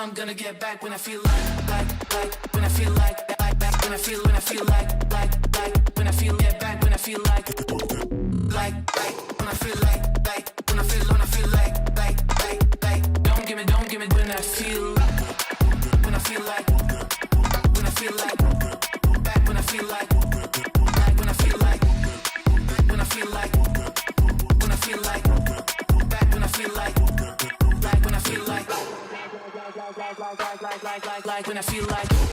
I'm gonna get back when I feel like when I feel like when I feel when I feel like when I feel get back when I feel like when I feel like when I feel like don't give me when I feel like when I feel like back when I feel like when I feel like when I feel like when I feel like back when I feel like when I feel like when I feel like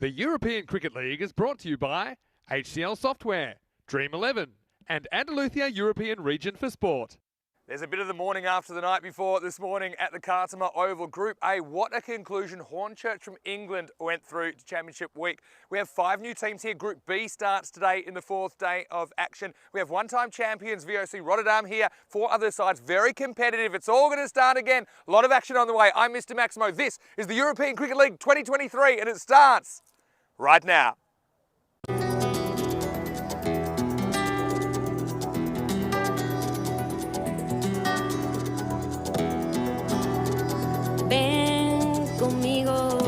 The European Cricket League is brought to you by HCL Software, Dream 11, and Andalusia European Region for Sport. There's a bit of the morning after the night before this morning at the Cartama Oval. Group A, what a conclusion. Hornchurch from England went through to Championship Week. We have 5 new teams here. Group B starts today in the 4th day of action. We have one-time champions, VOC Rotterdam here. 4 other sides, very competitive. It's all going to start again. A lot of action on the way. I'm Mr. Maximo. This is the European Cricket League 2023 and it starts right now. Ven conmigo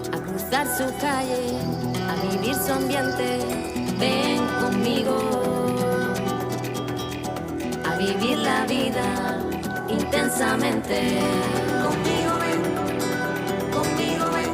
a cruzar su calle, a vivir su ambiente. Ven conmigo a vivir la vida intensamente. Conmigo ven, conmigo ven.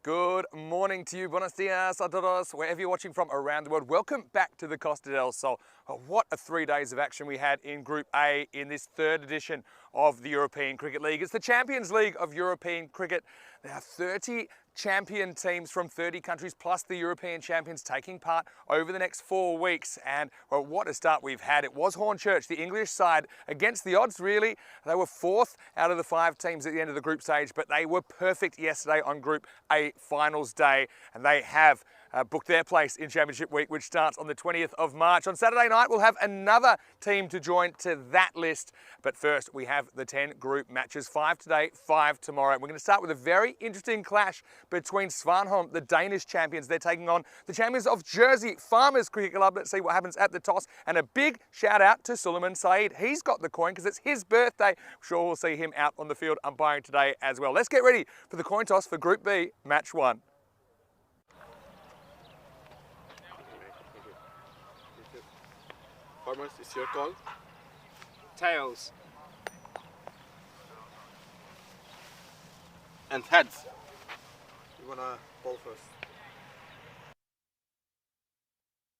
Good morning to you. Buenos dias a todos, wherever you're watching from around the world. Welcome back to the Costa del Sol. Oh, what a 3 days of action we had in Group A in this 3rd edition of the European Cricket League. It's the Champions League of European Cricket. There are 30 champion teams from 30 countries plus the European champions taking part over the next 4 weeks. And well, what a start we've had. It was Hornchurch, the English side, against the odds really. They were 4th out of the 5 teams at the end of the group stage, but they were perfect yesterday on Group A finals day, and they have booked their place in Championship Week, which starts on the 20th of March. On Saturday night, we'll have another team to join to that list. But first, we have the 10 group matches, 5 today, 5 tomorrow. We're going to start with a very interesting clash between Svanholm, the Danish champions. They're taking on the champions of Jersey, Farmers Cricket Club. Let's see what happens at the toss. And a big shout out to Suleiman Saeed. He's got the coin because it's his birthday. I'm sure we'll see him out on the field umpiring today as well. Let's get ready for the coin toss for Group B, Match 1. Farmers, it's your call. Tails. And heads. You wanna bowl first?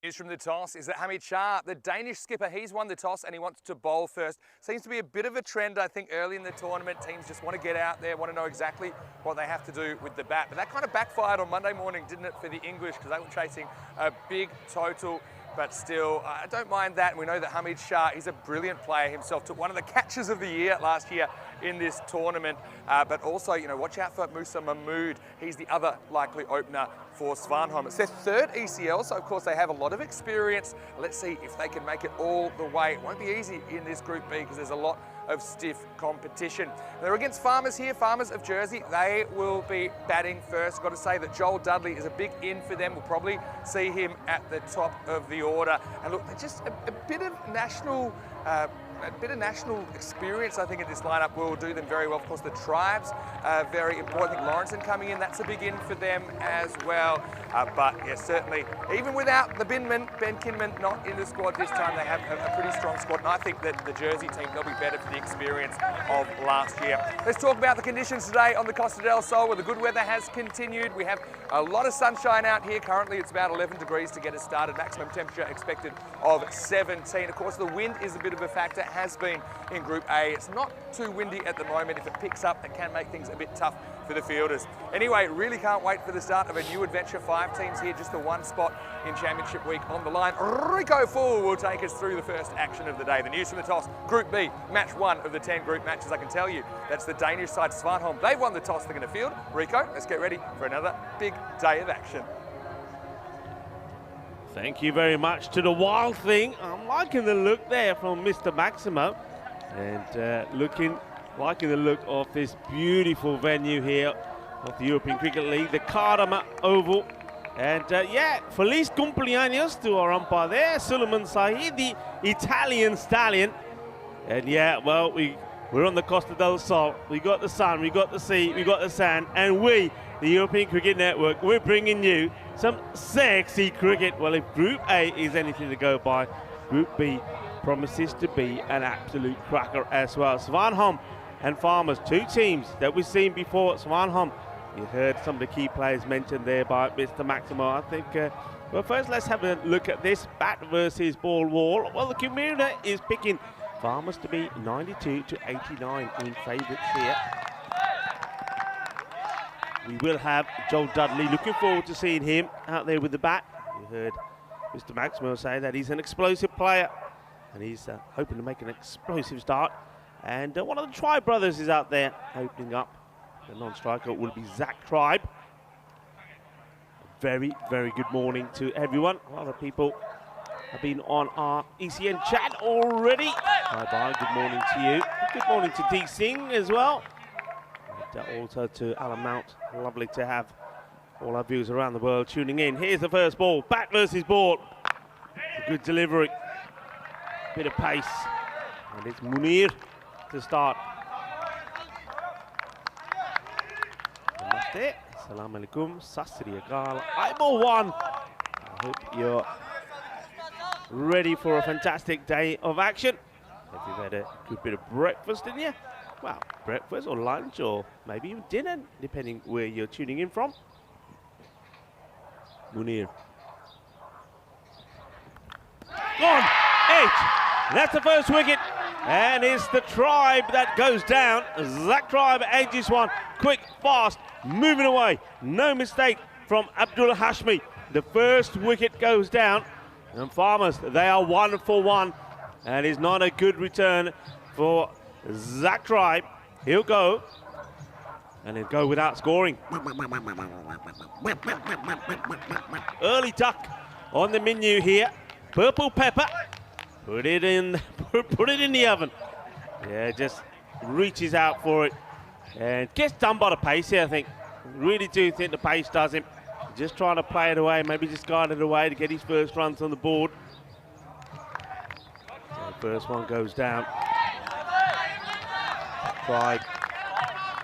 News from the toss is that Hamid Shah, the Danish skipper, he's won the toss and he wants to bowl first. Seems to be a bit of a trend, I think, early in the tournament. Teams just want to get out there, want to know exactly what they have to do with the bat. But that kind of backfired on Monday morning, didn't it, for the English, because they were chasing a big total. But still, I don't mind that. And we know that Hamid Shah, he's a brilliant player himself. Took one of the catches of the year last year in this tournament. But also, you know, watch out for Musa Mahmood. He's the other likely opener for Svanholm. It's their 3rd ECL, so of course they have a lot of experience. Let's see if they can make it all the way. It won't be easy in this Group B because there's a lot of stiff competition. They're against Farmers here, Farmers of Jersey. They will be batting first. Got to say that Joel Dudley is a big in for them. We'll probably see him at the top of the order. And look, they're just a bit of national experience, I think, in this lineup will do them very well. Of course, the Tribes are very important. I think Lawrenson coming in, that's a big in for them as well. But yeah, certainly, even without the Ben Kinman not in the squad this time, they have a pretty strong squad. And I think that the Jersey team, they'll be better for the experience of last year. Let's talk about the conditions today on the Costa del Sol, where the good weather has continued. We have a lot of sunshine out here. Currently, it's about 11 degrees to get us started. Maximum temperature expected of 17. Of course, the wind is a bit of a factor. Has been in Group A. It's not too windy at the moment. If it picks up, it can make things a bit tough for the fielders. Anyway, really can't wait for the start of a new adventure. 5 teams here, just the 1 spot in Championship Week on the line. Rico Fool will take us through the first action of the day. The news from the toss, Group B, Match 1 of the 10 group matches. I can tell you, that's the Danish side, Svanholm. They've won the toss, they're going to field. Rico, let's get ready for another big day of action. Thank you very much to the Wild Thing. I'm liking the look there from Mr. Maximo, and liking the look of this beautiful venue here of the European Cricket League, the Cartama Oval. And yeah, Feliz cumpleaños to our umpire there, Suleiman Saeed, the Italian stallion. And yeah, well, we're on the Costa del Sol. We got the sun, we got the sea, we got the sand, and we, the European Cricket Network, we're bringing you some sexy cricket. Well, if Group A is anything to go by, Group B promises to be an absolute cracker as well. Svanholm and Farmers, 2 teams that we've seen before. Svanholm, you heard some of the key players mentioned there by Mr. Maximo. I think, well, first let's have a look at this bat versus ball wall. Well, the computer is picking Farmers to be 92 to 89 in favourites here. we will have Joel Dudley. Looking forward to seeing him out there with the bat. You heard Mr. Maxwell say that he's an explosive player, and he's hoping to make an explosive start. And one of the Tribe brothers is out there opening up. The non-striker will be Zach Tribe. Very, very good morning to everyone. A lot of people have been on our ECN chat already. Bye-bye, good morning to you. Good morning to D Singh as well. And also to Alan Mount. Lovely to have all our viewers around the world tuning in. Here's the first ball, bat versus ball. It's a good delivery, bit of pace. And it's Munir to start. Namaste, Assalamu alaikum, Sasri Akal. I'm all one. I hope you're ready for a fantastic day of action. If you've had a good bit of breakfast, didn't you? Well, breakfast or lunch or maybe even dinner, depending where you're tuning in from. Munir. On, 8. That's the first wicket. And it's the Tribe that goes down. Zach Tribe edges one. Quick, fast, moving away. No mistake from Abdul Hashmi. The first wicket goes down. And Farmers, they are 1 for 1. And it's not a good return for Zach Tribe. He'll go. And he'll go without scoring. Early duck on the menu here. Purple pepper. Put it in the oven. Yeah, just reaches out for it. And gets done by the pace here, I think. Really do think the pace does him. Just trying to play it away, maybe just guide it away to get his first runs on the board. So the first one goes down. Tribe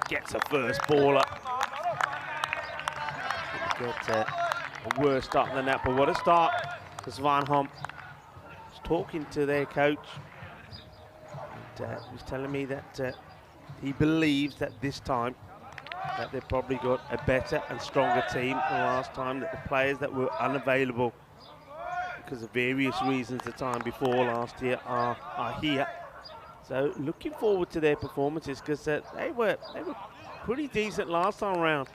gets a first baller. Get a worse start than that, but what a start for Svanholm. Talking to their coach, and he was telling me that he believes that this time that they've probably got a better and stronger team than last time, that the players that were unavailable because of various reasons the time before last year are here. So looking forward to their performances, because they were pretty decent last time around.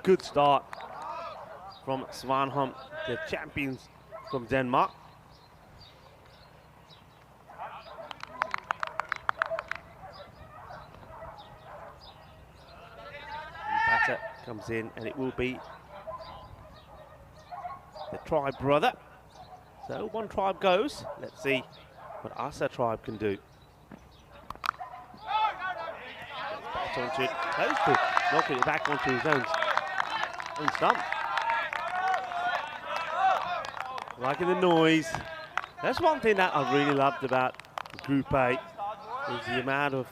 Good start from Svanholm, the champions from Denmark. Batter comes in, and it will be the Tribe brother. So one Tribe goes. Let's see what Asa Tribe can do. Back onto it, close to knocking it back onto his own stump. Liking the noise. That's one thing that I've really loved about Group A, is the amount of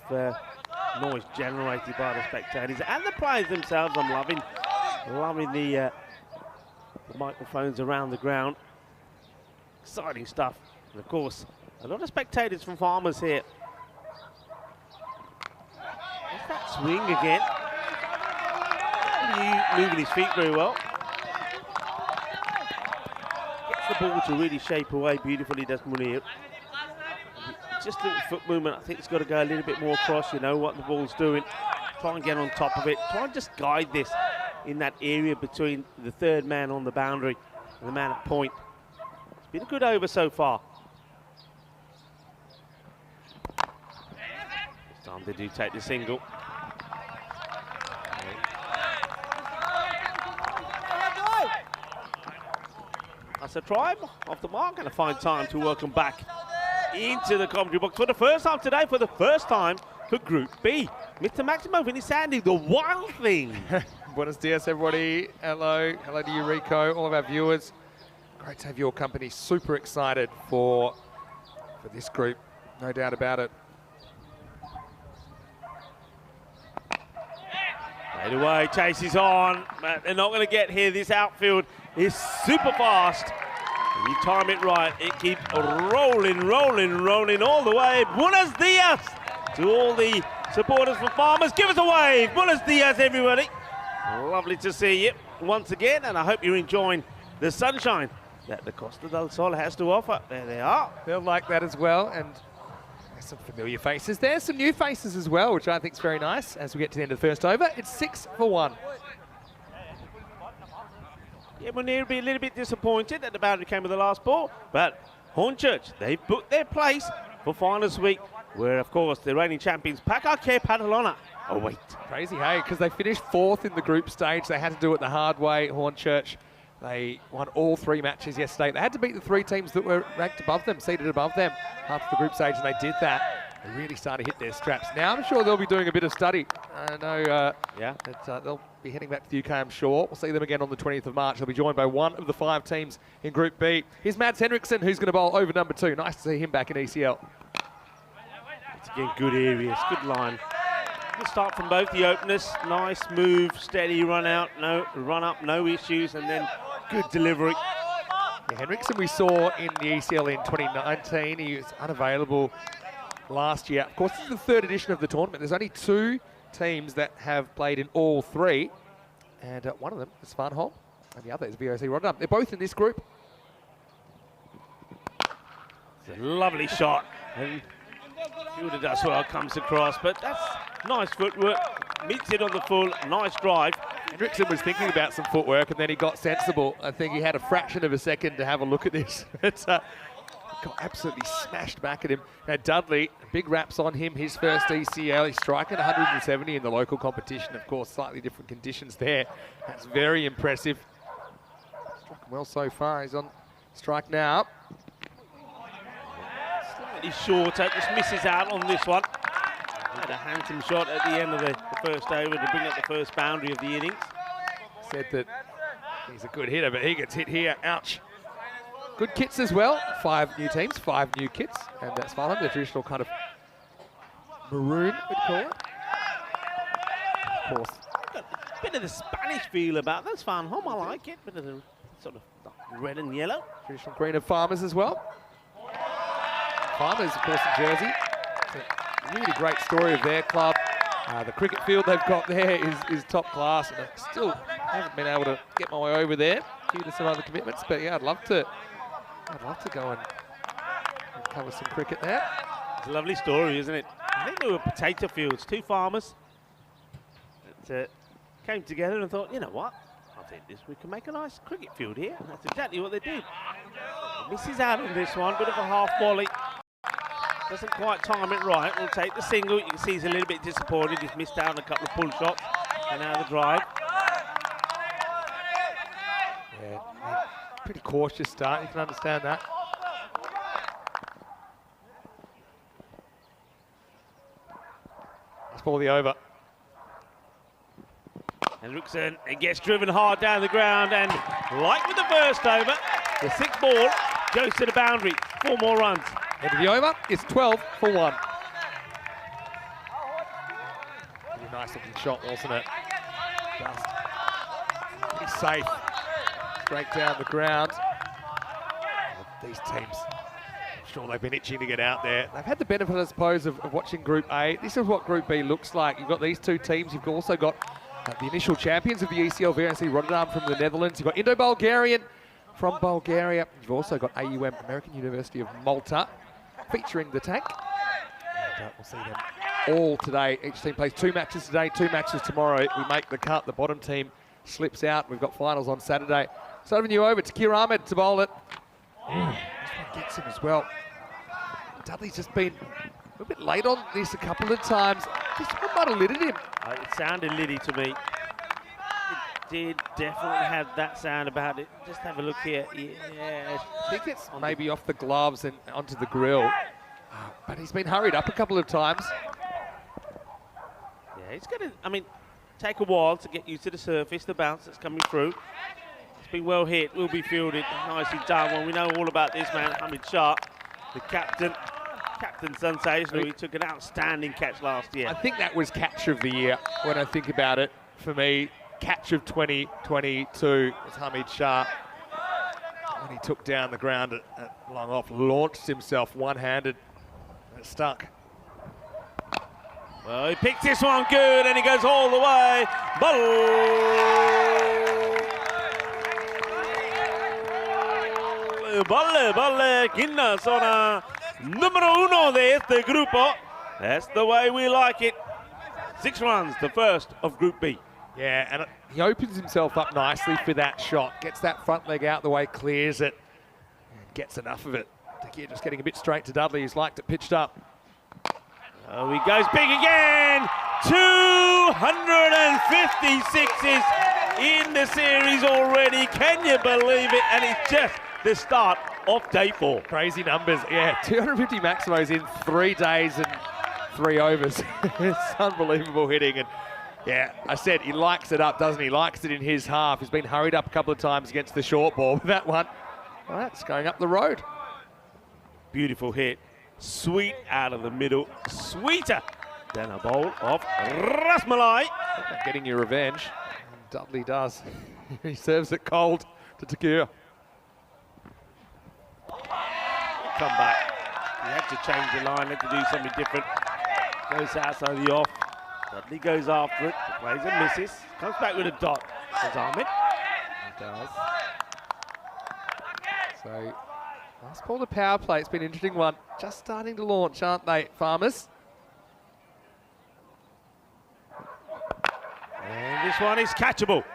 noise generated by the spectators and the players themselves. I'm loving the microphones around the ground. Exciting stuff. And of course, a lot of spectators from Farmers here. What's that swing again? Moving his feet very well. Gets the ball to really shape away beautifully, does Munir. Just a little foot movement. I think it's got to go a little bit more across. You know what the ball's doing. Try and get on top of it. Try and just guide this in that area between the third man on the boundary and the man at point. It's been a good over so far. This time they do take the single. That's a Tribe off the mark, and a fine time to welcome back into the commentary box for the first time today, for the first time for Group B. Mr. Maximo Vinny-Sandy, the wild thing. Buenos dias, everybody. Hello to you, Rico, all of our viewers. Great to have your company. Super excited for this group, no doubt about it. Right away, chase is on, but they're not going to get here. This outfield is super fast. If you time it right, it keeps rolling all the way. Buenos dias to all the supporters for Farmers. Give us a wave. Buenos dias, everybody. Lovely to see you once again, and I hope you're enjoying the sunshine that the Costa del Sol has to offer. There they are. They'll like that as well, and there's some familiar faces. There's some new faces as well, which I think is very nice. As we get to the end of the first over, it's 6 for 1. Yeah, Munir will be a little bit disappointed that the boundary came with the last ball, but Hornchurch, they've booked their place for finals week, where, of course, the reigning champions, Pakake Padalona, await. Crazy, hey, because they finished 4th in the group stage. They had to do it the hard way, Hornchurch. They won all 3 matches yesterday. They had to beat the 3 teams that were ranked above them, seated above them after the group stage, and they did that. They really started to hit their straps. Now I'm sure they'll be doing a bit of study. I know that they'll be heading back to the UK, I'm sure. We'll see them again on the 20th of March. They'll be joined by one of the 5 teams in Group B. Here's Mads Henriksen, who's going to bowl over number 2. Nice to see him back in ECL. It's again good areas, good line. Good start from both the openers. Nice move, steady run out, no run up, no issues, and then good delivery. Yeah, Henriksen we saw in the ECL in 2019. He was unavailable last year. Of course, this is the 3rd edition of the tournament. There's only 2 teams that have played in all 3, and one of them is Svanholm, and the other is VOC Rotterdam. They're both in this group. It's a lovely shot. And fielder does well, comes across, but that's nice footwork. Meets it on the full, nice drive. Henriksen was thinking about some footwork, and then he got sensible. I think he had a fraction of a second to have a look at this. It's got absolutely smashed back at him. Now Dudley, big raps on him, his first ECL. He's striking 170 in the local competition. Of course, slightly different conditions there. That's very impressive. Struck him well so far. He's on strike now. Slightly shorter, just misses out on this one. Had a handsome shot at the end of the first over to bring up the first boundary of the innings. Said that he's a good hitter, but he gets hit here. Ouch. Good kits as well. 5 new teams, 5 new kits. And that's fine. The traditional kind of maroon, we'd call it. Of course. Got a bit of the Spanish feel about this Svanholm. I like it. Bit of the sort of red and yellow. Traditional green of Farmers as well. Farmers, of course, in Jersey. It's a really great story of their club. The cricket field they've got there is top class, and I still haven't been able to get my way over there due to some other commitments. But yeah, I'd love to go and cover some cricket there. It's a lovely story, isn't it? I think there were potato fields, 2 farmers that came together and thought, you know what? I think we can make a nice cricket field here. And that's exactly what they did. Misses out on this one, bit of a half volley. Doesn't quite time it right. We'll take the single. You can see he's a little bit disappointed. He's missed out on a couple of pull shots. And now the drive. Yeah, pretty cautious start. You can understand that. Let's ball the over. Henriksen, it gets driven hard down the ground. And like with the first over, the 6th ball goes to the boundary. 4 more runs. Into the over, it's 12 for 1. Pretty nice looking shot, wasn't it? Just pretty safe. Straight down the ground. These teams, I'm sure they've been itching to get out there. They've had the benefit, I suppose, of watching Group A. This is what Group B looks like. You've got these 2 teams. You've also got the initial champions of the ECL, VOC Rotterdam from the Netherlands. You've got Indo-Bulgarian from Bulgaria. You've also got AUM, American University of Malta, featuring the tank. And we'll see them all today. Each team plays 2 matches today, 2 matches tomorrow. We make the cut. The bottom team slips out. We've got finals on Saturday. So over you over to Kir Ahmed to bowl it. This one gets him as well. Dudley's just been a bit late on this a couple of times. This one might have littered him. It sounded litty to me. It did definitely have that sound about it. Just have a look here. Yeah, I think it's maybe off the gloves and onto the grill. But he's been hurried up a couple of times. Yeah, it's going to, I mean, take a while to get used to the surface, the bounce that's coming through. It's been well hit, will be fielded, nicely done. Well, we know all about this man, Hamid Shah, the captain sensational. He took an outstanding catch last year. I think that was catch of the year when I think about it. For me, catch of 2022 was Hamid Shah. When he took down the ground at long off, launched himself one-handed, and it stuck. Well, he picks this one good, and he goes all the way. Balle, quinta zona número 1 de este grupo. That's the way we like it. 6 runs, the first of Group B. Yeah, and he opens himself up nicely for that shot, gets that front leg out the way, clears it, and gets enough of it. Takia just getting a bit straight to Dudley, who's liked it pitched up. Oh, he goes big again. 256s in the series already. Can you believe it? And it's just the start of day 4. Crazy numbers. Yeah, 250 maximos in 3 days and 3 overs. It's unbelievable hitting. And yeah, I said he likes it up, doesn't he? Likes it in his half. He's been hurried up a couple of times against the short ball. But that one, well, that's going up the road. Beautiful hit. Sweet out of the middle. Sweeter than a bowl of rasmalai. Getting your revenge. And Dudley does. He serves it cold to Takia. Come back. He had to change the line, had to do something different. Goes outside the off. Dudley goes after it. Plays and misses. Comes back with a dot. Does Ahmed. He does. So, last ball to power play. It's been an interesting one. Just starting to launch, aren't they, Farmers? And this one is catchable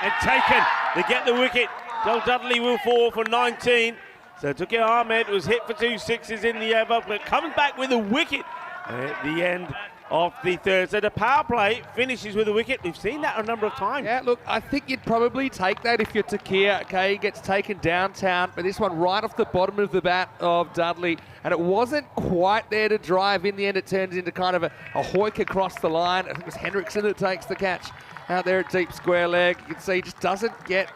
and taken. They get the wicket. Joel Dudley will fall for 19. So Takia Ahmed was hit for 2 sixes in the over, but comes back with a wicket at the end of the third. So the power play finishes with a wicket. We've seen that a number of times. Yeah, look, I think you'd probably take that if you're Takia. Okay, he gets taken downtown, but this one right off the bottom of the bat of Dudley, and it wasn't quite there to drive. In the end, it turns into kind of a hoik across the line. I think it was Hendrickson that takes the catch out there at deep square leg. You can see he just doesn't get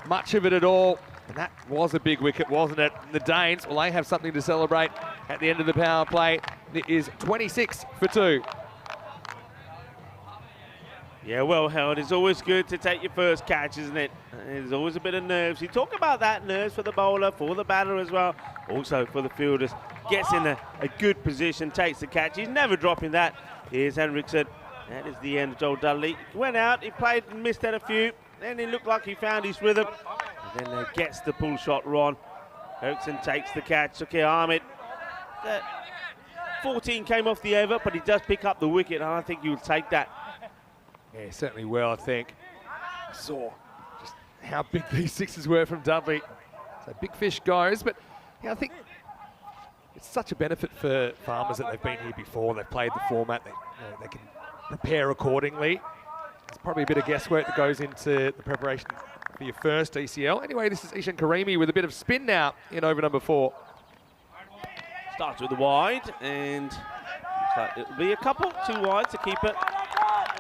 much of it at all. And that was a big wicket, wasn't it? The Danes, well, they have something to celebrate at the end of the power play. It is 26 for 2. Yeah, well, Howard, it's always good to take your first catch, isn't it? There's always a bit of nerves. You talk about that, nerves for the bowler, for the batter as well, also for the fielders. Gets in a good position, takes the catch. He's never dropping that. Here's Hendrickson. That is the end of Joel Dudley. He went out, he played and missed out a few. Then he looked like he found his rhythm. And then gets the pull shot on. Hendrickson takes the catch. Takia Ahmed. 14 came off the over, but he does pick up the wicket, and I think you'll take that. Yeah, certainly will, I think. Saw just how big these sixes were from Dudley. So big fish goes, but yeah, I think it's such a benefit for Farmers that they've been here before. They've played the format. They can prepare accordingly. There's probably a bit of guesswork that goes into the preparation for your first ECL. Anyway, this is Ishan Karimi with a bit of spin now in over number 4. Starts with the wide, and looks like it'll be a couple, 2 wide to keep it.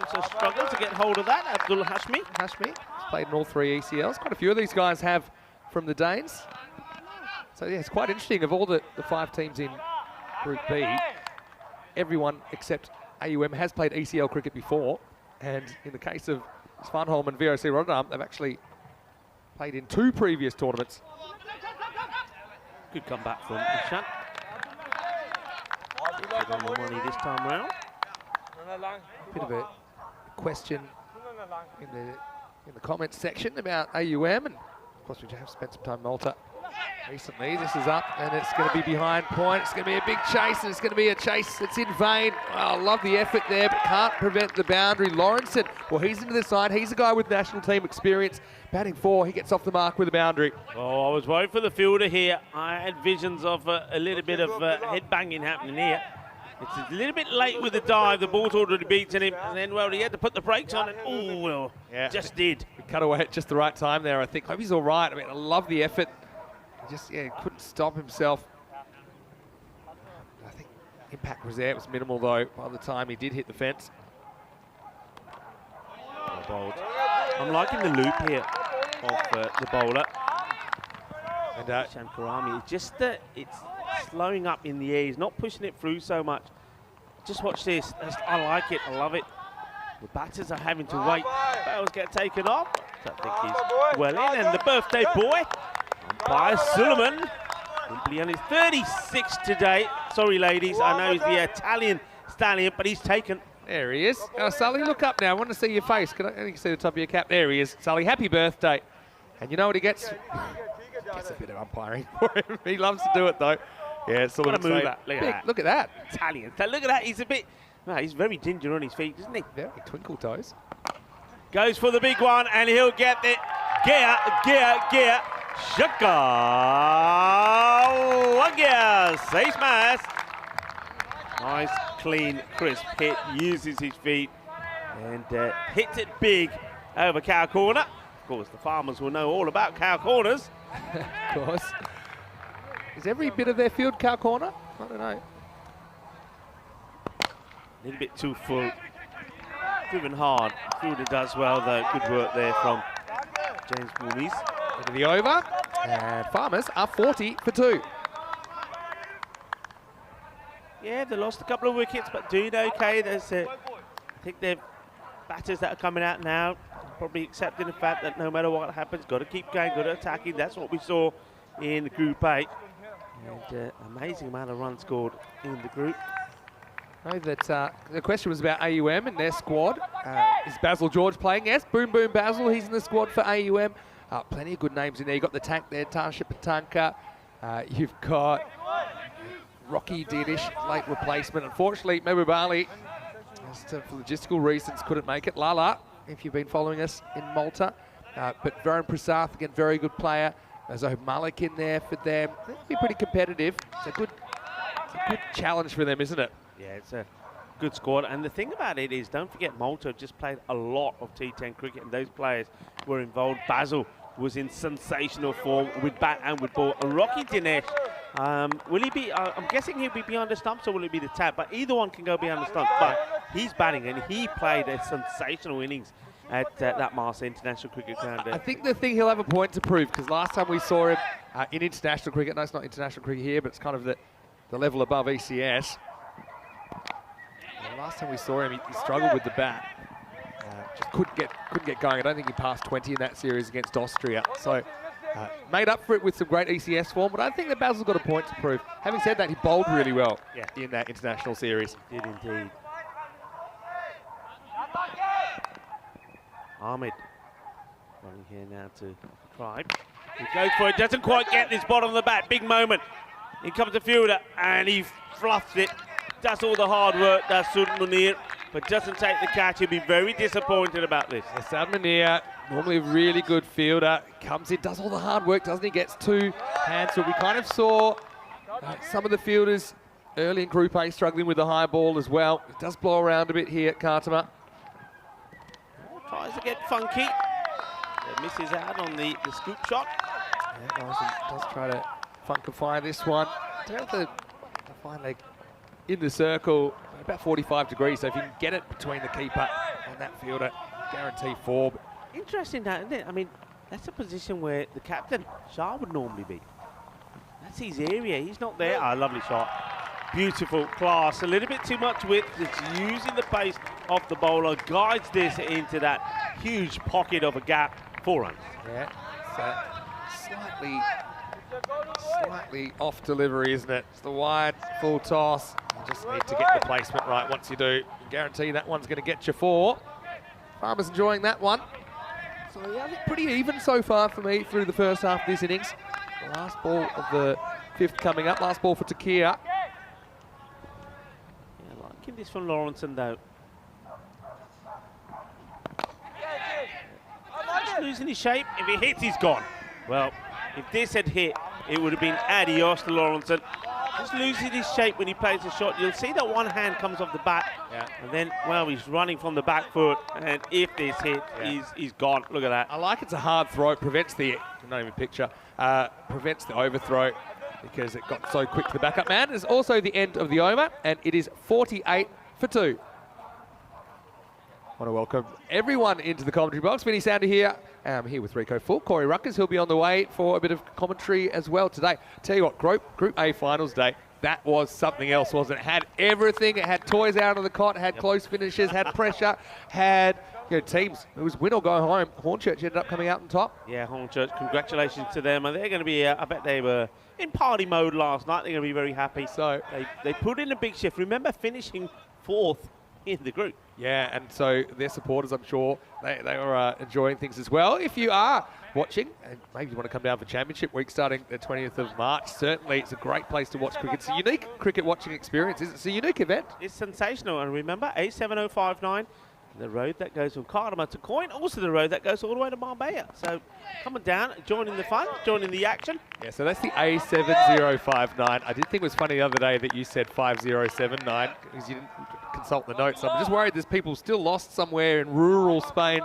Also struggle to get hold of that, Abdul Hashmi. Hashmi has played in all 3 ECLs. Quite a few of these guys have from the Danes. So yeah, it's quite interesting. Of all the 5 teams in Group B, everyone except AUM has played ECL cricket before. And in the case of Svanholm and VOC Rotterdam, they've actually played in 2 previous tournaments. Good comeback from Ishan. Good on the money this time round. Bit of a question in the comments section about AUM, and of course we have spent some time in Malta recently. This is up, and it's going to be behind point. It's going to be a big chase, and it's going to be a chase that's in vain. Oh, I love the effort there, but can't prevent the boundary. Lawrenson, well, he's into the side. He's a guy with national team experience. Batting 4, he gets off the mark with a boundary. Oh, I was worried for the fielder here. I had visions of a little bit of head banging happening here. It's a little bit late with the dive. The ball's already beaten him, and then, well, he had to put the brakes on, and oh, well, yeah, just did. He cut away at just the right time there, I think. Hope he's all right. I mean, I love the effort. He just, yeah, couldn't stop himself. I think impact was there. It was minimal, though, by the time he did hit the fence. Well bowled. I'm liking the loop here of the bowler. And Ishan Karimi, it's just that it's slowing up in the air. He's not pushing it through so much. Just watch this. I like it. I love it. The batters are having to wait. Bails get taken off. So I think he's well in. And the birthday boy by Suleiman. Simply on his 36 today. Sorry, ladies. I know he's the Italian stallion, but he's taken. there he is. Sully, look up now. I want to see your face. Can I see the top of your cap? There he is. Sully, happy birthday. And you know what he gets? Gets a bit of umpiring for him. He loves to do it, though. Yeah, it's sort of move that. Look at that. Italian. So look at that. He's a bit. No, he's very ginger on his feet, isn't he? Very twinkle toes. Goes for the big one, and he'll get it. Gear. Shaka. Safe smash. Nice, clean, crisp hit. Uses his feet and hits it big over cow corner. Of course, the farmers will know all about cow corners. Of course. Is every bit of their field cow corner? I don't know. A little bit too full. Driven hard. Fielder does well though. Good work there from James Mooney's. Into the over. And Farmers are 40 for 2. Yeah, they lost a couple of wickets, but doing okay. There's, I think they're batters that are coming out now, probably accepting the fact that no matter what happens, got to keep going, got to attacking. That's what we saw in Group A. And amazing amount of runs scored in the group. I know that the question was about AUM and their squad. Is Basil George playing? Yes, Boom Basil. He's in the squad for AUM. Plenty of good names in there. You've got the tank there, Tarsha Patanka. You've got Rocky Dinish, late replacement. Unfortunately, Mebubali, for logistical reasons, couldn't make it. Lala, if you've been following us in Malta. But Varun Prasath, again, very good player. There's a Malik in there for them. They'll be pretty competitive. It's a good challenge for them, isn't it? Yeah, it's a good squad. And the thing about it is, don't forget, Malta just played a lot of T10 cricket, and those players were involved. Basil was in sensational form with bat and with ball. And Rocky Dinesh, will he be, I'm guessing he'll be behind the stumps, or will it be the tap? But either one can go behind the stumps. But he's batting, and he played a sensational innings at that Marseille International Cricket Ground. I think the thing he'll have a point to prove, because last time we saw him in international cricket, no, it's not international cricket here, but it's kind of the level above ECS. And last time we saw him, he struggled with the bat. Just couldn't get going. I don't think he passed 20 in that series against Austria. So made up for it with some great ECS form, but I think that Basil's got a point to prove. Having said that, he bowled really well in that international series. He did indeed. Ahmed running here now to try. He goes for it, doesn't quite get this bottom of the bat. Big moment. In comes the fielder, and he fluffs it. Does all the hard work, does Sud Munir, but doesn't take the catch. He'll be very disappointed about this. Sud Munir, normally a really good fielder, comes in, does all the hard work, doesn't he? Gets 2 hands. So we kind of saw some of the fielders early in Group A struggling with the high ball as well. It does blow around a bit here at Kartama. Tries to get funky. Misses out on the scoop shot. Yeah, does try to funkify this one. Don't have to find like in the circle, about 45 degrees. So if you can get it between the keeper and that fielder, guarantee 4. Interesting that, isn't it? I mean, that's a position where the captain, Shah, would normally be. That's his area. He's not there. Ah, lovely shot. Beautiful class. A little bit too much width. It's using the pace of the bowler. Guides this into that huge pocket of a gap. 4 runs. Yeah, slightly off delivery, isn't it? It's the wide, full toss. You just need to get the placement right. Once you do, guarantee that one's going to get you 4. Farmers enjoying that one. So yeah, I think pretty even so far for me through the first half of this innings. The last ball of the 5th coming up. Last ball for Takia. Yeah, liking this from Lawrenson though. Just losing his shape. If he hits, he's gone. Well, if this had hit, it would have been adios to Lawrenson. Just losing his shape when he plays the shot. You'll see that one hand comes off the bat, and then, well, he's running from the back foot, and if this hit, he's gone. Look at that. I like it's a hard throw. Prevents the, not even picture, prevents the overthrow because it got so quick to the backup man. It's also the end of the over, and it is 48 for 2. I want to welcome everyone into the commentary box. Vinny Sounder here. I'm here with Rico Full. Corey Ruckers, he'll be on the way for a bit of commentary as well today. Tell you what, Group A Finals Day, that was something else, wasn't it? It had everything. It had toys out on the cot, had close finishes, had pressure, had teams. It was win or go home. Hornchurch ended up coming out on top. Yeah, Hornchurch, congratulations to them. And they're going to be, I bet they were in party mode last night. They're going to be very happy. So they put in a big shift. Remember finishing 4th in the group. Yeah, and so their supporters, I'm sure, they were enjoying things as well. If you are watching, and maybe you want to come down for Championship Week starting the 20th of March, certainly it's a great place to watch cricket. It's a unique cricket watching experience. It's a unique event. It's sensational. And remember, 87059, The road that goes from Cardamom to Coin, also the road that goes all the way to Marbella. So coming down, joining the fun, joining the action. Yeah, so that's the A7059. I did think it was funny the other day that you said 5079 because you didn't consult the notes. I'm just worried there's people still lost somewhere in rural Spain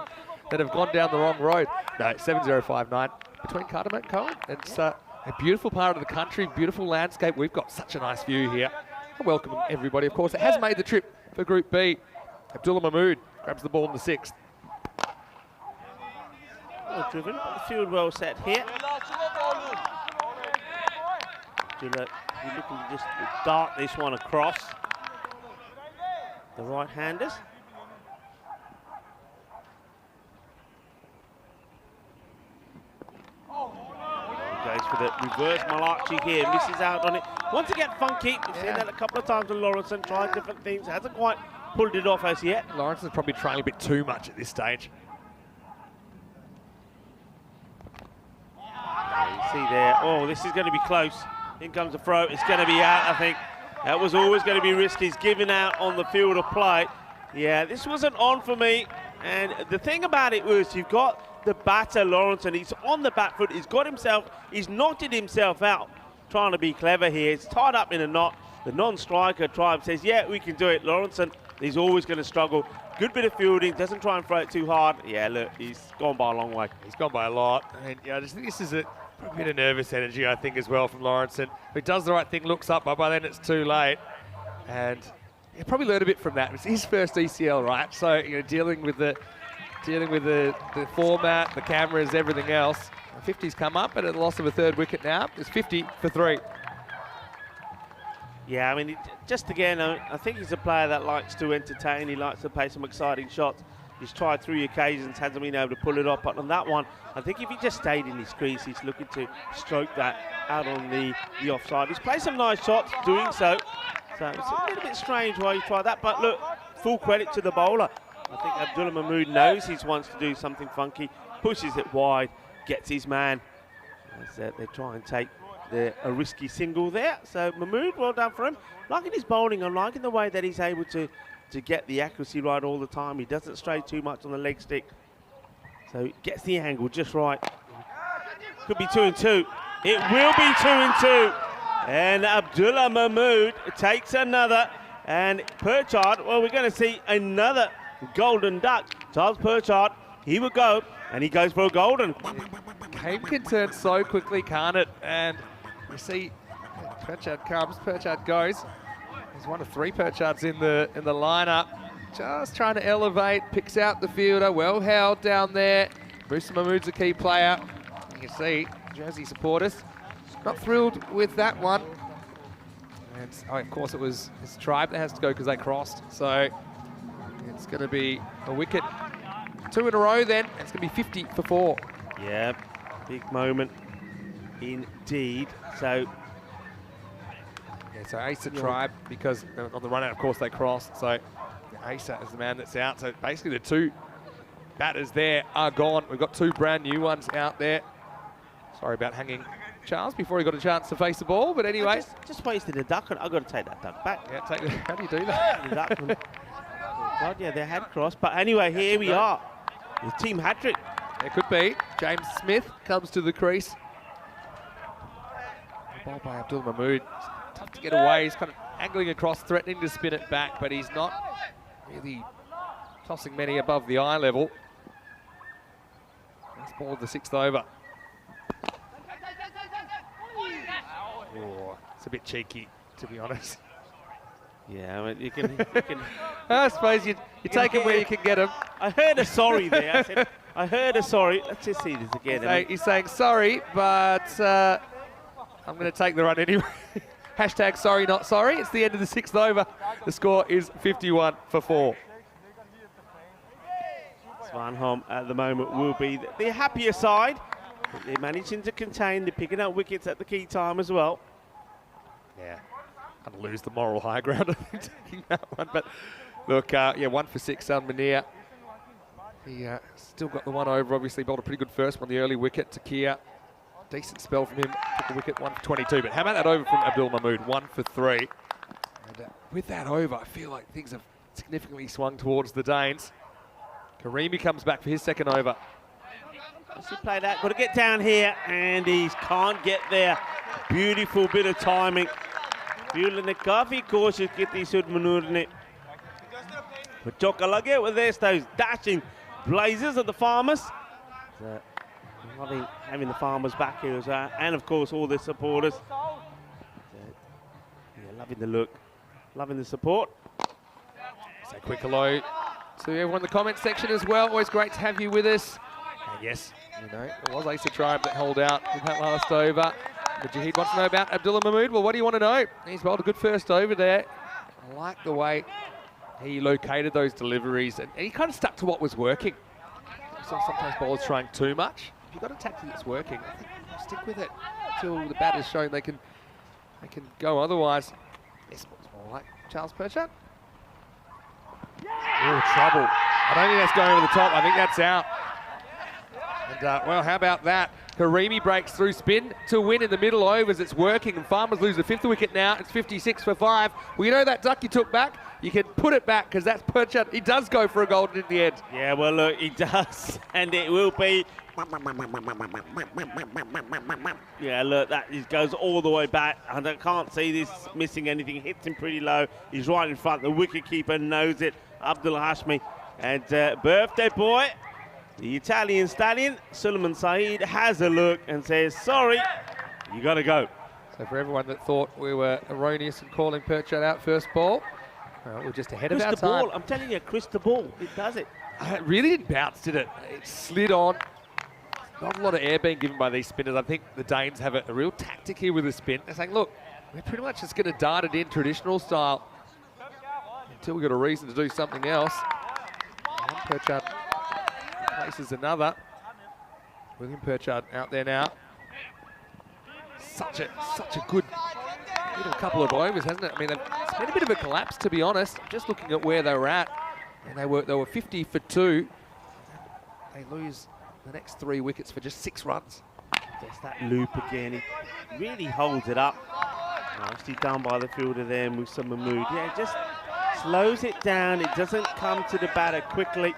that have gone down the wrong road. No, 7059 between Cardamom and Cohen. It's a beautiful part of the country, beautiful landscape. We've got such a nice view here. I welcome everybody, of course. It has made the trip for Group B. Abdullah Mahmood grabs the ball in the 6th. Well driven, but the field well set here. Abdullah, you're looking to just dart this one across. The right-handers. Goes for the reverse Malachi here, misses out on it. Wants to get funky. We've seen that a couple of times with Lawrenson, tried different things, hasn't quite pulled it off as yet. Lawrence is probably trailing a bit too much at this stage. You see there, oh, this is going to be close. In comes the throw, it's going to be out, I think. That was always going to be risky. He's giving out on the field of play. Yeah, this wasn't on for me. And the thing about it was you've got the batter, Lawrence, and he's on the back foot. He's knocked it himself out, trying to be clever here. It's tied up in a knot. The non-striker tribe says, yeah, we can do it. Lawrence, he's always going to struggle. Good bit of fielding, doesn't try and throw it too hard. Yeah, look, he's gone by a long way. He's gone by a lot. And yeah, I just think this is a bit of nervous energy, I think, as well from Lawrence. Who does the right thing, looks up, but by then it's too late. And he probably learned a bit from that. It's his first ECL, right? So, you know, dealing with the format, the cameras, everything else. 50's come up, but at the loss of a 3rd wicket now, it's 50 for 3. Yeah, I mean, just again, I think he's a player that likes to entertain. He likes to play some exciting shots. He's tried 3 occasions, hasn't been able to pull it off. But on that one, I think if he just stayed in his crease, he's looking to stroke that out on the offside. He's played some nice shots doing so. So it's a little bit strange why he tried that. But look, full credit to the bowler. I think Abdullah Mahmood knows he wants to do something funky, pushes it wide, gets his man. As they try and take a risky single there. So Mahmood, well done for him. Liking his bowling, I'm liking the way that he's able to get the accuracy right all the time. He doesn't stray too much on the leg stick. So he gets the angle just right. Could be 2 and 2. It will be 2 and 2. And Abdullah Mahmood takes another. And Perchard, well, we're going to see another golden duck. Charles Perchard, he will go, and he goes for a golden. Game can turn so quickly, can't it? And you see Perchard comes, Perchard goes. He's one of 3 Perchards in the lineup. Just trying to elevate, picks out the fielder, well held down there. Bruce Mahmood's a key player. You can see Jersey supporters not thrilled with that one. And of course it was his tribe that has to go because they crossed. So it's going to be a wicket. 2 in a row then. It's going to be 50 for 4. Yeah, big moment indeed. So yeah, so Asa tribe, because on the run out, of course, they crossed. So Asa is the man that's out. So basically the 2 batters there are gone. We've got 2 brand new ones out there. Sorry about hanging Charles before he got a chance to face the ball, but anyway. Just wasted a duck, and I've got to take that duck back. Yeah, how do you do that? God, yeah, they had crossed. But anyway, here we are. The team hat-trick. It could be. James Smith comes to the crease. Ball by Abdul Mahmood. Tough to get away. He's kind of angling across, threatening to spin it back, but he's not really tossing many above the eye level. Nice ball of the 6th over. Oh, it's a bit cheeky, to be honest. Yeah, I mean, you can I suppose you take him where you can get him. I heard a sorry there. I heard a sorry. Let's just see this again. He's saying sorry, but I'm going to take the run anyway. Hashtag sorry, not sorry. It's the end of the 6th over. The score is 51 for 4. Svanholm at the moment will be the happier side. They're managing to contain. They're picking up wickets at the key time as well. Yeah, kind of lose the moral high ground, I think, taking that one. But look, yeah, 1 for 6 on Munir. He still got the 1 over, obviously bowled a pretty good first one, the early wicket to Kia. Decent spell from him, took the wicket, 1 for 22. But how about that over from Abdul Mahmood, 1 for 3. And with that over, I feel like things have significantly swung towards the Danes. Karimi comes back for his second over. Let's play that. Got to get down here, and he can't get there. Beautiful bit of timing. Fielding the काफी कोशिश की थी सुद मनूर ने. But चौका लगे with this, those dashing blazers of the Farmers. Loving having the Farmers back here as well, and of course all the supporters. Yeah, loving the look, loving the support. Say quick hello to everyone in the comment section as well. Always great to have you with us. And yes, you know, it was Asa Tribe that held out in that last over. But Jahid wants to know about Abdullah Mahmood. Well, what do you want to know? He's bowled a good first over there. I like the way he located those deliveries, and he kind of stuck to what was working. Sometimes bowlers trying too much. If you've got a tactic that's working, I think stick with it until the batter's shown they can go otherwise. It's more like Charles Perchat. Oh, trouble. I don't think that's going over the top. I think that's out. And, well, how about that? Karimi breaks through spin to win in the middle overs. It's working, and Farmers lose the 5th wicket now. It's 56 for 5. Well, you know that duck you took back? You can put it back, because that's Perchat. He does go for a golden in the end. Yeah, well, look, he does, and it will be. Yeah, look, that goes all the way back, and I can't see this missing anything. Hits him pretty low. He's right in front. The wicketkeeper knows it, Abdul Hashmi. And birthday boy, the Italian stallion, Suleiman Saeed, has a look and says, sorry, you got to go. So for everyone that thought we were erroneous in calling Perchat out first ball, we're just ahead of our time. Ball, I'm telling you, Chris the ball, it does it. It really didn't bounce, did it? It slid on. Not a lot of air being given by these spinners. I think the Danes have a real tactic here with the spin. They're saying, look, we're pretty much just going to dart it in traditional style until we've got a reason to do something else. And Perchat places another. William Perchat out there now. Such a good little couple of overs, hasn't it? I mean, it's been a bit of a collapse, to be honest. Just looking at where they were at, and they were 50 for 2. They lose the next 3 wickets for just 6 runs. There's that loop again. He really holds it up. Nicely done by the fielder there, Musa Mahmood. Yeah, just slows it down. It doesn't come to the batter quickly.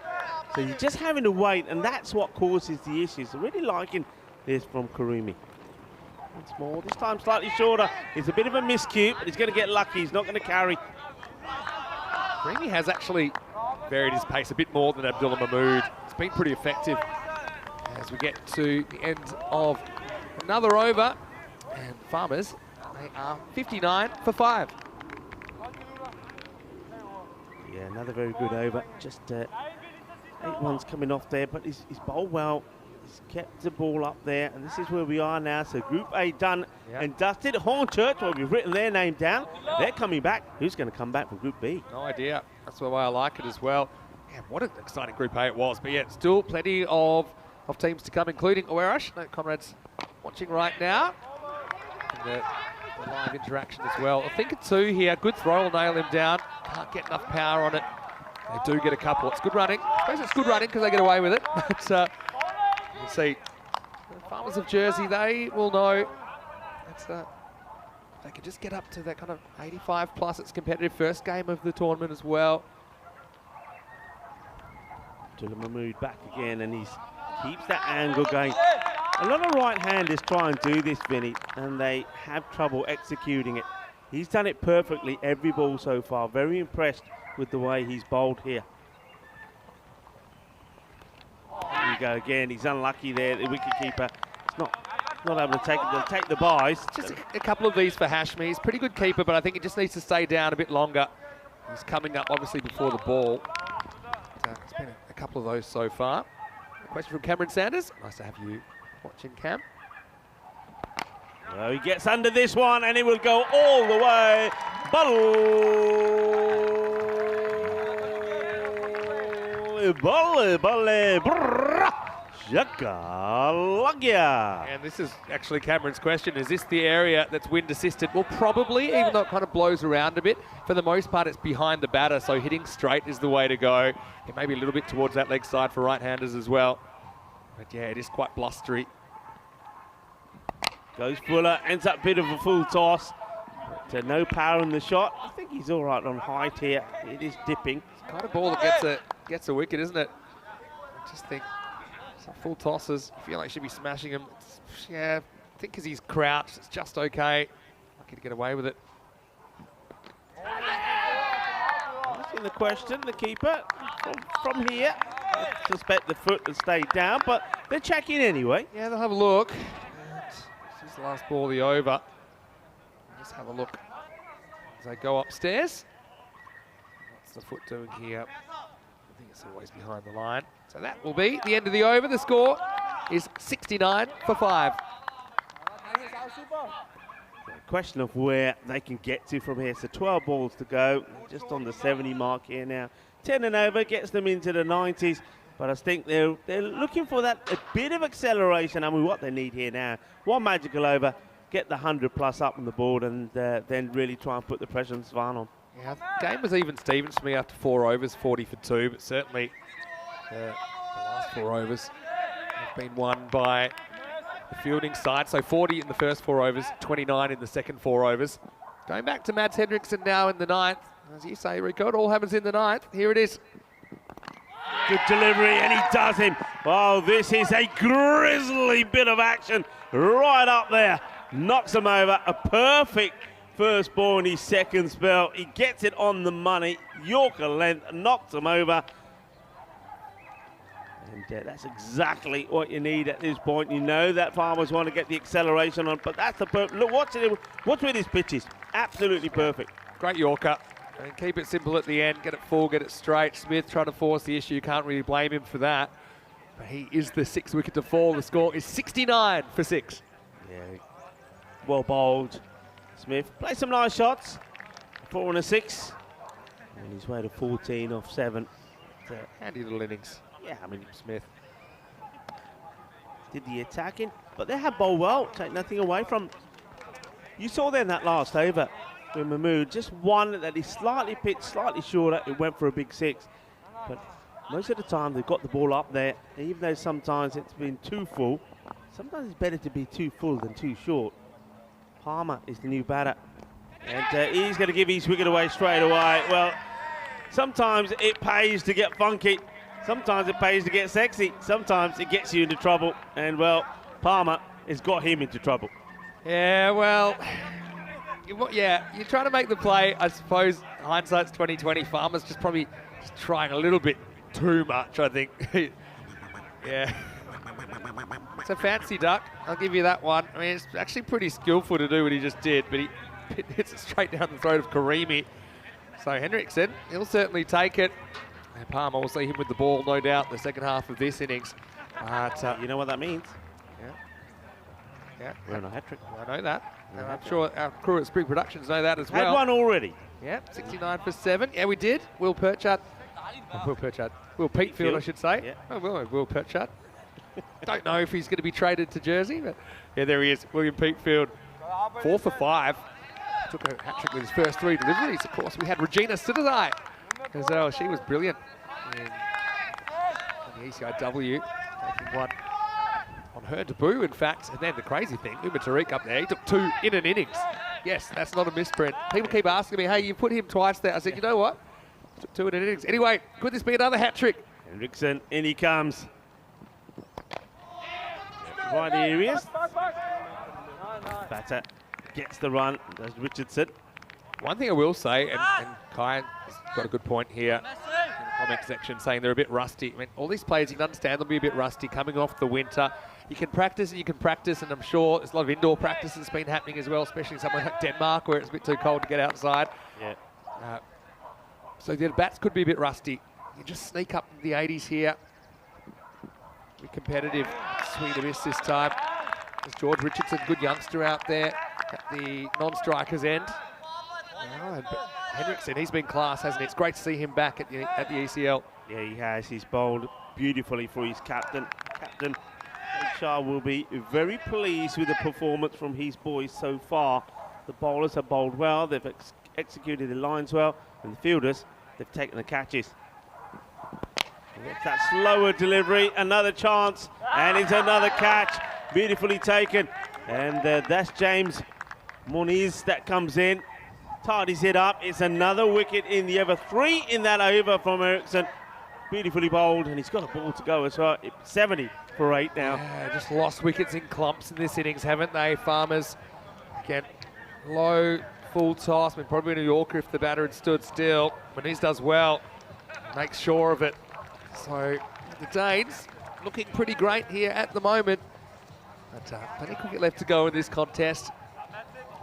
So you're just having to wait, and that's what causes the issues. So really liking this from Karimi. Once more, this time slightly shorter. It's a bit of a miscue, but he's going to get lucky. He's not going to carry. Karimi has actually varied his pace a bit more than Abdullah Mahmood. It's been pretty effective as we get to the end of another over. And Farmers, they are 59 for 5. Yeah, another very good over. Just 8 runs coming off there, but he's bowled well. He's kept the ball up there, and this is where we are now. So Group A done and dusted. Hornchurch, well, we've written their name down. They're coming back. Who's going to come back from Group B? No idea. That's the way I like it as well. Yeah, what an exciting Group A it was. But yeah, still plenty of teams to come, including Awerash. No comrades watching right now. And the live interaction as well. I think a 2 here. Good throw will nail him down. Can't get enough power on it. They do get a couple. It's good running. I suppose it's good running because they get away with it. But you can see the Farmers of Jersey, they will know that they can just get up to that kind of 85 plus. It's competitive first game of the tournament as well. Abdullah Mahmood back again, and he keeps that angle going. A lot of right-handers try and do this, Vinny, and they have trouble executing it. He's done it perfectly every ball so far. Very impressed with the way he's bowled here. There you go again. He's unlucky there. The wicketkeeper is not able to take the buys. Just a couple of these for Hashmi. He's a pretty good keeper, but I think he just needs to stay down a bit longer. He's coming up obviously before the ball. It's been a couple of those so far. A question from Cameron Sanders. Nice to have you watching, Cam. Well, he gets under this one, and it will go all the way. And this is actually Cameron's question. Is this the area that's wind assisted? Well, probably, even though it kind of blows around a bit. For the most part, it's behind the batter, so hitting straight is the way to go. It may be a little bit towards that leg side for right-handers as well. But yeah, it is quite blustery. Goes Fuller, ends up a bit of a full toss. But, no power in the shot. I think he's all right on height here. It is dipping. It's the kind of ball that gets a wicket, isn't it? I just think some full tosses. You feel like you should be smashing him. Yeah, I think because he's crouched, it's just okay. Lucky to get away with it. Asking the question, the keeper, from here. I suspect the foot has stayed down, but they're checking anyway. Yeah, they'll have a look. And this is the last ball of the over. Just have a look as they go upstairs. What's the foot doing here? I think it's always behind the line. So that will be the end of the over. The score is 69 for 5. Question of where they can get to from here. So 12 balls to go, just on the 70 mark here now. 10 and over gets them into the 90s, but I think they're looking for that a bit of acceleration. I mean, what they need here now, one magical over, get the 100 plus up on the board, and then really try and put the pressure on Svanholm. Yeah, the game was even Stevens for me after 4 overs, 40 for 2, but certainly the last 4 overs have been won by the fielding side. So 40 in the first 4 overs, 29 in the second 4 overs. Going back to Mads Henriksen now in the 9th. As you say, Rico, it all happens in the 9th. Here it is. Good delivery, and he does him. Oh, this is a grisly bit of action right up there. Knocks him over. A perfect first ball in his second spell. He gets it on the money. Yorker length, knocks him over. And that's exactly what you need at this point. You know that farmers want to get the acceleration on, but that's the perfect. Look, watch with his pitches. Absolutely perfect. Great Yorker. And keep it simple at the end. Get it full, get it straight. Smith trying to force the issue. You can't really blame him for that. But he is the 6th wicket to fall. The score is 69 for 6. Yeah, well bowled. Smith plays some nice shots. 4 and a 6. On his way to 14 off 7. Handy little innings. Yeah, I mean, Smith did the attacking, but they have bowled well. Take nothing away from. You saw there in that last over with Mahmood, just one that he slightly pitched, slightly shorter. It went for a big 6, but most of the time they've got the ball up there. And even though sometimes it's been too full, sometimes it's better to be too full than too short. Palmer is the new batter, and he's going to give his wicket away straight away. Well, sometimes it pays to get funky. Sometimes it pays to get sexy. Sometimes it gets you into trouble. And, well, Palmer has got him into trouble. Yeah, well, yeah, you're trying to make the play. I suppose hindsight's 20/20. Farmer's just probably just trying a little bit too much, I think. Yeah. It's a fancy duck. I'll give you that one. I mean, it's actually pretty skillful to do what he just did, but he hits it straight down the throat of Karimi. So Henriksen, he'll certainly take it. And Palmer will see him with the ball, no doubt, in the second half of this innings. But, You know what that means? Yeah. We're on a hat-trick. I know that. And I'm sure our crew at Spring Productions know that as well. Had one already. Yeah, 69 for 7. Yeah, we did. Will Perchard. Will Peatfield, I should say. Yeah. Oh, Will Perchard. Don't know if he's going to be traded to Jersey, but yeah, there he is. William Peatfield, 4 for 5. Took a hat-trick with his first 3 deliveries. Of course, we had Regina Siddhai as well. She was brilliant in the ECIW, taking one on her debut, in fact. And then the crazy thing, Uma Tariq up there, he took 2 in an innings. Yes, that's not a misprint. People keep asking me, hey, you put him twice there. I said, you know what? Took 2 in an innings. Anyway, could this be another hat-trick? Henriksen, in he comes. Right here he is. Batter gets the run, does Richardson. One thing I will say, and Kai has got a good point here in the comment section, saying they're a bit rusty. I mean, all these players, you can understand they'll be a bit rusty coming off the winter. You can practice, and I'm sure there's a lot of indoor practice that's been happening as well, especially somewhere like Denmark where it's a bit too cold to get outside. Yeah. So the bats could be a bit rusty. You just sneak up into the 80s here. Be competitive. Swing and miss this time. There's George Richardson, good youngster out there at the non-strikers end. Oh, but Henriksen, he's been class, hasn't he? It's great to see him back at the ECL. Yeah, he has. He's bowled beautifully for his captain. Captain Shah will be very pleased with the performance from his boys so far. The bowlers have bowled well. They've executed the lines well. And the fielders, they've taken the catches. That slower delivery, another chance, and it's another catch. Beautifully taken. And that's James Moniz that comes in. Tidies it up. It's another wicket in the over. 3 in that over from Eriksson. beautifully bowled, and he's got a ball to go as well. 70 for 8 now. Yeah, just lost wickets in clumps in this innings, haven't they, Farmers? Again, low, full toss. I mean, probably in a Yorker if the batter had stood still. Muniz does well, makes sure of it. So the Danes looking pretty great here at the moment. But plenty of cricket left to go in this contest.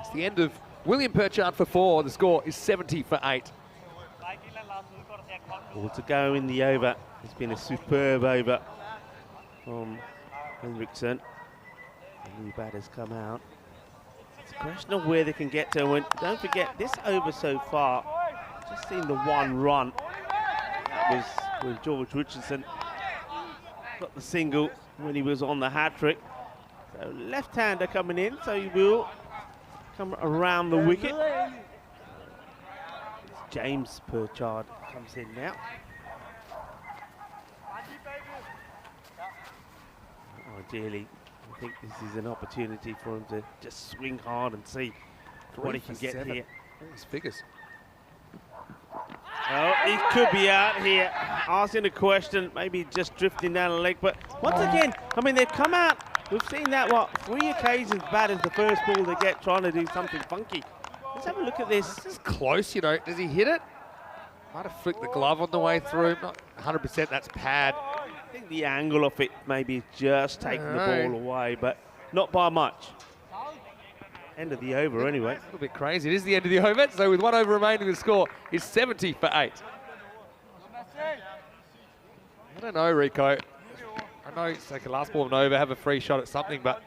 It's the end of William Perchard for 4. The score is 70 for 8. All to go in the over. It's been a superb over from Henriksen. The new batter's come out. It's a question of where they can get to. And don't forget, this over so far, just seen the 1 run. That was when George Richardson got the single when he was on the hat-trick. So left-hander coming in, so he will come around the wicket. James Perchard comes in now. Ideally, I think this is an opportunity for him to just swing hard and see what he can get here. His figures. Oh, he could be out here asking a question, maybe just drifting down the leg. But once again, I mean, they've come out. We've seen that, 3 occasions batters the first ball they get trying to do something funky. Let's have a look at this. This is close, you know. Does he hit it? Might have flicked the glove on the way through. Not 100%, that's pad. I think the angle of it maybe just taking the ball away, but not by much. End of the over anyway. A little bit crazy. It is the end of the over, so with 1 over remaining, the score is 70 for 8. I don't know, Rico. I know it's like a last ball of an over, have a free shot at something, but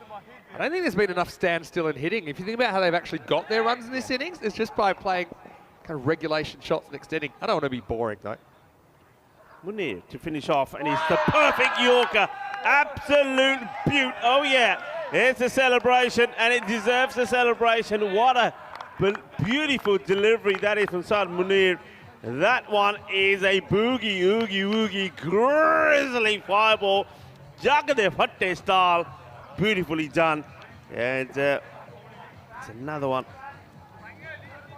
I don't think there's been enough standstill and hitting. If you think about how they've actually got their runs in this innings, it's just by playing kind of regulation shots and extending. I don't want to be boring, though. Munir to finish off, and it's the perfect Yorker. Absolute beaut. Oh, yeah. It's a celebration, and it deserves a celebration. What a beautiful delivery that is from Saad Munir. That one is a boogie, oogie, woogie, grizzly fire ball. Jagadev Hatte style. Beautifully done. And it's another one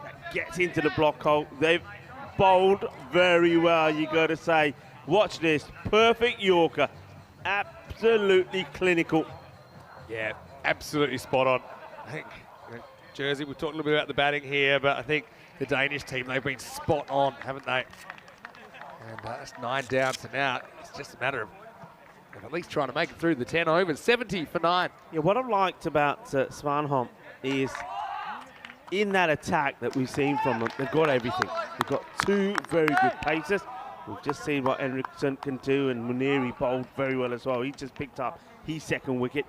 that gets into the block hole. They've bowled very well, you got to say. Watch this. Perfect Yorker. Absolutely clinical. Yeah, absolutely spot on. I think Jersey, we've talked a little bit about the batting here, but I think the Danish team, they've been spot on, haven't they? And that's 9 down to now. It's just a matter of at least trying to make it through the 10 overs. 70 for 9. Yeah, what I've liked about Svanholm is in that attack that we've seen from them, they've got everything. They've got 2 very good pacers. We've just seen what Henriksen can do, and Muniri bowled very well as well. He just picked up his 2nd wicket.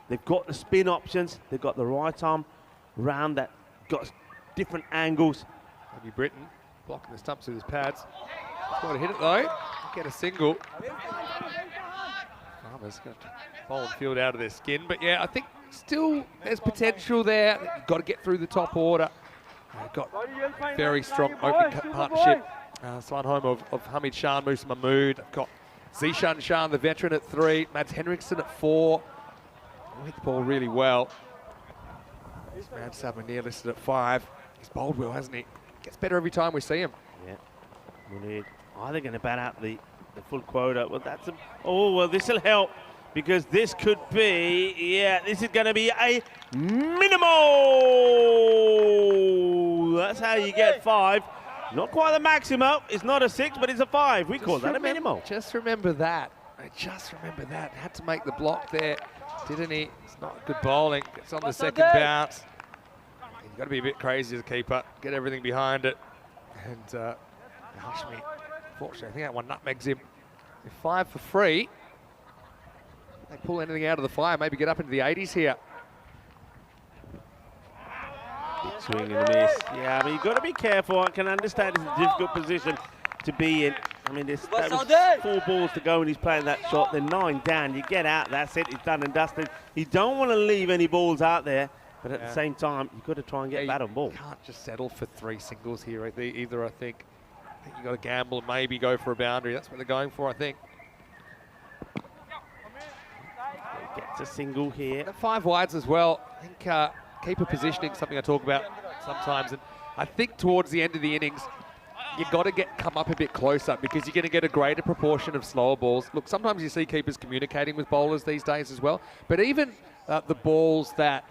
They've got the spin options. They've got the right arm round that got different angles. Maybe Britton blocking the stumps with his pads. Got to hit it though. Get a single. Farmers going to bowl and field out of their skin. But yeah, I think still there's potential there. You've got to get through the top order. They've got very strong opening partnership. Svanholm of Hamid Shan, Musa Mahmood. I've got Zishan Shan, the veteran, at 3. Mads Henriksen at 4. Hit the ball really well. Mad Sabanier listed at 5. He's bowled well, hasn't he? Gets better every time we see him. Yeah. Munir either going to bat out the full quota. Well, that's well, this will help because this could be, this is going to be a minimal. That's how you get 5. Not quite the maximum. It's not a 6, but it's a 5. We call that a minimal. Just remember that. Just remember that. Had to make the block there, didn't he? It's not good bowling. It's on the 2nd bounce. You've got to be a bit crazy as a keeper. Get everything behind it. And Hashmi, unfortunately, I think that one nutmegs him. 5 for free. They pull anything out of the fire, maybe get up into the 80s here. Big swing and a miss. Yeah, I mean, you've got to be careful. I can understand it's a difficult position to be in. I mean, that was 4 balls to go and he's playing that shot. Then 9 down. You get out. That's it. It's done and dusted. You don't want to leave any balls out there. But at the same time, you've got to try and get bat on ball. You can't just settle for 3 singles here either, I think. I think you've got to gamble and maybe go for a boundary. That's what they're going for, I think. Gets a single here. The 5 wides as well. I think keeper positioning is something I talk about sometimes. And I think towards the end of the innings, you've got to come up a bit closer because you're going to get a greater proportion of slower balls. Look, sometimes you see keepers communicating with bowlers these days as well, but even the balls that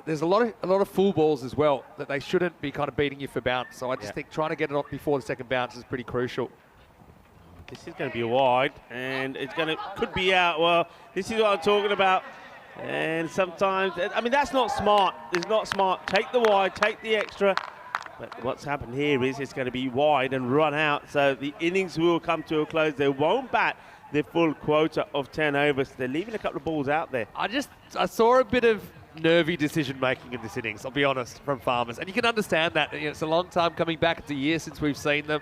there's a lot of full balls as well that they shouldn't be kind of beating you for bounce. So I just think trying to get it off before the second bounce is pretty crucial. This is going to be a wide, and could be out. Well, this is what I'm talking about. And sometimes, I mean, that's not smart. It's not smart. Take the wide, take the extra. But what's happened here is it's going to be wide and run out. So the innings will come to a close. They won't bat their full quota of 10 overs. They're leaving a couple of balls out there. I saw a bit of nervy decision making in this innings, I'll be honest, from Farmers. And you can understand that. It's a long time coming back. It's a year since we've seen them.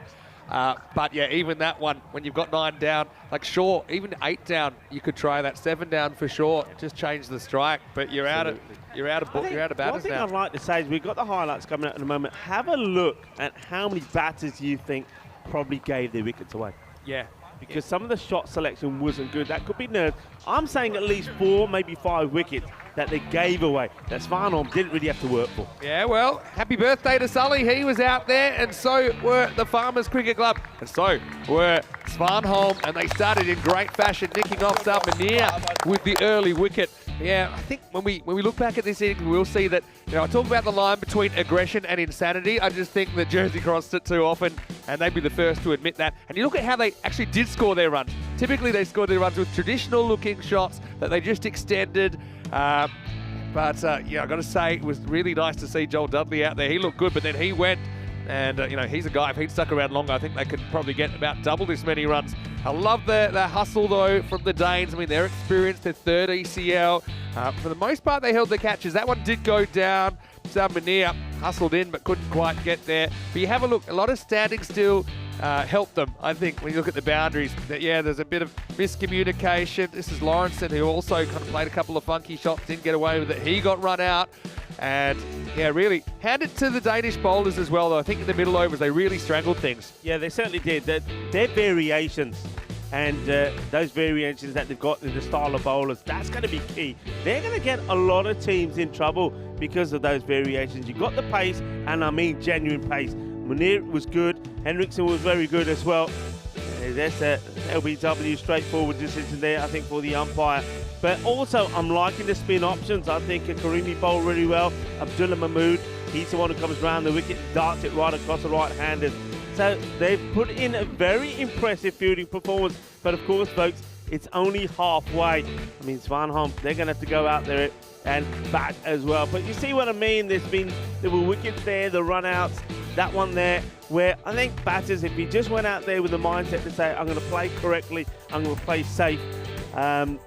But yeah, even that one, when you've got 9 down, like sure, even 8 down, you could try that. 7 down for sure, just change the strike. But you're out of batters now. One thing I'd like to say is we've got the highlights coming out in a moment. Have a look at how many batters you think probably gave their wickets away. Yeah. Because some of the shot selection wasn't good. That could be nerves. I'm saying at least 4, maybe 5 wickets that they gave away, that Svanholm didn't really have to work for. Yeah, well, happy birthday to Sully. He was out there, and so were the Farmers Cricket Club, and so were Svanholm, and they started in great fashion, nicking off Svanholm with the early wicket. Yeah, I think when we look back at this inning, we'll see that, I talk about the line between aggression and insanity. I just think that Jersey crossed it too often, and they'd be the first to admit that. And you look at how they actually did score their runs. Typically, they scored their runs with traditional-looking shots that they just extended. But yeah, I've got to say, it was really nice to see Joel Dudley out there. He looked good, but then he went, and he's a guy, if he'd stuck around longer, I think they could probably get about double this many runs. I love the hustle, though, from the Danes. I mean, they're experienced, their 3rd ECL. For the most part, they held their catches. That one did go down. Munir hustled in, but couldn't quite get there. But you have a look, a lot of standing still helped them, I think, when you look at the boundaries. Yeah, there's a bit of miscommunication. This is Lawrenson, who also kind of played a couple of funky shots, didn't get away with it. He got run out. And, yeah, really handed to the Danish bowlers as well, though. I think in the middle overs, they really strangled things. Yeah, they certainly did. Their variations and those variations that they've got in the style of bowlers, that's going to be key. They're going to get a lot of teams in trouble because of those variations. You've got the pace, and I mean genuine pace. Munir was good. Henriksen was very good as well. That's a LBW straightforward decision there, I think, for the umpire. But also, I'm liking the spin options. I think Karimi bowled really well. Abdullah Mahmood, he's the one who comes round the wicket, darts it right across the right-handers. So they've put in a very impressive fielding performance. But of course, folks, it's only halfway. I mean, Svanholm, they're going to have to go out there and bat as well. But you see what I mean? There were wickets there, the run-outs, that one there, where I think batters, if he just went out there with the mindset to say, I'm going to play correctly, I'm going to play safe, then,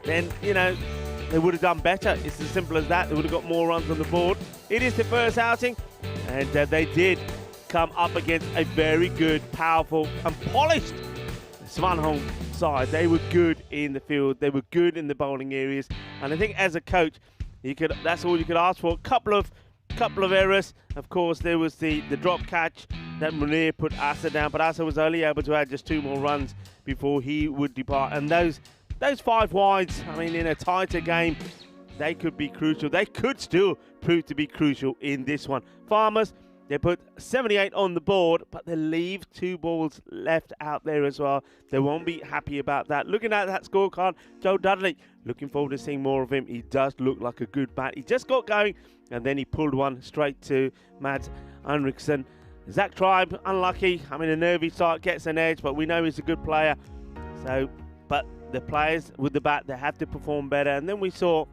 they would have done better. It's as simple as that. They would have got more runs on the board. It is the first outing, and they did come up against a very good, powerful, and polished Svanholm side. They were good in the field. They were good in the bowling areas. And I think as a coach, that's all you could ask for. Couple of errors. Of course, there was the drop catch that Munir put Asa down, but Asa was only able to add just 2 more runs before he would depart. And those 5 wides, I mean, in a tighter game, they could be crucial. They could still prove to be crucial in this one. Farmers, they put 78 on the board, but they leave 2 balls left out there as well. They won't be happy about that. Looking at that scorecard, Joe Dudley, looking forward to seeing more of him. He does look like a good bat. He just got going, and then he pulled one straight to Mads Henriksen. Zach Tribe, unlucky. I mean, a nervy start gets an edge, but we know he's a good player. But the players with the bat, they have to perform better. And then we saw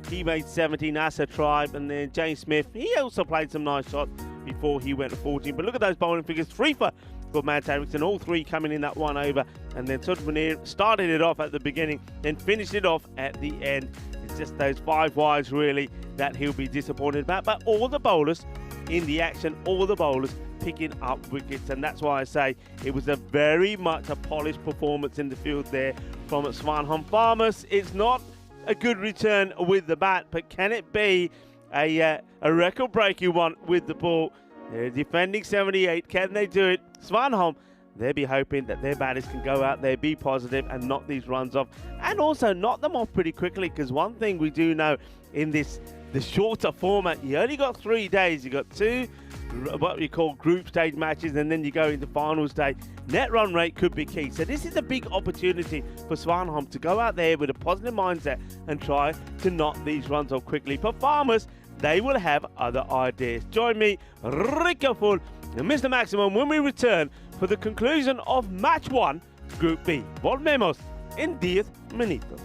he made 17, Asa Tribe, and then James Smith. He also played some nice shots before he went to 14. But look at those bowling figures. 3 for Mads Henriksen, all 3 coming in that one over. And then Munir started it off at the beginning, then finished it off at the end. It's just those 5 wides, really, that he'll be disappointed about. But all the bowlers in the action, all the bowlers picking up wickets, and that's why I say it was a very much a polished performance in the field there from Svanholm. Farmers, it's not a good return with the bat, but can it be a record-breaking one with the ball? They're defending 78. Can they do it? Svanholm, they'll be hoping that their batters can go out there, be positive, and knock these runs off, and also knock them off pretty quickly, because one thing we do know in the shorter format, you only got 3 days. You got 2 what we call group stage matches, and then you go into final stage, net run rate could be key. So this is a big opportunity for Svanholm to go out there with a positive mindset and try to knock these runs off quickly. For Farmers, they will have other ideas. Join me, Rico Full and Mr. Maximum, when we return for the conclusion of match 1, Group B. Volvemos en 10 minutos.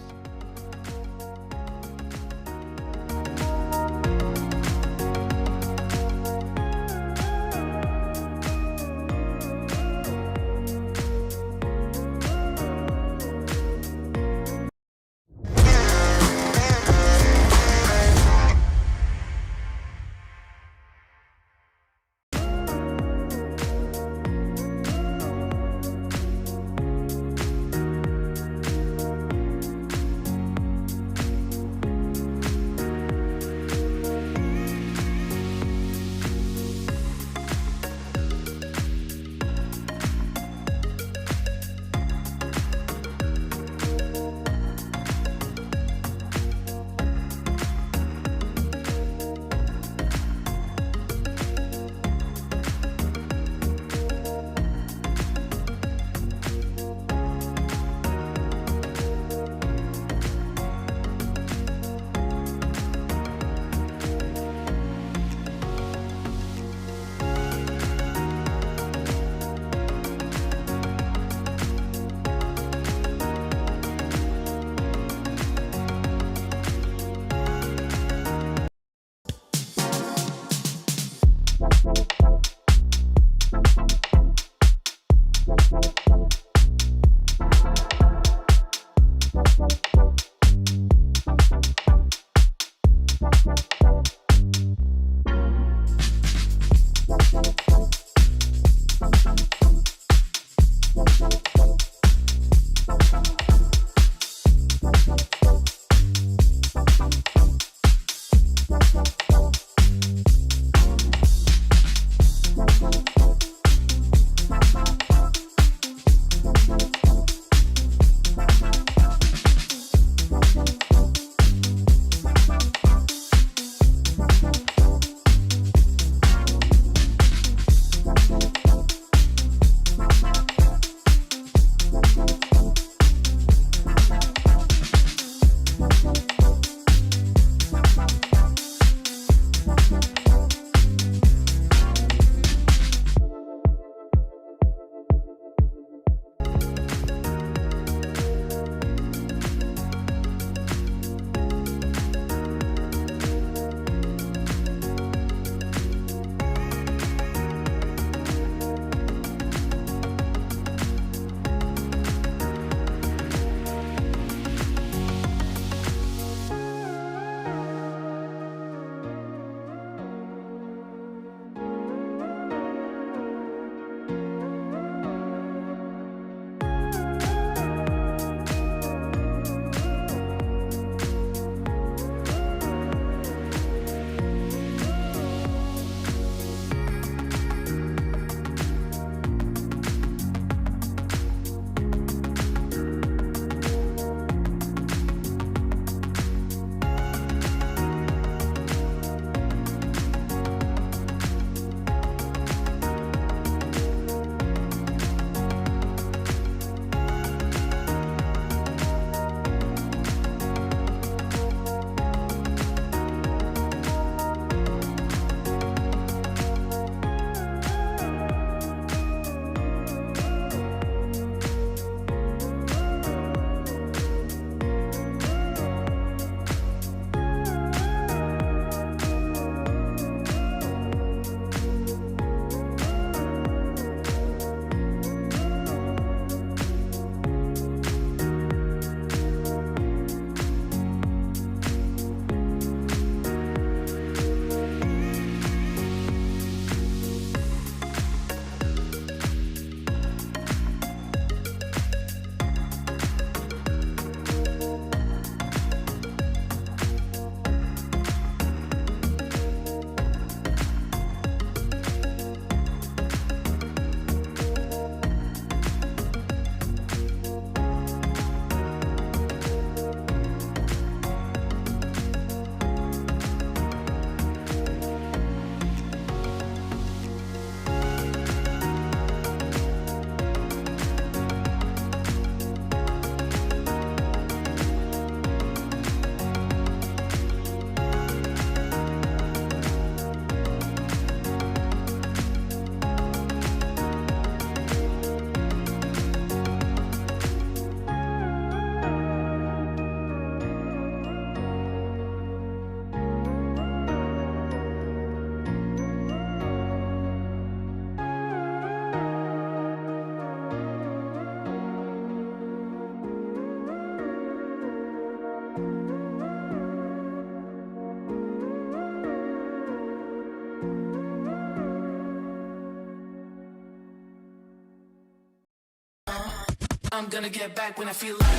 I'm gonna get back when I feel like,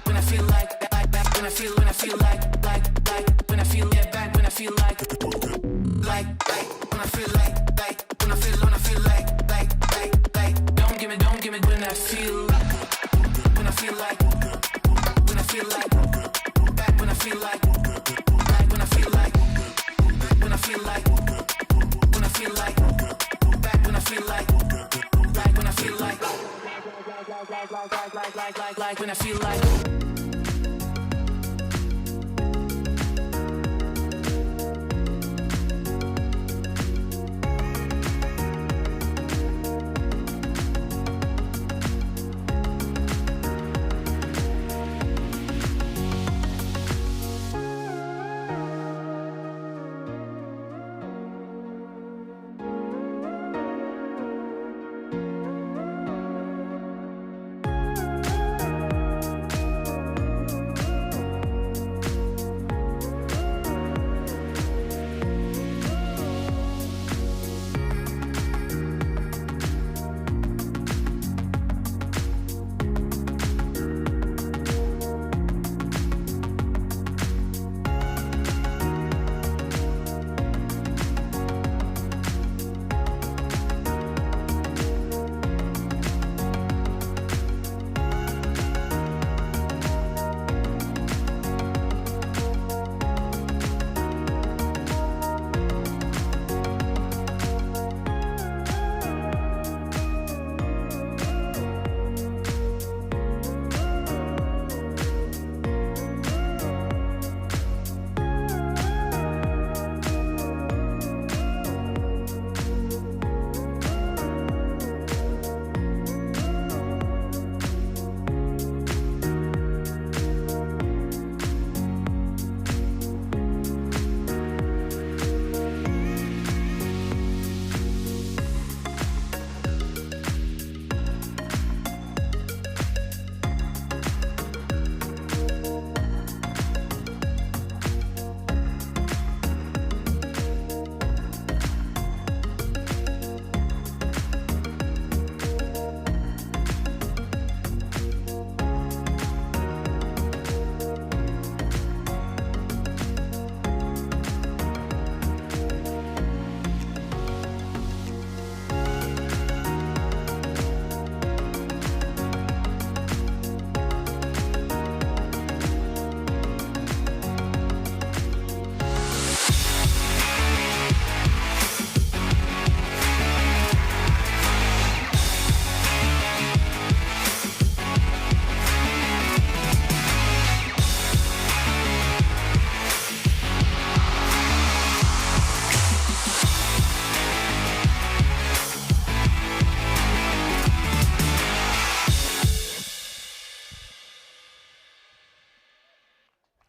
when I feel like, when I feel like, when I feel get back when I feel like, when I feel like, when I feel like, don't give me when I feel like, when I feel like, back when I feel like, when I feel like, when I feel like, when I feel like, back when I feel like, when I feel like, when I feel like.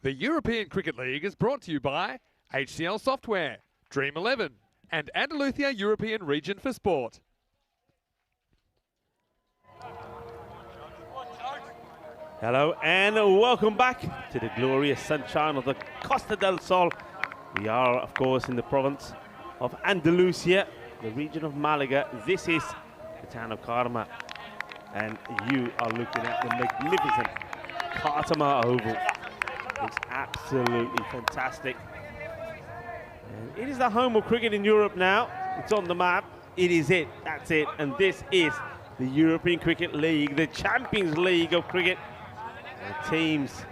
The European Cricket League is brought to you by HCL Software, Dream 11, and Andalusia European Region for Sport. Hello and welcome back to the glorious sunshine of the Costa del Sol. We are, of course, in the province of Andalusia, the region of Malaga. This is the town of Cartama, and you are looking at the magnificent Cartama Oval. It's absolutely fantastic. And it is the home of cricket in Europe now. It's on the map. It is it. That's it. And this is the European Cricket League, the Champions League of cricket. The teams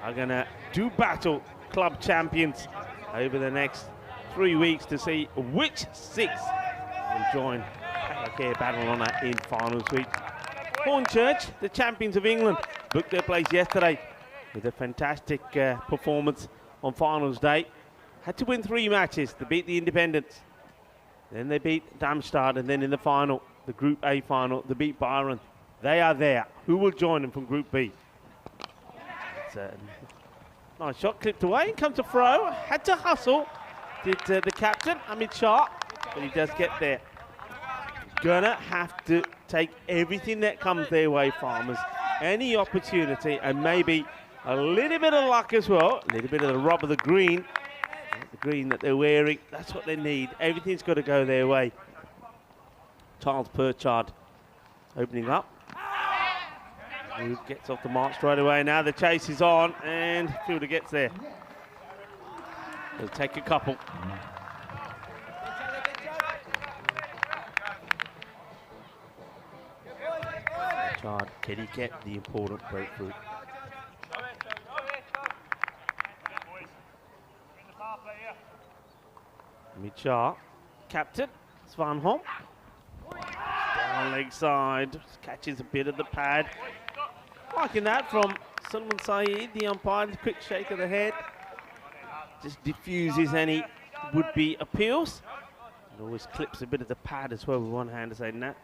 are going to do battle, club champions, over the next 3 weeks to see which six will join the Battle Honour in finals week. Hornchurch, the champions of England, booked their place yesterday with a fantastic performance on finals day. Had to win 3 matches to beat the Independents. Then they beat Darmstadt, and then in the final, the Group A final, they beat Byron. They are there. Who will join them from Group B? It's a nice shot, clipped away, and comes to throw. Had to hustle, did the captain, Amit Shah, but he does get there. Gonna have to take everything that comes their way, Farmers. Any opportunity, and maybe a little bit of luck as well, a little bit of the rub of the green that they're wearing. That's what they need. Everything's got to go their way. Charles Purchard opening up. Who gets off the mark straight away. Now the chase is on, and fielder gets there. He'll take a couple. Chard, can he get the important breakthrough? Michar, captain, Svanholm. Down leg side, catches a bit of the pad. Liking that from Sulman Saeed, the umpire. Quick shake of the head. Just diffuses any would-be appeals. And always clips a bit of the pad as well with one hand, as saying that.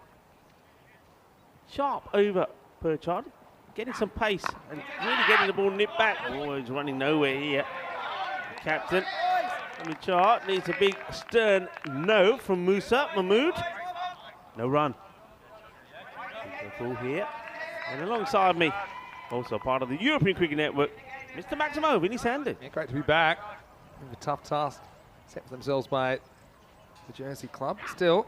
Sharp over Perchard, getting some pace and really getting the ball nipped back. Oh, he's running nowhere here. The captain, Michar, needs a big stern no from Musa Mahmood. No run. Ball here. And alongside me, also part of the European Cricket Network, Mr. Maximo, Vinny Sandy. Yeah, great to be back. A tough task set for themselves by the Jersey club. Still,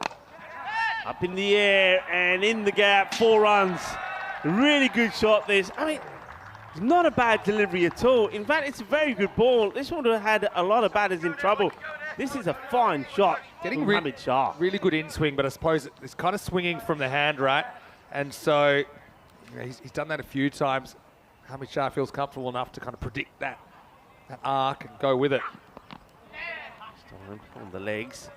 Up in the air and in the gap, 4 runs. Really good shot this. I mean, it's not a bad delivery at all. In fact, it's a very good ball. This one would have had a lot of batters in trouble. This is a fine shot getting from Hamid Shah. really good in swing, but I suppose it's kind of swinging from the hand, right? And so you know, he's done that a few times. Hamid Shah feels comfortable enough to kind of predict that arc and go with it. Stolen on the legs.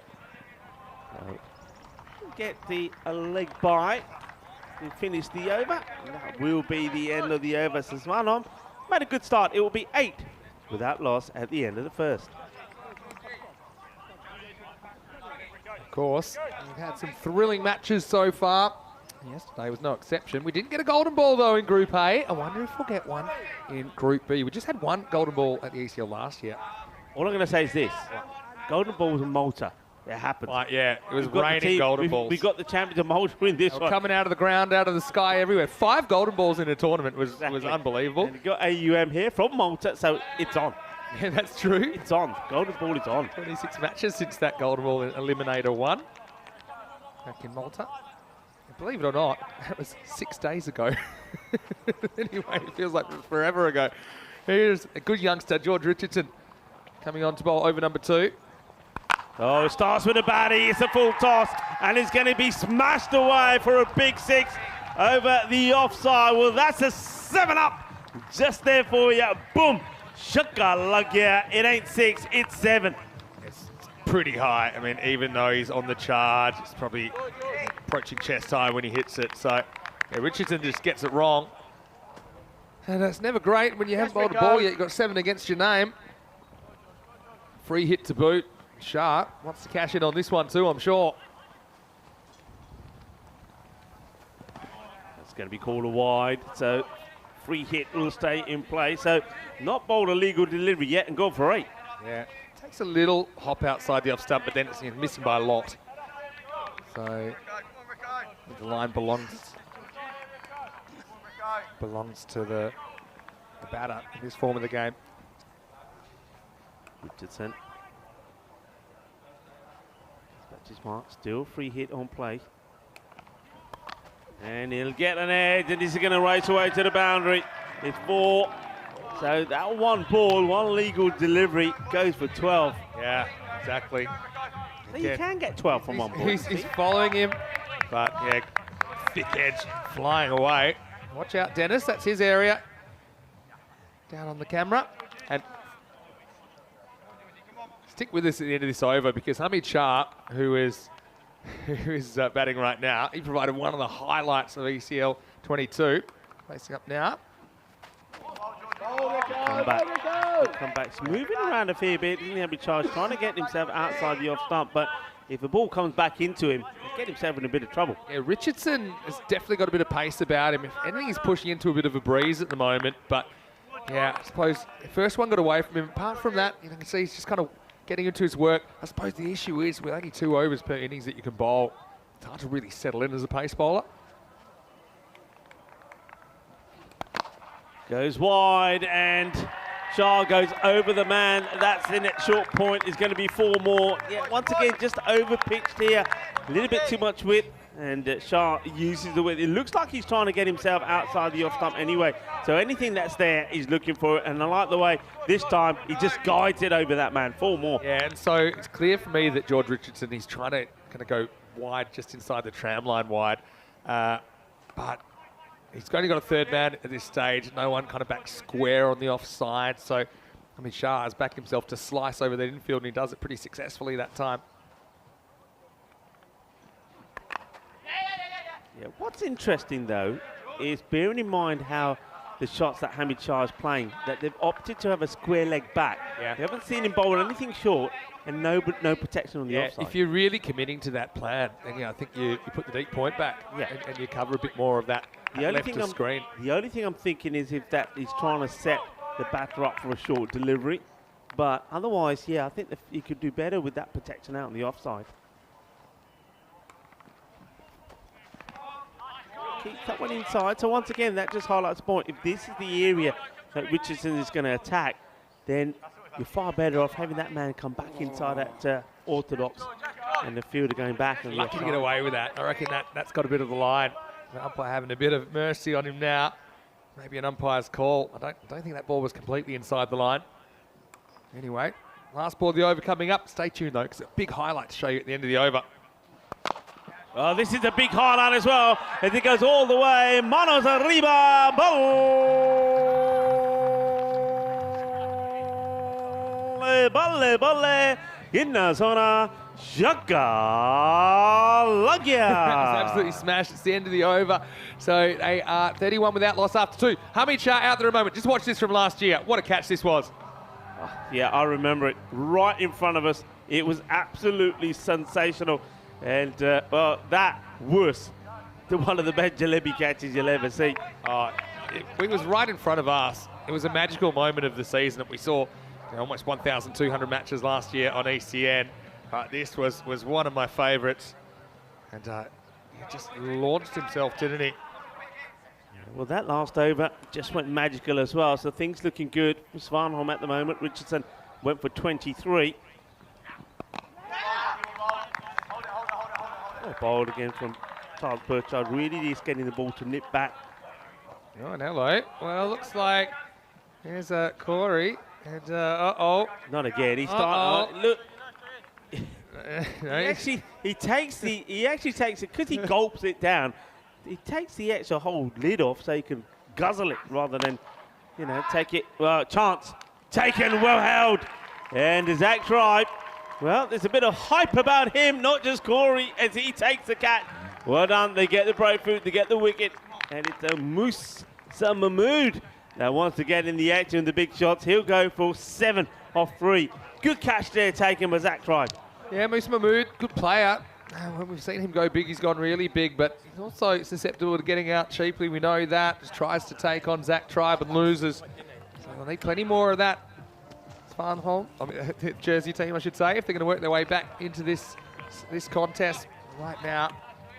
Get the leg by and finish the over. And that will be the end of the over. So Svanholm made a good start. It will be 8 without loss at the end of the first. Of course, we've had some thrilling matches so far. Yesterday was no exception. We didn't get a golden ball, though, in Group A. I wonder if we'll get one in Group B. We just had one golden ball at the ECL last year. All I'm going to say is this. Golden balls in Malta. It happened. Yeah, it was raining golden balls. We got the champions of Malta in this one. Coming out of the ground, out of the sky, everywhere. 5 golden balls in a tournament was unbelievable. And you got AUM here from Malta, so it's on. Yeah, that's true. It's on. Golden ball is on. 26 matches since that golden ball eliminator won. Back in Malta. And believe it or not, that was 6 days ago. Anyway, it feels like forever ago. Here's a good youngster, George Richardson, coming on to bowl over number 2. Oh, starts with a baddie. It's a full toss, and it's going to be smashed away for a big 6 over the offside. Well, that's a 7 up just there for you. Boom. Shakalaka. It ain't 6, it's 7. It's pretty high. I mean, even though he's on the charge, it's probably approaching chest high when he hits it. So, yeah, Richardson just gets it wrong. And that's never great when you haven't bowled a ball yet. You've got 7 against your name. Free hit to boot. Sharp wants to cash in on this one too, I'm sure. It's going to be called a wide, so free hit will stay in play. So not bowled a legal delivery yet and go for 8. Yeah, takes a little hop outside the off stump, but then it's missing by a lot. So the line belongs to the batter in this form of the game. Richardson. His mark, still free hit on play. And he'll get an edge, and he's going to race away to the boundary. It's 4. So that one ball, one legal delivery goes for 12. Yeah, exactly. So you can get 12 from one ball. He's following him, but yeah, thick edge flying away. Watch out, Dennis, that's his area. Down on the camera. And stick with us at the end of this over, because Hamid Shah, who is batting right now, he provided one of the highlights of ECL 22. Facing up now. Come back. He's moving around a fair bit, isn't he, Hamid Shah? Trying to get himself outside the off stump, but if the ball comes back into him, he'll get himself in a bit of trouble. Yeah, Richardson has definitely got a bit of pace about him. If anything, he's pushing into a bit of a breeze at the moment, but yeah, I suppose the first one got away from him. Apart from that, you can see he's just kind of getting into his work. I suppose the issue is with only 2 overs per innings that you can bowl, it's hard to really settle in as a pace bowler. Goes wide, and Shah goes over the man. That's in at short point. Is going to be 4 more. Yeah, once again, just over pitched here. A little bit too much width. And Shah uses the width. It looks like he's trying to get himself outside the off stump anyway. So anything that's there, he's looking for it. And I like the way this time he just guides it over that man. 4 more. Yeah, and so it's clear for me that George Richardson, he's trying to kind of go wide, just inside the tram line wide. But he's only got a third man at this stage. No one kind of back square on the offside. So, I mean, Shah has backed himself to slice over the infield, and he does it pretty successfully that time. Yeah, what's interesting, though, is bearing in mind how the shots that Hamid Shah is playing, that they've opted to have a square leg back. Yeah. They haven't seen him bowl anything short and no protection on the offside. If you're really committing to that plan, then I think you put the deep point back, and you cover a bit more of that left of screen. The only thing I'm thinking is if that he's trying to set the batter up for a short delivery. But otherwise, yeah, I think he could do better with that protection out on the offside. Keeps that one inside. So once again, that just highlights the point. If this is the area that Richardson is going to attack, then you're far better off having that man come back inside that orthodox and the fielder going back. And Lucky to get away with that. I reckon that's got a bit of the line. The umpire having a bit of mercy on him now. Maybe an umpire's call. I don't think that ball was completely inside the line. Anyway, last ball of the over coming up. Stay tuned though, because a big highlight to show you at the end of the over. Well, this is a big highlight as well, as it goes all the way. Manos arriba, balle, in the zona, Shaka Lagya. That was absolutely smashed. It's the end of the over. So they are 31 without loss after 2. Hamid Shah out there a moment. Just watch this from last year. What a catch this was. Yeah, I remember it right in front of us. It was absolutely sensational. And, well, that was one of the best jalebi catches you'll ever see. It was right in front of us. It was a magical moment of the season that we saw. Almost 1,200 matches last year on ECN. This was one of my favourites. And he just launched himself, didn't he? Well, that last over just went magical as well. So things looking good for Svanholm at the moment. Richardson went for 23. Bowled again from Charles Burchard. Really is getting the ball to nip back. Oh, and hello. Well, looks like here's Corey. And Not again. He's starting. Look. He actually takes it because he gulps it down. He takes the extra whole lid off so he can guzzle it rather than, take it. Well, chance taken, well held, and Zach Tribe. Well, there's a bit of hype about him, not just Corey, as he takes the catch. Well done. They get the breakthrough, they get the wicket, and it's a Musa Mahmood that wants to get in the action, the big shots. He'll go for 7 off 3. Good catch there taken by Zach Tribe. Yeah, Musa Mahmood, good player. When we've seen him go big, he's gone really big, but he's also susceptible to getting out cheaply. We know that. Just tries to take on Zach Tribe and loses. So they'll need plenty more of that. Svanholm, Jersey team, I should say, if they're going to work their way back into this contest. Right now,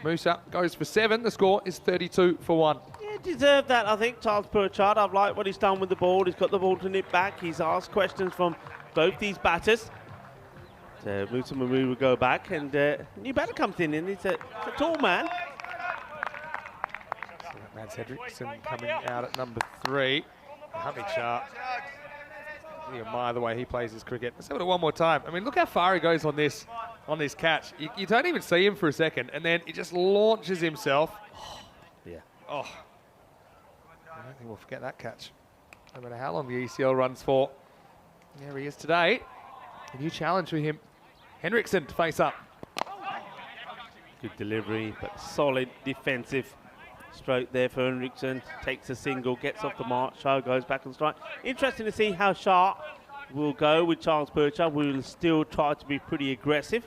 Musa goes for 7. The score is 32 for 1. Yeah, deserved that, I think, Charles Burchard. I've liked what he's done with the ball. He's got the ball to nip back. He's asked questions from both these batters. So Musa Mahmood will go back, and new batter comes in, and it's a tall man. So Mads Hendrickson coming out at number 3. Hamid Shah. You admire the way he plays his cricket. Let's have it one more time. I mean, look how far he goes on this catch. You don't even see him for a second, and then he just launches himself. Yeah. Oh. I don't think we'll forget that catch. No matter how long the ECL runs for. There he is today. A new challenge for him. Hendrickson to face up. Good delivery, but solid defensive stroke there for Hendrickson. Takes a single, gets off the mark. Shah goes back and strike. Interesting to see how Shah will go with Charles Burchard. We will still try to be pretty aggressive.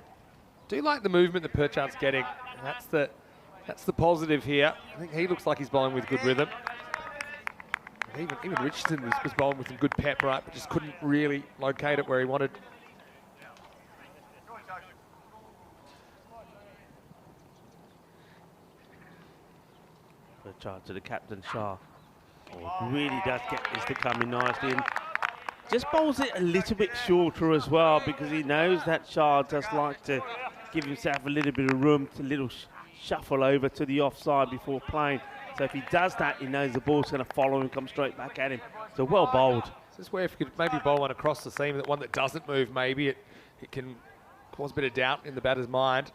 Do like the movement that Burchard's getting. That's the positive here. I think he looks like he's bowling with good rhythm. Even Richardson was bowling with some good pep, right, but just couldn't really locate it where he wanted. Burchard to the captain, Shah. Really does get this to come in nicely, and just bowls it a little bit shorter as well, because he knows that Shah does like to give himself a little bit of room, a little shuffle over to the offside before playing. So if he does that, he knows the ball's going to follow and come straight back at him. So well bowled. This is where if you could maybe bowl one across the seam, that one that doesn't move, maybe it can cause a bit of doubt in the batter's mind.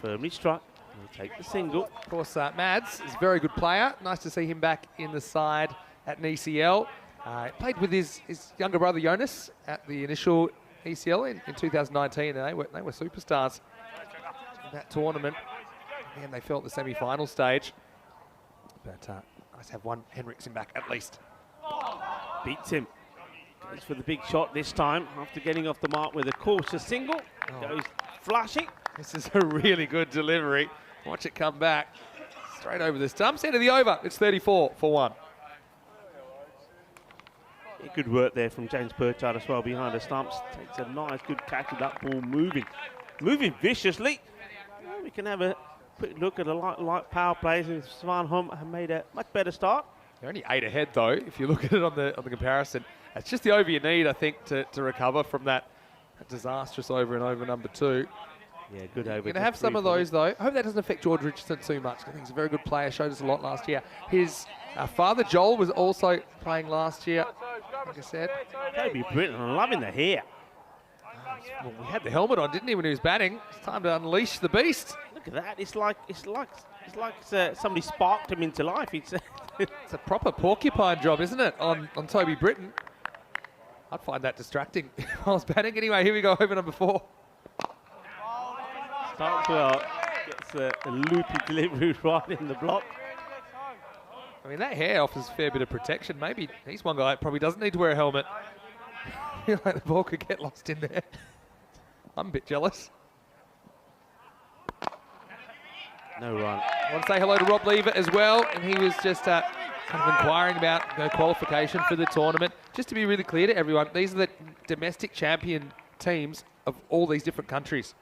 Firmly struck. He'll take the single. Of course, Mads is a very good player. Nice to see him back in the side at an ECL. Played with his younger brother Jonas at the initial ECL in 2019, and they were superstars in that tournament. And they fell at the semi-final stage. But nice to have one Henriksen back at least. Beats him. Goes for the big shot this time after getting off the mark with a cautious single. Goes flashing. This is a really good delivery. Watch it come back. Straight over the stumps. End of the over. It's 34 for 1. Good work there from James Purchard as well behind the stumps. Takes a nice good catch of that ball moving viciously. Well, we can have a quick look at the light power plays, and Svanholm have made a much better start. They're only 8 ahead though. If you look at it on the comparison, it's just the over you need, I think, to recover from that disastrous over and over number 2. Yeah, good over. You're going to have some of those though. I hope that doesn't affect George Richardson too much. I think he's a very good player. Showed us a lot last year. His father Joel was also playing last year. Like I said, Toby Britton, I'm loving the hair. Well, we had the helmet on, didn't he, when he was batting? It's time to unleash the beast. Look at that! It's like somebody sparked him into life. It's a proper porcupine job, isn't it, on Toby Britton? I'd find that distracting if I was batting. Anyway, here we go, over number 4. Starts well, gets a loopy delivery right in the block. I mean, that hair offers a fair bit of protection. Maybe he's one guy that probably doesn't need to wear a helmet. I feel like the ball could get lost in there. I'm a bit jealous. No run. I want to say hello to Rob Lever as well, and he was just kind of inquiring about qualification for the tournament. Just to be really clear to everyone, these are the domestic champion teams of all these different countries.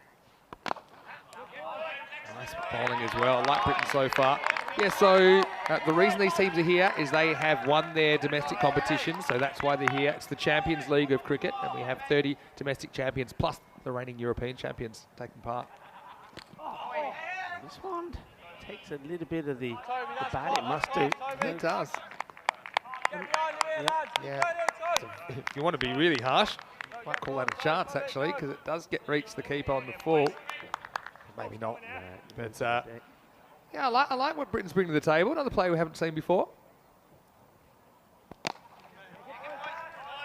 Nice bowling as well. I like Britain so far. Yeah, so the reason these teams are here is they have won their domestic competition, so that's why they're here. It's the Champions League of cricket, and we have 30 domestic champions plus the reigning European champions taking part. This one takes a little bit of the bat, it must do. It does. Yeah. So if you want to be really harsh, might call that a chance actually, because it does reach the keeper on the full. Maybe not, but yeah, I like what Britain's bringing to the table. Another player we haven't seen before.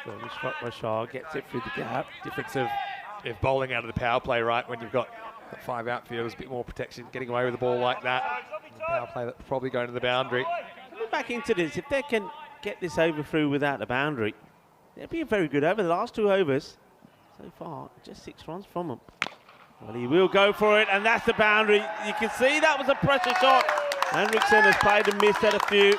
So this shot by Shah gets it through the gap. Difference of if bowling out of the power play, right, when you've got 5 outfielders, a bit more protection, getting away with the ball like that. The power play that's probably going to the boundary. Coming back into this, if they can get this over through without the boundary, it'll be a very good over. The last 2 overs so far, just 6 runs from them. Well, he will go for it, and that's the boundary. You can see that was a pressure shot. Henriksen has played and missed at a few.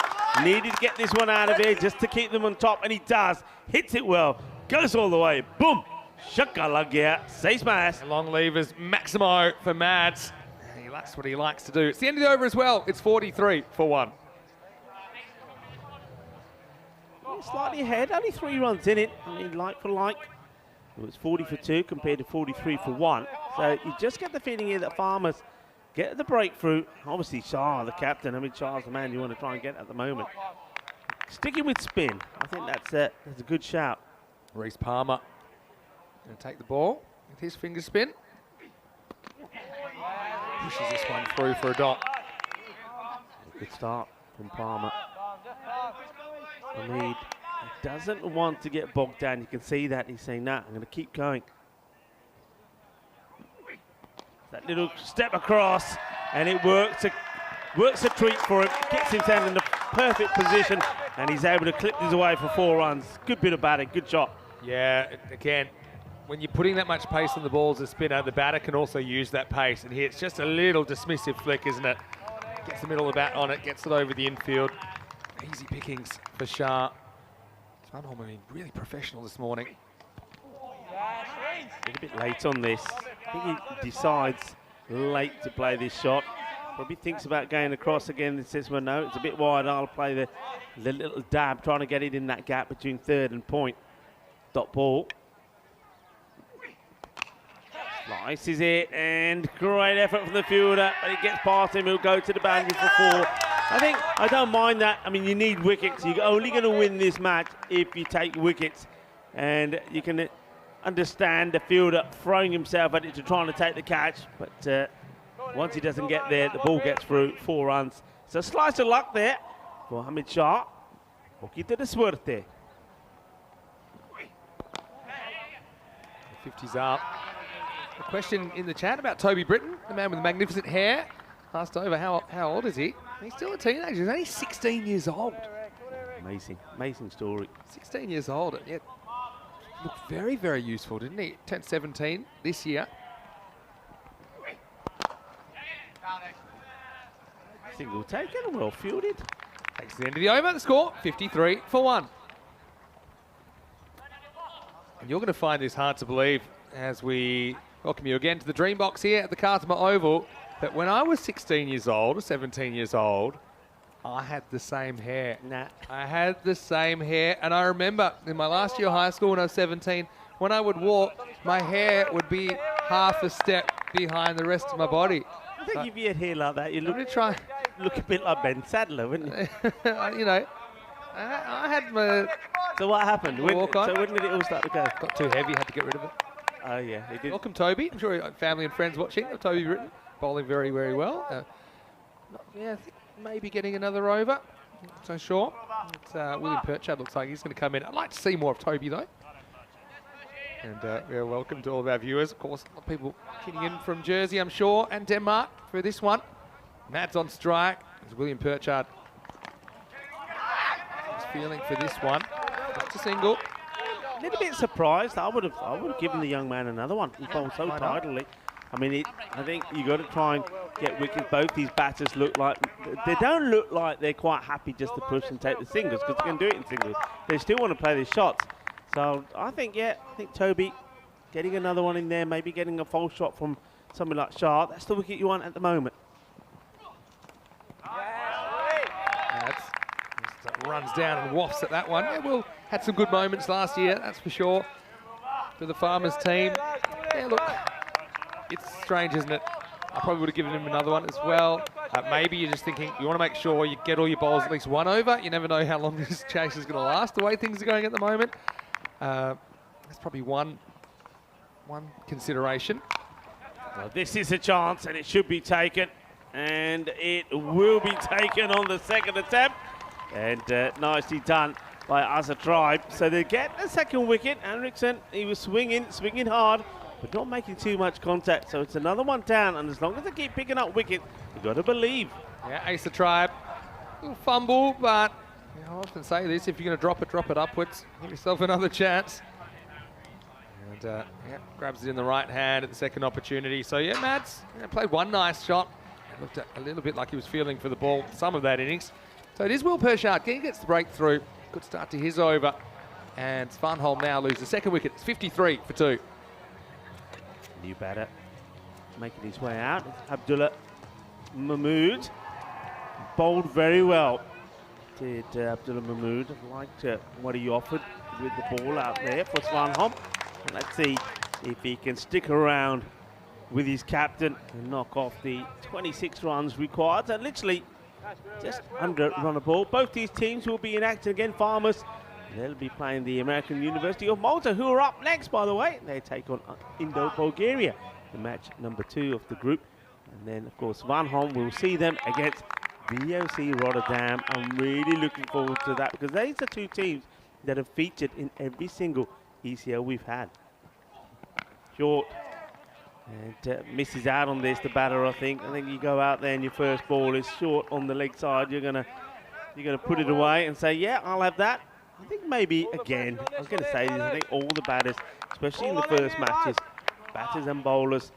Needed to get this one out of here just to keep them on top, and he does. Hits it well, goes all the way. Boom! Shakalagia, 6 mas. Long levers, Maximo for Mads. That's what he likes to do. It's the end of the over as well. It's 43 for 1. Slightly ahead, only 3 runs in it. I mean, like for like. It was 40 for 2 compared to 43 for 1. So you just get the feeling here that Farmers get the breakthrough. Obviously, Shah, the captain. I mean, Shah's the man you want to try and get at the moment. Sticking with spin, I think that's a good shout. Reece Palmer going to take the ball with his finger spin. Pushes this one through for a dot. Good start from Palmer. Hamid doesn't want to get bogged down. You can see that. He's saying, nah, I'm going to keep going. That little step across, and it works a treat for him. Gets himself in the perfect position, and he's able to clip this away for 4 runs. Good bit of batting, good shot. Yeah, again, when you're putting that much pace on the ball as a spinner, the batter can also use that pace. And here it's just a little dismissive flick, isn't it? Gets the middle of the bat on it, gets it over the infield. Easy pickings for Shah. Svanholm, I mean, really professional this morning. A little bit late on this. I think he decides late to play this shot. Probably thinks about going across again and says, well, no, it's a bit wide. I'll play the little dab, trying to get it in that gap between third and point. Dot ball. Slices it, and great effort from the fielder, but it gets past him. He'll go to the boundary for 4. I don't mind that. I mean, you need wickets. You're only going to win this match if you take wickets, and you can understand the fielder throwing himself at it to trying to take the catch, but once he doesn't get there, the ball gets through. 4 runs. It's a slice of luck there for Hamid Shah. Poquito de suerte. 50's up. A question in the chat about Toby Britton, the man with the magnificent hair. Passed over, how old is he? He's still a teenager. He's only 16 years old. Amazing story. 16 years old. Yeah, looked very, very useful, didn't he? Turned 17 this year. Single taken, well fielded. Takes the end of the over. The score, 53 for 1. And you're going to find this hard to believe as we welcome you again to the Dream Box here at the Khartoum Oval. But when I was 16 years old, or 17 years old, I had the same hair. I had the same hair. And I remember in my last year of high school when I was 17, when I would walk, my hair would be half a step behind the rest of my body. I think if you had hair like that, you look a bit like Ben Sadler, wouldn't you? You know, I had my... So what happened? Walk on. So when did it all start to go? Got too heavy, had to get rid of it. Oh, yeah, he did. Welcome, Toby. I'm sure you got family and friends watching. Toby Britton, bowling very, very well. I think maybe getting another over. Not so sure. It's, William Perchard looks like he's going to come in. I'd like to see more of Toby, though. And yeah, welcome to all of our viewers. Of course, a lot of people kitting in from Jersey, I'm sure, and Denmark for this one. Matt's on strike. There's William Perchard. He's feeling for this one. Just a single. A little bit surprised. I would have given the young man another one. He bowled so tidily. I mean, I think you got to try and get wickets. Both these batters look like they don't look like they're quite happy just to push and take the singles, because they can do it in singles. They still want to play their shots. So I think Toby getting another one in there, maybe getting a false shot from somebody like Shah. That's the wicket you want at the moment. Runs down and wafts at that one. Yeah, Will had some good moments last year, that's for sure, for the Farmers team. Yeah, look, it's strange, isn't it? I probably would have given him another one as well. Maybe you're just thinking you want to make sure you get all your bowls at least one over. You never know how long this chase is going to last, the way things are going at the moment. That's probably one consideration. Well, this is a chance, and it should be taken, and it will be taken on the second attempt. And nicely done by Asa Tribe. So they get the second wicket. Henriksen, he was swinging hard, but not making too much contact. So it's another one down, and as long as they keep picking up wickets, you've got to believe. Yeah, Asa Tribe, little fumble, but I often say this, if you're going to drop it upwards. Give yourself another chance. And yeah, grabs it in the right hand at the second opportunity. So yeah, Mads played one nice shot. Looked a little bit like he was feeling for the ball some of that innings. So it is Will Perchard. He gets the breakthrough. Good start to his over. And Svanholm now loses the second wicket. It's 53 for 2. New batter making his way out. Abdullah Mahmood bowled very well. Did Abdullah Mahmood. Liked what he offered with the ball out there for Svanholm. And let's see if he can stick around with his captain and knock off the 26 runs required. And literally just under run a ball. Both these teams will be in action again. Farmers, they'll be playing the American University of Malta, who are up next, by the way. They take on Indo-Bulgaria, the match number 2 of the group. And then, of course, Svanholm will see them against VOC Rotterdam. I'm really looking forward to that, because these are two teams that have featured in every single ECL we've had. Short. And misses out on this, the batter, I think. I think you go out there and your first ball is short on the leg side. You're gonna put it away and say, yeah, I'll have that. I think maybe, again, I was going to say this, I think all the batters, especially in the first matches, batters and bowlers,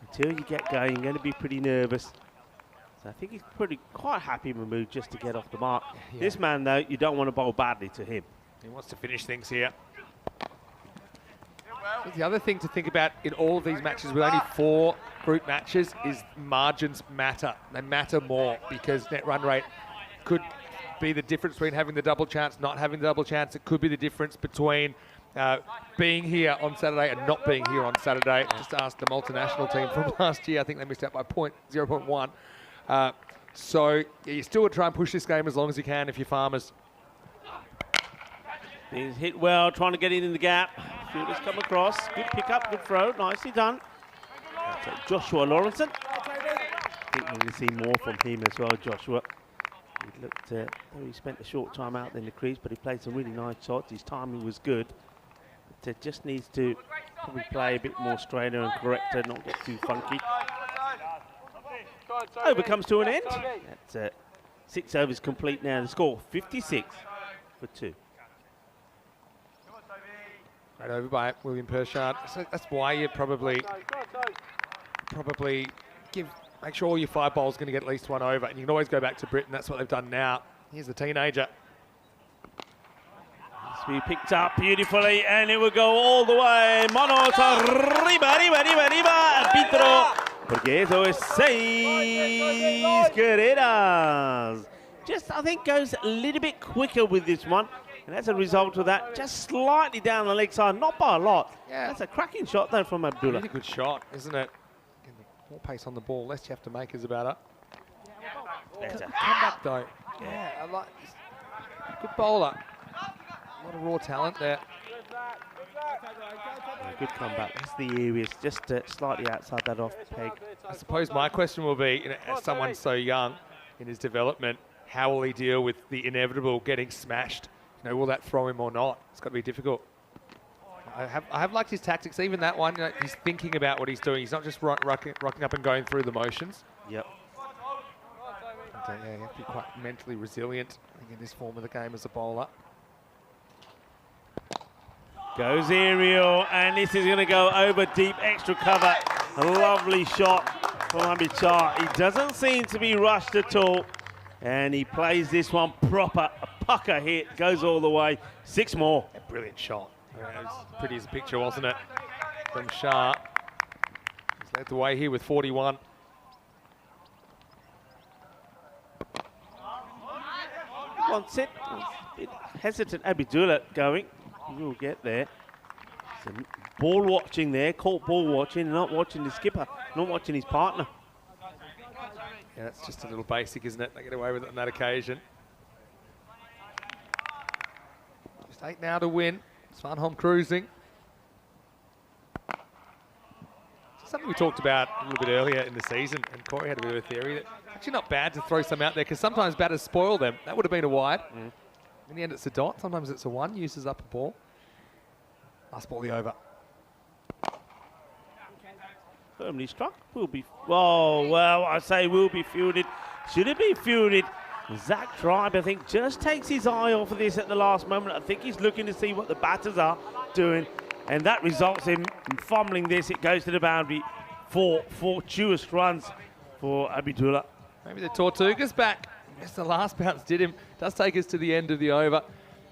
until you get going, you're going to be pretty nervous. So I think he's quite happy, Mahmood, just to get off the mark. Yeah. This man, though, you don't want to bowl badly to him. He wants to finish things here. The other thing to think about in all of these matches with only 4 group matches is margins matter. They matter more, because net run rate could be the difference between having the double chance, not having the double chance. It could be the difference between being here on Saturday and not being here on Saturday. Just asked the multinational team from last year. I think they missed out by 0.1. So yeah, you still would try and push this game as long as you can if you're Farmers. He's hit well, trying to get in the gap. Fielder's come across. Good pick up, good throw. Nicely done. That's Joshua Lawrenson. I think we're going to see more from him as well, Joshua. He looked, he spent a short time out in the crease, but he played some really nice shots. His timing was good. But just needs to probably play a bit more straighter and correcter, not get too funky. Over comes to an end. That's 6 overs complete now. The score 56 for 2. Right over by William Pershard. So that's why you probably make sure all your 5 bowls going to get at least 1 over, and you can always go back to Britain. That's what they've done now. Here's the teenager. This will be picked up beautifully, and it will go all the way. Manos arriba, arbitro, porque eso es 6 carreras. Just, I think, goes a little bit quicker with this one. And as a result of that, just slightly down the leg side, not by a lot. Yeah. That's a cracking shot though from Abdullah. Really good shot, isn't it? More pace on the ball, less you have to make is about it. Come back though. Yeah, I like this. Good bowler. A lot of raw talent there. Yeah, good comeback. That's the areas, just slightly outside that off peg. I suppose my question will be, as someone so young in his development, how will he deal with the inevitable getting smashed? Will that throw him or not? It's got to be difficult. I have liked his tactics. Even that one, he's thinking about what he's doing. He's not just rocking up and going through the motions. Yep. And, yeah, you have to be quite mentally resilient, I think, in this form of the game as a bowler. Goes aerial, and this is going to go over deep, extra cover. A lovely shot from Abhichar. He doesn't seem to be rushed at all, and he plays this one proper. A pucker hit, goes all the way. 6 more. A brilliant shot. It was pretty as a picture, wasn't it? From Shah. He's led the way here with 41. Wants it. A bit hesitant Abdullah going. We'll get there. Some ball watching there, caught ball watching, not watching the skipper, not watching his partner. Yeah, that's just a little basic, isn't it? They get away with it on that occasion. Just 8 now to win. Svanholm cruising. Something we talked about a little bit earlier in the season, and Corey had a bit of a theory that it's actually not bad to throw some out there because sometimes batters spoil them. That would have been a wide. In the end, it's a dot. Sometimes it's a 1, uses up a ball. Last ball, the over. Firmly struck. Will be. Oh, well, I say will be fielded. Should it be fielded? Zach Tribe, I think, just takes his eye off of this at the last moment. I think he's looking to see what the batters are doing, and that results in fumbling this. It goes to the boundary for fortuitous runs for Abdullah. Maybe the Tortuga's back. Yes, the last bounce did him. Does take us to the end of the over.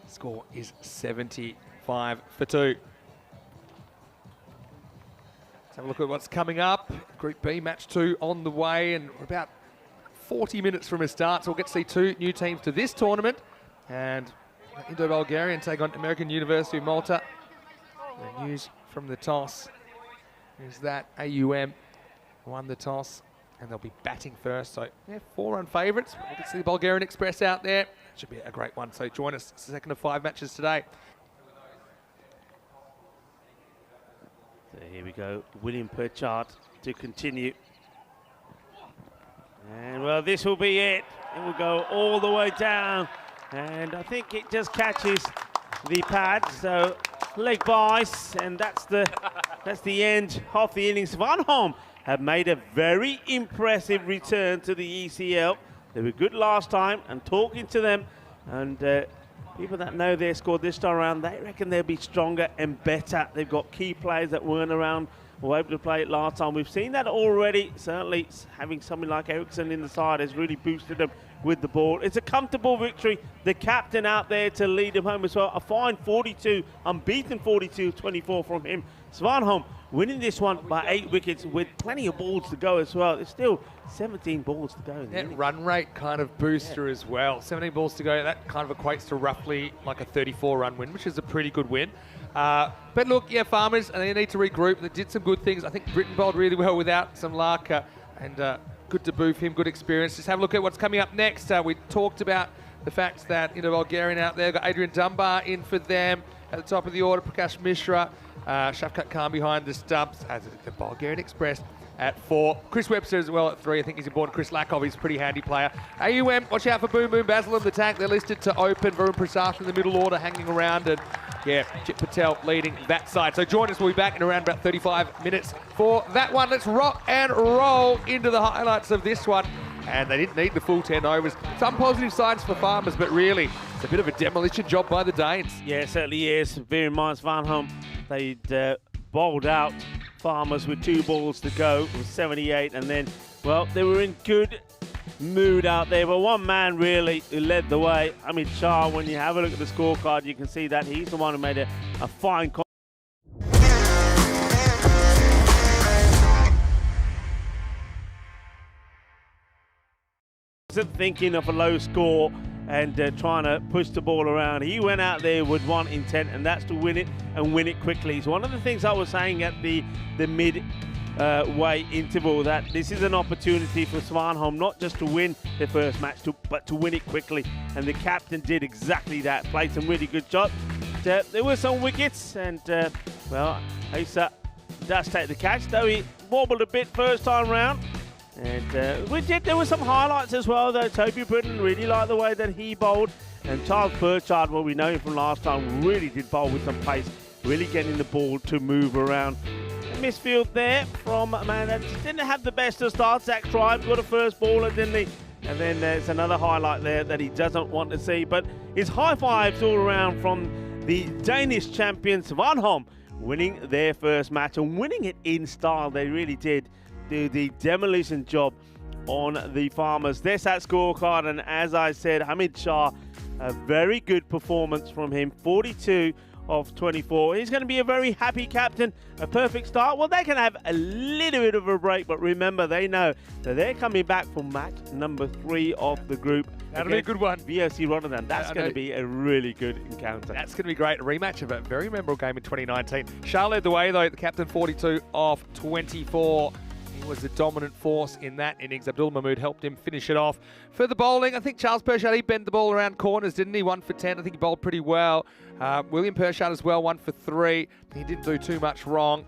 Score is 75 for 2. Let's have a look at what's coming up. Group B, match 2 on the way, and we're about 40 minutes from a start, so we'll get to see 2 new teams to this tournament. And Indo-Bulgarian take on American University of Malta. The news from the toss is that AUM won the toss, and they'll be batting first. So, yeah, 4-run favourites. We'll get to see the Bulgarian Express out there. Should be a great one. So join us. It's the second of 5 matches today. So here we go. William Perchard to continue. And well, this will be it. It will go all the way down. And I think it just catches the pad. So leg bias, and that's the end of the innings. Svanholm have made a very impressive return to the ECL. They were good last time, and talking to them, and people that know their score this time around, they reckon they'll be stronger and better. They've got key players that weren't around, were able to play it last time. We've seen that already. Certainly having somebody like Eriksson in the side has really boosted them with the ball. It's a comfortable victory. The captain out there to lead them home as well. A fine 42, unbeaten 42-24 from him. Svanholm winning this one by 8 wickets with plenty of balls to go as well. There's still 17 balls to go. That run rate kind of booster as well. 17 balls to go. That kind of equates to roughly like a 34-run win, which is a pretty good win. But look, yeah, Farmers, and they need to regroup. They did some good things. I think Britain bowled really well without some luck, and good to boof him, good experience. Just have a look at what's coming up next. We talked about the fact that Indo-Bulgarian out there, got Adrian Dunbar in for them. At the top of the order, Prakash Mishra, Shafkat Khan behind the stumps, as the Bulgarian Express at 4. Chris Webster as well at 3. I think he's important. Chris Lakov, he's a pretty handy player. AUM, watch out for Boom Boom Basilam, the tank. They're listed to open. Varun Prasad in the middle order, hanging around, and yeah, Chip Patel leading that side. So join us, we'll be back in around about 35 minutes for that one. Let's rock and roll into the highlights of this one. And they didn't need the full 10 overs. Some positive signs for Farmers, but really, it's a bit of a demolition job by the Danes. Yeah, it certainly is. Bear in mind, Svanholm, they'd bowled out Farmers with 2 balls to go with 78, and then, well, they were in good mood out there, but one man really who led the way. I mean, Shah, when you have a look at the scorecard, you can see that he's the one who made a fine thinking of a low score and trying to push the ball around. He went out there with one intent, and that's to win it and win it quickly. So one of the things I was saying at the mid-way interval, that this is an opportunity for Svanholm not just to win their first match, but to win it quickly. And the captain did exactly that, played some really good shots. There were some wickets, and well, Asa does take the catch, though he wobbled a bit first time round. And there were some highlights as well, though. Toby Britton really liked the way that he bowled. And Charles Burchard, what we know him from last time, really did bowl with some pace, really getting the ball to move around. A misfield there from a man that didn't have the best of starts. Zach Tribe got a first baller, didn't he? And then there's another highlight there that he doesn't want to see. But his high fives all around from the Danish champions, Svanholm, winning their first match and winning it in style. They really did do the demolition job on the Farmers. There's that scorecard, and as I said, Hamid Shah, a very good performance from him, 42 of 24. He's going to be a very happy captain. A perfect start. Well, they can have a little bit of a break, but remember, they know that they're coming back for match number 3 of the group. That'll be a good one. VOC Rotterdam. That's going to be a really good encounter. That's going to be great. A rematch of a very memorable game in 2019. Shah led the way, though, the captain, 42 of 24. He was the dominant force in that innings. Abdul Mahmood helped him finish it off. For the bowling, I think Charles Pershad, he bent the ball around corners, didn't he? 1 for 10. I think he bowled pretty well. William Pershad as well, 1 for 3. He didn't do too much wrong.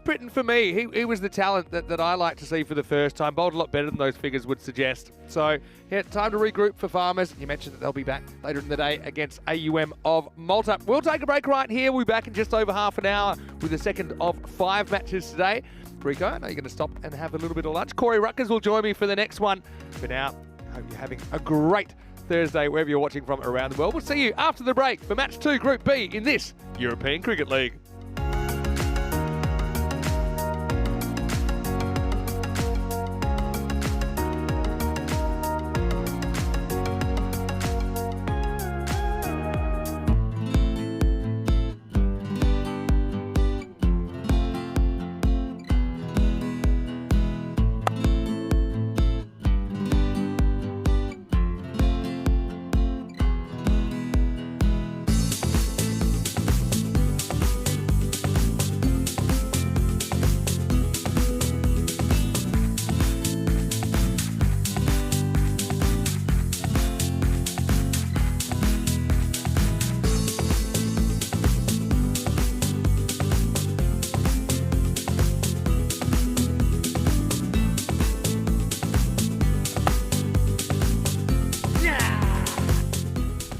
Britain, for me, he was the talent that I like to see for the first time. Bowled a lot better than those figures would suggest. So, yeah, time to regroup for Farmers. You mentioned that they'll be back later in the day against AUM of Malta. We'll take a break right here. We'll be back in just over half an hour with the second of 5 matches today. Rico, I know you're going to stop and have a little bit of lunch. Corey Ruckers will join me for the next one. For now, I hope you're having a great Thursday wherever you're watching from around the world. We'll see you after the break for Match 2 Group B in this European Cricket League.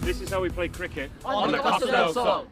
This is how we play cricket. On the Costa del Sol.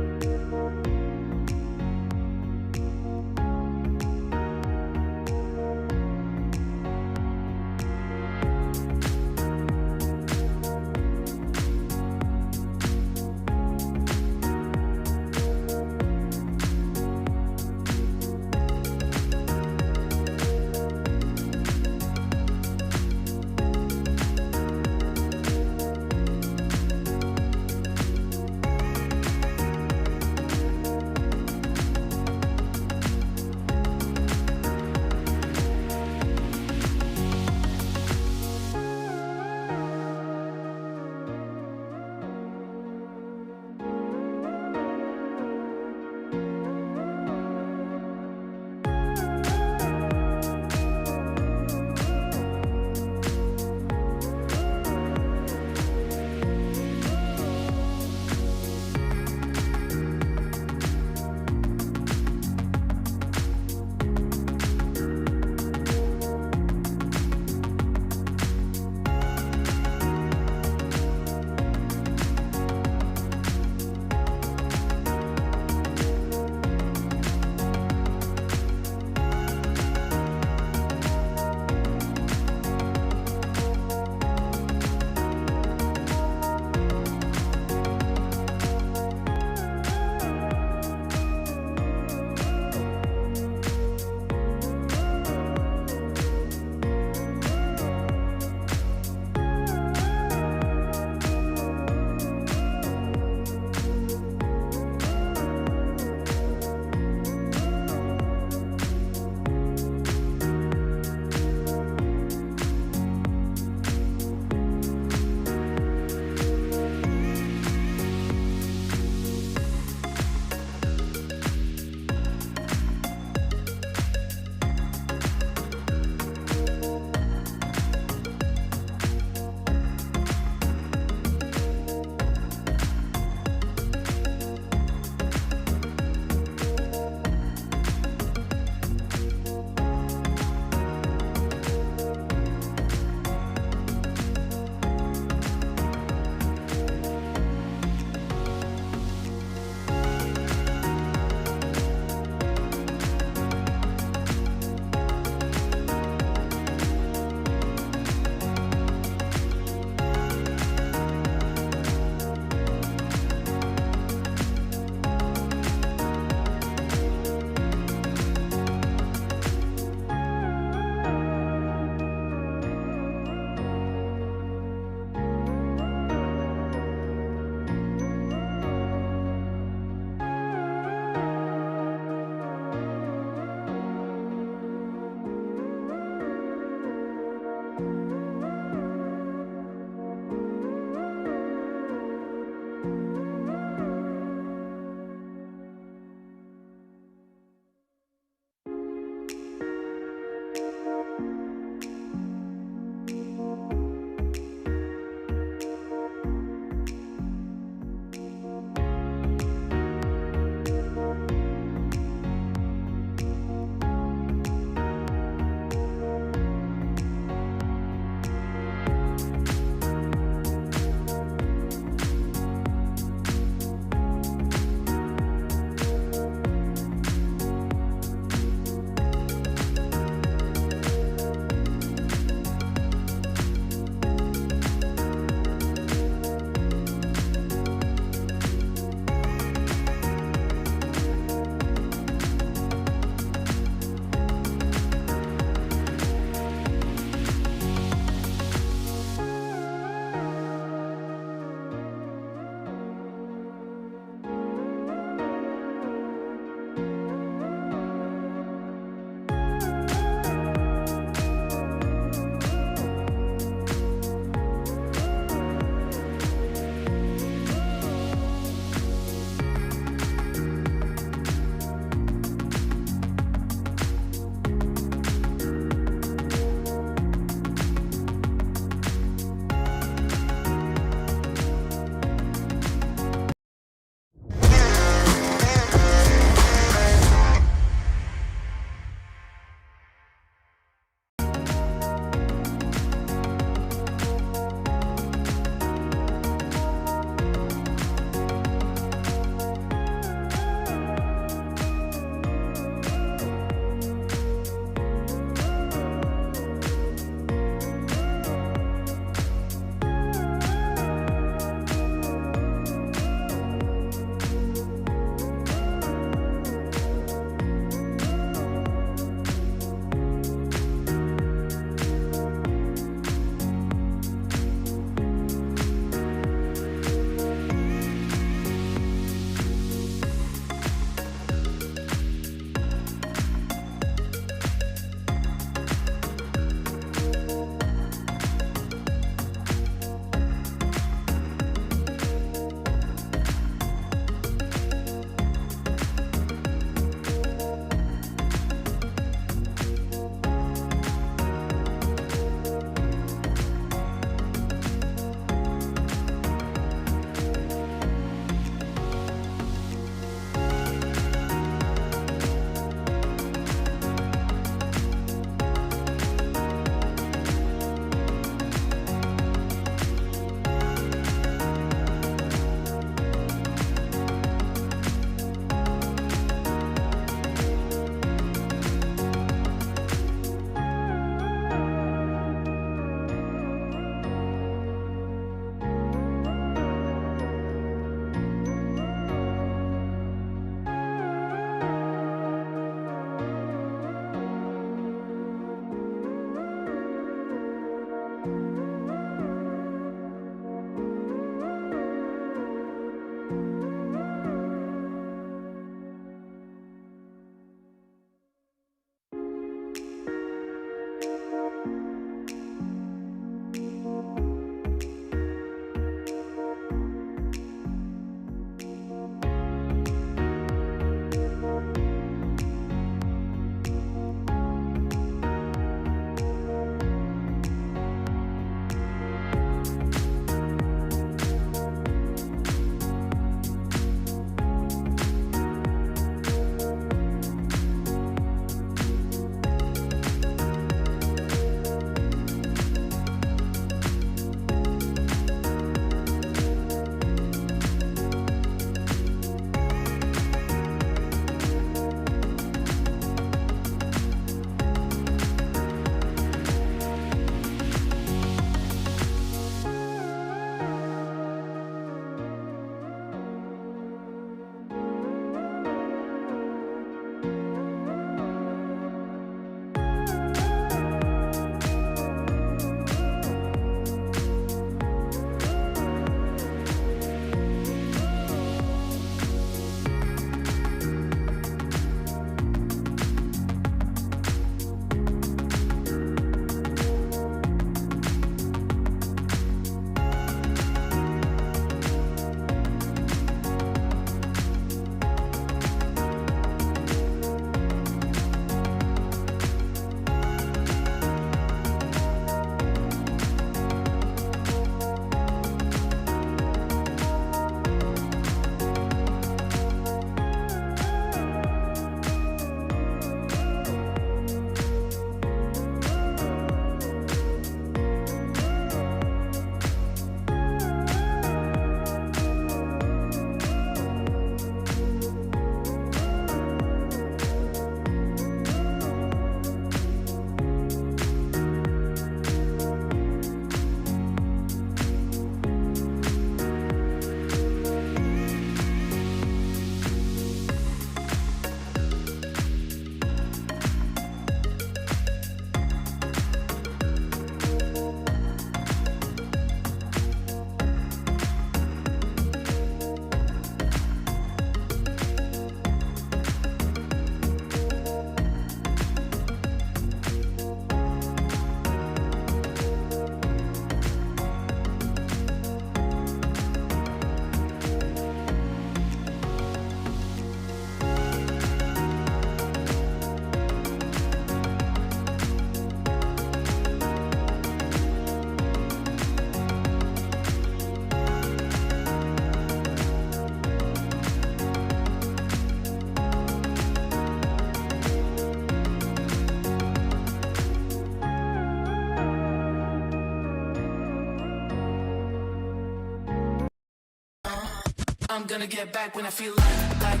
I'm gonna get back when I feel like,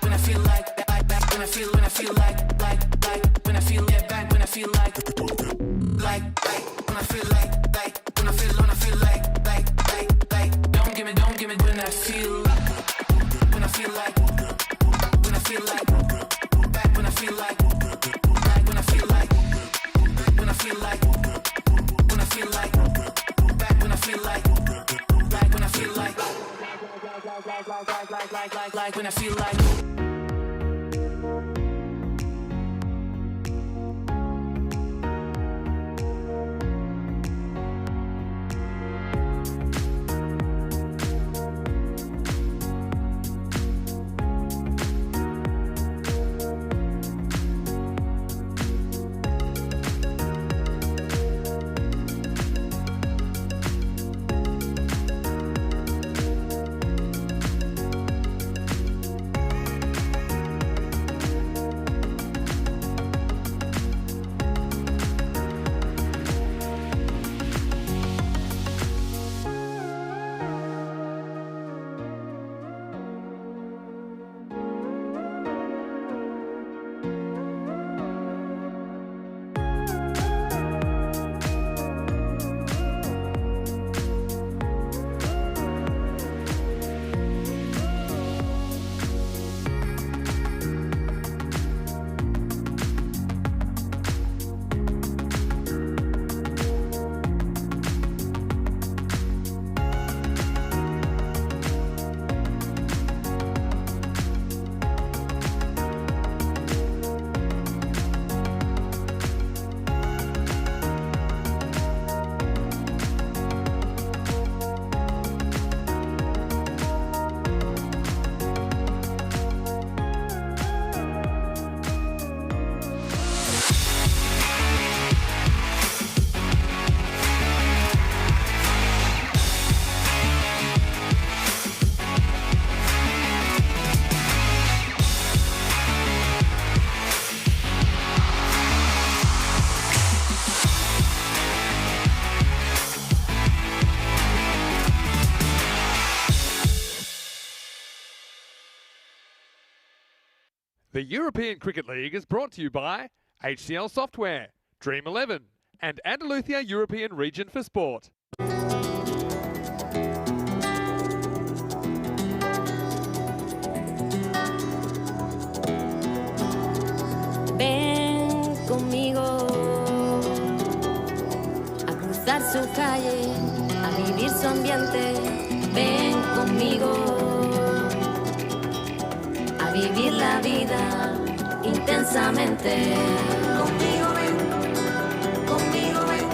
when I feel like, when I feel like, when I feel get back when I feel like, when I feel like, when I feel like, don't give me when I feel like, when I feel like, when I feel like, back when I feel like, when I feel like, when I feel like, when I feel like, back when I feel like, when I feel like, when I feel like. The European Cricket League is brought to you by HCL Software, Dream 11, and Andalusia European Region for Sport. Ven conmigo a cruzar su calle, a vivir su ambiente. Ven conmigo a vivir la vida intensamente. Conmigo ven, conmigo ven.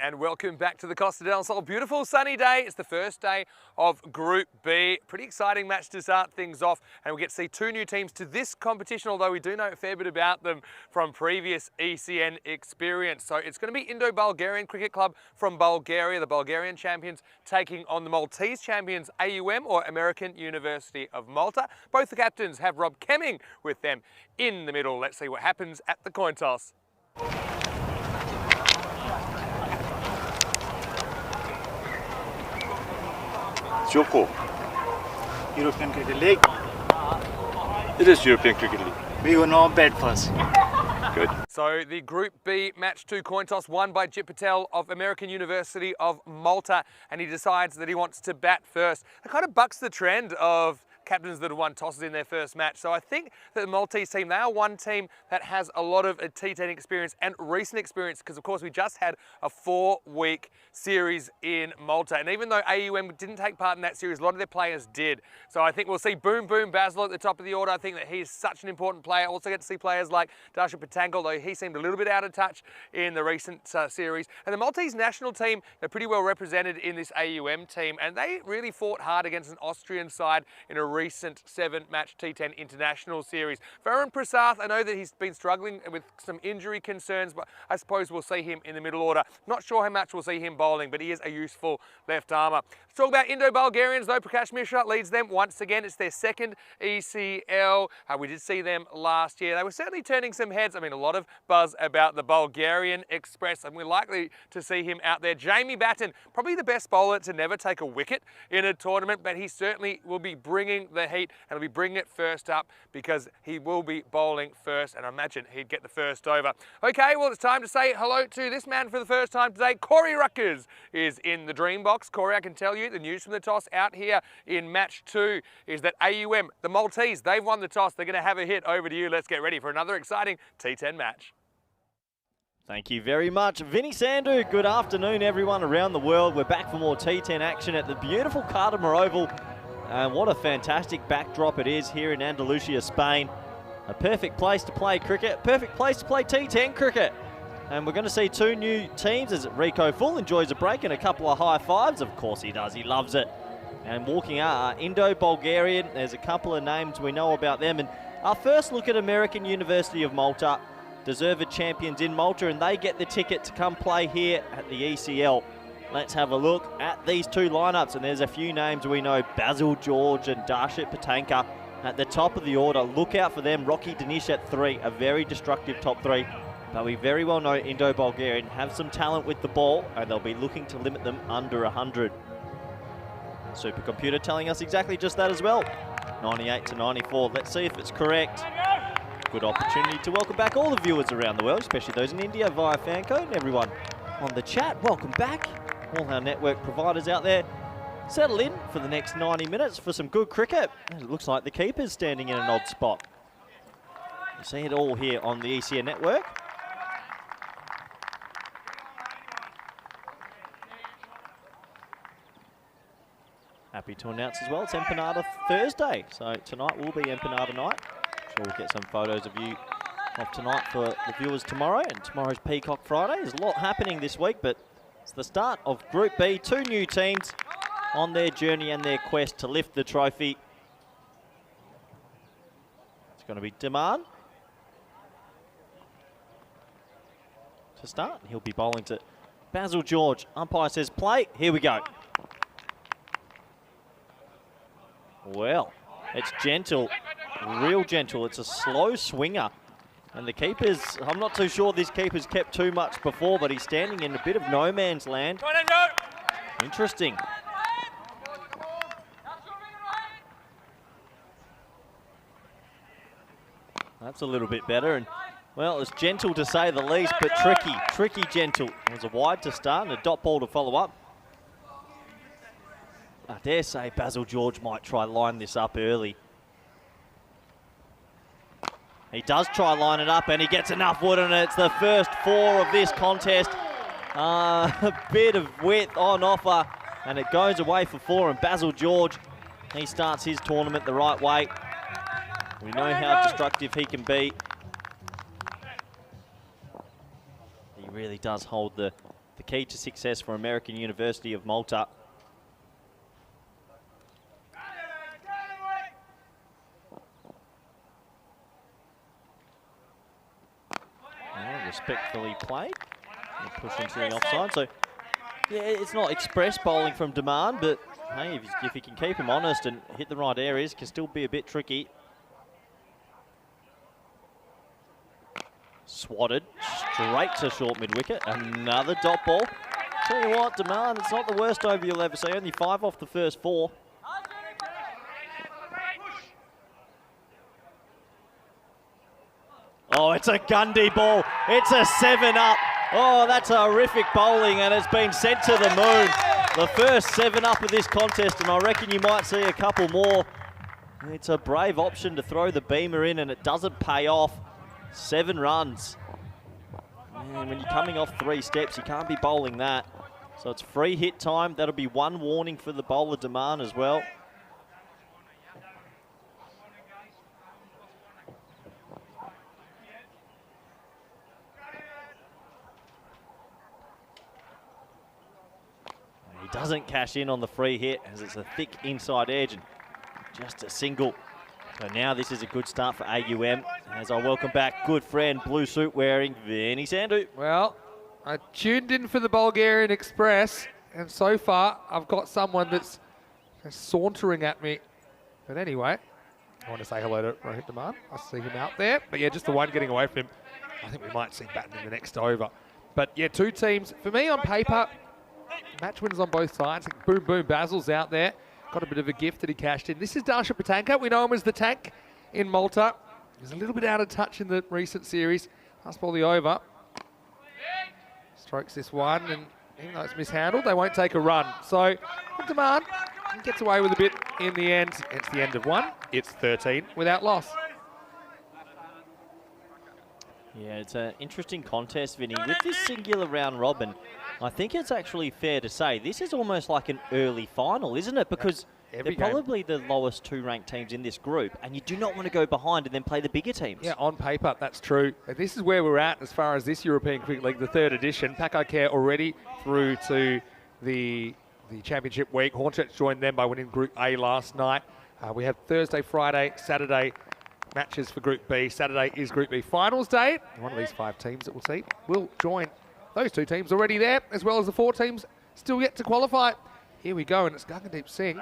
And welcome back to the Costa del Sol. Beautiful sunny day. It's the first day of Group B. Pretty exciting match to start things off, and we get to see two new teams to this competition, although we do know a fair bit about them from previous ECN experience. So it's going to be Indo-Bulgarian Cricket Club from Bulgaria, the Bulgarian champions, taking on the Maltese champions AUM, or American University of Malta. Both the captains have Rob Kemming with them in the middle. Let's see what happens at the coin toss. Joko. European Cricket League. It is European Cricket League. We will not bat first. Good. So the Group B match 2 coin toss won by Jit Patel of American University of Malta, and he decides that he wants to bat first. It kind of bucks the trend of captains that have won tosses in their first match. So I think that the Maltese team, they are one team that has a lot of T10 experience and recent experience, because of course we just had a 4-week series in Malta. And even though AUM didn't take part in that series, a lot of their players did. So I think we'll see Boom Boom Basil at the top of the order. I think that he's such an important player. Also get to see players like Darshan Patangal, although he seemed a little bit out of touch in the recent series. And the Maltese national team, they're pretty well represented in this AUM team, and they really fought hard against an Austrian side in a recent 7-match T10 International Series. Varun Prasath, I know that he's been struggling with some injury concerns, but I suppose we'll see him in the middle order. Not sure how much we'll see him bowling, but he is a useful left armour. Let's talk about Indo-Bulgarians, though. Prakash Mishra leads them once again. It's their second ECL. We did see them last year. They were certainly turning some heads. I mean, a lot of buzz about the Bulgarian Express, and we're likely to see him out there. Jamie Batten, probably the best bowler to never take a wicket in a tournament, but he certainly will be bringing the heat and will be bringing it first up because he will be bowling first, and I imagine he'd get the first over. Okay, well, it's time to say hello to this man for the first time today. Corey Ruckers is in the dream box. Corey, I can tell you the news from the toss out here in match 2 is that AUM, the Maltese, they've won the toss. They're going to have a hit. Over to you. Let's get ready for another exciting T10 match. Thank you very much, Vinny Sandhu. Good afternoon, everyone around the world. We're back for more T10 action at the beautiful Cartama Oval. And what a fantastic backdrop it is here in Andalusia, Spain. A perfect place to play cricket, perfect place to play T10 cricket. And we're going to see 2 new teams as Rico Full enjoys a break and a couple of high fives. Of course he does, he loves it. And walking out are Indo-Bulgarian. There's a couple of names we know about them. And our first look at American University of Malta, deserved champions in Malta, and they get the ticket to come play here at the ECL. Let's have a look at these 2 lineups, and there's a few names we know. Basil George and Darshit Patanka at the top of the order. Look out for them. Rocky Danish at 3, a very destructive top 3. But we very well know Indo-Bulgarian have some talent with the ball, and they'll be looking to limit them under 100. Supercomputer telling us exactly just that as well. 98 to 94. Let's see if it's correct. Good opportunity to welcome back all the viewers around the world, especially those in India via Fancode, and everyone on the chat. Welcome back. All our network providers out there. Settle in for the next 90 minutes for some good cricket. It looks like the keeper's standing in an odd spot. You see it all here on the ECN network. Happy to announce as well, it's Empanada Thursday. So tonight will be Empanada night. Sure we'll get some photos of you of tonight for the viewers tomorrow. And tomorrow's Peacock Friday. There's a lot happening this week, but it's the start of Group B. 2 new teams on their journey and their quest to lift the trophy. It's going to be Daman to start. He'll be bowling to Basil George. Umpire says play. Here we go. Well, it's gentle, real gentle. It's a slow swinger. And the keeper's, I'm not too sure this keeper's kept too much before, but he's standing in a bit of no man's land. Interesting. That's a little bit better. And well, it's gentle to say the least, but tricky gentle. It was a wide to start and a dot ball to follow up. I dare say Basil George might try line this up early. He does try line it up and he gets enough wood on it. It's the first 4 of this contest. A bit of width on offer and it goes away for 4, and Basil George, he starts his tournament the right way. We know how destructive he can be. He really does hold the key to success for American University of Malta. Respectfully played and push into the offside. So yeah, it's not express bowling from Demand, but hey, if you can keep him honest and hit the right areas, can still be a bit tricky. Swatted straight to short mid wicket. Another dot ball. Tell you what, Demand, it's not the worst over you'll ever see. Only 5 off the first 4. Oh, it's a Gundy ball. It's a 7 up. Oh, that's horrific bowling, and it's been sent to the moon. The first 7 up of this contest, and I reckon you might see a couple more. It's a brave option to throw the beamer in, and it doesn't pay off. 7 runs. And when you're coming off 3 steps, you can't be bowling that. So it's free hit time. That'll be 1 warning for the bowler Demand as well. He doesn't cash in on the free hit as it's a thick inside edge. And just a single. So now this is a good start for AUM as I welcome back good friend, blue suit wearing Vinny Sandu. Well, I tuned in for the Bulgarian Express, and so far I've got someone that's sauntering at me. But anyway, I want to say hello to Rohit Demand. I see him out there. But yeah, just the one getting away from him. I think we might see Batten in the next over. But yeah, two teams. For me, on paper, match winners on both sides. Boom, boom, Basil's out there. Got a bit of a gift that he cashed in. This is Darsha Patanka. We know him as the tank in Malta. He's a little bit out of touch in the recent series. Last ball the over. Strokes this one, and even though it's mishandled, they won't take a run. So, good demand. He gets away with a bit in the end. It's the end of one. It's 13 without loss. Yeah, it's an interesting contest, Vinny. With this singular round robin, I think it's actually fair to say this is almost like an early final, isn't it? Because they're probably the lowest two ranked teams in this group, and you do not want to go behind and then play the bigger teams. Yeah, on paper, that's true. This is where we're at as far as this European Cricket League, the third edition. Paco Care already through to the championship week. Hornchurch joined them by winning Group A last night. We have Thursday, Friday, Saturday matches for Group B. Saturday is Group B finals day. One of these 5 teams that we'll see will join those 2 teams already there, as well as the 4 teams still yet to qualify. Here we go, and it's Gagandeep Singh.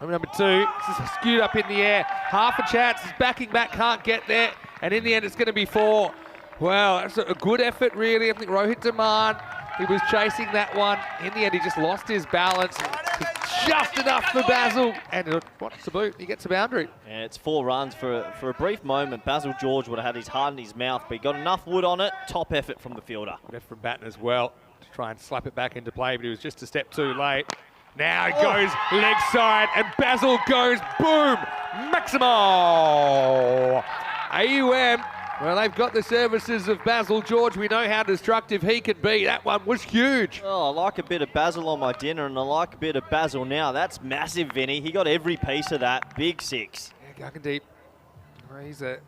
Number 2, this is skewed up in the air. Half a chance, he's backing back, can't get there. And in the end, it's going to be 4. Well, that's a good effort, really. I think Rohit Demand, he was chasing that one. In the end, he just lost his balance. Just enough for Basil. And what's the boot? He gets a boundary. Yeah, it's 4 runs. For a brief moment, Basil George would have had his heart in his mouth, but he got enough wood on it. Top effort from the fielder. Good effort from Batten as well to try and slap it back into play, but he was just a step too late. Now he goes leg side, and Basil goes boom! Maximo! AUM, well, they've got the services of Basil George. We know how destructive he can be. That one was huge. Oh, I like a bit of Basil on my dinner, and I like a bit of Basil now. That's massive, Vinny. He got every piece of that. Big 6. Yeah, Gagandeep. He's a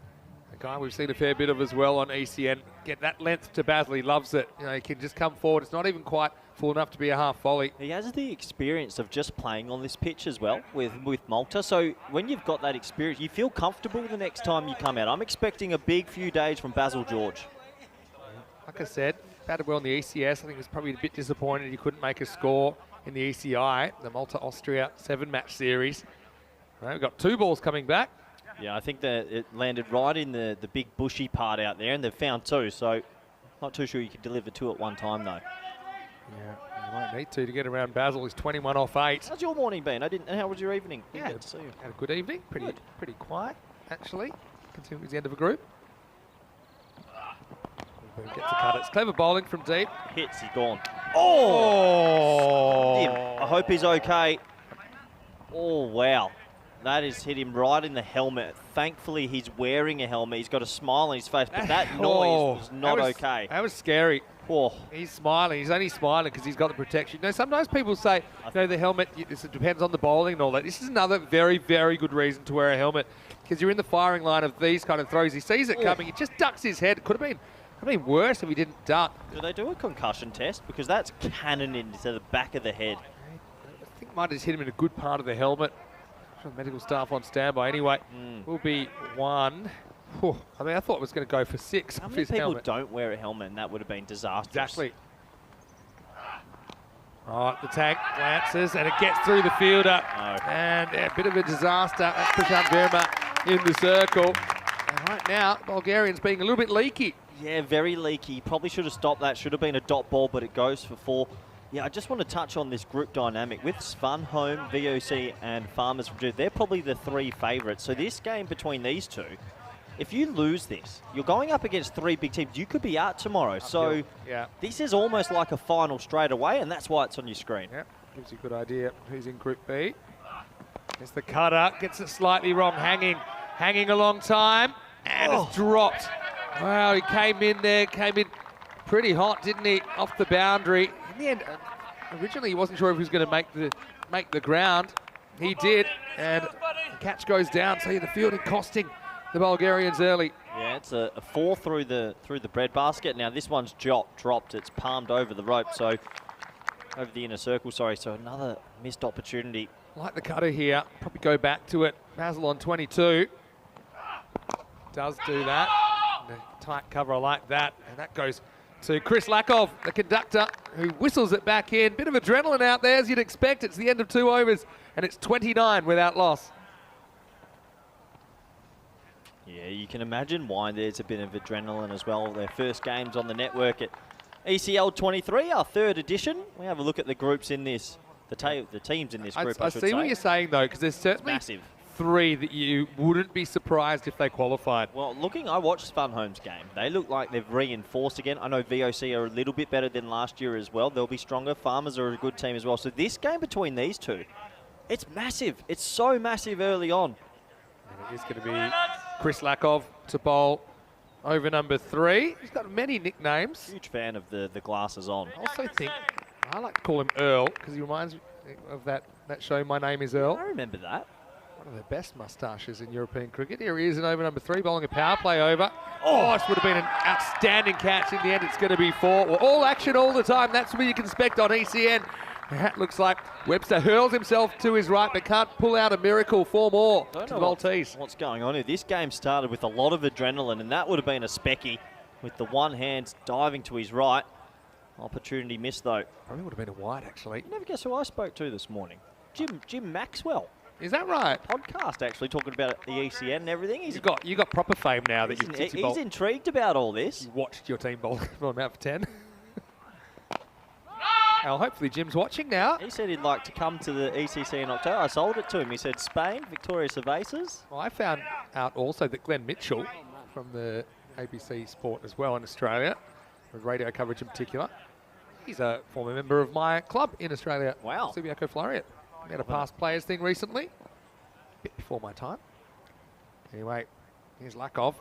guy we've seen a fair bit of as well on ECN. Get that length to Basil. He loves it. You know, he can just come forward. It's not even quite full enough to be a half volley. He has the experience of just playing on this pitch as well with Malta. So when you've got that experience, you feel comfortable the next time you come out. I'm expecting a big few days from Basil George. Like I said, batted well in the ECS. I think he was probably a bit disappointed he couldn't make a score in the ECI, the Malta-Austria 7-match series. All right, we've got 2 balls coming back. Yeah, I think that it landed right in the big bushy part out there, and they've found 2. So not too sure you could deliver 2 at one time, though. Yeah, you won't need to get around Basil. He's 21 off 8. How's your morning been? How was your evening? Yeah, Good to see you. Had a good evening. Pretty quiet, actually. Considering it's the end of a group. Gets a cut. It's clever bowling from deep. Hits, he's gone. Oh! I hope he's okay. Oh, wow. That has hit him right in the helmet. Thankfully, he's wearing a helmet. He's got a smile on his face, but that noise was not okay. That was scary. Oh. He's smiling. He's only smiling because he's got the protection. You know, sometimes people say, the helmet, it depends on the bowling and all that. This is another very, very good reason to wear a helmet because you're in the firing line of these kind of throws. He sees it coming. He just ducks his head. It could have been worse if he didn't duck. Do they do a concussion test? Because that's cannon into the back of the head. I think might have just hit him in a good part of the helmet. Medical staff on standby anyway. Will be 1. Whew. I mean, I thought it was going to go for 6. How many people don't wear a helmet, and that would have been disastrous? Exactly. Right, the tank glances, and it gets through the fielder. No. And a bit of a disaster. That's Prashant Verma in the circle. And right now, Bulgarian's being a little bit leaky. Yeah, very leaky. Probably should have stopped that. Should have been a dot ball, but it goes for 4. Yeah, I just want to touch on this group dynamic. With Svanholm, VOC, and Farmers from Jude, they're probably the 3 favourites. So this game between these 2, if you lose this, you're going up against 3 big teams. You could be out tomorrow. So this is almost like a final straight away, and that's why it's on your screen. Yeah, gives you a good idea who's in Group B. It's the cutter, gets it slightly wrong, hanging a long time, and it's dropped. Wow, he came in pretty hot, didn't he, off the boundary. In the end, originally he wasn't sure if he was going to make the ground. He did, and the catch goes down. So the fielding costing the Bulgarians early. Yeah, it's a 4 through the breadbasket. Now this one's dropped. It's palmed over the rope, so over the inner circle. Sorry, so another missed opportunity. Like the cutter here, probably go back to it. Basil on 22. Does do that. And a tight cover, I like that. And that goes to Chris Lakov, the conductor, who whistles it back in. Bit of adrenaline out there, as you'd expect. It's the end of 2 overs, and it's 29 without loss. Yeah, you can imagine why there's a bit of adrenaline as well. Their first games on the network at ECL 23, our 3rd edition. We have a look at the groups in this, the teams in this group, I should say. I see what you're saying, though, because there's certainly massive. 3 that you wouldn't be surprised if they qualified. Well, I watched Svanholm's game. They look like they've reinforced again. I know VOC are a little bit better than last year as well. They'll be stronger. Farmers are a good team as well. So this game between these two, it's massive. It's so massive early on. And it is going to be Chris Lakov to bowl over number 3. He's got many nicknames. Huge fan of the glasses on. I also think, I like to call him Earl, because he reminds me of that show, My Name is Earl. I remember that. One of the best moustaches in European cricket. Here he is in over number 3, bowling a power play over. Oh, this would have been an outstanding catch. In the end, it's going to be 4. Well, all action all the time. That's what you can expect on ECN. That looks like Webster hurls himself to his right, but can't pull out a miracle. 4 more to the Maltese. What's going on here? This game started with a lot of adrenaline, and that would have been a specky with the one hand diving to his right. Opportunity missed, though. Probably would have been a wide, actually. You never guess who I spoke to this morning? Jim Maxwell. Is that right? Podcast, actually, talking about the ECN and everything. You got proper fame now that you've he's intrigued about all this. You watched your team bowl on out for 10. Well, hopefully Jim's watching now. He said he'd like to come to the ECC in October. I sold it to him. He said Spain, Victoria Cervezas. Well, I found out also that Glenn Mitchell from the ABC Sport as well in Australia, with radio coverage in particular, he's a former member of my club in Australia. Wow. Subiaco Florian. We had a past players thing recently, a bit before my time. Anyway, here's Lakov.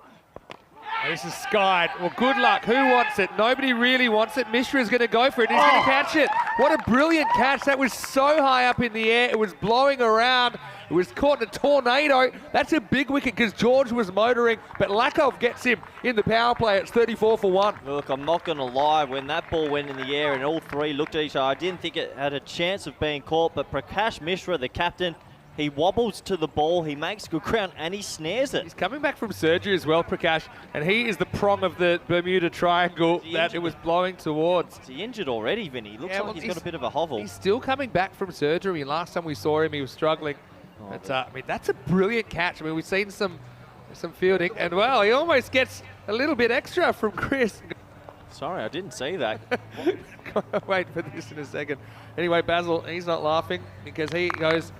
This is skied. Well, good luck. Who wants it? Nobody really wants it. Mishra's going to go for it. He's going to catch it. What a brilliant catch. That was so high up in the air. It was blowing around. It was caught in a tornado. That's a big wicket because George was motoring, but Lakov gets him in the power play. It's 34 for 1. Look, I'm not going to lie. When that ball went in the air and all 3 looked at each other, I didn't think it had a chance of being caught, but Prakash Mishra, the captain, he wobbles to the ball, he makes good ground, and he snares it. He's coming back from surgery as well, Prakash, and he is the prong of the Bermuda Triangle that it was blowing towards. Is he injured already, Vinny? Looks like he's got a bit of a hovel. He's still coming back from surgery. Last time we saw him, he was struggling. But, I mean, that's a brilliant catch. I mean, we've seen some fielding, and, well, he almost gets a little bit extra from Chris. Sorry, I didn't see that. Wait for this in a second. Anyway, Basil, he's not laughing because he goes...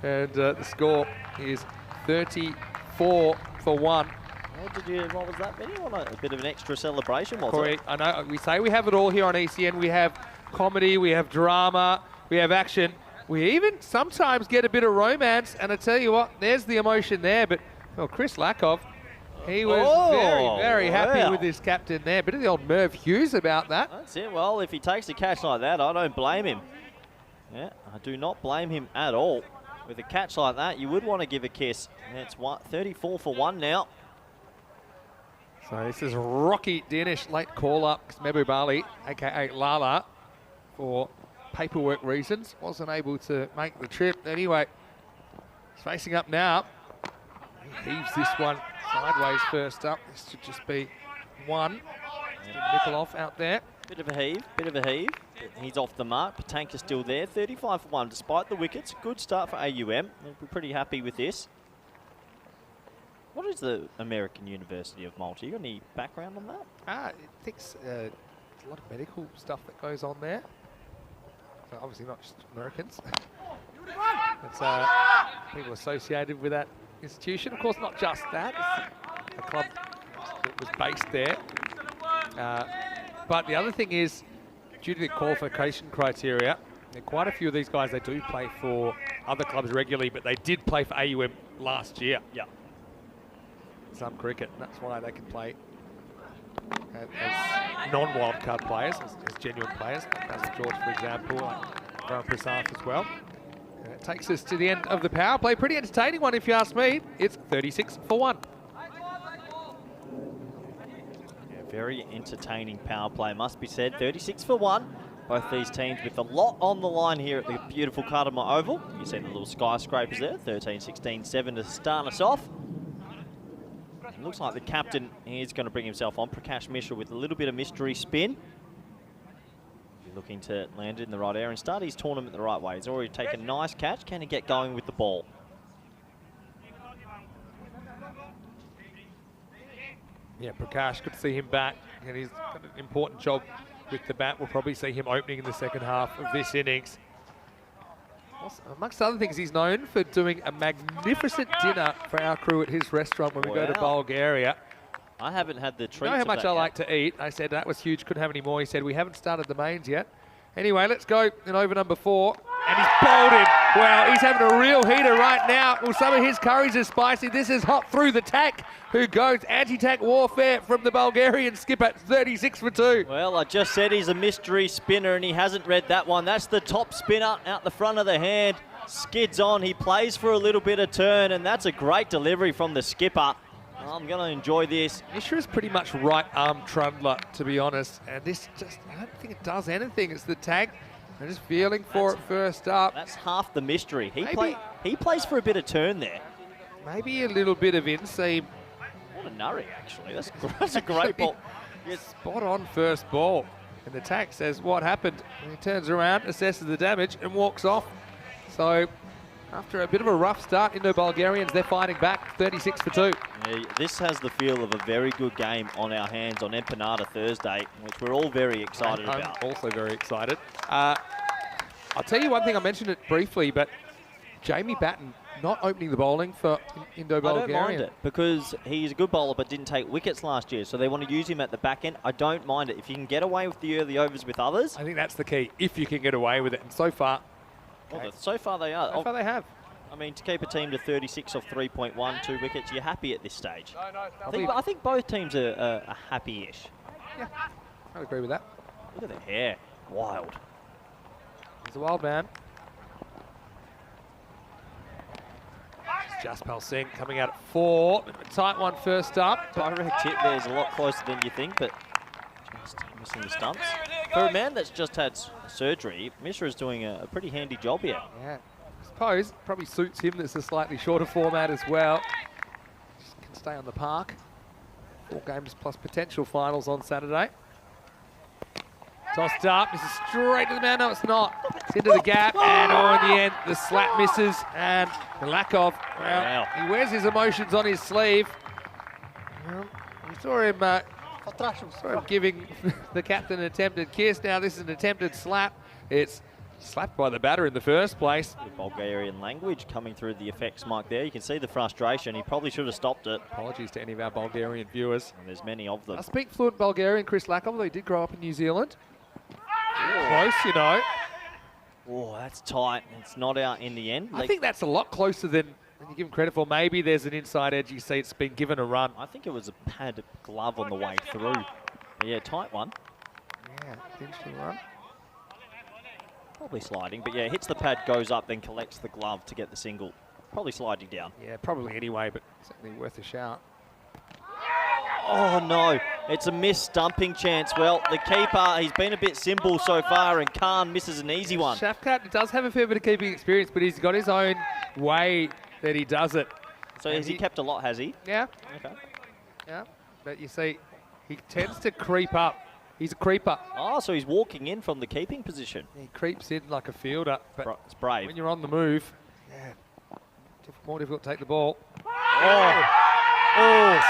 And the score is 34 for 1. What was that, Benny? What a bit of an extra celebration, was Corey, it? I know we say we have it all here on ECN. We have comedy, we have drama, we have action. We even sometimes get a bit of romance. And I tell you what, there's the emotion there. But, well, Chris Lakov, he was very happy with his captain there. Bit of the old Merv Hughes about that. That's it. Well, if he takes a catch like that, I don't blame him. Yeah, I do not blame him at all. With a catch like that, you would want to give a kiss. And it's 34 for 1 now. So this is Rocky Danish, late call-up. Mebu Bali, a.k.a. Lala, for paperwork reasons, wasn't able to make the trip. Anyway, he's facing up now. He heaves this one sideways first up. This should just be 1. Nikolov out there. Bit of a heave. He's off the mark. Patanka's still there. 35 for 1 despite the wickets. Good start for AUM. They'll be pretty happy with this. What is the American University of Malta? You got any background on that? I think there's a lot of medical stuff that goes on there. So obviously not just Americans. It's people associated with that institution. Of course, not just that. It's a club that was based there. But the other thing is, due to the qualification criteria, quite a few of these guys, they do play for other clubs regularly, but they did play for AUM last year. Yeah. Some cricket, and that's why they can play as non-wildcard players, as genuine players, like Basil George, for example, like Varun Prasad as well. And it takes us to the end of the power play. Pretty entertaining one, if you ask me. It's 36 for 1. Very entertaining power play, must be said. 36 for 1. Both these teams with a lot on the line here at the beautiful Kardama Oval. You see the little skyscrapers there, 13, 16, 7 to start us off. It looks like the captain is going to bring himself on, Prakash Mishra, with a little bit of mystery spin. Looking to land it in the right area and start his tournament the right way. He's already taken a nice catch. Can he get going with the ball? Yeah, Prakash, good to see him back, and he's got an important job with the bat. We'll probably see him opening in the second half of this innings. Also, amongst other things, he's known for doing a magnificent dinner for our crew at his restaurant when we go to Bulgaria. I haven't had the treats. You know how much I like to eat? I said that was huge, couldn't have any more. He said we haven't started the mains yet. Anyway, let's go in over number 4. And he's bowled him. Well, he's having a real heater right now. Well, some of his curries are spicy. This is hot through the tack. Who goes anti-tack warfare from the Bulgarian skipper, 36 for 2. Well, I just said he's a mystery spinner and he hasn't read that one. That's the top spinner out the front of the hand. Skids on. He plays for a little bit of turn, and that's a great delivery from the skipper. I'm going to enjoy this. Mishra's pretty much right arm trundler, to be honest. And this just, I don't think it does anything. It's the tag. I'm just feeling for it first up. That's half the mystery. He plays for a bit of turn there. Maybe a little bit of inseam. What a nurry, actually. That's a great ball. Spot on first ball. And the tag says what happened. And he turns around, assesses the damage, and walks off. So after a bit of a rough start, Indo-Bulgarians, they're fighting back, 36 for 2. Yeah, this has the feel of a very good game on our hands on Empanada Thursday, which we're all very excited about. I'm also very excited. I'll tell you one thing, I mentioned it briefly, but Jamie Batten not opening the bowling for Indo-Bulgarian. I don't mind it because he's a good bowler but didn't take wickets last year, so they want to use him at the back end. I don't mind it. If you can get away with the early overs with others. I think that's the key, if you can get away with it. And so far, well, so far they are. So far they have. I mean, to keep a team to 36 off 3.1, 2 wickets, you're happy at this stage. I think both teams are happy-ish. Yeah, I'd agree with that. Look at the hair. Wild. He's a wild man. Jaspal Singh coming out at 4. A tight one first up. Direct hit there is a lot closer than you think, but just missing the stumps. For a man that's just had surgery, Mishra is doing a pretty handy job here. Yeah. I suppose probably suits him. That's a slightly shorter format as well. Just can stay on the park. 4 games plus potential finals on Saturday. Tossed up. This is straight to the man. No, it's not. It's into the gap. And in the end, the slap misses. And Milakov, well, he wears his emotions on his sleeve. We saw him giving the captain an attempted kiss. Now this is an attempted slap. It's slapped by the batter in the first place. The Bulgarian language coming through the effects mark there. You can see the frustration. He probably should have stopped it. Apologies to any of our Bulgarian viewers. And there's many of them. I speak fluent Bulgarian, Chris Lakov, although he did grow up in New Zealand. Close, you know. Oh, that's tight. It's not out in the end. I think that's a lot closer than you give him credit for. Maybe there's an inside edge. You see it's been given a run. I think it was a pad glove on the way through. Yeah, tight one. Yeah, interesting run. Probably sliding, but yeah, hits the pad, goes up, then collects the glove to get the single. Probably sliding down. Yeah, probably anyway, but certainly worth a shout. Oh no, it's a missed stumping chance. Well, the keeper, he's been a bit simple so far, and Khan misses an easy one. Shafkat does have a fair bit of keeping experience, but he's got his own way that he does it. So has he kept a lot, has he? Yeah. Okay. Yeah, but you see, he tends to creep up. He's a creeper. Oh, so he's walking in from the keeping position. He creeps in like a fielder, but it's brave. When you're on the move, yeah, more difficult to take the ball. Yes.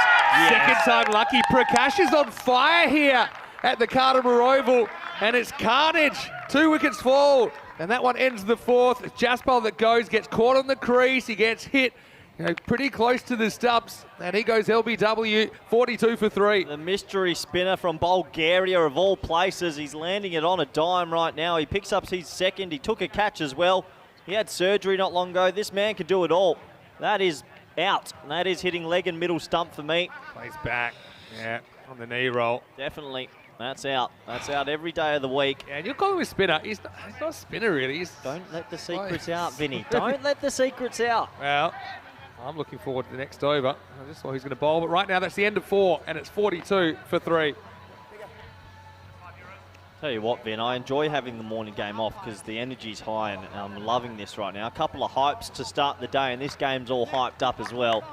Second time lucky. Prakash is on fire here at the Kardama Oval, and it's carnage. 2 wickets fall, and that one ends the 4th. It's Jaspal that goes, gets caught on the crease, he gets hit. Pretty close to the stumps, and he goes LBW, 42 for 3. The mystery spinner from Bulgaria of all places. He's landing it on a dime right now. He picks up his second. He took a catch as well. He had surgery not long ago. This man can do it all. That is out. That is hitting leg and middle stump for me. Plays back, yeah, on the knee roll. Definitely. That's out. That's out every day of the week. Yeah, and you'll call him a spinner. He's not a spinner, really. Don't let the secrets out, Vinny. Don't let the secrets out. Well, I'm looking forward to the next over. I just saw who's going to bowl, but right now that's the end of 4, and it's 42 for 3. Tell you what, Vin, I enjoy having the morning game off because the energy's high and I'm loving this right now. A couple of hypes to start the day, and this game's all hyped up as well.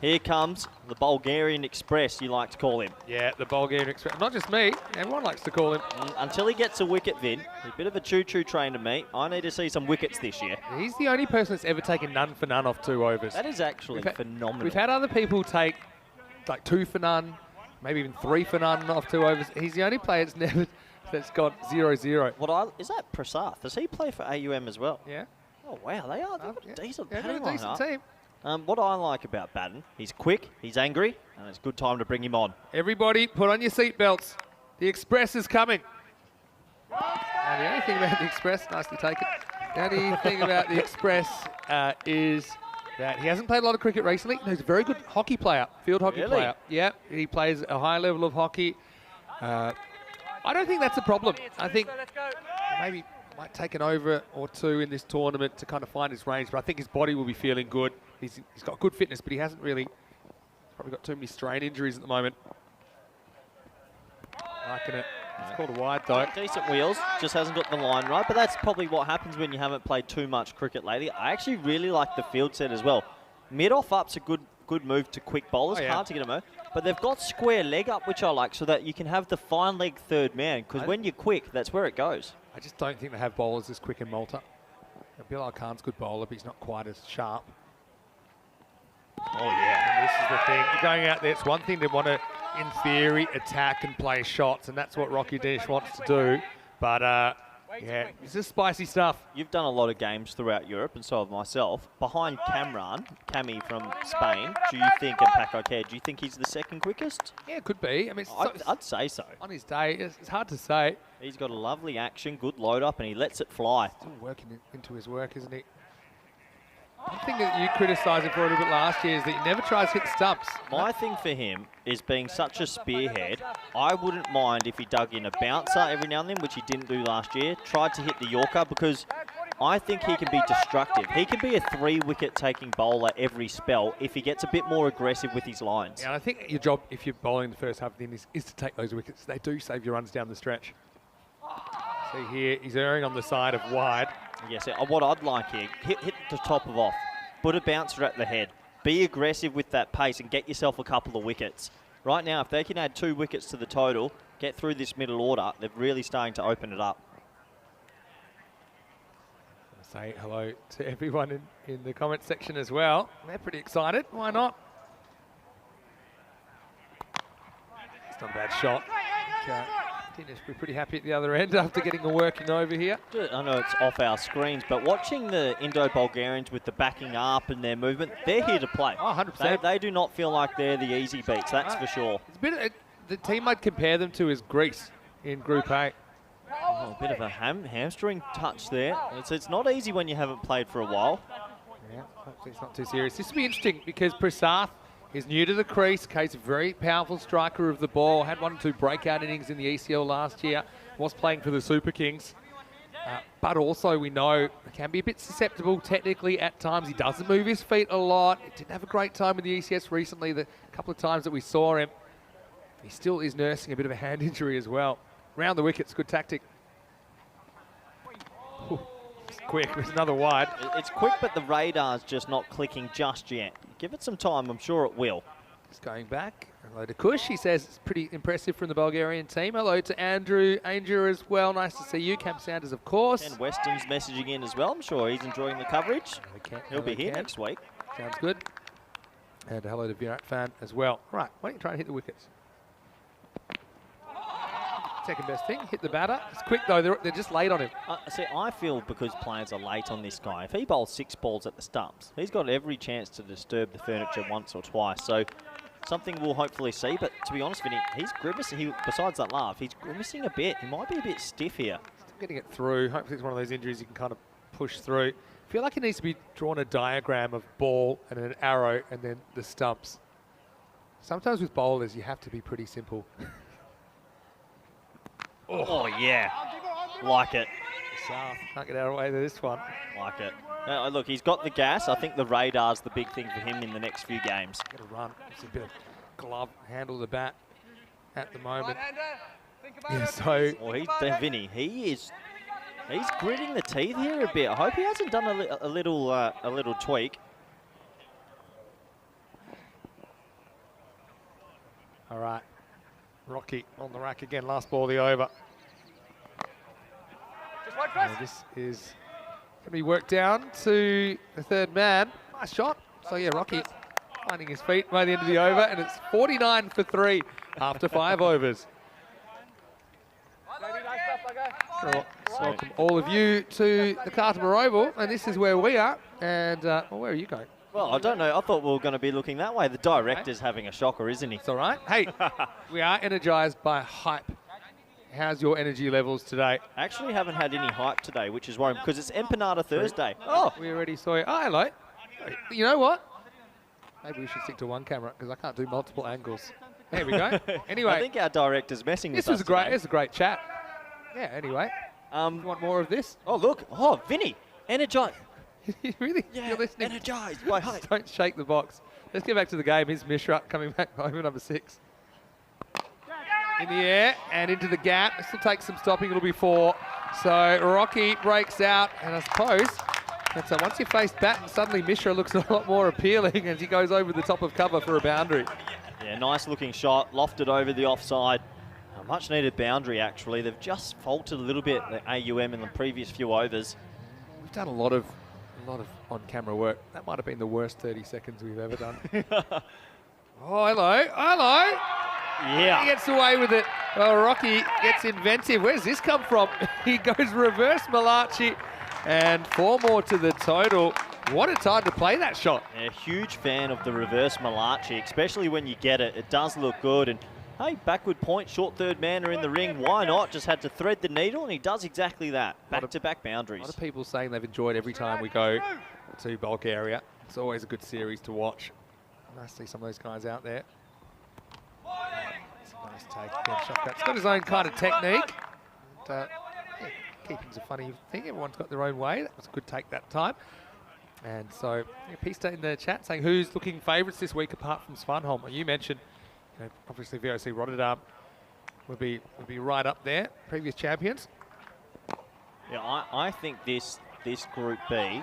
Here comes the Bulgarian Express, you like to call him. Yeah, the Bulgarian Express. Not just me, everyone likes to call him. Until he gets a wicket, Vin. He's a bit of a choo-choo train to me. I need to see some wickets this year. He's the only person that's ever taken none for none off 2 overs. That is actually phenomenal. We've had other people take like 2 for none, maybe even 3 for none off 2 overs. He's the only player that's got 0-0. Is that Prasath? Does he play for AUM as well? Yeah. Oh, wow, they've got a decent they're batting a decent lineup. team. What I like about Batten, he's quick, he's angry, and it's a good time to bring him on. Everybody, put on your seatbelts. The Express is coming. And the only thing about the Express, nicely taken. The only thing about the Express is that he hasn't played a lot of cricket recently. No, he's a very good hockey player, field hockey player. Yeah, he plays a high level of hockey. I don't think that's a problem. I think maybe might take an over or 2 in this tournament to kind of find his range, but I think his body will be feeling good. He's got good fitness, but he hasn't really, probably got too many strain injuries at the moment. Liking it. It's called a wide though. Decent wheels, just hasn't got the line right, but that's probably what happens when you haven't played too much cricket lately. I actually really like the field set as well. Mid-off up's a good move to quick bowlers, hard to get them out. But they've got square leg up, which I like, so that you can have the fine leg third man, because when you're quick, that's where it goes. I just don't think they have bowlers as quick in Malta. Bilal Khan's a good bowler, but he's not quite as sharp. Oh, yeah. And this is the thing. You're going out there, it's one thing to want to, in theory, attack and play shots, and that's what Rocky Dinesh wants to do. But, yeah, this is spicy stuff. You've done a lot of games throughout Europe, and so have myself. Behind Cami from Spain, do you think, and Paco Care, do you think he's the second quickest? Yeah, it could be. I mean, I'd say so. On his day, it's hard to say. He's got a lovely action, good load up, and he lets it fly. Still working into his work, isn't he? One thing that you criticised him for a little bit last year is that he never tries to hit the stumps. My thing for him is being such a spearhead. I wouldn't mind if he dug in a bouncer every now and then, which he didn't do last year. Tried to hit the Yorker, because I think he can be destructive. He can be a 3-wicket taking bowler every spell if he gets a bit more aggressive with his lines. Yeah, and I think your job, if you're bowling the first half of the innings, is to take those wickets. They do save your runs down the stretch. See here, he's erring on the side of wide. Yes, what I'd like here, hit the top of off, put a bouncer at the head, be aggressive with that pace and get yourself a couple of wickets. Right now, if they can add 2 wickets to the total, get through this middle order, they're really starting to open it up. Say hello to everyone in the comment section as well. They're pretty excited, why not? It's not a bad shot. Dinesh will be pretty happy at the other end after getting a working over here. I know it's off our screens, but watching the Indo-Bulgarians with the backing up and their movement, they're here to play. Oh, 100%. They do not feel like they're the easy beats, that's for sure. It's a bit the team I'd compare them to is Greece in Group A. Oh, a bit of a hamstring touch there. It's not easy when you haven't played for a while. Yeah, hopefully it's not too serious. This will be interesting because Prasath is new to the crease. Case a very powerful striker of the ball. Had 1 or 2 breakout innings in the ECL last year. Was playing for the Super Kings. But also we know he can be a bit susceptible technically at times. He doesn't move his feet a lot. He didn't have a great time with the ECS recently. The couple of times that we saw him, he still is nursing a bit of a hand injury as well. Round the wickets, good tactic. Ooh, it's quick, there's another wide. It's quick, but the radar's just not clicking just yet. Give it some time, I'm sure it will. Just going back. Hello to Kush. He says it's pretty impressive from the Bulgarian team. Hello to Andrew as well. Nice to see you. Camp Sanders, of course. And Weston's messaging in as well. I'm sure he's enjoying the coverage. He'll be here next week. Sounds good. And hello to Virat fan as well. Right, why don't you try and hit the wickets? Second best thing, hit the batter. It's quick though, they're just late on him. See, I feel because players are late on this guy, if he bowls 6 balls at the stumps, he's got every chance to disturb the furniture once or twice. So something we'll hopefully see, but to be honest, Vinny, he's grimacing. Besides that laugh, he's grimacing a bit. He might be a bit stiff here. Still getting it through. Hopefully it's one of those injuries you can kind of push through. I feel like it needs to be drawn a diagram of ball and an arrow and then the stumps. Sometimes with bowlers, you have to be pretty simple. Oh, yeah. Like it. South can't get out of the way of this one. Like it. Look, he's got the gas. I think the radar's the big thing for him in the next few games. Got to run. It's a bit of glove, handle the bat at the moment. Yeah, so Well, Vinny, he's gritting the teeth here a bit. I hope he hasn't done a little tweak. all right, Rocky on the rack again. Last ball of the over. And this is going to be worked down to the third man. Nice shot. So yeah, Rocky finding his feet by the end of the over, and it's 49 for 3 after 5 overs. Welcome all of you to the Carter Oval, and this is where we are. And well, where are you going? Well, I don't know. I thought we were going to be looking that way. The director's having a shocker, isn't he? It's all right. Hey, we are energized by hype. How's your energy levels today? Actually haven't had any hype today, which is worrying because it's Empanada Thursday. Oh, We already saw you. Oh, hello. You know what? Maybe we should stick to one camera because I can't do multiple angles. There we go. Anyway, I think our director's messing with this us was great. today. It's a great chat. Yeah. Anyway, you want more of this? Oh, look. Oh, Vinny. Energize. Really? Yeah, You're listening? energized by hype. Don't shake the box. Let's get back to the game. Here's Mishra coming back over number 6. In the air and into the gap. This will take some stopping. It'll be 4. So Rocky breaks out, and I suppose that's once you face bat, suddenly Mishra looks a lot more appealing as he goes over the top of cover for a boundary. Yeah, nice looking shot, lofted over the offside. A much needed boundary actually. They've just faltered a little bit, the AUM in the previous few overs. We've done a lot of on-camera work. That might have been the worst 30 seconds we've ever done. Oh, hello. He Yeah. gets away with it. Well, Rocky gets inventive. Where's this come from? He goes reverse Malachi and 4 more to the total. What a time to play that shot. A huge fan of the reverse Malachi, especially when you get it. It does look good. And hey, backward point, short third man are in the ring. Why not? Just had to thread the needle, and he does exactly that. Back-to-back A boundaries. lot of people saying they've enjoyed every time we go to Bulgaria. It's always a good series to watch. Nice to see some of those guys out there. It's a nice take again. Shotgun's got his own kind of technique. And, yeah, keeping's a funny thing. Everyone's got their own way. That was a good take that time. And so, yeah, Pista in the chat saying who's looking favourites this week apart from Svanholm. You mentioned, you know, obviously VOC Rotterdam would be right up there. Previous champions. Yeah, I think this Group B,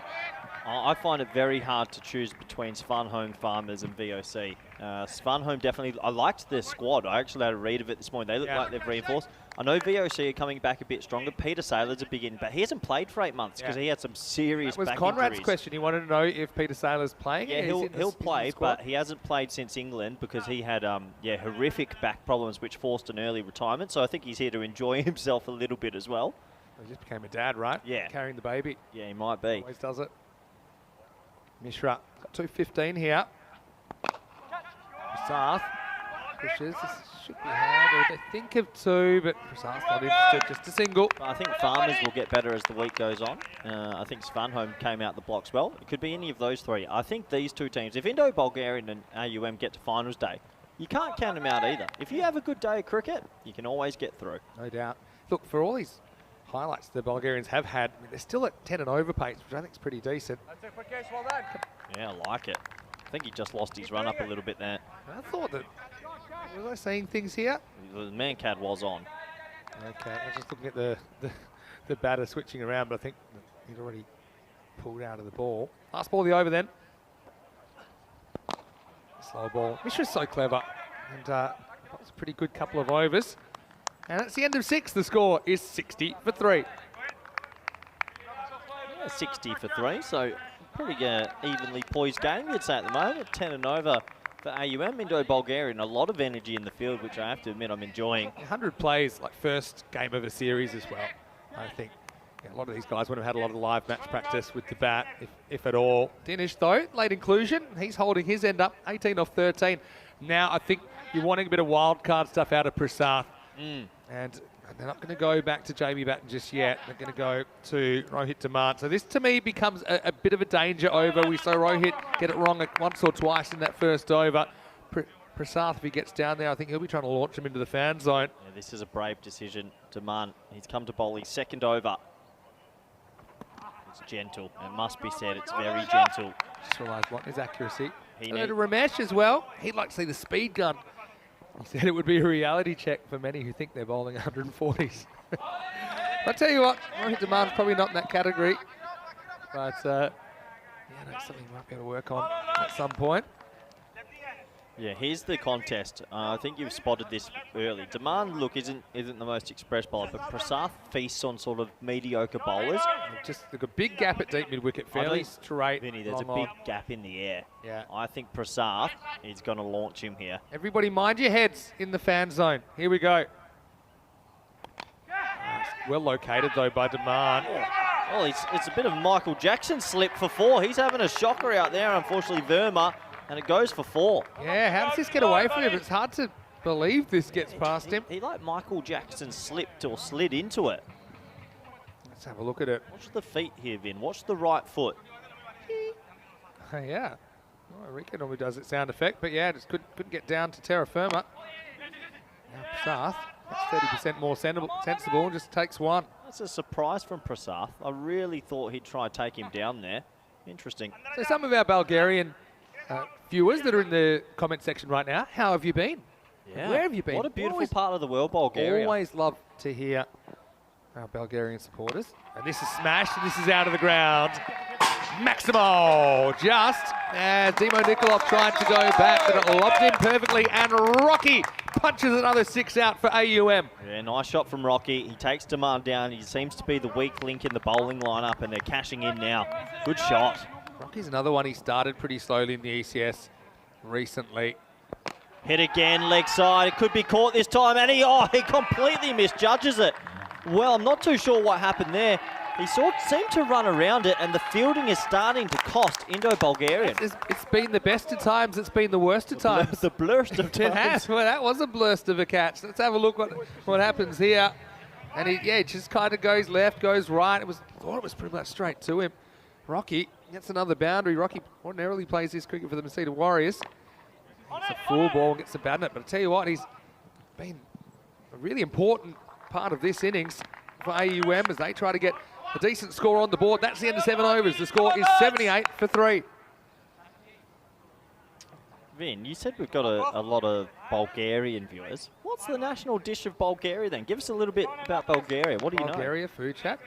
I find it very hard to choose between Svanholm Farmers and VOC. Svanholm definitely, I liked their squad. I actually had a read of it this morning. They look like they've reinforced. I know VOC are coming back a bit stronger. Peter Saylor's a big in, but he hasn't played for 8 months because he had some serious That was back Conrad's injuries. question. He wanted to know if Peter Saylor's playing. Yeah, he'll play, but he hasn't played since England because he had horrific back problems which forced an early retirement. So I think he's here to enjoy himself a little bit as well. He just became a dad, right? Yeah. Carrying the baby. Yeah, he might be. Always does it. Mishra got 2:15 here. Prasath pushes. This should be hard, or they think of 2, but Prasath's not interested. Just a single. I think Farmers will get better as the week goes on. I think Svanholm came out the blocks well. It could be any of those 3. I think these 2 teams, if Indo-Bulgarian and AUM get to finals day, you can't count them out either. If you have a good day of cricket, you can always get through. No doubt. Look, for all these highlights the Bulgarians have had, I mean, they're still at 10 and over pace, which I think is pretty decent. Yeah, I like it. I think he just lost his run up a little bit there. I thought that, was I saying things here? The man-cad was on. Okay, I was just looking at the batter switching around, but I think he'd already pulled out of the ball. Last ball of the over then. Slow ball. Mishra's so clever. And that was a pretty good couple of overs. And it's the end of 6. The score is 60 for 3. Yeah, 60 for 3, so pretty evenly poised game, you'd say at the moment. 10 and over for AUM. Indo-Bulgarian, a lot of energy in the field, which I have to admit I'm enjoying. 100 plays, like first game of a series as well. I think a lot of these guys would have had a lot of live match practice with the bat, if at all. Dinesh, though, late inclusion. He's holding his end up, 18 off 13. Now I think you're wanting a bit of wild card stuff out of Prasath. And they're not going to go back to Jamie Batten just yet. They're going to go to Rohit Demand. So this, to me, becomes a bit of a danger over. We saw Rohit get it wrong once or twice in that first over. Prasath, if he gets down there, I think he'll be trying to launch him into the fan zone. Yeah, this is a brave decision. Demand, he's come to bowl his second over. It's gentle. It must be said, it's very gentle. Just realised what his accuracy. He To Ramesh as well. He'd like to see the speed gun He said it would be a reality check for many who think they're bowling 140s. I tell you what, Rohit Demand's probably not in that category. But, yeah, that's something you might be able to work on at some point. Yeah, here's the contest. I think you've spotted this early. Demand, look, isn't the most express bowler, but Prasath feasts on sort of mediocre bowlers. Just a big gap at deep mid-wicket, fairly straight. Vinny, there's a big gap in the air. Yeah. I think Prasath is going to launch him here. Everybody mind your heads in the fan zone. Here we go. Well located, though, by Demand. Well, it's a bit of Michael Jackson slip for 4. He's having a shocker out there, unfortunately, Verma, and it goes for 4. Yeah, how does this get away from him? It's hard to believe this gets past him. He like Michael Jackson slipped or slid into it. Let's have a look at it. Watch the feet here, Vin. Watch the right foot. Yeah. Well, Rika normally does its sound effect, but yeah, just couldn't get down to terra firma. Now Prasath, that's 30% more sensible and just takes 1. That's a surprise from Prasath. I really thought he'd try and take him down there. Interesting. So some of our Bulgarian viewers that are in the comment section right now, how have you been? Yeah. Where have you been? What a beautiful part of the world, Bulgaria. Always love to hear our Bulgarian supporters. And this is smashed, and this is out of the ground. Maximo just, Dimo Nikolov tried to go back, but it lobbed in perfectly, and Rocky punches another 6 out for AUM. Yeah, nice shot from Rocky. He takes Demand down. He seems to be the weak link in the bowling lineup, and they're cashing in now. Good shot. Rocky's another one. He started pretty slowly in the ECS recently. Hit again, leg side. It could be caught this time, and he completely misjudges it. Well, I'm not too sure what happened there. He seemed to run around it, and the fielding is starting to cost Indo-Bulgarian. It's been the best of times. It's been the worst of times. The blurst of times. It has. Well, that was a blurst of a catch. Let's have a look what happens here. And he just kind of goes left, goes right. Thought it was pretty much straight to him. Rocky gets another boundary. Rocky ordinarily plays this cricket for the Masita Warriors. It's a full ball and gets a bad net. But I tell you what, he's been a really important part of this innings for AUM as they try to get a decent score on the board. That's the end of 7 overs. The score is 78 for 3. Vin, you said we've got a lot of Bulgarian viewers. What's the national dish of Bulgaria then? Give us a little bit about Bulgaria. What do you know? Bulgaria food chat.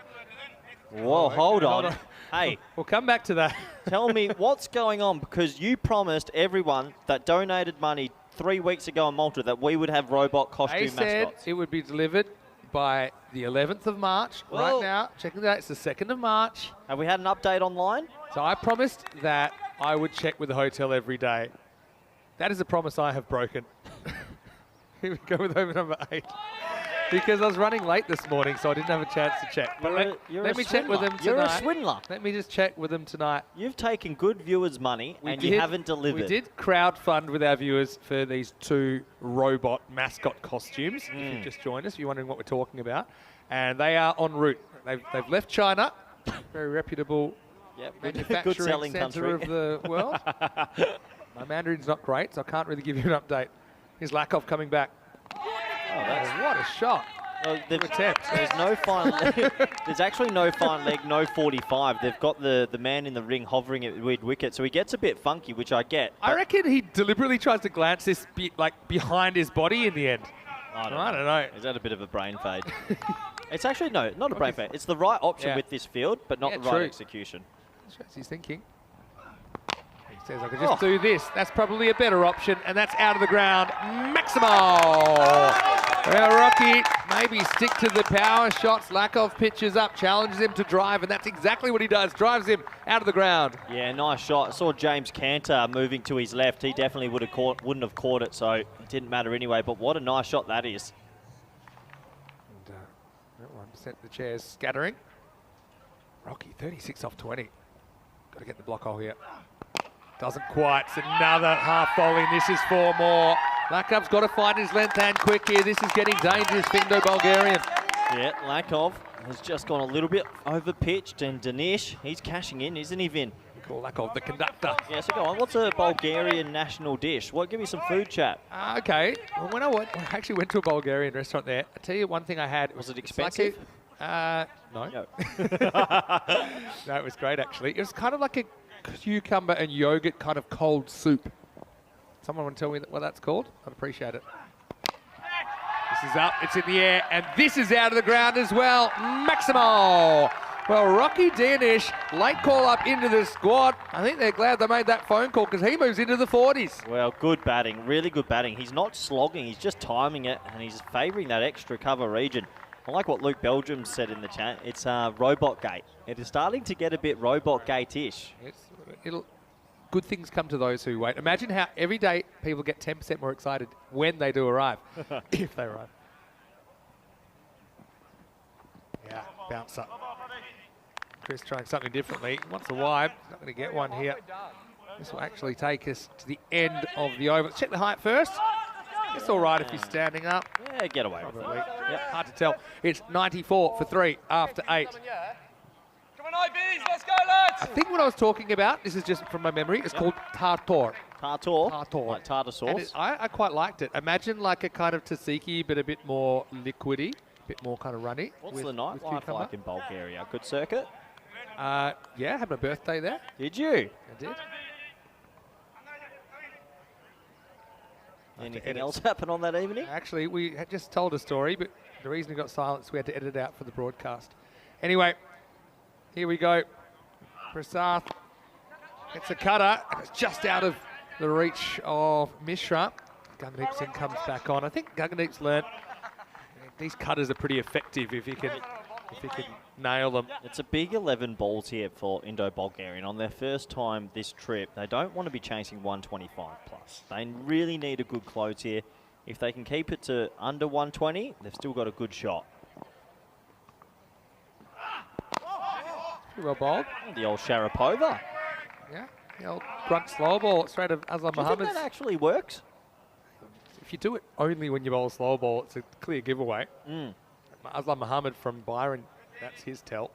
Whoa, hold on. Hey, we'll come back to that. Tell me what's going on, because you promised everyone that donated money 3 weeks ago in Malta that we would have robot costume mascots. They said it would be delivered by the 11th of March. Well, right now, checking that, it's the 2nd of March. Have we had an update online? So I promised that I would check with the hotel every day. That is a promise I have broken. Here we go with over number 8. Because I was running late this morning, so I didn't have a chance to check. But let me check with them tonight. You're a swindler. Let me just check with them tonight. You've taken good viewers' money and you haven't delivered. We did crowdfund with our viewers for these 2 robot mascot costumes. If you've just joined us, if you're wondering what we're talking about. And they are en route. They've left China, very reputable manufacturing centre of the world. My Mandarin's not great, so I can't really give you an update. Here's Lakov coming back. What a shot. There's no fine leg. There's actually no fine leg, no 45. They've got the man in the ring hovering at mid wicket, so he gets a bit funky, which I get. I reckon he deliberately tries to glance this behind his body in the end. I don't know. Is that a bit of a brain fade? It's actually, no, not a brain fade. It's the right option with this field, but not the right execution. Shows he's thinking. He says, I could just do this. That's probably a better option, and that's out of the ground. Maximo! Well, Rocky, maybe stick to the power shots. Lakov pitches up, challenges him to drive, and that's exactly what he does. Drives him out of the ground. Yeah, nice shot. I saw James Cantor moving to his left. He definitely wouldn't have caught it, so it didn't matter anyway. But what a nice shot that is. And 1% the chairs scattering. Rocky, 36 off 20. Got to get the block hole here. Doesn't quite. It's another half bowling. This is 4 more. Lakov's got to find his length hand quick here. This is getting dangerous for Indo-Bulgarian. Yeah, Lakov has just gone a little bit over pitched, and Danish, he's cashing in, isn't he, Vin? We call Lakov the conductor. Yeah, so go on. What's a Bulgarian national dish? Give me some food chat. Okay. Well, when I actually went to a Bulgarian restaurant there, I tell you one thing I had. Was it expensive? No. No, it was great, actually. It was kind of like a cucumber and yogurt kind of cold soup. Someone want to tell me what that's called? I'd appreciate it. This is up, it's in the air, and this is out of the ground as well. Maximo! Well, Rocky Danish, late call up into the squad. I think they're glad they made that phone call because he moves into the 40s. Well, good batting, really good batting. He's not slogging, he's just timing it, and he's favouring that extra cover region. I like what Luke Belgium said in the chat. It's robot gate. It is starting to get a bit robot gate-ish. Good things come to those who wait. Imagine how every day people get 10% more excited when they do arrive, if they arrive. Yeah, bounce up. Chris trying something differently. Wants a wide. Not going to get one here. This will actually take us to the end of the over. Let's check the height first. It's all right if he's standing up. Yeah, get away with it. Yep, hard to tell. It's 94 for 3 after 8. Come on, IBs, let's go, lads! I think what I was talking about, this is just from my memory, it's called tartar. Tartar? Tartar. Like tartar sauce? And I quite liked it. Imagine like a kind of tzatziki, but a bit more liquidy, a bit more kind of runny. What's the nightlife like in Bulgaria? Good circuit? Yeah, had my birthday there. Did you? I did. Anything else happen on that evening? Actually, we had just told a story, but the reason it got silenced, we had to edit it out for the broadcast. Anyway, here we go. Prasath gets a cutter, and it's just out of the reach of Mishra. Guggenheim comes back on. I think Guggenheim's learned these cutters are pretty effective if you can nail them. It's a big 11 balls here for Indo-Bulgarian. On their first time this trip, they don't want to be chasing 125 plus. They really need a good close here. If they can keep it to under 120, they've still got a good shot. Pretty well bowled. The old Sharapova. Yeah, the old grunt slow ball straight of Aslam Do you think Mohammed. that actually works? If you do it only when you bowl a slow ball, it's a clear giveaway. Aslam Mohammed from Byron, that's his tell.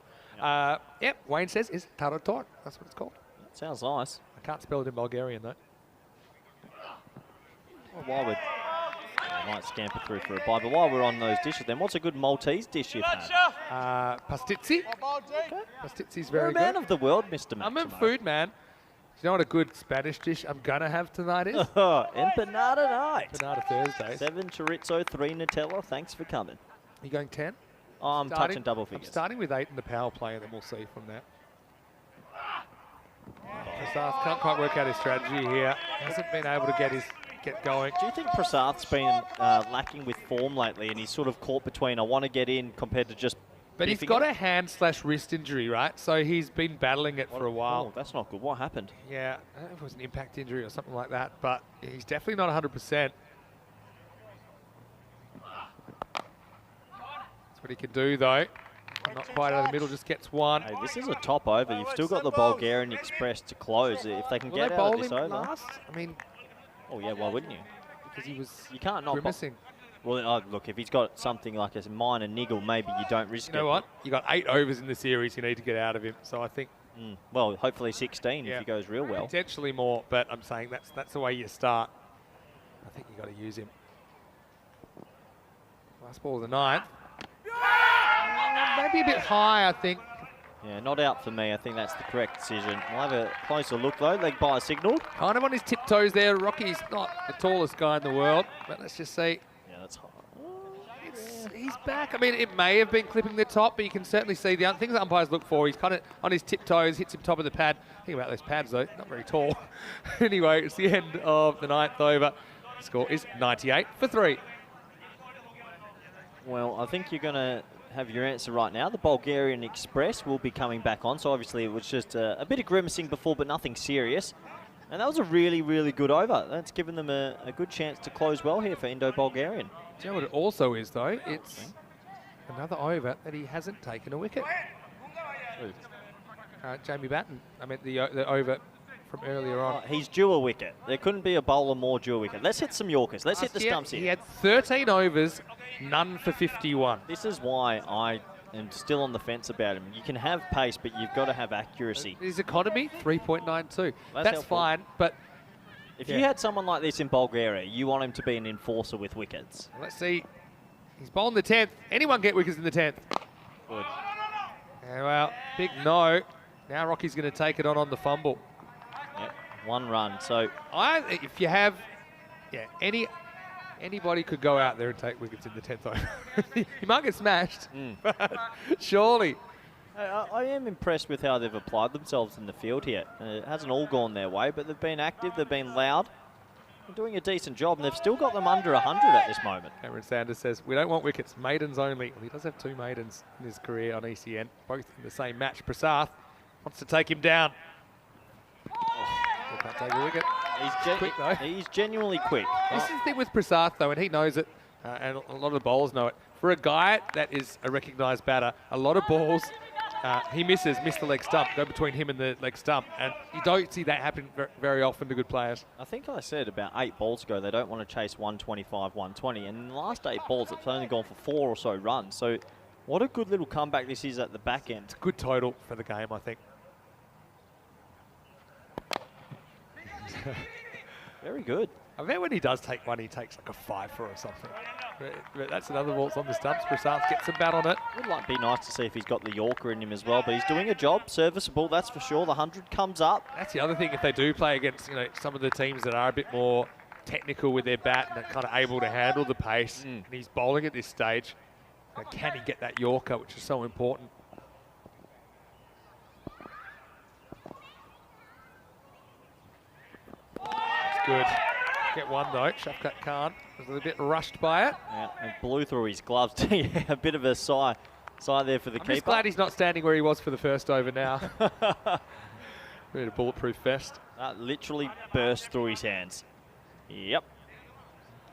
Yep, Wayne says is Tarator. That's what it's called. That sounds nice. I can't spell it in Bulgarian though. Well, while we're, I might scamper through for a bite, but while we're on those dishes, then what's a good Maltese dish you've had? Pastitsi. Okay. Pastitsi's You're very a man good. of the world, Mr. I'm a Maximo. food man. Do you know what a good Spanish dish I'm gonna have tonight is? Empanada night. Empanada Thursdays. 7 chorizo, 3 Nutella. Thanks for coming. You going 10? I'm touching double I'm figures. starting with 8 in the power play, and then we'll see from there. Prasath can't quite work out his strategy here. Hasn't been able to get going. Do you think Prasath's been lacking with form lately, and he's sort of caught between I want to get in compared to just But he's biffing got it? a hand/wrist injury, right? So he's been battling it for a while. Oh, that's not good. What happened? Yeah, I don't know if it was an impact injury or something like that, but he's definitely not 100%. That's what he can do, though. Not quite out of the middle, just gets one. Hey, this is a top over. You've still got the Bulgarian Express to close. If they can Will get they out of bowl this him over. last? I mean, Oh, yeah, why wouldn't you? because he was You can't not bowl. grimacing. Well, look, if he's got something like a minor niggle, maybe you don't risk You know it. what? You got 8 overs in the series you need to get out of him. So I think Well, hopefully 16 Yeah. if he goes real well. potentially more, but I'm saying that's the way you start. I think you got to use him. Last ball of the ninth. Maybe a bit high, I think. Yeah, not out for me. I think that's the correct decision. We'll have a closer look, though. Leg by a signal. Kind of on his tiptoes there. Rocky's not the tallest guy in the world, but let's just see. Yeah, that's high. He's back. I mean, it may have been clipping the top, but you can certainly see the things that umpires look for. He's kind of on his tiptoes, hits him top of the pad. Think about those pads, though. Not very tall. Anyway, it's the end of the ninth over. The score is 98 for 3. Well, I think you're going to have your answer right now. The Bulgarian Express will be coming back on. So obviously it was just a bit of grimacing before, but nothing serious. And that was a really, really good over. That's given them a good chance to close well here for Indo-Bulgarian. Do you know what it also is, though? It's another over that he hasn't taken a wicket. Jamie Batten. I meant the over from earlier on. He's due a wicket. There couldn't be a bowler more due a wicket. Let's hit some Yorkers. Let's hit the stumps He here. had 13 overs, none for 51. This is why I am still on the fence about him. You can have pace, but you've got to have accuracy. His economy, 3.92. That's helpful. fine, but If you had someone like this in Bulgaria, you want him to be an enforcer with wickets. let's see. He's bowling the 10th. Anyone get wickets in the 10th? Good. Yeah, well, big no. Now Rocky's going to take it on the fumble. Yep, 1 run. So If you have any Anybody could go out there and take wickets in the 10th over. He might get smashed, but surely. I am impressed with how they've applied themselves in the field here. It hasn't all gone their way, but they've been active, they've been loud. They're doing a decent job, and they've still got them under 100 at this moment. Cameron Sanders says, we don't want wickets, maidens only. Well, he does have 2 maidens in his career on ECN, both in the same match. Prasath wants to take him down. He can't take a wicket. He's quick, though. He's genuinely quick. This is the thing with Prasath, though, and he knows it, and a lot of the bowlers know it. For a guy that is a recognised batter, a lot of balls he miss the leg stump, go between him and the leg stump, and you don't see that happen very often to good players. I think I said about 8 balls ago they don't want to chase 125, 120, and in the last 8 balls it's only gone for 4 or so runs. So what a good little comeback this is at the back end. It's a good total for the game, I think. Very good. I bet when he does take one, he takes like a 5 or something. But that's another waltz on the stumps. Prasath gets a bat on it. Would like be nice to see if he's got the Yorker in him as well, but he's doing a job, serviceable, that's for sure. The 100 comes up. That's the other thing, if they do play against some of the teams that are a bit more technical with their bat and are kind of able to handle the pace, and he's bowling at this stage, can he get that Yorker, which is so important? That's good. Get one though, Shafkat Khan was a little bit rushed by it. Yeah, and blew through his gloves. Yeah, a bit of a sigh there for the keeper. I'm just glad he's not standing where he was for the first over now. Really a bulletproof vest. That literally burst through his hands. Yep.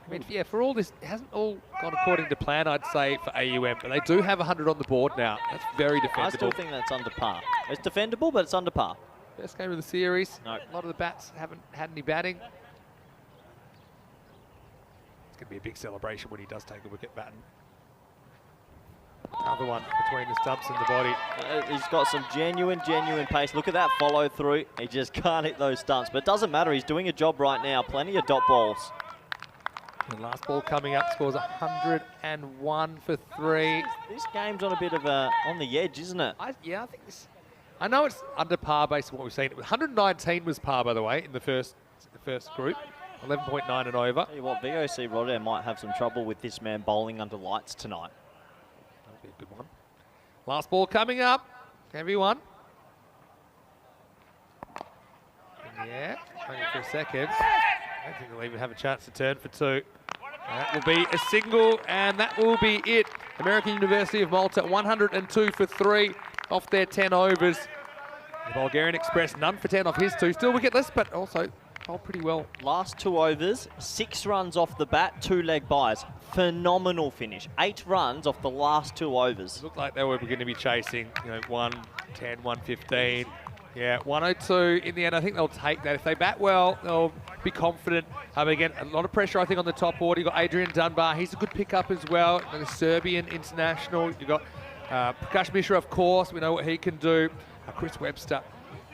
I mean, yeah, for all this, it hasn't all gone according to plan, I'd say, for AUM, but they do have 100 on the board now. That's very defendable. I still think that's under par. It's defendable, but it's under par. Best game of the series. No. A lot of the bats haven't had any batting. It's going to be a big celebration when he does take a wicket batting. Another one between the stumps and the body. He's got some genuine pace. Look at that follow through. He just can't hit those stumps, but it doesn't matter. He's doing a job right now. Plenty of dot balls. The last ball coming up scores 101 for 3. This game's on a bit of on the edge, isn't it? I think this. I know it's under par based on what we've seen. 119 was par, by the way, in the first group. 11.9 and over. Tell you what, VOC Rotterdam might have some trouble with this man bowling under lights tonight. That'll be a good one. Last ball coming up. Everyone. Yeah, only for a second. I don't think they'll even have a chance to turn for 2. That will be a single, and that will be it. American University of Malta, 102 for 3 off their 10 overs. The Bulgarian Express, none for 10 off his 2. Still wicketless, but also bowled pretty well. Last 2 overs, 6 runs off the bat, 2 leg byes. Phenomenal finish. 8 runs off the last 2 overs. Looked like they were going to be chasing, 110, 115. Yeah, 102 in the end. I think they'll take that. If they bat well, they'll be confident. Again, a lot of pressure, I think, on the top order. You've got Adrian Dunbar. He's a good pickup as well. The Serbian international. You've got Prakash Mishra, of course. We know what he can do. Chris Webster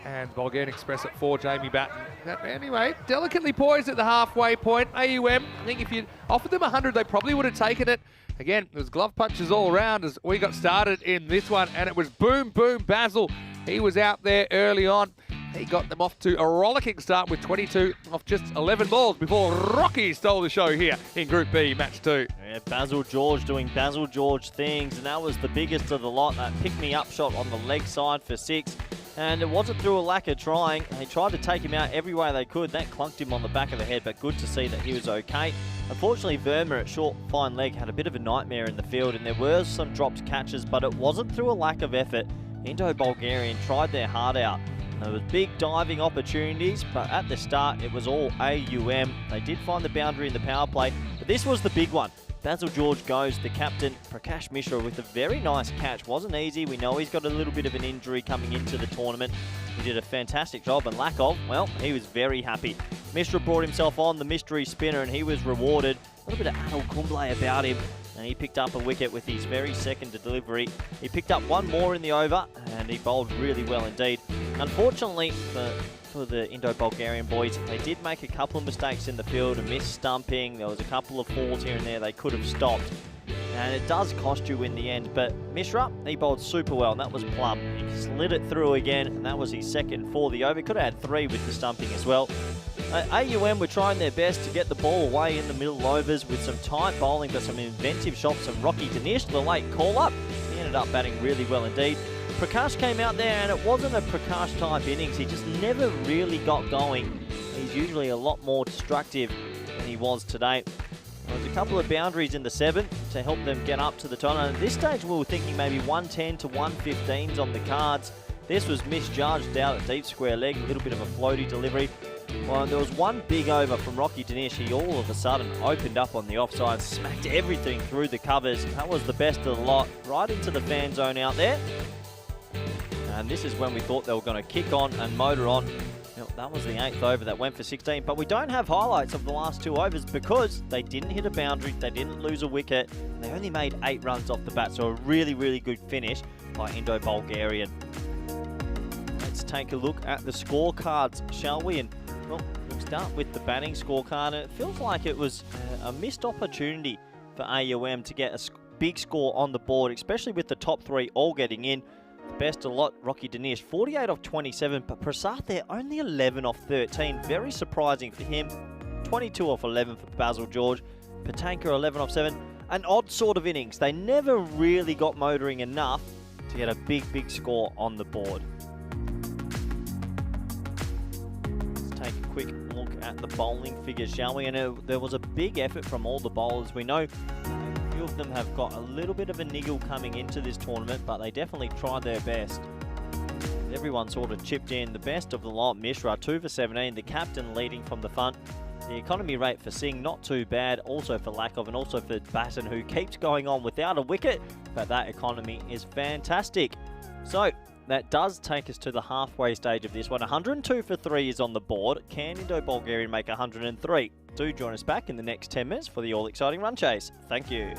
and Bulgarian Express at 4, Jamie Batten. Anyway, delicately poised at the halfway point. AUM, I think if you offered them 100, they probably would have taken it. Again, there's glove punches all around as we got started in this one, and it was boom, boom, Basil. He was out there early on. He got them off to a rollicking start with 22 off just 11 balls before Rocky stole the show here in Group B, Match 2. Yeah, Basil George doing Basil George things, and that was the biggest of the lot. That pick-me-up shot on the leg side for 6. And it wasn't through a lack of trying. They tried to take him out every way they could. That clunked him on the back of the head, but good to see that he was okay. Unfortunately, Verma at short, fine leg had a bit of a nightmare in the field, and there were some dropped catches, but it wasn't through a lack of effort. Indo-Bulgarian tried their heart out. There was big diving opportunities, but at the start, it was all AUM. They did find the boundary in the power play, but this was the big one. Basil George goes, the captain, Prakash Mishra, with a very nice catch. Wasn't easy. We know he's got a little bit of an injury coming into the tournament. He did a fantastic job, and lack of, well, he was very happy. Mishra brought himself on, the mystery spinner, and he was rewarded. A little bit of Anil Kumble about him, and he picked up a wicket with his very second delivery. He picked up one more in the over, and he bowled really well indeed. Unfortunately for the Indo-Bulgarian boys, they did make a couple of mistakes in the field, a missed stumping. There was a couple of falls here and there they could have stopped, and it does cost you in the end. But Mishra, he bowled super well, and that was plumb. He slid it through again, and that was his second for the over. Could have had 3 with the stumping as well. AUM were trying their best to get the ball away in the middle overs with some tight bowling, but some inventive shots from Rocky Dinesh, the late call-up. He ended up batting really well indeed. Prakash came out there, and it wasn't a Prakash-type innings. He just never really got going. He's usually a lot more destructive than he was today. There was a couple of boundaries in the 7th to help them get up to the total. And at this stage, we were thinking maybe 110 to 115s on the cards. This was misjudged out at deep square leg, a little bit of a floaty delivery. Well, there was one big over from Rocky Dinesh. He all of a sudden opened up on the offside, smacked everything through the covers. That was the best of the lot, right into the fan zone out there. And this is when we thought they were going to kick on and motor on. That was the 8th over that went for 16, but we don't have highlights of the last 2 overs because they didn't hit a boundary, they didn't lose a wicket, they only made 8 runs off the bat, so a really, really good finish by Indo-Bulgarian. Let's take a look at the scorecards, shall we? And well, we'll start with the batting scorecard, and it feels like it was a missed opportunity for AUM to get a big score on the board, especially with the top 3 all getting in. Best a lot, Rocky Dinesh, 48 off 27, but Prasad there, only 11 off 13. Very surprising for him. 22 off 11 for Basil George. Patanka 11 off 7. An odd sort of innings. They never really got motoring enough to get a big, big score on the board. Let's take a quick look at the bowling figures, shall we? And there was a big effort from all the bowlers. We know few of them have got a little bit of a niggle coming into this tournament, but they definitely tried their best. Everyone sort of chipped in. The best of the lot, Mishra, 2 for 17, the captain leading from the front. The economy rate for Singh, not too bad, also for Lakov and also for Batten, who keeps going on without a wicket, but that economy is fantastic. So, that does take us to the halfway stage of this one. 102 for 3 is on the board. Can Indo-Bulgarian make 103? Do join us back in the next 10 minutes for the all-exciting run chase. Thank you.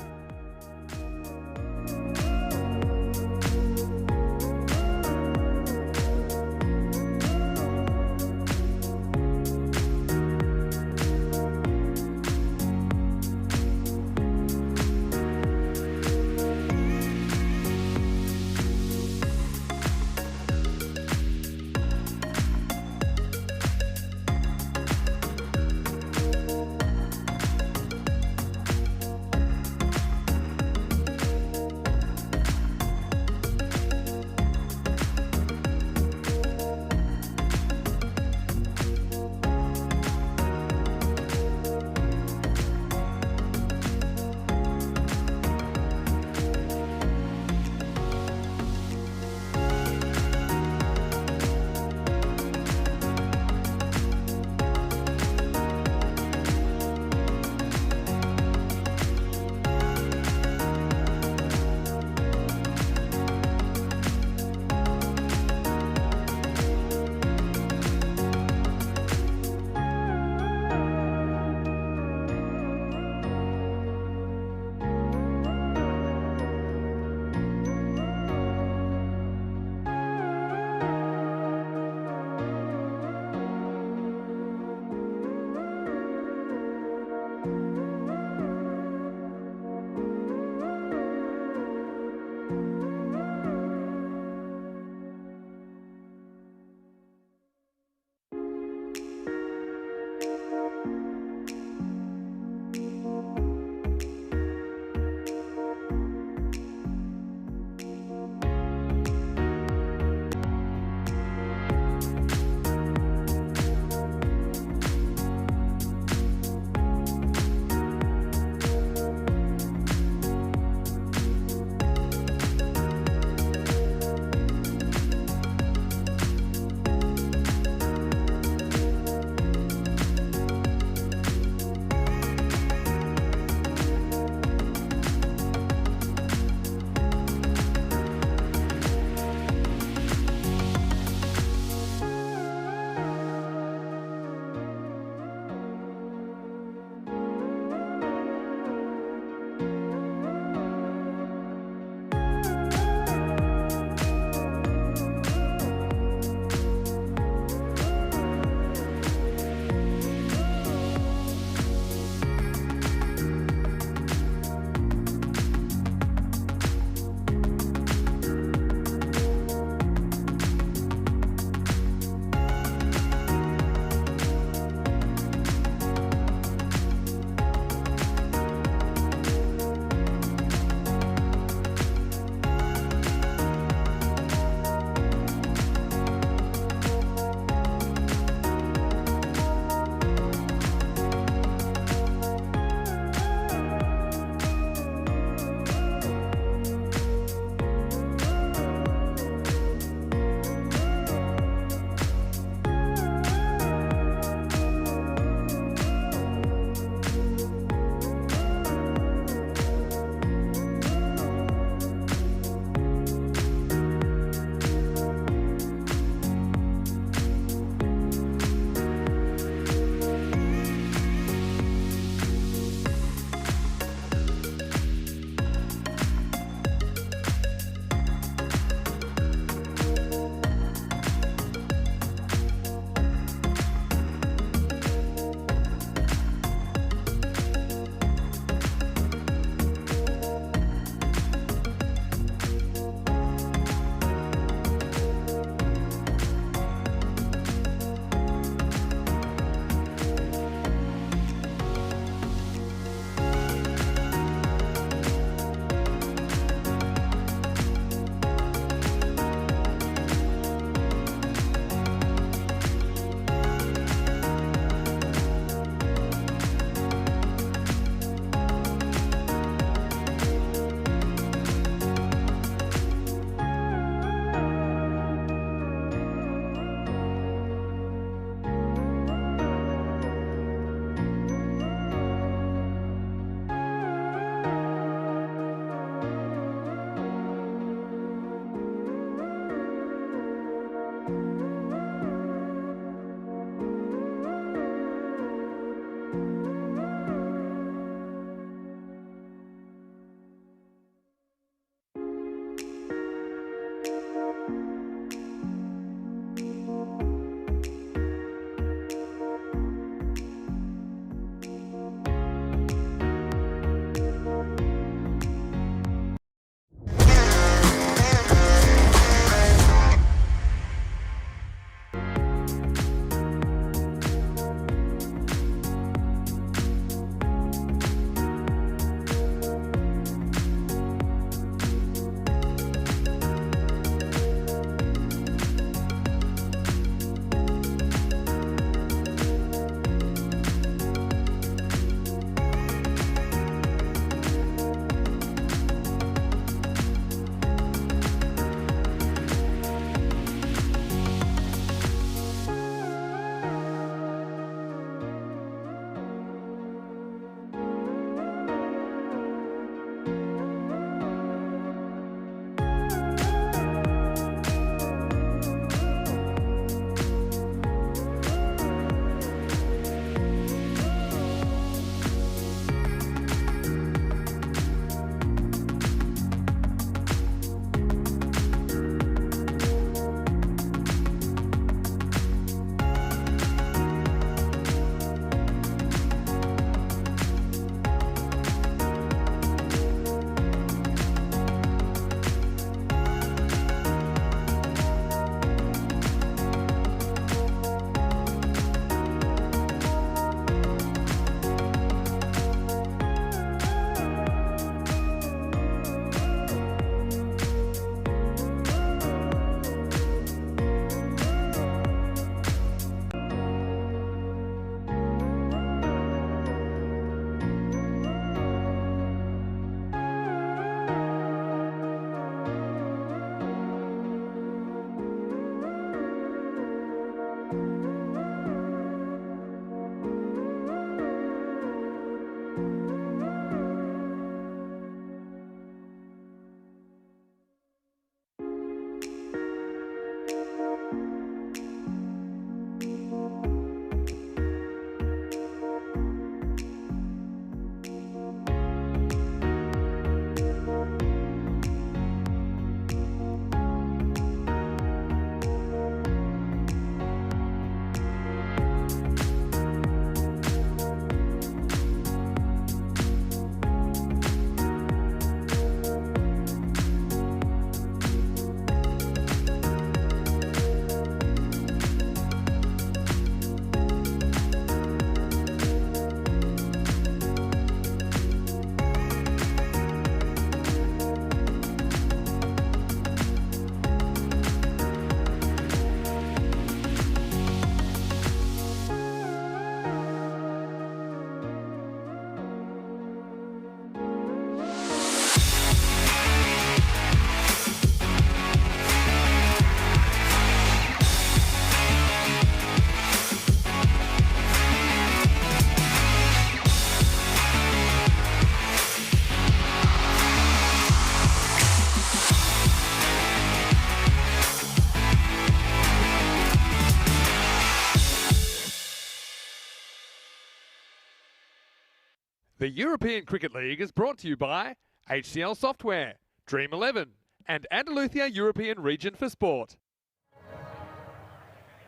The European Cricket League is brought to you by HCL Software, Dream 11, and Andalusia European Region for Sport.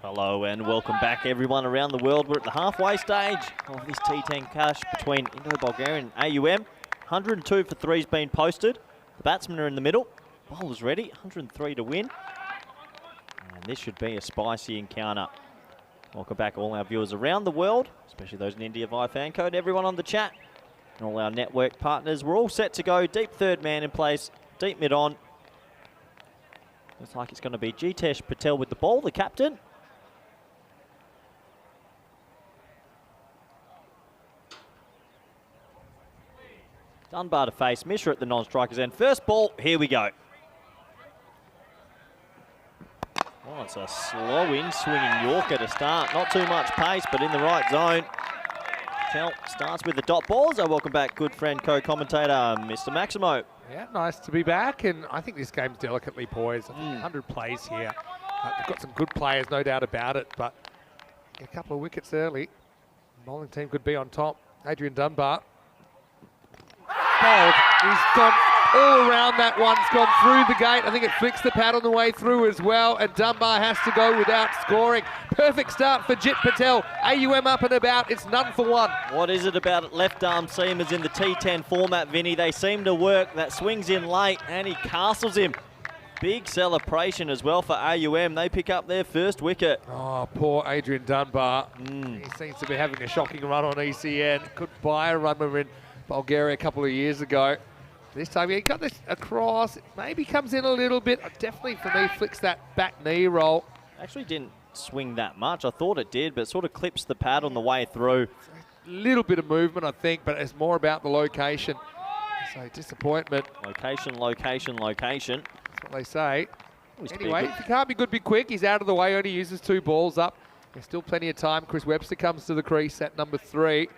Hello and welcome back everyone around the world. We're at the halfway stage of this T10 clash between Indo-Bulgarian and AUM. 102 for three's been posted. The batsmen are in the middle. Bowlers ready, 103 to win. And this should be a spicy encounter. Welcome back all our viewers around the world, especially those in India via fan code, everyone on the chat, and all our network partners. We're all set to go. Deep third man in place, deep mid on. Looks like it's going to be Jitesh Patel with the ball, the captain. Dunbar to face Mishra at the non-strikers end. First ball, here we go. Oh, it's a slow in swinging Yorker to start. Not too much pace, but in the right zone. Patel starts with the dot ball. So welcome back, good friend, co-commentator, Mr. Maximo. Yeah, nice to be back, and I think this game's delicately poised. I think 100 plays here. They've got some good players, no doubt about it, but a couple of wickets early. The bowling team could be on top. Adrian Dunbar. Bowled. He's gone all around that one. It's gone through the gate. I think it flicks the pad on the way through as well, and Dunbar has to go without scoring. Perfect start for Jit Patel. AUM up and about. It's none for one. What is it about left arm seamers in the T10 format, Vinny? They seem to work. That swings in late, and he castles him. Big celebration as well for AUM. They pick up their first wicket. Oh, poor Adrian Dunbar. He seems to be having a shocking run on ECN. Could buy a runner in Bulgaria a couple of years ago. This time he got this across. It maybe comes in a little bit. Definitely for me flicks that back knee roll. Actually didn't swing that much. I thought it did, but sort of clips the pad on the way through. A little bit of movement, I think, but it's more about the location. So disappointment. Location, location, location. That's what they say. Always Anyway, if you can't be good, be quick. He's out of the way, only uses 2 balls up. There's still plenty of time. Chris Webster comes to the crease at number 3.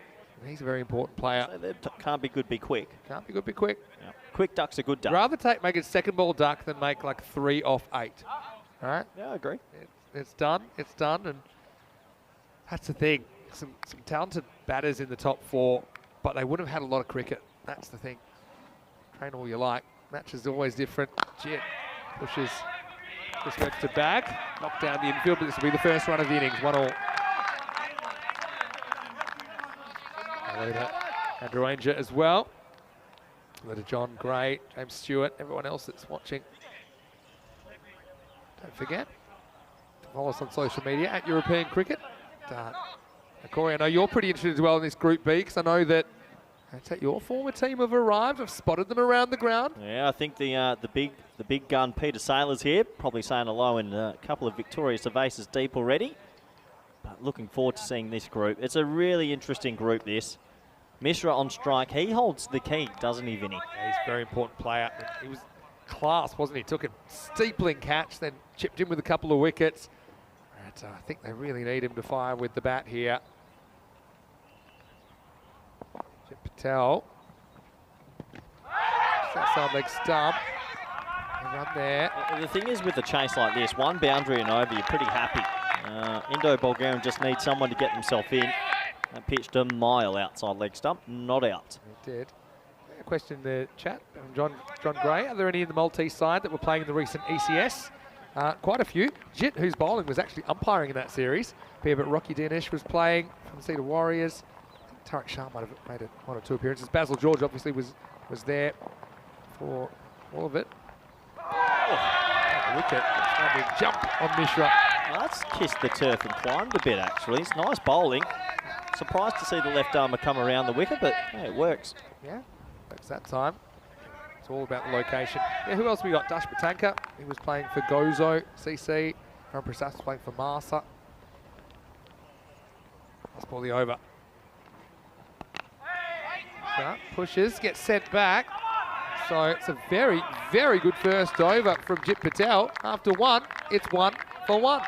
He's a very important player. So can't be good, be quick. Can't be good, be quick. Yeah. Quick duck's a good duck. Rather make a second ball duck than make like 3 off 8. All right? Yeah, I agree. It's done, and that's the thing. Some talented batters in the top 4, but they wouldn't have had a lot of cricket. That's the thing. Train all you like. Match is always different. Jit pushes Chris Webster back. Knocked down the infield, but this will be the first run of the innings. 1-all. And Ranger as well. Letter John Gray, James Stewart, everyone else that's watching. Don't forget to follow us on social media at European Cricket. Corey, I know you're pretty interested as well in this Group B, because I know that your former team have arrived. I've spotted them around the ground. Yeah, I think the big gun Peter Saylor's here, probably saying hello, and a couple of Victoria Cervases deep already. But looking forward to seeing this group. It's a really interesting group, this. Mishra on strike. He holds the key, doesn't he, Vinny? Yeah, he's a very important player. He was class, wasn't he? Took a steepling catch, then chipped in with a couple of wickets. But, I think they really need him to fire with the bat here. Jit Patel. Outside leg stump. Run there. The thing is with a chase like this, one boundary and over, you're pretty happy. Indo-Bulgarian just needs someone to get themselves in. That pitched a mile outside leg stump, not out. It did. A question in the chat from John Gray. Are there any in the Maltese side that were playing in the recent ECS? Quite a few. Jit, whose bowling was actually umpiring in that series. But Rocky Dinesh was playing from the Cedar Warriors. I think Tarek Shah might have made 1 or 2 appearances. Basil George obviously was there for all of it. Oh, wicket. Jump on Mishra. Well, that's kissed the turf and climbed a bit, actually. It's nice bowling. Surprised to see the left armer come around the wicket, but hey, it works. Yeah, works that time. It's all about the location. Yeah, who else we got? Dash Batanka. He was playing for Gozo, CC. Ram Prasad was playing for Marsa. Let's ball the over. Pushes, gets sent back. So it's a very, very good first over from Jit Patel. After 1, it's 1 for 1.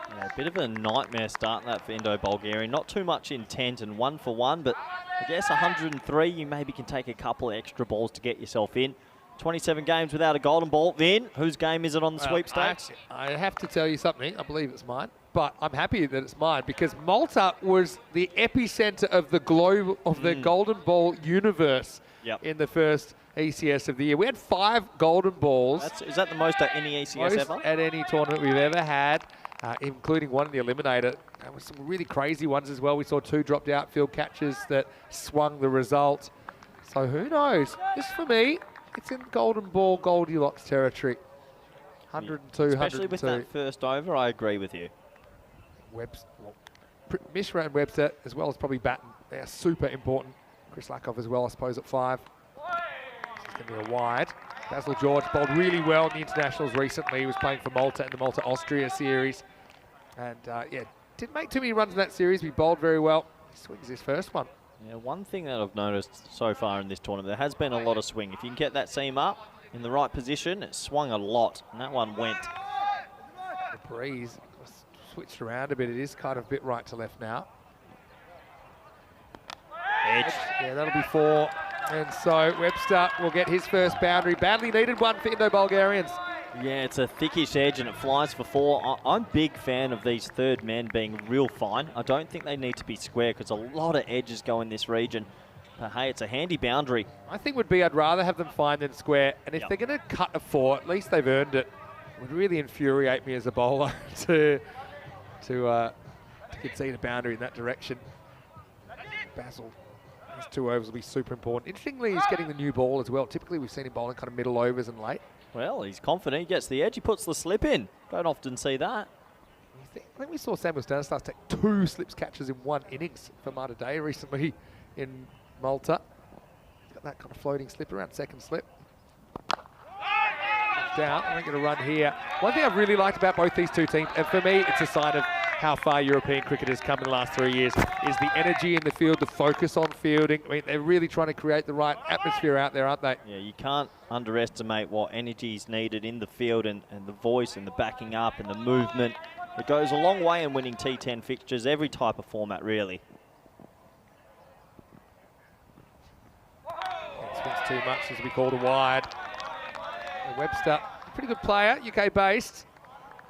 Yeah, a bit of a nightmare start that for Indo-Bulgarian. Not too much intent and 1 for 1, but I guess 103, you maybe can take a couple of extra balls to get yourself in. 27 games without a golden ball. Vin, whose game is it on the sweepstakes? I have to tell you something. I believe it's mine, but I'm happy that it's mine because Malta was the epicenter of the globe of the golden ball universe in the first ECS of the year. We had 5 golden balls. Is that the most at any ECS ever? At any tournament we've ever had, including one in the Eliminator. There were some really crazy ones as well. We saw 2 dropped outfield catches that swung the result. So who knows? Just for me, it's in golden ball Goldilocks territory. 102, Especially 102. with that first over, I agree with you. Mishra and Webster, as well as probably Batten, they're super important. Chris Lakoff as well, I suppose, at 5. This is going to be a wide. Basil George bowled really well in the internationals recently. He was playing for Malta in the Malta-Austria series. And, didn't make too many runs in that series. He bowled very well. He swings his first one. Yeah, one thing that I've noticed so far in this tournament, there has been a lot of swing. If you can get that seam up in the right position, it swung a lot, and that one went. The breeze switched around a bit. It is kind of a bit right to left now. Edge. Yeah, that'll be 4. And so Webster will get his first boundary. Badly needed one for Indo-Bulgarians. Yeah, it's a thickish edge and it flies for 4. I'm a big fan of these third men being real fine. I don't think they need to be square because a lot of edges go in this region. But hey, it's a handy boundary. I think I'd rather have them fine than square. And if they're going to cut a 4, at least they've earned it. It would really infuriate me as a bowler to concede a boundary in that direction. Basil, his 2 overs will be super important. Interestingly, he's getting the new ball as well. Typically, we've seen him bowling kind of middle overs and late. Well, he's confident. He gets the edge. He puts the slip in. Don't often see that. I think we saw Samuel Stanislas take 2 slips catches in 1 innings for Mata Day recently in Malta. He's got that kind of floating slip around second slip. Down. I think it'll run here. One thing I've really liked about both these 2 teams, and for me, it's a sign of how far European cricket has come in the last 3 years, is the energy in the field, the focus on fielding. I mean, they're really trying to create the right atmosphere out there, aren't they? Yeah, you can't underestimate what energy is needed in the field and the voice and the backing up and the movement. It goes a long way in winning T10 fixtures, every type of format, really. Swings too much as we called a wide. And Webster, pretty good player, UK-based.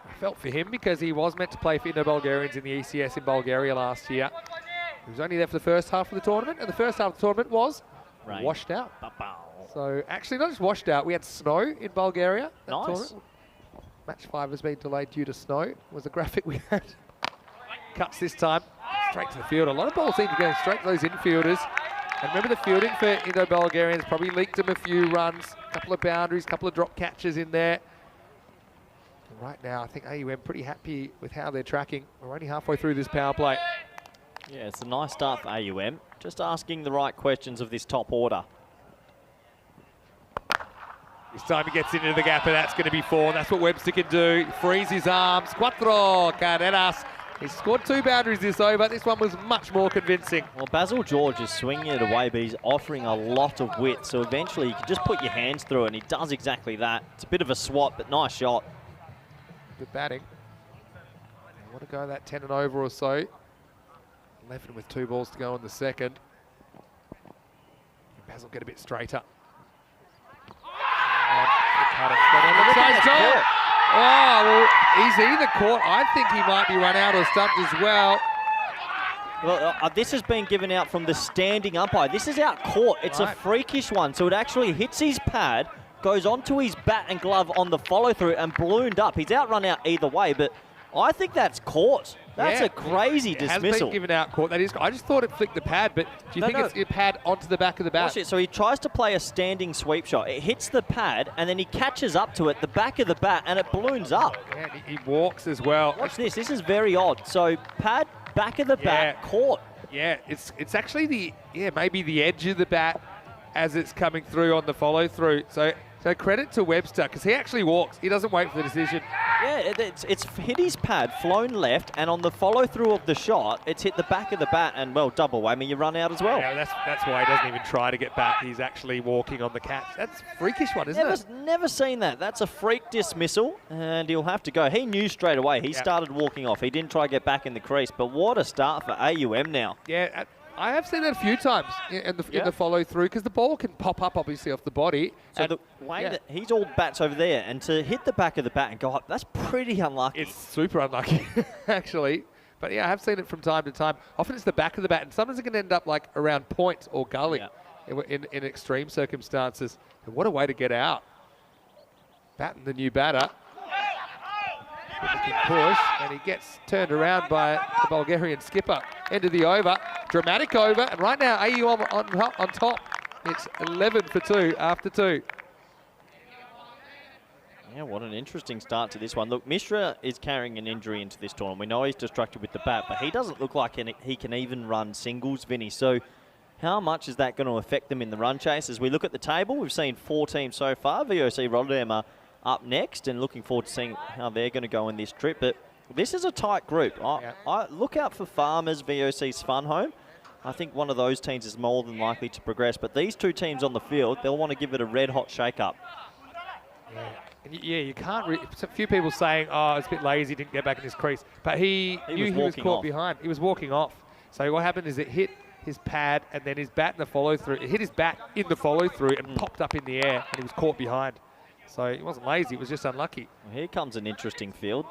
I felt for him because he was meant to play for Indo-Bulgarians in the ECS in Bulgaria last year. He was only there for the first half of the tournament, and the first half of the tournament was washed out. So actually not just washed out, we had snow in Bulgaria. Nice. Tournament. Match 5 has been delayed due to snow, was the graphic we had. Cuts this time, straight to the field. A lot of balls seem to go straight to those infielders. And remember the fielding for Indo-Bulgarians probably leaked them a few runs, a couple of boundaries, a couple of drop catches in there. And right now, I think AUM pretty happy with how they're tracking. We're only halfway through this power play. Yeah, it's a nice start for AUM. Just asking the right questions of this top order. This time he gets into the gap, and that's going to be 4. That's what Webster can do. He frees his arms. Cuatro carreras. He's scored 2 boundaries this over. This one was much more convincing. Well, Basil George is swinging it away, but he's offering a lot of width. So eventually you can just put your hands through it, and he does exactly that. It's a bit of a swat, but nice shot. Good batting. I want to go that 10 and over or so. 11 with 2 balls to go in the second. Basil get a bit straighter. And cut it straight on the side. Goal! Oh, well, he's either caught. I think he might be run out or stumped as well. Well, this has been given out from the standing umpire. This is out caught. It's a freakish one. So it actually hits his pad, goes onto his bat and glove on the follow-through and ballooned up. He's out run out either way, but I think that's caught. That's a crazy dismissal. It has been given out caught. That is. I just thought it flicked the pad, but do you think it's your pad onto the back of the bat? Watch it. So he tries to play a standing sweep shot. It hits the pad, and then he catches up to it, the back of the bat, and it balloons up. Yeah, he walks as well. Watch this. This is very odd. So pad, back of the bat, caught. Yeah, it's actually maybe the edge of the bat as it's coming through on the follow through. So credit to Webster because he actually walks. He doesn't wait for the decision. Yeah, it's hit his pad, flown left, and on the follow through of the shot, it's hit the back of the bat, and well, double whammy, you run out as well. Yeah, that's why he doesn't even try to get back. He's actually walking on the catch. That's a freakish one, isn't it? Never seen that. That's a freak dismissal, and he'll have to go. He knew straight away. He started walking off. He didn't try to get back in the crease, but what a start for AUM now. Yeah, I have seen that a few times in the follow through because the ball can pop up obviously off the body. So the way that he's all bats over there, and to hit the back of the bat and go up, that's pretty unlucky. It's super unlucky, actually. But yeah, I have seen it from time to time. Often it's the back of the bat, and sometimes it can end up like around point or gully in extreme circumstances. And what a way to get out. Batten, the new batter. Looking push, and he gets turned around by the Bulgarian skipper. End of the over, dramatic over, and right now AU on top. It's 11 for 2 after 2. Yeah, what an interesting start to this one. Look, Mishra is carrying an injury into this tournament. We know he's destructive with the bat, but he doesn't look like he can even run singles, Vinny. So how much is that going to affect them in the run chase? As we look at the table, we've seen 4 teams so far. VOC Rotterdam are up next, and looking forward to seeing how they're going to go in this trip. But this is a tight group. I look out for Farmers, VOC Svanholm. I think one of those teams is more than likely to progress. But these two teams on the field, they'll want to give it a red-hot shake-up. Yeah. And you can't. A few people saying, "Oh, it's a bit lazy, didn't get back in his crease," but he knew he was caught behind. He was walking off. So what happened is it hit his pad and then his bat in the follow-through. It hit his bat in the follow-through and popped up in the air, and he was caught behind. So he wasn't lazy, it was just unlucky. Well, here comes an interesting field.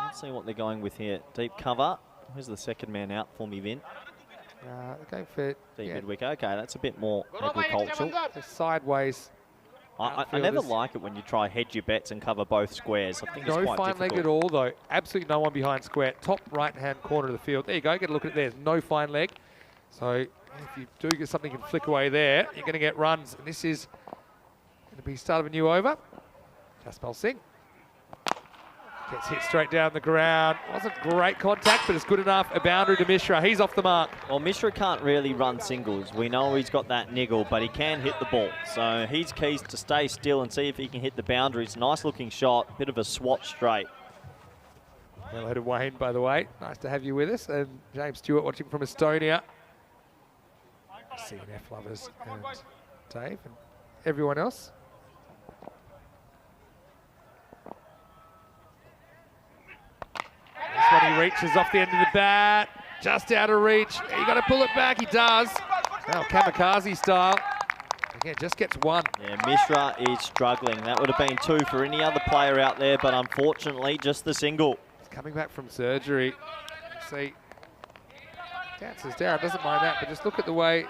Let's see what they're going with here. Deep cover. Where's the second man out for me, Vin? Going for deep midwick. Okay, that's a bit more agricultural. Sideways. I never like it when you try hedge your bets and cover both squares. I think it's quite fine leg difficult. at all, though. Absolutely no one behind square. Top right-hand corner of the field. There you go. Get a look at it there. There's no fine leg. So if you do get something you can flick away there, you're going to get runs. And this is going to be start of a new over. Jaspal Singh gets hit straight down the ground. Wasn't great contact, but it's good enough. A boundary to Mishra. He's off the mark. Well, Mishra can't really run singles. We know he's got that niggle, but he can hit the ball. So his key is to stay still and see if he can hit the boundaries. Nice looking shot. Bit of a swat straight. Hello to Wayne, by the way. Nice to have you with us. And James Stewart watching from Estonia. CNF lovers and Dave and everyone else. This one he reaches off the end of the bat, just out of reach. You got to pull it back, he does. Now kamikaze style. Again, just gets one. Yeah, Mishra is struggling. That would have been 2 for any other player out there, but unfortunately, just the single. He's coming back from surgery. See, dances down, doesn't mind that, but just look at the way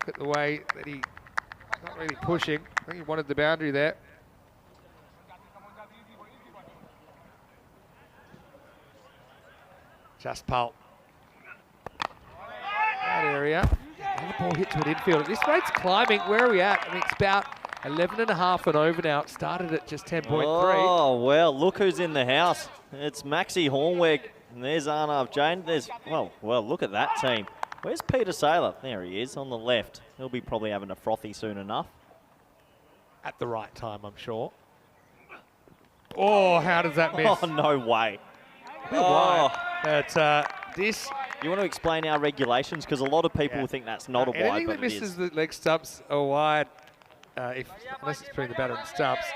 that he's not really pushing. I think he wanted the boundary there. Jaspal. That area. Another ball hit to an infield. This rate's climbing. Where are we at? I mean, it's about 11.5 and over now. It started at just 10.3. Oh, well, look who's in the house. It's Maxi Hornweg. And there's Arnav Jain. There's, well, look at that team. Where's Peter Saylor? There he is on the left. He'll be probably having a frothy soon enough. At the right time, I'm sure. Oh, how does that miss? Oh, no way. Oh. But this... You want to explain our regulations? Because a lot of people think that's not a wide, anything but that misses it is. the leg stumps are wide, unless it's putting the batter in stumps.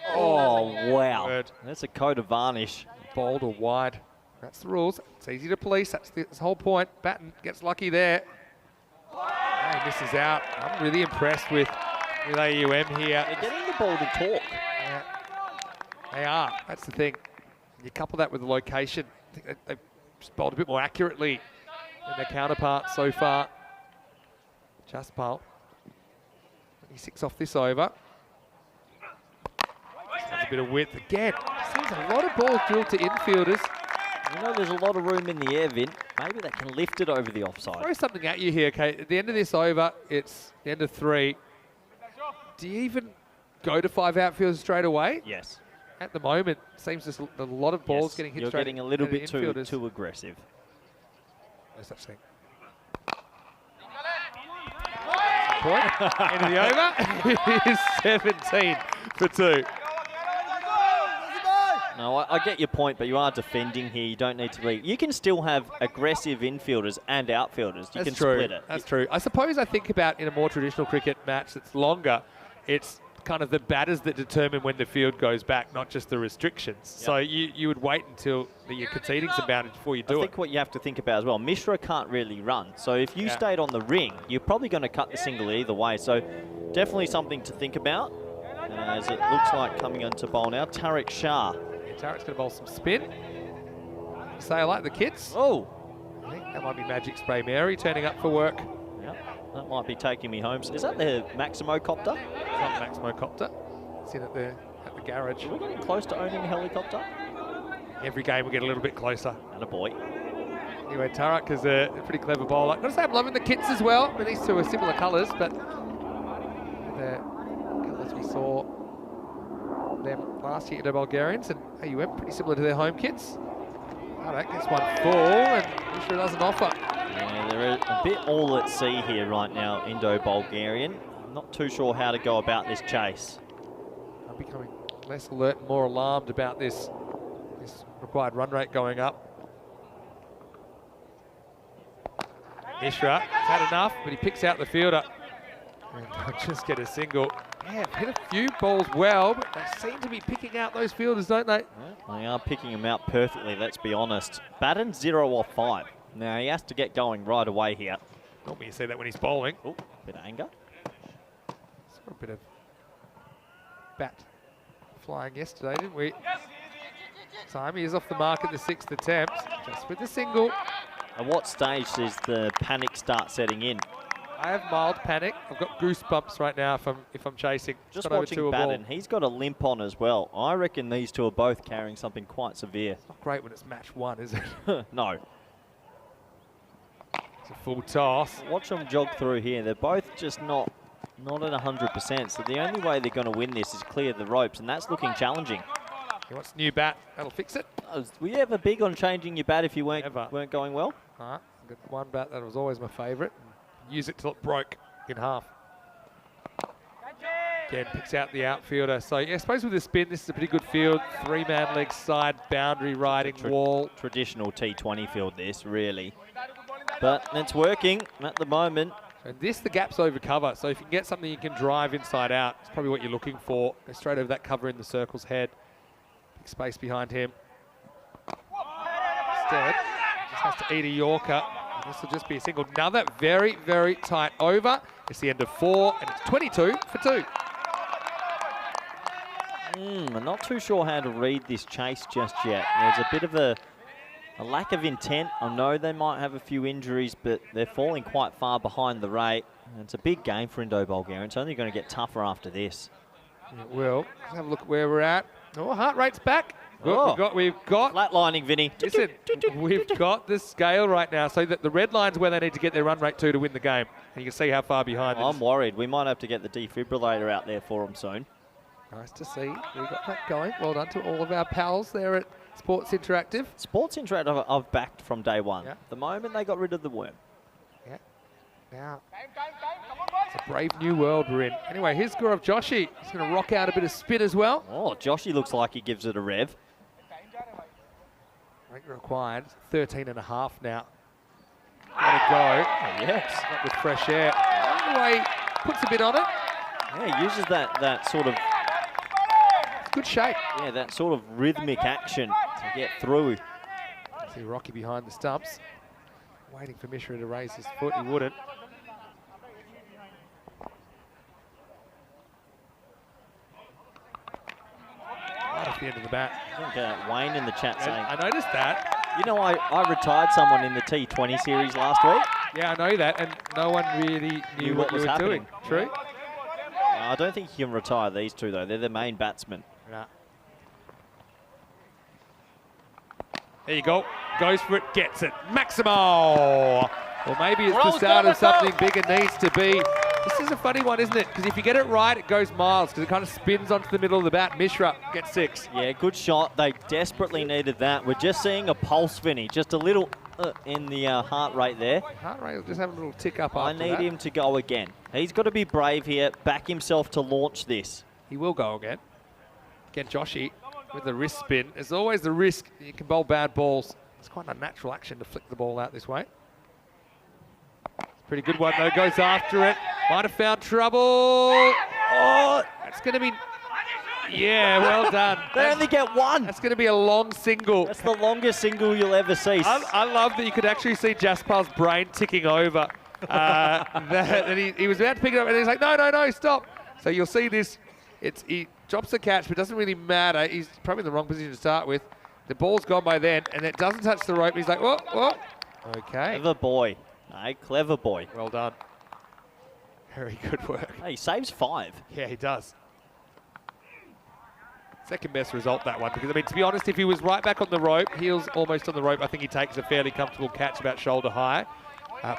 Oh, wow. Word. That's a coat of varnish. Bold or wide. That's the rules. It's easy to police. That's the whole point. Batten gets lucky there. Oh, he misses out. I'm really impressed with AUM here. They're getting the ball to talk. Yeah. They are. That's the thing. You couple that with the location. I think they've just bowled a bit more accurately than their counterparts so far. Jaspal. He 6 off this over. Has a bit of width again. Seems a lot of balls drilled to infielders. You know, there's a lot of room in the air, Vin. Maybe they can lift it over the offside. Throw something at you here, Kate. At the end of this over, it's the end of 3. Do you even go to 5 outfielders straight away? Yes. At the moment, seems there's a lot of balls getting hit You're straight. Getting a little bit infielders. too aggressive. No such thing. Point. End of the over. It is 17 for 2. No, I get your point, but you are defending here. You don't need to be. You can still have aggressive infielders and outfielders. You can split it. That's true. I suppose I think about in a more traditional cricket match that's longer, it's kind of the batters that determine when the field goes back, not just the restrictions. Yep. So you would wait until you're conceding some boundaries before you do I think what you have to think about as well, Mishra can't really run. So if you Yeah. stayed on the ring, you're probably going to cut the single either way. So definitely something to think about. As it looks like coming into bowl now, Tariq Shah. Yeah, Tarek's going to bowl some spin. Say I like the kids. Oh, I think that might be Magic Spray Mary turning up for work. yeah, that might be taking me home. Is that the Maximo copter? It's not Maximo Copter. It's in at the garage. Are we getting close to owning a helicopter? Every game we get a little bit closer. And a boy. Anyway, Tarak is a pretty clever bowler. I've got to say I'm loving the kits as well. I mean, these two are similar colours, but the colours we saw them last year, Indo-Bulgarians and AUM, pretty similar to their home kits. Oh, that gets one full, and Mishra doesn't offer. Yeah, they're a bit all at sea here right now, Indo-Bulgarian. I'm not too sure how to go about this chase. I'm becoming less alert and more alarmed about this required run rate going up. Mishra has had enough, but he picks out the fielder. And they'll just get a single. Yeah, hit a few balls well, but they seem to be picking out those fielders, don't they? Yeah, they are picking them out perfectly, let's be honest. Batten 0 off 5. Now he has to get going right away here. Normally you see that when he's bowling. Oh, bit of anger. Saw a bit of bat flying yesterday, didn't we? Time he is off the mark at the 6th attempt, just with the single. At what stage does the panic start setting in? I have mild panic. I've got goosebumps right now if I'm chasing. Just Got over watching to a ball. Batten, he's got a limp on as well. I reckon these two are both carrying something quite severe. Not great when it's match 1, is it? No. It's a full toss. Watch them jog through here. They're both just not at 100%. So the only way they're going to win this is clear the ropes, and that's looking challenging. He wants a new bat. That'll fix it. Were you ever big on changing your bat if you weren't Never. going well? I've got one bat that was always my favourite. Use it till it broke in half. Again, picks out the outfielder. So, yeah, I suppose with the spin, this is a pretty good field. 3-man leg side, boundary riding wall. Traditional T20 field, this, really. But it's working at the moment. And the gap's over cover. So if you can get something you can drive inside out, it's probably what you're looking for. Go straight over that cover in the circle's head. Big space behind him. Instead, just has to eat a Yorker. And this will just be a single. Another very, very tight over. It's the end of 4, and it's 22 for 2. I'm not too sure how to read this chase just yet. There's a bit of a lack of intent. I know they might have a few injuries, but they're falling quite far behind the rate. And it's a big game for Indo-Bulgarian. It's only going to get tougher after this. It will. Let's have a look at where we're at. Oh, heart rate's back. Good. Oh. We've got. Flatlining, Vinny. Listen, we've got the scale right now, so that the red line's where they need to get their run rate to win the game. And you can see how far behind it is. I'm worried. We might have to get the defibrillator out there for them soon. Nice to see. We got that going. Well done to all of our pals there at Sports Interactive. Sports Interactive I've backed from day one. Yeah. The moment they got rid of the worm. Yeah. Now, it's a brave new world we're in. Anyway, here's Gaurav Joshi. He's going to rock out a bit of spin as well. Oh, Joshy looks like he gives it a rev. Rate required. 13.5 now. Let it go. Oh, yes. Not with fresh air. Anyway, puts a bit on it. Yeah, he uses that sort of, Good shape. yeah, that sort of rhythmic action to get through. See Rocky behind the stumps. Waiting for Mishra to raise his foot. He wouldn't. Right off the end of the bat. I think Wayne in the chat saying, I noticed that. you know, I retired someone in the T20 series last week. Yeah, I know that, and no one really knew what you was were happening. doing. True? I don't think you can retire these two, though. They're the main batsmen. Yeah. There you go. Goes for it, gets it. Maximo! Well, maybe it's the start of something bigger needs to be. This is a funny one, isn't it? Because if you get it right, it goes miles, because it kind of spins onto the middle of the bat. Mishra gets 6. Yeah, good shot. They desperately needed that. We're just seeing a pulse, Vinny. Just a little in the heart rate there. Heart rate will just have a little tick up I after need that. him to go again. He's got to be brave here, back himself to launch this. He will go again. Again, Joshi with the wrist spin. There's always the risk that you can bowl bad balls. It's quite a natural action to flick the ball out this way. Pretty good one though, goes after it. Might have found trouble. Oh, That's going to be... Yeah, well done. They only get one. That's going to be a long single. That's the longest single you'll ever see. I love that you could actually see Jaspar's brain ticking over. And he was about to pick it up, and he's like, no, stop. So you'll see this. He drops the catch, but it doesn't really matter. He's probably in the wrong position to start with. The ball's gone by then, and it doesn't touch the rope. He's like, whoa. Okay. Clever boy. Hey, clever boy. Well done. Very good work. Hey, he saves 5. Yeah, he does. Second best result, that one, because, I mean, to be honest, if he was right back on the rope, heels almost on the rope, I think he takes a fairly comfortable catch about shoulder high.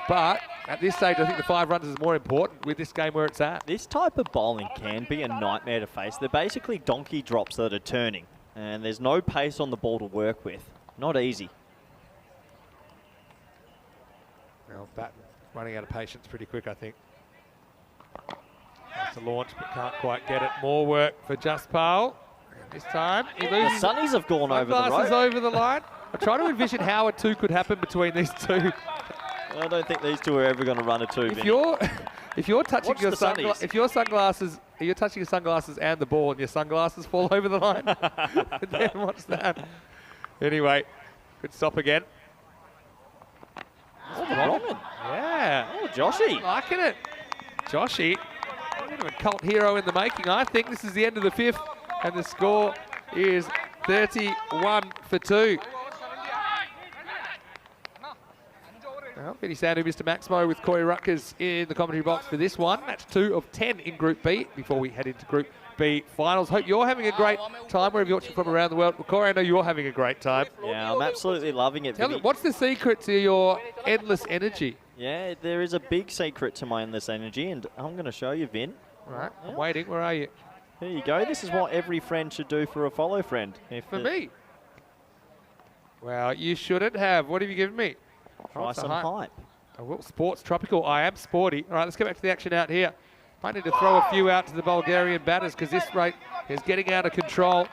But at this stage, I think the 5 runs is more important with this game where it's at. This type of bowling can be a nightmare to face. They're basically donkey drops that are turning, and there's no pace on the ball to work with. Not easy. Well, Batten running out of patience pretty quick, I think. That's a launch, but can't quite get it. More work for Jaspal. This time, he loses. The Sunnies have gone over the rope. Over the line. I'm trying to envision how a 2 could happen between these two. I don't think these two are ever going to run a 2. If you're touching your sunglasses, you're touching your sunglasses and the ball, and your sunglasses fall over the line. Then watch that. Anyway, good stop again. Oh, Roman. Yeah. Oh, Joshy. Liking it. Joshy, a bit of a cult hero in the making. I think this is the end of the 5th, and the score is 31 for 2. Well, Vinny Sandu, Mr. Maximo with Corey Rutgers in the commentary box for this one. Match 2 of 10 in Group B before we head into Group B finals. Hope you're having a great time wherever you're watching from around the world. Well, Corey, I know you're having a great time. Yeah, I'm absolutely loving it. Tell me, what's the secret to your endless energy? Yeah, there is a big secret to my endless energy, and I'm going to show you, Vin. All right, I'm waiting. Where are you? Here you go. This is what every friend should do for a follow friend. For me? Well, you shouldn't have. What have you given me? Try some hype. Oh, well, sports tropical. I am sporty. All right, let's get back to the action out here. Might need to throw a few out to the Bulgarian batters because this rate is getting out of control.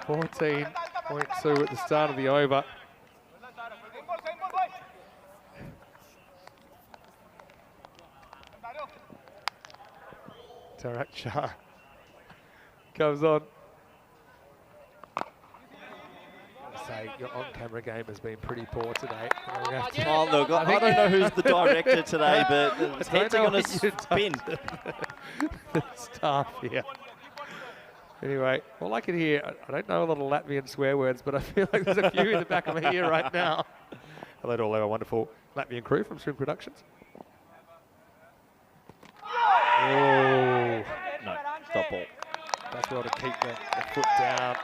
14.2 at the start of the over. Tarak Shah comes on. Say your on-camera game has been pretty poor today. Oh, look, I don't know who's the director today, but his heads are going to spin. The staff here. Anyway, all I can hear, I don't know a lot of Latvian swear words, but I feel like there's a few in the back of my ear right now. Hello to all our wonderful Latvian crew from Swim Productions. Oh, no, stop ball. Does well to keep the foot down.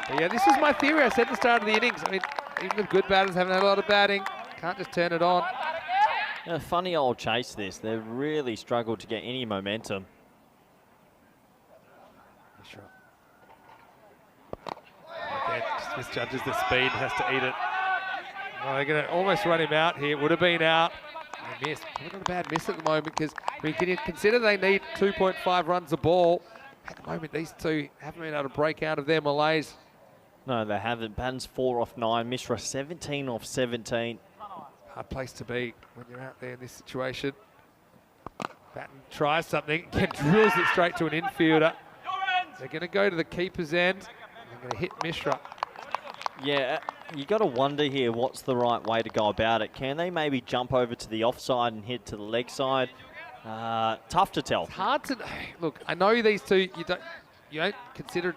But yeah, this was my theory. I said at the start of the innings. I mean, even the good batters haven't had a lot of batting. Can't just turn it on. A funny old chase this. They've really struggled to get any momentum. Sure. Again, just misjudges the speed, has to eat it. Well, they're going to almost run him out here. Would have been out. They missed. Probably not a bad miss at the moment because we can consider they need 2.5 runs a ball. At the moment, these two haven't been able to break out of their malaise. No, they haven't. Batten's 4 off 9. Mishra 17 off 17. Hard place to be when you're out there in this situation. Batten tries something, again drills it straight to an infielder. They're going to go to the keeper's end. They're going to hit Mishra. Yeah, you got to wonder here what's the right way to go about it. Can they maybe jump over to the offside and hit to the leg side? Tough to tell. It's hard to look. I know these two. You don't consider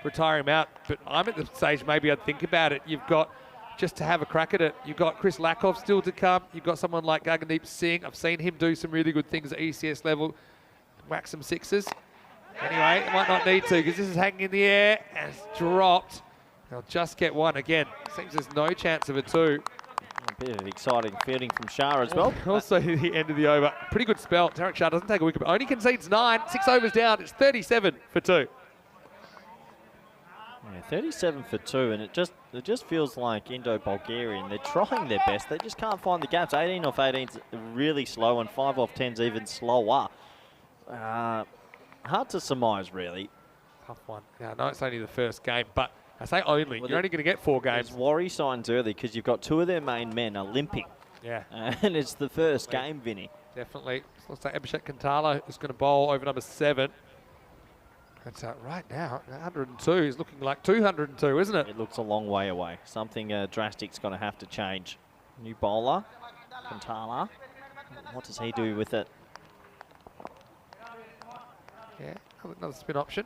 retiring them out, but I'm at the stage maybe I'd think about it. You've got just to have a crack at it. You've got Chris Lakoff still to come. You've got someone like Gagandeep Singh. I've seen him do some really good things at ECS level. Whack some sixes. Anyway, it might not need to because this is hanging in the air and it's dropped. They'll just get one again. Seems there's no chance of a 2. A bit of exciting fielding from Shah as well. Also the end of the over. Pretty good spell. Tarak Shah doesn't take a wicket, but only concedes 9. 6 overs down. It's 37 for 2. Yeah, 37 for 2, and it just feels like Indo-Bulgarian. They're trying their best. They just can't find the gaps. 18 off 18's really slow, and 5 off 10's even slower. Hard to surmise, really. Tough one. Now, I know it's only the first game, but I say only. Well, you're only going to get 4 games. There's worry signs early because you've got 2 of their main men are limping. Yeah. And it's the first game, Vinny. definitely. So looks like Abhishek Kantala is going to bowl over number 7. That's right now, 102 is looking like 202, isn't it? It looks a long way away. Something drastic's going to have to change. New bowler, Kantala. What does he do with it? Yeah, another spin option.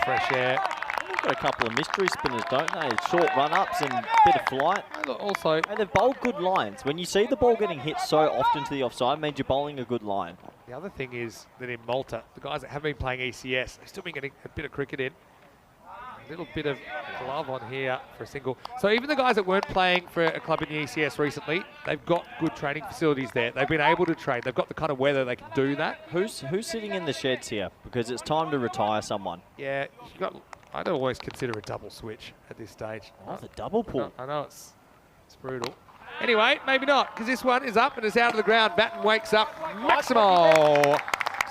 Fresh air. They've got a couple of mystery spinners, don't they? Short run-ups and a bit of flight. Also, and they've bowled good lines. When you see the ball getting hit so often to the offside, means you're bowling a good line. the other thing is that in Malta, the guys that have been playing ECS, they've still been getting a bit of cricket in. A little bit of glove on here for a single. So even the guys that weren't playing for a club in the ECS recently, they've got good training facilities there. They've been able to train. They've got the kind of weather they can do that. Who's sitting in the sheds here? Because it's time to retire someone. Yeah, you got. I'd always consider a double switch at this stage. Oh, the double pull. I know it's brutal. Anyway, maybe not, because this one is up and it's out of the ground. Batten wakes up. Maximo,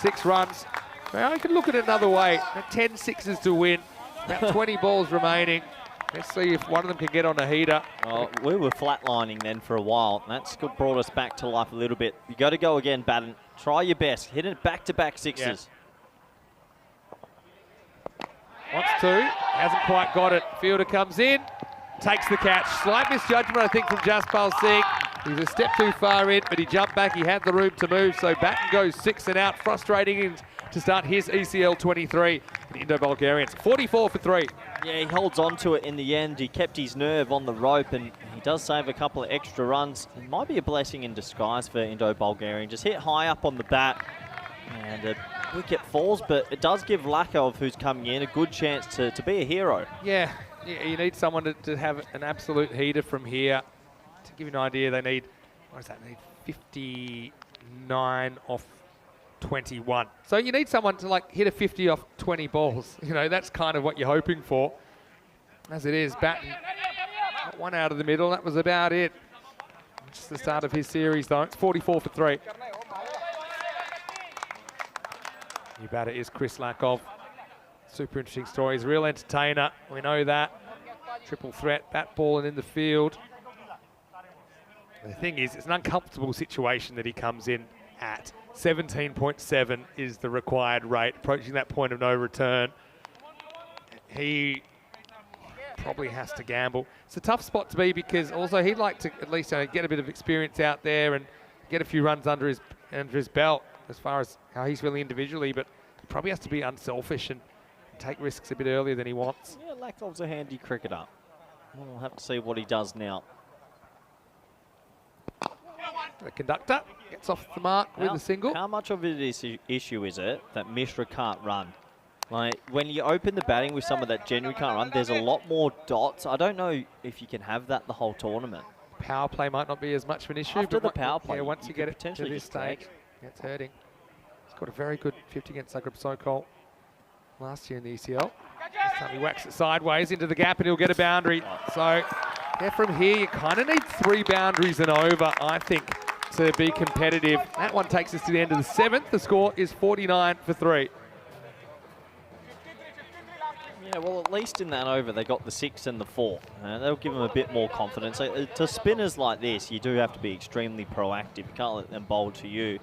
6 runs. Well, you can look at it another way. 10 sixes to win. About 20 balls remaining. Let's see if one of them can get on a heater. Oh, we were flatlining then for a while. That's brought us back to life a little bit. You got to go again, Batten. Try your best. Hit it back-to-back sixes. Yeah. Wants to. Hasn't quite got it. Fielder comes in. Takes the catch. Slight misjudgment, I think, from Jaspal Singh. He was a step too far in, but he jumped back. He had the room to move, so Batten goes 6 and out. Frustrating to start his ECL 23. The Indo-Bulgarians, 44 for 3. Yeah, he holds on to it in the end. He kept his nerve on the rope, and he does save a couple of extra runs. It might be a blessing in disguise for Indo-Bulgarian. Just hit high up on the bat, and a wicket falls, but it does give Lakov, who's coming in, a good chance to be a hero. Yeah, you need someone to have an absolute heater from here. To give you an idea, they need, what is that, they need 59 off 21. So you need someone to like hit a 50 off 20 balls. You know, that's kind of what you're hoping for. As it is, Batten got 1 out of the middle. That was about it. Just the start of his series though. It's 44 for 3. New batter is Chris Lakov. Super interesting story. He's a real entertainer. We know that. Triple threat, bat, ball, and in the field. The thing is, it's an uncomfortable situation that he comes in at. 17.7 is the required rate, approaching that point of no return. He probably has to gamble. It's a tough spot to be because also he'd like to at least get a bit of experience out there and get a few runs under his belt as far as how he's feeling individually, but he probably has to be unselfish and take risks a bit earlier than he wants. Yeah, Lakov's a handy cricketer. We'll have to see what he does now. The conductor gets off the mark with a single. How much of an issue is it that Mishra can't run? Like, when you open the batting with someone that genuinely can't run, there's a lot more dots. I don't know if you can have that the whole tournament. Power play might not be as much of an issue. After the power play, yeah, once you get it to this stage, it's hurting. He's got a very good 50 against Zagreb Sokol last year in the ECL. This time he whacks it sideways into the gap and he'll get a boundary. So, yeah, from here you kind of need 3 boundaries and over, I think, to be competitive. That one takes us to the end of the 7th. The score is 49 for 3. Yeah, well, at least in that over, they got the 6 and the 4. They'll give them a bit more confidence. So, to spinners like this, you do have to be extremely proactive. You can't let them bowl to you.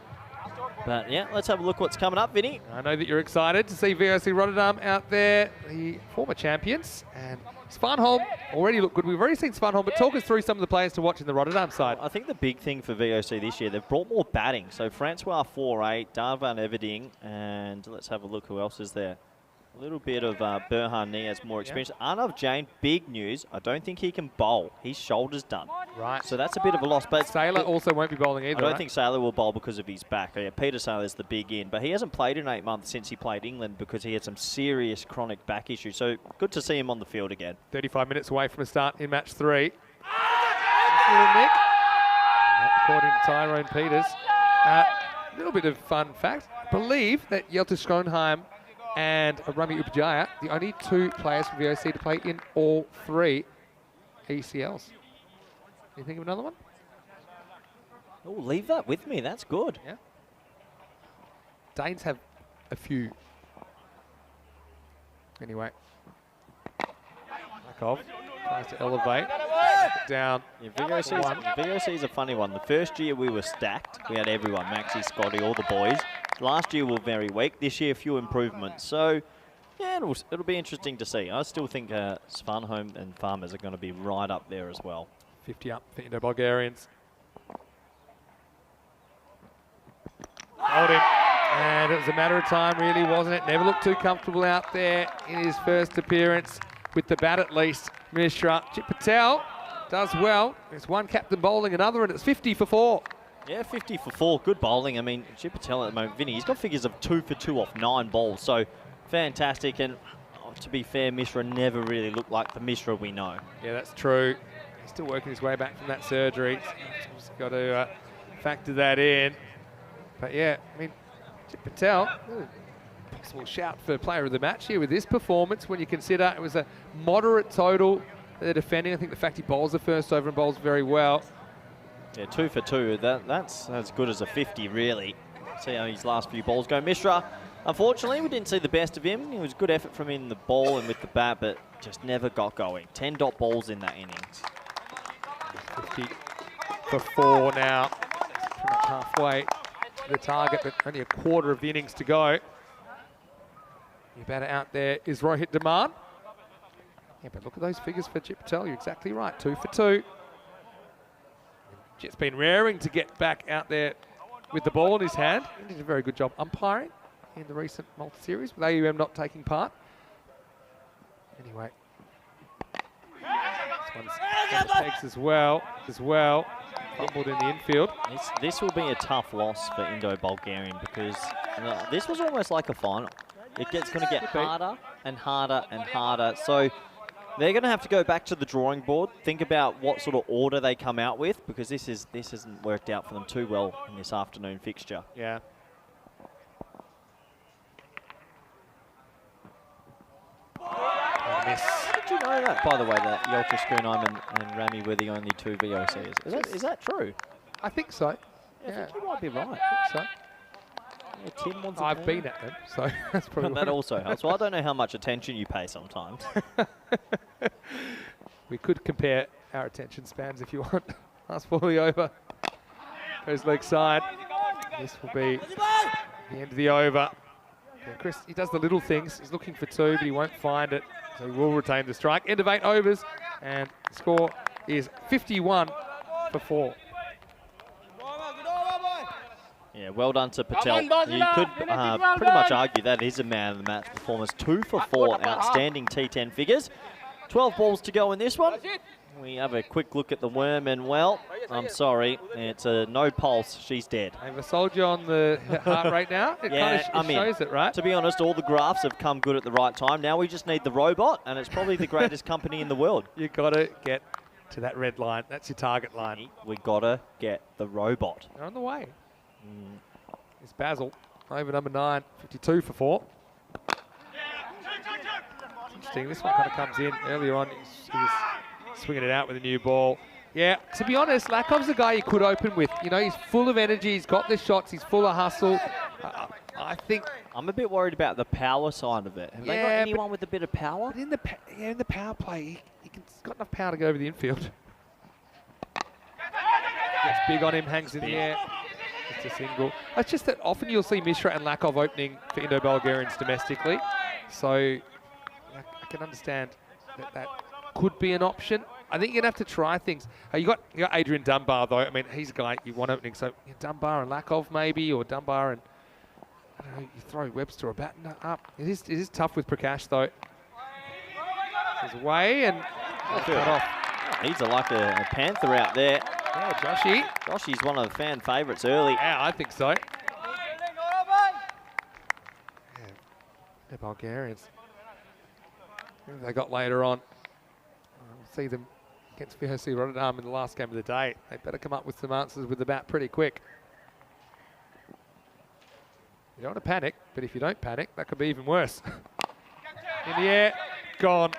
But, yeah, let's have a look what's coming up, Vinny. I know that you're excited to see VOC Rotterdam out there, the former champions. And Svanholm already looked good. We've already seen Svanholm, but talk us through some of the players to watch in the Rotterdam side. I think the big thing for VOC this year, they've brought more batting. So Francois 4-8, Daan van Everding, and let's have a look who else is there. A little bit of Burhan Niaz, more experience. Yeah. Arnav Jain, big news. I don't think he can bowl. His shoulder's done. Right. So that's a bit of a loss. But Saylor also won't be bowling either. I don't think Saylor will bowl because of his back. Yeah, Peter Saylor's the big in. But he hasn't played in 8 months since he played England because he had some serious chronic back issues. So good to see him on the field again. 35 minutes away from a start in match 3. Nick. According to Tyrone Peters. A little bit of fun fact. I believe that Yelta Schronheim and Rami Upajaya, the only 2 players from VOC to play in all 3 ECLs. Can you think of another one? Oh, leave that with me. That's good. Yeah. Danes have a few. Anyway. Lakov tries to elevate. Down. Yeah, VOC is a funny one. The first year we were stacked. We had everyone, Maxi, Scotty, all the boys. Last year we were very weak. This year, a few improvements. So, yeah, it'll be interesting to see. I still think Svanholm and Farmers are going to be right up there as well. 50 up for Indo-Bulgarians. Hold him. And it was a matter of time, really, wasn't it? Never looked too comfortable out there in his first appearance with the bat, at least. Mishra. Chip Patel does well. There's one captain bowling another, and it's 50 for 4. Yeah, 50 for 4. Good bowling. I mean, Chip Patel at the moment, Vinny, he's got figures of 2 for 2 off 9 balls. So, fantastic. And to be fair, Mishra never really looked like the Mishra we know. Yeah, that's true. He's still working his way back from that surgery. Just got to factor that in. But yeah, I mean, Chip Patel, possible shout for player of the match here with this performance when you consider it was a moderate total. They're defending. I think the fact he bowls the first over and bowls very well. Yeah, 2 for 2. That's as good as a 50, really. See how his last few balls go. Mishra, unfortunately, we didn't see the best of him. It was good effort from him in the ball and with the bat, but just never got going. 10 dot balls in that innings. 50 for 4 now. Pretty much halfway to the target, but only a quarter of the innings to go. Your batter out there is Rohit Daman. Yeah, but look at those figures for Chip Patel. You're exactly right. 2 for 2. Jet's been raring to get back out there with the ball in his hand. He did a very good job umpiring in the recent multi-series with AUM not taking part. Anyway, this one's on the pegs as well. Fumbled in the infield. This will be a tough loss for Indo-Bulgarian because this was almost like a final. It's going to get harder and harder and harder. So they're going to have to go back to the drawing board, think about what sort of order they come out with, because this hasn't worked out for them too well in this afternoon fixture. Yeah. Miss. How did you know that, by the way, that Yelcha Schoonheim and Rami were the only 2 VOCs? Is that true? I think so. Yeah, I think you might be right. I think so. Yeah, Tim wants I've been at them, so that's probably that also helps. Well, I don't know how much attention you pay sometimes. We could compare our attention spans if you want. Last ball the over. Goes leg side. This will be the end of the over. Yeah, Chris, he does the little things. He's looking for 2, but he won't find it. So he will retain the strike. End of 8 overs, and the score is 51 for 4. Yeah, well done to Patel. You could pretty much argue that is a man of the match performance. 2 for 4, outstanding T10 figures. 12 balls to go in this one. We have a quick look at the worm, and well, I'm sorry, it's a no pulse. She's dead. They've sold you on the heart rate now. It yeah, kind of shows it, right? To be honest, all the graphs have come good at the right time. Now we just need the robot, and it's probably the greatest company in the world. You've got to get to that red line. That's your target line. We got to get the robot. They're on the way. It's Basil, over number 9, 52 for 4. Interesting, this one kind of comes in earlier on. He was swinging it out with a new ball. Yeah, to be honest, Lakov's the guy you could open with. You know, he's full of energy, he's got the shots, he's full of hustle. I think... I'm a bit worried about the power side of it. Have they got anyone with a bit of power? But in the power play, he's got enough power to go over the infield. Gets big on him, hangs in the air. It's a single. It's just that often you'll see Mishra and Lakov opening for Indo-Bulgarians domestically. So I can understand that could be an option. I think you're going to have to try things. You got Adrian Dunbar, though. I mean, he's a guy you want opening. So Dunbar and Lakov maybe, or Dunbar and, I don't know, you throw Webster or Batten up. It is tough with Prakash, though. He's away and cut off. He's like a panther out there. Yeah, Joshy. Joshy's one of the fan favourites early. Yeah, I think so. Yeah, the Bulgarians. Who they got later on? We'll see them against VOC Rotterdam in the last game of the day. They better come up with some answers with the bat pretty quick. You don't want to panic, but if you don't panic, that could be even worse. In the air, gone.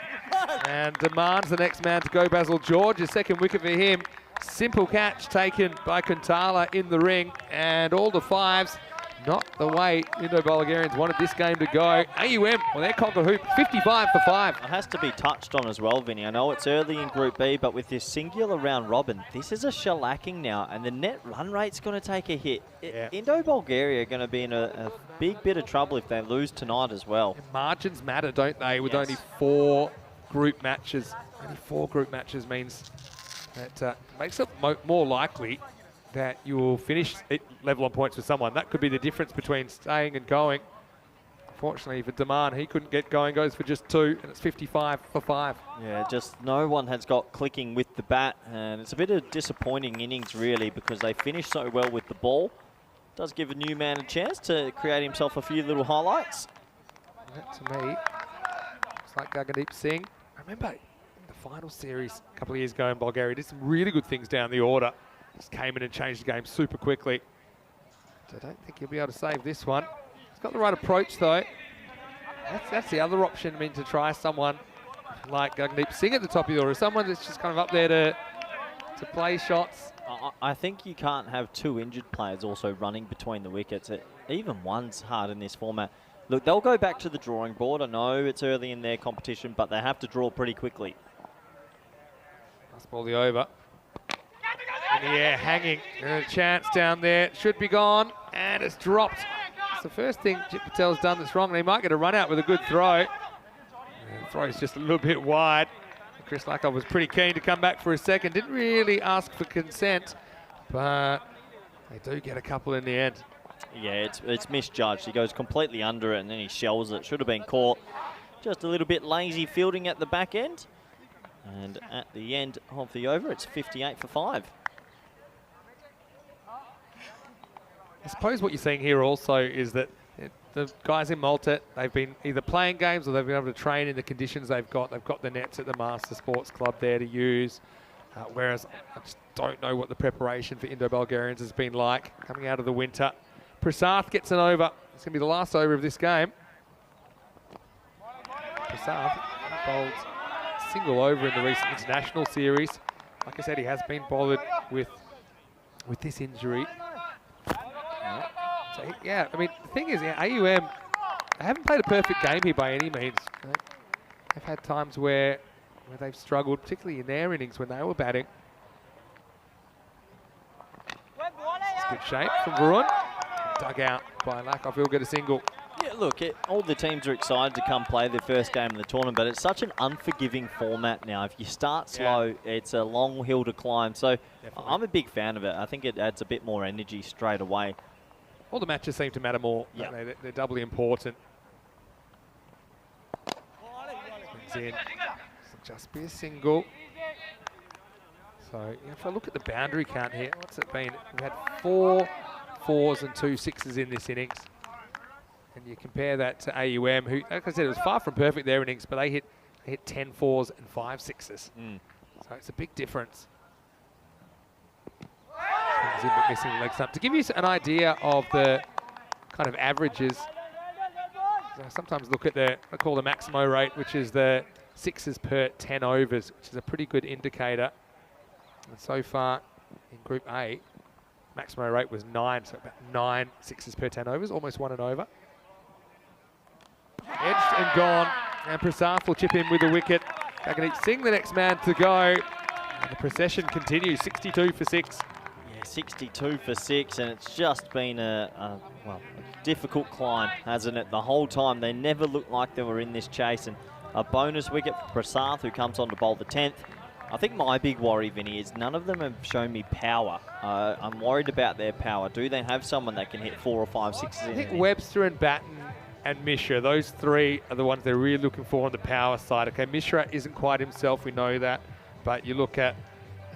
And demands the next man to go, Basil George. A second wicket for him. Simple catch taken by Kuntala in the ring, and all the 5s. not the way Indo-Bulgarians wanted this game to go. AUM, well, they're cock a hoop, 55 for 5. It has to be touched on as well, Vinny. I know it's early in Group B, but with this singular round robin, this is a shellacking now, and the net run rate's going to take a hit. Yeah. Indo-Bulgaria are going to be in a big bit of trouble if they lose tonight as well. And margins matter, don't they, with Yes. only 4 group matches. Only 4 group matches means that makes it more likely that you will finish level on points with someone. That could be the difference between staying and going. Unfortunately for Daman, he couldn't get going, goes for just 2, and it's 55 for 5. Yeah, just no one has got clicking with the bat, and it's a bit of a disappointing innings really because they finished so well with the ball. Does give a new man a chance to create himself a few little highlights. That to me looks like Gagdeep Singh. I remember in the final series a couple of years ago in Bulgaria, did some really good things down the order. Just came in and changed the game super quickly. So I don't think he'll be able to save this one. He's got the right approach though. That's the other option, I mean, to try someone like Gagdeep Singh at the top of the order, someone that's just kind of up there to play shots. I think you can't have 2 injured players also running between the wickets. Even one's hard in this format. Look, they'll go back to the drawing board. I know it's early in their competition, but they have to draw pretty quickly. Nice ball the over. In the air, hanging. And a chance down there. Should be gone, and it's dropped. It's the first thing Jit Patel's done that's wrong, and he might get a run out with a good throw. And the throw's just a little bit wide. Chris Lakoff was pretty keen to come back for a second. Didn't really ask for consent, but they do get a couple in the end. Yeah, it's misjudged. He goes completely under it, and then he shells it. Should have been caught. Just a little bit lazy fielding at the back end. And at the end of the over, it's 58 for 5. I suppose what you're seeing here also is that the guys in Malta, they've been either playing games or they've been able to train in the conditions they've got. They've got the nets at the Master Sports Club there to use, whereas I just don't know what the preparation for Indo-Bulgarians has been like coming out of the winter. Prasath gets an over. It's going to be the last over of this game. Prasath bowled a single over in the recent international series. Like I said, he has been bothered with this injury. So, yeah, I mean, the thing is, AUM, they haven't played a perfect game here by any means. They've had times where they've struggled, particularly in their innings when they were batting. It's good shape from Varun. Dug out by Lakoff. He'll get a single. Yeah, look, all the teams are excited to come play their first game of the tournament, but it's such an unforgiving format now. If you start slow, it's a long hill to climb. So definitely. I'm a big fan of it. I think it adds a bit more energy straight away. All the matches seem to matter more. Yep. Don't they? They're doubly important. Swings in. Just be a single. So if I look at the boundary count here, what's it been? We've had 4 4s and 2 6s in this innings. And you compare that to AUM, who, like I said, it was far from perfect their innings, but they hit 10 4s and 5 6s. So it's a big difference. Swings in, but missing the leg stump. To give you an idea of the kind of averages, I sometimes look at I call the Maximo rate, which is the 6s per 10 overs, which is a pretty good indicator. And so far in Group A, Maximo rate was 9, so about 9 6s per 10 overs, almost 1 and over. Edged and gone, and Prasath will chip in with a wicket. Gagdeep Singh, the next man to go. And the procession continues, 62 for 6. Yeah, 62 for 6, and it's just been a difficult climb, hasn't it? The whole time, they never looked like they were in this chase, and a bonus wicket for Prasath, who comes on to bowl the 10th. I think my big worry, Vinny, is none of them have shown me power. I'm worried about their power. Do they have someone that can hit 4 or 5 6s in? I think Webster and Batten and Mishra, those 3 are the ones they're really looking for on the power side. Okay, Mishra isn't quite himself, we know that, but you look at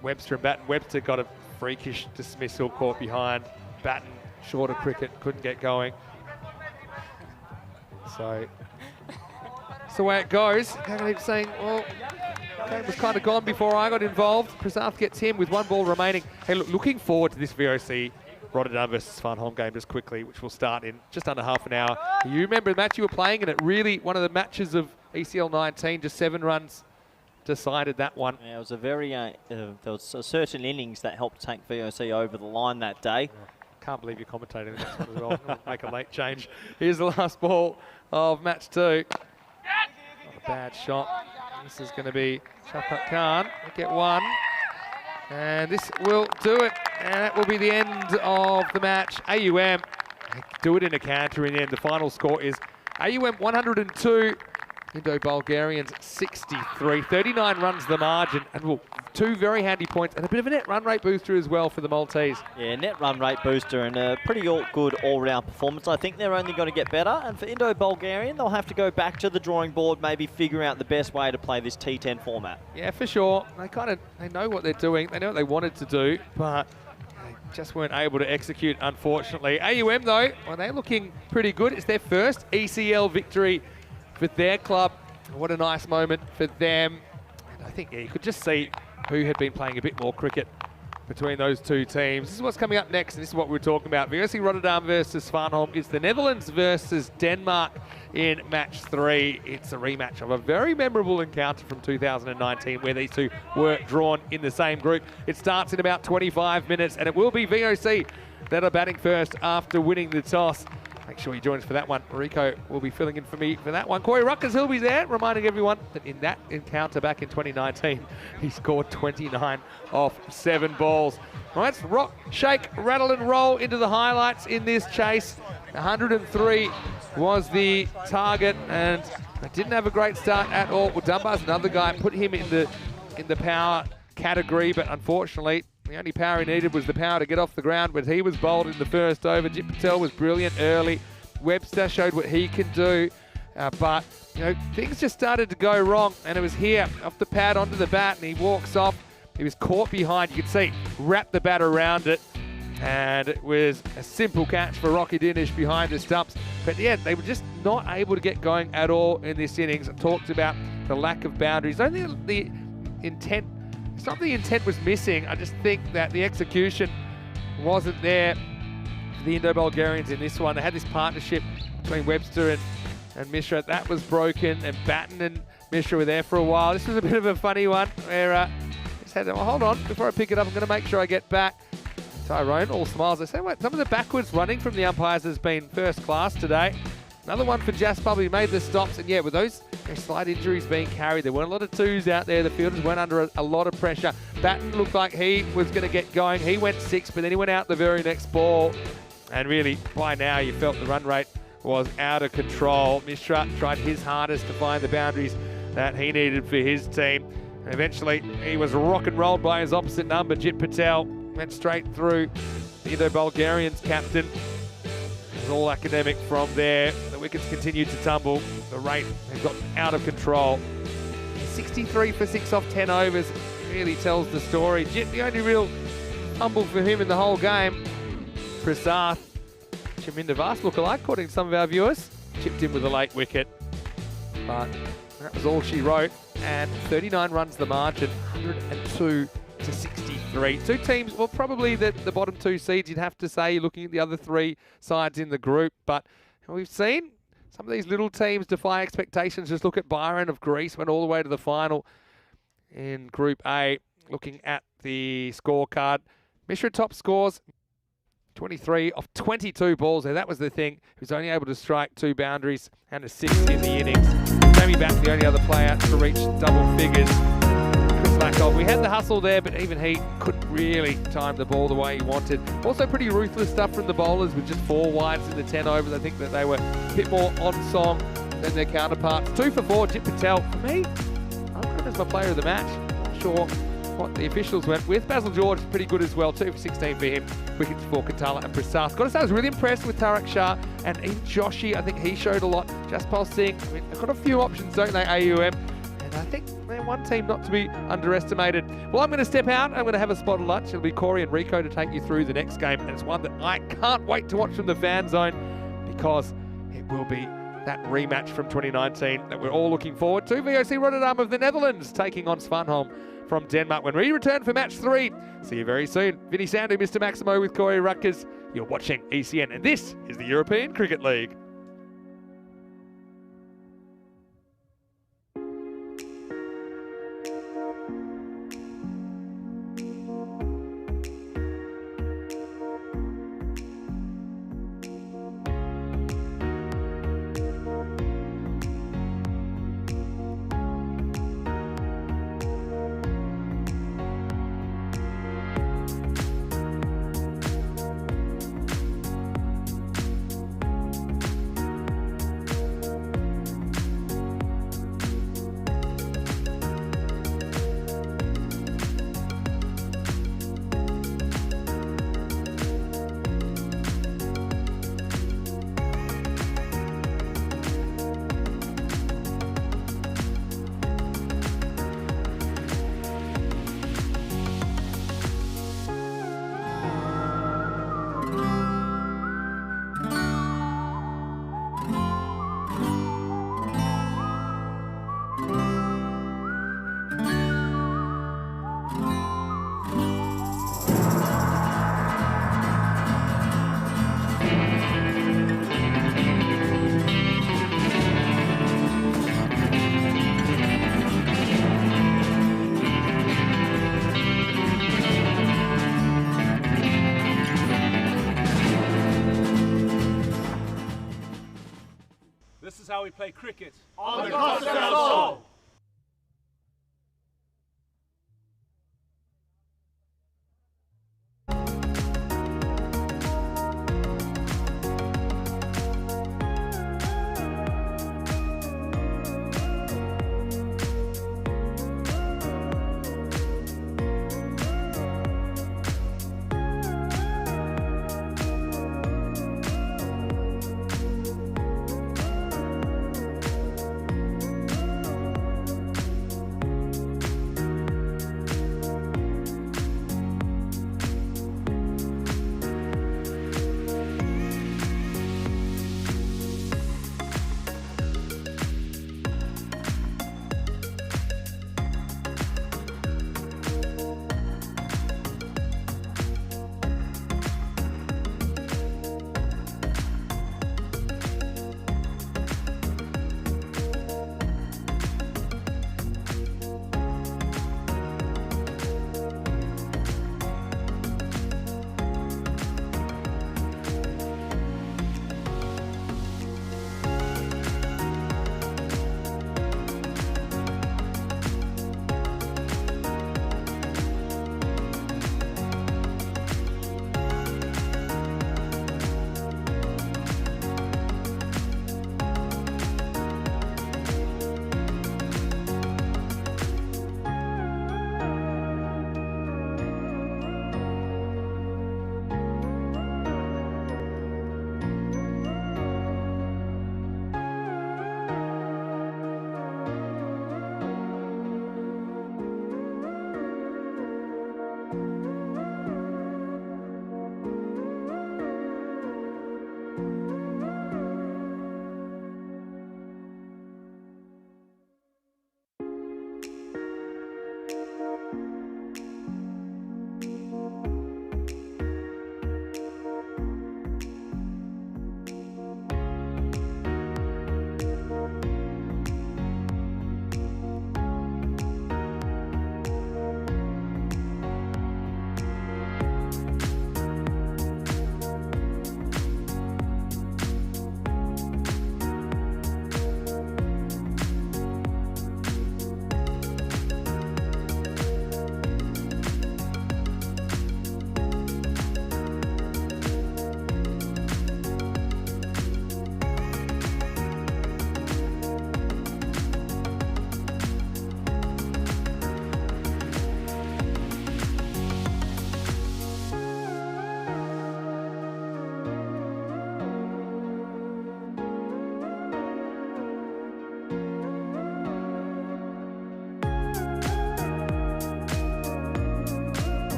Webster and Batten. Webster got a freakish dismissal caught behind. Batten, shorter cricket, couldn't get going. So that's the way it goes. Gagdeep saying, well, game was kind of gone before I got involved. Prasath gets him with 1 ball remaining. Hey, look, looking forward to this VOC Rotterdam versus Svanholm game just quickly, which will start in just under half an hour. You remember the match you were playing in it? Really, one of the matches of ECL 19, just 7 runs decided that one. Yeah, it was a very, there was a certain innings that helped take VOC over the line that day. can't believe you're commentating the next one as well. I'll make a late change. Here's the last ball of match 2. Not a bad shot. This is going to be Shapat Khan. We'll get one. And this will do it. And that will be the end of the match. AUM do it in a canter in the end. The final score is AUM 102. Indo-Bulgarians 63. 39 runs the margin, and well, 2 very handy points and a bit of a net run rate booster as well for the Maltese. Yeah, net run rate booster and a pretty good all-round performance. I think they're only going to get better, and for Indo-Bulgarian, they'll have to go back to the drawing board, maybe figure out the best way to play this T10 format. Yeah, for sure. They know what they're doing. They know what they wanted to do, but they just weren't able to execute, unfortunately. AUM, though, well, they're looking pretty good. It's their first ECL victory for their club. What a nice moment for them. And I think you could just see who had been playing a bit more cricket between those 2 teams. This is what's coming up next, and this is what we're talking about. VOC Rotterdam versus Svanholm. It's the Netherlands versus Denmark in match 3. It's a rematch of a very memorable encounter from 2019 where these 2 were drawn in the same group. It starts in about 25 minutes, and it will be VOC that are batting first after winning the toss. Make sure you join us for that one. Rico will be filling in for me for that one. Corey Ruckers, he'll be there, reminding everyone that in that encounter back in 2019, he scored 29 off 7 balls. All right, let's rock, shake, rattle and roll into the highlights in this chase. 103 was the target, and I didn't have a great start at all. Well, Dunbar's another guy, put him in the power category, but unfortunately, the only power he needed was the power to get off the ground, but he was bowled in the first over. Jit Patel was brilliant early. Webster showed what he can do, but things just started to go wrong, and it was here, off the pad onto the bat, and he walks off. He was caught behind. You could see, wrapped the bat around it, and it was a simple catch for Rocky Dinish behind the stumps. But yeah, they were just not able to get going at all in this innings. I talked about the lack of boundaries. Only the intent. It's not the intent was missing. I just think that the execution wasn't there for the Indo-Bulgarians in this one. They had this partnership between Webster and Mishra. That was broken, and Batten and Mishra were there for a while. This was a bit of a funny one where just had, well, hold on, before I pick it up, I'm going to make sure I get back. Tyrone, all smiles. I say, wait, some of the backwards running from the umpires has been first class today. Another one for Jasper. He made the stops, and yeah, with those slight injuries being carried, there weren't a lot of 2s out there. The fielders went under a lot of pressure. Batten looked like he was going to get going. He went 6, but then he went out the very next ball. And really, by now, you felt the run rate was out of control. Mishra tried his hardest to find the boundaries that he needed for his team. And eventually, he was rock and rolled by his opposite number. Jit Patel went straight through the Indo-Bulgarians captain. It was all academic from there. The wickets continued to tumble. The rate had got out of control. 63 for 6 off 10 overs really tells the story. Jit, the only real fumble for him in the whole game. Prasath, Chaminda Vast lookalike, according to some of our viewers, chipped in with a late wicket. But that was all she wrote. And 39 runs the margin, 102 to 63. 2 teams, well, probably the bottom 2 seeds, you'd have to say, looking at the other 3 sides in the group. But we've seen some of these little teams defy expectations. Just look at Byron of Greece, went all the way to the final in Group A. Looking at the scorecard, Mishra top scores 23 off 22 balls there. That was the thing. He was only able to strike 2 boundaries and a 6 in the innings. Jamie Batten, the only other player to reach double figures. We had the hustle there, but even he couldn't really time the ball the way he wanted. Also pretty ruthless stuff from the bowlers with just 4 wides in the 10 overs. I think that they were a bit more on song than their counterparts. 2 for 4, Jit Patel. For me, I've got him as my player of the match. Not sure what the officials went with. Basil George, pretty good as well. 2 for 16 for him. Wickets for Katala and Prasath. Got to say, I was really impressed with Tarak Shah and even Joshi. I think he showed a lot. Jaspal Singh, I mean, they've got a few options, don't they, AUM? And I think they're one team not to be underestimated. Well, I'm going to step out. I'm going to have a spot of lunch. It'll be Corey and Rico to take you through the next game. And it's one that I can't wait to watch from the fan zone because it will be that rematch from 2019 that we're all looking forward to. VOC Rotterdam of the Netherlands taking on Svanholm from Denmark when we return for match 3. See you very soon. Vinny Sandu, Mr. Maximo with Corey Ruckers. You're watching ECN, and this is the European Cricket League. is how we play cricket. On the Costa del Sol.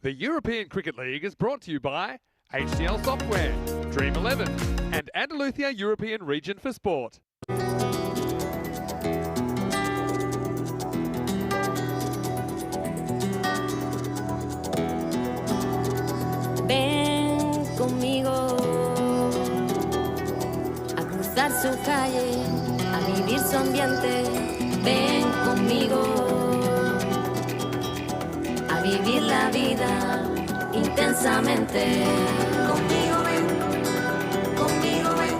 The European Cricket League is brought to you by HCL Software, Dream 11, and Andalusia European Region for Sport. Ven conmigo a cruzar su calle, a vivir su ambiente. Ven conmigo a vivir la vida intensamente. Conmigo ven, conmigo ven.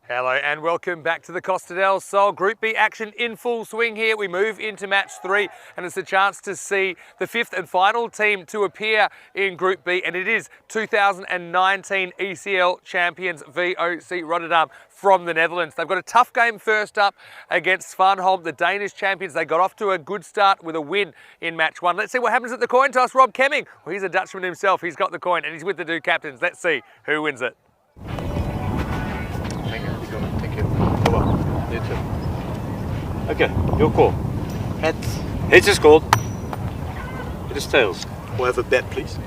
Hello and welcome back to the Costa del Sol. Group B action in full swing here. We move into match 3 and it's a chance to see the 5th and final team to appear in Group B, and it is 2019 ECL champions VOC Rotterdam from the Netherlands. They've got a tough game first up against Svanholm, the Danish champions. They got off to a good start with a win in match 1. Let's see what happens at the coin toss. Rob Kemming, well, he's a Dutchman himself. He's got the coin and he's with the two captains. Let's see who wins it. Thank you. Come on. You too. Okay, your call. Heads. Heads is called. It is tails. We'll have a bet, please.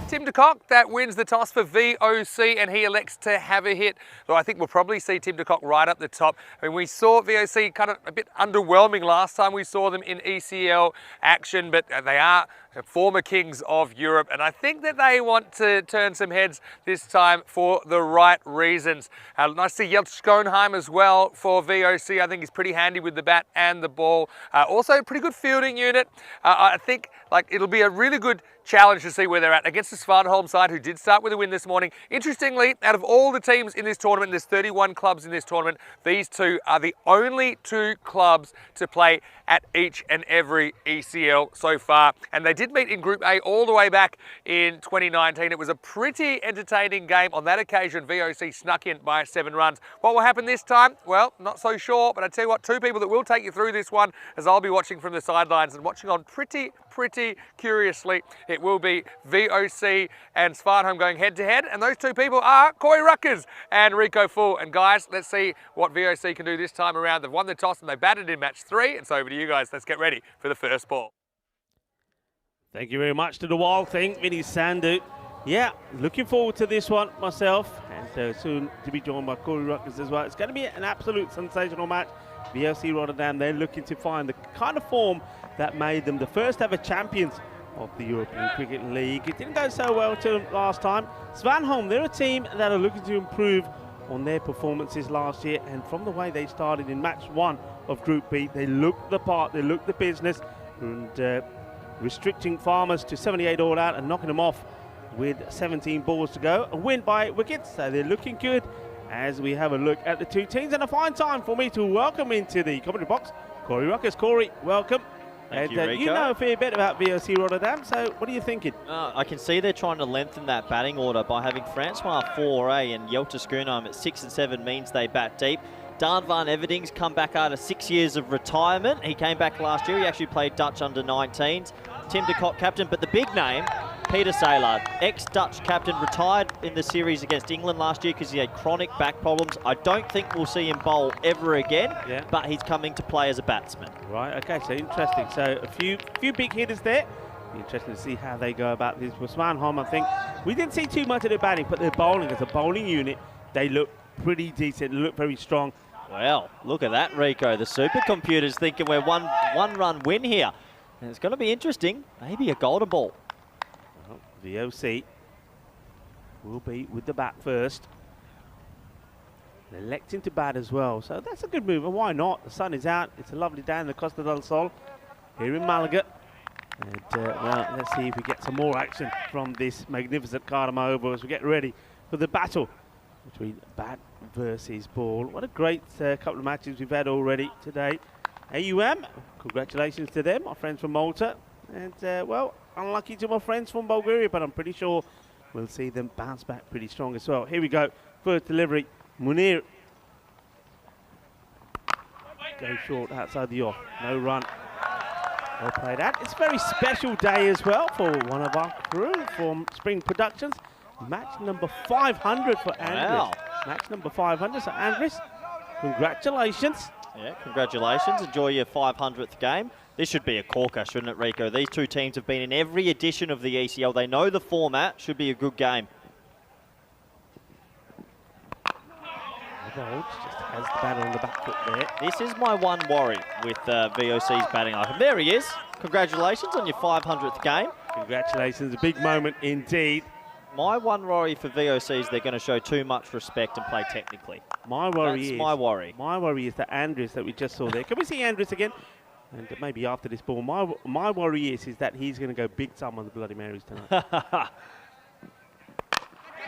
Tim de Kock, that wins the toss for VOC, and he elects to have a hit. Though I think we'll probably see Tim de Kock right up the top. I mean, we saw VOC kind of a bit underwhelming last time we saw them in ECL action, but they are former kings of Europe, and I think that they want to turn some heads this time for the right reasons. Nice to see Jelt Schoenheim as well for VOC. I think he's pretty handy with the bat and the ball. Also, pretty good fielding unit. I think it'll be a really good challenge to see where they're at against the Svanholm side, who did start with a win this morning. Interestingly, out of all the teams in this tournament, there's 31 clubs in this tournament, these two are the only two clubs to play at each and every ECL so far. And they did meet in Group A all the way back in 2019. It was a pretty entertaining game. On that occasion, VOC snuck in by 7 runs. What will happen this time? Well, not so sure, but I tell you what, two people that will take you through this one, as I'll be watching from the sidelines and watching on pretty curiously. It will be VOC and Svanholm going head to head, and those two people are Corey Ruckers and Rico Full. And guys, let's see what VOC can do this time around. They've won the toss and they batted in match 3, and so over to you guys. Let's get ready for the first ball. Thank you very much to the wild thing, Vinny Sandu. Yeah, looking forward to this one myself, and soon to be joined by Corey Ruckers as well. It's going to be an absolute sensational match. VOC Rotterdam, they're looking to find the kind of form that made them the first ever champions of the European Cricket League. It didn't go so well to them last time. Svanholm, they're a team that are looking to improve on their performances last year, and from the way they started in match 1 of Group B, they looked the part, they looked the business, and restricting Farmers to 78 all out and knocking them off with 17 balls to go. A win by 8 wickets, so they're looking good as we have a look at the two teams. And a fine time for me to welcome into the commentary box Corey Ruckers. Corey, welcome. Thank you, Rico. You know a fair bit about VOC Rotterdam, so what are you thinking? I can see they're trying to lengthen that batting order by having Francois 4A and Jelt Schoenheim at 6 and 7 means they bat deep. Daan van Everding's come back after 6 years of retirement. He came back last year. He actually played Dutch under-19s. Tim de Kock captain, but the big name, Peter Saylard, ex-Dutch captain, retired in the series against England last year because he had chronic back problems. I don't think we'll see him bowl ever again, but he's coming to play as a batsman. Right, okay, so interesting. So a few big hitters there. Be interesting to see how they go about this. With Svanholm, I think we didn't see too much of their batting, but their bowling as a bowling unit, they look pretty decent, they look very strong. Well, look at that, Rico. The supercomputer's thinking we're one run win here. And it's going to be interesting. Maybe a golden ball. Well, VOC will be with the bat first. They're electing to bat as well, so that's a good move. And why not? The sun is out. It's a lovely day in the Costa del Sol here in Malaga. And well, let's see if we get some more action from this magnificent Cardiff Oval as we get ready for the battle between bat versus ball. What a great couple of matches we've had already today. AUM, congratulations to them, my friends from Malta. And, well, unlucky to my friends from Bulgaria, but I'm pretty sure we'll see them bounce back pretty strong as well. Here we go, first delivery, Munir. Go short outside the off, no run. Well played out. It's a very special day as well for one of our crew from Spring Productions. Match number 500 for Andres. Wow. Match number 500, so Andres, congratulations. Yeah, congratulations. Enjoy your 500th game. This should be a corker, shouldn't it, Rico? These two teams have been in every edition of the ECL. They know the format. Should be a good game. Bulge just has the bat on the back foot there. This is my one worry with VOC's batting icon. There he is. Congratulations on your 500th game. Congratulations, a big moment indeed. My one worry for VOC is they're going to show too much respect and play technically. My worry That's is my worry. My worry is that Andrews that we just saw there. Can we see Andrews again? And maybe after this ball. My worry is that he's going to go big time on the Bloody Marys tonight.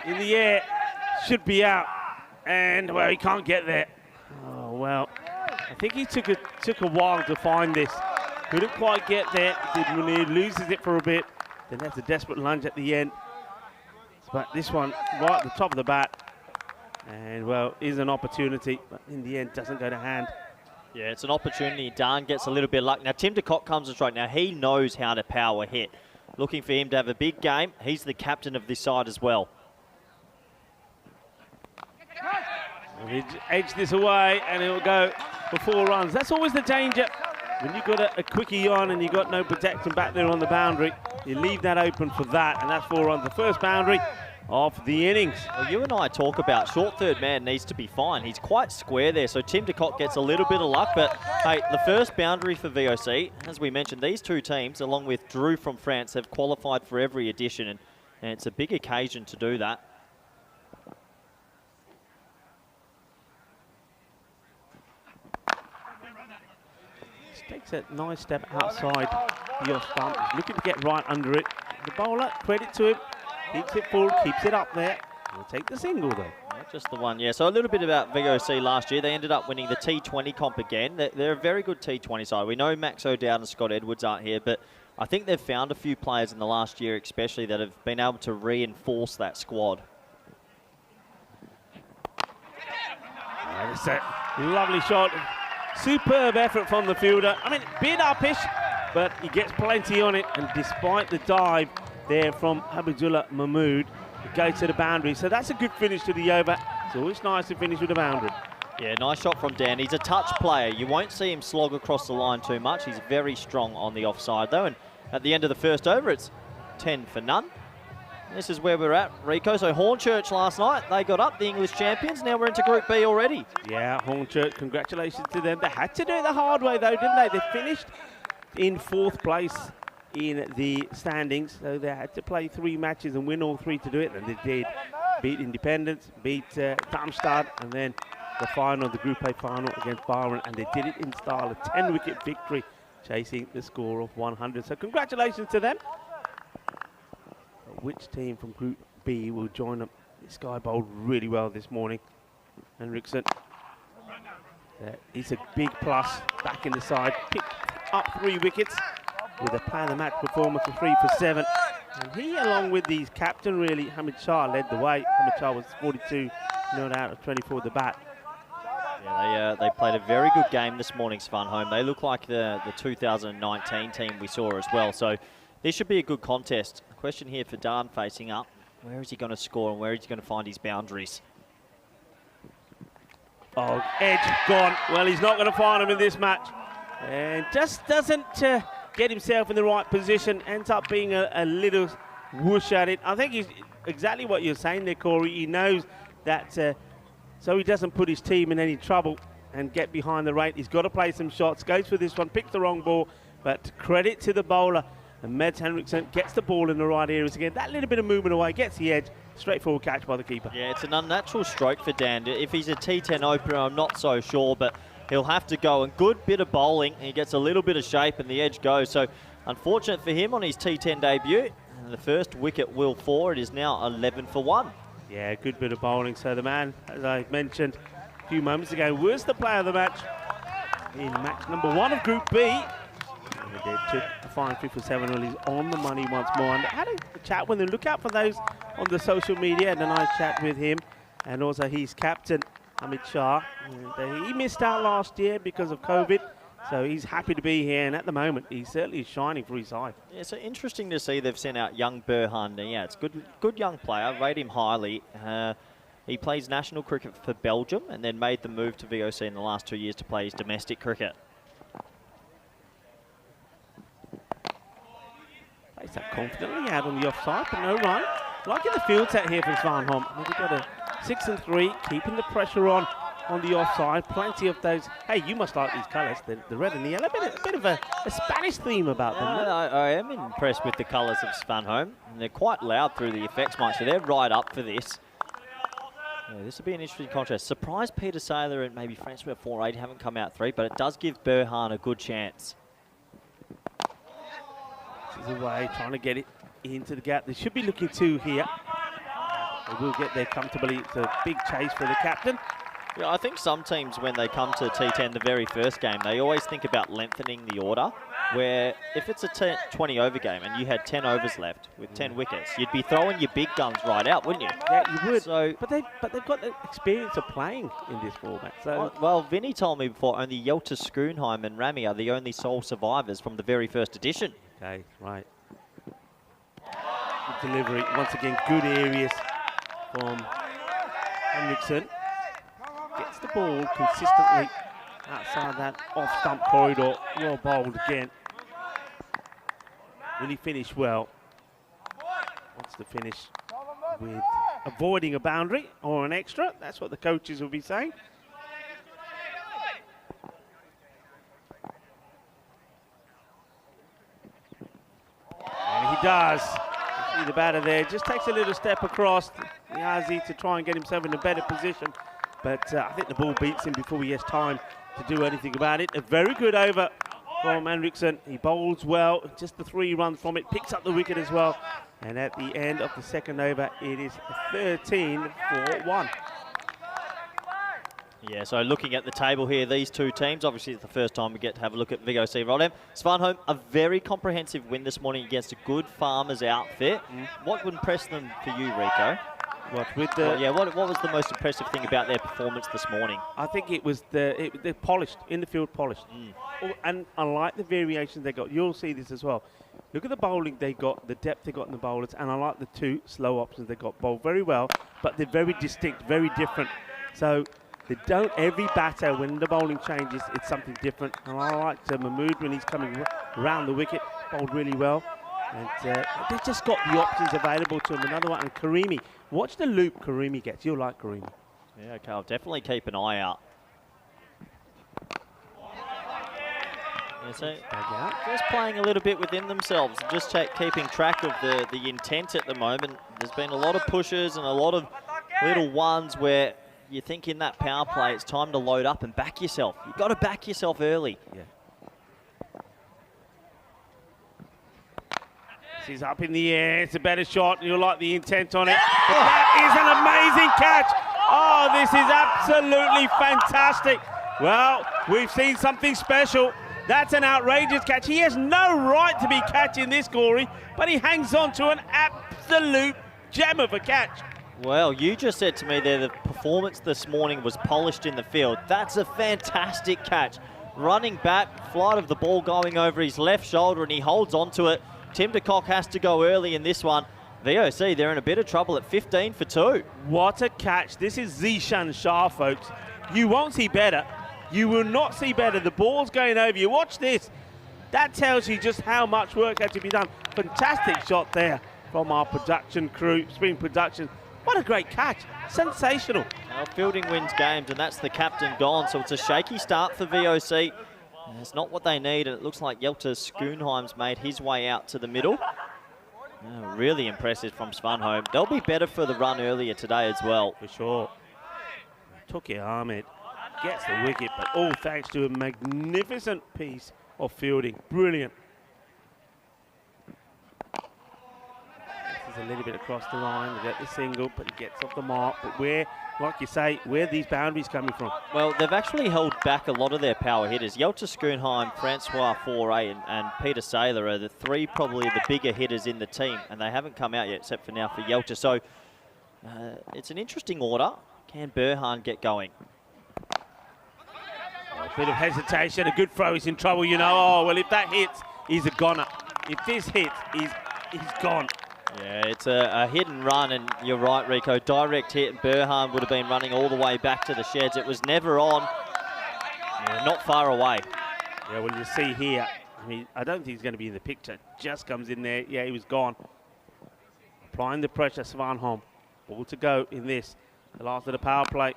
In the air, should be out. And, well, he can't get there. Oh, well, I think he took a while to find this. Couldn't quite get there. When he loses it for a bit, then that's a desperate lunge at the end. But this one, right at the top of the bat. And, well, is an opportunity, but in the end, doesn't go to hand. Yeah, it's an opportunity. Dan gets a little bit of luck. Now, Tim DeCock comes to strike. Now, he knows how to power hit. Looking for him to have a big game. He's the captain of this side as well. He'll edge this away and it'll go for 4 runs. That's always the danger. When you've got a quickie on and you've got no protection back there on the boundary, you leave that open for that, and that's 4 runs. The first boundary of the innings. Well, you and I talk about short third man needs to be fine. He's quite square there, so Tim DeCock gets a little bit of luck, but hey, the first boundary for VOC, as we mentioned, these two teams, along with Drew from France, have qualified for every edition, and it's a big occasion to do that. Takes a nice step outside the off stump. He's looking to get right under it. The bowler, credit to him, keeps it forward, keeps it up there. He'll take the single though. Not just the one, yeah. So a little bit about VOC last year. They ended up winning the T20 comp again. They're a very good T20 side. We know Max O'Dowd and Scott Edwards aren't here, but I think they've found a few players in the last year especially that have been able to reinforce that squad. That's a lovely shot. Superb effort from the fielder. I mean, bit uppish, but he gets plenty on it. And despite the dive there from Habibullah Mahmood, it goes to the boundary. So that's a good finish to the over. It's always nice to finish with a boundary. Yeah, nice shot from Dan. He's a touch player. You won't see him slog across the line too much. He's very strong on the offside, though. And at the end of the first over, it's 10 for none. This is where we're at, Rico. So Hornchurch last night, they got up, the English champions. Now we're into Group B already. Yeah, Hornchurch, congratulations to them. They had to do it the hard way, though, didn't they? They finished in 4th place in the standings, so they had to play 3 matches and win all 3 to do it, and they did. Beat Independence, beat Darmstadt, and then the final, the Group A final against Byron, and they did it in style, a 10-wicket victory, chasing the score of 100. So congratulations to them. Which team from Group B will join them? This guy bowled really well this morning, Henriksen. He's a big plus back in the side. Picked up 3 wickets with a player of the match performance of 3 for 7. And he, along with his captain, really, Hamid Shah, led the way. Hamid Shah was 42, not out of 24 at the bat. Yeah, they played a very good game this morning, Svanholm. They look like the 2019 team we saw as well. So this should be a good contest. A question here for Dan facing up. Where is he going to score and where is he going to find his boundaries? Oh, edge gone. Well, he's not going to find him in this match. And just doesn't get himself in the right position. Ends up being a little whoosh at it. I think he's exactly what you're saying there, Corey. He knows that so he doesn't put his team in any trouble and get behind the rate. He's got to play some shots. Goes for this one, picks the wrong ball. But credit to the bowler. And Meds Henriksen gets the ball in the right areas again. That little bit of movement away, gets the edge. Straightforward catch by the keeper. Yeah, it's an unnatural stroke for Dan. If he's a T10 opener, I'm not so sure, but he'll have to go. And good bit of bowling. He gets a little bit of shape and the edge goes. So unfortunate for him on his T10 debut. And the first wicket will fall. It is now 11 for 1. Yeah, good bit of bowling. So the man, as I mentioned a few moments ago, was the player of the match in match number 1 of Group B. They took a fine 3 for 7. Well, he's on the money once more. And I had a chat with him. Look out for those on the social media. And a nice chat with him. And also his captain, Hamid Shah. And, he missed out last year because of COVID. So he's happy to be here. And at the moment, he certainly is shining for his side. Yeah, so interesting to see they've sent out young Burhan. Yeah, it's good young player. Rate him highly. He plays national cricket for Belgium and then made the move to VOC in the last 2 years to play his domestic cricket. Gets that confidently out on the offside, but no run. Liking the field set here from Svanholm. They've got a 6 and 3, keeping the pressure on the offside. Plenty of those. Hey, you must like these colours, the red and the yellow. A bit of a Spanish theme about them. I am impressed with the colours of Svanholm. They're quite loud through the effects mic, so they're right up for this. Yeah, this will be an interesting contrast. Surprised Peter Saylor and maybe Francois 4-8 haven't come out 3, but it does give Burhan a good chance. This is away, trying to get it into the gap. They should be looking 2 here. They will get there comfortably. It's a big chase for the captain. Yeah, I think some teams, when they come to T10 the very first game, they always think about lengthening the order, where if it's a 20 over game and you had 10 overs left with 10 wickets, you'd be throwing your big guns right out, wouldn't you? Yeah, you would. So, but they've got the experience of playing in this format. So well, Vinny told me before, only Yelta Schoonheim and Rami are the only sole survivors from the very first edition. Okay, right. Good delivery. Once again, good areas from Henriksen. Gets the ball consistently outside that off-stump corridor. Well bowled again. Really finished well. Wants to finish with avoiding a boundary or an extra. That's what the coaches will be saying. And he does. See the batter there. Just takes a little step across the Aussie to try and get himself in a better position. But I think the ball beats him before he has time to do anything about it. A very good over from Henriksen. He bowls well. Just the 3 runs from it. Picks up the wicket as well. And at the end of the second over, it is 13 for 1. Yeah, so looking at the table here, these two teams, obviously it's the first time we get to have a look at VOC Rodham. Svanholm, a very comprehensive win this morning against a good Farmers outfit. What would impress them for you, Rico? What was the most impressive thing about their performance this morning? I think it was they're polished, in the field polished. And I like the variations they got. You'll see this as well. Look at the bowling they got, the depth they got in the bowlers, and I like the 2 slow options they got. Bowled very well, but they're very distinct, very different. So they don't, every batter, when the bowling changes, it's something different. And I like Mahmood when he's coming around the wicket, bowled really well. And they just got the options available to him. Another one, and Karimi. Watch the loop Karimi gets. You'll like Karimi. Yeah, okay, I'll definitely keep an eye out. Yeah, so just playing a little bit within themselves, just keeping track of the intent at the moment. There's been a lot of pushes and a lot of little ones where you think in that power play it's time to load up and back yourself. You've got to back yourself early. Yeah. This is up in the air. It's a better shot. You'll like the intent on it. But that is an amazing catch. Oh, this is absolutely fantastic. Well, we've seen something special. That's an outrageous catch. He has no right to be catching this, Corey, but he hangs on to an absolute gem of a catch. Well, you just said to me there the performance this morning was polished in the field. That's a fantastic catch. Running back, flight of the ball going over his left shoulder, and he holds on to it. Tim de Kock has to go early in this one. VOC, they're in a bit of trouble at 15 for 2. What a catch. This is Zishan Shah, folks. You won't see better. You will not see better. The ball's going over you. Watch this. That tells you just how much work had to be done. Fantastic shot there from our production crew, Spring Production. What a great catch. Sensational. Well, fielding wins games, and that's the captain gone. So it's a shaky start for VOC. And it's not what they need, and it looks like Yelta Schoonheim's made his way out to the middle. Really impressive from Svanholm. They'll be better for the run earlier today as well. For sure. Tuki Ahmed gets the wicket, but all thanks to a magnificent piece of fielding. Brilliant. This is a little bit across the line. They get the single, but he gets off the mark. But where, like you say, where are these boundaries coming from? Well, they've actually held back a lot of their power hitters. Yelta Schoonheim, Francois 4-8 and Peter Saylor are the 3 probably the bigger hitters in the team, and they haven't come out yet except for now for Yelta. So it's an interesting order. Can Burhan get going? A bit of hesitation, a good throw, he's in trouble, you know. Oh, well, if that hits, he's a goner. If this hits, he's gone. Yeah, it's a hit and run, and you're right, Rico. Direct hit, and Burhan would have been running all the way back to the sheds. It was never on. Yeah, not far away. Yeah, well, you see here, I mean, I don't think he's going to be in the picture. Just comes in there. Yeah, he was gone. Applying the pressure, Svanholm. Ball to go in this. The last of the power play.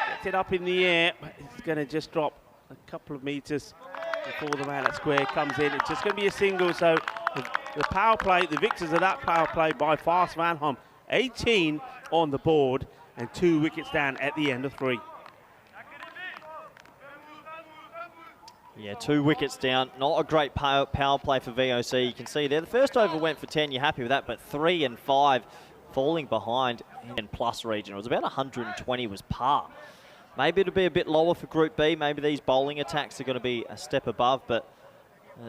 Gets it up in the air, but it's going to just drop a couple of meters before the man at square comes in. It's just going to be a single, so the power play, the victors of that power play by far, Svanholm. 18 on the board and 2 wickets down at the end of 3. Yeah, 2 wickets down. Not a great power play for VOC. You can see there, the first over went for 10. You're happy with that, but 3 and 5 falling behind in plus region. It was about 120 was par. Maybe it'll be a bit lower for Group B. Maybe these bowling attacks are going to be a step above, but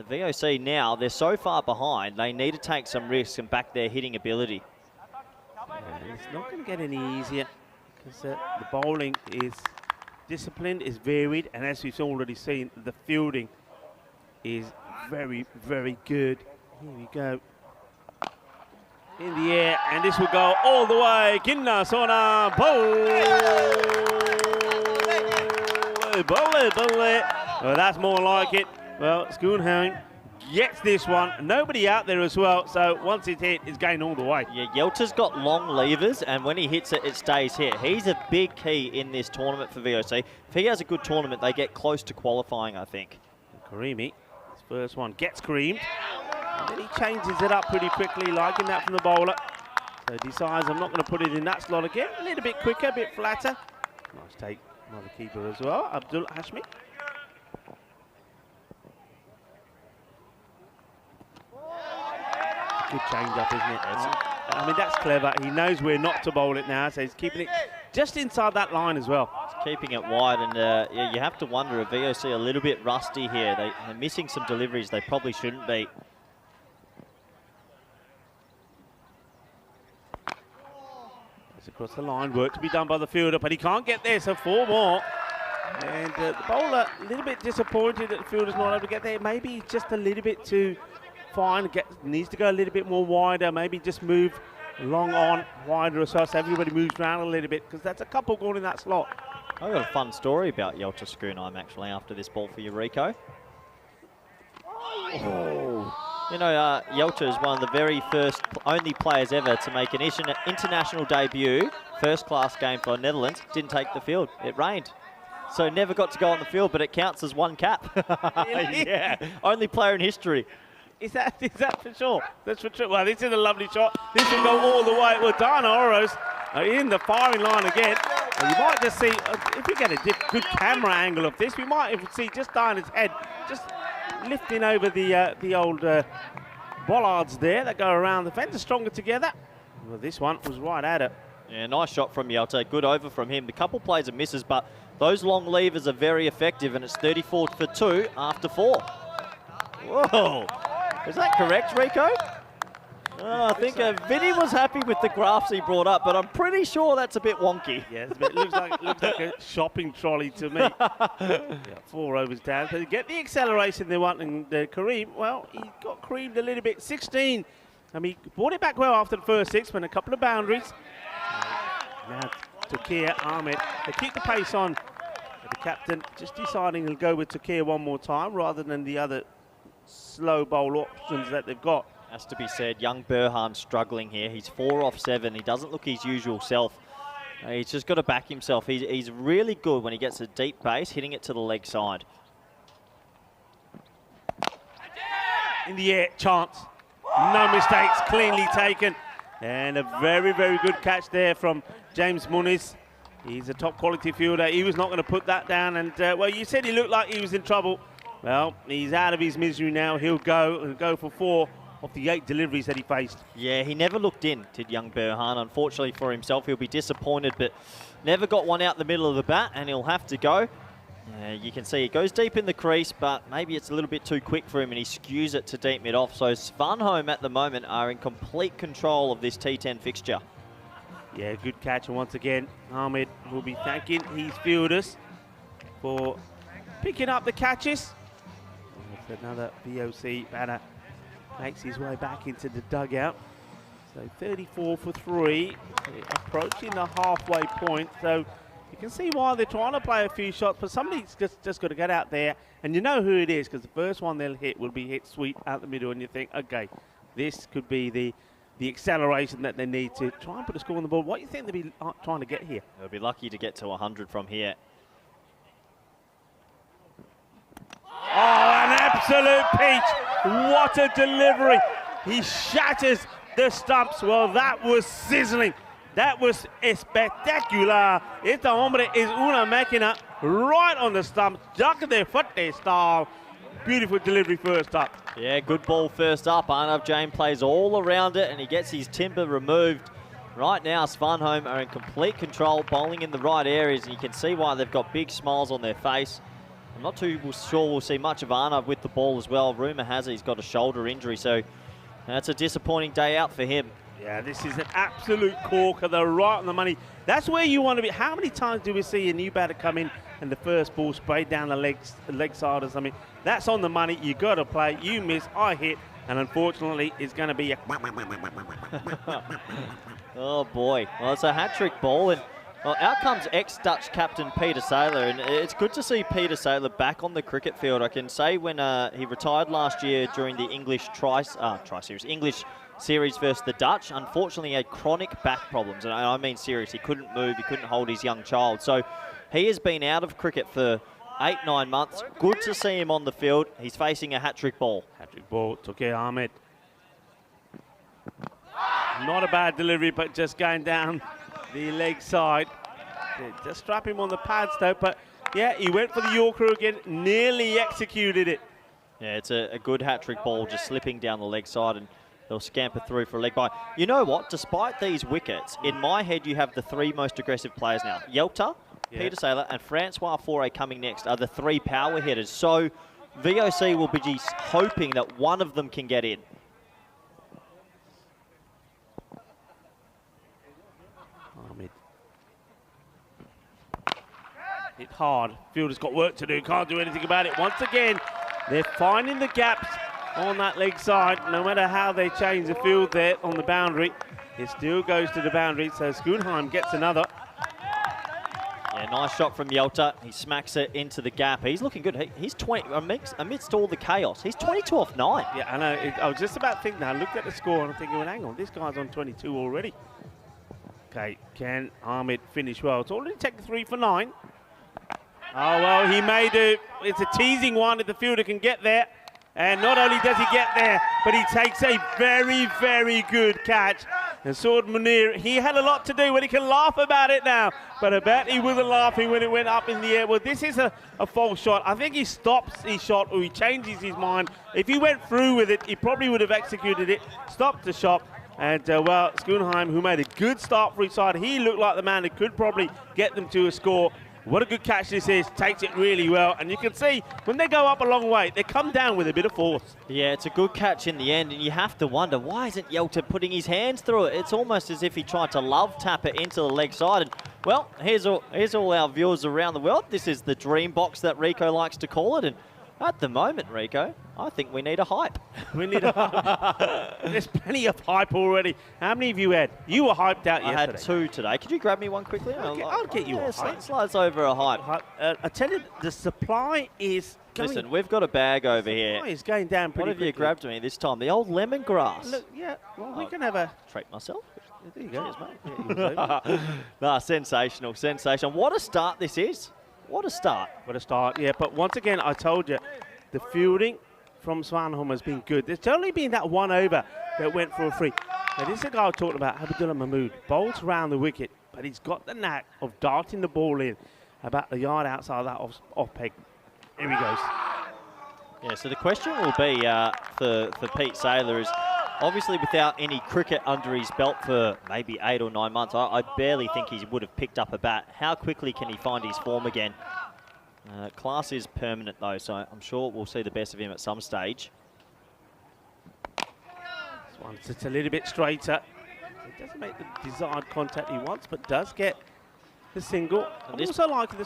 VOC now, they're so far behind, they need to take some risks and back their hitting ability. It's not going to get any easier because the bowling is disciplined, is varied, and as we've already seen, the fielding is very, very good. Here we go. In the air, and this will go all the way. Kinna Sona, well, that's more like it. Well, Schoonheim gets this one. Nobody out there as well, so once it's hit, it's going all the way. Yeah, Yelta's got long levers, and when he hits it, it stays hit. He's a big key in this tournament for VOC. If he has a good tournament, they get close to qualifying, I think. Karimi, his first one, gets creamed. And then he changes it up pretty quickly, liking that from the bowler. So decides I'm not going to put it in that slot again. A little bit quicker, a bit flatter. Nice take, another keeper as well, Abdul Hashmi. Good change up, isn't it? I mean, that's clever. He knows where not to bowl it now, so he's keeping it just inside that line as well. He's keeping it wide, and yeah, you have to wonder if VOC a little bit rusty here. They're missing some deliveries they probably shouldn't be. Across the line, work to be done by the fielder, but he can't get there, so 4 more. And the bowler a little bit disappointed that the fielder's not able to get there. Maybe just a little bit too fine, needs to go a little bit more wider, maybe just move long on wider as well, so everybody moves around a little bit, because that's a couple going in that slot. I've got a fun story about Yelta Schoonheim actually after this ball for you, Rico. Oh. You know, Yelta is one of the very only players ever to make an international debut, first-class game for Netherlands. Didn't take the field. It rained. So never got to go on the field, but it counts as 1 cap. Yeah, only player in history. Is that for sure? That's for sure. Well, this is a lovely shot. This will go all the way. Well, Dana Oros in the firing line again. And you might just see, if we get a good camera angle of this, we might see just Dana's head just lifting over the old bollards there that go around the fence. Are stronger together. Well, this one was right at it. Yeah, nice shot from Yelta. Good over from him. The couple plays are misses, but those long levers are very effective, and it's 34 for 2 after 4. Whoa. Is that correct, Rico? I think Vinny was happy with the graphs he brought up, but I'm pretty sure that's a bit wonky. Yeah, it looks like a shopping trolley to me. Yeah, 4 overs down. So to get the acceleration they want, and Kareem, well, he got creamed a little bit. 16. I mean, he brought it back well after the first 6, but a couple of boundaries. Now Tukir Ahmed, they keep the pace on. The captain just deciding he'll go with Tukir one more time rather than the other slow bowl options that they've got. Has to be said, young Burhan struggling here. He's 4 off 7. He doesn't look his usual self. He's just got to back himself. He's really good when he gets a deep base, hitting it to the leg side. In the air, chance. No mistakes, cleanly taken. And a very, very good catch there from James Muniz. He's a top quality fielder. He was not going to put that down. And, well, you said he looked like he was in trouble. Well, he's out of his misery now. He'll go for 4 of the 8 deliveries that he faced. Yeah, he never looked in, did young Burhan. Unfortunately for himself, he'll be disappointed, but never got one out the middle of the bat, and he'll have to go. You can see it goes deep in the crease, but maybe it's a little bit too quick for him, and he skews it to deep mid-off. So Svanholm at the moment are in complete control of this T10 fixture. Yeah, good catch, and once again, Ahmed will be thanking his fielders for picking up the catches. That's another VOC batter. Makes his way back into the dugout. So 34 for 3, approaching the halfway point. So You can see why they're trying to play a few shots, but somebody's just got to get out there, and you know who it is, because the first one they'll hit will be hit sweet out the middle, and you think, okay, this could be the acceleration that they need to try and put a score on the board. What do you think they'll be trying to get here? They'll be lucky to get to 100 from here. Oh, an absolute peach. What a delivery. He shatters the stumps. Well, that was sizzling. That was spectacular. Este hombre es una máquina right on the stumps. Jack de fuerte style. Beautiful delivery first up. Yeah, good ball first up. Arnav Jain plays all around it and he gets his timber removed. Right now, Svanholm are in complete control, bowling in the right areas, and you can see why they've got big smiles on their face. I'm not too sure we'll see much of Arnav with the ball as well. Rumour has it he's got a shoulder injury, so that's a disappointing day out for him. Yeah, this is an absolute corker. They're right on the money. That's where you want to be. How many times do we see a new batter come in and the first ball sprayed down the leg side or something? That's on the money. You got to play. You miss, I hit, and unfortunately, it's going to be a... Oh boy. Well, it's a hat-trick ball, and well, out comes ex-Dutch captain Peter Saylor, and it's good to see Peter Saylor back on the cricket field. I can say when he retired last year during the English English series versus the Dutch, unfortunately he had chronic back problems, and I mean serious. He couldn't move, he couldn't hold his young child. So he has been out of cricket for 8-9 months. Good to see him on the field. He's facing a hat-trick ball. Hat-trick ball, Tuke Ahmed. Not a bad delivery, but just going down the leg side. Just strap him on the pads though, but yeah, he went for the Yorker again, nearly executed it. Yeah, it's a good hat-trick ball, just slipping down the leg side, and they'll scamper through for a leg bye. You know what? Despite these wickets, in my head you have the three most aggressive players now. Yelta, Peter Saylor, and Francois Faure coming next are the three power hitters. So VOC will be just hoping that one of them can get in. Ahmed. Hit hard. Fielder's got work to do. Can't do anything about it. Once again, they're finding the gaps on that leg side. No matter how they change the field there on the boundary, it still goes to the boundary. So Svanholm gets another. Yeah, nice shot from Yelta. He smacks it into the gap. He's looking good. He's 20 amidst all the chaos. He's 22 off 9. Yeah, I know. I was just about thinking. I looked at the score and I'm thinking, well, hang on, this guy's on 22 already. Okay, can Ahmed finish well? It's already taken 3 for 9. Oh, well, he may do. It's a teasing one if the fielder can get there. And not only does he get there, but he takes a very, very good catch. And Saud Munir, he had a lot to do when he can laugh about it now. But I bet he wasn't laughing when it went up in the air. Well, this is a false shot. I think he stops his shot or he changes his mind. If he went through with it, he probably would have executed it, stopped the shot. And, well, Svanholm, who made a good start for his side, he looked like the man who could probably get them to a score. What a good catch this is, takes it really well. And you can see, when they go up a long way, they come down with a bit of force. Yeah, it's a good catch in the end, and you have to wonder, why isn't Yelta putting his hands through it? It's almost as if he tried to love tap it into the leg side. And, well, here's all our viewers around the world. This is the dream box that Rico likes to call it. And at the moment, Rico, I think we need a hype. We need a hype. There's plenty of hype already. How many of you had? You were hyped out yesterday. I had 2 today. Could you grab me one quickly? I'll get you a hype. Slides over a hype. I tell you, the supply is going... Listen, we've got a bag over here. It's going down pretty quickly. What have you grabbed me this time? The old lemongrass. Look, yeah, well, we can have a... Treat myself. There you go. Cheers, mate. Nah, sensational, sensational. What a start this is. What a start. What a start, yeah. But once again, I told you, the fielding from Svanholm has been good. There's only been that one over that went for a free. Now, this is a guy I talked about, Abdullah Mahmood. Bowls around the wicket, but he's got the knack of darting the ball in about the yard outside that off peg. Here he goes. Yeah, so the question will be for Pete Saylor is, obviously without any cricket under his belt for maybe 8 or 9 months, I barely think he would have picked up a bat. How quickly can he find his form again? Class is permanent though, so I'm sure we'll see the best of him at some stage. This one sits a little bit straighter. He doesn't make the desired contact he wants, but does get the single. I'm also liking the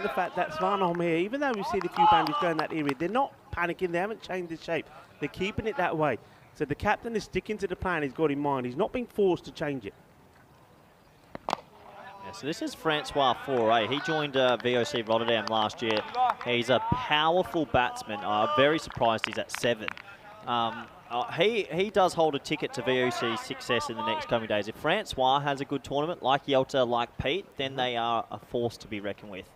fact that Svanholm here, even though we've seen a few boundaries going that area, they're not panicking, they haven't changed the shape. They're keeping it that way. So the captain is sticking to the plan he's got in mind. He's not being forced to change it. Yeah, so this is Francois Foray. He joined VOC Rotterdam last year. He's a powerful batsman. I'm very surprised he's at 7. He does hold a ticket to VOC's success in the next coming days. If Francois has a good tournament, like Yelta, like Pete, then they are a force to be reckoned with.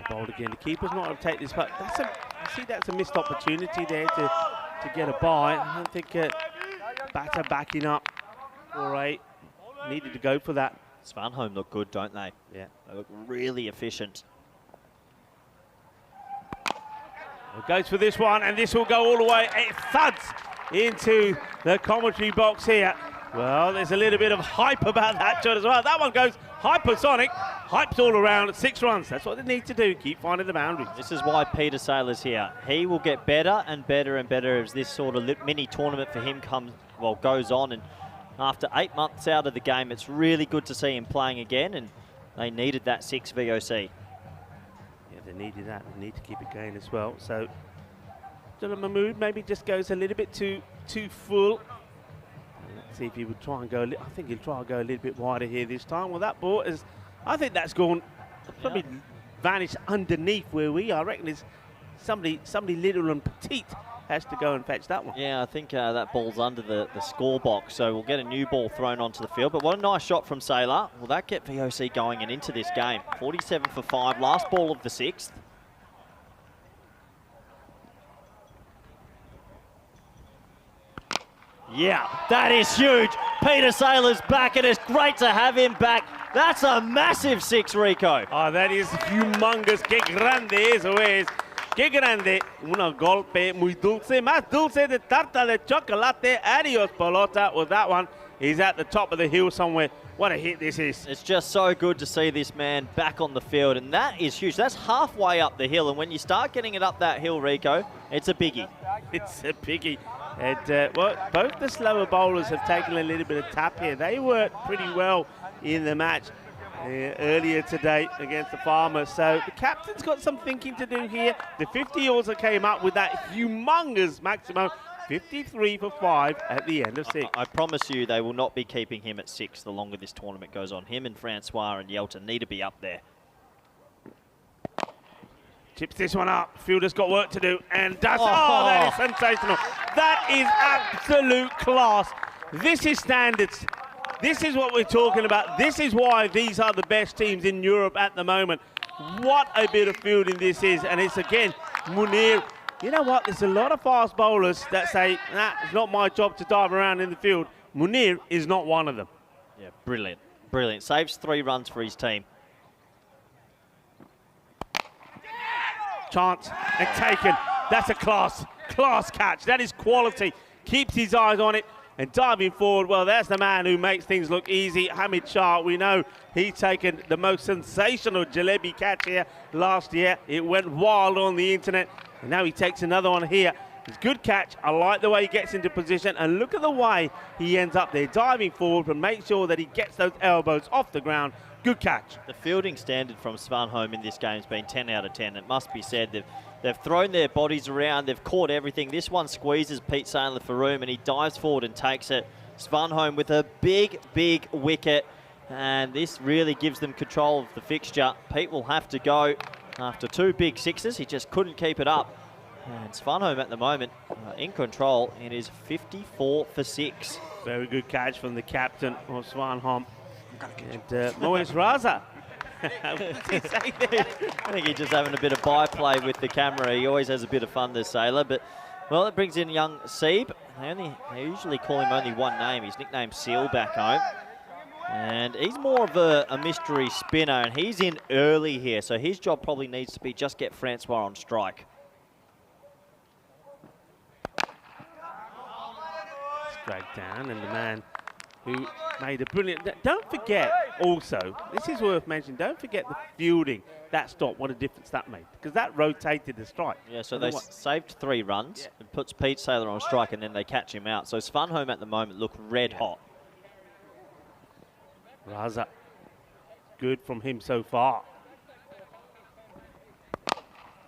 Bowled again. The keeper's not going to take this, but I see that's a missed opportunity there to get a bye. I don't think batter backing up. All right, needed to go for that. Svanholm look good, don't they? Yeah, they look really efficient. It goes for this one, and this will go all the way. It thuds into the commentary box here. Well, there's a little bit of hype about that shot as well. That one goes hypersonic. Hypes all around. 6 runs. That's what they need to do. Keep finding the boundaries. This is why Peter Saylor's here. He will get better and better and better as this sort of mini tournament for him goes on. And after 8 months out of the game, it's really good to see him playing again. And they needed that 6 VOC. Yeah, they needed that. They need to keep it going as well. So, Abdullah Mahmood maybe just goes a little bit too full. Let's see if he would try and go. I think he'll try and go a little bit wider here this time. Well, that ball is. I think that's gone. Probably vanished underneath where we are. I reckon it's somebody little and petite has to go and fetch that one. Yeah, I think that ball's under the score box, so we'll get a new ball thrown onto the field. But what a nice shot from Saylor. Will that get VOC going and into this game? 47 for 5, last ball of the 6th. Yeah, that is huge. Peter Saylor's back, and it's great to have him back. That's a massive 6, Rico. Oh, that is humongous. Que grande eso es. Que grande. Un golpe muy dulce. Más dulce de tarta de chocolate. Adios, pelota. With that one, he's at the top of the hill somewhere. What a hit this is. It's just so good to see this man back on the field, and that is huge. That's halfway up the hill, and when you start getting it up that hill, Rico, it's a biggie. It's a biggie. And well, both the slower bowlers have taken a little bit of tap here. They worked pretty well in the match earlier today against the Farmers. So the captain's got some thinking to do here. The 50 also came up with that humongous maximum 53 for 5 at the end of 6. I promise you they will not be keeping him at 6 the longer this tournament goes on. Him and Francois and Yelta need to be up there. Chips this one up. Fielder's got work to do and does. Oh, that is sensational. That is absolute class. This is standards. This is what we're talking about. This is why these are the best teams in Europe at the moment. What a bit of fielding this is. And it's again, Munir. You know what? There's a lot of fast bowlers that say, nah, it's not my job to dive around in the field. Munir is not one of them. Yeah, brilliant. Brilliant. Saves 3 runs for his team. Chance and taken. That's a class catch. That is quality. Keeps his eyes on it and diving forward. Well, there's the man who makes things look easy. Hamid Shah, we know he's taken the most sensational jalebi catch here last year. It went wild on the internet, and now he takes another one here. It's a good catch. I like the way he gets into position, and look at the way he ends up there, diving forward to make sure that he gets those elbows off the ground. Good catch. The fielding standard from Svanholm in this game has been 10 out of 10. It must be said. They've thrown their bodies around. They've caught everything. This one squeezes Pete Saylor for room, and he dives forward and takes it. Svanholm with a big, big wicket, and this really gives them control of the fixture. Pete will have to go after 2 big 6s. He just couldn't keep it up. And Svanholm at the moment in control. It is 54 for 6. Very good catch from the captain of Svanholm. And Moez Raza. I think he's just having a bit of byplay with the camera. He always has a bit of fun, this Saylor. But, well, it brings in young Sieb. They usually call him only one name. He's nicknamed Seal back home. And he's more of a mystery spinner, and he's in early here. So his job probably needs to be just get Francois on strike. Straight down, and the man who made a brilliant... Don't forget, also, this is worth mentioning, don't forget the fielding. That stop, what a difference that made, because that rotated the strike. Yeah, so they saved 3 runs. It puts Pete Saylor on strike, and then they catch him out. So Svanholm at the moment look red hot. Raza, good from him so far.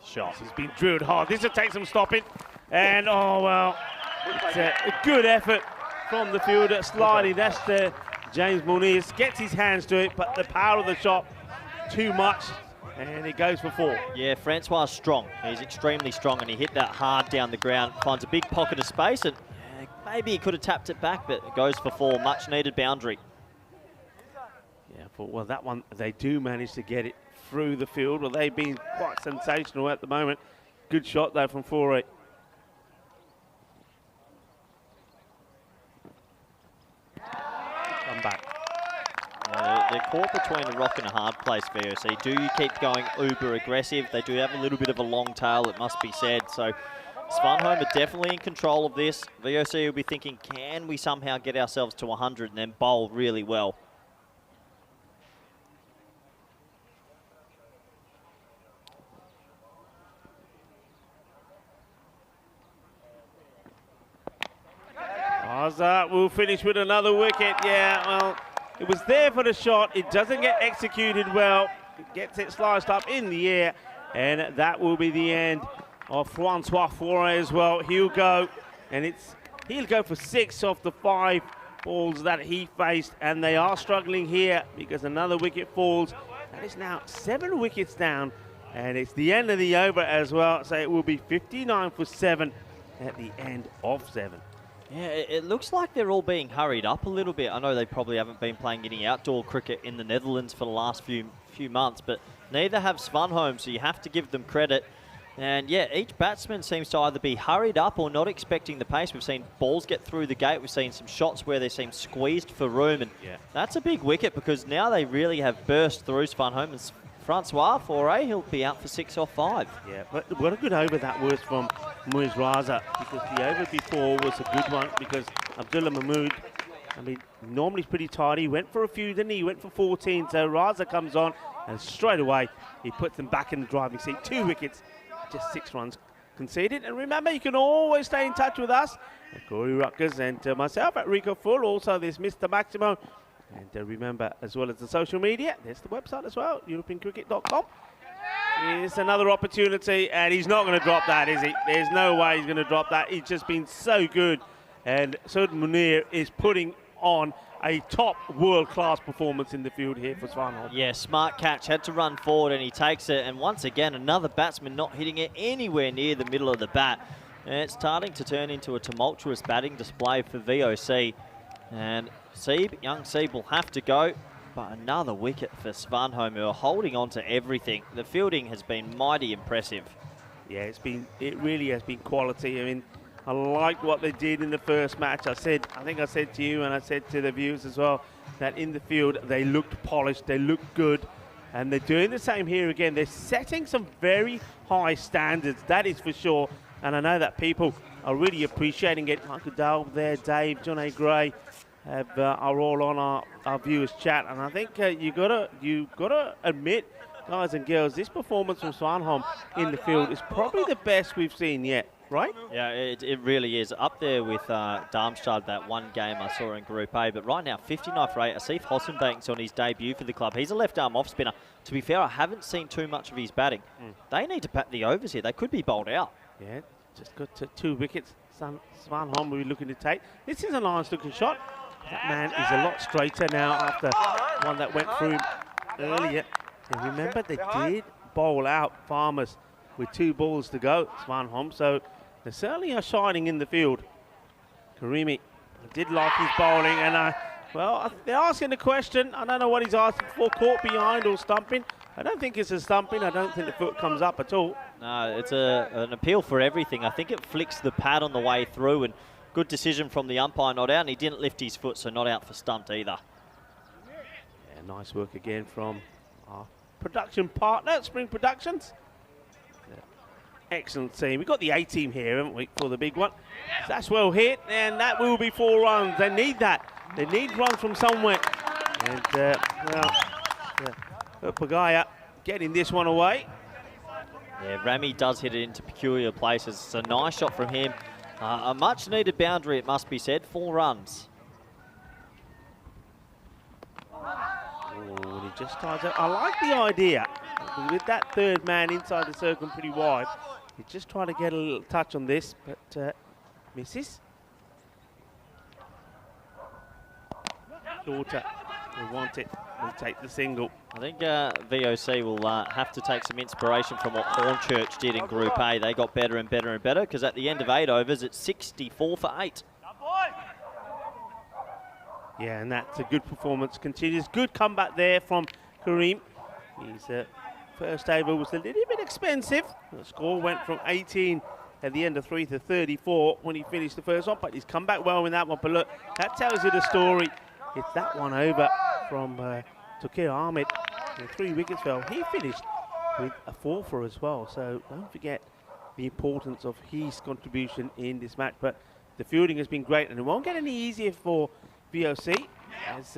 Shot. He's been drilled hard. This will take some stopping. And, oh, well, it's a good effort from the fielder sliding. That's the James Muniz gets his hands to it, but the power of the shot, too much, and it goes for 4. Yeah, Francois is strong. He's extremely strong, and he hit that hard down the ground, finds a big pocket of space, and maybe he could have tapped it back, but it goes for 4. Much needed boundary. Yeah, well, that one, they do manage to get it through the field. Well, they've been quite sensational at the moment. Good shot, though, from 4-8. Come back. They're caught between a rock and a hard place, VOC. Do you keep going uber aggressive? They do have a little bit of a long tail, it must be said. So Svanholm are definitely in control of this. VOC will be thinking, can we somehow get ourselves to 100 and then bowl really well? Azar will finish with another wicket. Yeah, well, it was there for the shot. It doesn't get executed well. It gets it sliced up in the air, and that will be the end of Francois Foray as well. He'll go, and he'll go for 6 off the 5 balls that he faced, and they are struggling here because another wicket falls. That is now 7 wickets down, and it's the end of the over as well. So it will be 59 for 7 at the end of 7. Yeah, it looks like they're all being hurried up a little bit. I know they probably haven't been playing any outdoor cricket in the Netherlands for the last few months, but neither have Svanholm, so you have to give them credit. And yeah, each batsman seems to either be hurried up or not expecting the pace. We've seen balls get through the gate. We've seen some shots where they seem squeezed for room, and that's a big wicket because now they really have burst through Svanholm. And Francois Foray, he'll be out for 6 or 5. Yeah, but what a good over that was from Muiz Raza, because the over before was a good one because Abdullah Mahmood, I mean, normally he's pretty tidy. He went for a few, didn't he? He went for 14, so Raza comes on and straight away he puts them back in the driving seat. 2 wickets, just 6 runs conceded. And remember, you can always stay in touch with us, Corey Ruckers and myself at Rico Full. Also, there's Mr. Maximo. And remember, as well as the social media, there's the website as well, europeancricket.com. Here's another opportunity, and he's not going to drop that, is he? There's no way he's going to drop that. He's just been so good. And Sud Munir is putting on a top world-class performance in the field here for Svanholm. Yeah, smart catch, had to run forward, and he takes it. And once again, another batsman not hitting it anywhere near the middle of the bat. And it's starting to turn into a tumultuous batting display for VOC. And young Sieb will have to go, but another wicket for Svanholm, who are holding on to everything. The fielding has been mighty impressive. Yeah, it really has been quality. I mean, I like what they did in the first match. I think I said to you and I said to the viewers as well, that in the field they looked polished, they looked good, and they're doing the same here again. They're setting some very high standards, that is for sure, and I know that people are really appreciating it. Michael Dale there, Dave, John A. Gray, are all on our viewers chat, and I think you gotta admit, guys and girls, this performance from Svanholm in the field is probably the best we've seen yet, right? Yeah, it really is. Up there with Darmstadt, that one game I saw in Group A, but right now 59 for 8. Asif Hossenbank's on his debut for the club. He's a left-arm off-spinner. To be fair, I haven't seen too much of his batting. They need to pat the overs here. They could be bowled out. Yeah, just got 2 wickets. Svanholm will be looking to take. This is a nice-looking shot. That man is a lot straighter now after one that went through him earlier. And remember, they did bowl out Farmers with 2 balls to go, Svanholm, so they certainly are shining in the field. Karimi did like his bowling, and well, they're asking the question. I don't know what he's asking for, caught behind or stumping. I don't think it's a stumping. I don't think the foot comes up at all. No, it's an appeal for everything. I think it flicks the pad on the way through, and good decision from the umpire, not out, and he didn't lift his foot, so not out for stumped either. Yeah, nice work again from our production partner, Spring Productions. Excellent team. We've got the A team here, haven't we, for the big one. So that's well hit, and that will be 4 runs. They need that. They need runs from somewhere. And, Pagaya getting this one away. Yeah, Rami does hit it into peculiar places. It's a nice shot from him. A much-needed boundary, it must be said. 4 runs. Oh, he just ties up. I like the idea. With that 3rd man inside the circle pretty wide, he's just trying to get a little touch on this, but misses. backwater. They want it. They'll take the single. I think VOC will have to take some inspiration from what Hornchurch did in Group A. They got better and better and better because at the end of 8 overs, it's 64 for 8. Yeah, and that's a good performance. Continues. Good comeback there from Kareem. His first over was a little bit expensive. The score went from 18 at the end of 3 to 34 when he finished the first one, but he's come back well in that one. But look, that tells you the story. It's that one over from Tukir Ahmed. 3 wickets fell. He finished with a 4-for as well. So don't forget the importance of his contribution in this match. But the fielding has been great, and it won't get any easier for VOC as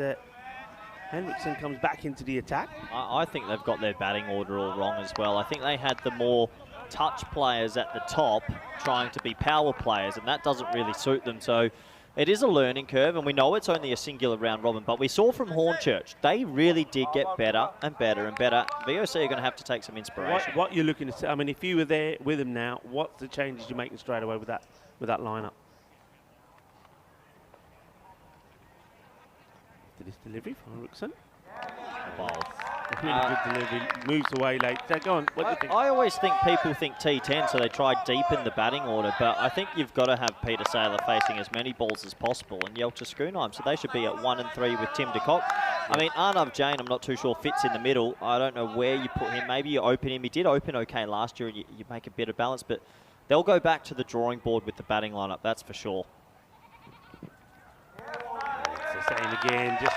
Henriksen comes back into the attack. I think they've got their batting order all wrong as well. I think they had the more touch players at the top trying to be power players, and that doesn't really suit them. So it is a learning curve, and we know it's only a singular round robin, but we saw from Hornchurch, they really did get better and better and better. VOC are going to have to take some inspiration. What you're looking to see, I mean, if you were there with them now, what's the changes you're making straight away with that lineup? After this delivery from Henriksen. Really good delivery, moves away late. So go on, what do you think? I always think people think T10, so they try deepen the batting order, but I think you've got to have Peter Saylor facing as many balls as possible and Yelcha Schoonheim, so they should be at 1 and 3 with Tim de Kock. I mean, Arnav Jain, I'm not too sure, fits in the middle. I don't know where you put him. Maybe you open him. He did open okay last year and you make a bit of balance, but they'll go back to the drawing board with the batting lineup, that's for sure. It's the same again, just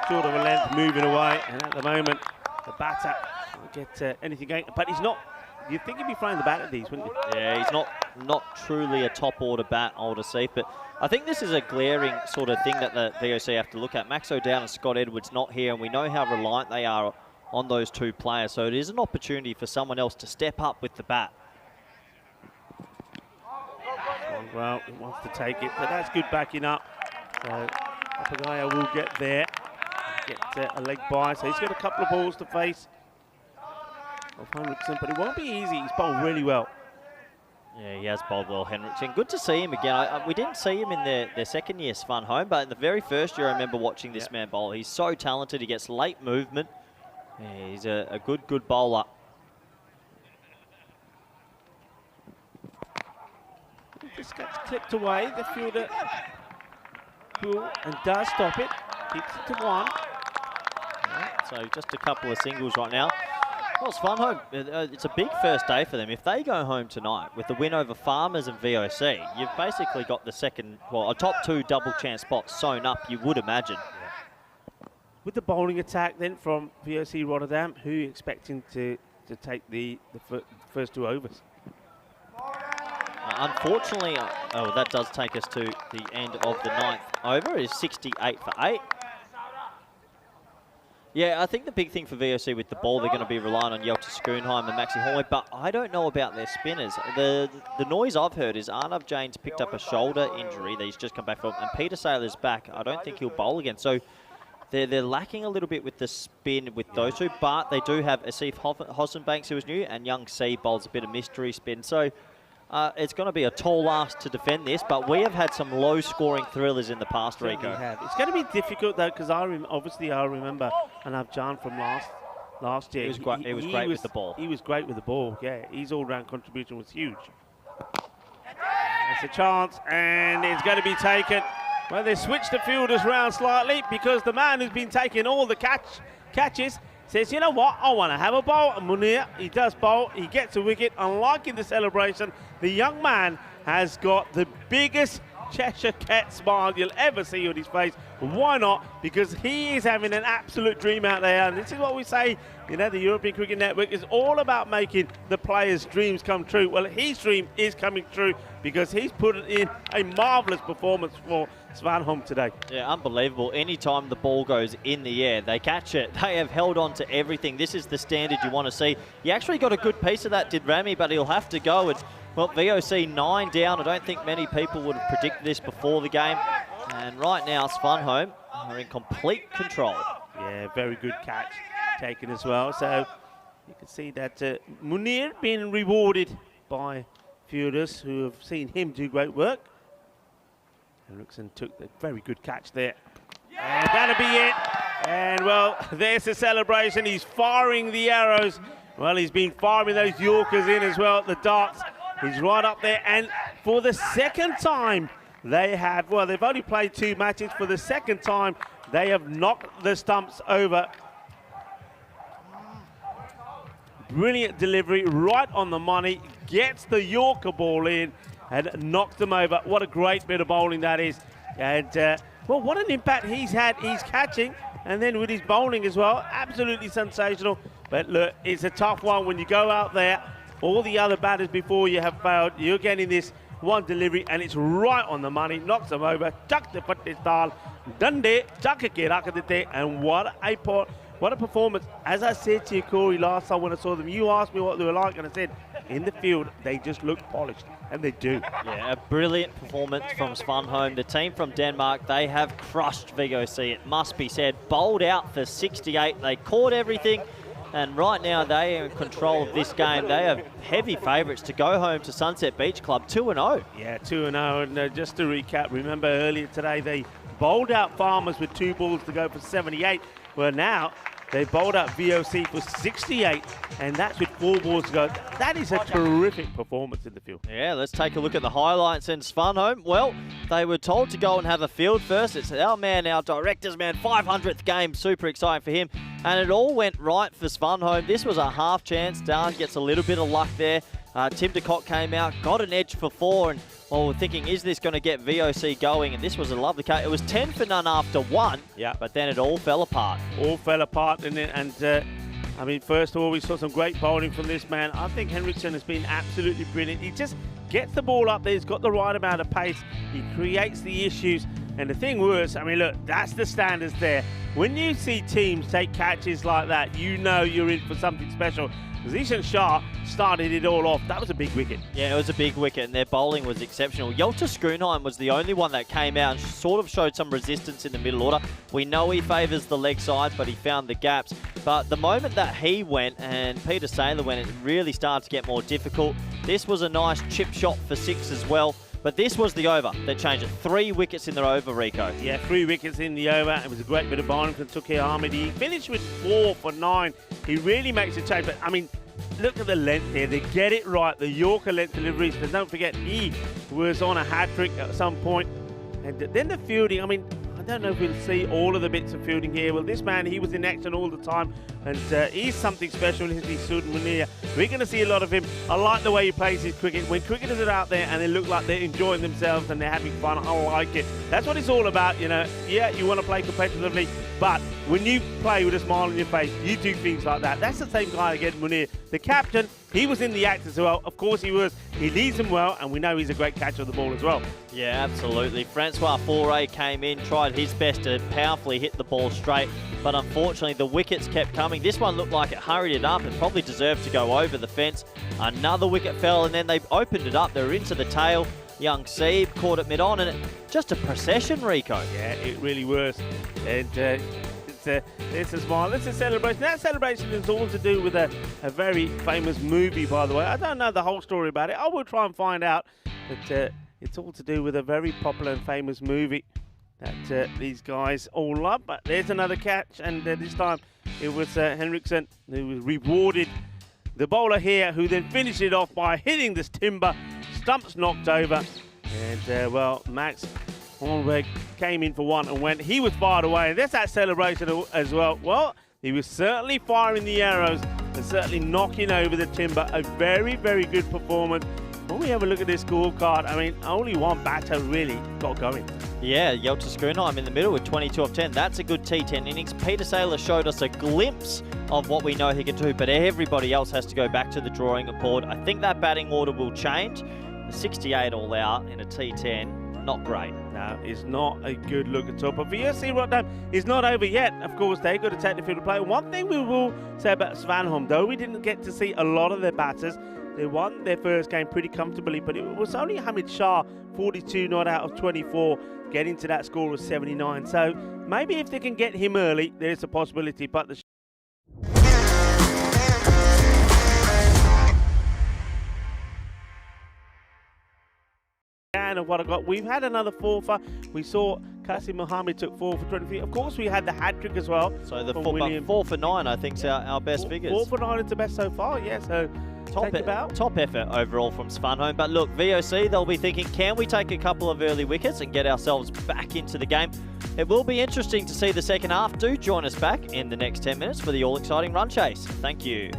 short of a length, moving away, and at the moment, the batter can't get anything going. But he's not. You'd think he'd be throwing the bat at these, wouldn't you? Yeah, he's not truly a top order bat, I would say. But I think this is a glaring sort of thing that the VOC have to look at. Max O'Dowd and Scott Edwards not here, and we know how reliant they are on those two players. So it is an opportunity for someone else to step up with the bat. Well, he wants to take it, but that's good backing up. So Papagaya will get there. Get a leg by, so he's got a couple of balls to face of Henriksen, but it won't be easy. He's bowled really well. Yeah, he has bowled well, Henriksen. Good to see him again. We didn't see him in their second year Svanholm, but in the very first year I remember watching this man bowl. He's so talented. He gets late movement. Yeah, he's a good bowler. This gets clipped away. The fielder will and does stop it. Keeps it to 1. So just a couple of singles right now. Well, Svanholm, it's a big first day for them. If they go home tonight with the win over Farmers and VOC, you've basically got the a top 2 double chance spots sewn up, you would imagine. With the bowling attack then from VOC Rotterdam, who are you expecting to take the first 2 overs? Unfortunately, that does take us to the end of the 9th over. It is 68 for 8. Yeah, I think the big thing for VOC with the ball, they're going to be relying on Yelcha Schoonheim and Maxi Hornby, but I don't know about their spinners. The noise I've heard is Arnav Jain's picked up a shoulder injury that he's just come back from, and Peter Saylor's back. I don't think he'll bowl again. So they're lacking a little bit with the spin with those two, but they do have Asif Hossenbanks, who is new, and Young C bowls a bit of mystery spin. So it's going to be a tall ask to defend this, but we have had some low-scoring thrillers in the past, Rico. It's going to be difficult, though, because I remember Arnav Jain from last year. He was great with the ball. He was great with the ball, yeah. His all-round contribution was huge. There's a chance, and it's going to be taken. Well, they switched the fielders round slightly because the man who's been taking all the catches says, you know what, I want to have a bowl. And Munir, he does bowl, he gets a wicket. Unlike in the celebration, the young man has got the biggest Cheshire Cat smile you'll ever see on his face. Why not? Because he is having an absolute dream out there. And this is what we say, you know, the European Cricket Network is all about making the players' dreams come true. Well, his dream is coming true because he's put in a marvellous performance for Svanholm today. Yeah, unbelievable. Anytime the ball goes in the air, they catch it. They have held on to everything. This is the standard you want to see. He actually got a good piece of that, did Rami, but he'll have to go. And, well, VOC 9 down. I don't think many people would have predicted this before the game. And right now, Svanholm are in complete control. Yeah, very good catch taken as well. So you can see that Munir being rewarded by fielders who have seen him do great work. Henriksen took the very good catch there. And that'll be it. And, well, there's the celebration. He's firing the arrows. Well, he's been firing those Yorkers in as well, the darts. He's right up there. And for the second time, they have, well, they've only played 2 matches. For the second time, they have knocked the stumps over. Brilliant delivery, right on the money. Gets the Yorker ball in and knocks them over. What a great bit of bowling that is. And, well, what an impact he's had. He's catching, and then with his bowling as well. Absolutely sensational. But look, it's a tough one when you go out there. All the other batters before you have failed. You're getting this one delivery, and it's right on the money. Knocks them over. Chuck the patistal. Dande. Chuck a and what a pot. What a performance. As I said to you, Corey, last time when I saw them, you asked me what they were like, and I said, in the field, they just look polished, and they do. Yeah, a brilliant performance from Svanholm. The team from Denmark, they have crushed VOC, it must be said. Bowled out for 68. They caught everything, and right now they are in control of this game. They are heavy favourites to go home to Sunset Beach Club 2-0. Yeah, 2-0, and just to recap, remember earlier today, they bowled out Farmers with 2 balls to go for 78. Well, now they bowled out VOC for 68, and that's with 4 balls to go. That is a terrific performance in the field. Yeah, let's take a look at the highlights in Svanholm. Well, they were told to go and have a field first. It's our man, our director's man, 500th game. Super exciting for him. And it all went right for Svanholm. This was a half chance. Darn gets a little bit of luck there. Tim de Kock came out, got an edge for 4, and well, we're thinking, is this going to get VOC going? And this was a lovely cut. It was 10 for none after 1, yeah, but then it all fell apart. All fell apart, and I mean, first of all, we saw some great bowling from this man. I think Henriksen has been absolutely brilliant. He just gets the ball up there. He's got the right amount of pace. He creates the issues. And the thing was, I mean, look, that's the standards there. When you see teams take catches like that, you know you're in for something special. Zishan Shah started it all off. That was a big wicket. Yeah, it was a big wicket, and their bowling was exceptional. Hjalte Schoenheim was the only one that came out and sort of showed some resistance in the middle order. We know he favours the leg side, but he found the gaps. But the moment that he went and Peter Saylor went, it really started to get more difficult. This was a nice chip shot for 6 as well. But this was the over that changed it. 3 wickets in the over, Rico. Yeah, 3 wickets in the over. It was a great bit of bowling from Tukir Ahmed. He finished with 4 for 9. He really makes a change. But, I mean, look at the length here. They get it right. The Yorker length deliveries. But don't forget, he was on a hat-trick at some point. And then the fielding, I mean, I don't know if we'll see all of the bits of fielding here. Well, this man, he was in action all the time, and he's something special. He's Sud Munir. We're going to see a lot of him. I like the way he plays his cricket. When cricketers are out there and they look like they're enjoying themselves and they're having fun, I like it. That's what it's all about, you know. Yeah, you want to play competitively, but when you play with a smile on your face, you do things like that. That's the same guy again, Munir. The captain, he was in the act as well. Of course he was. He leads them well, and we know he's a great catcher of the ball as well. Yeah, absolutely. Francois Faure came in, tried his best to powerfully hit the ball straight, but unfortunately the wickets kept coming. This one looked like it hurried it up and probably deserved to go over the fence. Another wicket fell, and then they opened it up. They were into the tail. Young Seeb caught it mid-on, and just a procession, Rico. Yeah, it really was. And it's a smile, it's a celebration. That celebration is all to do with a very famous movie, by the way. I don't know the whole story about it. I will try and find out. But it's all to do with a very popular and famous movie that these guys all love. But there's another catch, and this time it was Henriksen who was rewarded. The bowler here, who then finished it off by hitting this timber. Stumps knocked over. And, well, Max Holmberg came in for 1 and went. He was fired away. And there's that celebration as well. Well, he was certainly firing the arrows and certainly knocking over the timber. A very, very good performance. When we have a look at this scorecard, I mean, only one batter really got going. Yeah, Hjalte Schoenheim in the middle with 22 of 10. That's a good T10 innings. Peter Saylor showed us a glimpse of what we know he can do, but everybody else has to go back to the drawing board. I think that batting order will change. A 68 all out in a T10, not great. No, it's not a good look at all. But VOC Rotterdam is not over yet. Of course, they've got to take the field to play. One thing we will say about Svanholm, though, we didn't get to see a lot of their batters. They won their first game pretty comfortably, but it was only Hamid Shah, 42 not out of 24, getting to that score of 79. So maybe if they can get him early, there is a possibility. But the of what I got, we've had another 4-for. We saw Qasim Mohammed took 4 for 23. Of course, we had the hat trick as well. So the from 4, William. 4 for 9, I think, is our best figures. 4 for 9 is the best so far, yeah. So Top effort overall from Svanholm. But look, VOC, they'll be thinking, can we take a couple of early wickets and get ourselves back into the game? It will be interesting to see the second half. Do join us back in the next 10 minutes for the all-exciting run chase. Thank you.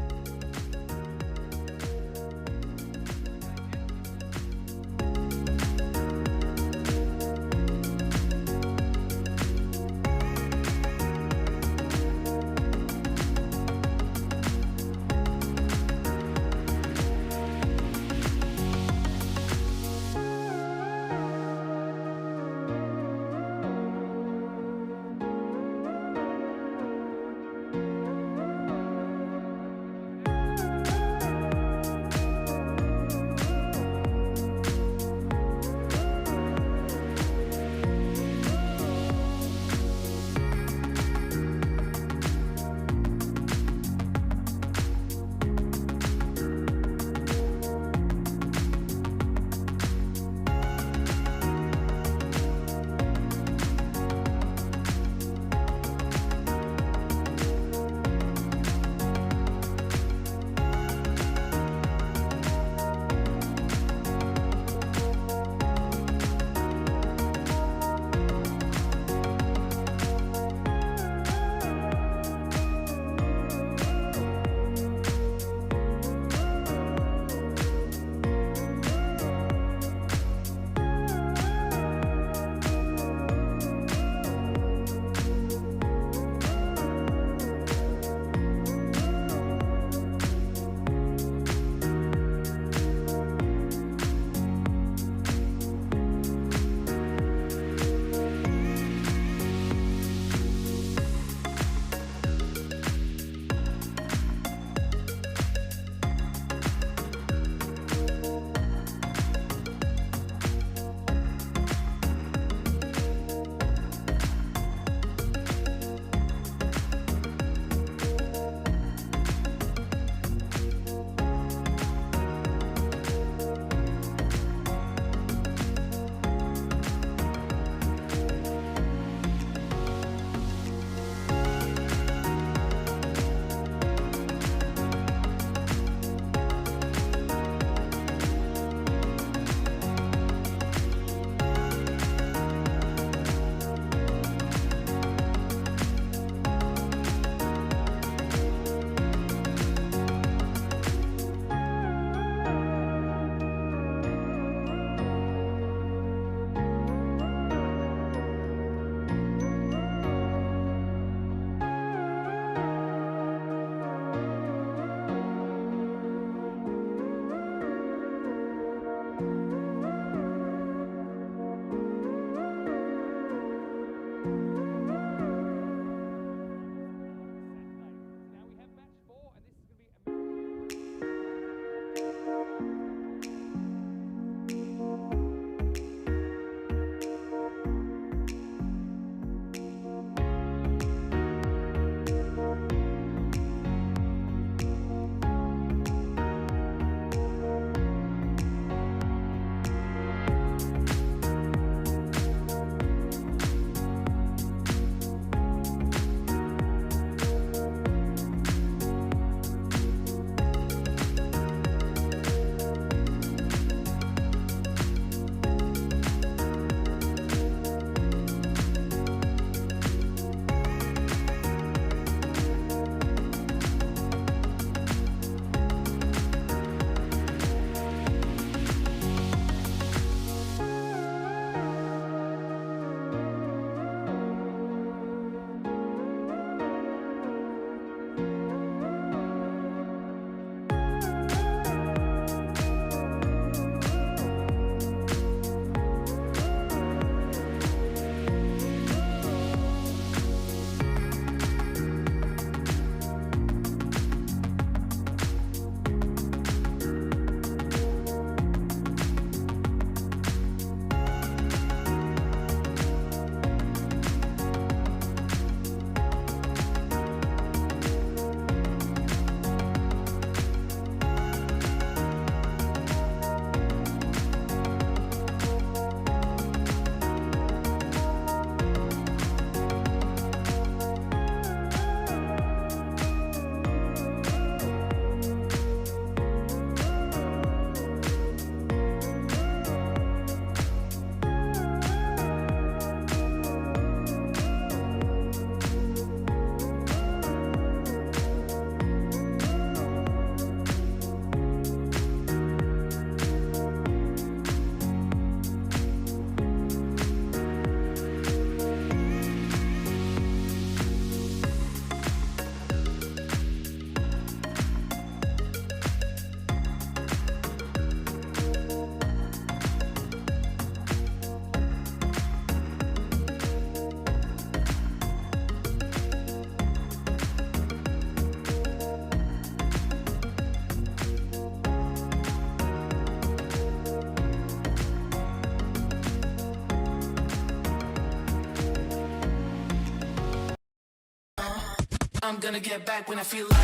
I'm gonna get back when I feel like,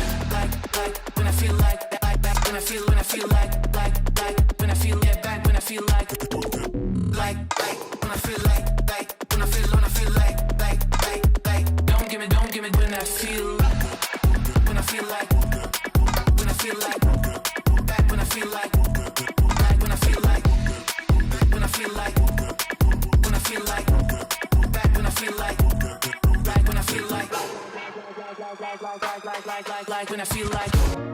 when I feel like, when I feel like, when I feel get back when I feel like, when I feel like, when I feel like, don't give me when I feel like, when I feel like, back when I feel like, when I feel like, when I feel like, when I feel like, back when I feel like, when I feel like, when I feel like.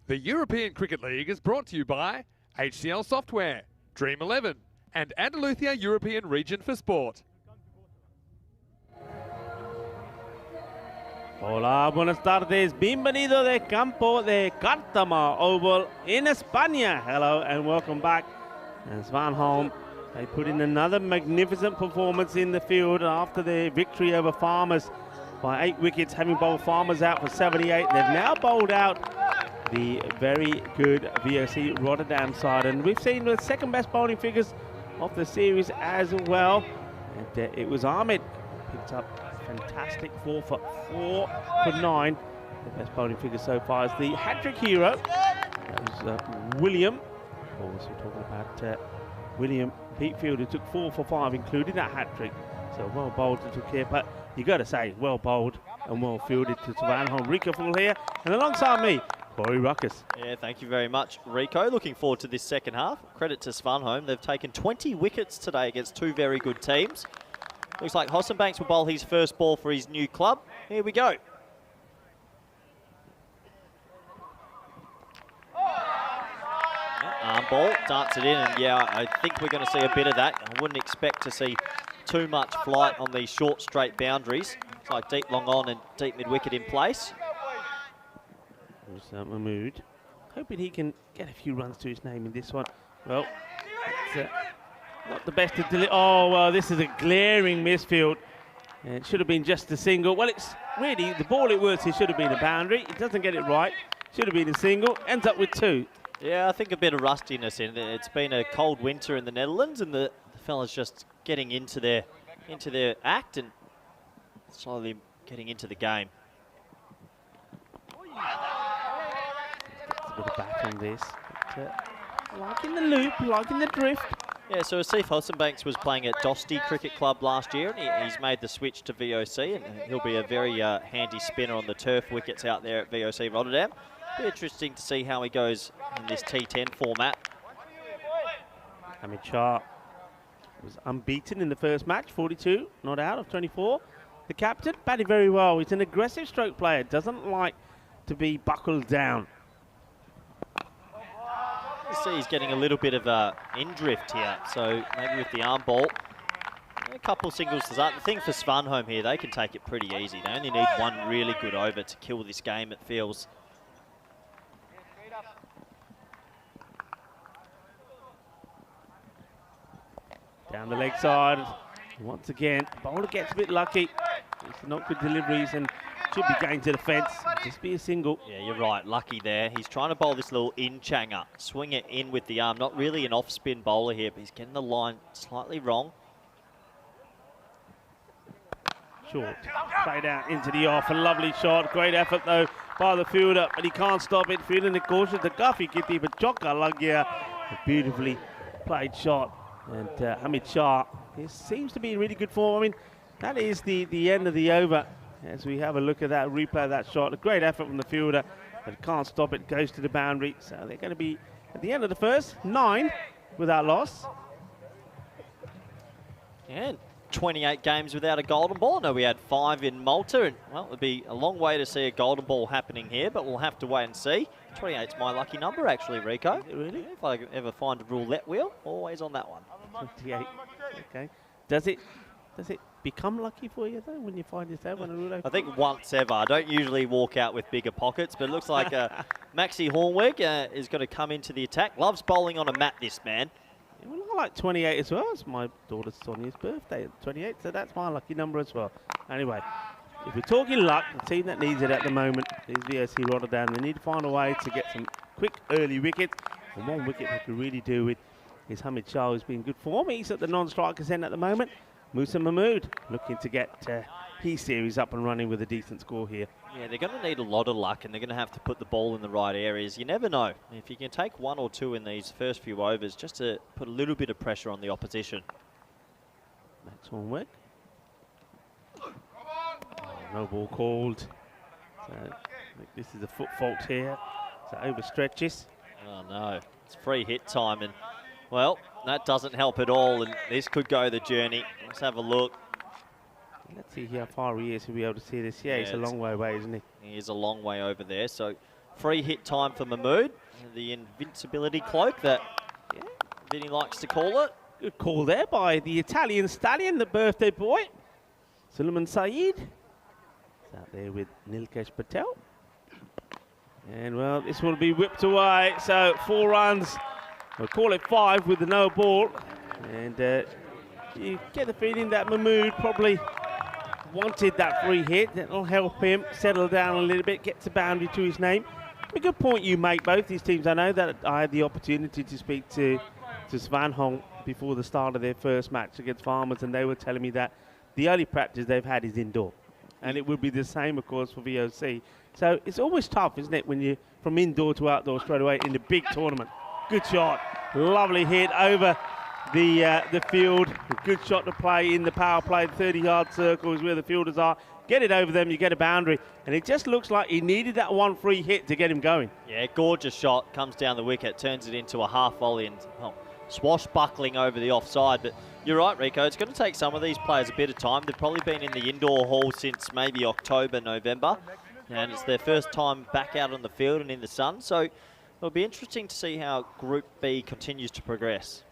The European Cricket League is brought to you by HCL Software, Dream 11, and Andalusia European Region for Sport. Hola, buenas tardes. Bienvenido de Campo de Cártama Oval in España. Hello and welcome back. And Svanholm, they put in another magnificent performance in the field after their victory over Farmers by 8 wickets, having bowled Farmers out for 78. They've now bowled out the very good VOC Rotterdam side, and we've seen the second best bowling figures of the series as well. And it was Ahmed picked up fantastic 4 for 9. The best bowling figure so far is the hat-trick hero. That was William. Of course, we're talking about William Peatfield, who took 4 for 5, including that hat-trick. So well bowled to took here, but you got to say, well bowled and well fielded to Svanholm. Rico Full here, and alongside me, Corey Ruckus. Yeah, thank you very much, Rico. Looking forward to this second half. Credit to Svanholm. They've taken 20 wickets today against 2 very good teams. Looks like Hossenbanks will bowl his first ball for his new club. Here we go. Arm ball, darts it in, and yeah, I think we're going to see a bit of that. I wouldn't expect to see too much flight on these short, straight boundaries. It's like deep long on and deep mid-wicket in place. There's Mahmood, hoping he can get a few runs to his name in this one. Well, it's not the best to deliver. Oh, well, this is a glaring misfield. It should have been just a single. Well, it's really, the ball it was, it should have been a boundary. It doesn't get it right. Should have been a single. Ends up with 2. Yeah, I think a bit of rustiness in it. It's been a cold winter in the Netherlands, and the fellas just getting into their act and slowly getting into the game. A bit of back on this. But, liking the loop, liking the drift. Yeah, so Asif Hossenbanks was playing at Dosti Cricket Club last year, and he's made the switch to VOC, and he'll be a very handy spinner on the turf wickets out there at VOC Rotterdam. Be interesting to see how he goes in this T10 format. Hamid Shah was unbeaten in the first match, 42, not out of 24. The captain batted very well. He's an aggressive stroke player, doesn't like to be buckled down. You see he's getting a little bit of in drift here, so maybe with the arm ball. A couple singles to start. The thing for Svanholm here, they can take it pretty easy. They only need one really good over to kill this game, it feels. Down the leg side, once again, bowler gets a bit lucky. It's not good deliveries and should be going to the fence. Just be a single. Yeah, you're right, lucky there. He's trying to bowl this little in-changer, swing it in with the arm. Not really an off-spin bowler here, but he's getting the line slightly wrong. Short, played out into the off, a lovely shot. Great effort though by the fielder, but he can't stop it. Feeling the caution, the Guffy kitty, but Chokka Lagia, a beautifully played shot. And Hamid Shah, he seems to be in really good form. I mean, that is the end of the over. As we have a look at that, replay of that shot. A great effort from the fielder, but can't stop it, goes to the boundary. So they're going to be, at the end of the first, 9 without loss. And 28 games without a golden ball. No, we had 5 in Malta, and well, it would be a long way to see a golden ball happening here, but we'll have to wait and see. 28's my lucky number, actually, Rico. Really? If I ever find a roulette wheel, always on that one. 28. Okay. Does it become lucky for you though when you find yourself on a roulette? I think once ever. I don't usually walk out with bigger pockets, but it looks like Maxi Hornweg is going to come into the attack. Loves bowling on a mat, this man. Yeah, well, I like 28 as well. It's my daughter Sonia's birthday at 28, so that's my lucky number as well. Anyway, if we're talking luck, the team that needs it at the moment is VOC Rotterdam. They need to find a way to get some quick early wickets. And one wicket they could really do with is Hamid Shah, who's been in good form. He's at the non-striker's end at the moment. Musa Mahmood looking to get his series up and running with a decent score here. Yeah, they're going to need a lot of luck, and they're going to have to put the ball in the right areas. You never know. If you can take 1 or 2 in these first few overs, just to put a little bit of pressure on the opposition. Max Hornweg. Oh, no ball called. So I think this is a foot fault here. So overstretches. Oh no, it's free hit time, and well, that doesn't help at all, and this could go the journey. Let's have a look. Let's see how far he is to be able to see this. Yeah, he's a long way away, isn't he? He is a long way over there, so free hit time for Mahmood. The invincibility cloak that Vinny likes to call it. Good call there by the Italian stallion, the birthday boy, Suleiman Saeed. He's out there with Nilkesh Patel. And, well, this will be whipped away. So 4 runs. We'll call it 5 with the no ball. And you get the feeling that Mahmood probably wanted that free hit. That'll help him settle down a little bit, get the boundary to his name. A good point you make, both these teams. I know that I had the opportunity to speak to Svanholm before the start of their first match against Farmers, and they were telling me that the only practice they've had is indoor. And it would be the same, of course, for VOC. So it's always tough, isn't it, when you're from indoor to outdoor straight away in the big tournament. Good shot. Lovely hit over the field. A good shot to play in the power play. The 30-yard circle is where the fielders are. Get it over them, you get a boundary. And it just looks like he needed that one free hit to get him going. Yeah, gorgeous shot. Comes down the wicket, turns it into a half volley and swashbuckling over the offside. But you're right, Rico. It's going to take some of these players a bit of time. They've probably been in the indoor hall since maybe October, November. And it's their first time back out on the field and in the sun. So it'll be interesting to see how Group B continues to progress.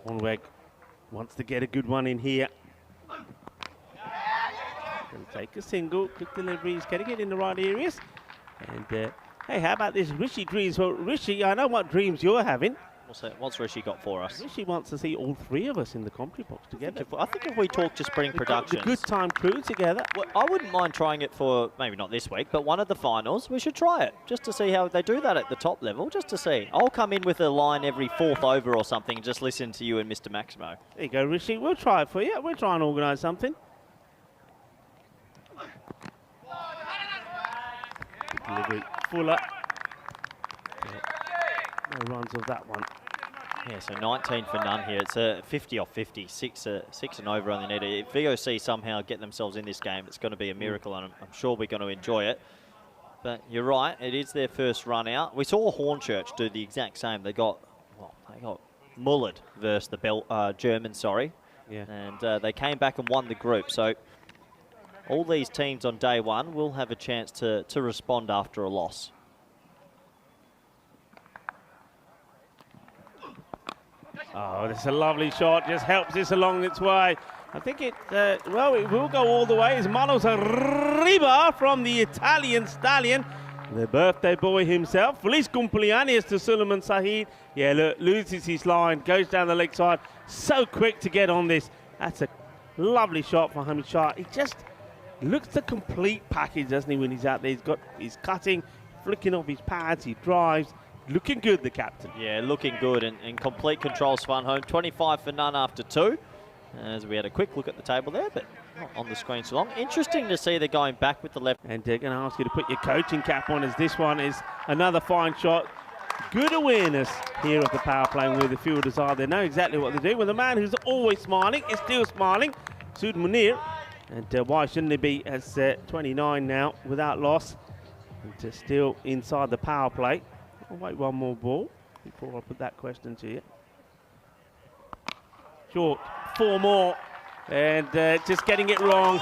Hornweg wants to get a good one in here. Going to take a single, quick delivery, he's getting it in the right areas. And hey, how about this Rishi dreams? Well, Rishi, I know what dreams you're having. What's Rishi got for us? Rishi wants to see all 3 of us in the commentary box together. I think if we talk to Spring Productions, the good time crew together. Well, I wouldn't mind trying it for, maybe not this week, but one of the finals. We should try it, just to see how they do that at the top level, just to see. I'll come in with a line every 4th over or something and just listen to you and Mr. Maximo. There you go, Rishi. We'll try it for you. We'll try and organise something. Delivery. Fuller. No runs of that one. Yeah, so 19 for none here. It's a 50 off 50, 6 and over on the net. If VOC somehow get themselves in this game, it's going to be a miracle, and I'm sure we're going to enjoy it. But you're right, it is their first run out. We saw Hornchurch do the exact same. They got mullered versus the Germans, sorry. Yeah. And they came back and won the group. So all these teams on day one will have a chance to respond after a loss. Oh, that's a lovely shot. Just helps this along its way. I think it will go all the way. It's Manos Arriba from the Italian stallion. The birthday boy himself. Feliz cumpleaños to Suleiman Saeed. Yeah, look, loses his line, goes down the leg side. So quick to get on this. That's a lovely shot for Hamid Shah. He just looks the complete package, doesn't he, when he's out there. He's got his cutting, flicking off his pads, he drives. Looking good, the captain. Yeah, looking good and in complete control, Svanholm. 25 for none after 2. As we had a quick look at the table there, but not on the screen so long. Interesting to see they're going back with the left. And they're going to ask you to put your coaching cap on, as this one is another fine shot. Good awareness here of the power play where the fielders are. They know exactly what they're doing. With a man who's always smiling is still smiling, Sud Munir. And why shouldn't he be, as 29 now without loss, and still inside the power play. I'll wait one more ball before I put that question to you. Short, 4 more, and just getting it wrong.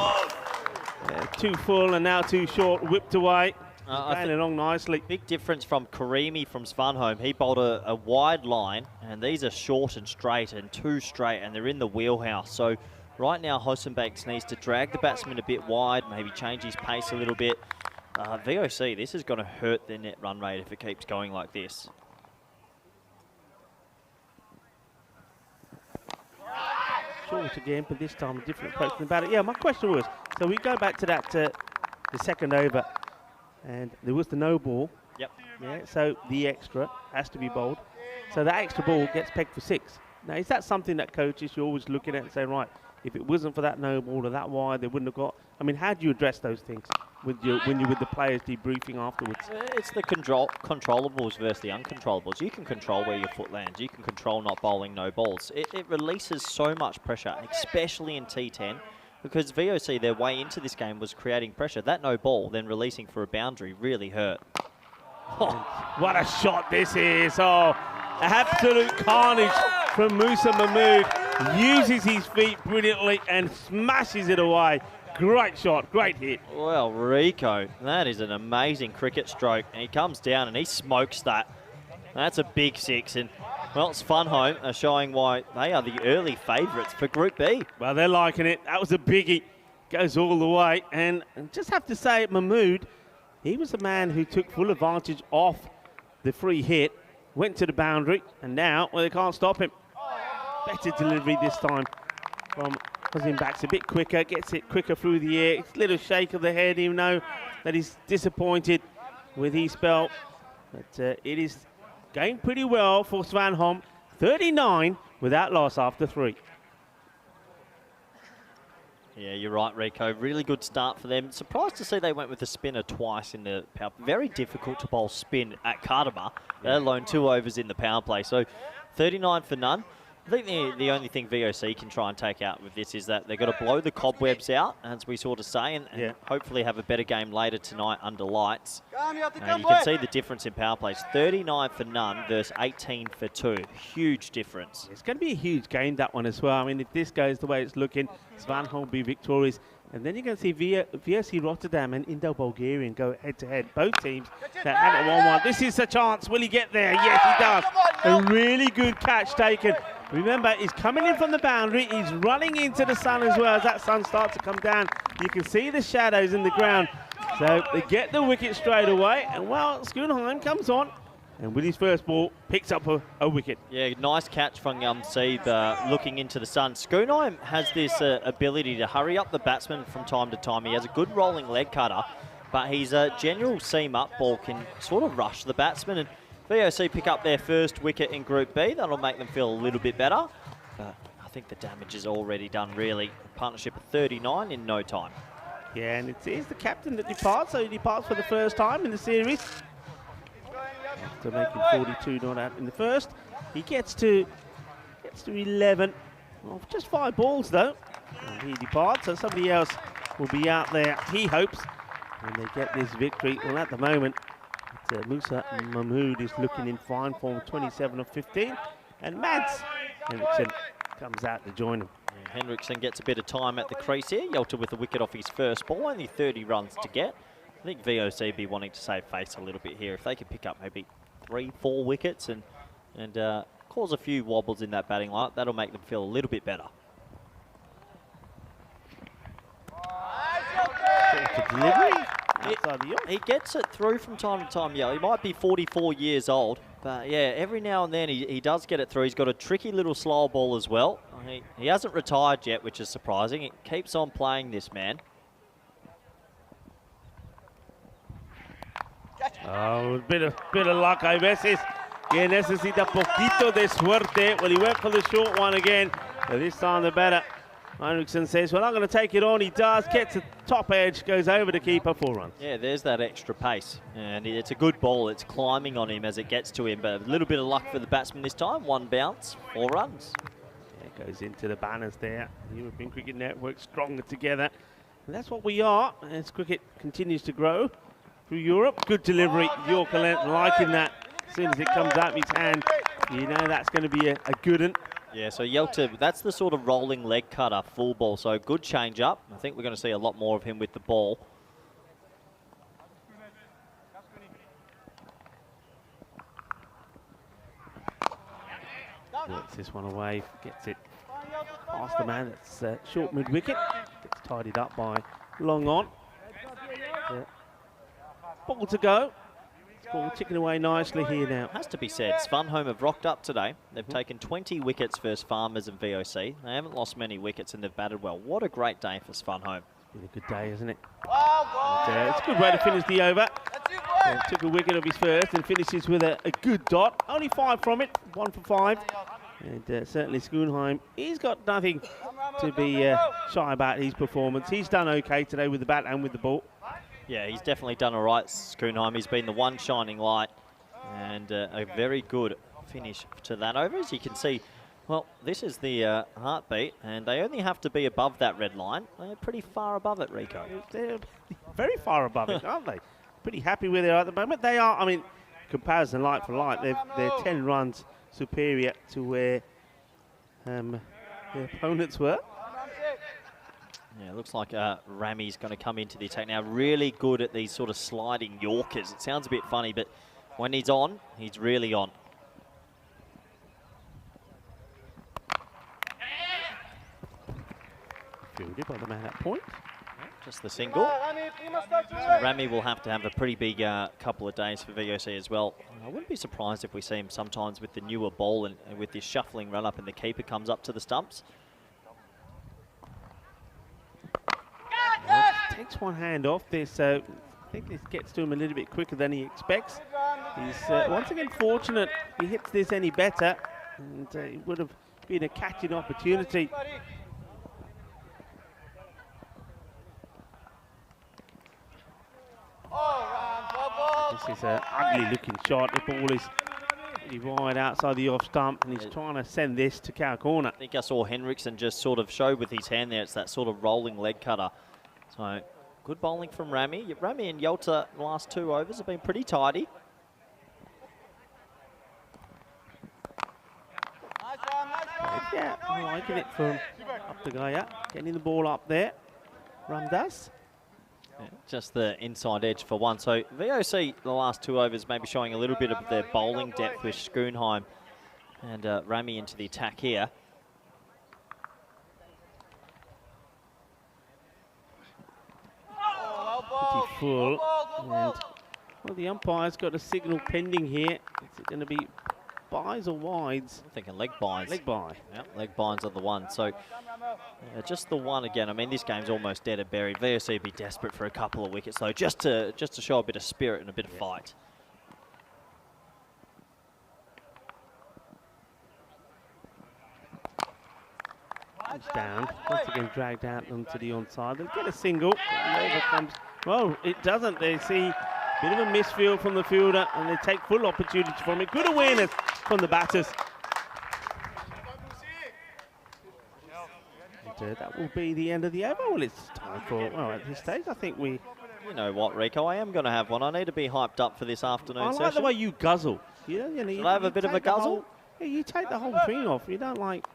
Too full and now too short, whipped away. Playing along nicely. Big difference from Karimi from Svanholm. He bowled a wide line, and these are short and straight and too straight, and they're in the wheelhouse. So right now, Hossenbanks needs to drag the batsman a bit wide, maybe change his pace a little bit. VOC, this is going to hurt their net run rate if it keeps going like this. Short again, but this time a different approach from the batter. Yeah, my question was, so we go back to that, the second over, and there was the no ball. Yep. Yeah, so the extra has to be bowled. So that extra ball gets pegged for 6. Now, is that something that coaches you're always looking at and saying, right, if it wasn't for that no ball or that wide, they wouldn't have got... I mean, how do you address those things when you're with the players debriefing afterwards? It's the controllables versus the uncontrollables. You can control where your foot lands. You can control not bowling no balls. It releases so much pressure, especially in T10, because VOC, their way into this game was creating pressure. That no ball, then releasing for a boundary, really hurt. Oh, what a shot this is. Oh, absolute carnage from Musa Mahmood. Uses his feet brilliantly and smashes it away. Great shot, great hit. Well, Rico, that is an amazing cricket stroke. And he comes down and he smokes that. That's a big 6. And, well, Svanholm are showing why they are the early favourites for Group B. Well, they're liking it. That was a biggie. Goes all the way. And just have to say, Mahmood, he was the man who took full advantage of the free hit, went to the boundary, and now, well, they can't stop him. Better delivery this time from Backs, a bit quicker, gets it quicker through the air. It's a little shake of the head, even though that he's disappointed with his spell. But it is going pretty well for Svanholm. 39 without loss after 3. Yeah, you're right, Rico. Really good start for them. Surprised to see they went with the spinner twice in the power. Very difficult to bowl spin at Kardama, let alone 2 overs in the power play. So 39 for none. I think the only thing VOC can try and take out with this is that they've got to blow the cobwebs out, as we sort of say, and hopefully have a better game later tonight under lights. And you can see the difference in power plays. 39 for none versus 18 for 2. Huge difference. It's going to be a huge game, that one as well. I mean, if this goes the way it's looking, Svanholm will be victorious. And then you're going to see VOC Rotterdam and Indo-Bulgarian go head-to-head. Both teams that haven't won one. This is a chance. Will he get there? Yes, he does. A really good catch taken. Remember, he's coming in from the boundary. He's running into the sun as well as that sun starts to come down. You can see the shadows in the ground. So they get the wicket straight away. And, well, Svanholm comes on. And with his first ball, picks up a wicket. Yeah, nice catch from Seeb looking into the sun. Svanholm has this ability to hurry up the batsman from time to time. He has a good rolling leg cutter, but his general seam-up ball can sort of rush the batsman. And VOC pick up their first wicket in Group B. That'll make them feel a little bit better. But I think the damage is already done, really. Partnership of 39 in no time. Yeah, and it is the captain that departs, so he departs for the first time in the series. After making 42 not out in the first, he gets to 11. Well, just 5 balls though. And he departs, so somebody else will be out there, he hopes, when they get this victory. Well, at the moment, Musa Mahmood is looking in fine form, 27 of 15, and Mads Henriksen comes out to join him. Yeah, Henriksen gets a bit of time at the crease here. Yelter with a wicket off his first ball, only 30 runs to get. I think VOC be wanting to save face a little bit here. If they could pick up maybe 3-4 wickets and cause a few wobbles in that batting line, that'll make them feel a little bit better. Delivery. He gets it through from time to time, yeah. He might be 44 years old, but yeah, every now and then he does get it through. He's got a tricky little slow ball as well. He hasn't retired yet, which is surprising. He keeps on playing, this man. Oh, a bit of luck, a veces que necesita poquito de suerte. Well, he went for the short one again, but this time the batter, Henriksen, says, well, I'm going to take it on. He does, gets the top edge, goes over the keeper, 4 runs. Yeah, there's that extra pace, and it's a good ball. It's climbing on him as it gets to him, but a little bit of luck for the batsman this time. 1 bounce, 4 runs. Yeah, it goes into the banners there. The European Cricket Network stronger together. And that's what we are as cricket continues to grow through Europe. Good delivery, Yorker length, liking that. As soon as it comes out of his hand, you know that's going to be a good one. Yeah, so Yelter, that's the sort of rolling leg cutter, full ball. So good change up. I think we're going to see a lot more of him with the ball. Works this one away, gets it past the man. That's short mid-wicket. Gets tidied up by long on. Ball to go. Ball ticking away nicely here now. Has to be said, Svanholm have rocked up today. They've taken 20 wickets versus Farmers and VOC. They haven't lost many wickets and they've batted well. What a great day for Svanholm. It's been a good day, isn't it? It's a good way to finish the over. Took a wicket of his first and finishes with a good dot. Only 5 from it, 1 for 5. And certainly Svanholm, he's got nothing to be shy about his performance. He's done okay today with the bat and with the ball. Yeah, he's definitely done all right, Svanholm. He's been the one shining light and a very good finish to that over. As you can see, well, this is the heartbeat, and they only have to be above that red line. They're pretty far above it, Rico. They're very far above it, aren't they? Pretty happy where they are at the moment. They are, I mean, comparison like for like, they're 10 runs superior to where their opponents were. Yeah, it looks like Rami's going to come into the attack now. Really good at these sort of sliding Yorkers. It sounds a bit funny, but when he's on, he's really on. Fielded by the man at point. Just the single. So Rami will have to have a pretty big couple of days for VOC as well. I wouldn't be surprised if we see him sometimes with the newer ball and with this shuffling run up and the keeper comes up to the stumps. Well, takes one hand off there, so I think this gets to him a little bit quicker than he expects. He's once again fortunate if he hits this any better, and it would have been a catching opportunity. This is an ugly looking shot. The ball is really wide outside the off stump, and he's trying to send this to cow corner. I think I saw Henriksen just sort of show with his hand there. It's that sort of rolling leg cutter. So good bowling from Rami. Rami and Yalta the last 2 overs have been pretty tidy. Yeah, I'm liking it from up the guy up, getting the ball up there. Ram does. Yeah, just the inside edge for one. So VOC the last 2 overs maybe showing a little bit of their bowling depth with Svanholm and Rami into the attack here. Pretty full. And well, the umpire's got a signal pending here. Is it going to be byes or wides? I'm thinking leg byes. Leg bye. Yep, leg byes are the one. So just the one again. I mean, this game's almost dead and buried. VOC would be desperate for a couple of wickets though, just to show a bit of spirit and a bit of fight. It's down. Once again dragged out onto the onside. They'll get a single. Over comes. Well, it doesn't. They see a bit of a misfield from the fielder, and they take full opportunity from it. Good awareness from the batters. And, that will be the end of the over. Well, it's time for, well, at this stage, I think we... You know what, Rico? I am going to have one. I need to be hyped up for this afternoon session. I like the way you guzzle. Should I have a bit of a guzzle? Yeah, you take the whole thing off. You don't like...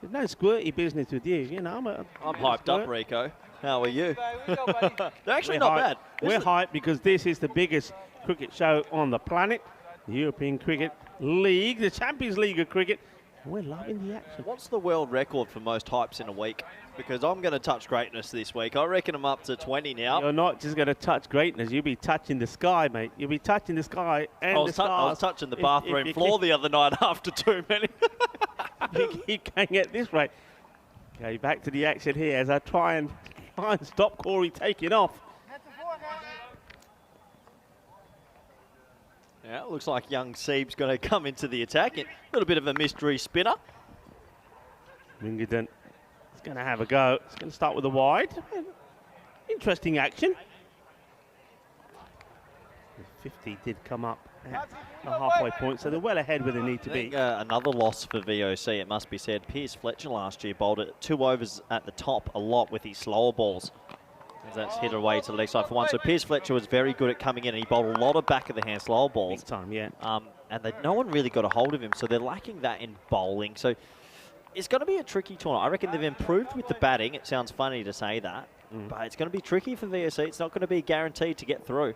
There's no squirty business with you, you know. I'm hyped up, Rico. How are you? They're actually not bad. We're hyped because this is the biggest cricket show on the planet. The European Cricket League, the Champions League of cricket. We're loving the action. What's the world record for most hypes in a week? Because I'm going to touch greatness this week. I reckon I'm up to 20 now. You're not just going to touch greatness. You'll be touching the sky, mate. You'll be touching the sky and the stars. I was touching the bathroom floor the other night after too many. You keep going at this rate. Okay, back to the action here as I try and stop Corey taking off. Yeah, it looks like young Sieb's going to come into the attack. A little bit of a mystery spinner. Wingerden is going to have a go. It's going to start with a wide. Interesting action. The 50 did come up at the halfway point, so they're well ahead where they need to be. Another loss for VOC, it must be said. Piers Fletcher last year bowled it 2 overs at the top a lot with his slower balls. As that's hit away to the leg side for one. So Piers Fletcher was very good at coming in, and he bowled a lot of back of the hand slower balls. Big time, yeah. And no one really got a hold of him, so they're lacking that in bowling. So it's going to be a tricky tournament. I reckon they've improved with the batting. It sounds funny to say that, but it's going to be tricky for VOC. It's not going to be guaranteed to get through.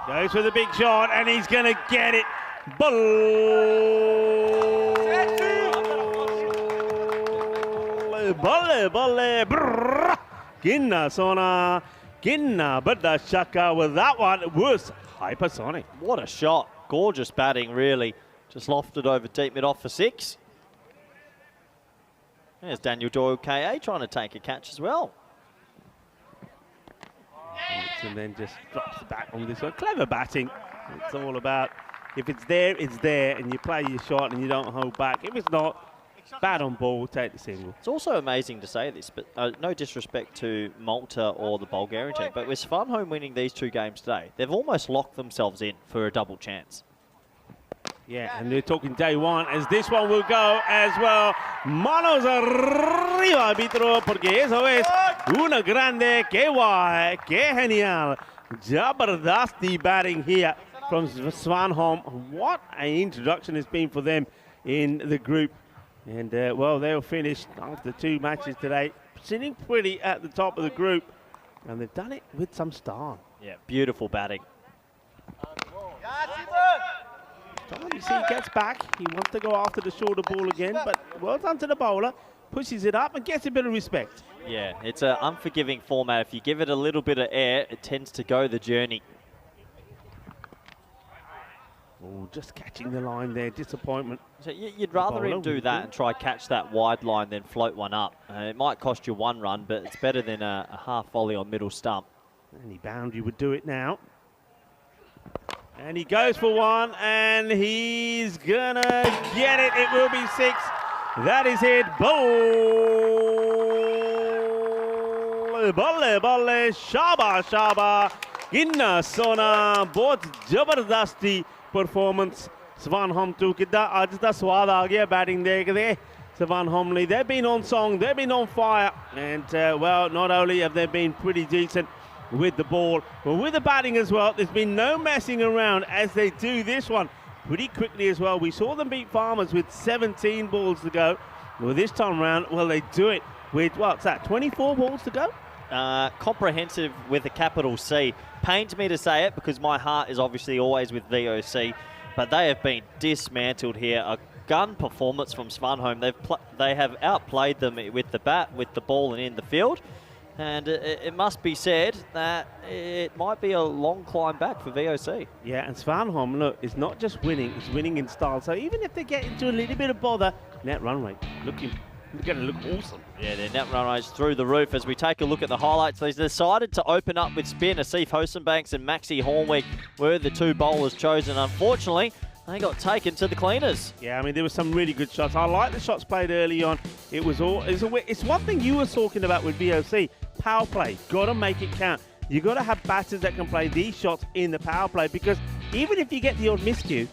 Goes for the big shot, and he's going to get it. Balle, brrr. Ginna Sona, Ginna, but the shaka with that one was hypersonic. What a shot. Gorgeous batting, really. Just lofted over deep mid off for 6. There's Daniel Doyle KA trying to take a catch as well. And then just drops the bat on this one. Clever batting. It's all about, if it's there, it's there, and you play your shot and you don't hold back. If it's not, bat on ball, take the single. It's also amazing to say this, but no disrespect to Malta or the Bulgarian team, but with Svanholm winning these 2 games today, they've almost locked themselves in for a double chance. Yeah, and they're talking day one, as this one will go as well. Manos arriba, árbitro, porque eso es una grande, que guay, que genial. Jabardasti batting here from Svanholm. What an introduction it's been for them in the group. And, well, they'll finish after 2 matches today, sitting pretty at the top of the group. And they've done it with some style. Yeah, beautiful batting. You see, he gets back. He wants to go after the shorter ball again, but well done to the bowler. Pushes it up and gets a bit of respect. Yeah, it's an unforgiving format. If you give it a little bit of air, it tends to go the journey. Oh, just catching the line there. Disappointment. So you'd rather him do that and try catch that wide line than float one up. It might cost you 1 run, but it's better than a half volley on middle stump. Any boundary would do it now. And he goes for 1, and he's gonna get it. It will be 6. That is it. Balle, shaba. Inna sona, बहुत जबरदस्ती performance. Svanholm took it. आज दा स्वाद आ गया batting देखते. Svanholm, they've been on song, they've been on fire, and well, not only have they been pretty decent with the ball, but with the batting as well. There's been no messing around as they do this one pretty quickly as well. We saw them beat Farmers with 17 balls to go. Well, this time around, well, they do it with, what's that, 24 balls to go? Comprehensive with a capital C. Pains me to say it because my heart is obviously always with VOC, but they have been dismantled here. A gun performance from Svanholm. They have outplayed them with the bat, with the ball, and in the field. And it must be said that it might be a long climb back for VOC. Yeah, and Svanholm, look, it's not just winning, it's winning in style. So even if they get into a little bit of bother, net run rate going to look awesome. Yeah, their net run rate's through the roof. As we take a look at the highlights, they decided to open up with spin. Asif Hosenbanks and Maxi Hornwick were the 2 bowlers chosen. Unfortunately, they got taken to the cleaners. Yeah, I mean, there were some really good shots. I like the shots played early on. It's one thing you were talking about with VOC. Power play. Got to make it count. You got to have batters that can play these shots in the power play, because even if you get the odd miscue,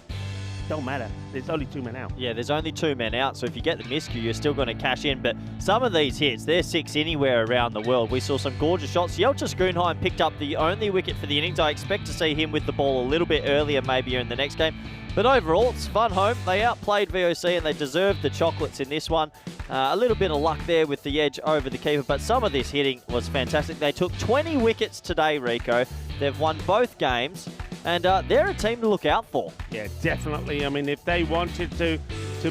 don't matter. There's only 2 men out. Yeah, there's only 2 men out, so if you get the miscue, you're still going to cash in. But some of these hits, they're 6 anywhere around the world. We saw some gorgeous shots. Yelcha Schoonheim picked up the only wicket for the innings. I expect to see him with the ball a little bit earlier, maybe in the next game. But overall, Svanholm, they outplayed VOC and they deserved the chocolates in this one. A little bit of luck there with the edge over the keeper, but some of this hitting was fantastic. They took 20 wickets today, Rico. They've won both games, and they're a team to look out for. Yeah, definitely. I mean, if they wanted to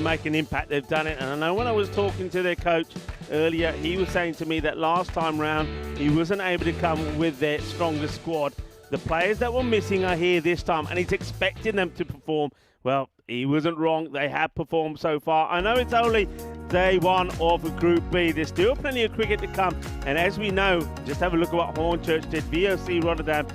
make an impact, they've done it. And I know when I was talking to their coach earlier, he was saying to me that last time round, he wasn't able to come with their strongest squad. The players that were missing are here this time, and he's expecting them to perform. Well, he wasn't wrong. They have performed so far. I know it's only day 1 of Group B. There's still plenty of cricket to come. And as we know, just have a look at what Hornchurch did. VOC Rotterdam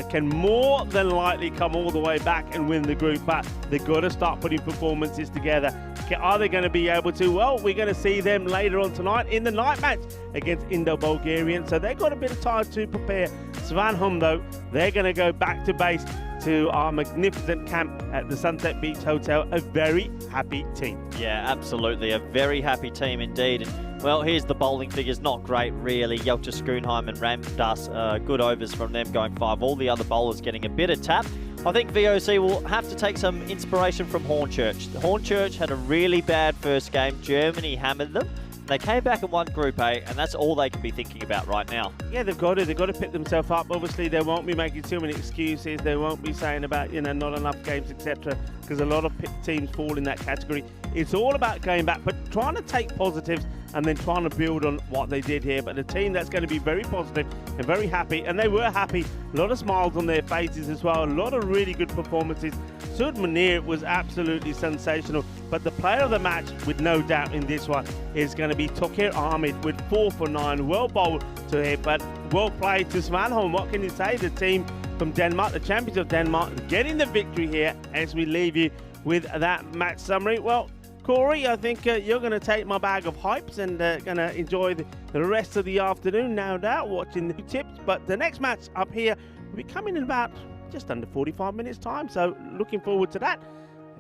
can more than likely come all the way back and win the group. But they've got to start putting performances together. Are they going to be able to? Well, we're going to see them later on tonight in the night match against Indo-Bulgarian. So they've got a bit of time to prepare. Svanholm, though, they're going to go back to base to our magnificent camp at the Sunset Beach Hotel. A very happy team. Yeah, absolutely. A very happy team indeed. And, well, here's the bowling figures. Not great, really. Yelcha Schoonheim and Ramdas, good overs from them going 5. All the other bowlers getting a bit of tap. I think VOC will have to take some inspiration from Hornchurch. Hornchurch had a really bad first game. Germany hammered them. They came back and won Group A, and that's all they can be thinking about right now. Yeah, they've got to pick themselves up. Obviously, they won't be making too many excuses. They won't be saying about, not enough games, etc., because a lot of teams fall in that category. It's all about going back, but trying to take positives and then trying to build on what they did here. But a team that's going to be very positive and very happy, and they were happy. A lot of smiles on their faces as well. A lot of really good performances. Sud Munir was absolutely sensational, but the player of the match, with no doubt in this one, is going to be Tokir Ahmed with 4 for 9. Well bowled to him, but well played to Svanholm. What can you say? The team from Denmark, the champions of Denmark, getting the victory here as we leave you with that match summary. Well, Corey, I think you're going to take my bag of hypes and going to enjoy the rest of the afternoon, no doubt, watching the tips. But the next match up here will be coming in about just under 45 minutes time. So looking forward to that.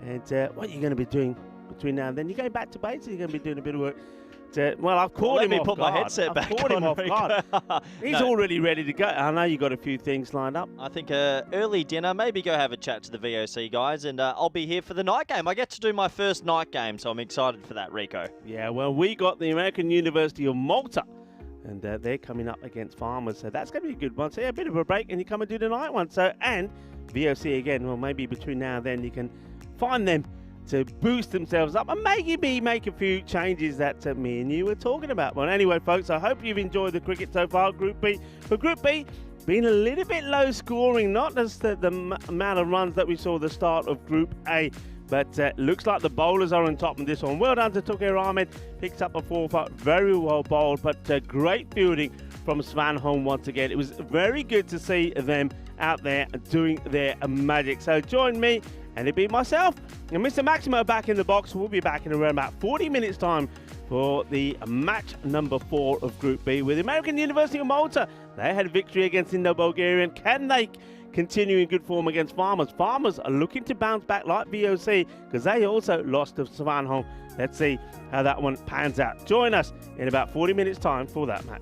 And what you're going to be doing between now and then, you're going back to base, or you're going to be doing a bit of work? well, I've caught him Let me off put guard. my headset I've back caught him on, off Rico. guard. He's No. already ready to go. I know you got a few things lined up. I think early dinner, maybe go have a chat to the VOC guys, and I'll be here for the night game. I get to do my first night game, so I'm excited for that, Rico. Yeah, well, we got the American University of Malta, and they're coming up against Farmers, so that's going to be a good one. So yeah, a bit of a break, and you come and do the night one. So, and VOC again, well, maybe between now and then you can find them to boost themselves up and maybe make a few changes that me and you were talking about. Well, anyway, folks, I hope you've enjoyed the cricket so far, Group B. For Group B, been a little bit low scoring, not just the amount of runs that we saw at the start of Group A, but looks like the bowlers are on top of this one. Well done to Tukir Ahmed, picks up a 4-4, very well bowled, but great fielding from Svanholm once again. It was very good to see them out there doing their magic. So join me, and it'll be myself and Mr. Maximo back in the box. We'll be back in around about 40 minutes time for the match number 4 of Group B with American University of Malta. They had a victory against Indo-Bulgarian. Can they continue in good form against Farmers? Farmers are looking to bounce back like VOC because they also lost to Svanholm. Let's see how that one pans out. Join us in about 40 minutes time for that match.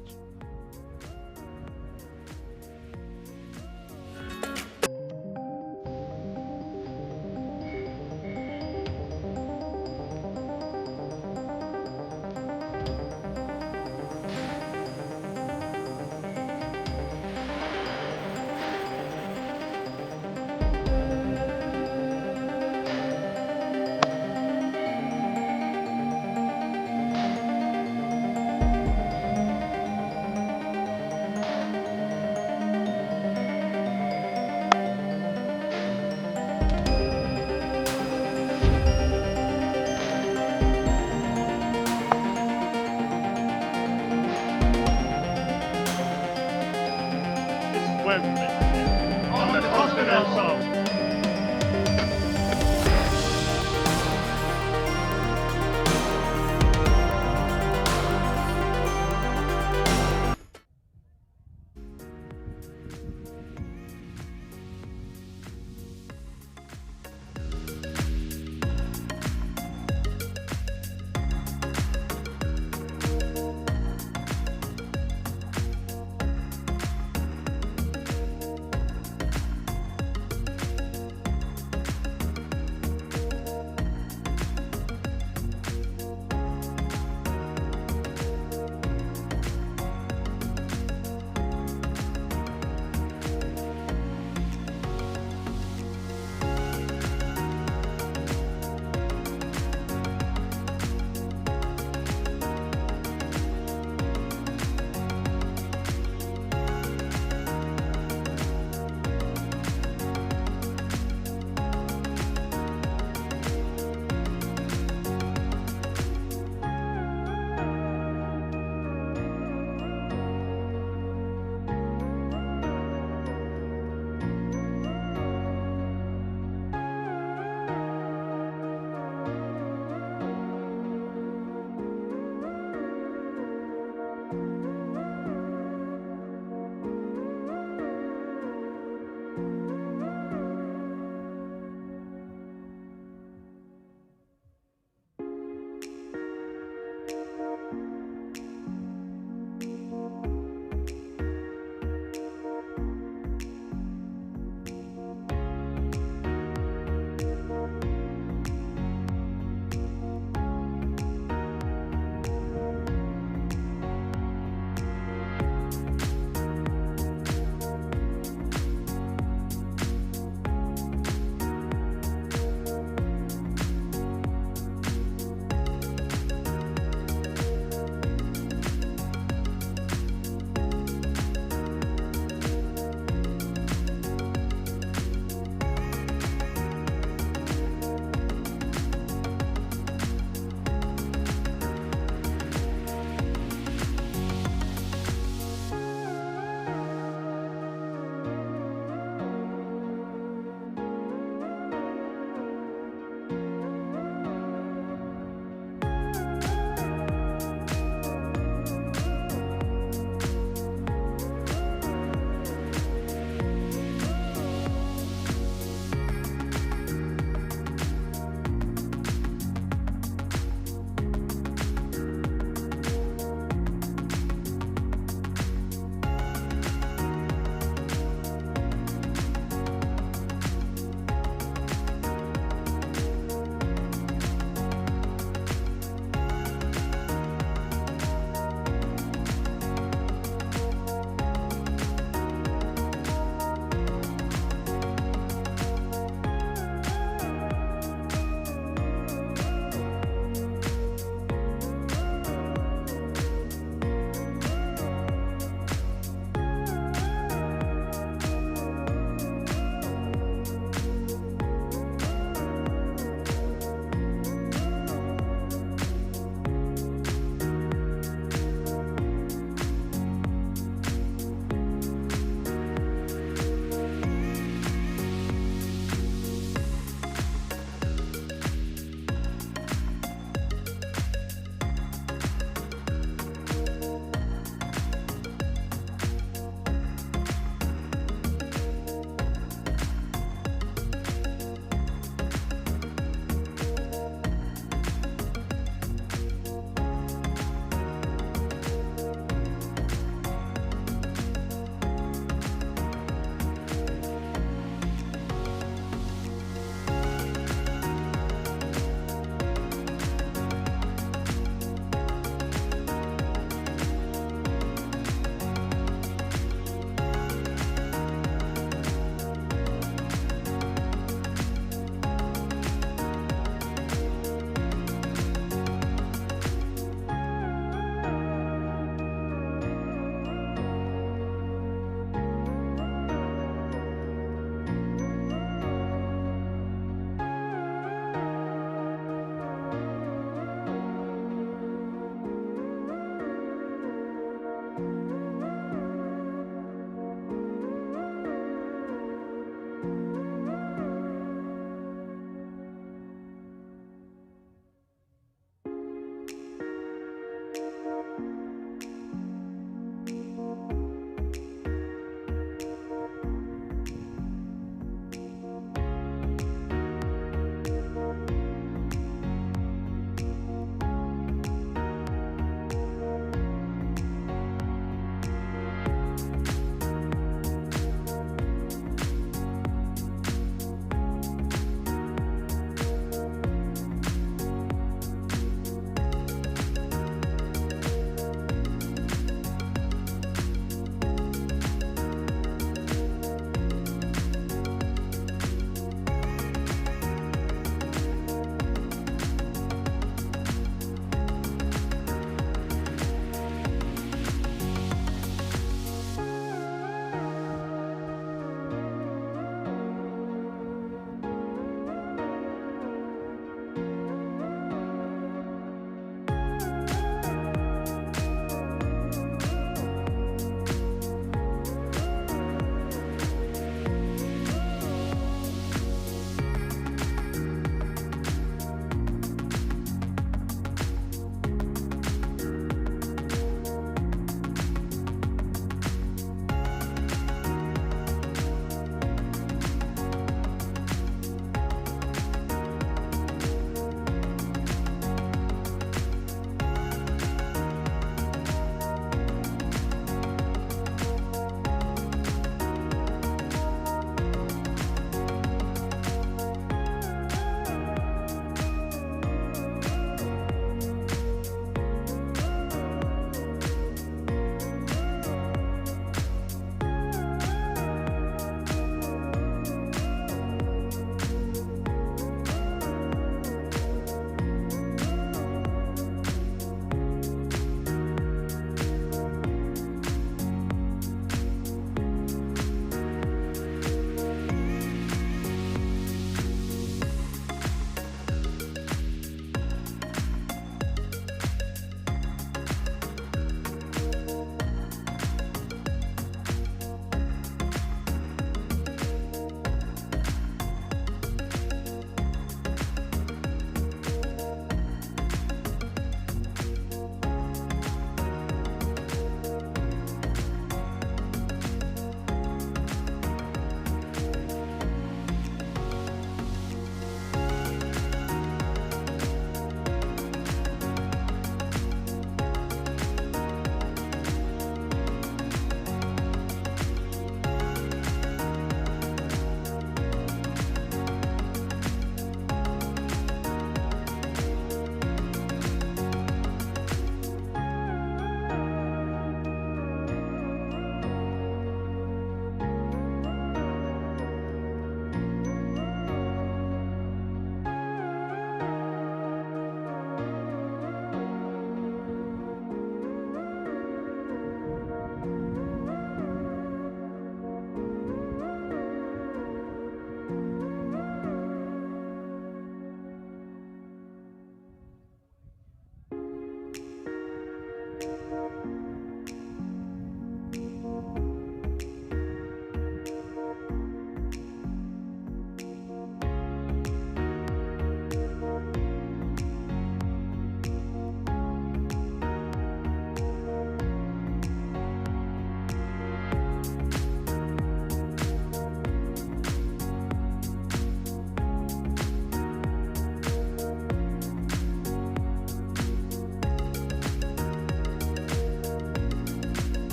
On the Costa del Sol.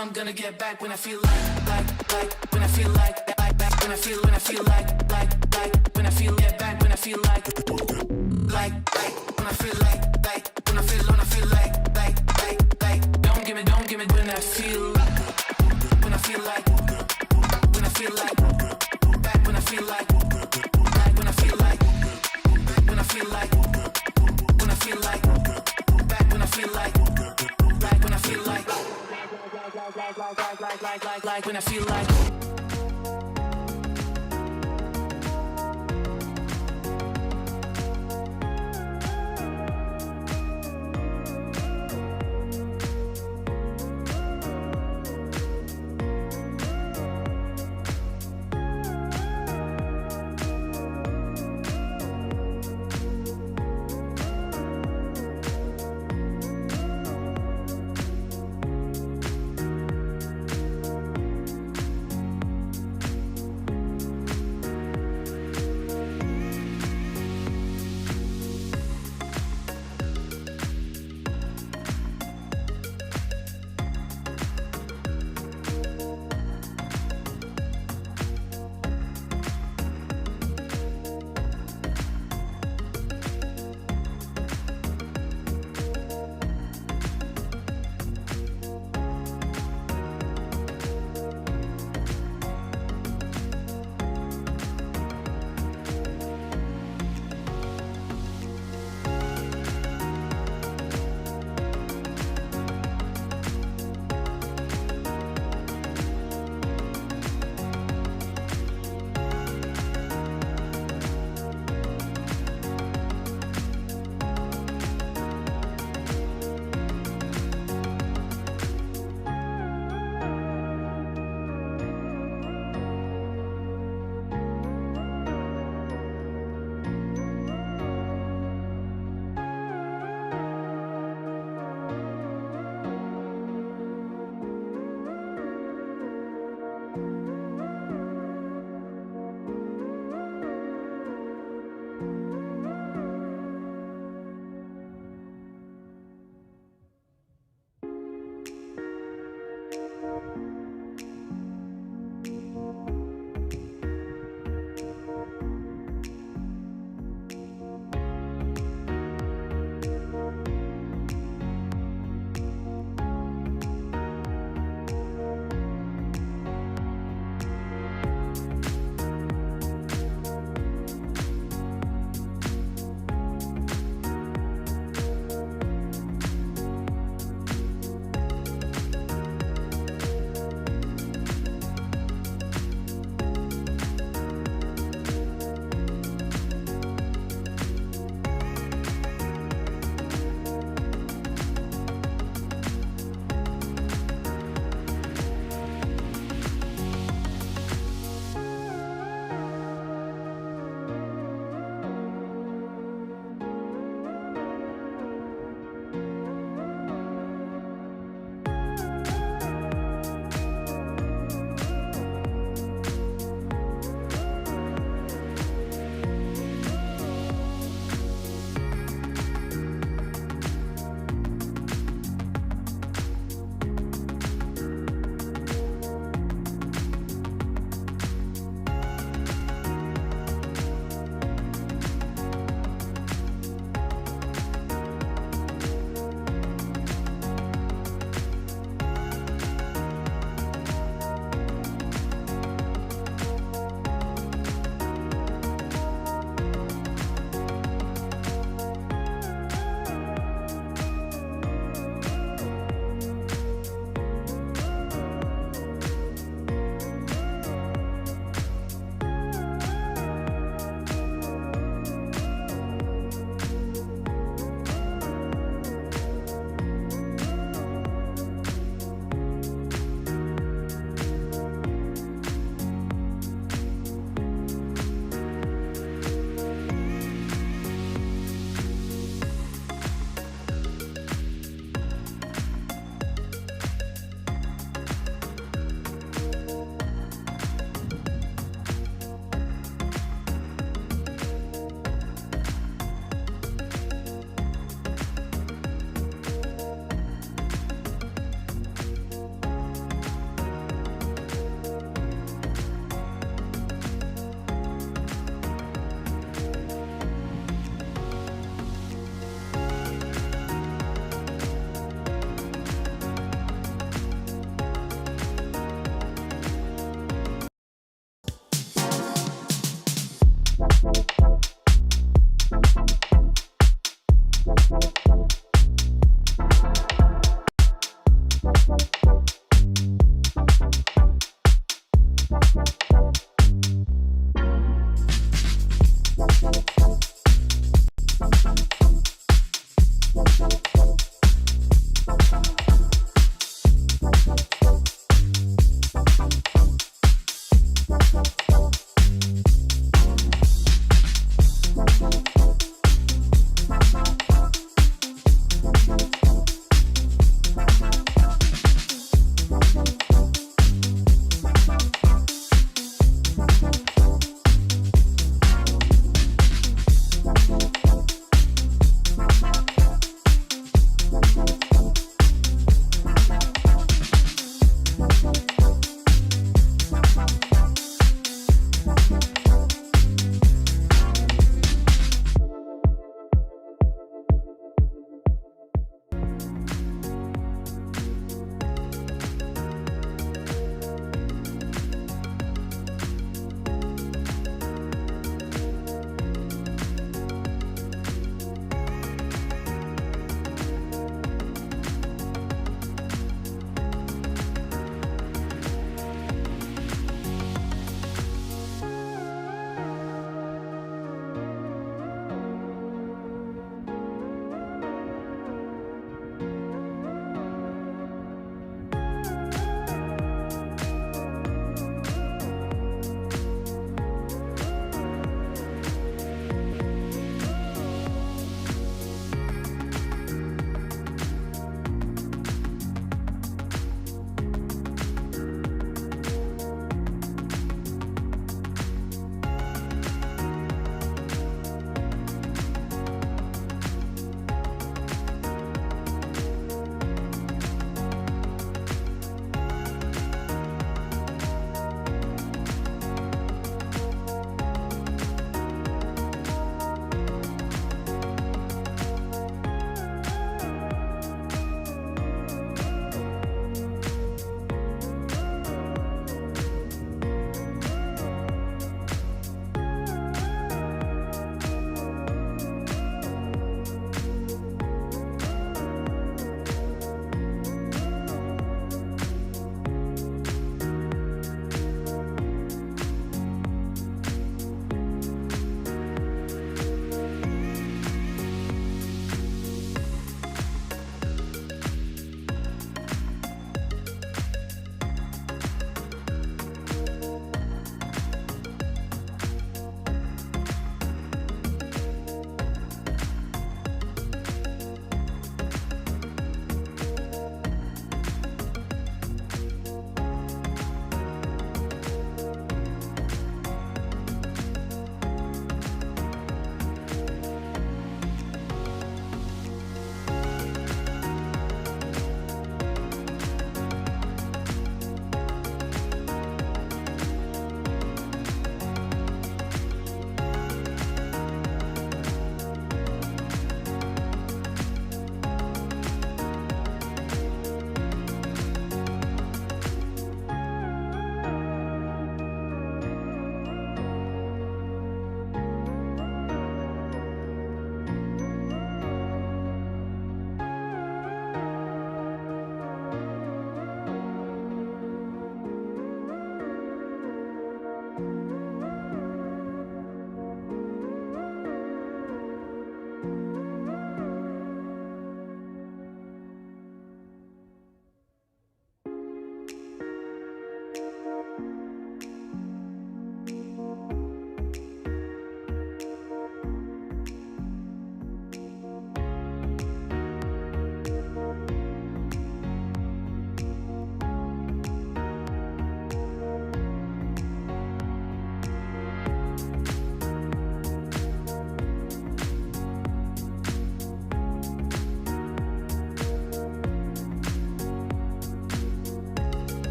I'm gonna get back when I feel like, when I feel like, when I feel like, when I feel get back when I feel like, when I feel like, when I feel like, don't give me when I feel like, when I feel like, back when I feel like, when I feel like, when I feel like, when I feel like, back when I feel like, when I feel like, when I feel like.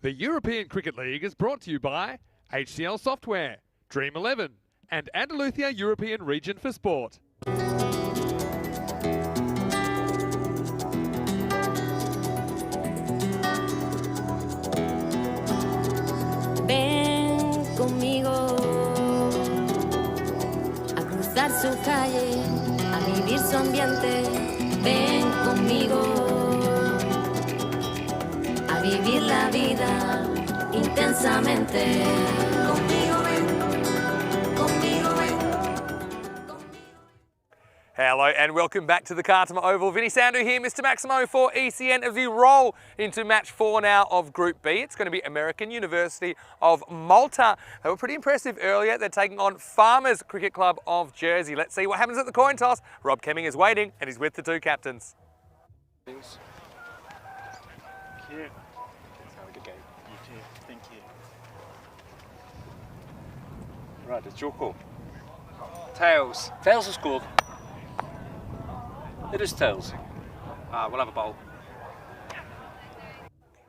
The European Cricket League is brought to you by HCL Software, Dream 11, and Andalusia European Region for Sport. Ven conmigo a cruzar su calle, a vivir su ambiente. Ven conmigo a vivir la vida intensamente. Conmigo ven, conmigo ven. Hello and welcome back to the Khartoum Oval. Vinny Sandhu here, Mr. Maximo for ECN as we roll into match 4 now of Group B. It's going to be American University of Malta. They were pretty impressive earlier. They're taking on Farmers Cricket Club of Jersey. Let's see what happens at the coin toss. Rob Kemming is waiting and he's with the two captains. Thank you. Let's have a good game. You too. Thank you. Right, it's your call. Tails. Tails has scored. It is tails. We'll have a bowl.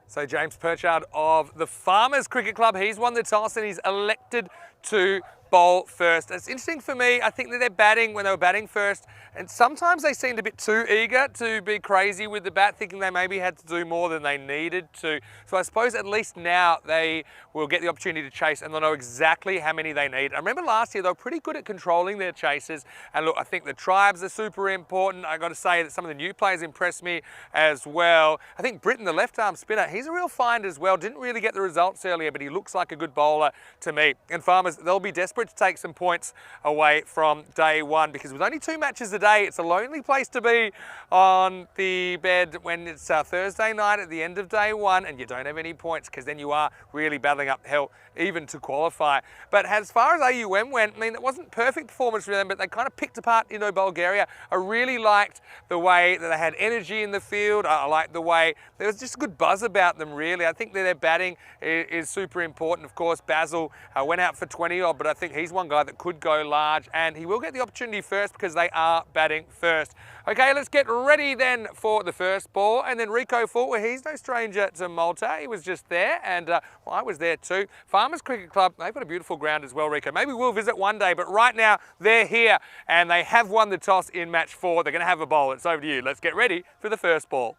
So James Purchard of the Farmers Cricket Club, he's won the toss and he's elected to bowl first. It's interesting for me, I think that they're batting when they were batting first, and sometimes they seemed a bit too eager to be crazy with the bat, thinking they maybe had to do more than they needed to. So I suppose at least now they will get the opportunity to chase and they'll know exactly how many they need. I remember last year they were pretty good at controlling their chases, and look, I think the tribes are super important. I got to say that some of the new players impressed me as well. I think Britton, the left-arm spinner, he's a real find as well. Didn't really get the results earlier, but he looks like a good bowler to me. And Farmers, they'll be desperate to take some points away from day one, because with only 2 matches a day, it's a lonely place to be on the bed when it's Thursday night at the end of day one and you don't have any points, because then you are really battling up hell even to qualify. But as far as AUM went, I mean, it wasn't perfect performance for them, but they kind of picked apart Indo-Bulgarian. I really liked the way that they had energy in the field. I liked the way there was just a good buzz about them, really. I think that their batting is super important. Of course, Basil went out for 20 odd, but I think he's one guy that could go large, and he will get the opportunity first because they are batting first. Okay, let's get ready then for the first ball, and then Rico Fulton, he's no stranger to Malta. He was just there, and well, I was there too. Farmers Cricket Club, they've got a beautiful ground as well, Rico. Maybe we'll visit one day, but right now they're here, and they have won the toss in match 4. They're going to have a bowl. It's over to you. Let's get ready for the first ball.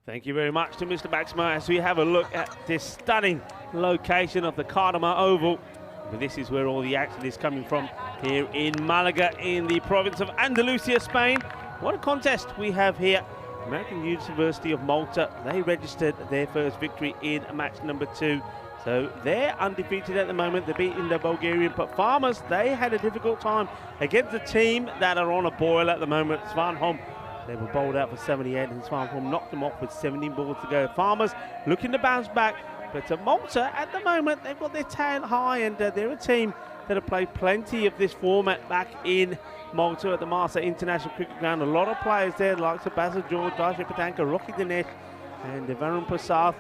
Thank you very much to Mr. Maximo as we have a look at this stunning location of the Khartoum Oval. But this is where all the action is coming from here in Malaga in the province of Andalusia, Spain. What a contest we have here. American University of Malta, they registered their first victory in match number 2. So they're undefeated at the moment. They beat Indo-Bulgarian, but Farmers, they had a difficult time against a team that are on a boil at the moment. Svanholm, they were bowled out for 78 and Svanholm knocked them off with 17 balls to go. Farmers looking to bounce back. But Malta, at the moment, they've got their tail high, and they're a team that have played plenty of this format back in Malta at the Marsa International Cricket Ground. A lot of players there, the likes of Basil George, Darsha Patanka, Rocky Dinesh, and Varun Prasad.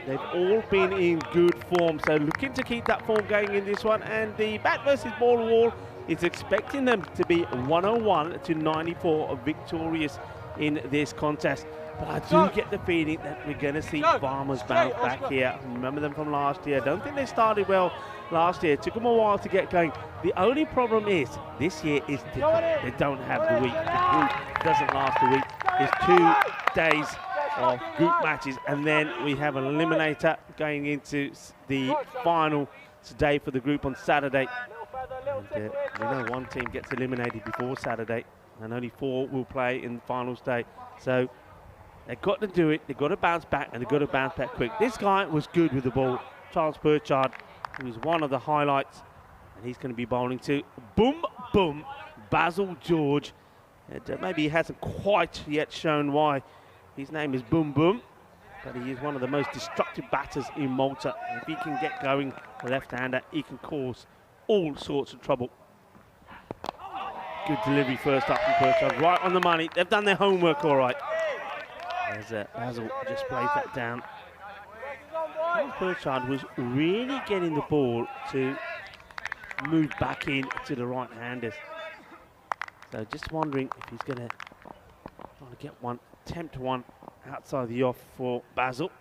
They've all been in good form, so looking to keep that form going in this one. And the bat versus ball wall is expecting them to be 101 to 94 victorious in this contest. But I do get the feeling that we're going to see Farmers bounce back here. Remember them from last year. I don't think they started well last year. It took them a while to get going. The only problem is this year is different. They don't have the week. The group doesn't last a week. There's 2 days of group matches, and then we have an eliminator going into the final today for the group on Saturday. And, we know one team gets eliminated before Saturday, and only 4 will play in the finals day. So they've got to do it, they've got to bounce back, and they've got to bounce back quick. This guy was good with the ball, Charles Purchard, who was one of the highlights, and he's going to be bowling to boom, boom, Basil George. And maybe he hasn't quite yet shown why his name is Boom Boom, but he is one of the most destructive batters in Malta. And if he can get going, the left-hander, he can cause all sorts of trouble. Good delivery first up from Purchard, right on the money. They've done their homework all right. As Basil just plays that down. Purchard was really getting the ball to move back in to the right-handers. So just wondering if he's going to try to get one, attempt one outside the off for Basil.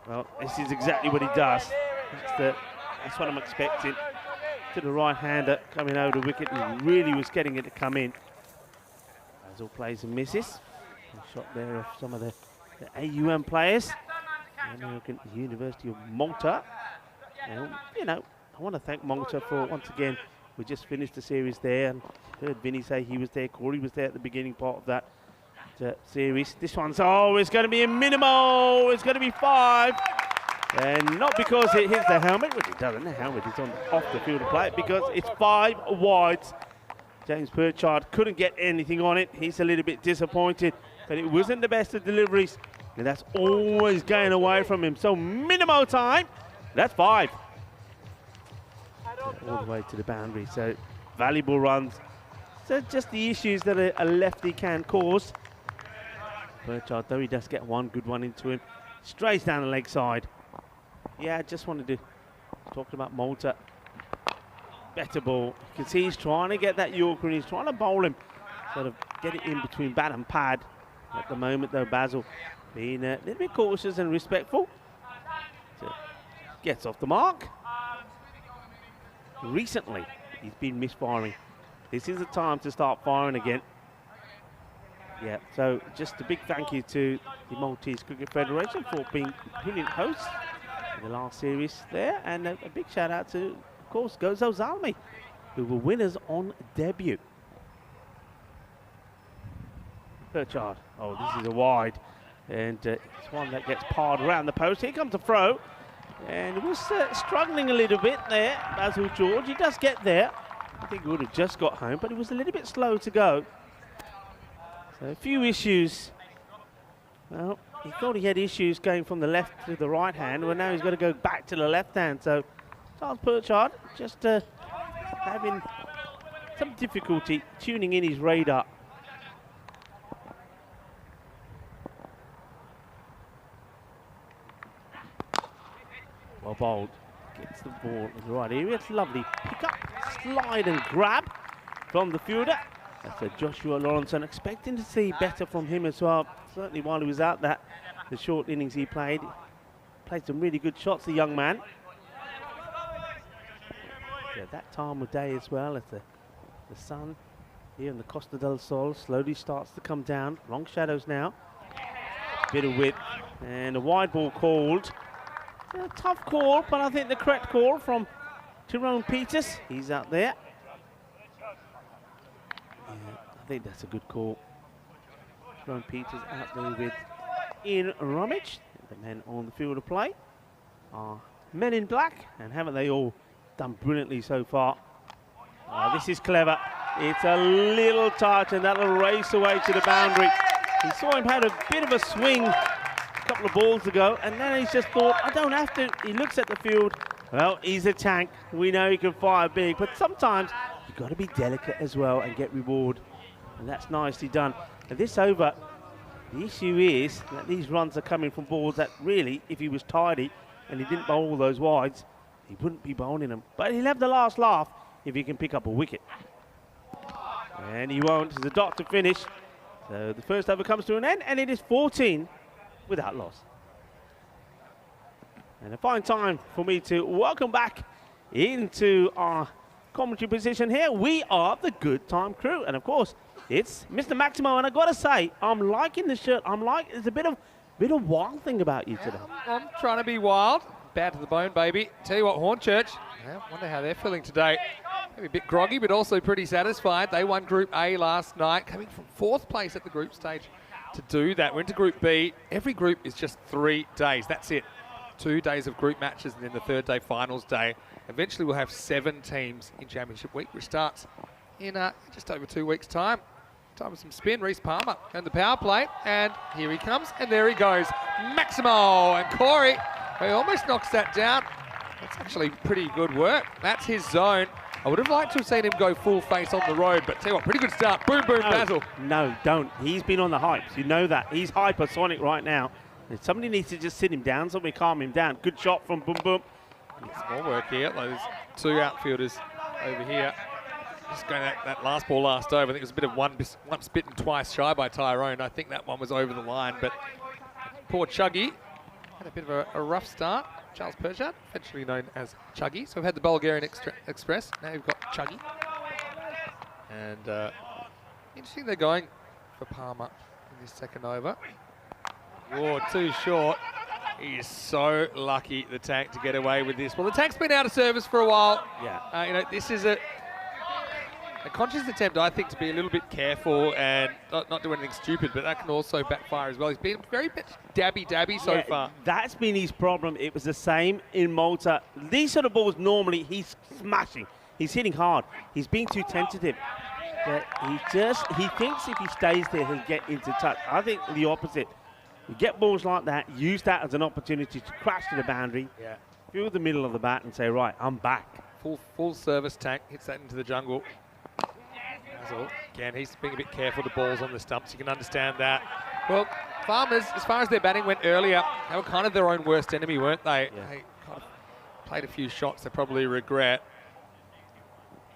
Well, this is exactly what he does. That's what I'm expecting. To the right-hander coming over the wicket. He really was getting it to come in. Basil plays and misses. A shot there of some of the AUM players. The American University of Malta. And, you know, I want to thank Malta for, once again, we just finished the series there. And heard Vinny say he was there. Corey was there at the beginning part of that series. This one's, it's going to be a minimal. It's going to be 5. And not because it hits the helmet, which it doesn't. The helmet is off the field of play, because it's 5 wides. James Pritchard couldn't get anything on it. He's a little bit disappointed, but it wasn't the best of deliveries. And that's always going away from him. So minimal time. That's 5. All the way to the boundary. So valuable runs. So just the issues that a lefty can cause. Pritchard, though, he does get one good one into him. Straight down the leg side. Yeah, I just wanted to talk about Malta. Better ball. You can see he's trying to get that Yorker and he's trying to bowl him. Sort of get it in between bat and pad. At the moment, though, Basil being a little bit cautious and respectful. So gets off the mark. Recently, he's been misfiring. This is the time to start firing again. Yeah, so just a big thank you to the Maltese Cricket Federation for being brilliant hosts in the last series there. And a big shout out to, of course, Gozo Zalmi, who were winners on debut. Pritchard, this is a wide. And it's one that gets parred around the post. Here comes the throw. And it was struggling a little bit there, Basil George. He does get there. I think he would have just got home, but it was a little bit slow to go. So a few issues. Well, he thought he had issues going from the left to the right hand, well, now he's got to go back to the left hand. So Charles Pritchard just having some difficulty tuning in his radar. Well bowled. Gets the ball in the right area. It's lovely. Pick up, slide and grab from the fielder. That's Joshua Lawrence, and expecting to see better from him as well. Certainly while he was out the short innings he played some really good shots, the young man. Yeah, that time of day as well, as the sun here in the Costa del Sol slowly starts to come down. Long shadows now. Bit of width, and a wide ball called. A tough call, but I think the correct call from Tyrone Peters. He's out there. Yeah, I think that's a good call. Tyrone Peters out there with Ian Rummage. The men on the field of play are men in black, and haven't they all done brilliantly so far? This is clever. It's a little touch, and that'll race away to the boundary. He saw him had a bit of a swing a couple of balls ago, and then he's just thought, I don't have to. He looks at the field. Well, he's a tank. We know he can fire big, but sometimes you've got to be delicate as well and get reward, and that's nicely done. And this over, the issue is that these runs are coming from balls that really, if he was tidy and he didn't bowl all those wides, he wouldn't be bowling them. But he'll have the last laugh if he can pick up a wicket. And he won't. It's a dot to finish. So the first over comes to an end, and it is 14 without loss. And a fine time for me to welcome back into our commentary position here. We are the Good Time crew, and of course it's Mr. Maximo. And I gotta say, I'm liking the shirt. There's a bit of wild thing about you today. I'm trying to be wild. Bad to the bone, baby. Tell you what, Hornchurch, I wonder how they're feeling today. Maybe a bit groggy, but also pretty satisfied. They won Group A last night, coming from 4th place at the group stage to do that. Went to Group B. Every group is just 3 days. That's it. 2 days of group matches, and then the 3rd day finals day. Eventually we'll have 7 teams in Championship Week, which starts in just over 2 weeks' time. Time for some spin. Reece Palmer and the power play, and here he comes, and there he goes. Maximo, and Corey, he almost knocks that down. That's actually pretty good work. That's his zone. I would have liked to have seen him go full face on the road, but tell you what, pretty good start. Boom, boom, Basil. No, don't. He's been on the hypes. You know that. He's hypersonic right now. And somebody needs to just sit him down, somebody calm him down. Good shot from Boom Boom. Some more work here. Those 2 outfielders over here. Just going that last ball last over. I think it was a bit of once bitten, twice shy by Tyrone. I think that one was over the line, but poor Chuggy Had a bit of a rough start. Charles Perchard, eventually known as Chuggy. So we've had the Bulgarian Express. Now we've got Chuggy. And interesting they're going for Palmer in this second over. Oh, too short. He is so lucky, the Tank, to get away with this. Well, the Tank's been out of service for a while. Yeah. You know, this is a conscious attempt, I think, to be a little bit careful and not do anything stupid, but that can also backfire as well. He's been very bit dabby so far. That's been his problem. It was the same in Malta. These sort of balls, normally, he's smashing. He's hitting hard. He's being too tentative. But he thinks if he stays there, he'll get into touch. I think the opposite. You get balls like that, use that as an opportunity to crash to the boundary, feel the middle of the bat and say, right, I'm back. Full service Tank, hits that into the jungle. Again, he's being a bit careful, the balls on the stumps, you can understand that. Well, Farmers, as far as their batting went earlier, they were kind of their own worst enemy, weren't they? Yeah. They kind of played a few shots they probably regret.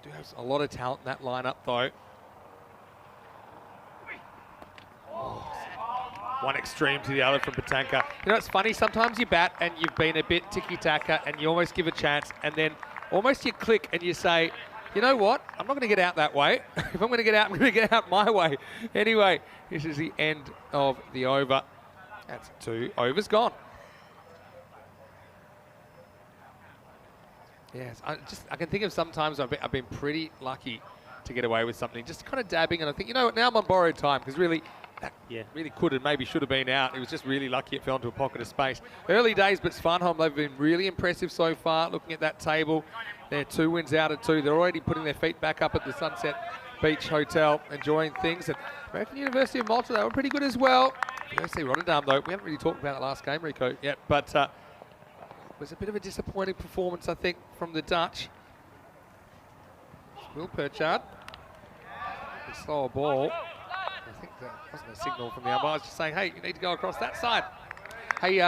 Do have a lot of talent in that lineup, though. One extreme to the other from Patanka. You know, it's funny, sometimes you bat and you've been a bit tiki-taka and you almost give a chance and then almost you click and you say, you know what, I'm not going to get out that way. If I'm going to get out, I'm going to get out my way. Anyway, this is the end of the over. That's 2 overs gone. Yes, I can think of sometimes I've been pretty lucky to get away with something, just kind of dabbing, and I think, you know what, now I'm on borrowed time, because really, that really could and maybe should have been out. It was just really lucky it fell into a pocket of space. Early days, but Svanholm, they've been really impressive so far. Looking at that table, they're 2 wins out of 2. They're already putting their feet back up at the Sunset Beach Hotel, enjoying things. And American University of Malta, they were pretty good as well. University of Rotterdam, though, we haven't really talked about the last game, Rico, yet, but it was a bit of a disappointing performance, I think, from the Dutch. Will Perchard, a slower ball. I think that wasn't a signal from the umpires, just saying, hey, you need to go across that side. Hey,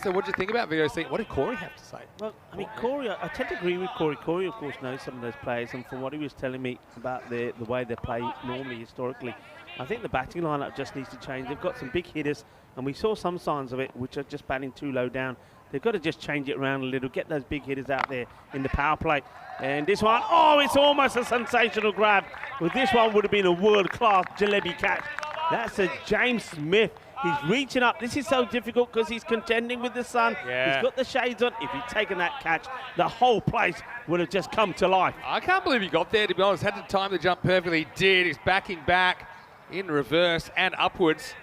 so what do you think about VOC? What did Corey have to say? Well, I mean, Corey, I tend to agree with Corey. Corey, of course, knows some of those players, and from what he was telling me about the way they play normally, historically, I think the batting lineup just needs to change. They've got some big hitters, and we saw some signs of it, which are just batting too low down. They've got to just change it around a little, get those big hitters out there in the power play. And this one, oh, it's almost a sensational grab. Well, this one would have been a world-class jalebi catch. That's a James Smith. He's reaching up. This is so difficult because he's contending with the sun. Yeah. He's got the shades on. If he'd taken that catch, the whole place would have just come to life. I can't believe he got there, to be honest. Had the time to jump perfectly. He did. He's backing back in reverse and upwards.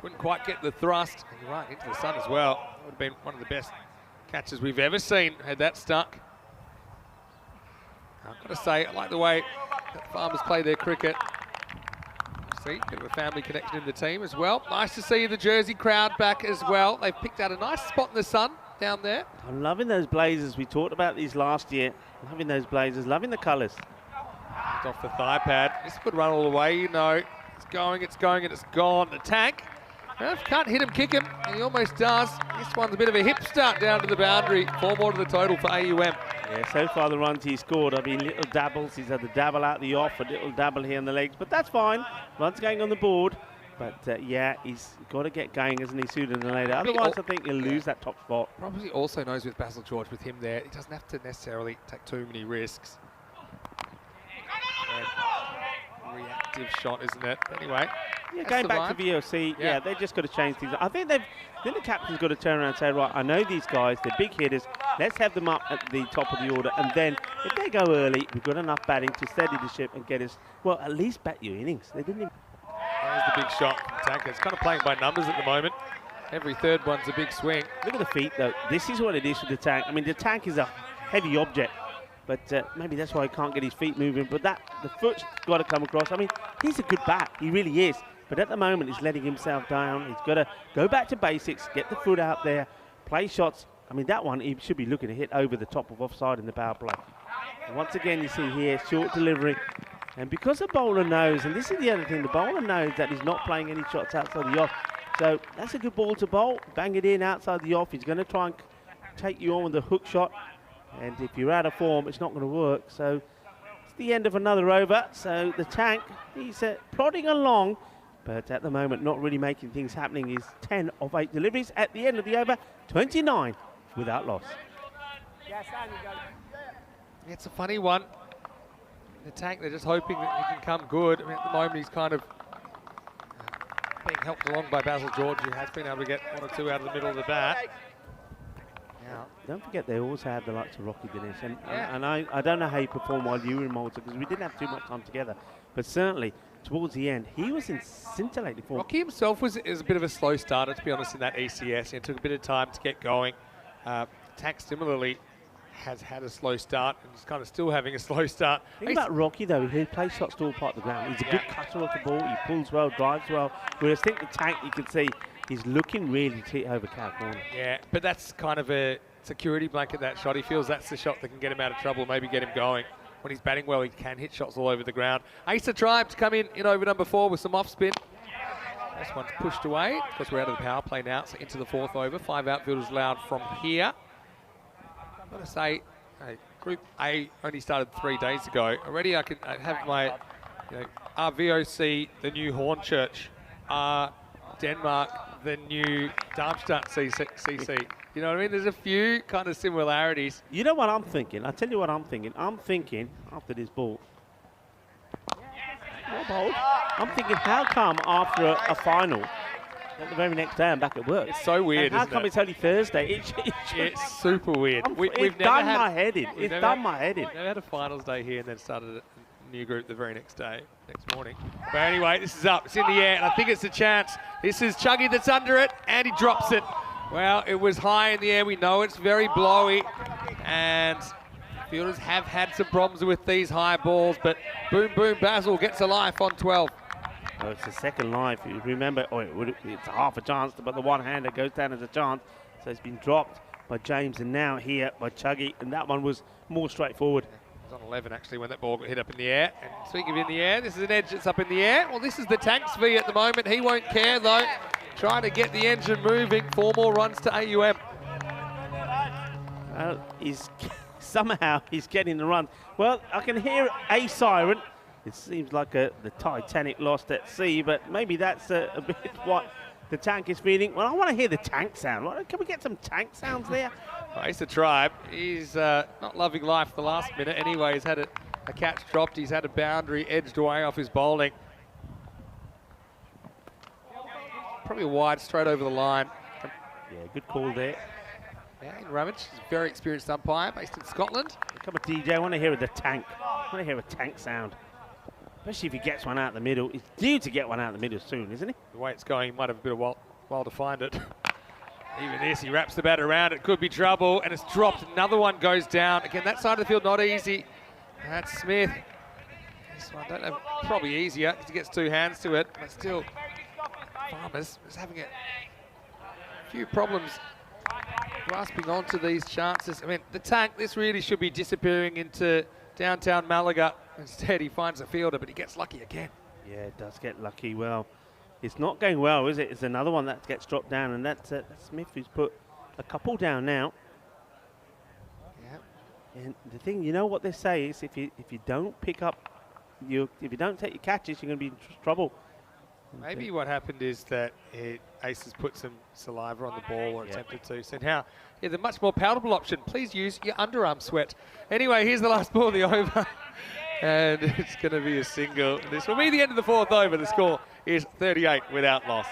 Couldn't quite get the thrust. And right into the sun as well. That would have been one of the best catches we've ever seen, had that stuck. I've got to say, I like the way that Farmers play their cricket. See, bit of a family connection in the team as well. Nice to see the Jersey crowd back as well. They've picked out a nice spot in the sun down there. I'm loving those blazers. We talked about these last year. Loving those blazers, loving the colours. Off the thigh pad. This could run all the way, you know. It's going, and it's gone. The Tank. Well, can't hit him, kick him, and he almost does. This one's a bit of a hip start down to the boundary. 4 more to the total for AUM. Yeah, so far the runs he scored have been little dabbles. He's had the dabble out the off, a little dabble here on the legs, but that's fine. Runs going on the board. But yeah, he's got to get going, isn't he, sooner than later? Otherwise, I think he'll lose that top spot. Probably also knows with Basil George, with him there, he doesn't have to necessarily take too many risks. Reactive shot, isn't it? Anyway. Yeah, going back to VOC, yeah, they've just got to change things. I think the captain's got to turn around and say, right, I know these guys, they're big hitters. Let's have them up at the top of the order. And then if they go early, we've got enough batting to steady the ship and get us, well, at least bat your innings. They didn't even... There's the big shot from Tank. It's kind of playing by numbers at the moment. Every third one's a big swing. Look at the feet, though. This is what it is with the Tank. I mean, the Tank is a heavy object. But maybe that's why he can't get his feet moving. But the foot's got to come across. I mean, he's a good bat. He really is. But at the moment, he's letting himself down. He's got to go back to basics, get the foot out there, play shots. I mean, that one, he should be looking to hit over the top of offside in the power play. And once again, you see here, short delivery. And because the bowler knows, and this is the other thing, the bowler knows that he's not playing any shots outside the off. So that's a good ball to bowl. Bang it in outside the off. He's going to try and take you on with the hook shot. And if you're out of form, it's not going to work. So it's the end of another over. So the Tank, he's plodding along. but at the moment not really making things happening. Is 10 of 8 deliveries at the end of the over, 29 without loss. It's a funny one. The Tank, they're just hoping that he can come good. I mean, at the moment he's kind of being helped along by Basil George, who has been able to get 1 or 2 out of the middle of the bat. Now, don't forget they also have the likes of Rocky Dinesh, and I don't know how he performed while you were in Malta, because we didn't have too much time together, but certainly towards the end he was in scintillating form. Rocky himself is a bit of a slow starter, to be honest, in that ECS. It took a bit of time to get going. Tank similarly has had a slow start and is kind of still having a slow start. The thing about Rocky though, he plays shots to all part of the ground. He's a good cutter of the ball, he pulls well, drives well, whereas I think the Tank, you can see he's looking really to hit over cow corner. Yeah, but that's kind of a security blanket, that shot. He feels that's the shot that can get him out of trouble, maybe get him going. When he's batting well, he can hit shots all over the ground. Ace of Tribe to come in over number 4 with some off spin. This one's pushed away because we're out of the power play now, so into the 4th over. 5 outfielders allowed from here. I've got to say, Group A only started 3 days ago. Already I have my RVOC, the new Hornchurch, Denmark, the new Darmstadt CC. You know what I mean? There's a few kind of similarities. You know what I'm thinking? I'll tell you what I'm thinking. I'm thinking, after this ball, I'm thinking, how come after a final, at the very next day I'm back at work? It's so weird, and how come it's only Thursday? It's super weird. It's done my head in. It's done my head in. We've never had a finals day here and then started a new group the very next day, next morning. But anyway, this is up. It's in the air, and I think it's a chance. This is Chuggy that's under it, and he drops it. Well, it was high in the air. We know it's very blowy, and fielders have had some problems with these high balls, but boom, boom, Basil gets a life on 12. Oh, it's a second life. You remember, it's a half a chance, but the one-hander goes down as a chance. So it's been dropped by James, and now here by Chuggy, and that one was more straightforward. It was on 11, actually, when that ball got hit up in the air. And speaking of in the air, this is an edge that's up in the air. Well, this is the Tank's V at the moment. He won't care, though. Trying to get the engine moving. 4 more runs to AUM. Somehow he's getting the run. Well, I can hear a siren. It seems like the Titanic lost at sea, but maybe that's a bit what the Tank is feeling. Well, I want to hear the Tank sound. Can we get some Tank sounds there? Ace of Tribe, he's not loving life the last minute. Anyway, he's had a catch dropped. He's had a boundary edged away off his bowling. Probably a wide straight over the line. Yeah, good call there. Yeah, in Ramage, he's a very experienced umpire based in Scotland. Come on, DJ, I want to hear the Tank. I want to hear a Tank sound. Especially if he gets one out of the middle. He's due to get one out of the middle soon, isn't he? The way it's going, he might have a bit of while to find it. Even this, he wraps the bat around. It could be trouble, and it's dropped. Another one goes down. Again, that side of the field, not easy. That's Smith. This one, don't know, probably easier because he gets 2 hands to it, but still, Farmers is having a few problems grasping onto these chances. I mean, the Tank, this really should be disappearing into downtown Malaga. Instead, he finds a fielder, but he gets lucky again. Yeah, it does get lucky. Well, it's not going well, is it? It's another one that gets dropped down, and that's Smith, who's put a couple down now. Yeah. And the thing, you know what they say is, if you don't pick up, if you don't take your catches, you're going to be in trouble. Maybe what happened is that Ace has put some saliva on the ball, or attempted to. So now, the much more palatable option, please use your underarm sweat. Anyway, here's the last ball of the over. And it's going to be a single. This will be the end of the 4th over. The score is 38 without loss.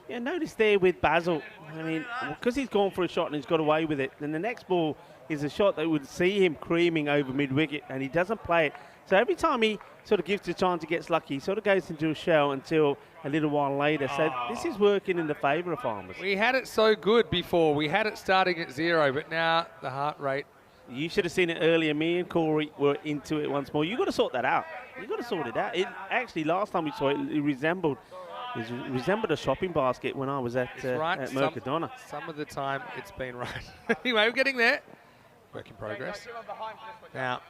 Yeah, notice there with Basil, I mean, because he's gone for a shot and he's got away with it, then the next ball is a shot that would see him creaming over mid-wicket, and he doesn't play it. So every time he sort of gives the chance, he gets lucky. He sort of goes into a shell until a little while later. So this is working in the favour of Farmers. We had it so good before. We had it starting at 0, but now the heart rate. You should have seen it earlier. Me and Corey were into it once more. You've got to sort that out. You've got to sort it out. It actually, last time we saw it, it resembled a shopping basket when I was at Mercadona. Some of the time it's been right. Anyway, we're getting there. Work in progress. Now,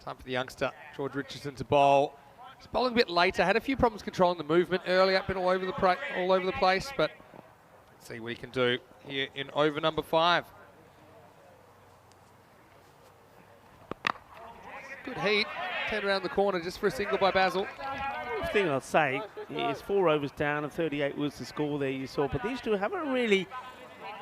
time for the youngster, George Richardson, to bowl. He's bowling a bit later. Had a few problems controlling the movement earlier. Been all over the place, but let's see what he can do here in over number 5. Good heat. Turned around the corner just for a single by Basil. The thing I'll say is 4 overs down and 38 was the score there you saw, but these two haven't really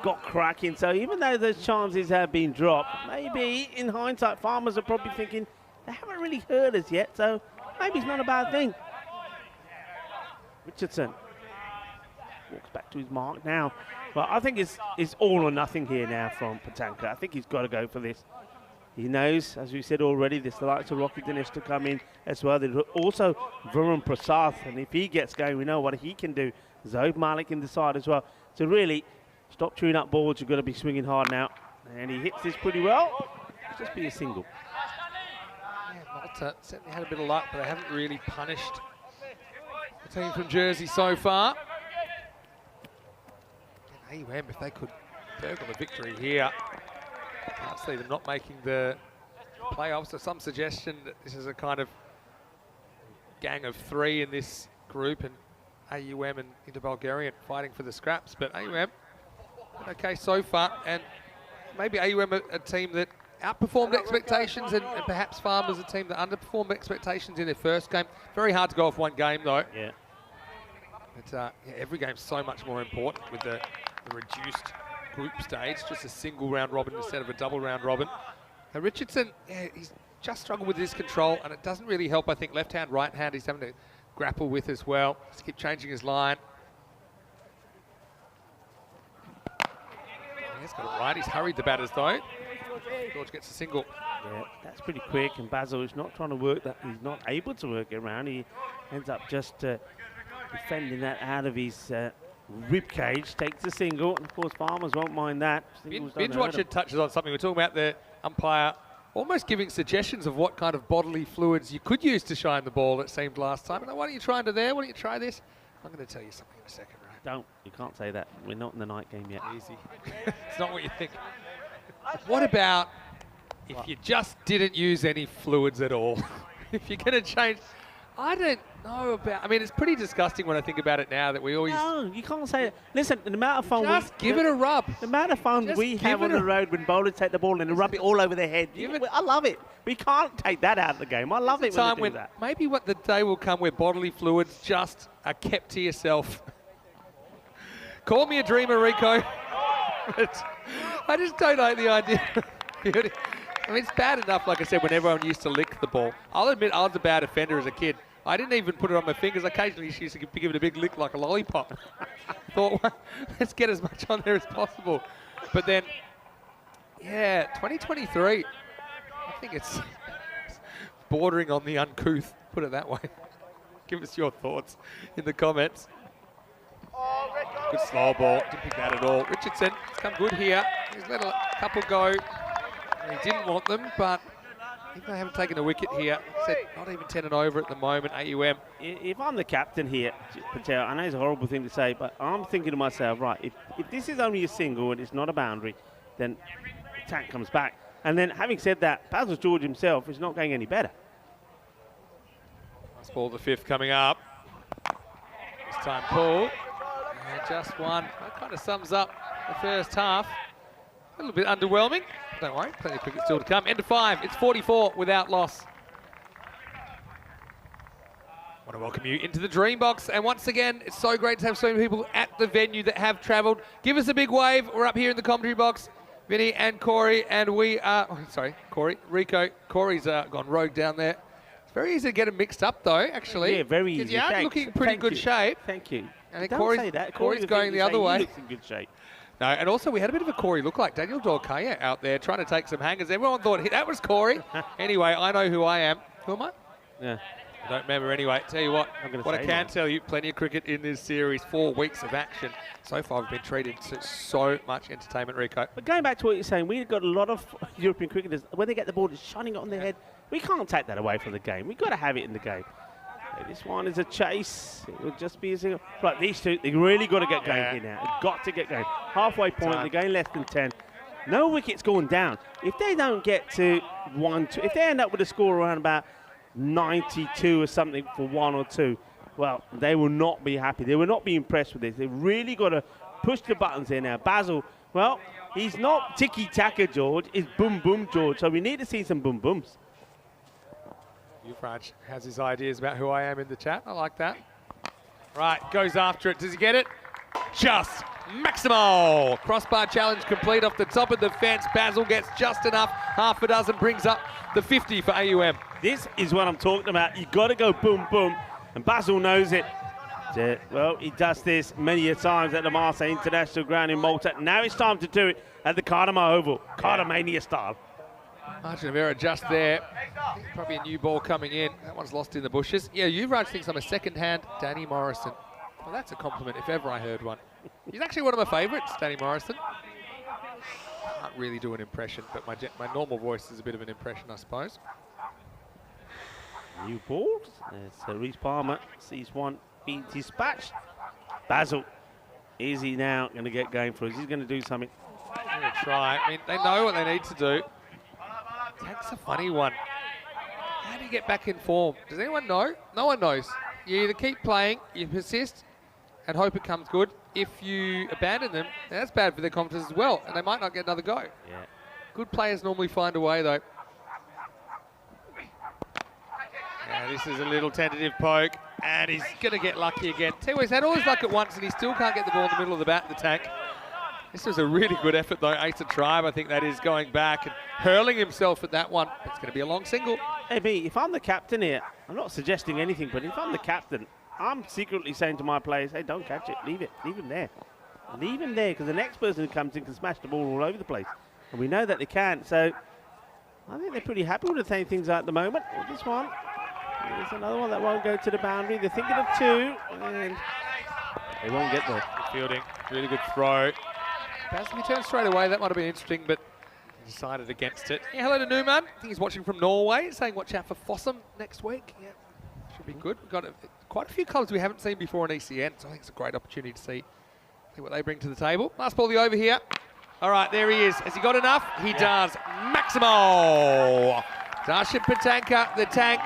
got cracking. So even though those chances have been dropped, maybe in hindsight, farmers are probably thinking they haven't really hurt us yet, so maybe it's not a bad thing. Richardson walks back to his mark now. But I think it's all or nothing here now from Patanka. I think he's got to go for this. He knows, as we said already, there's the likes of Rocky Dinesh to come in as well. There's also Varun Prasad, and if he gets going, we know what he can do. Zoe Malik in the side as well. So really, stop chewing up balls. You've got to be swinging hard now. And he hits this pretty well. Just be a single. Yeah, Malta certainly had a bit of luck, but they haven't really punished the team from Jersey so far. And AUM, if they could burgle the victory here, can't see them not making the playoffs. So some suggestion that this is a kind of gang of 3 in this group, and AUM and Indo-Bulgarian fighting for the scraps. But AUM, okay so far, and maybe AUM a team that outperformed expectations, and perhaps Farmers a team that underperformed expectations in their first game. Very hard to go off one game though. Yeah. But yeah, every game's so much more important with the reduced group stage, just a single round robin instead of a double round robin. Richardson, yeah, he's just struggled with his control, and it doesn't really help, I think, left hand, right hand, he's having to grapple with as well. Just keep changing his line. He's got it right, he's hurried the batters though. George gets a single. Yeah, that's pretty quick, and Basil is not trying to work that. He's not able to work it around. He ends up just defending that out of his rib cage, takes a single, and of course Farmers won't mind that. Binge Watcher touches on something. We're talking about the umpire almost giving suggestions of what kind of bodily fluids you could use to shine the ball, it seemed last time. And why don't you try under there? Why don't you try this? I'm going to tell you something in a second, right? Don't. You can't say that. We're not in the night game yet. Easy. It's not what you think. What about if you just didn't use any fluids at all? If you're going to change... I don't know about... I mean, it's pretty disgusting when I think about it now that we always... No, you can't say it. Listen, the amount of fun... Just give it a rub. The amount of fun Just we have on the road when bowlers take the ball and rub it all over their head. I love it. We can't take that out of the game. I love it when they do that. Maybe what the day will come where bodily fluids just are kept to yourself. Call me a dreamer, Rico. But I just don't like the idea. I mean, it's bad enough, like I said, when everyone used to lick the ball. I'll admit I was a bad offender as a kid. I didn't even put it on my fingers. Occasionally, she used to give it a big lick like a lollipop. Thought, well, let's get as much on there as possible. But then, yeah, 2023, I think it's bordering on the uncouth, put it that way. Give us your thoughts in the comments. Good slow ball, didn't pick that at all. Richardson, it's come good here. He's let a couple go. He didn't want them, but even though they haven't taken a wicket here, said not even 10 and over at the moment, AUM. If I'm the captain here, Patel, I know it's a horrible thing to say, but I'm thinking to myself, right, if this is only a single and it's not a boundary, then the tank comes back. And then having said that, Basil George himself is not going any better. Last ball, the 5th coming up. This time pull. And just one. That kind of sums up the first half. A little bit underwhelming. Don't worry, plenty of cricket still to come. End of 5. It's 44 without loss. I want to welcome you into the Dream Box. And once again, it's so great to have so many people at the venue that have travelled. Give us a big wave. We're up here in the commentary box. Vinny and Corey, and we are... Oh, sorry, Corey. Rico. Corey's gone rogue down there. It's very easy to get them mixed up, though, actually. Yeah, very easy. You are looking in pretty good shape. Thank you. And Don't say that. Corey's going the other way. He looks in good shape. No, and also we had a bit of a Corey look-like. Daniel Dorkaya out there trying to take some hangers. Everyone thought that was Corey. Anyway, I know who I am. Who am I? Yeah. I don't remember anyway. Tell you what I can tell you, plenty of cricket in this series. 4 weeks of action. So far, we've been treated to so much entertainment, Rico. But going back to what you're saying, we've got a lot of European cricketers, when they get the ball, it's shining it on their head. We can't take that away from the game. We've got to have it in the game. This one is a chase. It will just be a single. Right, these two, they really got to get going here now. They've got to get going. Halfway point, they're going less than 10. No wickets going down. If they don't get to 1-2, if they end up with a score around about 92 or something for 1 or 2, well, they will not be happy. They will not be impressed with this. They've really got to push the buttons here now. Basil, well, he's not tiki-taka George, it's boom-boom George. So we need to see some boom-booms. Yuvraj has his ideas about who I am in the chat. I like that. Right, goes after it. Does he get it? Just Maximo. Crossbar challenge complete off the top of the fence. Basil gets just enough. Half a dozen brings up the 50 for AUM. This is what I'm talking about. You've got to go boom, boom. And Basil knows it. Well, he does this many a times at the Marseille International Ground in Malta. Now it's time to do it at the Cardamar Oval. Cardamania style. Margin of error just there. Probably a new ball coming in. That one's lost in the bushes. Yeah, Yuvraj thinks I'm a second-hand Danny Morrison. Well, that's a compliment if ever I heard one. He's actually one of my favourites, Danny Morrison. Can't really do an impression, but my normal voice is a bit of an impression, I suppose. New balls. There's Reece Palmer. Sees one being dispatched. Basil. Is he now going to get going for us? He's going to do something. I'm going to try. I mean, they know what they need to do. That's a funny one. How do you get back in form? Does anyone know? No one knows. You either keep playing, you persist, and hope it comes good. If you abandon them, that's bad for their confidence as well, and they might not get another go. Yeah. Good players normally find a way, though. Yeah, this is a little tentative poke, and he's going to get lucky again. Tell you what, he's had all his luck at once, and he still can't get the ball in the middle of the bat in the tank. This was a really good effort, though. Ace of Tribe, I think that is, going back and hurling himself at that one. It's going to be a long single. Hey, B, if I'm the captain here, I'm not suggesting anything, but if I'm the captain, I'm secretly saying to my players, hey, don't catch it. Leave it. Leave him there. Leave him there, because the next person who comes in can smash the ball all over the place. And we know that they can. So I think they're pretty happy with the same things at the moment. This one. There's another one that won't go to the boundary. They're thinking of two, and they won't get there. Good fielding. Really good throw. Basil, he turned straight away. That might have been interesting, but he decided against it. Yeah, hello to Newman. I think he's watching from Norway, saying watch out for Fossum next week. Yeah, should be good. We've got quite a few clubs we haven't seen before in ECN, so I think it's a great opportunity to see what they bring to the table. Last ball, the over here. All right, there he is. Has he got enough? He does. Maximo! Zarshin Patanka, the tank.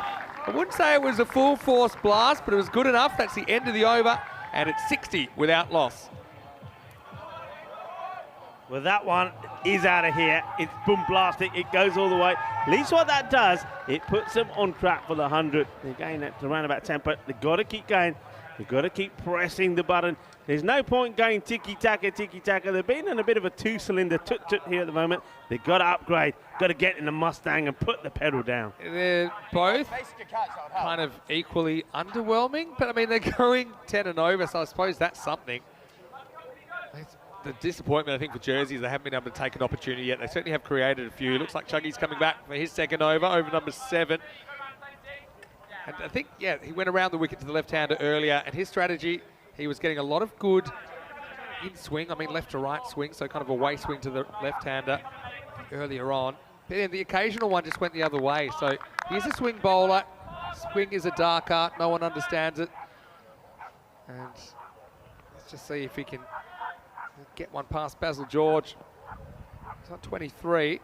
I wouldn't say it was a full force blast, but it was good enough. That's the end of the over, and it's 60 without loss. Well, that one is out of here. It's boom blasting. It goes all the way. At least what that does, it puts them on track for the 100. They're going at around about 10, but they've got to keep going. They've got to keep pressing the button. There's no point going tiki-taka, tiki-taka. They've been in a bit of a two-cylinder tut-tut here at the moment. They've got to upgrade. Got to get in the Mustang and put the pedal down. They're both kind of equally underwhelming, but I mean, they're going 10 and over, so I suppose that's something. The disappointment, I think, for Jersey is they haven't been able to take an opportunity yet. They certainly have created a few. Looks like Chuggy's coming back for his second over number 7. And I think, yeah, he went around the wicket to the left-hander earlier, and his strategy, he was getting a lot of good in-swing, I mean left to right swing, so kind of a way swing to the left-hander earlier on. But then the occasional one just went the other way. So he's a swing bowler. Swing is a dark art. No one understands it. And let's just see if he can get one past Basil George. It's not 23.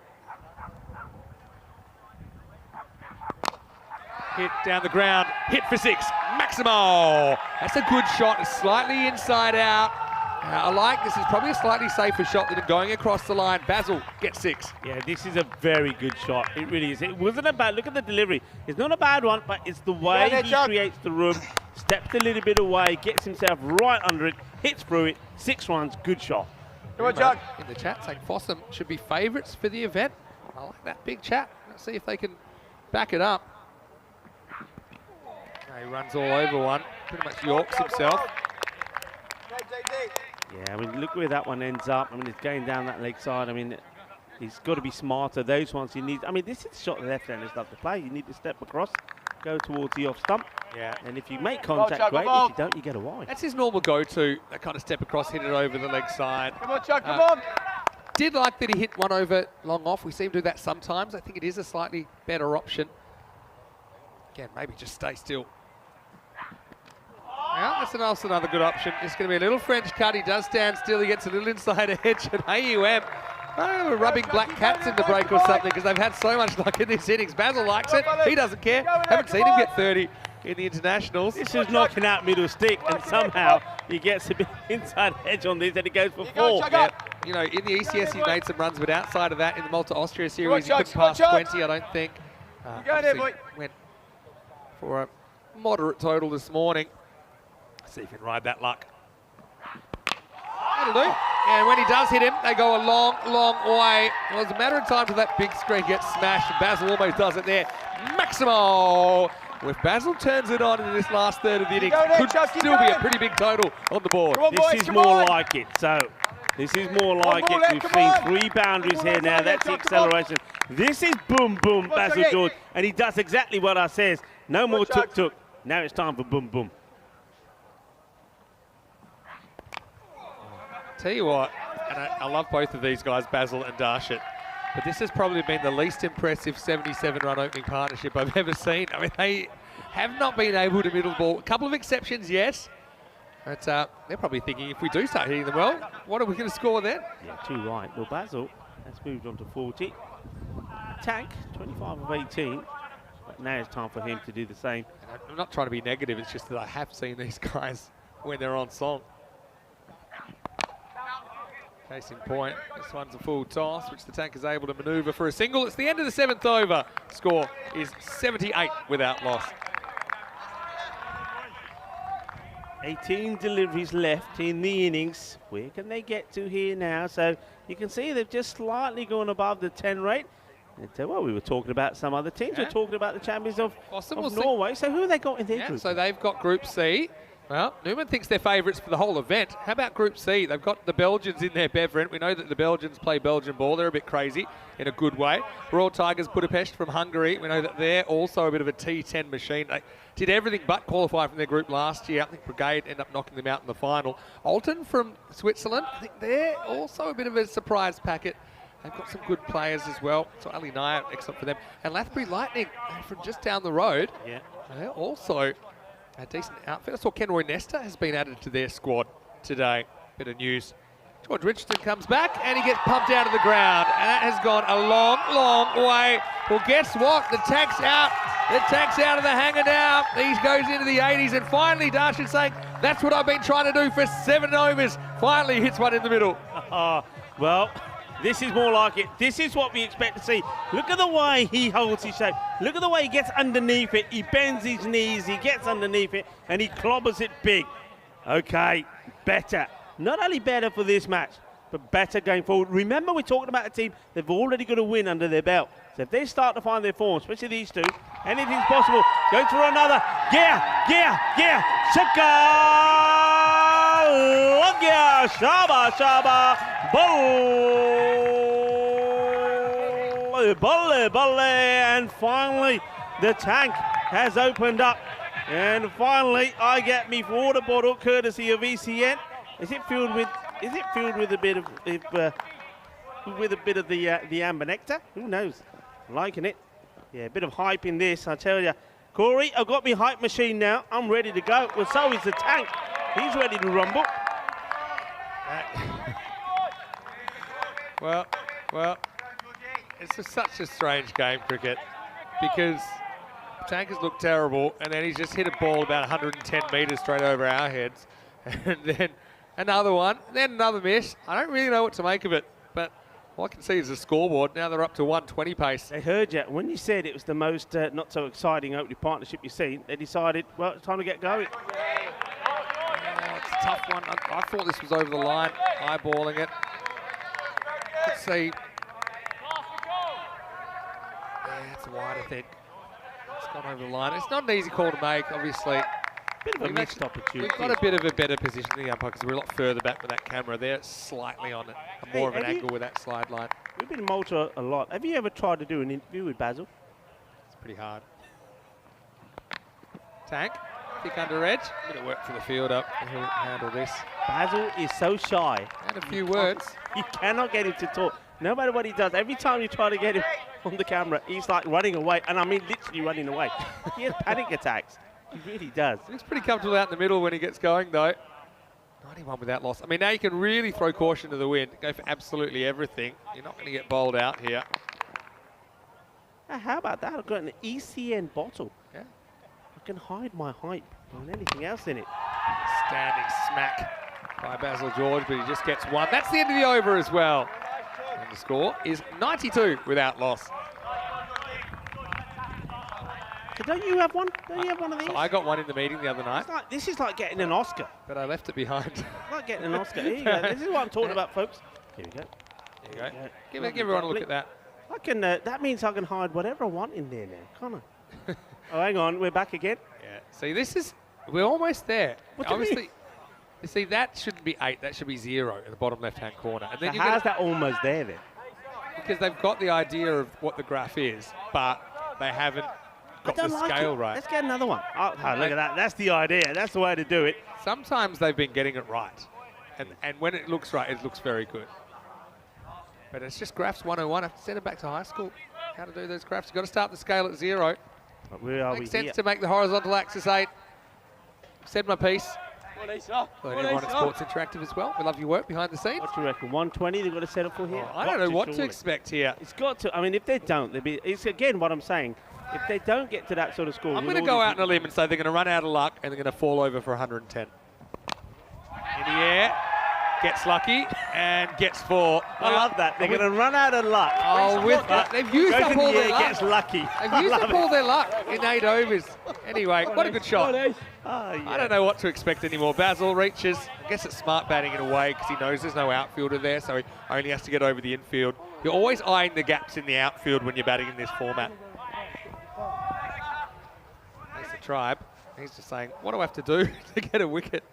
Hit down the ground, hit for 6, Maximo! That's a good shot, it's slightly inside out. I like this is probably a slightly safer shot than going across the line. Basil gets 6. Yeah, this is a very good shot. It really is. It wasn't a bad, look at the delivery. It's not a bad one, but it's the way he creates the room. Steps a little bit away, gets himself right under it, hits through it, 6 runs, good shot. Come on, Chuck. In the chat saying Fossum should be favourites for the event. I like that big chat. Let's see if they can back it up. He runs all over one, pretty much Yorks himself. Yeah, I mean, look where that one ends up. I mean, it's going down that leg side. I mean, he's got to be smarter. Those ones he needs. I mean, this is the shot the left-handers love to play. You need to step across, go towards the off stump. Yeah. And if you make contact, great. If you don't, you get a wide. That's his normal go-to, that kind of step across, hit it over the leg side. Come on, Chuck, come on. Did like that he hit one over long off. We seem to do that sometimes. I think it is a slightly better option. Again, maybe just stay still. Yeah, that's also another good option. It's going to be a little French cut. He does stand still. He gets a little inside edge. And AUM we're rubbing black cats in the break or something because they've had so much luck in this innings. Basil likes it. He doesn't care. Haven't seen him get 30 in the internationals. This is knocking out middle stick, and somehow he gets a bit inside edge on this, and it goes for 4. Yeah, you know, in the ECS he made some runs, but outside of that, in the Malta Austria series, he couldn't pass 20, I don't think. Went for a moderate total this morning. See if he can ride that luck. That'll do. And when he does hit him, they go a long, long way. Well, it's a matter of time till that big screen gets smashed, and Basil almost does it there. Maximo! If Basil turns it on in this last third of the innings, could still be a pretty big total on the board. This is more like it. So this is more like it. We've seen 3 boundaries here now. That's the acceleration. This is boom, boom, Basil George. And he does exactly what I says. No more tuk-tuk. Now it's time for boom, boom. Tell you what, and I love both of these guys, Basil and Darshit, but this has probably been the least impressive 77-run opening partnership I've ever seen. I mean, they have not been able to middle the ball. A couple of exceptions, yes, but they're probably thinking if we do start hitting them well, what are we going to score then? Yeah, too right. Well, Basil has moved on to 40. Tank, 25 of 18. But now it's time for him to do the same. And I'm not trying to be negative, it's just that I have seen these guys when they're on song. Case in point, this one's a full toss, which the Tank is able to manoeuvre for a single. It's the end of the 7th over. Score is 78 without loss. 18 deliveries left in the innings. Where can they get to here now? So you can see they've just slightly gone above the 10 rate. And, well, we were talking about some other teams. Yeah. We're talking about the champions of We'll Norway. So who have they got in their group? So they've got Group C. Well, Newman thinks they're favourites for the whole event. How about Group C? They've got the Belgians in there, Beveren. We know that the Belgians play Belgian ball. They're a bit crazy in a good way. Royal Tigers Budapest from Hungary. We know that they're also a bit of a T10 machine. They did everything but qualify from their group last year. I think Brigade ended up knocking them out in the final. Alton from Switzerland. I think they're also a bit of a surprise packet. They've got some good players as well. So Ali Naya, excellent for them. And Lathbury Lightning from just down the road. Yeah. They're also a decent outfit. I saw Kenroy Nesta has been added to their squad today. Bit of news. George Richardson comes back and he gets pumped out of the ground. And that has gone a long, long way. Well, guess what? The Tank's out. The Tank's out of the hangar now. He goes into the 80s. And finally, Darshan saying, that's what I've been trying to do for 7 overs. Finally hits one in the middle. Well, this is more like it. This is what we expect to see. Look at the way he holds his shape. Look at the way he gets underneath it. He bends his knees, he gets underneath it, and he clobbers it big. Okay, better. Not only better for this match, but better going forward. Remember, we're talking about a team, they've already got a win under their belt. So if they start to find their form, especially these two, anything's possible. Go for another. Gear. Shaka! Shaba. Bolle. And finally, the Tank has opened up. And finally, I get me water bottle courtesy of ECN. Is it filled with a bit of the amber nectar? Who knows? Liking it. Yeah, a bit of hype in this, I tell you. Corey, I've got my hype machine now. I'm ready to go. Well, so is the Tank. He's ready to rumble. Well, it's just such a strange game, cricket, because Tank has looked terrible, and then he's just hit a ball about 110 metres straight over our heads, and then another one, then another miss. I don't really know what to make of it, but all I can see is the scoreboard. Now they're up to 120 pace. They heard you. When you said it was the most not so exciting opening partnership you've seen, they decided, well, it's time to get going. It's a tough one. I thought this was over the line, eyeballing it. Let's see. Yeah, it's wide, I think. It's gone over the line. It's not an easy call to make, obviously. Bit of a missed opportunity. We've got a bit of a better position than the umpire because we're a lot further back with that camera. They're slightly on it. More of an angle with that slide line. We've been in Malta a lot. Have you ever tried to do an interview with Basil? It's pretty hard. Tank, kick under edge. A bit of work for the fielder. He'll handle this. Basil is so shy. And a few words. You cannot get him to talk. No matter what he does, every time you try to get him on the camera, he's like running away. And I mean literally running away. He has panic attacks. He really does. He's pretty comfortable out in the middle when he gets going, though. 91 without loss. I mean, now you can really throw caution to the wind. Go for absolutely everything. You're not going to get bowled out here. How about that? I've got an ECN bottle. Yeah. I can hide my hype on anything else in it. Standing smack by Basil George, but he just gets one. That's the end of the over as well. And the score is 92 without loss. So don't you have one? Don't you have one of these? So I got one in the meeting the other night, This is like getting an Oscar. but I left it behind. Like getting an Oscar. Here you go. This is what I'm talking about, folks. Here we go. There you go. Give everyone a look at that. I can. That means I can hide whatever I want in there now, can't I? Oh, hang on. We're back again. Yeah. See, we're almost there. What do you Obviously, mean? you see, that shouldn't be 8. That should be 0 in the bottom left-hand corner. And then So how's that almost there then? because they've got the idea of what the graph is, but they haven't got the scale right. Let's get another one. Oh, look at that. That's the idea. That's the way to do it. Sometimes they've been getting it right, and when it looks right, it looks very good. But it's just graphs 101. I have to send it back to high school. How to do those graphs? You've got to start the scale at 0. But where are Makes we sense here? to make the horizontal axis 8. Said my piece. Well, everyone at Sports Interactive as well. We love your work behind the scenes. What do you reckon? 120 they've got to settle for here? I don't know what to expect here. It's got to. I mean, if they don't, it's again what I'm saying. If they don't get to that sort of score, I'm going to go out on a limb and say they're going to run out of luck and they're going to fall over for 110. In the air, gets lucky and gets 4. I love that. They're going to run out of luck. Oh, with that, they've used up all their luck. Gets lucky. They've used up all their luck in 8 overs. Anyway, what a good shot. I don't know what to expect anymore. Basil reaches. I guess it's smart batting in a way because he knows there's no outfielder there, so he only has to get over the infield. You're always eyeing the gaps in the outfield when you're batting in this format. There's the tribe. He's just saying, what do I have to do to get a wicket?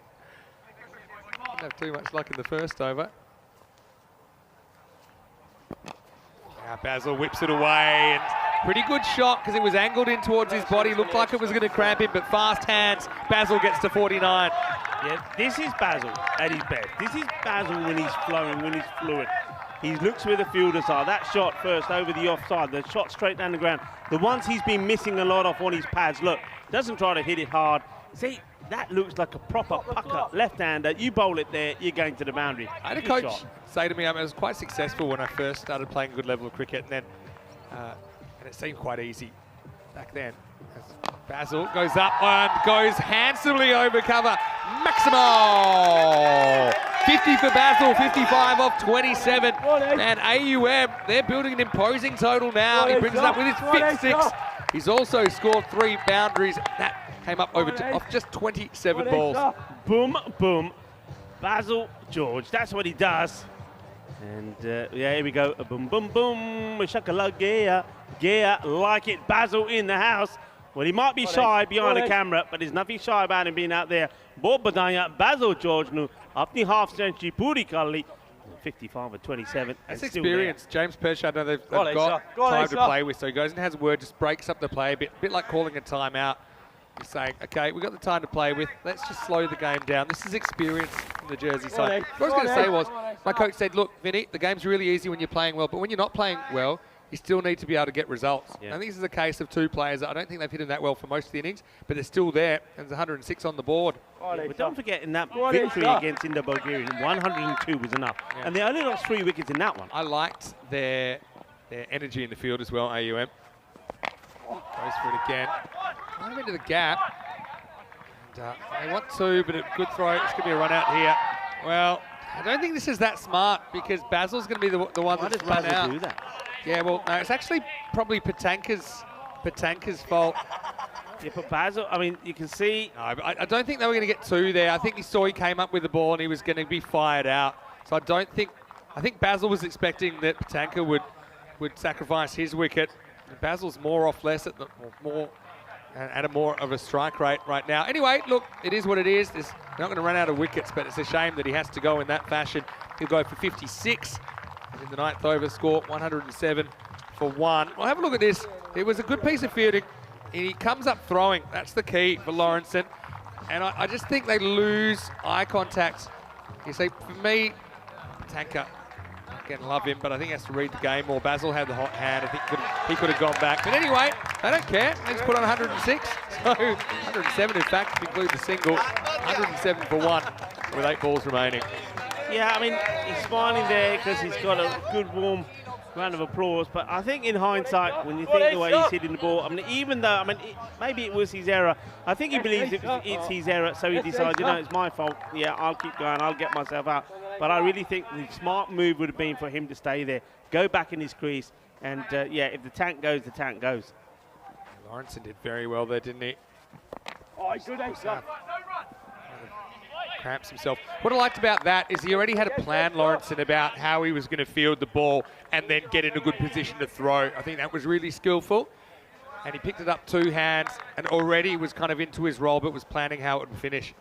Didn't have too much luck in the first over. Now Basil whips it away, and pretty good shot because it was angled in towards his body. Looked like it was going to cramp him, but fast hands. Basil gets to 49. Yeah, this is Basil at his best. This is Basil when he's flowing, when he's fluid. He looks where the fielders are. That shot first over the offside, the shot straight down the ground. The ones he's been missing a lot of on his pads. Look, doesn't try to hit it hard. See, that looks like a proper pucker left-hander. You bowl it there, you're going to the boundary. I had a Good coach shot. say to me, I was quite successful when I first started playing a good level of cricket, and then and it seemed quite easy back then. As Basil goes up and goes handsomely over cover. Maximo! 50 for Basil, 55 off 27. And AUM, they're building an imposing total now. He brings it up with his 5th 6. He's also scored 3 boundaries. That came up over off just 27 balls. Boom, boom. Basil George, that's what he does. And yeah, here we go. Boom, boom, boom. Shakalaka, yeah, like it. Basil in the house. Well, he might be shy behind the camera, but there's nothing shy about him being out there. Bob Badaya, Basil George, nu, apni half century, puri kalli. 55 at 27. That's experience. James Persh, I know they've got time to play with, so he goes and has a word, just breaks up the play a bit like calling a timeout. He's saying, okay, we've got the time to play with. Let's just slow the game down. This is experience from the Jersey side. What I was going to say was, my coach said, look, Vinny, the game's really easy when you're playing well, but when you're not playing well, you still need to be able to get results. Yeah. I think this is a case of 2 players. I don't think they've hit him that well for most of the innings, but they're still there, and there's 106 on the board. But don't forget, in that victory against Indo-Bulgarian, 102 was enough. Yeah. And they only lost 3 wickets in that one. I liked their energy in the field as well, AUM. Goes for it again. Right into the gap. And, they want 2, but a good throw. It's going to be a run out here. Well, I don't think this is that smart because Basil's going to be the one that's run out. Why does Basil do that? Yeah, well, no, it's actually probably Patanka's fault. Yeah, but Basil, I mean, you can see. No, I don't think they were going to get 2 there. I think he came up with the ball and he was going to be fired out. So I think Basil was expecting that Patanka would sacrifice his wicket. And Basil's more off less at a more of a strike rate right now. Anyway, look, it is what it is. They're not going to run out of wickets, but it's a shame that he has to go in that fashion. He'll go for 56. And in the 9th over, score 107 for 1. Well, have a look at this. It was a good piece of fielding. He comes up throwing. That's the key for Lawrenson. And I just think they lose eye contact. You see, for me, Tanker, again, love him, but I think he has to read the game more. Basil had the hot hand. I think he could have gone back. But anyway, they don't care. They just put on 106. So 107, in fact, if you include the single. 107 for 1 with 8 balls remaining. Yeah, I mean, he's smiling there because he's got a good, warm round of applause. But I think in hindsight, when you think the way he's hitting the ball, I mean, even though, maybe it was his error, I think he believes it's his error, so he decides, it's my fault. Yeah, I'll keep going. I'll get myself out. But I really think the smart move would have been for him to stay there, go back in his crease, and, yeah, if the tank goes, the tank goes. Lawrenson did very well there, didn't he? Oh, good ace. Cramps himself. What I liked about that is he already had a plan, Lawrenson, about how he was going to field the ball and then get in a good position to throw. I think that was really skillful. And he picked it up 2 hands and already was kind of into his role, but was planning how it would finish.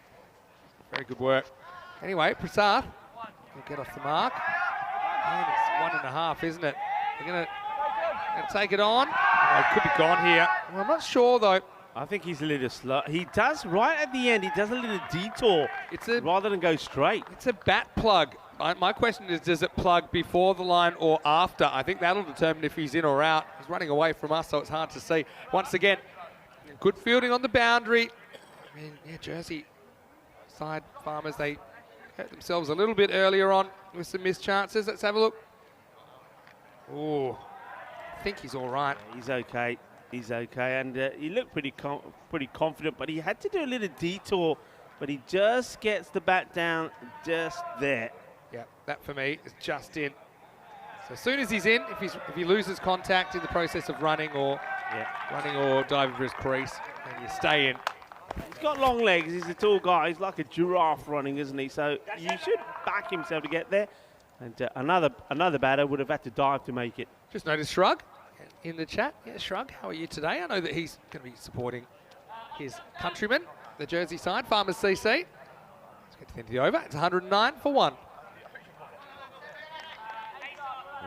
Very good work. Anyway, Prasad will get off the mark. And it's 1.5, isn't it? They're going to take it on. Oh, it could be gone here. Well, I'm not sure, though. I think he's a little slow. He does, right at the end, he does a little detour rather than go straight. It's a bat plug. My question is, does it plug before the line or after? I think that'll determine if he's in or out. He's running away from us, so it's hard to see. Once again, good fielding on the boundary. I mean, yeah, Jersey side Farmers, they hurt themselves a little bit earlier on with some missed chances. Let's have a look. Oh, I think he's all right. He's okay. He's okay, and he looked pretty confident, but he had to do a little detour, but he just gets the bat down just there. Yeah, that for me is just in. So as soon as he's in, if he loses contact in the process of running or diving for his crease, then you stay in. He's got long legs. He's a tall guy. He's like a giraffe running, isn't he? So you should back himself to get there. And another batter would have had to dive to make it. Just noticed Shrug in the chat. Yeah, Shrug, how are you today? I know that he's going to be supporting his countrymen, the Jersey side, Farmers CC. Let's get to the end of the over. It's 109 for 1.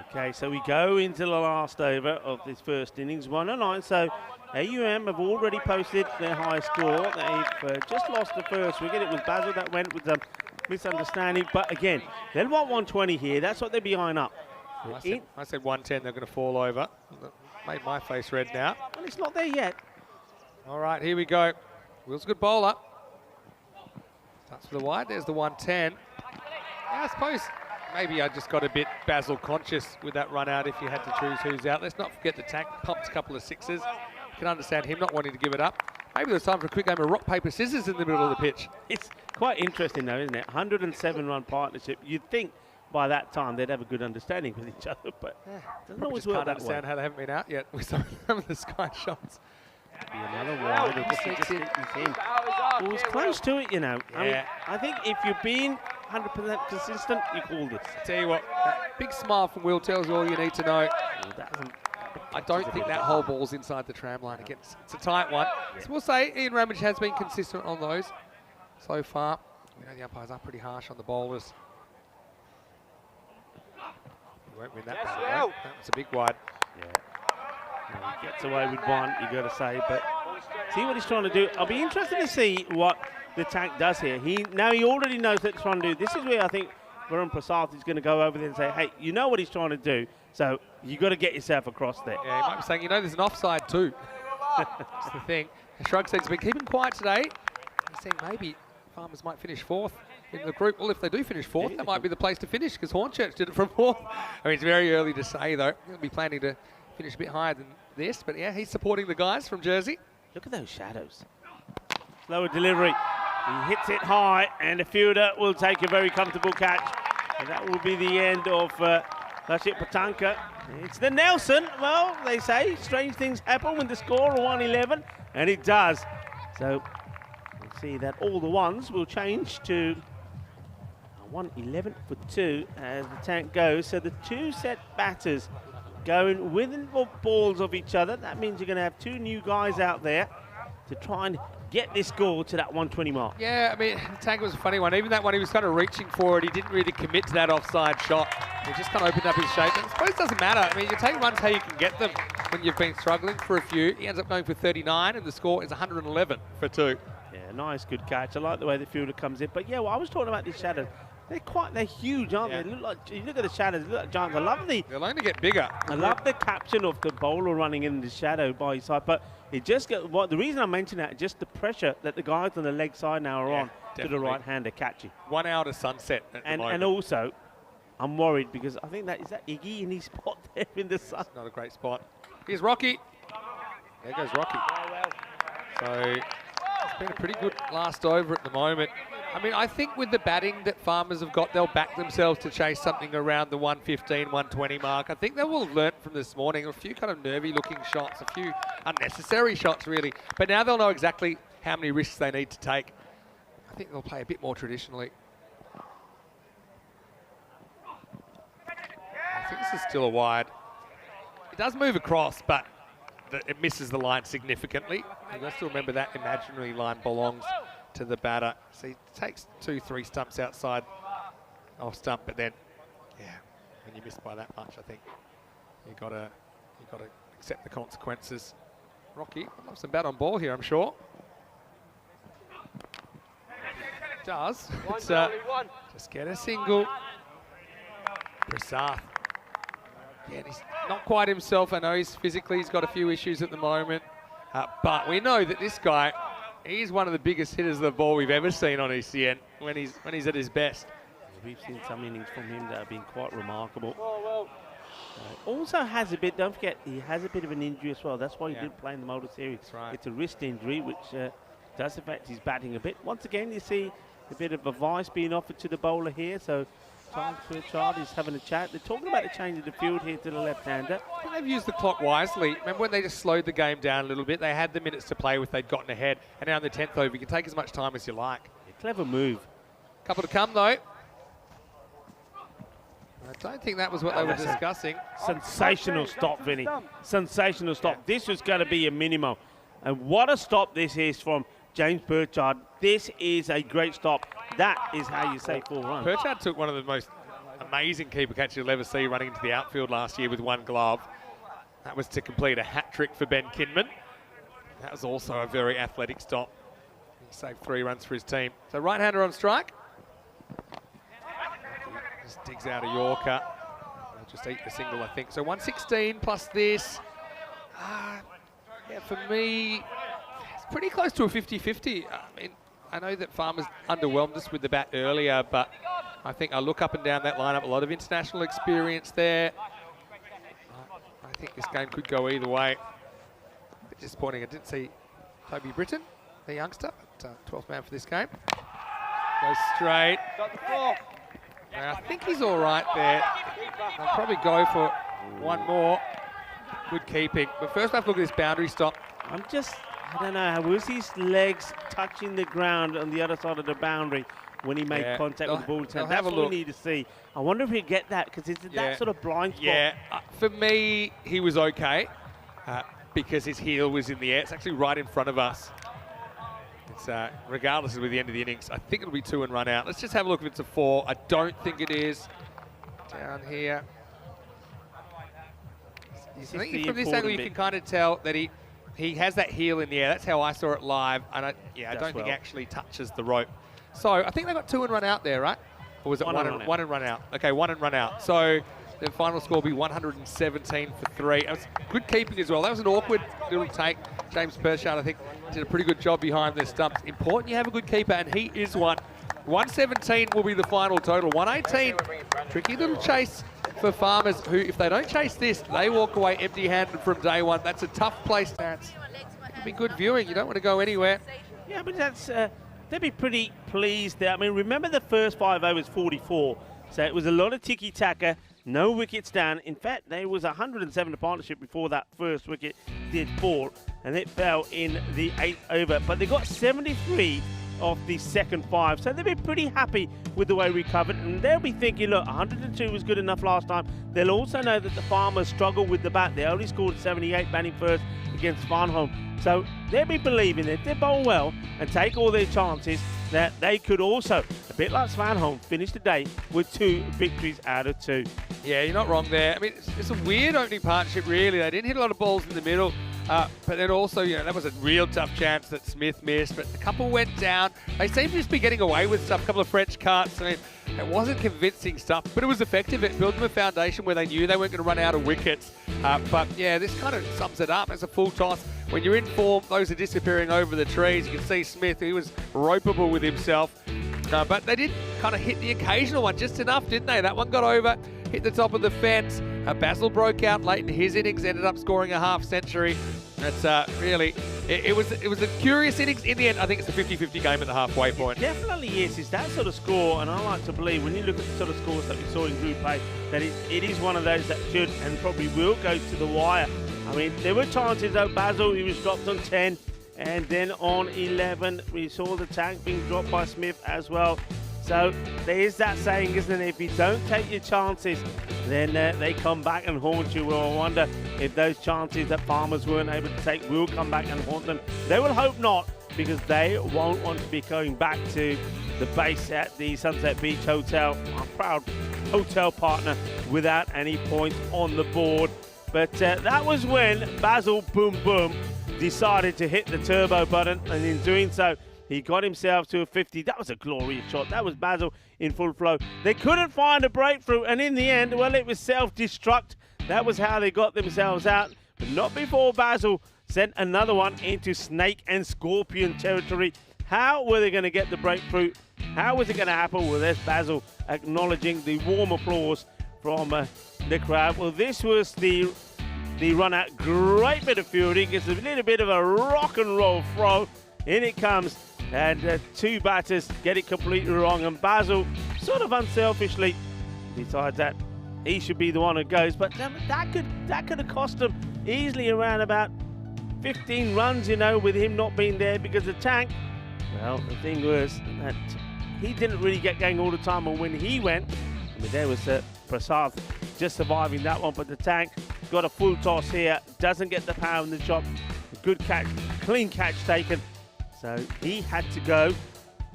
Okay, so we go into the last over of this first innings, 109. So AUM have already posted their highest score. They've just lost the first wicket. It was Basil that went with the misunderstanding. But again, they'll want 120 here. That's what they're behind up. I said 110, they're going to fall over. Made my face red now. And it's not there yet. All right, here we go. Will's a good bowler. Starts for the wide. There's the 110. Yeah, I suppose maybe I just got a bit Basil conscious with that run out if you had to choose who's out. Let's not forget the tank pumped a couple of sixes. You can understand him not wanting to give it up. Maybe there's time for a quick game of rock, paper, scissors in the middle of the pitch. It's quite interesting though, isn't it? 107-run partnership. You'd think by that time they'd have a good understanding with each other, but doesn't always work that way. Can't understand how they haven't been out yet with some of the sky shots. Be another wide. It was close to it, you know. I mean, I think if you're being 100% consistent, you call this. Tell you what, that big smile from Will tells you all you need to know. I don't think that whole ball's inside the tram line again. It's a tight one. So we'll say Ian Ramage has been consistent on those so far. You know, the umpires are pretty harsh on the bowlers. He won't win that battle, right? That was a big wide. Yeah. He gets away with one, you got to say, but see what he's trying to do. I'll be interested to see what the tank does here. He already knows what he's trying to do. This is where I think Varun Prasad is going to go over there and say, hey, you know what he's trying to do, so you got to get yourself across there. Yeah, he might be saying, you know, there's an offside too. That's the thing. And Shrug said he's been keeping quiet today. He's saying maybe Farmers might finish 4th in the group. Well, if they do finish 4th, that might be the place to finish because Hornchurch did it from 4th. I mean, it's very early to say, though. He'll be planning to finish a bit higher than this, but yeah, he's supporting the guys from Jersey. Look at those shadows. Slower delivery. He hits it high, and the fielder will take a very comfortable catch. And that will be the end of Rashid Patanka. It's the Nelson. Well, they say strange things happen when the score are 111, and it does. So we'll see that all the ones will change to 111 for 2 as the tank goes. So the 2 set batters going within the balls of each other. That means you're going to have 2 new guys out there to try and get this score to that 120 mark. Yeah, I mean, the tank was a funny one. Even that one, he was kind of reaching for it. He didn't really commit to that offside shot. He just kind of opened up his shape. And I suppose it doesn't matter. I mean, you take runs how you can get them when you've been struggling for a few. He ends up going for 39, and the score is 111 for 2. Yeah, nice, good catch. I like the way the fielder comes in. But yeah, well, I was talking about these shadows. They're huge, aren't they? Look like, you look at the shadows, look like giants. I love they'll only get bigger. I love the caption of the bowler running in the shadow by his side. But it just the reason I mention that is just the pressure that the guys on the leg side now are on to the right hander catching. 1 hour to sunset at the moment. And also, I'm worried because I think is that Iggy in his spot there in the sun. It's not a great spot. Here's Rocky. There goes Rocky. So it's been a pretty good last over at the moment. I mean, I think with the batting that Farmers have got, they'll back themselves to chase something around the 115, 120 mark. I think they will have learnt from this morning a few kind of nervy-looking shots, a few unnecessary shots, really. But now they'll know exactly how many risks they need to take. I think they'll play a bit more traditionally. I think this is still a wide. It does move across, but it misses the line significantly. You've got to remember that imaginary line belongs to the batter. So he takes 2-3 stumps outside off stump, but then, yeah, when you miss by that much, I think you got to accept the consequences. Rocky loves some bat on ball here, I'm sure. Does. It's, just get a single. Prasath. Yeah, he's not quite himself. I know he's got a few issues at the moment. But we know that this guy, he's one of the biggest hitters of the ball we've ever seen on ECN when he's at his best. We've seen some innings from him that have been quite remarkable. Also has a bit, don't forget, he has a bit of an injury as well. That's why he didn't play in the Motor Series. That's right. It's a wrist injury, which does affect his batting a bit. Once again, you see a bit of advice being offered to the bowler here. So Charles Pritchard is having a chat. They're talking about the change of the field here to the left-hander. I think they've used the clock wisely. Remember when they just slowed the game down a little bit? They had the minutes to play with. They'd gotten ahead. And now in the 10th over, you can take as much time as you like. Clever move. Couple to come, though. I don't think that was what they were discussing. Sensational stop, Vinny. Sensational stop. Yeah. This was going to be a minimum. And what a stop this is from James Pritchard. This is a great stop. That is how you say 4 runs. Pritchard took one of the most amazing keeper catches you'll ever see running into the outfield last year with one glove. That was to complete a hat trick for Ben Kinman. That was also a very athletic stop. He saved 3 runs for his team. So right-hander on strike. Just digs out a Yorker. They'll just eat the single, I think. So 116 plus this. Yeah, for me, it's pretty close to a 50-50. I mean, I know that Farmer's underwhelmed us with the bat earlier, but I think I look up and down that lineup, a lot of international experience there. I think this game could go either way. A bit disappointing. I didn't see Toby Britton, the youngster, but 12th man for this game. Goes straight. Now, I think he's all right there. I'll probably go for one more. Good keeping. But first, I have to look at this boundary stop. I don't know, was his legs touching the ground on the other side of the boundary when he made contact with the ball? That's what we need to see. I wonder if he'll get that, because it's that sort of blind spot. Yeah, for me, he was okay because his heel was in the air. It's actually right in front of us. It's regardless of the end of the innings. I think it'll be 2 and run out. Let's just have a look if it's a 4. I don't think it is. Down here. I think from this angle you can kind of tell that he has that heel in the air. That's how I saw it live. And I don't think he actually touches the rope. So I think they got 2 and run out there, right? Or was it one and run out? Okay, 1 and run out. So the final score will be 117 for 3. It was good keeping as well. That was an awkward little take. James Pritchard, I think, did a pretty good job behind the stumps. Important you have a good keeper, and he is one. 117 will be the final total. 118, tricky little chase for Farmers, who, if they don't chase this, they walk away empty-handed from day one. That's a tough place. It'll be good viewing. You don't want to go anywhere. Yeah, but that's they'd be pretty pleased there. I mean, remember the first 5 overs, 44. So it was a lot of tiki-taka, no wickets down. In fact, there was 107 to partnership before that first wicket did fall, and it fell in the 8th over. But they got 73 of the second 5, so they'll be pretty happy with the way we covered, and they'll be thinking, look, 102 was good enough last time. They'll also know that the Farmers struggle with the bat. They only scored 78 batting first against Svanholm, so they'll be believing that if they bowl well and take all their chances, that they could also, a bit like Svanholm, finish the day with 2 victories out of 2. Yeah, you're not wrong there. I mean, it's a weird opening partnership, really. They didn't hit a lot of balls in the middle. But then also, that was a real tough chance that Smith missed, but a couple went down. They seem to just be getting away with stuff, a couple of French cuts. I mean, it wasn't convincing stuff, but it was effective. It built them a foundation where they knew they weren't going to run out of wickets. But yeah, this kind of sums it up. It's a full toss. When you're in form, those are disappearing over the trees. You can see Smith, he was ropeable with himself. But they did kind of hit the occasional one just enough, didn't they? That one got over, hit the top of the fence. Basil broke out late in his innings, ended up scoring a half-century. That's really, it was a curious innings. In the end, I think it's a 50-50 game at the halfway point. It definitely is. It's that sort of score, and I like to believe when you look at the sort of scores that we saw in Group A, that it is one of those that should and probably will go to the wire. I mean, there were chances though. Basil, he was dropped on 10, And then on 11, we saw the tank being dropped by Smith as well. So there is that saying, isn't it? If you don't take your chances, then they come back and haunt you. Well, I wonder if those chances that Farmers weren't able to take will come back and haunt them. They will hope not, because they won't want to be going back to the base at the Sunset Beach Hotel, our proud hotel partner, without any points on the board. But that was when Basil Boom Boom decided to hit the turbo button, and in doing so, he got himself to a 50. That was a glorious shot. That was Basil in full flow. They couldn't find a breakthrough, and in the end, well, it was self-destruct. That was how they got themselves out, but not before Basil sent another one into snake and scorpion territory. How were they going to get the breakthrough? How was it going to happen? Well, there's Basil acknowledging the warm applause from the crowd. Well, this was the run out. Great bit of fielding. It's a little bit of a rock and roll throw. In it comes. And two batters get it completely wrong. And Basil, sort of unselfishly, decides that he should be the one who goes. But that could have cost him easily around about 15 runs, you know, with him not being there, because the tank, well, the thing was that he didn't really get going all the time. And when he went, I mean, there was Prasad just surviving that one. But the tank got a full toss here, doesn't get the power in the chop. Good catch, clean catch taken. So he had to go.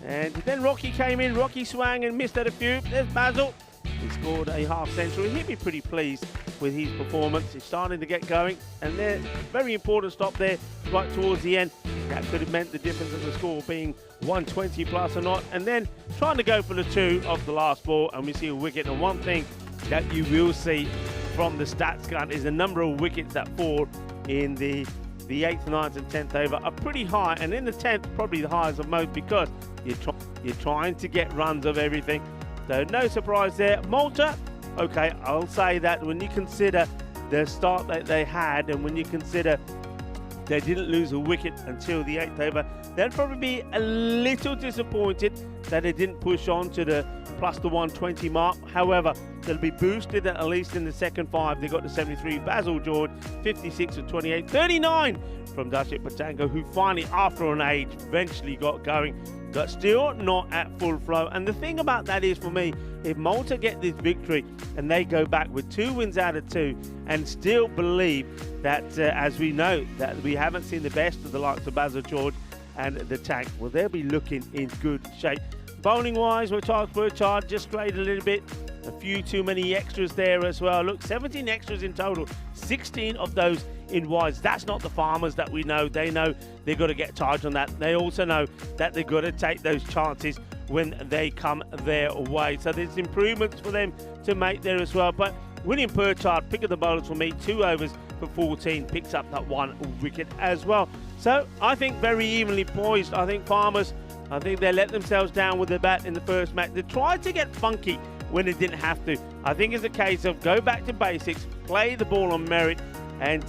And then Rocky came in. Rocky swang and missed at a few. There's Basil. He scored a half century. He'd be pretty pleased with his performance. He's starting to get going. And there, very important stop there right towards the end. That could have meant the difference of the score being 120 plus or not. And then trying to go for the 2 of the last ball. And we see a wicket. And one thing that you will see from the stats gun is the number of wickets that fall in the 8th, 9th and 10th over are pretty high, and in the 10th probably the highest of most, because you're trying to get runs of everything. So no surprise there. Malta, okay, I'll say that when you consider the start that they had, and when you consider they didn't lose a wicket until the 8th over, they'll probably be a little disappointed that they didn't push on to the plus the 120 mark. However, they'll be boosted at least in the second 5. They got to 73. Basil George, 56 of 28. 39 from Dashit Patango, who finally, after an age, eventually got going, but still not at full flow. And the thing about that is, for me, if Malta get this victory and they go back with 2 wins out of 2 and still believe that, as we know, that we haven't seen the best of the likes of Basil George and the tank, well, they'll be looking in good shape. Bowling wise, we're charged for a charge, just strayed a little bit. A few too many extras there as well. Look, 17 extras in total, 16 of those in wides. That's not the Farmers that we know. They know they've got to get charged on that. They also know that they've got to take those chances when they come their way. So there's improvements for them to make there as well. But William Perchard, pick of the bowlers for me, 2 overs for 14, picks up that 1 wicket as well. So I think very evenly poised. I think Farmers, I think they let themselves down with the bat in the first match. They tried to get funky when it didn't have to. I think it's a case of go back to basics, play the ball on merit, and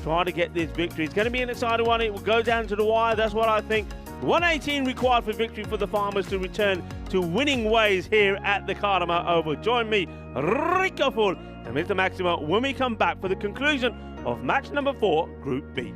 try to get this victory. It's going to be an exciting one. It will go down to the wire. That's what I think. 118 required for victory for the Farmers to return to winning ways here at the Cardamom Oval. Join me, Rico Full and Mr. Maximo, when we come back for the conclusion of match number 4, Group B.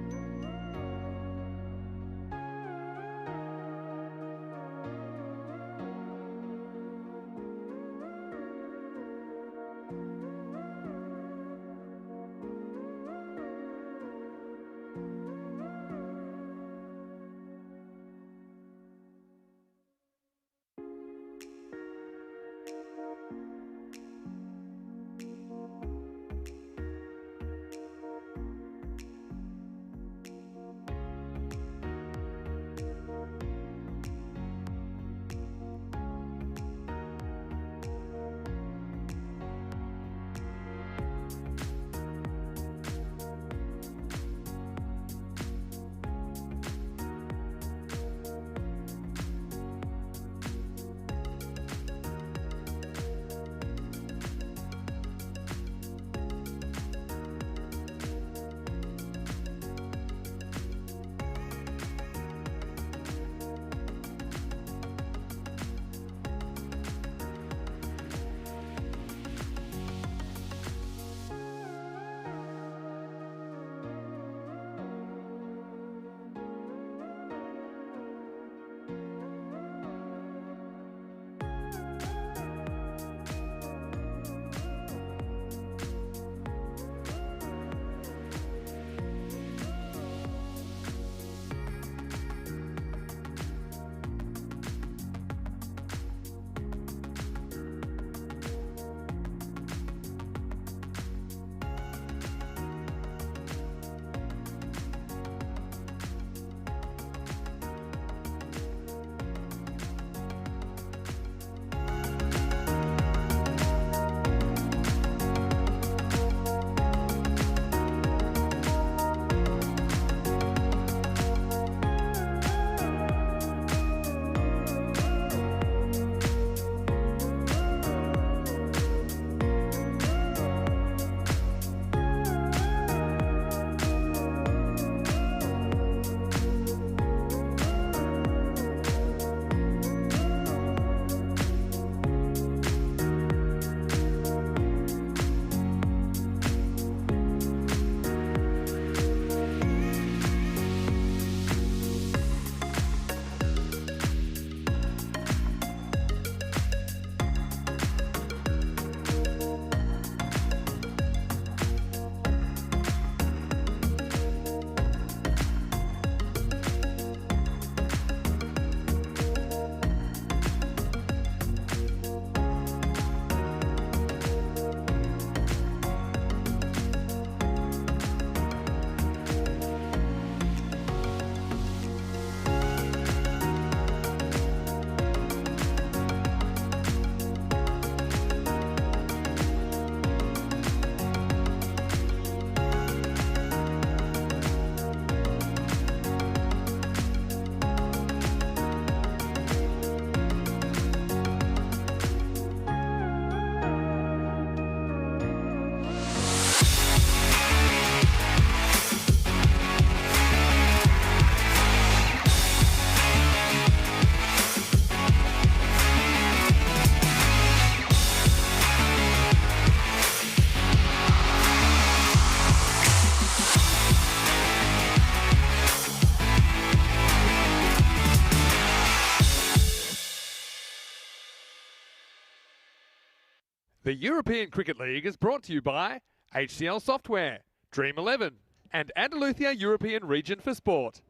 The European Cricket League is brought to you by HCL Software, Dream 11, and Andalusia European Region for Sport.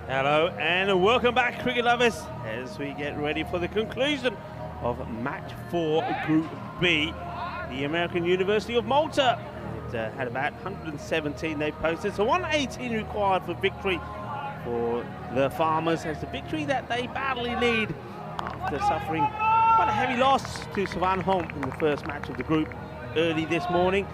Hello and welcome back, cricket lovers, as we get ready for the conclusion of Match 4 Group B. The American University of Malta. It had about 117 they posted, so 118 required for victory for the Farmers, as the victory that they badly need after suffering quite a heavy loss to Svanholm in the first match of the group early this morning.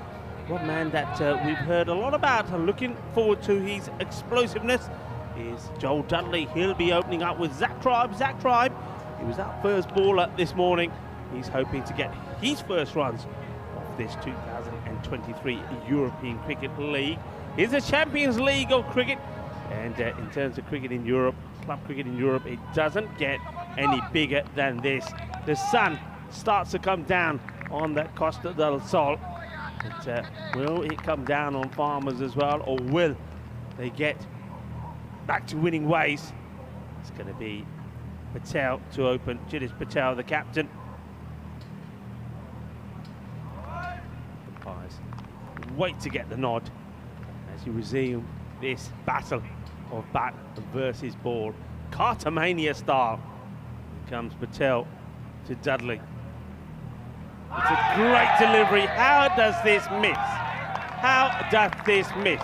One man that we've heard a lot about and looking forward to his explosiveness is Joel Dudley. He'll be opening up with Zach Tribe. Zach Tribe, he was our first bowler this morning. He's hoping to get his first runs of this 2023 European Cricket League. It's a Champions League of cricket, and in terms of cricket in Europe, club cricket in Europe, it doesn't get any bigger than this. The sun starts to come down on the Costa del Sol. But will it come down on Farmers as well, or will they get back to winning ways? It's going to be Patel to open. Jiddish Patel, the captain. Umpires wait to get the nod as you resume this battle of bat versus ball, Cartomania style. Here comes Patel to Dudley. It's a great delivery. How does this miss? How does this miss?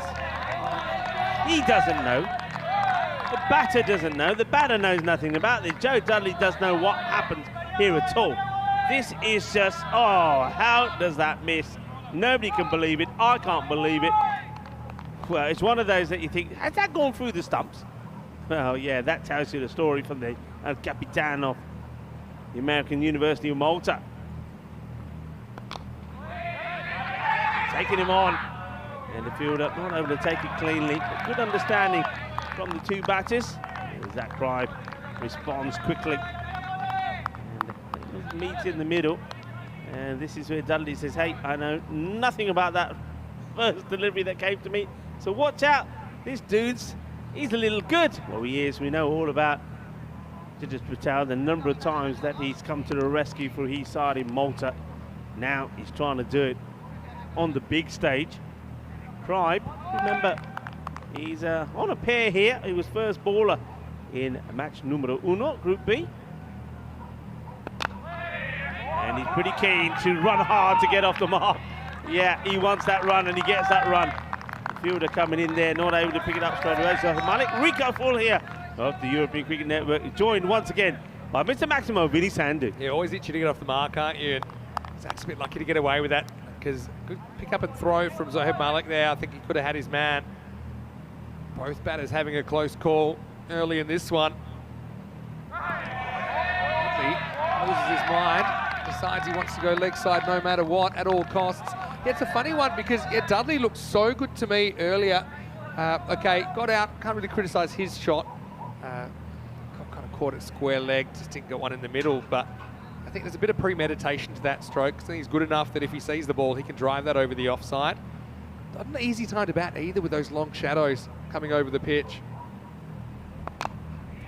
He doesn't know. The batter doesn't know. The batter knows nothing about this. Joe Dudley doesn't know what happened here at all. This is just, oh, how does that miss? Nobody can believe it. I can't believe it. Well, it's one of those that you think, has that gone through the stumps? Well, yeah, that tells you the story from the El Capitan of the American University of Malta. Taking him on, and the fielder not able to take it cleanly, but good understanding from the two batters. And Zach Tribe responds quickly, and meets in the middle. And this is where Dudley says, hey, I know nothing about that first delivery that came to me, so watch out. This dude's, he's a little good. Well, he is. We know all about Jiddish Patel, the number of times that he's come to the rescue for his side in Malta. Now he's trying to do it on the big stage. Tribe, remember, he's on a pair here. He was first bowler in match numero uno, Group B. And he's pretty keen to run hard to get off the mark. Yeah, he wants that run, and he gets that run. The fielder coming in there, not able to pick it up straight away. So Malik Rico full here of the European Cricket Network, joined once again by Mr. Maximo Vinny Sandu. Yeah, always itchy to get off the mark, aren't you? And Zach's a bit lucky to get away with that, because good pick up and throw from Zohaib Malik there. I think he could have had his man. Both batters having a close call early in this one. He loses his mind, decides he wants to go leg side no matter what, at all costs. Yeah, it's a funny one because Dudley looked so good to me earlier. Okay, got out, can't really criticise his shot. Got kind of caught it square leg, just didn't get one in the middle, but I think there's a bit of premeditation to that stroke. I think he's good enough that if he sees the ball, he can drive that over the offside. Not an easy time to bat either with those long shadows coming over the pitch.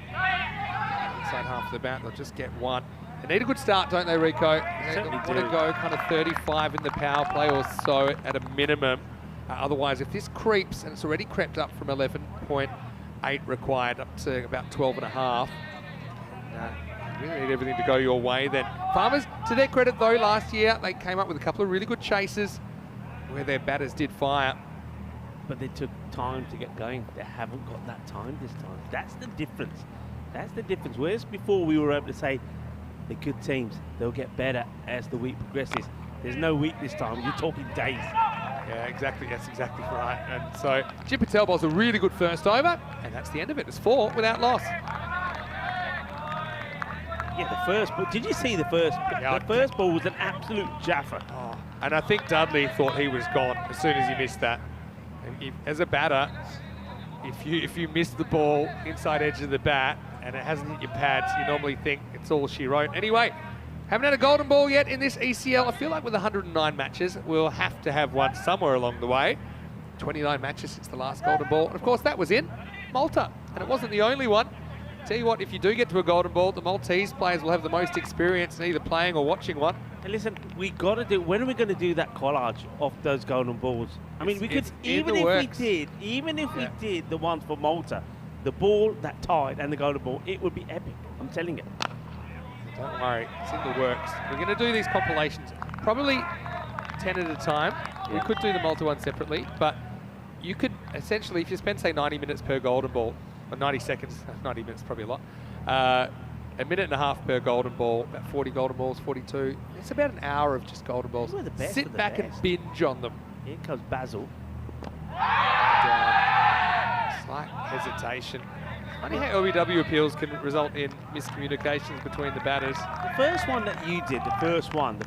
Inside half of the bat, they'll just get one. They need a good start, don't they, Rico? They want to go kind of 35 in the power play or so at a minimum. Otherwise, if this creeps, and it's already crept up from 11.8 required up to about 12.5, you really need everything to go your way then. Farmers, to their credit though, last year they came up with a couple of really good chases where their batters did fire. But they took time to get going. They haven't got that time this time. That's the difference. That's the difference. Whereas before we were able to say the good teams, they'll get better as the week progresses. There's no week this time. You're talking days. Yeah, exactly. That's exactly right. And so Jim Patel bowls a really good first over, and that's the end of it. It's 4 without loss. Yeah, the first ball. Did you see the first? Yeah, the first ball was an absolute jaffa. Oh, and I think Dudley thought he was gone as soon as he missed that. As a batter, if you miss the ball inside edge of the bat and it hasn't hit your pads, you normally think it's all she wrote. Anyway, haven't had a golden ball yet in this ECL. I feel like with 109 matches, we'll have to have one somewhere along the way. 29 matches since the last golden ball. And of course, that was in Malta. And it wasn't the only one. tell you what, if you do get to a golden ball, the Maltese players will have the most experience in either playing or watching one. And listen, we got to do. When are we going to do that collage of those golden balls? I mean, we could even if we did the ones for Malta, the ball that tied and the golden ball, it would be epic. I'm telling you. Don't worry, it's in the works. We're going to do these compilations, probably 10 at a time. Yeah. We could do the Malta one separately, but you could essentially, if you spend, say, 90 minutes per golden ball, or 90 seconds, 90 minutes probably a lot, a minute and a half per golden ball, about 40 golden balls, 42. It's about an hour of just golden balls. Sit back and binge on them. Here comes Basil. Slight hesitation. Funny how LBW appeals can result in miscommunications between the batters. The first one that you did, the first one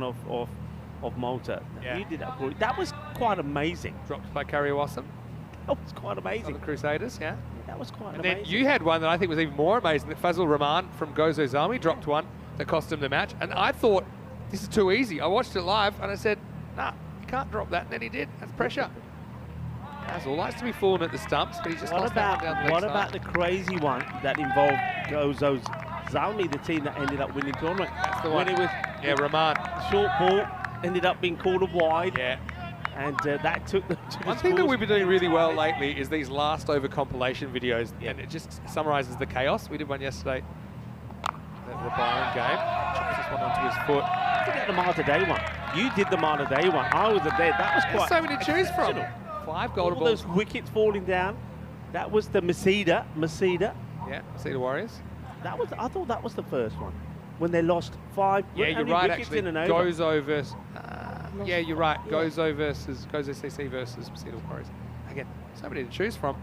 of Malta, you did that was quite amazing. Dropped by Kariawasam. That was quite amazing. The Crusaders, yeah. That was quite amazing. amazing. Then you had one that I think was even more amazing, that Fazil Rahman from Gozo Zalmi dropped one that cost him the match. And I thought, this is too easy. I watched it live and I said, nah, you can't drop that. And then he did. That's pressure. Fazil likes to be falling at the stumps, but he just lost that one down the leg What side. about the crazy one that involved Gozo Zalmi, the team that ended up winning the tournament? That's the one. When it was Rahman. Short ball, ended up being called a wide. Yeah. And that took them to the One thing that we've been doing really well lately is these last over compilation videos, and it just summarizes the chaos. We did one yesterday, the Byron game. Chops this one onto his foot. Forget the Marta Day one. You did the Marta Day one. I was there. That was quite. There's so many to choose from. 5 golden balls. Those wickets falling down. That was the Masida. Yeah, Masida Warriors. That was. I thought that was the first one when they lost 5. Yeah, you're right. Actually, in an over. Gozo versus. Yeah, you're right. Yeah. Gozo CC versus Masida Warriors. Again, so many to choose from.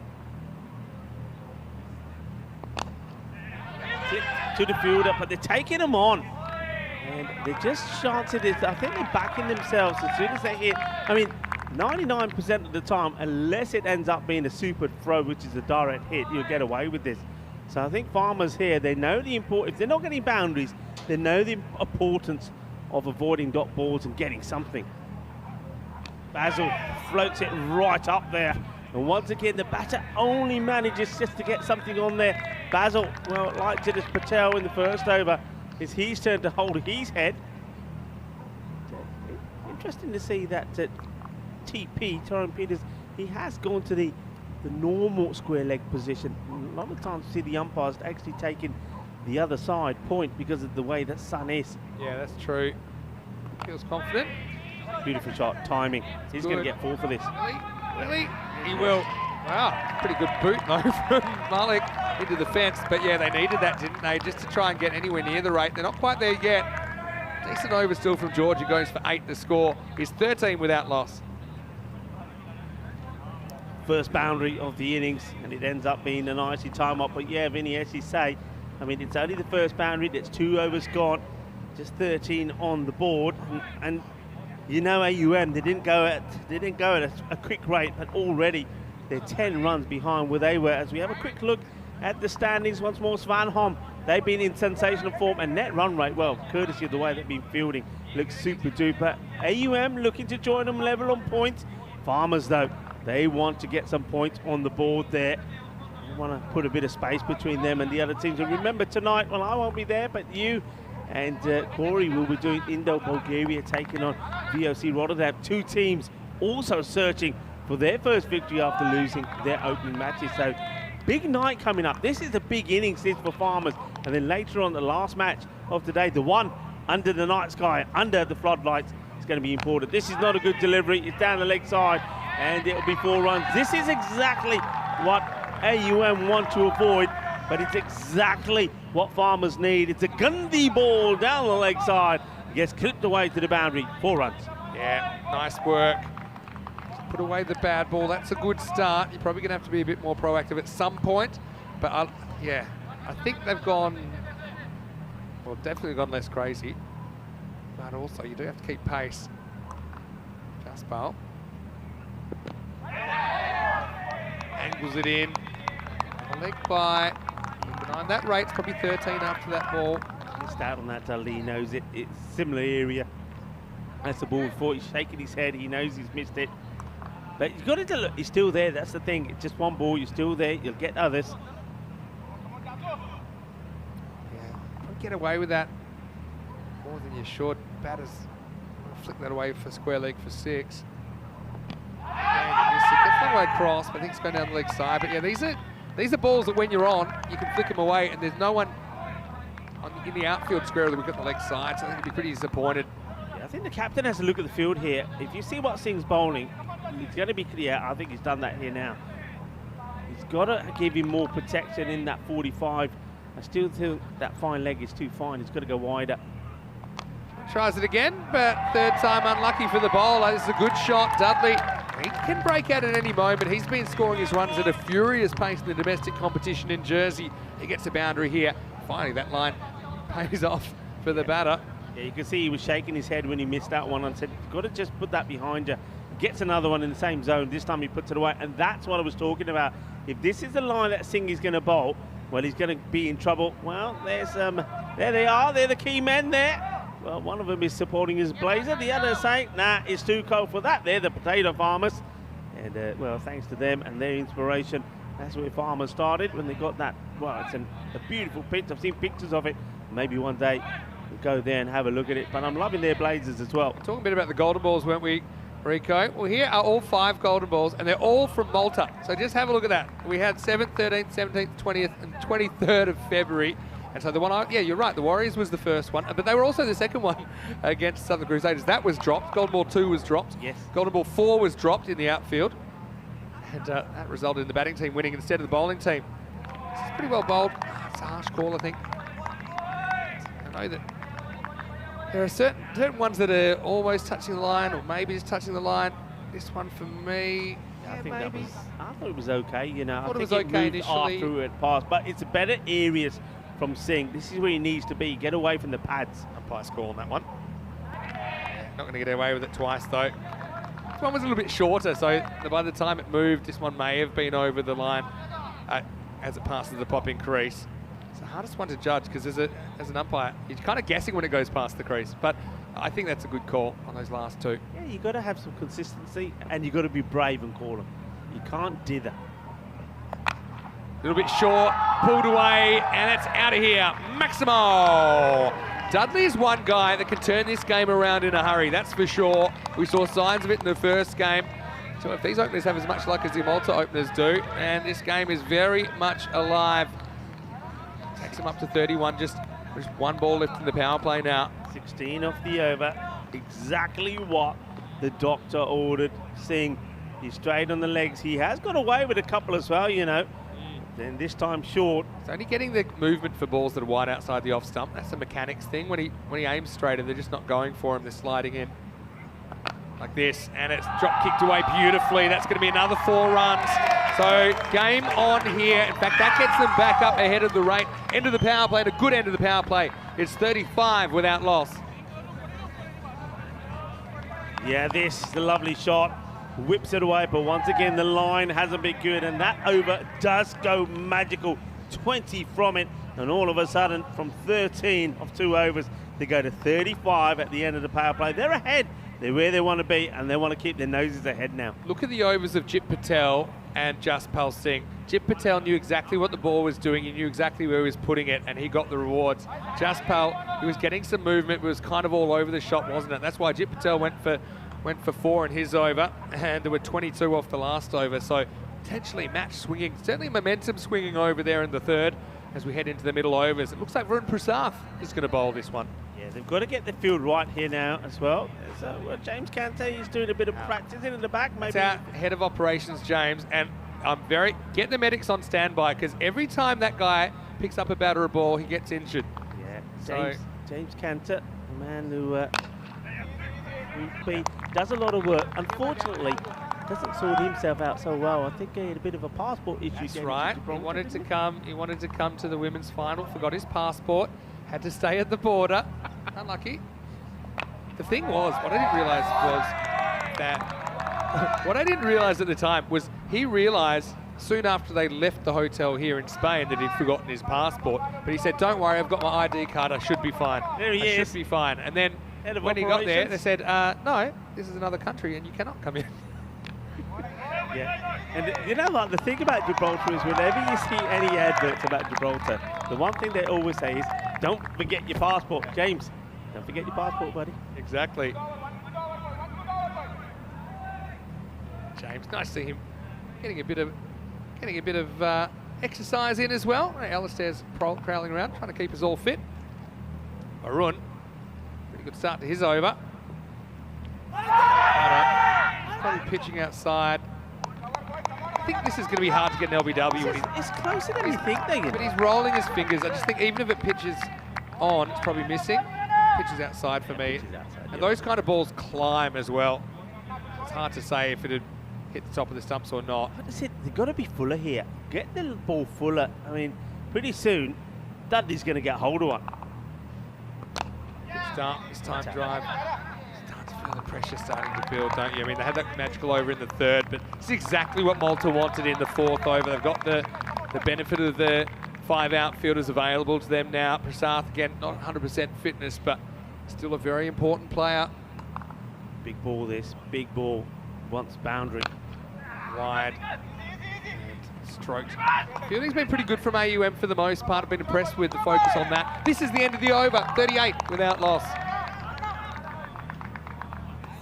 To the fielder, but they're taking them on. And they're just chancing it. I think they're backing themselves as soon as they hit. I mean, 99% of the time, unless it ends up being a super throw, which is a direct hit, you'll get away with this. So I think Farmers here, they know the importance. If they're not getting boundaries, they know the importance of avoiding dot balls and getting something. Basil floats it right up there. And once again, the batter only manages just to get something on there. Basil, well, like Jiddish Patel in the first over, it's his turn to hold his head. Interesting to see that TP, Tyrone Peters, he has gone to the normal square leg position. A lot of times you see the umpires actually taking the other side point because of the way that sun is. Yeah, that's true. Feels confident. Beautiful shot, timing. He's going to get 4 for this. Really? He will. Wow, pretty good boot though from Malik into the fence. But yeah, they needed that, didn't they? Just to try and get anywhere near the rate. They're not quite there yet. Decent over still from Georgia, goes for 8 to score. He's 13 without loss. First boundary of the innings, and it ends up being an icy time up. But yeah, Vinny, as you say, I mean, it's only the first boundary. That's 2 overs gone, just 13 on the board, and you know AUM, they didn't go at a quick rate, but already they're 10 runs behind where they were. As we have a quick look at the standings once more, Svanholm, they've been in sensational form, and net run rate, well, courtesy of the way they've been fielding, looks super duper. AUM looking to join them level on points. Farmers though, they want to get some points on the board there. They want to put a bit of space between them and the other teams. And remember tonight, well, I won't be there, but you and Corey will be doing Indo-Bulgarian taking on VOC Rotterdam. 2 teams also searching for their first victory after losing their opening matches. So big night coming up. This is the big innings this for Farmers. And then later on, the last match of today, the one under the night sky, under the floodlights, is going to be important. This is not a good delivery. It's down the leg side, and it'll be 4 runs. This is exactly what AUM want to avoid, but it's exactly what Farmers need. It's a Gundy ball down the leg side. It gets clipped away to the boundary. 4 runs. Yeah, nice work. Put away the bad ball. That's a good start. You're probably going to have to be a bit more proactive at some point. But yeah, I think they've gone, well, definitely gone less crazy. But also, you do have to keep pace. Jaspal. Angles it in. A leg by. Behind that rate's probably 13 after that ball. Missed out on that, Lee knows it. It's similar area. That's the ball before. He's shaking his head. He knows he's missed it. But you've got to look. He's still there. That's the thing. It's just one ball. You're still there. You'll get others. get away with that more than you should. Batters flick that away for square leg for 6. And gets that way across, but I think it's going down the leg side. But yeah, these are balls that when you're on, you can flick them away, and there's no one in the outfield square of the wicket on the leg side, so I think he'd be pretty disappointed. Yeah, I think the captain has to look at the field here. If you see what Singh's bowling, it's going to be clear. I think he's done that here now. He's got to give him more protection in that 45. I still think that fine leg is too fine. He's got to go wider. Tries it again, but third time unlucky for the bowler. This is a good shot. Dudley, he can break out at any moment. He's been scoring his runs at a furious pace in the domestic competition in Jersey. He gets a boundary here. Finally, that line pays off for the batter. Yeah, you can see he was shaking his head when he missed that one and said, you've got to just put that behind you. Gets another one in the same zone. This time he puts it away, and that's what I was talking about. If this is the line that Singh is going to bowl, well, he's going to be in trouble. Well, there they are. They're the key men there. Well, one of them is supporting his blazer. The other is saying, nah, it's too cold for that. They're the potato farmers. And, well, thanks to them and their inspiration, that's where farmers started when they got that. Well, it's a beautiful pitch. I've seen pictures of it. Maybe one day we'll go there and have a look at it. But I'm loving their blazers as well. Talking a bit about the golden balls, weren't we, Rico? Well, here are all 5 golden balls, and they're all from Malta. So just have a look at that. We had 7th, 13th, 17th, 20th, and 23rd of February. And so the one, yeah, you're right, the Warriors was the first one, but they were also the second one against Southern Crusaders. That was dropped. Golden Ball 2 was dropped. Yes. Golden Ball 4 was dropped in the outfield. And that resulted in the batting team winning instead of the bowling team. This is pretty well bowled. It's a harsh call, I think. I know that there are certain ones that are almost touching the line, or maybe just touching the line. This one for me, I think that was, I thought it was okay, you know. I thought it was think okay moved initially. After it passed, but it's better areas from Singh. This is where he needs to be. Get away from the pads. Umpire's call on that one. Not going to get away with it twice, though. This one was a little bit shorter, so by the time it moved, this one may have been over the line as it passes the popping crease. It's the hardest one to judge because as an umpire, you're kind of guessing when it goes past the crease. But I think that's a good call on those last 2. Yeah, you've got to have some consistency, and you've got to be brave and call them. You can't dither. A little bit short, pulled away, and it's out of here. Maximo! Dudley is one guy that can turn this game around in a hurry, that's for sure. We saw signs of it in the first game. So if these openers have as much luck as the Malta openers do, and this game is very much alive. Takes them up to 31, just one ball left in the power play now. 16 off the over, exactly what the doctor ordered. Singh, he's straight on the legs. He has got away with a couple as well, you know. Then this time short. It's only getting the movement for balls that are wide outside the off stump. That's a mechanics thing. When he aims straight and they're just not going for him, they're sliding in like this, and it's drop kicked away beautifully. That's going to be another 4 runs. So game on here. In fact, that gets them back up ahead of the rate. End of the power play, and a good end of the power play. It's 35 without loss. Yeah, this is a lovely shot. Whips it away, but once again, the line hasn't been good, and that over does go magical. 20 from it, and all of a sudden, from 13 of 2 overs, they go to 35 at the end of the power play. They're ahead. They're where they want to be, and they want to keep their noses ahead now. Look at the overs of Jit Patel and Jaspal Singh. Jit Patel knew exactly what the ball was doing. He knew exactly where he was putting it, and he got the rewards. Jaspal, he was getting some movement, but was kind of all over the shot, wasn't it? That's why Jit Patel went for 4 in his over, and there were 22 off the last over, so potentially match swinging, certainly momentum swinging over there in the third as we head into the middle overs. It looks like Varun Prasad is going to bowl this one. Yeah, they've got to get the field right here now as well. So James Cantor is doing a bit of practicing in the back. Maybe it's our head of operations, James, and get the medics on standby, because every time that guy picks up a bat or a ball, he gets injured. Yeah, James Cantor, a man who does a lot of work. Unfortunately, doesn't sort himself out so well. I think he had a bit of a passport issue. That's right. He wanted to come to the women's final. Forgot his passport. Had to stay at the border. Unlucky. The thing was, what I didn't realise was that what I didn't realise at the time was he realised soon after they left the hotel here in Spain that he'd forgotten his passport. But he said, "Don't worry, I've got my ID card. I should be fine. There he is. I should be fine." And then when he got there, they said, "No, this is another country and you cannot come in." Yeah, and you know what, the thing about Gibraltar is whenever you see any adverts about Gibraltar, the one thing they always say is don't forget your passport. James, don't forget your passport, buddy. Exactly. James, nice to see him getting a bit of exercise in as well. Alistair's prowling around, trying to keep us all fit. Arun, pretty good start to his over. Probably pitching outside. I think this is going to be hard to get an LBW. It's closer than you think, Megan. But he's rolling his fingers. I just think even if it pitches on, it's probably missing. Pitches outside for me. And those kind of balls climb as well. It's hard to say if it'd hit the top of the stumps or not. But I said, they've got to be fuller here. Get the ball fuller. I mean, pretty soon, Dudley's going to get hold of one. Good start, this time drive. Start to feel the pressure starting to build, don't you? I mean, they had that magical over in the third, but it's exactly what Malta wanted in the fourth over. They've got the benefit of the 5 outfielders available to them now. Prasath, again, not 100% fitness, but still a very important player. Big ball this, big ball. Wants boundary. Wide. And stroked. Fielding's been pretty good from AUM for the most part. I've been impressed with the focus on that. This is the end of the over, 38 without loss.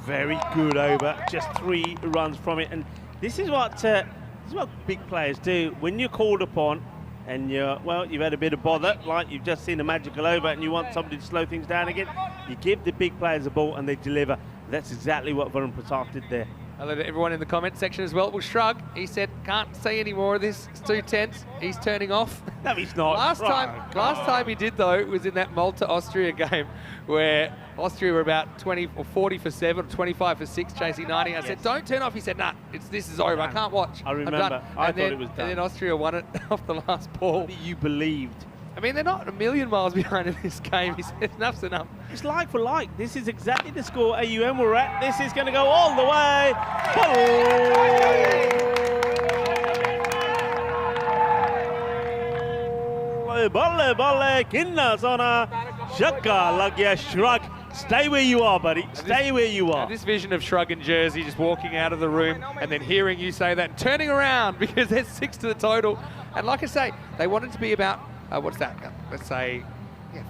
Very good over, just 3 runs from it. And this is what big players do. When you're called upon and you've had a bit of bother, like you've just seen a magical over and you want somebody to slow things down again, you give the big players the ball and they deliver. That's exactly what Varun Prasath did there. Hello to everyone in the comment section as well. We'll shrug. He said, can't see any more of this. It's too tense. He's turning off. No, he's not. Last time he did, though, was in that Malta-Austria game where Austria were about 20 or 40 for 7, 25 for 6, chasing 90. I said, don't turn off. He said, nah, this is over. I can't watch. I remember. I thought it was done. And then Austria won it off the last ball. You believed. I mean, they're not a million miles behind in this game. He said, enough's enough. It's like for like. This is exactly the score AUM were at. This is going to go all the way. Balle, balle, kinna sona, shaka, lagya, shrug. Stay where you are, buddy. Stay where you are. This vision of Shrug and Jersey just walking out of the room and then hearing you say that and turning around because there's 6 to the total. And like I say, they wanted to be about, what's that? Let's say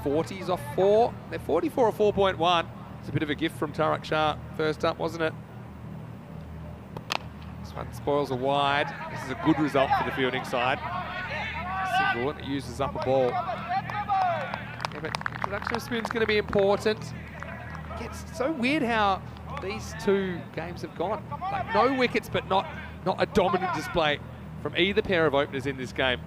40s off 4. They're 44 or 4.1. It's a bit of a gift from Tarak Shah first up, wasn't it? This one spoils a wide. This is a good result for the fielding side. Single, and it uses up a ball. Yeah, but introduction of spin's going to be important. It's so weird how these 2 games have gone. Like no wickets, but not a dominant display from either pair of openers in this game.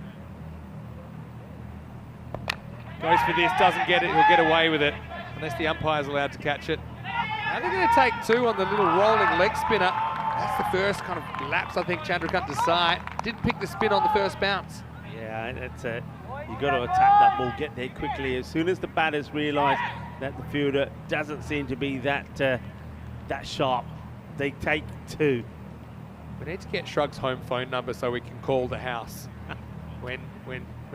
Goes for this, doesn't get it, he'll get away with it, unless the umpire's allowed to catch it. Now they're going to take 2 on the little rolling leg spinner. That's the first kind of lapse, I think, Chandrakant Desai. Didn't pick the spin on the first bounce. Yeah, that's it. You've got to attack that ball, get there quickly. As soon as the batters realise that the fielder doesn't seem to be that sharp, they take 2. We need to get Shrug's home phone number so we can call the house when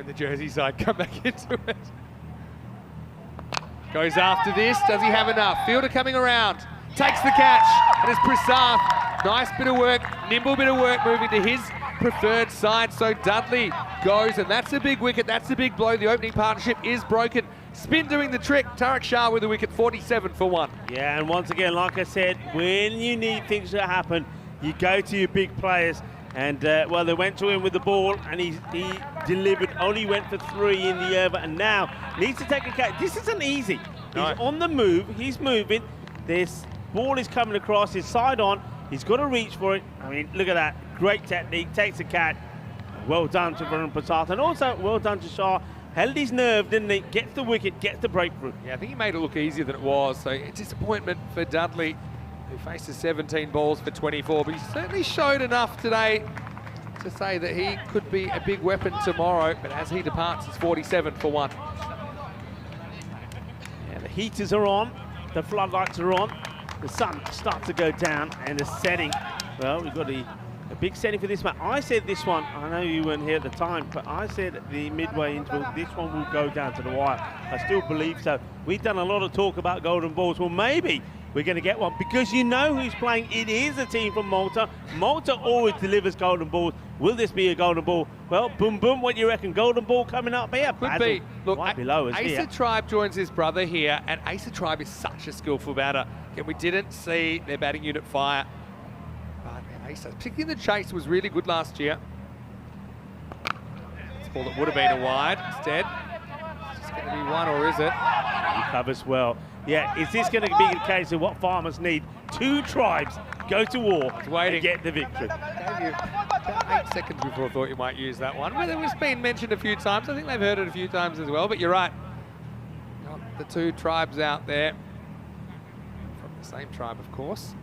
the Jersey side come back into it. Goes after this, does he have enough? Fielder coming around, takes the catch, and it's Prasath. Nice bit of work, nimble bit of work moving to his preferred side. So Dudley goes, and that's a big wicket, that's a big blow. The opening partnership is broken. Spin doing the trick. Tarak Shah with the wicket, 47 for 1. Yeah, and once again, like I said, when you need things to happen, you go to your big players. And, well, they went to him with the ball, and he delivered, only went for 3 in the over, and now needs to take a catch. This isn't easy. He's on the move, he's moving. This ball is coming across, his side on. He's got to reach for it. I mean, look at that. Great technique, takes a catch. Well done to Varun Prasath, and also well done to Shah. Held his nerve, didn't he? Gets the wicket, gets the breakthrough. Yeah, I think he made it look easier than it was. So a disappointment for Dudley, who faces 17 balls for 24, but he certainly showed enough today to say that he could be a big weapon tomorrow, but as he departs, it's 47 for 1. Yeah, the heaters are on, the floodlights are on, the sun starts to go down, and the setting, well, we've got a big setting for this match. I said this one, I know you weren't here at the time, but I said at the midway interval, this one will go down to the wire. I still believe so. We've done a lot of talk about golden balls. Well, maybe we're going to get one, because you know who's playing. It is a team from Malta. Malta always delivers golden balls. Will this be a golden ball? Well, boom, boom. What do you reckon? Golden ball coming up here? Could be. Look, right below us Asa here. Tribe joins his brother here, and Asa Tribe is such a skillful batter. Again, we didn't see their batting unit fire. But man, Asa, particularly in the chase, was really good last year. It's a ball that would have been a wide instead. It's just going to be one, or is it? He covers well. Yeah, is this going to be the case of what farmers need? 2 tribes go to war and get the victory. Gave you about 8 seconds before I thought you might use that one. But it was been mentioned a few times. I think they've heard it a few times as well, but you're right. Got the 2 tribes out there. From the same tribe, of course.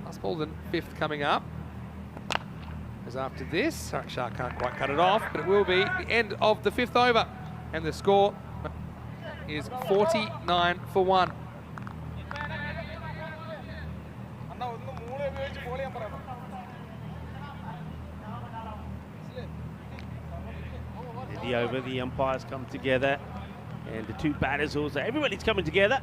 Last ball, then 5th coming up. As after this, Shah can't quite cut it off, but it will be the end of the 5th over. And the score is 49 for 1. In the over, the umpires come together, and the 2 batters also. Everybody's coming together.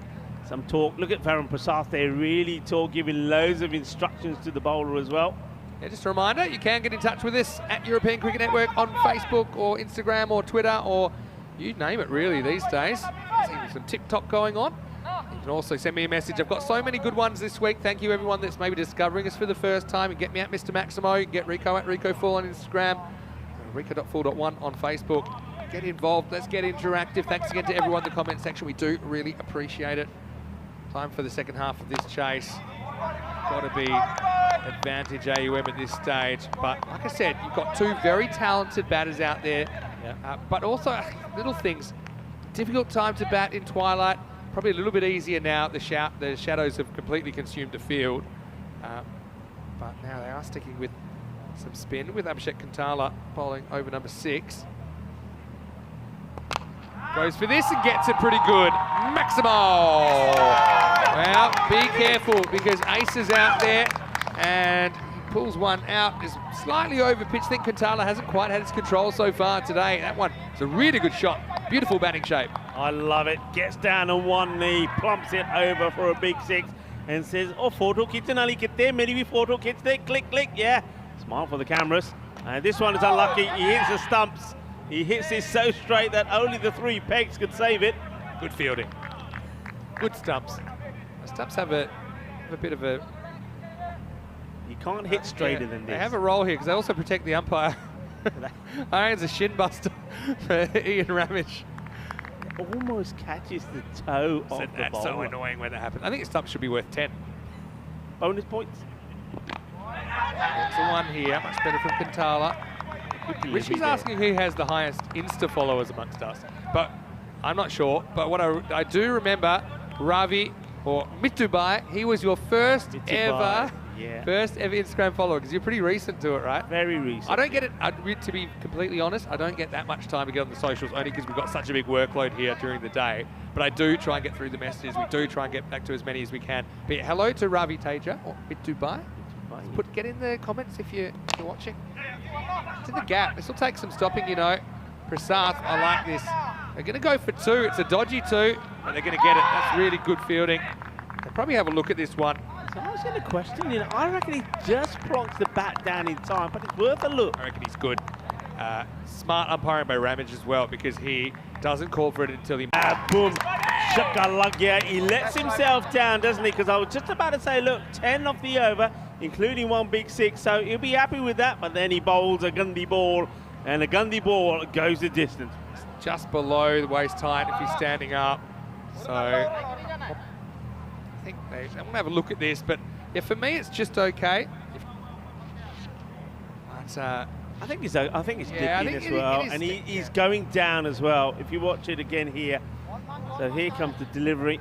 Some talk. Look at Varun Prasad there, really talk, giving loads of instructions to the bowler as well. Yeah, just a reminder, you can get in touch with us at European Cricket Network on Facebook or Instagram or Twitter or you name it really these days. There's even some TikTok going on. You can also send me a message. I've got so many good ones this week. Thank you everyone that's maybe discovering us for the first time. And get me at Mr. Maximo. You can get Rico at RicoFull on Instagram. Rico.full.1 on Facebook. Get involved. Let's get interactive. Thanks again to everyone in the comment section. We do really appreciate it. Time for the second half of this chase. Got to be advantage AUM at this stage. But like I said, you've got 2 very talented batters out there. But also little things. Difficult time to bat in twilight. Probably a little bit easier now. The shadows have completely consumed the field. But now they are sticking with some spin with Abhishek Kantala bowling over number 6. Goes for this and gets it pretty good. Maximo! Well, be careful because Ace is out there and he pulls one out. Is slightly over pitch. I think Kantala hasn't quite had his control so far today. That one is a really good shot. Beautiful batting shape. I love it. Gets down on one knee, plumps it over for a big 6 and says, oh, photo kitchen ali kitte, meri bhi photo khichte, click, click, yeah. Smile for the cameras. And this one is unlucky. He hits the stumps. He hits this so straight that only the 3 pegs could save it. Good fielding. Good stumps. The stumps have a bit of a... You can't hit straighter than this. They have a role here because they also protect the umpire. I think it's a shin buster for Ian Ramage. Almost catches the toe of the That's bowler. so annoying when that happens. I think the stump should be worth 10. Bonus points. That's a 1 here. Much better from Kantala. Richie's asking who has the highest Insta followers amongst us, but I'm not sure. But what I do remember, Ravi or Mitubai, he was your first ever Instagram follower because you're pretty recent to it, right? Very recent. I don't get it. To be completely honest, I don't get that much time to get on the socials only because we've got such a big workload here during the day. But I do try and get through the messages. We do try and get back to as many as we can. But hello to Ravi Teja or Mitubai. Get in the comments if you're watching. It's in the gap. This will take some stopping, you know. Prasath, I like this. They're going to go for 2. It's a dodgy 2, but they're going to get it. That's really good fielding. They'll probably have a look at this one. So I was going to question, you know, I reckon he just plonks the bat down in time, but it's worth a look. I reckon he's good. Smart umpiring by Ramage as well because he doesn't call for it until he... Boom. Shakalagya. He lets himself down, doesn't he? Because I was just about to say, look, 10 off the over, including 1 big 6, so he'll be happy with that, but then he bowls a Gandhi ball, and a Gandhi ball goes the distance. Just below the waist height if he's standing up. So I think I'm going to have a look at this, but yeah, for me it's just okay. But, I think he's dipping as well, and he's going down as well. If you watch it again here, so here comes the delivery.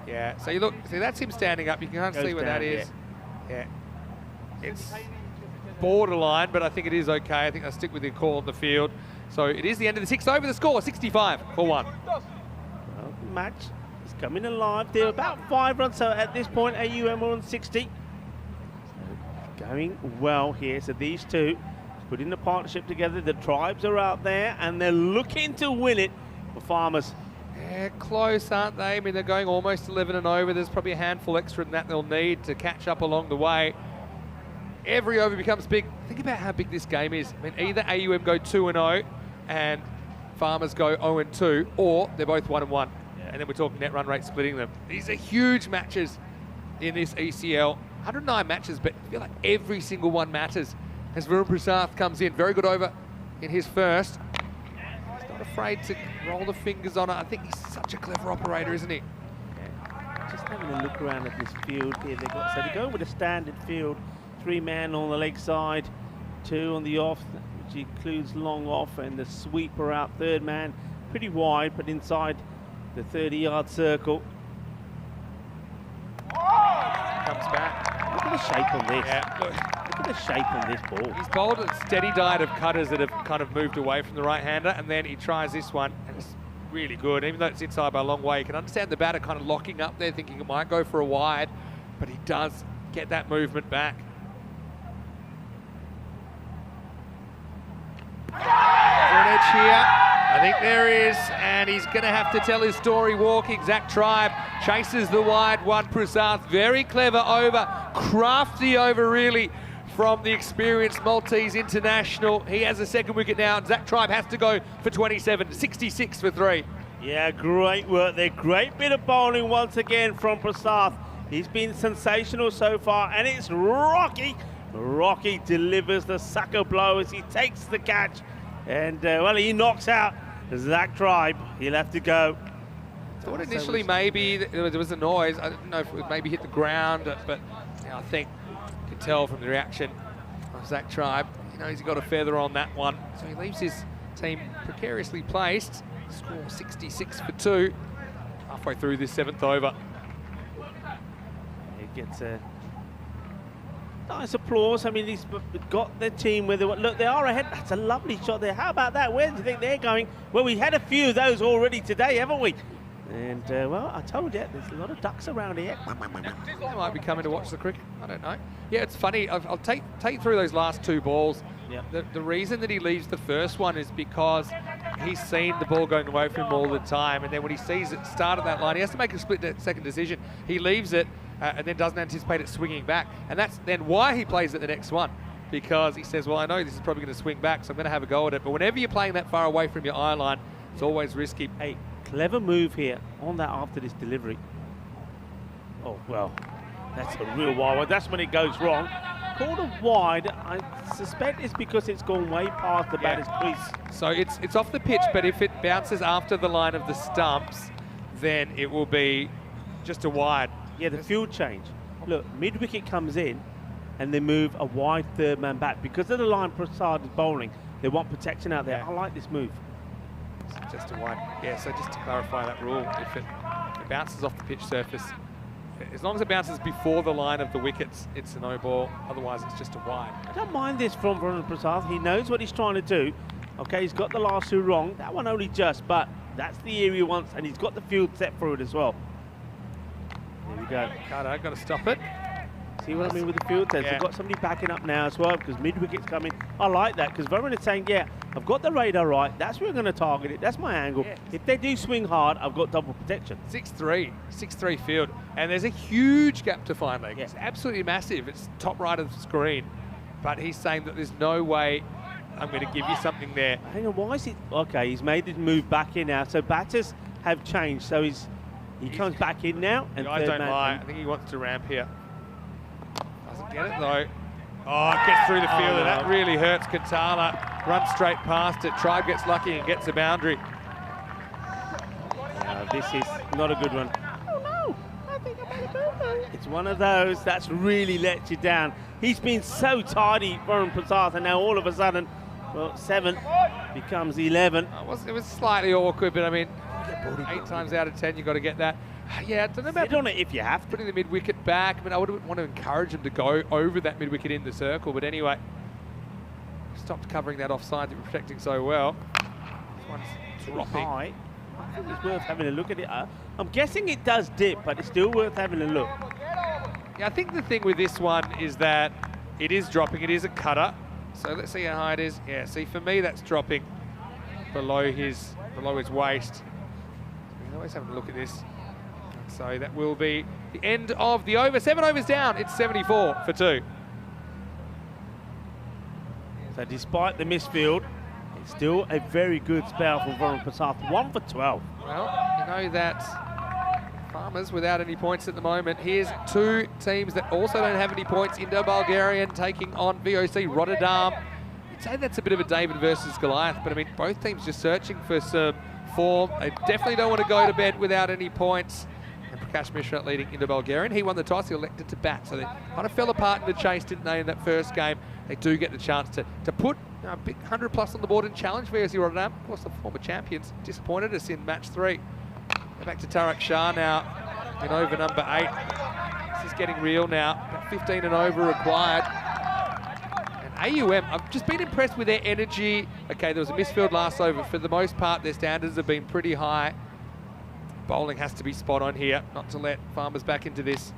Yeah, so you look, see that's him standing up. You can't see where that is. Yeah. It's borderline, but I think it is okay. I think I'll stick with the call on the field. So it is the end of the 6th over. The score 65 for 1. Well, the match is coming alive. They're about 5 runs, so at this point AUM are on 60. So going well here. So these 2 putting the partnership together. The tribes are out there and they're looking to win it for Farmers. Yeah, close, aren't they? I mean, they're going almost 11 and over. There's probably a handful extra than that they'll need to catch up along the way. Every over becomes big. Think about how big this game is. I mean, either AUM go 2-0 and Farmers go 0-2, or they're both 1-1. And then we're talking net run rate splitting them. These are huge matches in this ECL. 109 matches, but I feel like every single one matters. As Varun Prasad comes in, very good over in his first. He's not afraid to roll the fingers on it. I think he's such a clever operator, isn't he? Yeah. Just having a look around at this field here. So they're going with a standard field. 3-man on the leg side, 2 on the off, which includes long off, and the sweeper out, 3rd man. Pretty wide, but inside the 30-yard circle. Comes back. Look at the shape on this. Yeah, look. Look at the shape on this ball. He's bowled a steady diet of cutters that have kind of moved away from the right-hander, and then he tries this one, and it's really good. Even though it's inside by a long way, you can understand the batter kind of locking up there, thinking it might go for a wide, but he does get that movement back. Is there an edge here? I think there is, and he's going to have to tell his story walking. Zach Tribe chases the wide one. Prasad, very clever over, crafty over really from the experienced Maltese international. He has a 2nd wicket now, and Zach Tribe has to go for 27, 66 for 3. Yeah, great work there. Great bit of bowling once again from Prasad. He's been sensational so far, and it's Rocky. Rocky delivers the sucker blow as he takes the catch. And, well, he knocks out Zach Tribe. He'll have to go. I thought initially maybe there was a noise. I didn't know if it would maybe hit the ground, but you know, I think you can tell from the reaction of Zach Tribe. He knows he's got a feather on that one. So he leaves his team precariously placed. Score 66 for 2. Halfway through this 7th over. He gets a nice applause. I mean, he's got their team where they look, they are ahead. That's a lovely shot there. How about that? Where do you think they're going? Well, we had a few of those already today, haven't we? And, well, I told you, there's a lot of ducks around here. They might be coming to watch the cricket. I don't know. Yeah, it's funny. I'll take through those last 2 balls. Yep. The reason that he leaves the first one is because he's seen the ball going away from him all the time. And then when he sees it start at that line, he has to make a split-second decision. He leaves it. And then doesn't anticipate it swinging back. And that's then why he plays at the next one. Because he says, well, I know this is probably going to swing back, so I'm going to have a go at it. But whenever you're playing that far away from your eye line, it's always risky. Hey, clever move here on that after this delivery. Oh, well, that's a real wide one. That's when it goes wrong. Called a wide, I suspect it's because it's gone way past the batter's crease. So it's off the pitch, but if it bounces after the line of the stumps, then it will be just a wide. Yeah, the field change. Look, mid-wicket comes in and they move a wide 3rd man back. Because of the line Prasad is bowling, they want protection out there. Yeah. I like this move. It's just a wide. Yeah, so just to clarify that rule, if it bounces off the pitch surface, as long as it bounces before the line of the wickets, it's a no ball. Otherwise, it's just a wide. I don't mind this from Varun Prasad. He knows what he's trying to do. Okay, he's got the last 2 wrong. That one only just, but that's the area he wants, and he's got the field set for it as well. There we go. Carter, got to stop it. See what I mean with the field test? They've got somebody backing up now as well because mid-wicket's coming. I like that because Varun is saying, yeah, I've got the radar right. That's where we're going to target it. That's my angle. Yeah. If they do swing hard, I've got double protection. 6-3 field. And there's a huge gap to find leg. Yeah. It's absolutely massive. It's top right of the screen. But he's saying that there's no way I'm going to give you something there. Hang on, why is it? Okay, he's made this move back in now. So batters have changed. So he comes back in now. And I don't lie. I think he wants to ramp here. Doesn't get it though. Oh, it gets through the field, and that really hurts Kantala. Runs straight past it. Tribe gets lucky and gets a boundary. This is not a good one. Oh no, I think I made a boo-boo. It's one of those that's really let you down. He's been so tidy, Varun Prasad, and now all of a sudden, well, 7 becomes 11. It was slightly awkward, but I mean, 8 times out of 10, you've got to get that. Yeah, I don't know about sit on it if you have to. Putting the mid-wicket back. I mean, I would want to encourage him to go over that mid-wicket in the circle, but anyway, stopped covering that offside that we're protecting so well. This one's dropping. High. I think it's worth having a look at it. I'm guessing it does dip, but it's still worth having a look. Yeah, I think the thing with this one is that it is dropping. It is a cutter. So let's see how high it is. Yeah, see, for me, that's dropping below his waist. He's always having a look at this. So that will be the end of the over. 7 overs down. It's 74 for 2. So despite the misfield, it's still a very good spell from Varun Prasad. 1 for 12. Well, you know that Farmers without any points at the moment. Here's two teams that also don't have any points. Indo-Bulgarian taking on VOC Rotterdam. You'd say that's a bit of a David versus Goliath, but I mean, both teams just searching for some form. They definitely don't want to go to bed without any points. And Prakash Mishra leading Indo-Bulgarian. He won the toss, he elected to bat. So they kind of fell apart in the chase, didn't they, in that first game. They do get the chance to put a big 100 plus on the board and challenge VOC Rotterdam. Of course, the former champions disappointed us in match 3. Go back to Tarak Shah now in over number 8. This is getting real now. About 15 and over required. And AUM, I've just been impressed with their energy. Okay, there was a misfield last over. For the most part, their standards have been pretty high. Bowling has to be spot on here, not to let Farmers back into this.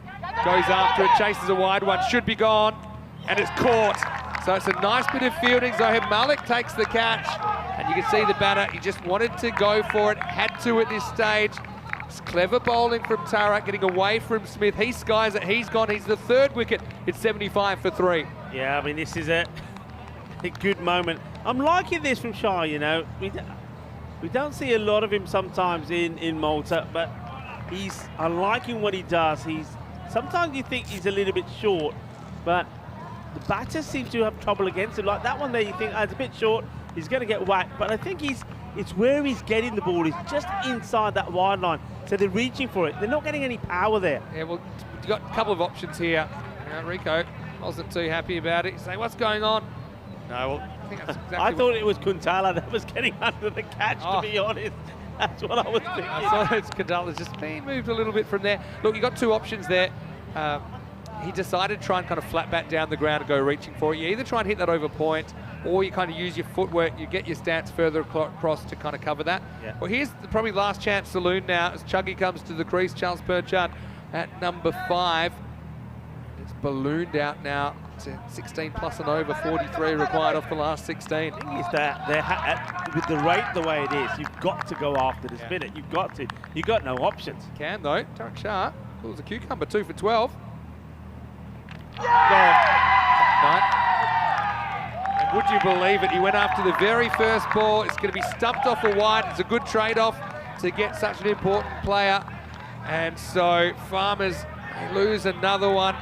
Goes after it, chases a wide one, should be gone, and it's caught. So it's a nice bit of fielding. Zohaib Malik takes the catch, and you can see the batter, he just wanted to go for it, had to at this stage. It's clever bowling from Tarak, getting away from Smith. He skies it, he's gone, he's the 3rd wicket. It's 75 for 3. Yeah, I mean, this is a good moment. I'm liking this from Shah, you know. We don't see a lot of him sometimes in Malta, but I'm liking what he does. Sometimes you think he's a little bit short, but the batters seem to have trouble against him. Like that one there, you think, it's a bit short, he's going to get whacked. But I think it's where he's getting the ball. He's just inside that wide line. So they're reaching for it. They're not getting any power there. Yeah, well, you've got a couple of options here. Rico wasn't too happy about it. He's saying, what's going on? No, well, I think that's exactly I thought it was Kuntala that was getting under the catch, to be honest. That's what I was thinking. I saw it's Kuntala's just being moved a little bit from there. Look, you got 2 options there. He decided to try and kind of flat bat down the ground and go reaching for it. You either try and hit that over point, or you kind of use your footwork, you get your stance further across to kind of cover that. Yeah. Well, here's the probably last chance saloon now as Chuggy comes to the crease. Charles Perchard at number 5. It's ballooned out now to 16 plus and over, 43 required off the last 16. The thing is that with the rate the way it is, you've got to go after the spinner. You've got to. You've got no options. You can though. Tarak Shah pulls a cucumber, 2 for 12. Gone. And would you believe it? He went after the very first ball. It's going to be stumped off a wide. It's a good trade-off to get such an important player. And so Farmers lose another one.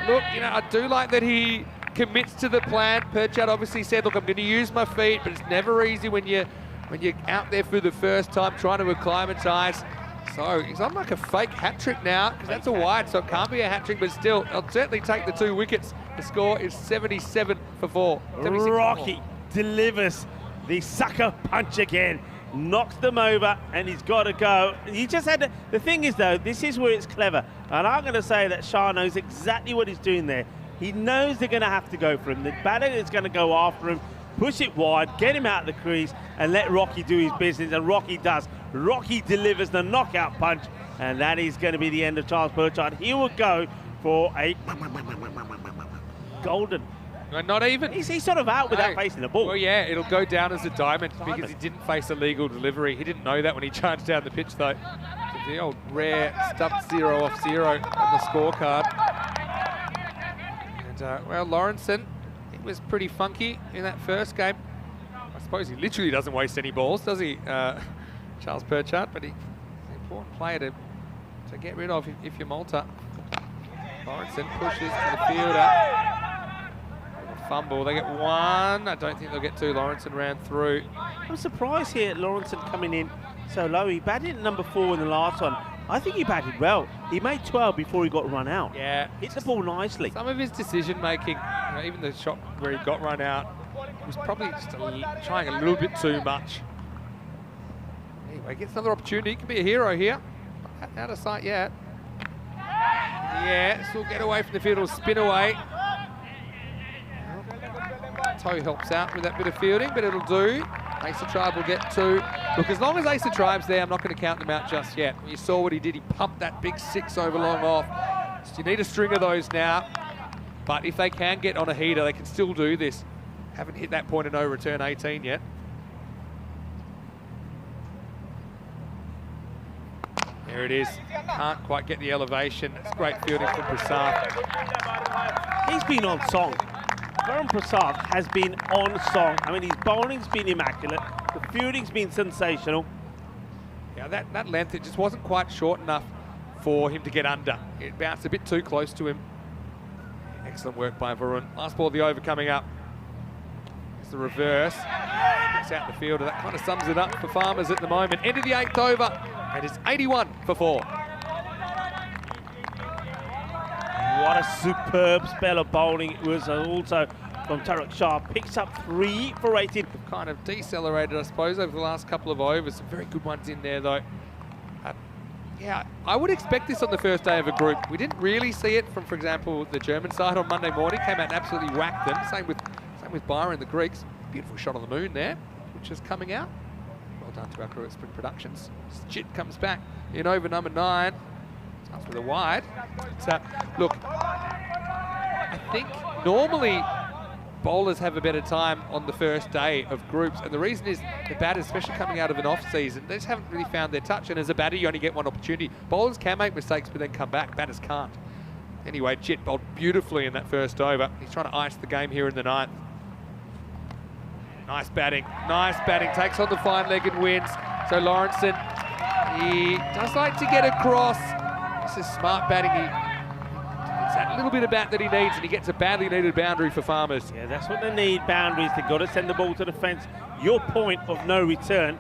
Look, you know, I do like that he commits to the plan. Perchard obviously said, look, I'm going to use my feet, but it's never easy when you're out there for the first time trying to acclimatise. So he's on like a fake hat-trick now, because that's a wide, so it can't be a hat-trick, but still, I'll certainly take the 2 wickets. The score is 77 for 4. Rocky delivers the sucker punch again, knocks them over, and he's got to go. He just had the thing is, though, this is where it's clever, and I'm going to say that Shah knows exactly what he's doing there. He knows they're going to have to go for him. The batter is going to go after him, push it wide, get him out of the crease, and let Rocky do his business, and Rocky does. Rocky delivers the knockout punch, and that is going to be the end of Charles Perchard. He will go for a golden. No, not even. He's sort of out without facing the ball. Well, yeah, it'll go down as a diamond because he didn't face a legal delivery. He didn't know that when he charged down the pitch, though. So the old rare stuffed 0 off 0 on the scorecard. And, well, Lawrenson, he was pretty funky in that first game. I suppose he literally doesn't waste any balls, does he, Charles Perchard? But he's an important player to get rid of if you're Malta. Lawrenson pushes to the fielder. Fumble, they get 1. I don't think they'll get 2. Lawrenson ran through. I'm surprised here at Lawrenson coming in so low. He batted at number 4 in the last one. I think he batted well. He made 12 before he got run out. Yeah. Hit the ball nicely. Some of his decision making, you know, even the shot where he got run out, was probably just trying a little bit too much. Anyway, gets another opportunity. He could be a hero here. Not out of sight yet. Yeah, still get away from the field. It'll spin away. Toe helps out with that bit of fielding, but it'll do. Asa Tribe will get 2. Look, as long as Asa Tribe's there, I'm not going to count them out just yet. You saw what he did. He pumped that big 6 over long off. So you need a string of those now. But if they can get on a heater, they can still do this. Haven't hit that point in no return 18 yet. There it is. Can't quite get the elevation. It's great fielding from Prasad. He's been on song. Varun Prasad has been on song. I mean, his bowling's been immaculate. The fielding's been sensational. Yeah, that length, it just wasn't quite short enough for him to get under. It bounced a bit too close to him. Excellent work by Varun. Last ball of the over coming up. It's the reverse. Gets out the field, and that kind of sums it up for Farmers at the moment. End of the 8th over, and it's 81 for 4. What a superb spell of bowling it was also from Tarek Shah. Picks up 3 for 18. Kind of decelerated, I suppose, over the last couple of overs. Some very good ones in there, though. Yeah, I would expect this on the first day of a group. We didn't really see it from, for example, the German side on Monday morning. Came out and absolutely whacked them. Same with Byron, the Greeks. Beautiful shot on the moon there, which is coming out. Well done to our crew at Sprint Productions. Jit comes back in over number 9. Starts with a wide. So, look, I think normally bowlers have a better time on the first day of groups, and the reason is the batters, especially coming out of an off-season, they just haven't really found their touch, and as a batter you only get one opportunity. Bowlers can make mistakes but then come back, batters can't. Anyway, Jit bowled beautifully in that first over. He's trying to ice the game here in the 9th. Nice batting, takes on the fine leg and wins. So Lawrenson, he does like to get across. This is smart batting. It's that little bit of bat that he needs, and he gets a badly needed boundary for Farmers. Yeah, that's what they need, boundaries. They've got to send the ball to the fence. Your point of no return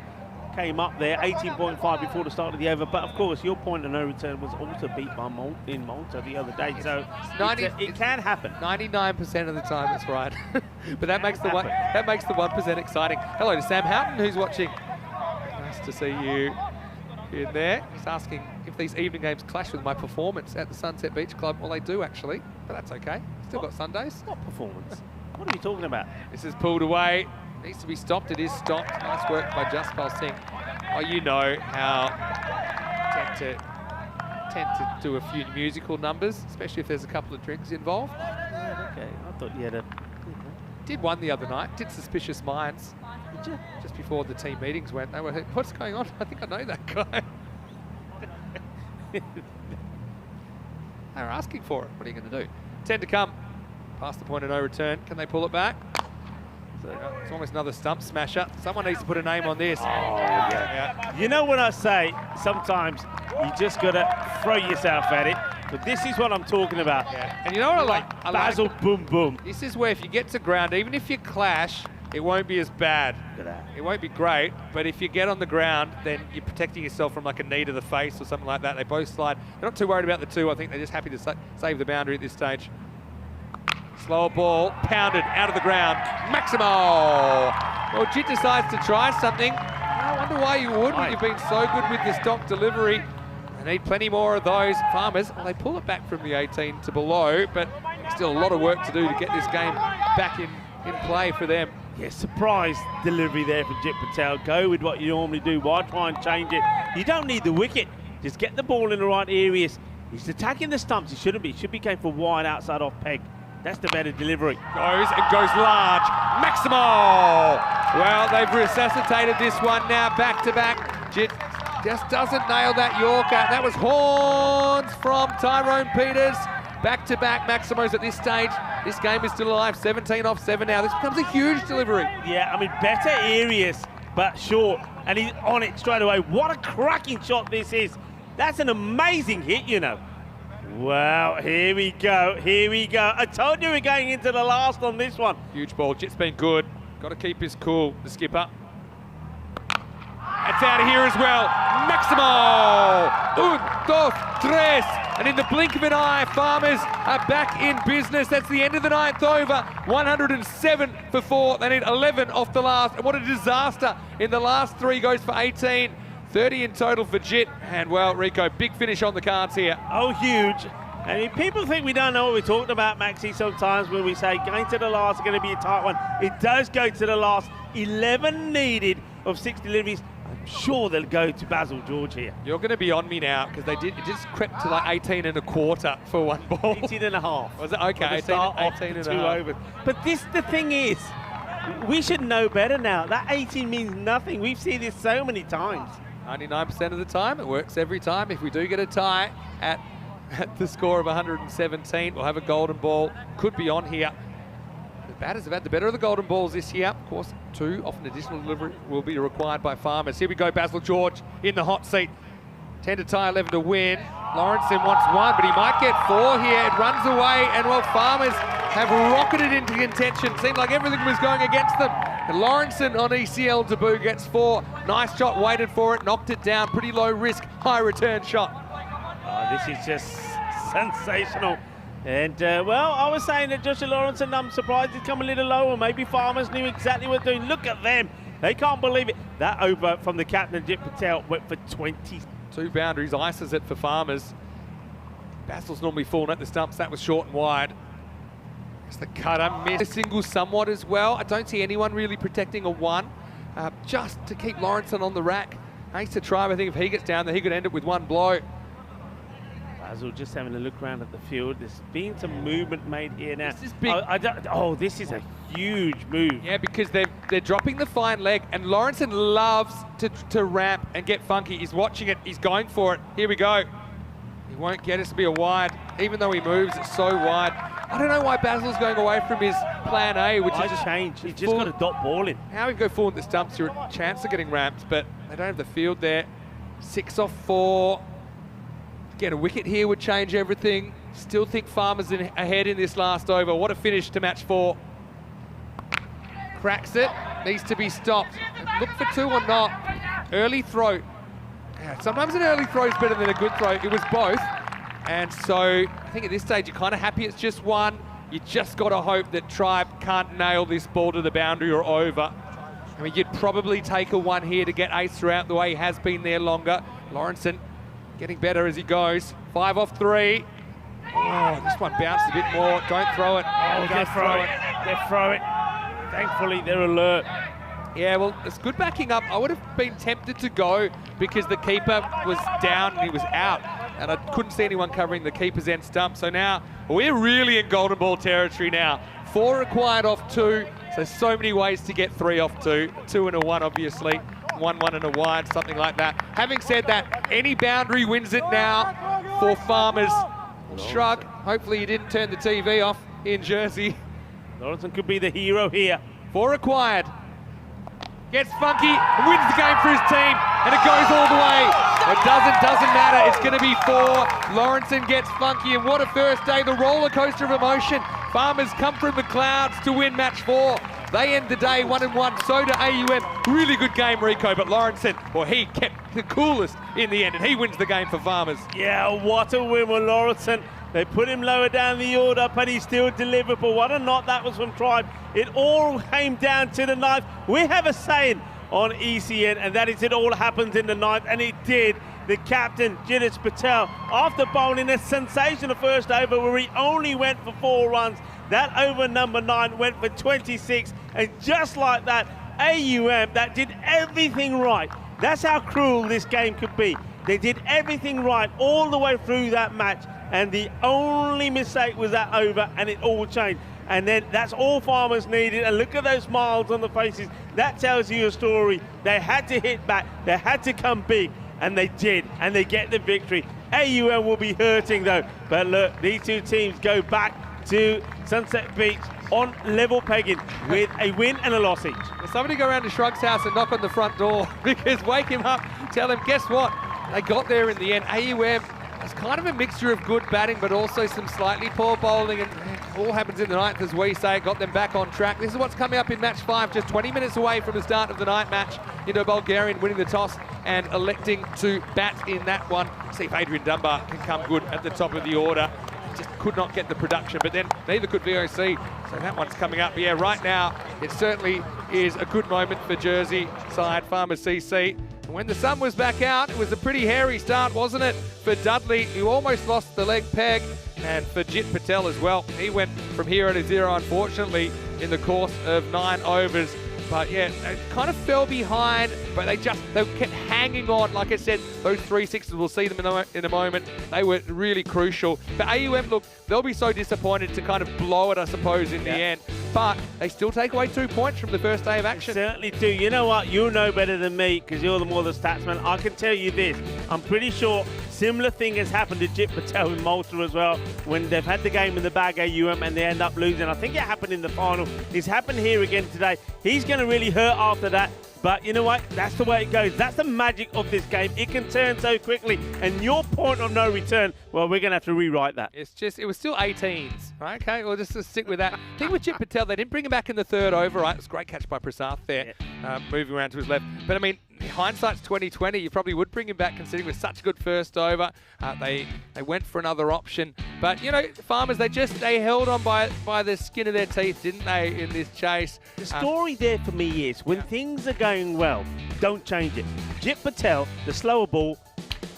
came up there, 18.5 before the start of the over. But of course, your point of no return was also beat by in Malta the other day. So it can happen. 99% of the time, that's right. But that makes the 1% exciting. Hello to Sam Houghton, who's watching. Nice to see you in there. He's asking if these evening games clash with my performance at the Sunset Beach Club. Well, they do actually, but that's okay. Still got Sundays. What performance? What are you talking about? This is pulled away. Needs to be stopped. It is stopped. Nice work by Jaspal Singh. Oh, you know how tend to do a few musical numbers, especially if there's a couple of drinks involved. Okay, I thought you had a... Did one the other night. Did Suspicious Minds. Did you? Just before the team meetings went. They were, what's going on? I think I know that guy. They were asking for it. What are you going to do? 10 to come. Past the point of no return. Can they pull it back? So it's almost another stump smasher. Someone needs to put a name on this. Oh, yeah. You know when I say sometimes you just got to throw yourself at it, but this is what I'm talking about. Yeah. And you know what I like? Basil boom boom. This is where if you get to ground, even if you clash, it won't be as bad. It won't be great, but if you get on the ground, then you're protecting yourself from like a knee to the face or something like that. They both slide. They're not too worried about the 2. I think they're just happy to save the boundary at this stage. Slower ball, pounded out of the ground. Maximo! Well, Jit decides to try something. I wonder why you would when you've been so good with your stock delivery. They need plenty more of those. Farmers, well, they pull it back from the 18 to below, but still a lot of work to do to get this game back in play for them. Yeah, surprise delivery there for Jit Patel. Go with what you normally do. Why try and change it? You don't need the wicket. Just get the ball in the right areas. He's attacking the stumps. He shouldn't be. Should be going for wide outside off peg. That's the better delivery. Goes large. Maximo! Well, they've resuscitated this one now, back to back. Jit just doesn't nail that Yorker. That was horns from Tyrone Peters. Back to back Maximos at this stage. This game is still alive. 17 off 7 now. This becomes a huge delivery. Yeah, I mean, better areas, but short. And he's on it straight away. What a cracking shot this is. That's an amazing hit, you know. Well, here we go. I told you we're going into the last on this one. Huge ball. Jit's been good. Got to keep his cool, the skipper. It's out of here as well. Maximo! 1, 2, 3. And in the blink of an eye, Farmers are back in business. That's the end of the 9th over. 107 for 4. They need 11 off the last. And what a disaster. In the last 3 goes for 18. 30 in total for Jit. And well, Rico, big finish on the cards here. Oh, huge. I mean, people think we don't know what we're talking about, Maxi, sometimes when we say going to the last is going to be a tight one. It does go to the last. 11 needed of 6 deliveries. I'm sure they'll go to Basil George here. You're going to be on me now because it just crept to like 18 and a quarter for one ball. 18 and a half. Was it? Okay, 18 and a half. Overs. But the thing is, we should know better now. That 18 means nothing. We've seen this so many times. 99% of the time, it works every time. If we do get a tie at the score of 117, we'll have a golden ball. Could be on here. The batters have had the better of the golden balls this year. Of course, 2, often additional delivery will be required by Farmers. Here we go, Basil George in the hot seat. 10 to tie, 11 to win. Lawrenson wants 1, but he might get 4 here. It runs away, and well, Farmers have rocketed into contention. Seemed like everything was going against them. And Lawrenson on ECL debut gets 4. Nice shot, waited for it, knocked it down. Pretty low risk, high return shot. Oh, this is just sensational. And, well, I was saying that Joshua Lawrenson, I'm surprised he's come a little lower. Maybe Farmers knew exactly what they're doing. Look at them. They can't believe it. That over from the captain, Jit Patel, went for 20. 2 boundaries, ices it for Farmers. Basil's normally fallen at the stumps. That was short and wide. It's the cutter, missed a single somewhat as well. I don't see anyone really protecting a 1, just to keep Lawrenson on the rack. Ace to try, I think if he gets down there, he could end it with 1 blow. Basil just having a look around at the field. There's been some movement made here now. This is big. This is a huge move. Yeah, because they're dropping the fine leg, and Lawrenson loves to ramp and get funky. He's watching it, he's going for it. Here we go. He won't get us to be a wide, even though he moves, it's so wide. I don't know why Basil's going away from his plan A, which is just change. He's just got a dot ball in. How we go forward at the stumps, you're a chance of getting ramped, but they don't have the field there. 6 off 4. Get a wicket here would change everything. Still think Farmers ahead in this last over. What a finish to match 4. Cracks it, needs to be stopped. Look for 2 or not. Early throw. Yeah, sometimes an early throw is better than a good throw. It was both. And so I think at this stage you're kind of happy it's just 1. You just got to hope that Tribe can't nail this ball to the boundary or over. I mean, you'd probably take a 1 here to get Ace throughout the way he has been there longer. Lawrenson getting better as he goes. 5 off 3. Oh, this one bounced a bit more. Don't throw it. Oh, they throw it. They throw it. Thankfully, they're alert. Yeah, well, it's good backing up. I would have been tempted to go because the keeper was down and he was out. And I couldn't see anyone covering the keeper's end stump. So now we're really in golden ball territory now. 4 required off 2. So many ways to get 3 off 2. 2 and a 1, obviously. 1 and a wide, something like that. Having said that, any boundary wins it now for Farmers. Shrug. Hopefully you didn't turn the TV off in Jersey. Lawrenson could be the hero here. 4 required. Gets funky and wins the game for his team, and it goes all the way. It doesn't matter. It's going to be 4. Lawrenson gets funky, and what a first day. The roller coaster of emotion. Farmers come from the clouds to win match 4. They end the day 1 and 1. So do AUM. Really good game, Rico. But Lawrenson, well, he kept the coolest in the end, and he wins the game for Farmers. Yeah, what a win with Lawrenson. They put him lower down the order, but he still delivered. But what a knot that was from Tribe. It all came down to the 9th. We have a saying on ECN, and that is it all happens in the 9th, and it did. The captain, Jit Patel, after bowling a sensational first over where he only went for 4 runs, that over number 9 went for 26, and just like that, AUM, that did everything right. That's how cruel this game could be. They did everything right all the way through that match, and the only mistake was that over, and it all changed. And then that's all Farmers needed, and look at those smiles on the faces. That tells you a story. They had to hit back, they had to come big, and they did, and they get the victory. AUM will be hurting though, but look, these 2 teams go back to Sunset Beach on level pegging with a win and a loss each. Well, somebody go around to Shrug's house and knock on the front door, because wake him up, tell him, guess what? They got there in the end. AUM was kind of a mixture of good batting, but also some slightly poor bowling, and all happens in the 9th, as we say, got them back on track. This is what's coming up in match 5, just 20 minutes away from the start of the night match. Indo-Bulgarian winning the toss and electing to bat in that one. See if Adrian Dunbar can come good at the top of the order. Just could not get the production, but then neither could VOC. So that one's coming up. But yeah, right now, it certainly is a good moment for Jersey side Farmers CC. And when the sun was back out, it was a pretty hairy start, wasn't it? For Dudley, who almost lost the leg peg, and for Jit Patel as well. He went from 0 to 0, unfortunately, in the course of 9 overs. But yeah, they kind of fell behind, but they kept hanging on. Like I said, those 3 sixes, we'll see them in a moment. They were really crucial. But AUM, look, they'll be so disappointed to kind of blow it, I suppose, in the end. But they still take away 2 points from the first day of action. They certainly do. You know what? You know better than me because you're the more the statsman. I can tell you this. I'm pretty sure similar thing has happened to Jit Patel in Malta as well when they've had the game in the bag, AUM, and they end up losing. I think it happened in the final. It's happened here again today. He's going to really hurt after that. But you know what? That's the way it goes. That's the magic of this game. It can turn so quickly. And your point of no return, well, we're going to have to rewrite that. It was still 18s, right? Okay, we'll just stick with that. I think with Jit Patel, they didn't bring him back in the third over, right? It was a great catch by Prasath there, moving around to his left. But I mean, hindsight's 2020. You probably would bring him back considering it was such a good first over. They went for another option. But, you know, Farmers, they held on by the skin of their teeth, didn't they, in this chase? The story there for me is when things are going well, don't change it. Jit Patel, the slower ball,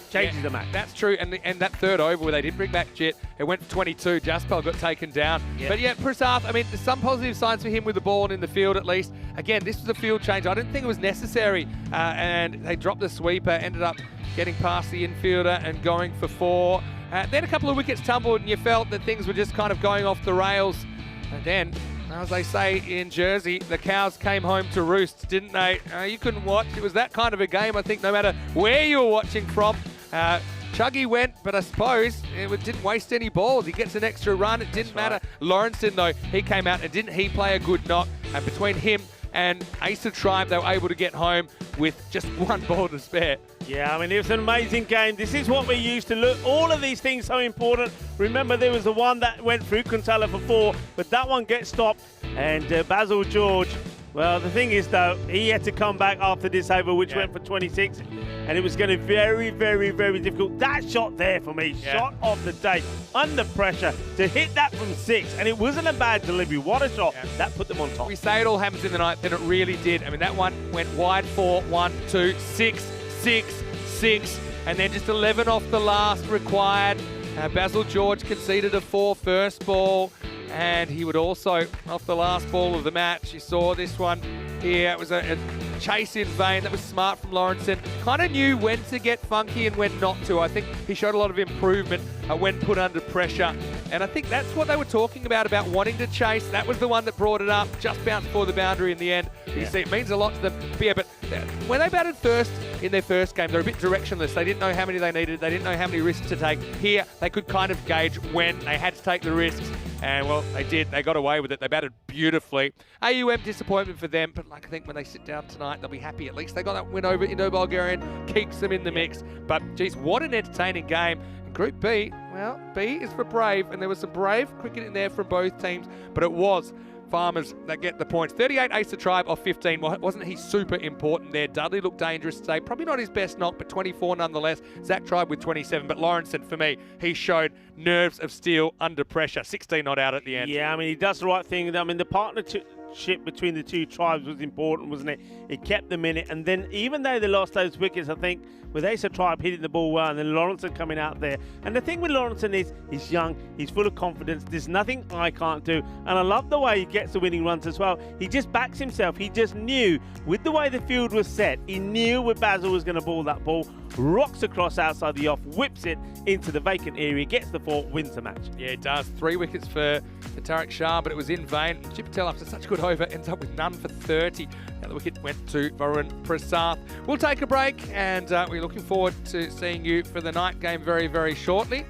changes the match. That's true, and that third over where they didn't bring back Jit, it went for 22. Jaspal got taken down. But yeah, Prasath, I mean, there's some positive signs for him with the ball and in the field at least. Again, this was a field change. I didn't think it was necessary, and they dropped the sweeper, ended up getting past the infielder and going for 4. Then a couple of wickets tumbled, and you felt that things were just kind of going off the rails. And then, as they say in Jersey, the cows came home to roost, didn't they? You couldn't watch. It was that kind of a game, I think, no matter where you were watching from. Chuggy went, but I suppose it didn't waste any balls. He gets an extra run. It didn't matter. Lawrenson, though, he came out and didn't he play a good knock? And between him and Ace of Tribe, they were able to get home with just 1 ball to spare. Yeah, I mean, it was an amazing game. This is what we're used to. Look, all of these things so important. Remember, there was the one that went through Kuntala for 4, but that one gets stopped. And Basil George, well, the thing is, though, he had to come back after this over, which went for 26. And it was going to be very, very, very difficult. That shot there for me, shot of the day, under pressure, to hit that from 6. And it wasn't a bad delivery. What a shot. That put them on top. We say it all happens in the night, then it really did. I mean, that one went wide 4, 1, 2, 6, 6, 6, and then just 11 off the last required. Basil George conceded a 4 first ball, and he would also, off the last ball of the match, you saw this one here. It was a chase in vain. That was smart from Lawrenson. Kind of knew when to get funky and when not to. I think he showed a lot of improvement when put under pressure. And I think that's what they were talking about wanting to chase. That was the one that brought it up. Just bounced for the boundary in the end. You see, it means a lot to them. But yeah, but when they batted first in their first game, they were a bit directionless. They didn't know how many they needed. They didn't know how many risks to take. Here, they could kind of gauge when they had to take the risks. And, well, they did. They got away with it. They batted beautifully. AUM, disappointment for them. But, like, I think when they sit down tonight, they'll be happy. At least they got that win over Indo-Bulgarian. Keeps them in the mix. But, geez, what an entertaining game. And Group B, well, B is for brave. And there was some brave cricket in there from both teams. But it was Farmers that get the points. 38 Ace of Tribe off 15. Well, wasn't he super important there? Dudley looked dangerous today. Probably not his best knock, but 24 nonetheless. Zach Tribe with 27. But Lawrenson, for me, he showed nerves of steel under pressure. 16 not out at the end. Yeah, I mean, he does the right thing. I mean, the partnership between the two tribes was important, wasn't it? It kept them in it. And then even though they lost those wickets, I think with Ace of Tribe hitting the ball well and then Lawrenson coming out there. And the thing with Lawrenson is he's young, he's full of confidence. There's nothing I can't do. And I love the way he gets the winning runs as well. He just backs himself. He just knew with the way the field was set, he knew where Basil was going to ball that ball, rocks across outside the off, whips it into the vacant area, gets the 4, wins the match. Yeah, it does. 3 wickets for Tariq Shah, but it was in vain. Jit Patel, after such a good over, ends up with none for 30. Now the wicket went to Varun Prasath. We'll take a break, and we're looking forward to seeing you for the night game very, very shortly.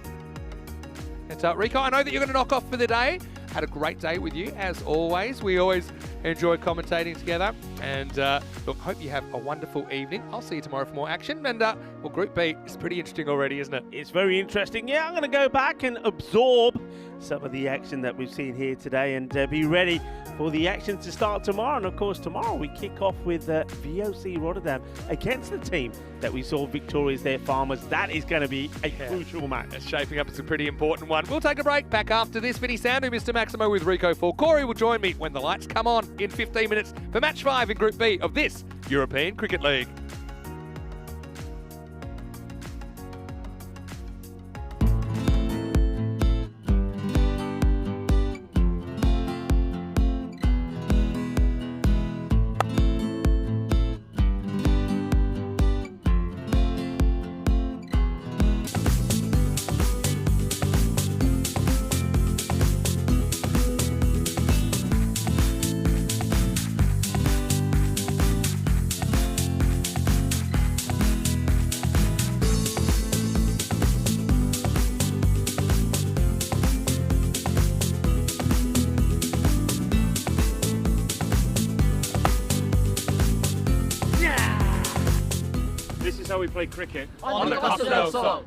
And Rico, I know that you're going to knock off for the day. Had a great day with you, as always. We always enjoy commentating together. And look, hope you have a wonderful evening. I'll see you tomorrow for more action. And well, Group B is pretty interesting already, isn't it? It's very interesting. Yeah, I'm going to go back and absorb some of the action that we've seen here today and be ready for the action to start tomorrow. And of course, tomorrow we kick off with VOC Rotterdam against the team that we saw victorious there, Farmers. That is going to be a crucial match. It's shaping up as a pretty important one. We'll take a break. Back after this, Vinny Sandu, Mr. Maximo with Rico Fall. Corey will join me when the lights come on in 15 minutes for Match 5 in Group B of this European Cricket League. play cricket On the Costa del Sol.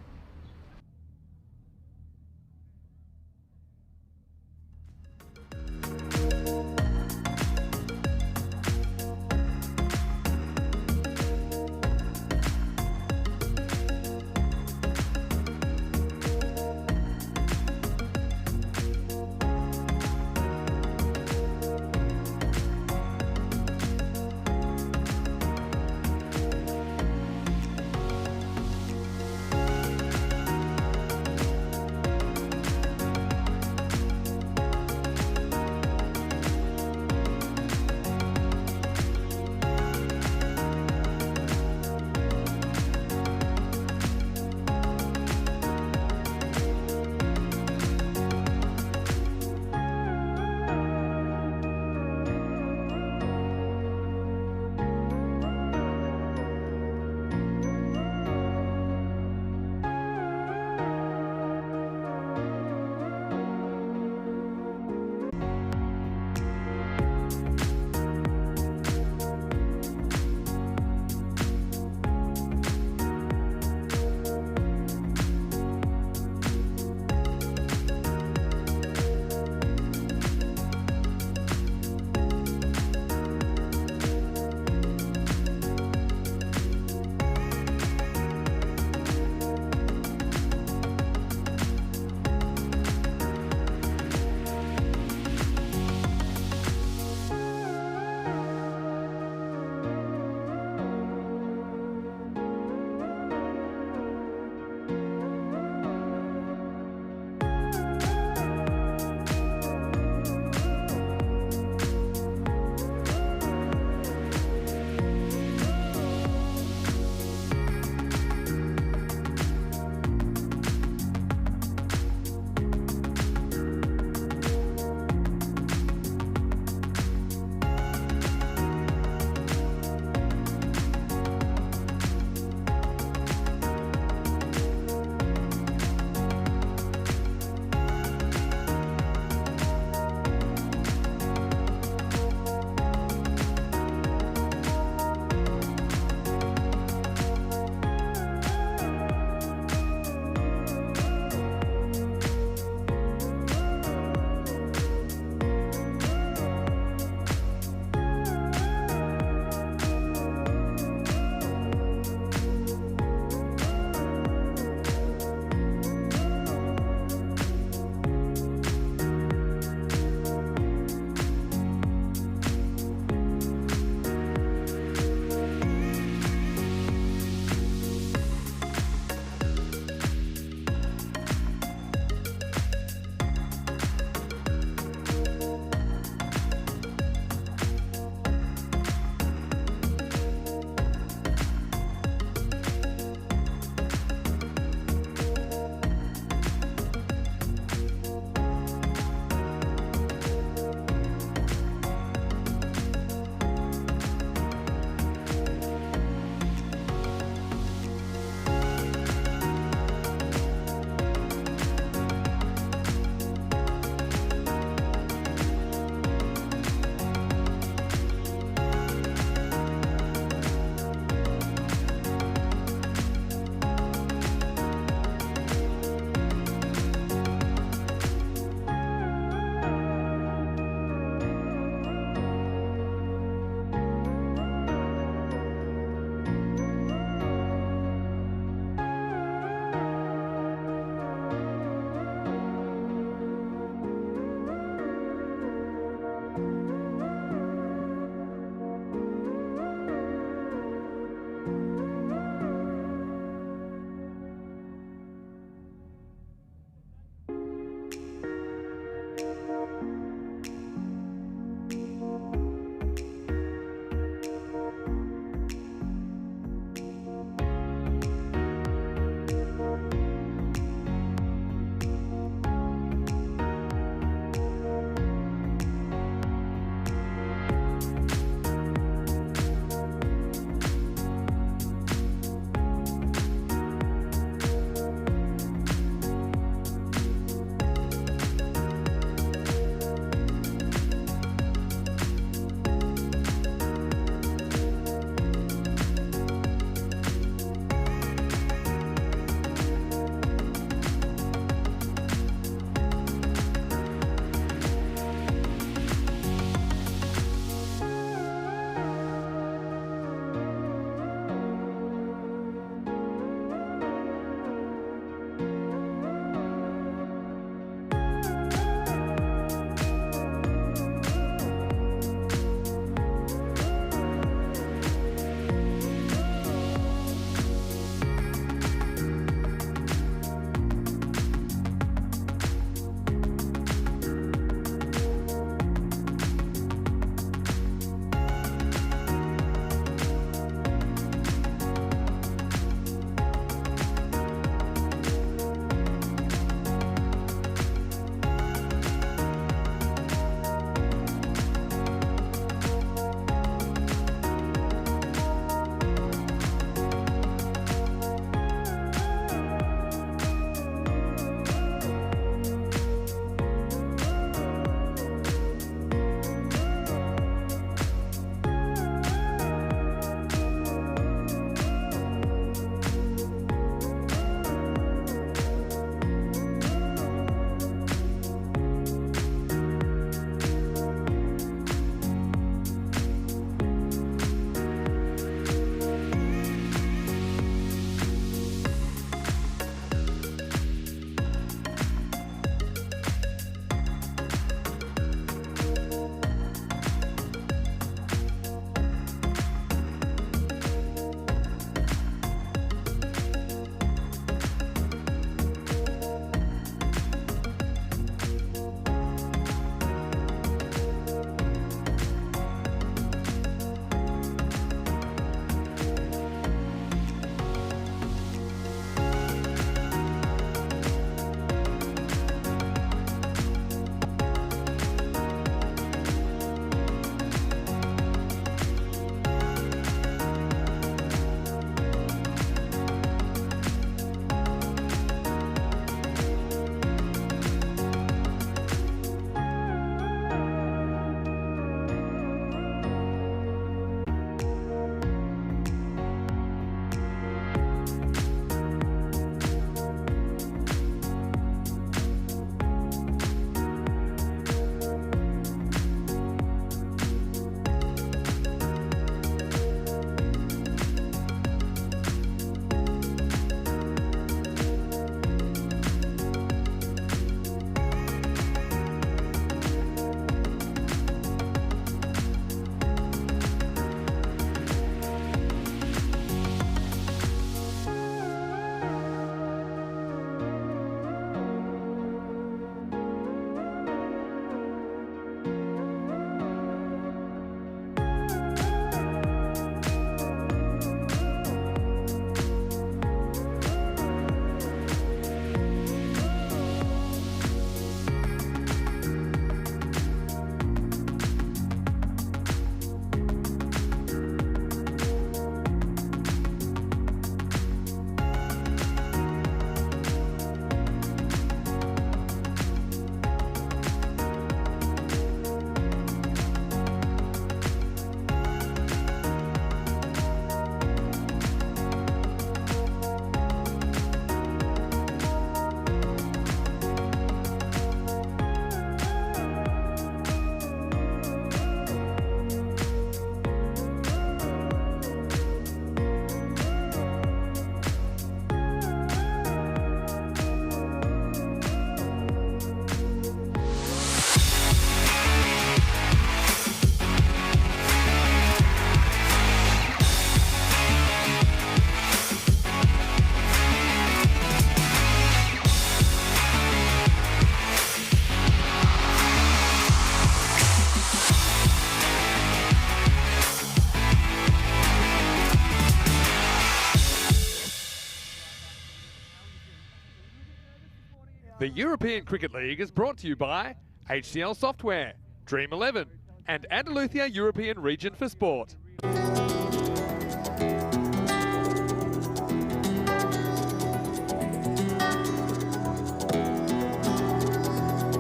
The European Cricket League is brought to you by HCL Software, Dream 11, and Andalusia European Region for Sport.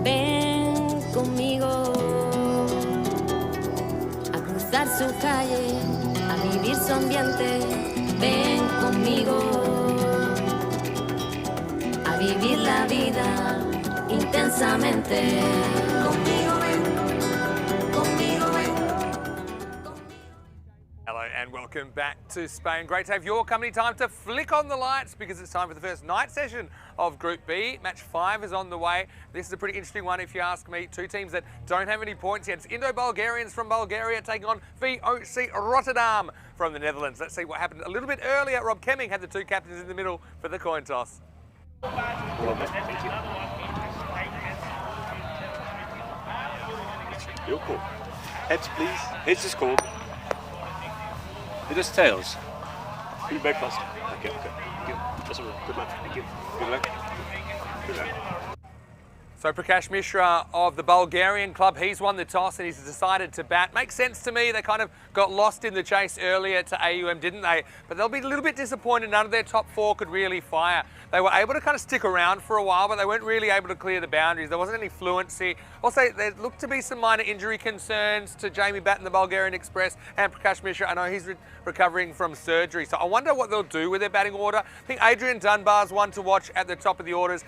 Ven conmigo a cruzar su calle, a vivir su ambiente. Ven conmigo a vivir la vida intensamente. Conmigo ven, conmigo ven. Hello and welcome back to Spain. Great to have your company. Time to flick on the lights because it's time for the first night session of Group B. Match 5 is on the way. This is a pretty interesting one if you ask me. Two teams that don't have any points yet. It's Indo-Bulgarians from Bulgaria taking on VOC Rotterdam from the Netherlands. Let's see what happened a little bit earlier. Rob Kemming had the two captains in the middle for the coin toss. Your call. Heads, please. Heads is called. It is tails. Be back first. Okay. Thank you. That's all right. Good luck. Thank you. Good luck. Good luck. So Prakash Mishra of the Bulgarian club, he's won the toss and he's decided to bat. Makes sense to me. They kind of got lost in the chase earlier to AUM, didn't they? But they'll be a little bit disappointed. None of their top four could really fire. They were able to kind of stick around for a while, but they weren't really able to clear the boundaries. There wasn't any fluency. Also, there looked to be some minor injury concerns to Jamie Batten, the Bulgarian Express, and Prakash Mishra. I know he's recovering from surgery. So I wonder what they'll do with their batting order. I think Adrian Dunbar's one to watch at the top of the orders.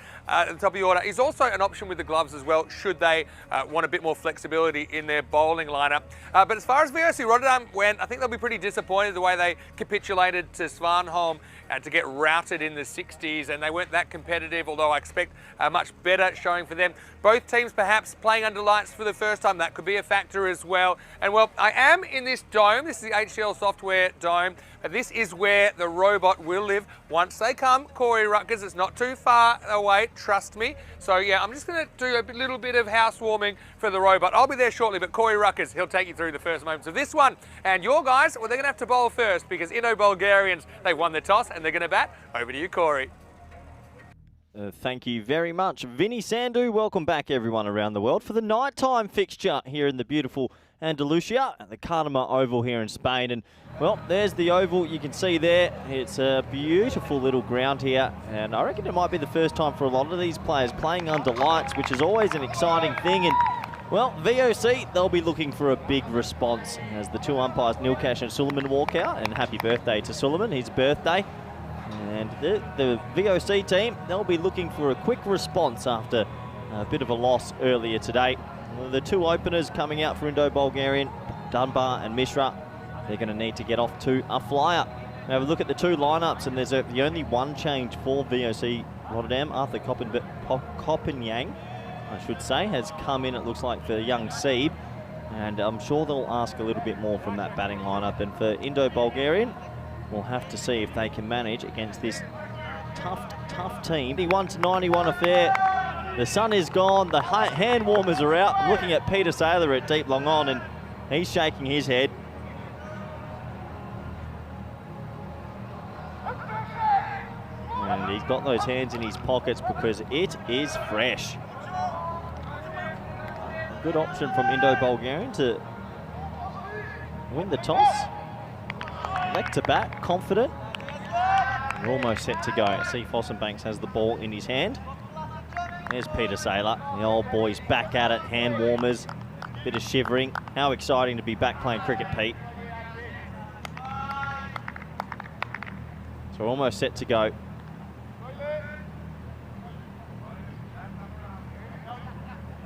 He's also an option with the gloves as well, should they want a bit more flexibility in their bowling lineup. But as far as VOC Rotterdam went, I think they'll be pretty disappointed the way they capitulated to Svanholm to get routed in the 60s, and they weren't that competitive, although I expect a much better showing for them. Both teams perhaps playing under lights for the first time. That could be a factor as well. And well, I am in this dome. This is the HCL Software Dome. This is where the robot will live once they come. Corey Rutgers, it's not too far away, trust me. So yeah, I'm just going to do a little bit of housewarming for the robot. I'll be there shortly, but Corey Rutgers, he'll take you through the first moments of this one. And your guys, well, they're going to have to bowl first because Indo-Bulgarians, they won the toss and they're going to bat. Over to you, Corey. Thank you very much, Vinny Sandu. Welcome back, everyone around the world, for the nighttime fixture here in the beautiful Andalusia at the Cartama Oval here in Spain. And well, there's the oval you can see there. It's a beautiful little ground here, and I reckon it might be the first time for a lot of these players playing under lights, which is always an exciting thing. And well, VOC, they'll be looking for a big response as the two umpires, Nilkash and Suleiman, walk out. And happy birthday to Suleiman, his birthday. And the VOC team, they'll be looking for a quick response after a bit of a loss earlier today. The two openers coming out for Indo-Bulgarian, Dunbar and Mishra, they're going to need to get off to a flyer. Now have a look at the two lineups, and there's the only one change for VOC Rotterdam. Arthur Koppanyang, I should say, has come in, it looks like, for young Sieb. And I'm sure they'll ask a little bit more from that batting lineup. And for Indo-Bulgarian, we'll have to see if they can manage against this tough team. 81-91 affair. The sun is gone. The hand warmers are out. I'm looking at Peter Saylor at deep long on, and he's shaking his head. And he's got those hands in his pockets because it is fresh. Good option from Indo-Bulgarian to win the toss. Elect to bat, confident. We're almost set to go. See, Fossenbanks has the ball in his hand. There's Peter Saylor. The old boy's back at it, hand warmers, bit of shivering. How exciting to be back playing cricket, Pete. So we're almost set to go.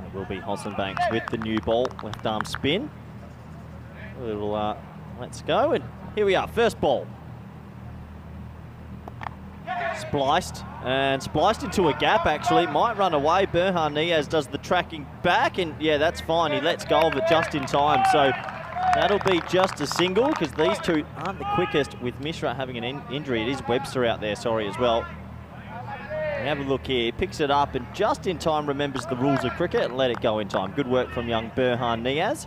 It will be Fossenbanks with the new ball, left arm spin. A little, let's go, and here we are, first ball. Spliced into a gap, actually. Might run away. Berhan Niaz does the tracking back, and yeah, that's fine. He lets go of it just in time. So that'll be just a single because these two aren't the quickest, with Mishra having an injury. It is Webster out there, sorry, as well. And have a look here. He picks it up and just in time remembers the rules of cricket and let it go in time. Good work from young Berhan Niaz.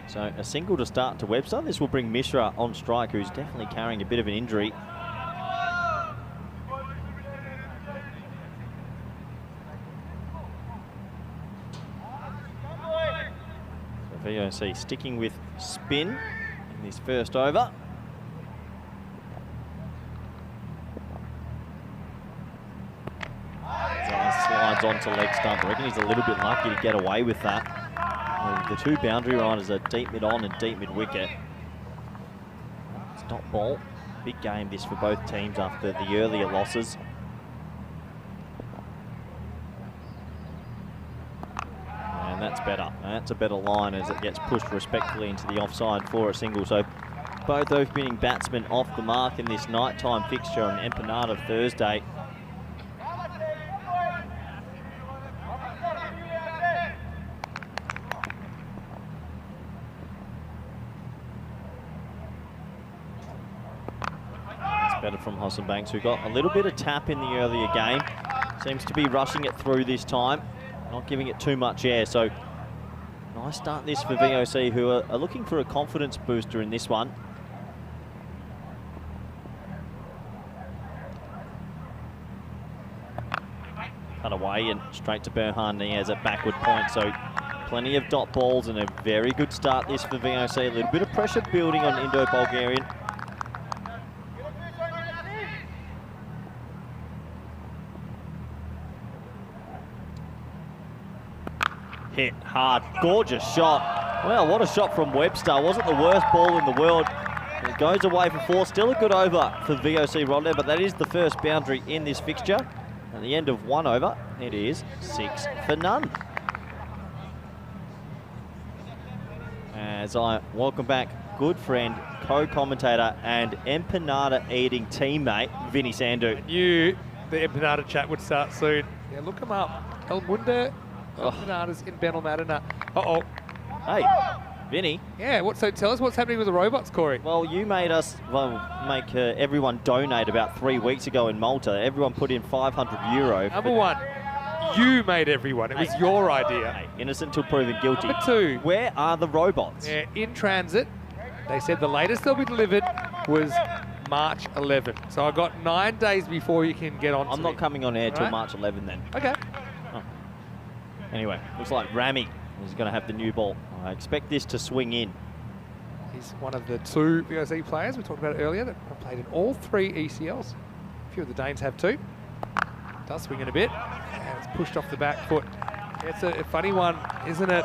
So a single to start to Webster. This will bring Mishra on strike, who's definitely carrying a bit of an injury. VOC sticking with spin in this first over. Slides onto leg stump. I reckon he's a little bit lucky to get away with that. The two boundary runners are deep mid on and deep mid wicket. Stop ball. Big game this for both teams after the earlier losses. And that's better. That's a better line as it gets pushed respectfully into the offside for a single. So both opening batsmen off the mark in this nighttime fixture on Empanada Thursday. Better from Hossan Banks, who got a little bit of tap in the earlier game. Seems to be rushing it through this time, not giving it too much air. So nice start this for VOC, who are looking for a confidence booster in this one. Cut away and straight to Berhan Niaz at backward point. So plenty of dot balls and a very good start this for VOC. A little bit of pressure building on Indo-Bulgarian. Hit hard, gorgeous shot. Well, what a shot from Webster. Wasn't the worst ball in the world. It goes away for 4. Still a good over for VOC Rodler, but that is the first boundary in this fixture. At the end of 1 over, it is 6 for none. As I welcome back good friend, co-commentator and empanada eating teammate, Vinny Sandu. Knew the empanada chat would start soon. Yeah, look him up. El Mundo. Empanadas in Benalmadena. Uh-oh. Hey, Vinny. Yeah, so tell us what's happening with the robots, Corey. Well, you made us make everyone donate about 3 weeks ago in Malta. Everyone put in €500. Number one, you made everyone. It was your idea. Hey, innocent till proven guilty. Number two. Where are the robots? Yeah, in transit. They said the latest they'll be delivered was March 11. So I got 9 days before you can get on. I'm not coming on air till March 11 then. Okay. Anyway, looks like Rami is going to have the new ball. I expect this to swing in. He's one of the 2 VOC players we talked about earlier that have played in all 3 ECLs. A few of the Danes have too. Does swing in a bit. And it's pushed off the back foot. It's a funny one, isn't it?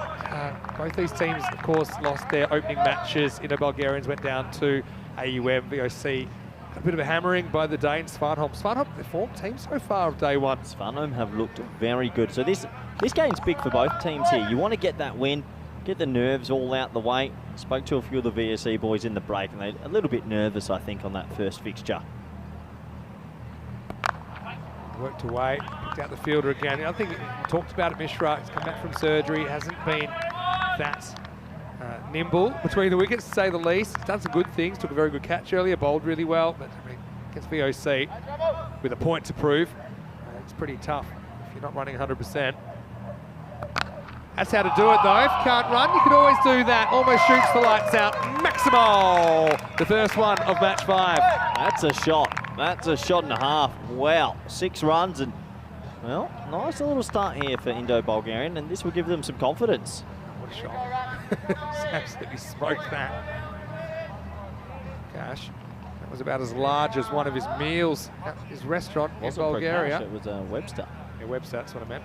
Both these teams, of course, lost their opening matches. Indo-Bulgarians went down to AUM. VOC a bit of a hammering by the Danes. Svanholm, the form team so far of day one. Svanholm have looked very good. So this game's big for both teams here. You want to get that win, get the nerves all out the way. Spoke to a few of the VSC boys in the break, and they're a little bit nervous, I think, on that first fixture. Worked away, picked out the fielder again. I think we talked about it, Mishra. He's come back from surgery, hasn't been that nimble between the wickets, to say the least. He's done some good things, took a very good catch earlier, bowled really well, but I mean, against VOC with a point to prove, it's pretty tough if you're not running 100%. That's how to do it though. If you can't run, you can always do that. Almost shoots the lights out. Maximal, the first one of match 5. That's a shot. That's a shot and a half. Wow, 6 runs and, well, nice little start here for Indo-Bulgarian, and this will give them some confidence. What a shot. Absolutely smoked that. Gosh, that was about as large as one of his meals at his restaurant in Bulgaria. It was Webster. Yeah, Webster, that's what I meant.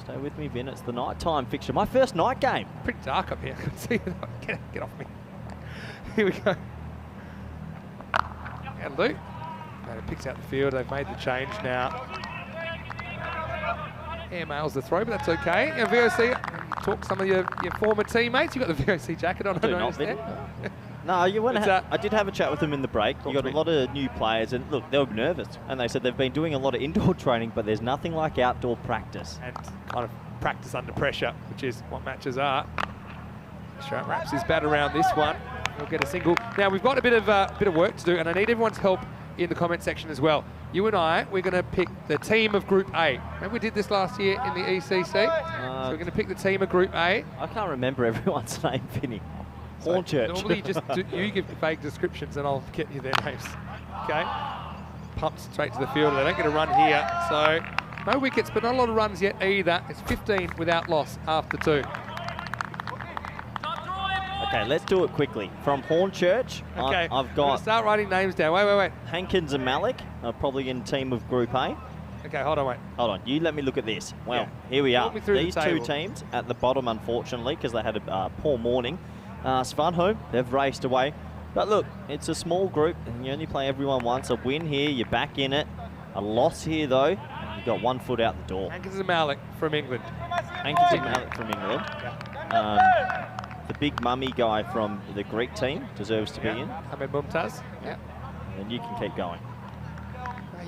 Stay with me, Vin. It's the nighttime fixture. My first night game. Pretty dark up here. I can see it. Get off me. Here we go. And Luke. And it picks out the field. They've made the change now. Airmails the throw, but that's okay. And VOC, talk some of your former teammates. You got the VOC jacket on. I noticed there. No, you went. I did have a chat with them in the break. You got a lot of new players, and look, they were nervous, and they said they've been doing a lot of indoor training, but there's nothing like outdoor practice. And kind of practice under pressure, which is what matches are. Sharp wraps his bat around this one. We'll get a single. Now we've got a bit of work to do, and I need everyone's help in the comment section as well. You and I, we're going to pick the team of Group A. Remember we did this last year in the ECC? So we're going to pick the team of Group A. I can't remember everyone's name, Vinny. So normally you give vague descriptions and I'll get you their names. Okay? Pumped straight to the fielder. They don't get a run here. So no wickets, but not a lot of runs yet either. It's 15 without loss after 2. Okay, let's do it quickly. From Hornchurch, Okay, I've I'm gonna got start writing names down. Wait. Hankins and Malik are probably in team of Group A. Okay, hold on, wait. Hold on, you let me look at this. Well, Yeah. here we are. Walk me through the These two table. teams at the bottom, unfortunately, because they had a poor morning. Svanholm, they've raced away. But look, it's a small group, and you only play everyone once. A win here, you're back in it. A loss here, though, and you've got 1 foot out the door. Hankins and Malik from England. Hankins and Malik from England. The big mummy guy from the Greek team deserves to be in. Ahmed Mumtaz. Yeah. And you can keep going.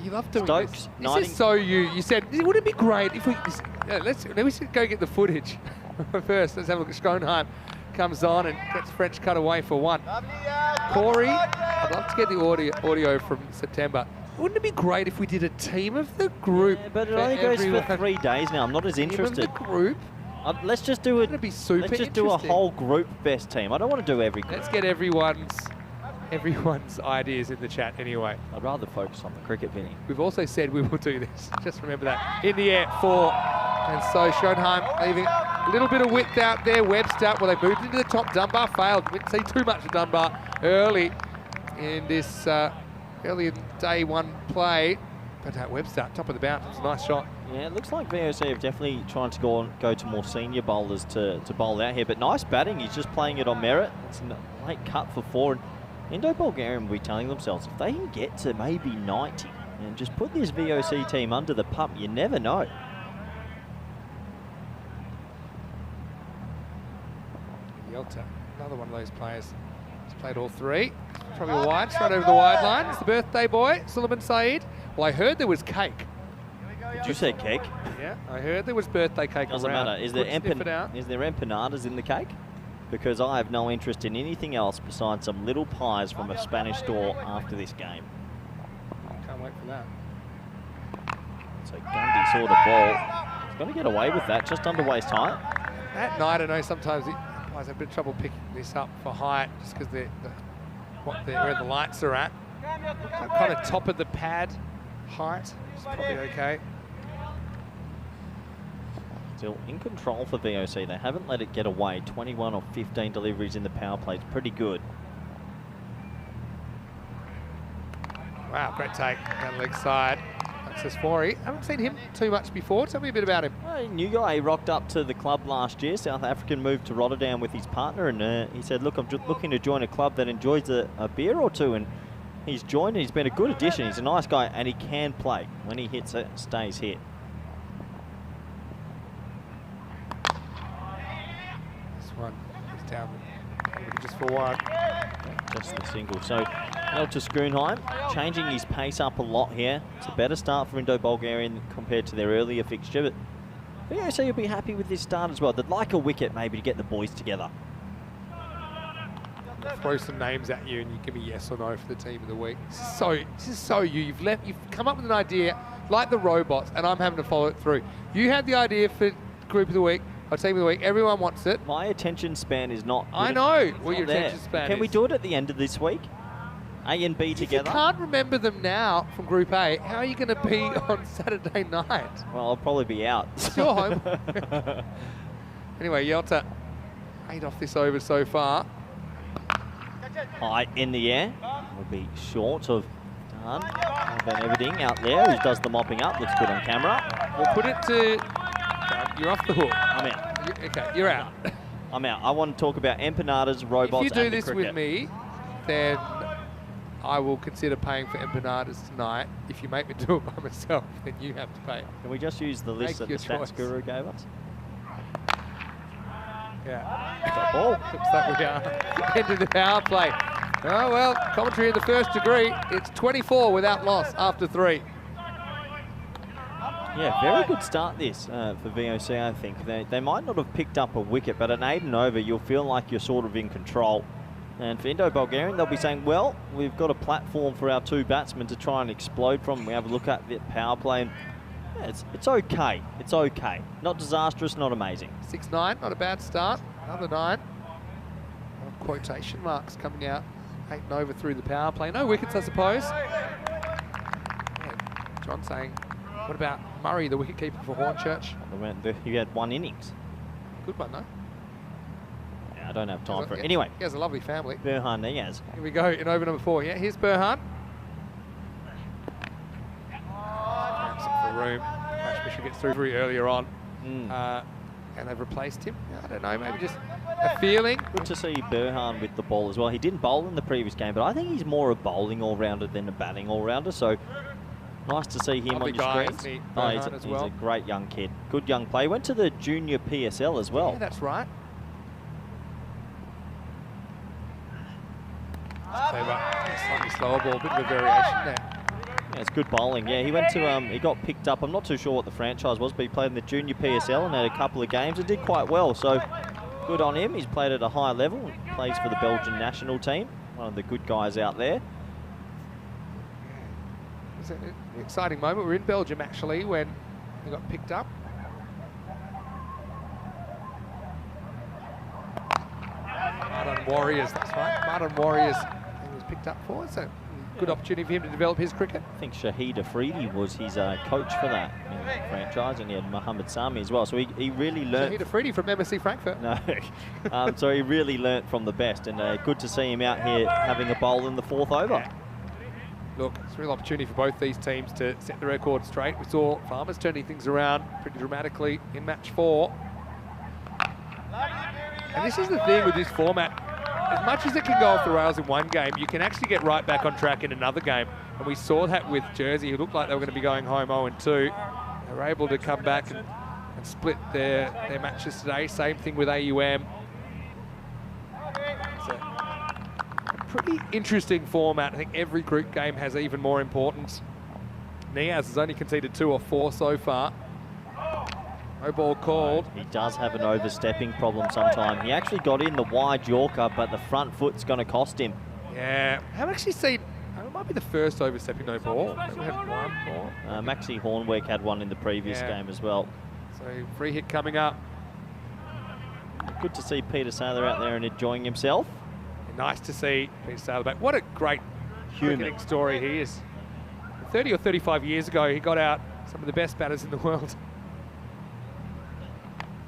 You love doing Stokes, this. 90. This is so you. You said, wouldn't it be great if we... let me go get the footage first. Let's have a look at Svanholm. Comes on and gets French cut away for 1. Corey, I'd love to get the audio from September. Wouldn't it be great if we did a team of the group? Yeah, but it for only goes everyone? for 3 days now. I'm not as interested. Team of the group? Let's just do it. It'd be super Let's just do a interesting. whole group best team. I don't want to do every group. Let's get everyone's ideas in the chat anyway. I'd rather focus on the cricket, Vinny. We've also said we will do this. Just remember that. In the air, 4. And so Svanholm leaving a little bit of width out there. Webster, well, they moved into the top. Dunbar failed. Didn't see too much of Dunbar early in this, early in day 1 play. But Webster, top of the bounce. It was a nice shot. Yeah, it looks like VOC have definitely trying to go to more senior bowlers to bowl out here. But nice batting. He's just playing it on merit. It's a late cut for 4. And Indo-Bulgarian will be telling themselves, if they can get to maybe 90 and just put this VOC team under the pump, you never know. Yelta, another one of those players. He's played all 3. Probably a wide, straight over the wide line. It's the birthday boy, Suleiman Saeed. Well, I heard there was cake. Did you say cake? Yeah, I heard there was birthday cake Doesn't around. matter. Is there Couldn't sniff it out. empanadas in the cake? Because I have no interest in anything else besides some little pies from a Spanish store after this game. Can't wait for that. So Gundy saw the ball. He's going to get away with that, just under waist height. At night, I know sometimes the umpires have a bit of trouble picking this up for height just because where the lights are at. Kind of top of the pad height. It's probably okay. Still in control for VOC. They haven't let it get away. 21 of 15 deliveries in the power play. It's pretty good. Wow, great take down the leg side. Access Fori. Haven't seen him too much before. Tell me a bit about him. New guy. He rocked up to the club last year. South African moved to Rotterdam with his partner, and he said, look, I'm just looking to join a club that enjoys a beer or two, and he's joined, and he's been a good addition. He's a nice guy, and he can play. When he hits it, stays hit. This one is down just for 1. Just the single. So, Elter Schoonheim changing his pace up a lot here. It's a better start for Indo-Bulgarian compared to their earlier fixture, but VOC will be happy with this start as well. They'd like a wicket maybe to get the boys together. I'll throw some names at you and you give me yes or no for the team of the week. This is so you. You've come up with an idea like the robots, and I'm having to follow it through. You had the idea for group of the week, or team of the week. Everyone wants it. My attention span is not. I know it's what not your there. attention span Can we is. do it at the end of this week? A and B If together? you can't remember them now from Group A, how are you going to be on Saturday night? Well, I'll probably be out. It's your home. Anyway, Yelta 8 off this over so far. High in the air. Will be short of done. Van Everding out there, who does the mopping up. Looks good on camera. We'll put it to... You're off the hook. I'm out. Okay, you're out. I'm out. I want to talk about empanadas, robots, If you do and the this cricket. with me, then I will consider paying for empanadas tonight. If you make me do it by myself, then you have to pay. Can we just use the list that Make the your stats choice. guru gave us? Yeah. Top ball. Looks like we are into the power play. Oh, well, commentary in the first degree. It's 24 without loss after 3. Yeah, very good start this for VOC, I think. They might not have picked up a wicket, but an 8 and over, you'll feel like you're sort of in control. And for Indo-Bulgarian, they'll be saying, well, we've got a platform for our 2 batsmen to try and explode from. We have a look at the power play, and yeah, it's okay. It's okay. Not disastrous, not amazing. 6-9, not a bad start. Another 9. Quotation marks coming out. 8 and over through the power play. No wickets, I suppose. Yeah, John saying, what about Murray, the wicketkeeper for Hornchurch? He had 1 innings. Good one, though. Yeah, I don't have time for it. Anyway. He has a lovely family. Burhan Niaz. Here we go in over number 4. Yeah, here's Burhan. For room. Bishop gets through very earlier on. And they've replaced him. I don't know, maybe just a feeling. Good to see Burhan with the ball as well. He didn't bowl in the previous game, but I think he's more a bowling all-rounder than a batting all-rounder, so nice to see him Lovely on your guy, screens. he's He's a great young kid. Good young play. Went to the junior PSL as well. Yeah, that's right. Slightly slower ball, bit of a variation there. Yeah, it's good bowling. Yeah, he went to, he got picked up. I'm not too sure what the franchise was, but he played in the junior PSL and had a couple of games and did quite well. So good on him. He's played at a high level and plays for the Belgian national team. One of the good guys out there. It's an exciting moment. We're in Belgium actually when he got picked up. Modern Warriors, that's right. Modern Warriors he was picked up for. So good opportunity for him to develop his cricket. I think Shahid Afridi was his coach for that in the franchise, and he had Mohammed Sami as well. So he really learned. Shahid Afridi from MSC Frankfurt. No, so he really learnt from the best, and good to see him out here having a bowl in the 4th over. Yeah. Look, it's a real opportunity for both these teams to set the record straight. We saw Farmers turning things around pretty dramatically in match 4. And this is the thing with this format. As much as it can go off the rails in one game, you can actually get right back on track in another game. And we saw that with Jersey, who looked like they were going to be going home 0-2. They were able to come back and split their matches today. Same thing with AUM. It's a pretty interesting format. I think every group game has even more importance. Niaz has only conceded 2 or 4 so far. No ball called. He does have an overstepping problem sometime. He actually got in the wide Yorker, but the front foot's going to cost him. Yeah, I haven't actually seen, it might be the first overstepping no ball. We had one more. Maxi Hornwick had one in the previous game as well. So free hit coming up. Good to see Peter Saylor out there and enjoying himself. Nice to see Peter Saylor back. What a great cricketing story he is. 30 or 35 years ago, he got out some of the best batters in the world.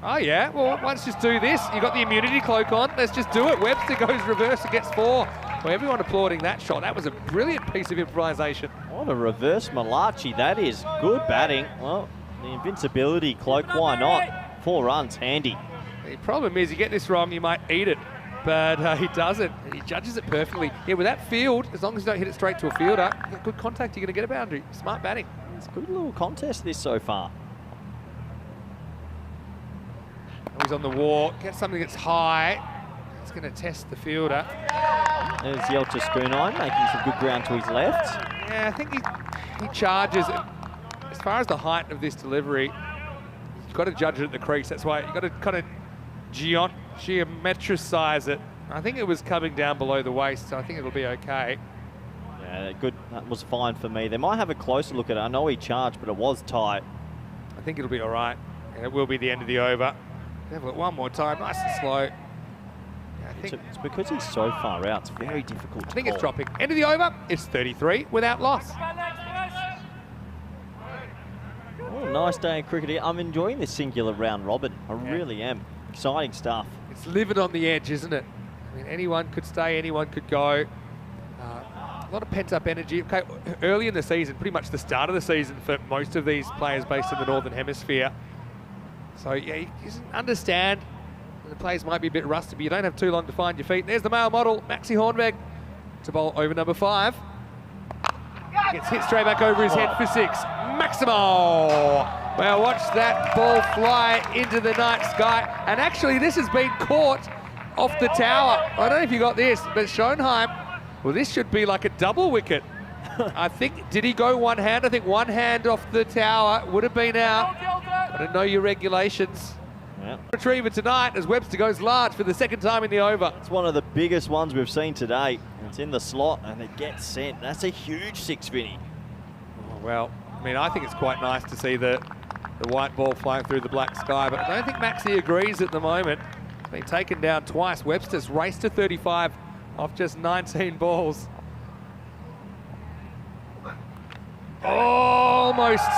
Oh yeah, well, let's just do this. You got the immunity cloak on, let's just do it. Webster goes reverse and gets 4. Well, everyone applauding that shot. That was a brilliant piece of improvisation. What a reverse Malachi that is. Good batting. Well, the invincibility cloak, why not? 4 runs, handy. The problem is, you get this wrong, you might eat it. But he doesn't. He judges it perfectly. Yeah, with that field, as long as you don't hit it straight to a fielder, you get good contact, you're going to get a boundary. Smart batting. It's a good little contest this so far. He's on the walk, gets something that's high. It's going to test the fielder. There's Yelta Schoonine making some good ground to his left. Yeah, I think he charges. As far as the height of this delivery, you've got to judge it at the crease. That's why you've got to kind of geometricize it. I think it was coming down below the waist, so I think it'll be okay. Yeah, good. That was fine for me. They might have a closer look at it. I know he charged, but it was tight. I think it'll be all right, and it will be the end of the over. Have a look one more time, nice and slow. Yeah, I think it's because he's so far out, it's very difficult to I think call. It's dropping. End of the over, it's 33 without loss. Oh, nice day in cricket here. I'm enjoying this singular round robin. I really am. Exciting stuff. It's living on the edge, isn't it? I mean, anyone could stay, anyone could go. A lot of pent-up energy. Okay, early in the season, pretty much the start of the season for most of these players based in the Northern Hemisphere. So, yeah, you understand the players might be a bit rusty, but you don't have too long to find your feet. There's the male model, Maxi Hornweg, to bowl over number 5. Gets hit straight back over his head for 6. Maximo! Well, watch that ball fly into the night sky. And actually, this has been caught off the tower. I don't know if you got this, but Schoenheim, well, this should be like a double wicket. I think, did he go one hand? I think one hand off the tower would have been out. I don't know your regulations. Yeah. Retriever tonight as Webster goes large for the 2nd time in the over. It's one of the biggest ones we've seen today. It's in the slot and it gets sent. That's a huge 6, Vinny. Oh, well, I mean, I think it's quite nice to see the white ball flying through the black sky, but I don't think Maxi agrees at the moment. It's been taken down twice. Webster's raced to 35 off just 19 balls. Almost.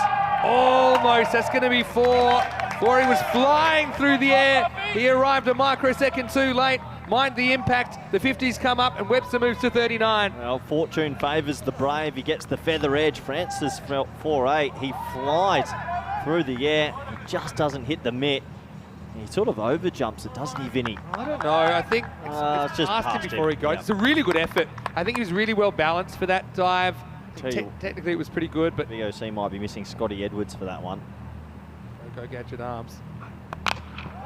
That's going to be 4. He was flying through the air. He arrived a microsecond too late. mind the impact. The 50s come up and Webster moves to 39. Well, fortune favours the brave. He gets the feather edge. Francis 4-8. He flies through the air. He just doesn't hit the mitt. He sort of overjumps it, doesn't he, Vinny? I don't know. I think it's just past him past before him. he goes. Yep. It's a really good effort. I think he was really well balanced for that dive. Tell you- Technically, it was pretty good, but VOC might be missing Scotty Edwards for that one. go Gadget Arms.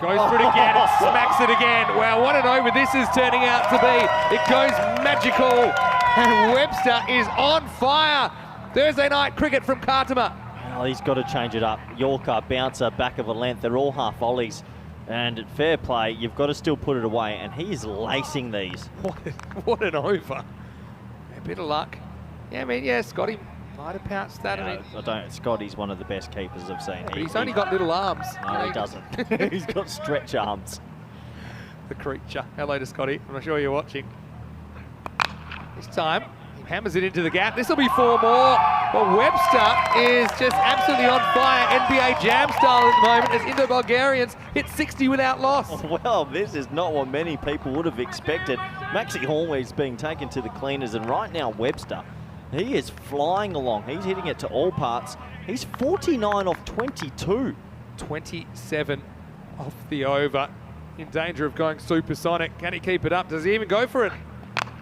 Goes for it again and smacks it again. Wow, what an over this is turning out to be. It goes magical. And Webster is on fire. Thursday night cricket from Kartama. Well, he's got to change it up. Yorker, bouncer, back of a length. They're all half volleys. And at fair play, you've got to still put it away. And he is lacing these. What an over. A bit of luck. Yeah, I mean, yeah, Scotty might have pounced that. I mean, I don't. Scotty's one of the best keepers I've seen. but he's only got little arms. No, he doesn't. He's got stretch arms. The creature. Hello to Scotty. I'm sure you're watching. This time, he hammers it into the gap. This will be 4 more. But Webster is just absolutely on fire. NBA Jam style at the moment as Indo-Bulgarians hit 60 without loss. Well, this is not what many people would have expected. Maxi Hallway's being taken to the cleaners, and right now Webster, he is flying along. He's hitting it to all parts. He's 49 off 22. 27 off the over. In danger of going supersonic. Can he keep it up? Does he even go for it?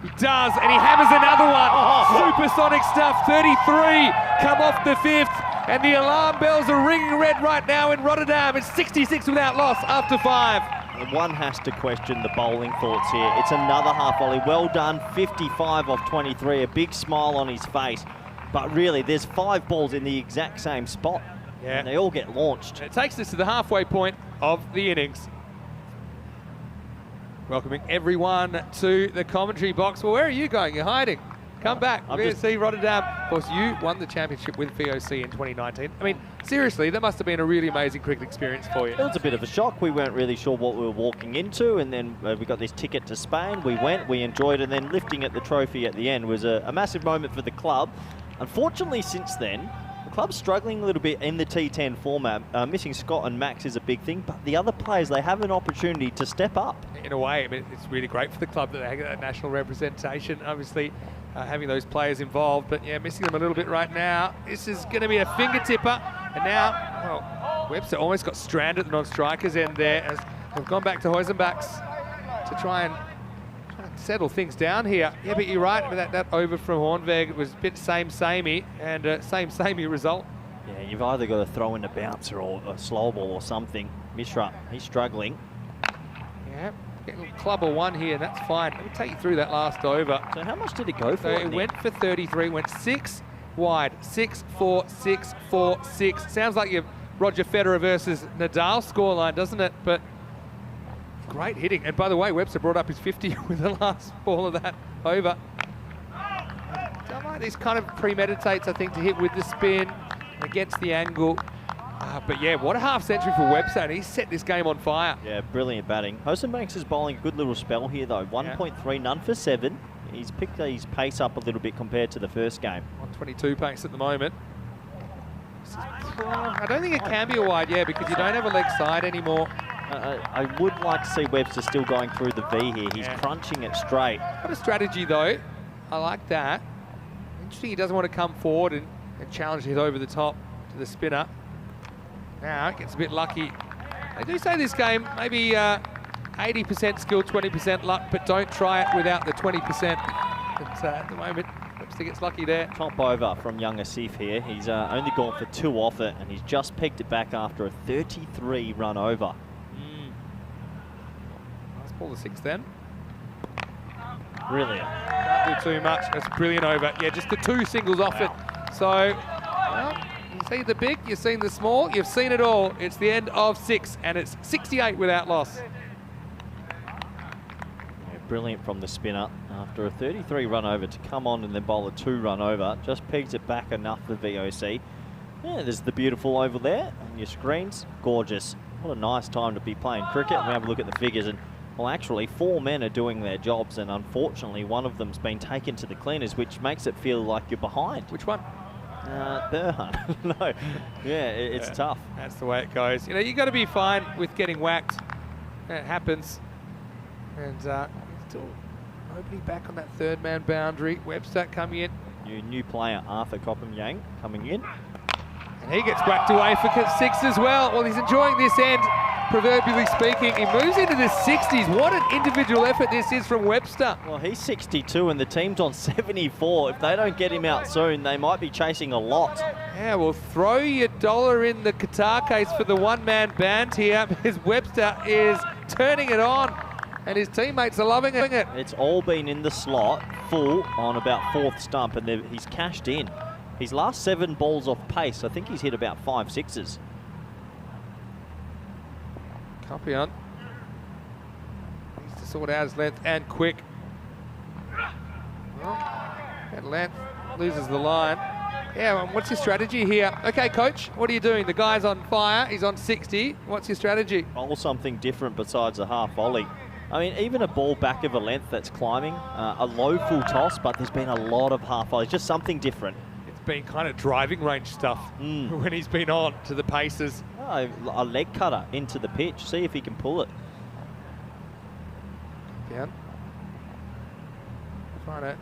He does, and he hammers another one. Supersonic stuff, 33. Come off the 5th, and the alarm bells are ringing red right now in Rotterdam. It's 66 without loss after 5. One has to question the bowling thoughts here. It's another half volley. Well done, 55 off 23. A big smile on his face. But really, there's 5 balls in the exact same spot. Yeah. And they all get launched. It takes us to the halfway point of the innings. Welcoming everyone to the commentary box. Well, where are you going? You're hiding. Come back. VOC Rotterdam. Of course, you won the championship with VOC in 2019. I mean, seriously, that must have been a really amazing cricket experience for you. It was a bit of a shock. We weren't really sure what we were walking into, and then we got this ticket to Spain. We went, we enjoyed, and then lifting at the trophy at the end was a massive moment for the club. Unfortunately, since then, the club's struggling a little bit in the T10 format. Missing Scott and Max is a big thing, but the other players, they have an opportunity to step up. In a way, I mean, it's really great for the club that they have that national representation, obviously having those players involved, but yeah, missing them a little bit right now. This is going to be a finger tipper, and now, well, Webster almost got stranded at the non-strikers end there as they've gone back to Huizenbachs to try and settle things down here. Yeah, but you're right, that over from Hornberg was a bit samey, and samey result. Yeah, you've either got to throw in a bouncer or a slow ball or something. Mishra, he's struggling. Yeah, getting a club of 1 here, that's fine. Let me take you through that last over. So how much did it go for? So it went for 33, went 6 wide, 6-4, 6-4, 6. Sounds like your Roger Federer versus Nadal scoreline, doesn't it? But great hitting. And by the way, Webster brought up his 50 with the last ball of that over. Don't like this kind of premeditates, I think, to hit with the spin against the angle. But yeah, what a half century for Webster, and he's set this game on fire. Yeah, brilliant batting. Huizenbachs is bowling a good little spell here though. 1.3, none for 7. He's picked his pace up a little bit compared to the first game. 122 pace at the moment. I don't think it can be a wide, yeah, because you don't have a leg side anymore. I would like to see Webster still going through the V here. He's crunching it straight. What a strategy though. I like that. Interesting, he doesn't want to come forward and challenge it over the top to the spinner. Now it gets a bit lucky. They do say this game maybe 80% skill, 20% luck, but don't try it without the 20%. But at the moment, Webster gets lucky there. Top over from young Asif here. He's only gone for 2 off it, and he's just pegged it back after a 33 run over. Nice ball to 6 then. Brilliant. Can't do too much. That's a brilliant over. Yeah, just the 2 singles off it. So, well, you see the big, you've seen the small, you've seen it all. It's the end of 6, and it's 68 without loss. Yeah, brilliant from the spinner. After a 33 run over to come on and then bowl a 2 run over, just pegs it back enough for VOC. Yeah, there's the beautiful over there on your screens. Gorgeous. What a nice time to be playing cricket. We have a look at the figures, and well, actually 4 men are doing their jobs, and unfortunately one of them's been taken to the cleaners, which makes it feel like you're behind. Which one? Burhan. No. Yeah, it's tough. That's the way it goes. You know, you got to be fine with getting whacked. It happens. And still nobody back on that third man boundary. Webster coming in. New player, Arthur Copham-Yang, coming in. And he gets whacked away for 6 as well. Well, he's enjoying this end, proverbially speaking. He moves into the 60s. What an individual effort this is from Webster. Well, he's 62 and the team's on 74. If they don't get him out soon, they might be chasing a lot. Yeah, well, throw your dollar in the Qatar case for the one-man band here, because Webster is turning it on, and his teammates are loving it. It's all been in the slot, full on about 4th stump, and he's cashed in. His last 7 balls off pace, I think he's hit about 5 sixes. Campion needs to sort out his length and quick. Well, at length, loses the line. Yeah, well, what's your strategy here? Okay, coach, what are you doing? The guy's on fire, he's on 60. What's your strategy? Bowl something different besides a half volley. I mean, even a ball back of a length that's climbing, a low full toss, but there's been a lot of half volleys, just something different. It's been kind of driving range stuff when he's been on to the paces. Oh, a leg cutter into the pitch, see if he can pull it. Down. Trying to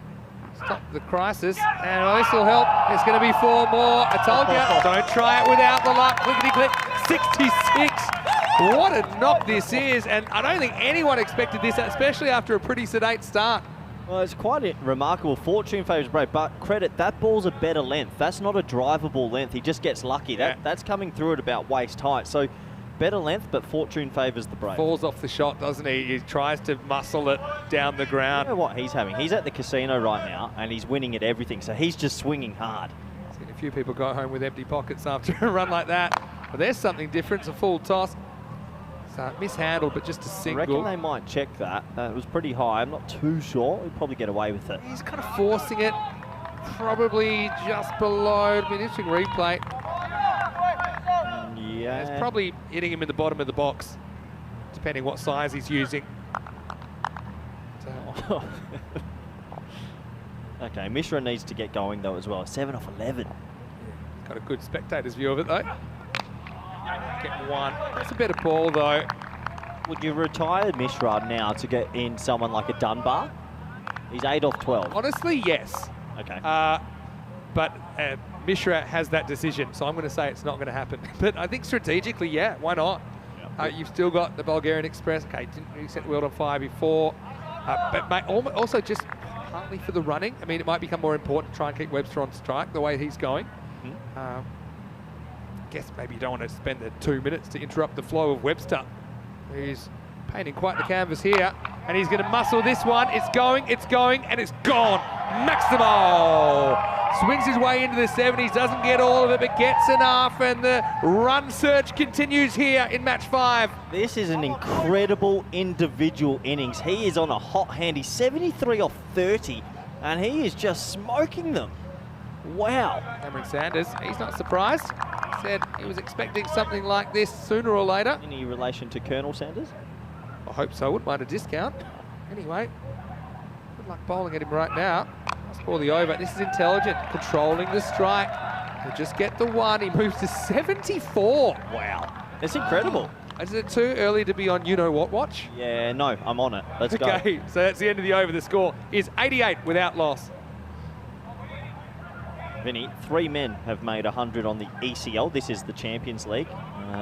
stop the crisis, and well, this will help. There's going to be 4 more. I told you, don't try it without the luck. Clickety-click, 66. What a knock this is, and I don't think anyone expected this, especially after a pretty sedate start. Well, it's quite remarkable. Fortune favours break, but credit, that ball's a better length. That's not a drivable length. He just gets lucky. Yeah. That's coming through at about waist height. So better length, but Fortune favours the break. Falls off the shot, doesn't he? He tries to muscle it down the ground. You know what he's having? He's at the casino right now, and he's winning at everything. So he's just swinging hard. Seen a few people go home with empty pockets after a run like that. But there's something different. It's a full toss. Mishandled, but just a single. I reckon they might check that. It was pretty high. I'm not too sure. He'd probably get away with it. He's kind of forcing it, probably just below. It'll be an interesting replay. Yeah. It's probably hitting him in the bottom of the box, depending what size he's using. So. Okay, Mishra needs to get going though as well. 7 off 11. Got a good spectator's view of it though. Get 1. That's a better ball though. Would you retire Mishra now to get in someone like a Dunbar? He's 8 off 12. Honestly, yes. Okay. But Mishra has that decision, so I'm going to say it's not going to happen. But I think strategically, yeah, why not? Yep. You've still got the Bulgarian Express. Okay, didn't really set the world on fire before. But also just partly for the running. I mean, it might become more important to try and keep Webster on strike the way he's going. Guess maybe you don't want to spend the 2 minutes to interrupt the flow of Webster, who's painting quite the canvas here, and he's going to muscle this one. It's going, and it's gone. Maximo swings his way into the 70s, doesn't get all of it, but gets enough, and the run search continues here in match 5. This is an incredible individual innings. He is on a hot hand. He's 73 off 30, and he is just smoking them. Wow. Cameron Sanders, he's not surprised. Said he was expecting something like this sooner or later. Any relation to Colonel Sanders? I hope so, wouldn't mind a discount. Anyway, good luck bowling at him right now. Must ball the over. This is intelligent, controlling the strike. He'll just get the 1. He moves to 74. Wow. It's incredible. Is it too early to be on you-know-what watch? Yeah, no, I'm on it. Let's go. Okay, so that's the end of the over. The score is 88 without loss. Vinny, 3 men have made 100 on the ECL. This is the Champions League.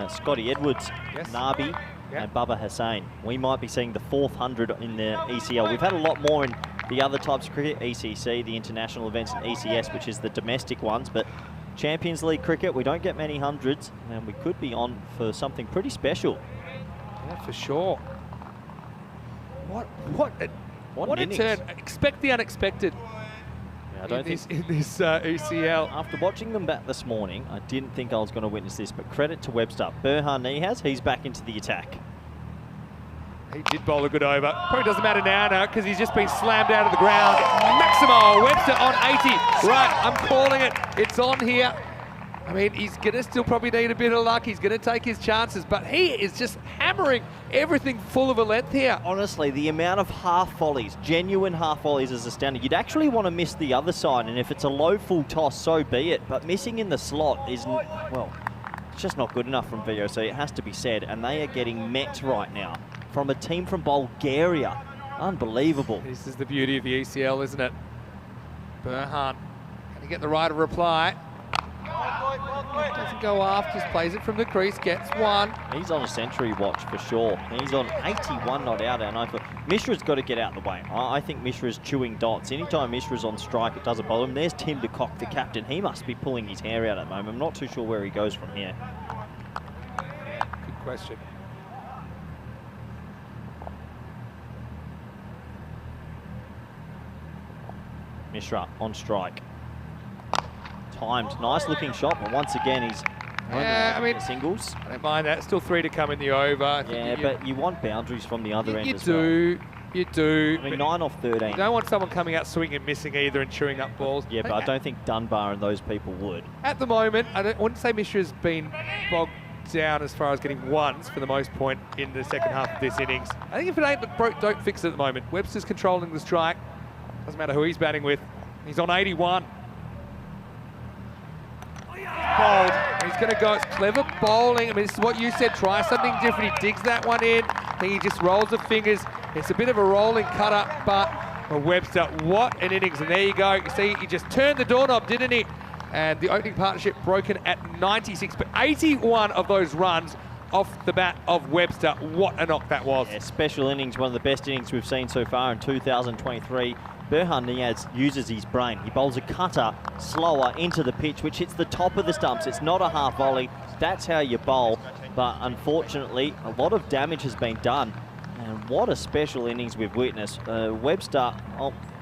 Scotty Edwards, yes. Nabi, and Bubba Hussain. We might be seeing the 4th 100 in the ECL. We've had a lot more in the other types of cricket, ECC, the international events, and ECS, which is the domestic ones. But Champions League cricket, we don't get many hundreds, and we could be on for something pretty special. Yeah, for sure. What a turn. Expect the unexpected. I don't think in this ECL. After watching them bat this morning, I didn't think I was going to witness this, but credit to Webster. Berhan Nihaz, he's back into the attack. He did bowl a good over. Probably doesn't matter now because he's just been slammed out of the ground. Maximo, Webster on 80. Right, I'm calling it. It's on here. I mean, he's going to still probably need a bit of luck. He's going to take his chances, but he is just hammering everything full of a length here. Honestly, the amount of half volleys, genuine half volleys, is astounding. You'd actually want to miss the other side, and if it's a low full toss, so be it. But missing in the slot isn't, well, it's just not good enough from VOC. It has to be said, and they are getting met right now. from a team from Bulgaria. Unbelievable. This is the beauty of the ECL, isn't it? Burhan, can he get the right of reply? Doesn't go off, just plays it from the crease, gets one. He's on a century watch for sure. He's on 81 not out, and I thought Mishra's got to get out of the way. I think Mishra's chewing dots. Anytime Mishra's on strike, it doesn't bother him. There's Tim de Kock, the captain. He must be pulling his hair out at the moment. I'm not too sure where he goes from here. Good question. Mishra on strike. Timed, nice looking shot, but once again he's Yeah, I mean, singles. I don't mind that. Still 3 to come in the over. I think But you want boundaries from the other end as well. You do. I mean, 9 off 13. You don't want someone coming out swinging and missing either and chewing up balls. Yeah, but I don't think Dunbar and those people would. At the moment, I wouldn't say Mishra's been bogged down as far as getting ones for the most point in the second half of this innings. I think if it ain't broke, don't fix it at the moment. Webster's controlling the strike. Doesn't matter who he's batting with. He's on 81. Bowled. He's going to go. It's clever bowling. I mean, this is what you said. Try something different. He digs that one in. I think he just rolls the fingers. It's a bit of a rolling cutter, but Webster, what an innings. And there you go. You see, he just turned the doorknob, didn't he? And the opening partnership broken at 96, but 81 of those runs off the bat of Webster. What a knock that was. Yeah, special innings, one of the best innings we've seen so far in 2023. Burhan Niaz uses his brain. He bowls a cutter slower into the pitch, which hits the top of the stumps. It's not a half volley. That's how you bowl. But unfortunately, a lot of damage has been done. And what a special innings we've witnessed. Webster,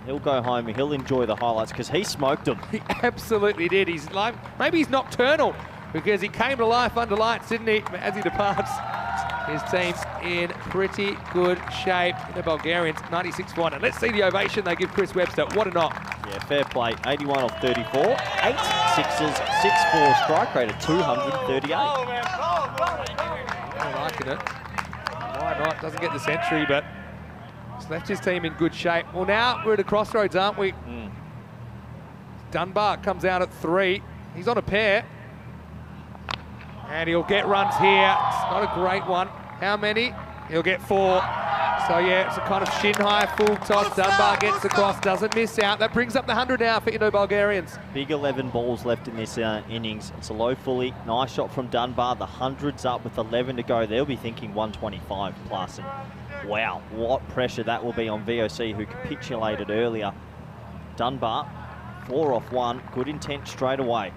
he'll go home. He'll enjoy the highlights because he smoked them. He absolutely did. He's like, maybe he's nocturnal because he came to life under lights, didn't he? As he departs, his team's in pretty good shape. The Bulgarians, 96-1. And let's see the ovation they give Chris Webster. What a knock. Yeah, fair play. 81 off 34. 8 sixes, 6-4 strike rate at 238. I'm liking it. Why not? Doesn't get the century, but it's left his team in good shape. Well, now we're at a crossroads, aren't we? Dunbar comes out at 3. He's on a pair. And he'll get runs here. It's not a great one. How many? He'll get 4. So yeah, it's a kind of shin high full toss. Dunbar gets across, doesn't miss out. That brings up the 100 now for Indo-Bulgarians. Big 11 balls left in this innings. It's a low fully. Nice shot from Dunbar. The 100's up with 11 to go. They'll be thinking 125 plus. And wow, what pressure that will be on VOC, who capitulated earlier. Dunbar, 4 off 1. Good intent straight away.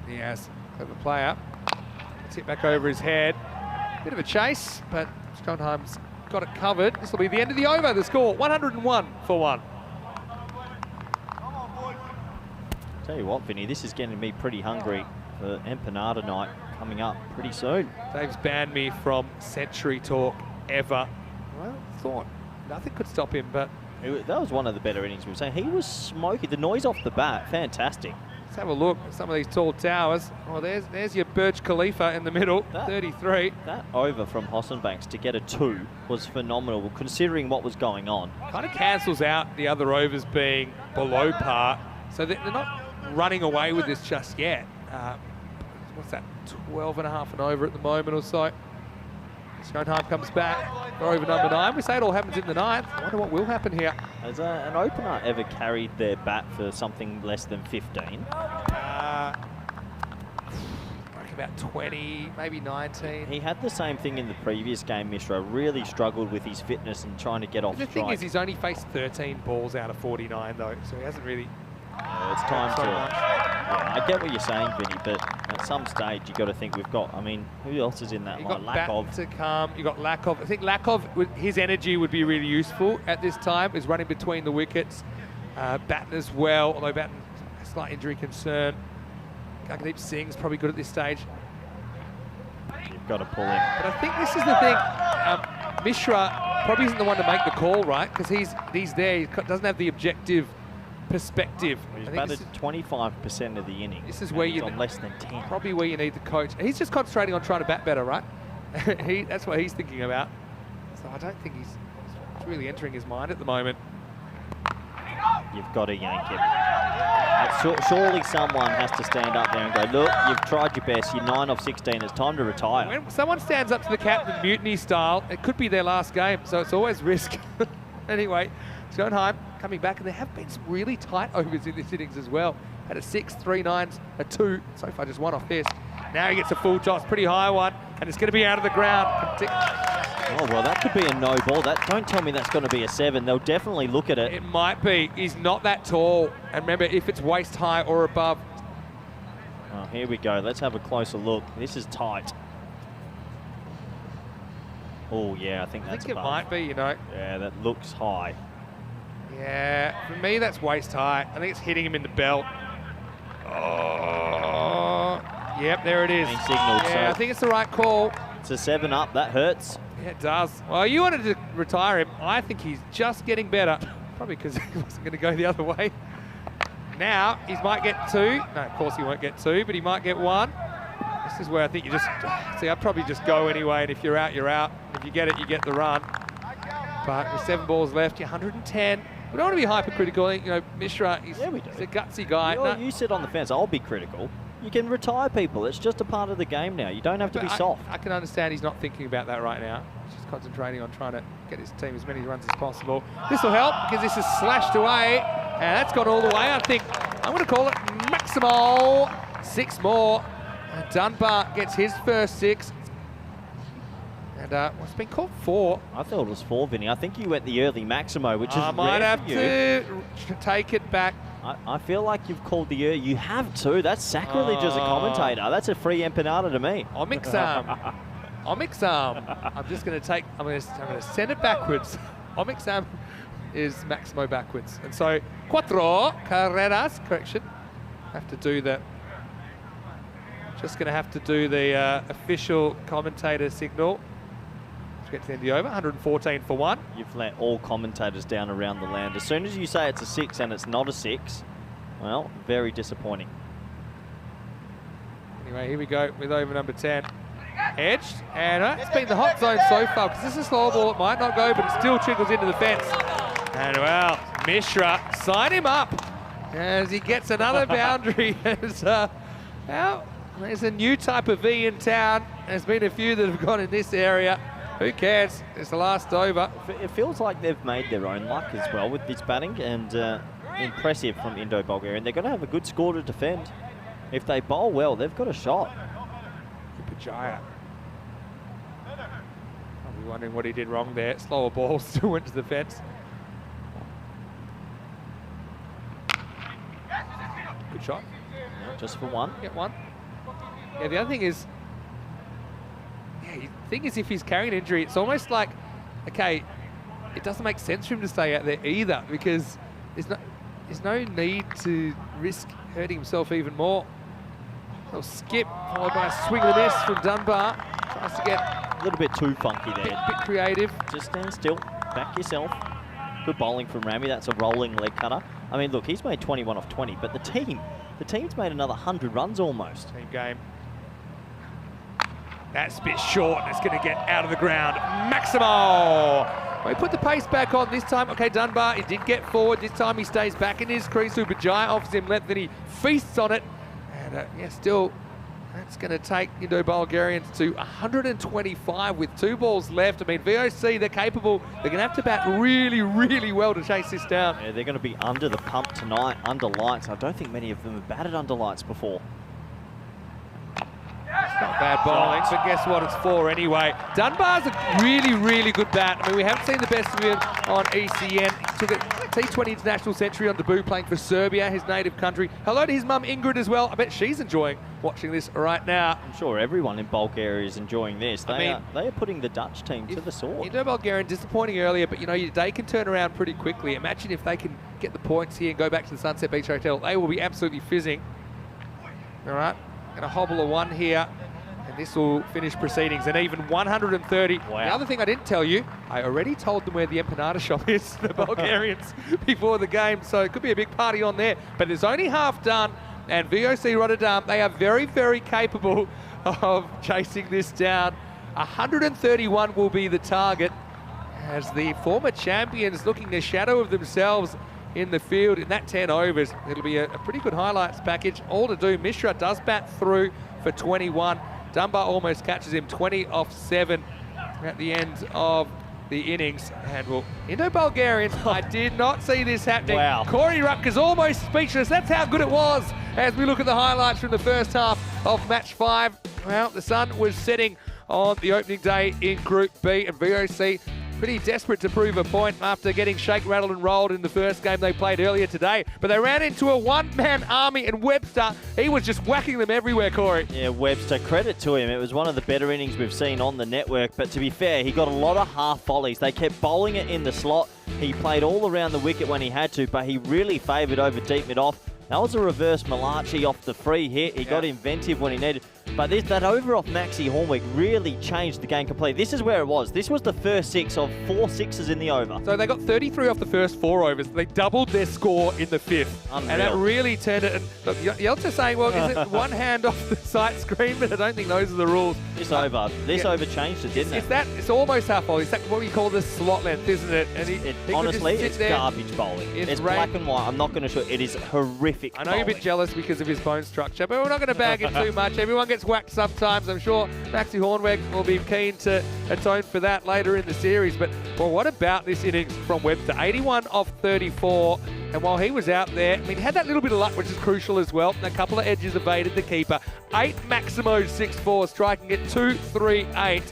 Yes, clever player. Let's hit back over his head. Bit of a chase, but Svanholm's got it covered. This will be the end of the over. The score, 101 for 1. Tell you what, Vinny, this is getting me pretty hungry for empanada night coming up pretty soon. Dave's banned me from century talk ever. Well, thought nothing could stop him, but That was one of the better innings we've seen. He was smoky. The noise off the bat, fantastic. let's have a look at some of these tall towers. Oh, there's your Burj Khalifa in the middle, 33. That over from Hossenbanks to get a 2 was phenomenal, considering what was going on. Kind of cancels out the other overs being below par, so they're not running away with this just yet. What's that, 12 and a half and over at the moment or so. Svanholm comes back for over number 9. We say it all happens in the 9th. I wonder what will happen here. Has an opener ever carried their bat for something less than 15? Like about 20, maybe 19. He had the same thing in the previous game, Mishra. Really struggled with his fitness and trying to get off The strike. thing is, he's only faced 13 balls out of 49 though, so he hasn't really... It's time so to... much. Yeah, I get what you're saying, Vinny, but at some stage you've got to think we've got... I mean, who else is in that You've line? got Bat to come. You've got Lakov. I think Lakov, his energy would be really useful at this time. Is running between the wickets. Batten as well, although Batten, a slight injury concern. Gagdeep Singh's probably good at this stage. You've got to pull in. But I think this is the thing. Mishra probably isn't the one to make the call, right? Because he's there. He doesn't have the objective perspective. He's I think batted 25% of the innings. This is where he's you on less than 10. Probably where you need the coach. He's just concentrating on trying to bat better, right? That's what he's thinking about. So I don't think he's really entering his mind at the moment. You've got to yank him. Surely someone has to stand up there and go, look, you've tried your best, you're 9 of 16, it's time to retire. When someone stands up to the captain mutiny style, it could be their last game, so it's always risk. Anyway, Svanholm coming back, and there have been some really tight overs in this innings as well. Had a 6, 3 9s, a 2, so far just 1 off this. Now he gets a full toss, pretty high one, and it's going to be out of the ground. Oh, well, that could be a no ball. Don't tell me that's going to be a 7. They'll definitely look at it. It might be. He's not that tall. And remember, if it's waist high or above. Oh, here we go. Let's have a closer look. This is tight. Oh, yeah, I think that's it above. might be, you know. Yeah, that looks high. Yeah, for me, that's waist high. I think it's hitting him in the belt. Oh, yep, there it is. Signaled, yeah, so I think it's the right call. it's a 7 up. That hurts. Yeah, it does. Well, you wanted to retire him. I think he's just getting better. Probably because he wasn't going to go the other way. Now, he might get 2. No, of course he won't get 2, but he might get 1. This is where I think you just... See, I'd probably just go anyway, and if you're out, you're out. If you get it, you get the run. But with 7 balls left, you're 110. We don't want to be hypercritical. I think, you know, Mishra, he's a gutsy guy. You sit on the fence. I'll be critical. You can retire people. It's just a part of the game now. You don't have to be soft. I can understand he's not thinking about that right now. He's just concentrating on trying to get his team as many runs as possible. This will help because this is slashed away, and that's gone all the way. I think I'm going to call it Maximo. 6 more. And Dunbar gets his first 6. And what's been called 4? I thought it was 4, Vinny. I think you went the early Maximo, which is I might rare have for you. to take it back. I feel like you've called the early. You have to. That's sacrilege as a commentator. That's a free empanada to me. Omixam. Omixam. I'm just going to take. I'm going to send it backwards. Omixam is Maximo backwards, and so 4 carreras. Correction. Have to do that. Just going to have to do the official commentator signal. To get to the end of the over, 114 for 1. You've let all commentators down around the land. As soon as you say it's a 6 and it's not a 6, well, very disappointing. Anyway, here we go with over number 10. Edged, and it's been the hot zone so far, because this is a slow ball, it might not go, but it still trickles into the fence. And well, Mishra, sign him up as he gets another boundary. As, well, there's a new type of V in town. There's been a few that have gone in this area. Who cares? It's the last over. It feels like they've made their own luck as well with this batting, and impressive from Indo-Bulgarian. They're going to have a good score to defend. If they bowl well, they've got a shot. Pajaya. I'll be wondering what he did wrong there. Slower ball still went to the fence. Good shot. Just for 1. Get 1. Yeah, the other thing is, if he's carrying an injury, it's almost like, okay, it doesn't make sense for him to stay out there either, because there's no need to risk hurting himself even more. He'll skip, followed by a swing and a miss from Dunbar. Tries to get a little bit too funky there. Bit creative. Just stand still, back yourself. Good bowling from Ramy. That's a rolling leg cutter. I mean, look, he's made 21 off 20, but the team's made another 100 runs almost. Team game. That's a bit short, and it's going to get out of the ground. Maximo! Well, he put the pace back on this time. Okay, Dunbar, he did get forward. This time he stays back in his crease. Bajaya offers him length, then he feasts on it. And yeah, still, that's going to take Indo-Bulgarians to 125 with 2 balls left. I mean, VOC, they're capable. They're going to have to bat really, really well to chase this down. Yeah, they're going to be under the pump tonight, under lights. I don't think many of them have batted under lights before. It's not bad bowling, but guess what? It's 4 anyway. Dunbar's a really, really good bat. I mean, we haven't seen the best of him on ECN. He took a T20 international century on debut playing for Serbia, his native country. Hello to his mum Ingrid as well. I bet she's enjoying watching this right now. I'm sure everyone in Bulgaria is enjoying this. They are putting the Dutch team to the sword. Indo-Bulgarian disappointing earlier, but you know, they can turn around pretty quickly. Imagine if they can get the points here and go back to the Sunset Beach Hotel. They will be absolutely fizzing. All right. Going to hobble a 1 here, and this will finish proceedings. And even 130. Wow. The other thing I didn't tell you, I already told them where the empanada shop is, the Bulgarians, before the game, so it could be a big party on there. But it's only half done, and VOC Rotterdam, they are very, very capable of chasing this down. 131 will be the target, as the former champions looking the shadow of themselves in the field in that 10 overs. It'll be a pretty good highlights package. All to do. Mishra does bat through for 21. Dunbar almost catches him 20 off 7 at the end of the innings. And well, Indo-Bulgarians, I did not see this happening. Wow. Corey Rutker's almost speechless. That's how good it was as we look at the highlights from the first half of match 5. Well, the sun was setting on the opening day in Group B, and VOC pretty desperate to prove a point after getting shake, rattled and rolled in the first game they played earlier today. But they ran into a one-man army, and Webster, he was just whacking them everywhere, Corey. Yeah, Webster, credit to him. It was one of the better innings we've seen on the network. But to be fair, he got a lot of half volleys. They kept bowling it in the slot. He played all around the wicket when he had to, but he really favoured over deep mid-off. That was a reverse Malachi off the free hit. He got inventive when he needed. But that over off Maxi Hornwick really changed the game completely. This is where it was. This was the first 6 of 4 sixes in the over. So they got 33 off the first 4 overs. They doubled their score in the 5th. Unreal. And that really turned it. And look, Yeltsin's saying, well, is it one hand off the sight screen? But I don't think those are the rules. This over changed it, didn't it? It's almost half volley. It's like what we call the slot length, isn't it? And he honestly, it's there. garbage bowling. It's black and white. I'm not going to show it. Is horrific I know you're a bit jealous because of his bone structure, but we're not going to bag him too much. Everyone gets whacked sometimes. I'm sure Maxi Hornwick will be keen to atone for that later in the series. But, well, what about this innings from Webster? 81 off 34. And while he was out there, I mean, he had that little bit of luck, which is crucial as well. A couple of edges evaded the keeper. 8 Maximo 6-4, striking at 2-3-8.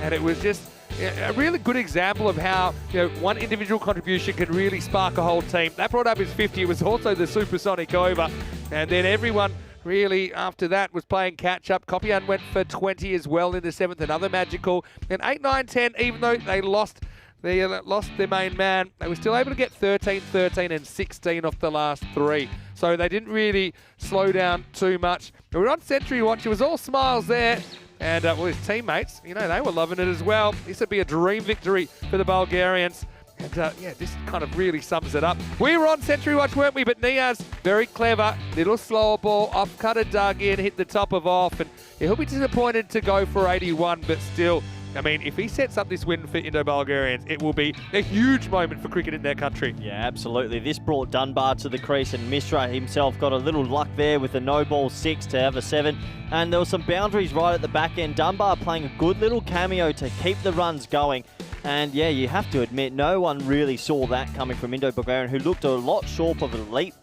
And it was just a really good example of how, one individual contribution can really spark a whole team. That brought up his 50. It was also the supersonic over. And then everyone really, after that, was playing catch-up. Kopian went for 20 as well in the 7th, another magical. And 8, 9, 10, even though they lost their main man, they were still able to get 13, 13 and 16 off the last 3. So they didn't really slow down too much. We were on Century Watch. It was all smiles there. And well, his teammates, they were loving it as well. This would be a dream victory for the Bulgarians. And this kind of really sums it up. We were on Century Watch, weren't we? But Niaz, very clever, little slower ball, off-cutter dug in, hit the top of off, and he'll be disappointed to go for 81, but still, I mean, if he sets up this win for Indo-Bulgarians, it will be a huge moment for cricket in their country. Yeah, absolutely. This brought Dunbar to the crease, and Mishra himself got a little luck there with a no-ball 6 to have a 7. And there were some boundaries right at the back end. Dunbar playing a good little cameo to keep the runs going. And yeah, you have to admit, no one really saw that coming from Indo-Bulgarian, who looked a lot short of a leap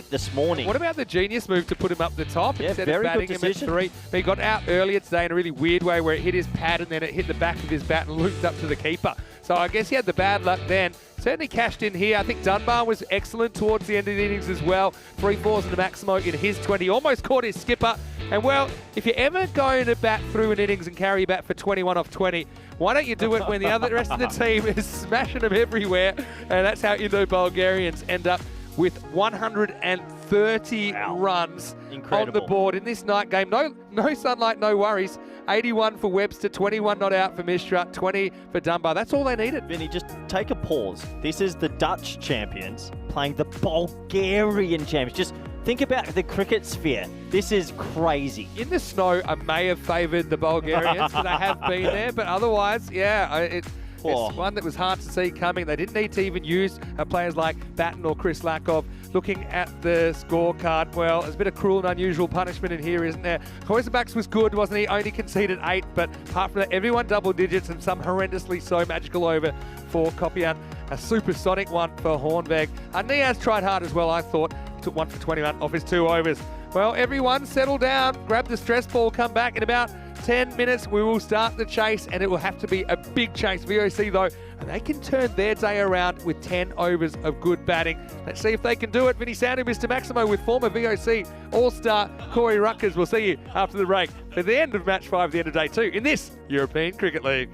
this morning. What about the genius move to put him up the top instead of batting him at 3? He got out earlier today in a really weird way where it hit his pad and then it hit the back of his bat and looped up to the keeper. So I guess he had the bad luck then. Certainly cashed in here. I think Dunbar was excellent towards the end of the innings as well. 3 fours and a Maximo in his 20. Almost caught his skipper. And well, if you're ever going to bat through an innings and carry your bat for 21 off 20, why don't you do it when the rest of the team is smashing them everywhere? And that's how Indo-Bulgarians end up with 130 runs on the board in this night game. No sunlight, no worries. 81 for Webster, 21 not out for Mishra, 20 for Dunbar. That's all they needed. Vinny, just take a pause. This is the Dutch champions playing the Bulgarian champions. Just think about the cricket sphere. This is crazy. In the snow, I may have favoured the Bulgarians, but they have been there. But otherwise, yeah, it's one that was hard to see coming. They didn't need to even use players like Batten or Chris Lakov. Looking at the scorecard, well, there's a bit of cruel and unusual punishment in here, isn't there? Hoisenbach's was good, wasn't he? Only conceded 8, but apart from that, everyone double digits and some horrendously so magical over for Kopian. A supersonic one for Hornberg. Niaz tried hard as well, I thought. He took 1 for 21 off his 2 overs. Well, everyone settle down, grab the stress ball, come back in about 10 minutes. We will start the chase, and it will have to be a big chase. VOC, though, and they can turn their day around with 10 overs of good batting. Let's see if they can do it. Vinny Sandu, Mr. Maximo, with former VOC All-Star Corey Rutgers. We'll see you after the break for the end of Match 5, the end of Day 2 in this European Cricket League.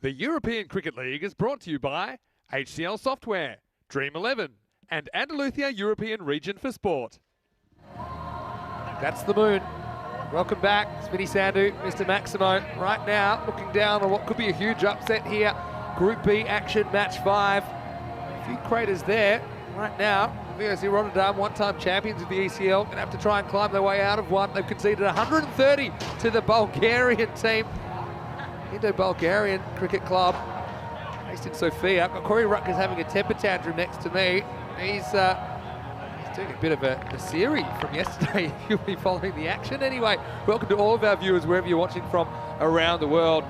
The European Cricket League is brought to you by HCL Software, Dream 11, and Andalusia European Region for Sport. That's the moon. Welcome back, Smitty Sandu, Mr. Maximo. Right now, looking down on what could be a huge upset here. Group B action, match 5. A few craters there. Right now, VOC Rotterdam, one-time champions of the ECL, going to have to try and climb their way out of one. They've conceded 130 to the Bulgarian team. Indo-Bulgarian Cricket Club, based in Sofia. I've got Corey Rutgers having a temper tantrum next to me. He's doing a bit of a series from yesterday. You'll be following the action. Anyway, welcome to all of our viewers, wherever you're watching from around the world.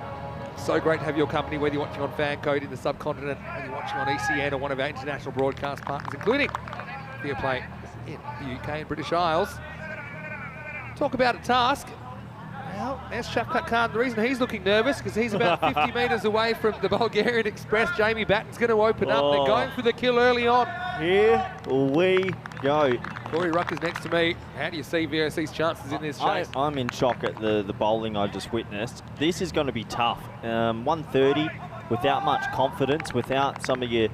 So great to have your company, whether you're watching on Fancode in the subcontinent, whether you're watching on ECN or one of our international broadcast partners, including Viaplay in the UK and British Isles. Talk about a task. Well, there's Shafkat Khan. The reason he's looking nervous because he's about 50 metres away from the Bulgarian Express. Jamie Batten's going to open up. They're going for the kill early on. Here we go. Corey Rucker's next to me. How do you see VOC's chances in this chase? I'm in shock at the bowling I just witnessed. This is going to be tough. 130 without much confidence, without some of your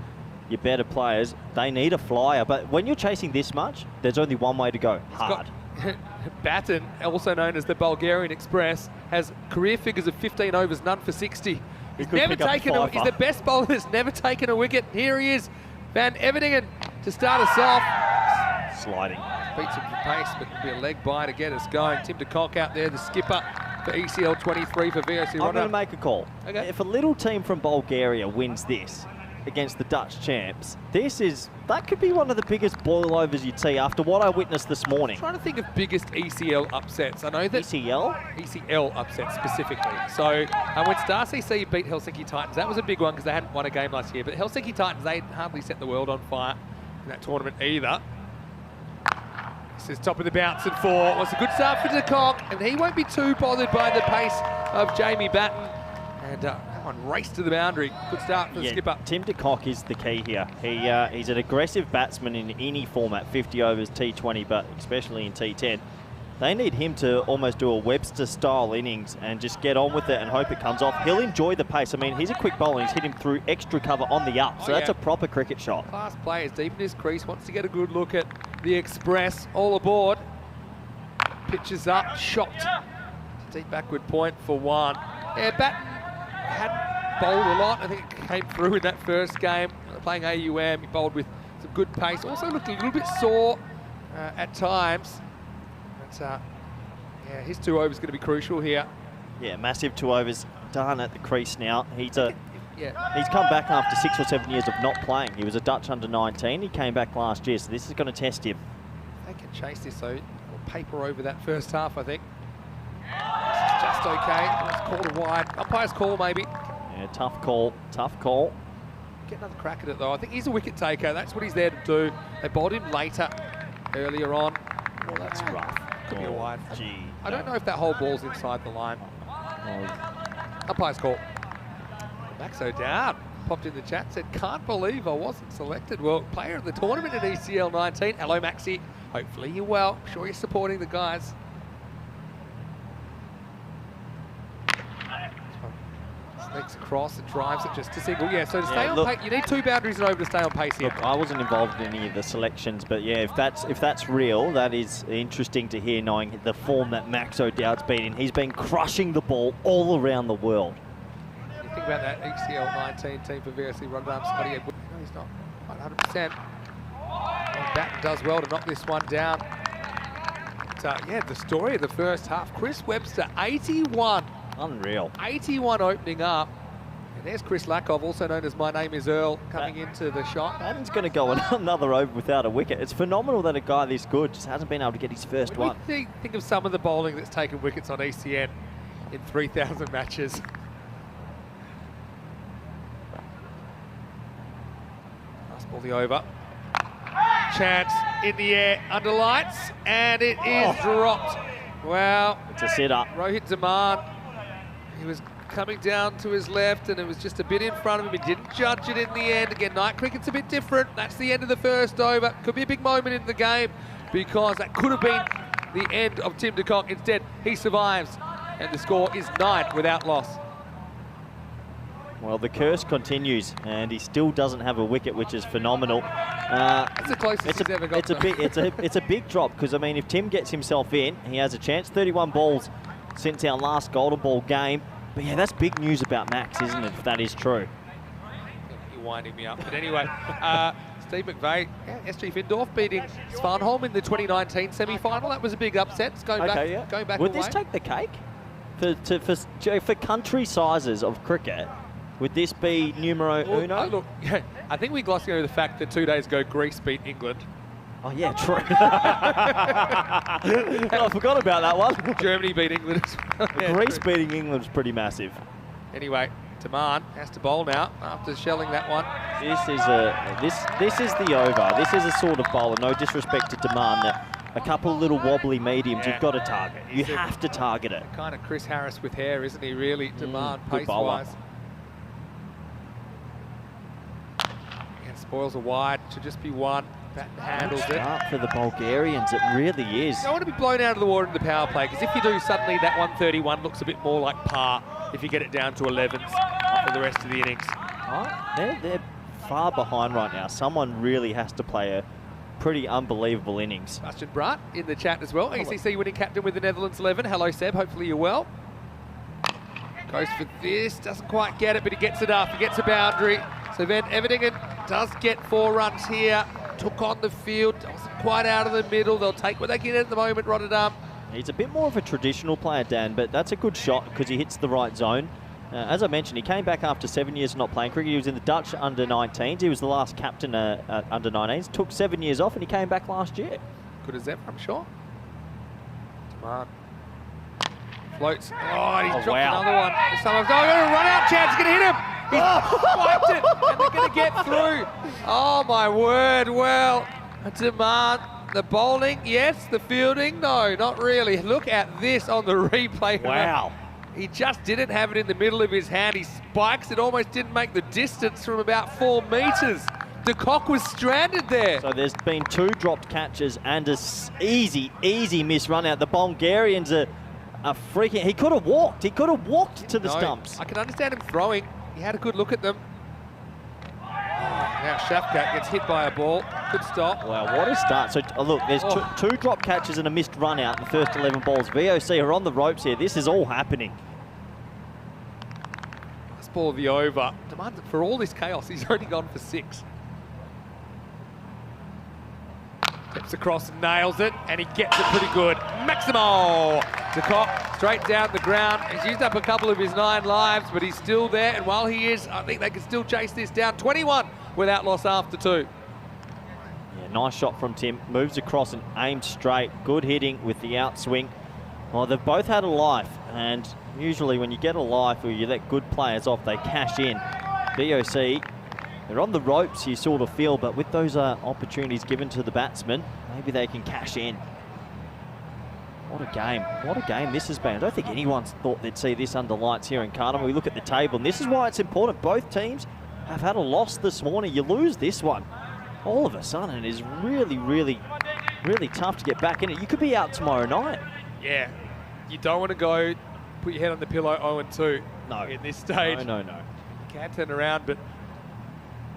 better players. They need a flyer, but when you're chasing this much, there's only one way to go, hard. Batten, also known as the Bulgarian Express, has career figures of 15 overs, none for 60. He's never taken he's the best bowler that's never taken a wicket. Here he is, Van Everdingen to start us off. Sliding. Beats him for pace, but it'll be a leg bye to get us going. Tim de Kock out there, the skipper for ECL 23 for VOC Rotterdam. I'm going to make a call. Okay. If a little team from Bulgaria wins this against the Dutch champs, that could be one of the biggest boilovers you'd see after what I witnessed this morning. I'm trying to think of biggest ECL upsets. I know that ECL upsets specifically. So when Star CC beat Helsinki Titans, that was a big one because they hadn't won a game last year. But Helsinki Titans, they hardly set the world on fire in that tournament either. This is top of the bounce at 4. Was a good start for de Kock, and he won't be too bothered by the pace of Jamie Batten. And that one raced to the boundary. Good start for the skipper. Tim de Kock is the key here. He's an aggressive batsman in any format, 50 overs, T20, but especially in T10. They need him to almost do a Webster-style innings and just get on with it and hope it comes off. He'll enjoy the pace. I mean, he's a quick bowler. He's hit him through extra cover on the up, so that's a proper cricket shot. Fast players deep in his crease, wants to get a good look at the Express. All aboard. Pitches up, shot. Deep backward point for 1. Yeah, Batten hadn't bowled a lot. I think it came through in that first game. Playing AUM, he bowled with some good pace. Also looked a little bit sore at times. But yeah, his 2 overs going to be crucial here. Yeah, massive 2 overs done at the crease now. He's come back after 6 or 7 years of not playing. He was a Dutch under-19. He came back last year, so this is going to test him. They can chase this though. Or paper over that first half, I think. This is just okay. It's called a wide. Umpire's call, maybe. Yeah, tough call. Tough call. Get another crack at it, though. I think he's a wicket taker. That's what he's there to do. They bowled him later, earlier on. Well, that's rough. Could be a wide. Gee. I don't know if that whole ball's inside the line. Umpire's call. Maxo down. Popped in the chat, said, can't believe I wasn't selected. Well, player of the tournament at ECL 19. Hello, Maxi. Hopefully you're well. I'm sure you're supporting the guys. Sneaks across and drives it just to single. Yeah, so to stay on pace, you need 2 boundaries and over to stay on pace here. Look, I wasn't involved in any of the selections, but yeah, if that's real, that is interesting to hear, knowing the form that Max O'Dowd's been in. He's been crushing the ball all around the world. You think about that ECL 19 team for VOC Rotterdam, Scotty Edwards. No, he's not quite 100%. Batten does well to knock this one down. But, yeah, the story of the first half. Chris Webster, 81. Unreal. 81 opening up. And there's Chris Lakoff, also known as My Name is Earl, coming into the shot. Batten's going to go another over without a wicket. It's phenomenal that a guy this good just hasn't been able to get his first one. Think of some of the bowling that's taken wickets on ECN in 3,000 matches. Last ball the over. Chance in the air under lights, and it is dropped. Well, it's a sit-up. Rohit Zaman, he was coming down to his left, and it was just a bit in front of him. He didn't judge it in the end. Again, night cricket's a bit different. That's the end of the first over. Could be a big moment in the game because that could have been the end of Tim de Kock. Instead, he survives, and the score is 9 without loss. Well, the curse continues, and he still doesn't have a wicket, which is phenomenal. That's the closest he's ever got. It's a big drop, because, I mean, if Tim gets himself in, he has a chance. 31 balls since our last Golden Ball game. But, yeah, that's big news about Max, isn't it, if that is true? You're winding me up. But anyway, Steve McVeigh, SG Findorf beating Svanholm in the 2019 semi-final. That was a big upset. It's going back Would away. this take the cake? For country sizes of cricket, would this be numero uno? Look, I think we glossed over the fact that 2 days ago Greece beat England. Oh, yeah, true. I forgot about that one. Germany beat England. Greece beating England was pretty massive. Anyway, Taman has to bowl now after shelling that one. This is the over. This is a sort of bowler. No disrespect to Taman. A couple of little wobbly mediums, you've got to target. You have to target it. Kind of Chris Harris with hair, isn't he, really? Taman, pace-wise. And spoils a wide. Should just be one. That handles it. Start for the Bulgarians, it really is. You don't want to be blown out of the water in the power play, because if you do, suddenly that 131 looks a bit more like par if you get it down to 11s for the rest of the innings. They're far behind right now. Someone really has to play a pretty unbelievable innings. Bastian Bratt in the chat as well. ACC winning captain with the Netherlands 11. Hello, Seb. Hopefully you're well. Goes for this. Doesn't quite get it, but he gets it up. He gets a boundary. So Van Everdingen does get 4 runs here. Took on the field. Wasn't quite out of the middle. They'll take what they can at the moment, Rotterdam. He's a bit more of a traditional player, Dan, but that's a good shot because he hits the right zone. As I mentioned, he came back after 7 years of not playing cricket. He was in the Dutch under-19s. He was the last captain under-19s. Took 7 years off and he came back last year. Good as ever, I'm sure. Taman floats. Oh, he's dropped another one. Someone's got a run-out chance. He's going to hit him. He's spiked it, and they're going to get through. Oh, my word. Well, Taman, the bowling, yes. The fielding, no, not really. Look at this on the replay. Wow. He just didn't have it in the middle of his hand. He spikes it, almost didn't make the distance from about 4 metres. De Kock was stranded there. So there's been 2 dropped catches and an easy miss run out. The Bulgarians are freaking. He could have walked. He could have walked to the stumps. I can understand him throwing. He had a good look at them. Now Shafkat gets hit by a ball. Good stop. Wow, what a start. So look, there's two drop catches and a missed run out in the first 11 balls. VOC are on the ropes here. This is all happening. Last ball of the over. For all this chaos, he's only gone for 6. Steps across and nails it, and he gets it pretty good. Maximo! De Kock straight down the ground. He's used up a couple of his 9 lives, but he's still there, and while he is, I think they can still chase this down. 21 without loss after 2. Yeah, nice shot from Tim. Moves across and aims straight. Good hitting with the outswing. Well, they've both had a life, and usually when you get a life or you let good players off, they cash in. VOC, they're on the ropes, you sort of feel, but with those opportunities given to the batsman, maybe they can cash in. What a game. What a game this has been. I don't think anyone's thought they'd see this under lights here in Cardamom. We look at the table, and this is why it's important. Both teams have had a loss this morning. You lose this one, all of a sudden, it is really, really, really tough to get back in it. You could be out tomorrow night. Yeah, you don't want to go put your head on the pillow 0-2 in this stage. No. You can turn around, but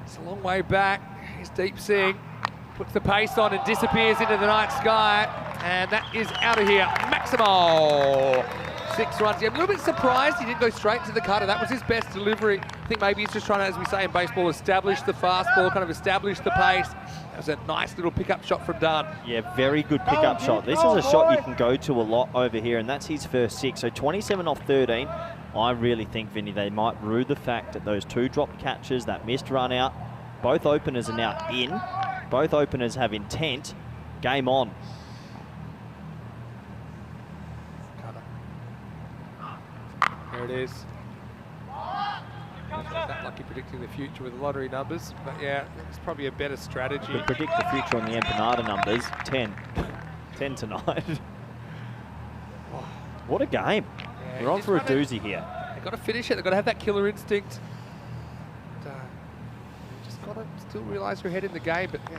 it's a long way back. Here's Deep Singh, puts the pace on and disappears into the night sky, and that is out of here. Maximo, 6 runs. Yeah, I'm a little bit surprised he didn't go straight to the cutter. That was his best delivery. I think maybe he's just trying to, as we say in baseball, establish the fastball, kind of establish the pace. That was a nice little pickup shot from Dan. Yeah, very good pickup shot. This is a shot you can go to a lot over here, and that's his first 6. So 27 off 13. I really think, Vinny, they might rue the fact that those 2 dropped catches, that missed run out, both openers are now in. Both openers have intent. Game on. There it is. Not that lucky predicting the future with the lottery numbers, but yeah, it's probably a better strategy. To predict the future on the empanada numbers, 10. 10 tonight. What a game. Yeah, we're on for a doozy here. They've got to finish it. They've got to have that killer instinct. And, just got to still realise your head in the game, but yeah,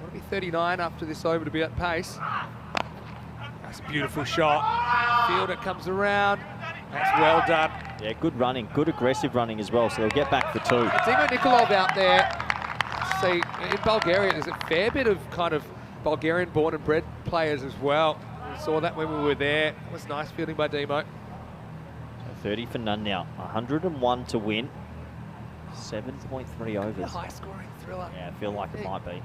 want to be 39 after this over to be at pace. That's a beautiful shot. Fielder comes around. That's well done. Yeah, good running, good aggressive running as well, so they'll get back for 2. Dimo Nikolov out there. See, in Bulgaria, there's a fair bit of kind of Bulgarian-born and bred players as well. We saw that when we were there. It was nice fielding by Dimo. 30 for none now. 101 to win. 7.3 overs. A high-scoring thriller. Yeah, I feel like it might be.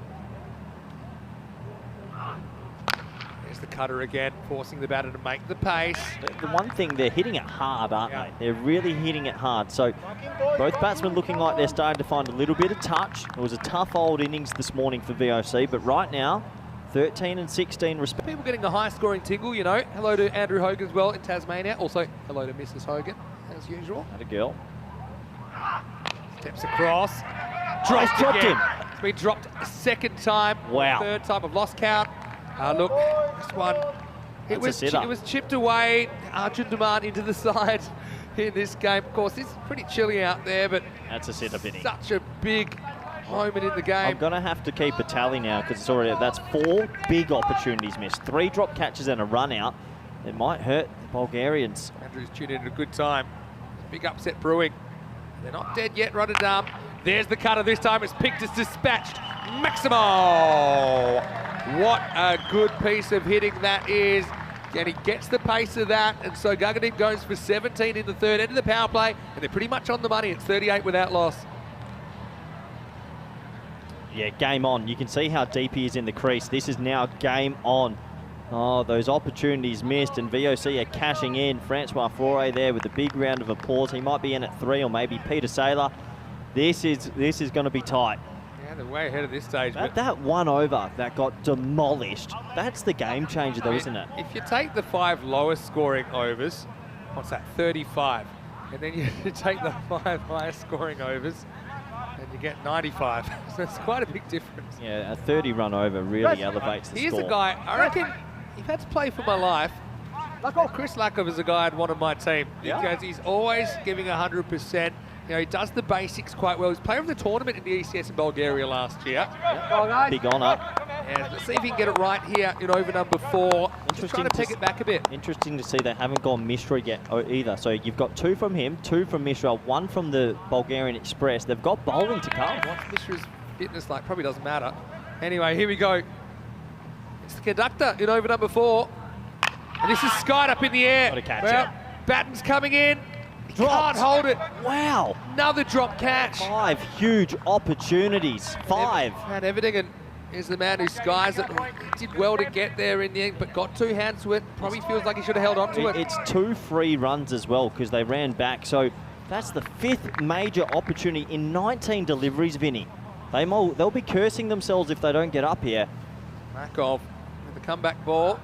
There's the cutter again, forcing the batter to make the pace. The one thing, they're hitting it hard, aren't they? They're really hitting it hard. So both batsmen looking like they're starting to find a little bit of touch. It was a tough old innings this morning for VOC, but right now, 13 and 16 respectively. People getting the high-scoring tingle, you know. Hello to Andrew Hogan as well in Tasmania. Also, hello to Mrs. Hogan, as usual. Had a girl. Steps across. Dropped him. It's been dropped a second time. Wow. Third time. I've lost count. Look, this one, it was chipped away. Arjun Demand into the side in this game. Of course, it's pretty chilly out there, but that's a sitter, Vinny. Such a big moment in the game. I'm going to have to keep a tally now because it's already, that's 4 big opportunities missed. 3 drop catches and a run out. It might hurt the Bulgarians. Andrew's tuned in at a good time. Big upset brewing. They're not dead yet, Rotterdam. There's the cutter. This time it's picked as dispatched. Maximo! What a good piece of hitting that is. And he gets the pace of that. And so Gaganin goes for 17 in the third end of the power play. And they're pretty much on the money. It's 38 without loss. Yeah, game on. You can see how deep he is in the crease. This is now game on. Oh, those opportunities missed, and VOC are cashing in. Francois Faure there with a big round of applause. He might be in at 3, or maybe Peter Saylor. This is going to be tight. Yeah, they're way ahead of this stage. That one over that got demolished, that's the game changer though, isn't it? If you take the 5 lowest scoring overs, what's that, 35, and then you take the 5 highest scoring overs, and you get 95. So it's quite a big difference. Yeah, a 30-run over really elevates the Here's score. a guy, I reckon, if I had to play for my life, Chris Lackov is a guy I'd want on my team. Because he's always giving 100%. You know, he does the basics quite well. He was player of the tournament in the ECS in Bulgaria last year. Big honour. Yeah, let's see if he can get it right here in over number 4. Just trying to pick it back a bit. Interesting to see they haven't gone Mishra yet either. So you've got 2 from him, 2 from Mishra, 1 from the Bulgarian Express. They've got bowling to come. What's Mishra's fitness like? Probably doesn't matter. Anyway, here we go. It's the conductor in over number 4. And this is skied up in the air. What a catch. Well, Batten's coming in. Dropped. Can't hold it. Wow. Another drop catch. 5 huge opportunities. 5. And Everdingen is the man who skies it. He did well to get there in the end, but got 2 hands to it. Probably feels like he should have held on to it. It's 2 free runs as well because they ran back. So that's the 5th major opportunity in 19 deliveries, Vinny. They'll be cursing themselves if they don't get up here. Markov with the comeback ball.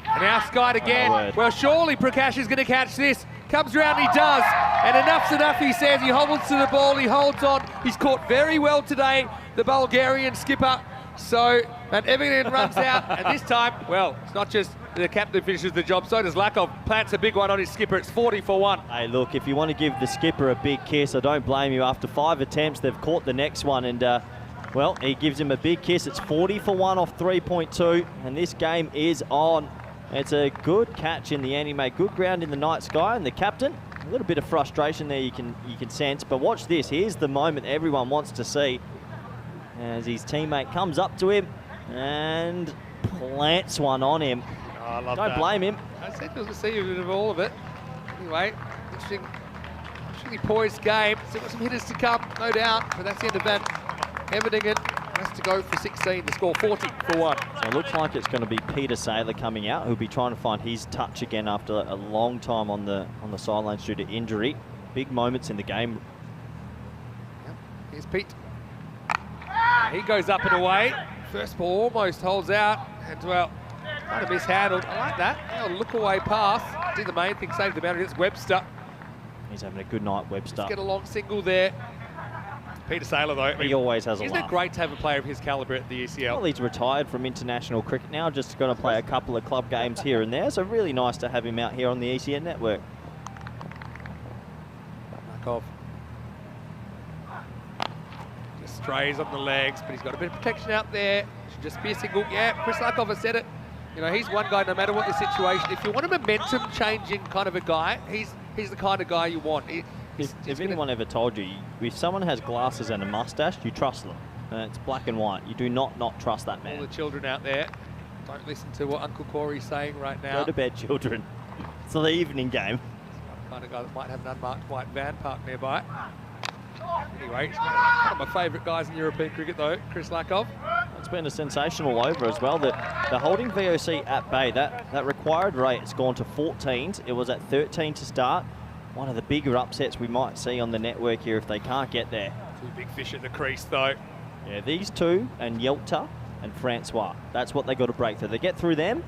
And now skied again. Well, surely Prakash is going to catch this. Comes around, he does. And enough's enough, he says. He hobbles to the ball, he holds on. He's caught very well today, the Bulgarian skipper. So, and Everdingen runs out. And this time, well, it's not just the captain finishes the job, so does Lakov. Plants a big one on his skipper. It's 40 for 1. Hey, look, if you want to give the skipper a big kiss, I don't blame you. After 5 attempts, they've caught the next one. And, well, he gives him a big kiss. It's 40 for 1 off 3.2. And this game is on. It's a good catch in the end. He made good ground in the night sky, and the captain, a little bit of frustration there you can sense. But watch this. Here's the moment everyone wants to see as his teammate comes up to him and plants one on him. Oh, I love that. Don't blame him. I said we'll see a bit of all of it. Anyway, interesting poised game. Still got some hitters to come, no doubt, but that's the end of that. Everdingen has to go for 16 to score 40 for 1. So it looks like it's going to be Peter Saylor coming out, who'll be trying to find his touch again after a long time on the sidelines due to injury. Big moments in the game. Yep. Here's Pete. He goes up and away. First ball almost holds out, and well, kind of mishandled. I like that. A look away pass. Did the main thing, saved the boundary. It's Webster. He's having a good night, Webster. Let's get a long single there. Peter Saylor, though, I mean, he always has a laugh. Isn't it great to have a player of his calibre at the ECL? Well, he's retired from international cricket now, just going to play a couple of club games here and there, so really nice to have him out here on the ECN network. Markov. Just strays on the legs, but he's got a bit of protection out there. Should just be a single. Yeah, Chris Lakov has said it. You know, he's one guy, no matter what the situation, if you want a momentum-changing kind of a guy, he's He's the kind of guy you want. If anyone ever told you, if someone has glasses and a mustache, you trust them. It's black and white. You do not trust that All man. the children out there, don't listen to what Uncle Corey's saying right now. Go to bed, children. It's the evening game. Kind of guy that might have an unmarked white van parked nearby. Anyway, he's one of my favourite guys in European cricket though, Chris Lakov. It's been a sensational over as well. They're holding VOC at bay. That required rate has gone to 14s. It was at 13 to start. One of the bigger upsets we might see on the network here if they can't get there. Two big fish at the crease though. Yeah, these two and Yelta and Francois. That's what they got to break through. They get through them.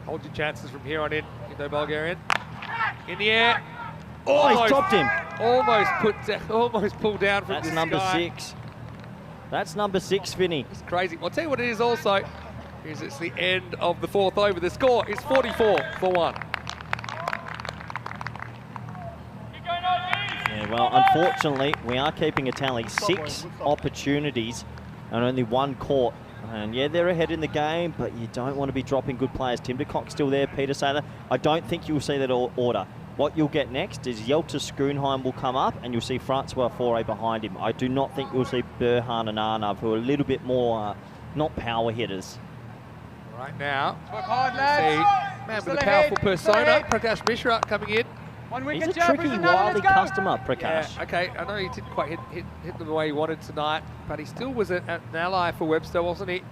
Hold your chances from here on in, Indo-Bulgarian. In the air. Oh, he's dropped him. Almost pulled down from That's this number guy. 6. That's number 6, Vinny. It's crazy. I'll tell you what it is also, is it's the end of the 4th over. The score is 44-1. Yeah, well, unfortunately, we are keeping a tally. 6 opportunities and only 1 caught. And yeah, they're ahead in the game, but you don't want to be dropping good players. Tim de Kock's still there, Peter Saylor. I don't think you'll see that order. What you'll get next is Yelta Schoonheim will come up, and you'll see Francois Faure behind him. I do not think you'll see Burhan and Arnav, who are a little bit more not power hitters. Right now, Work hard, see lads. man Still with a ahead, powerful still persona, ahead. Prakash Mishra coming in. One He's wicket, a Joe, tricky, Brisbane, let's wily go. customer, Prakash. Yeah, okay, I know he didn't quite hit them the way he wanted tonight, but he still was an ally for Webster, wasn't he?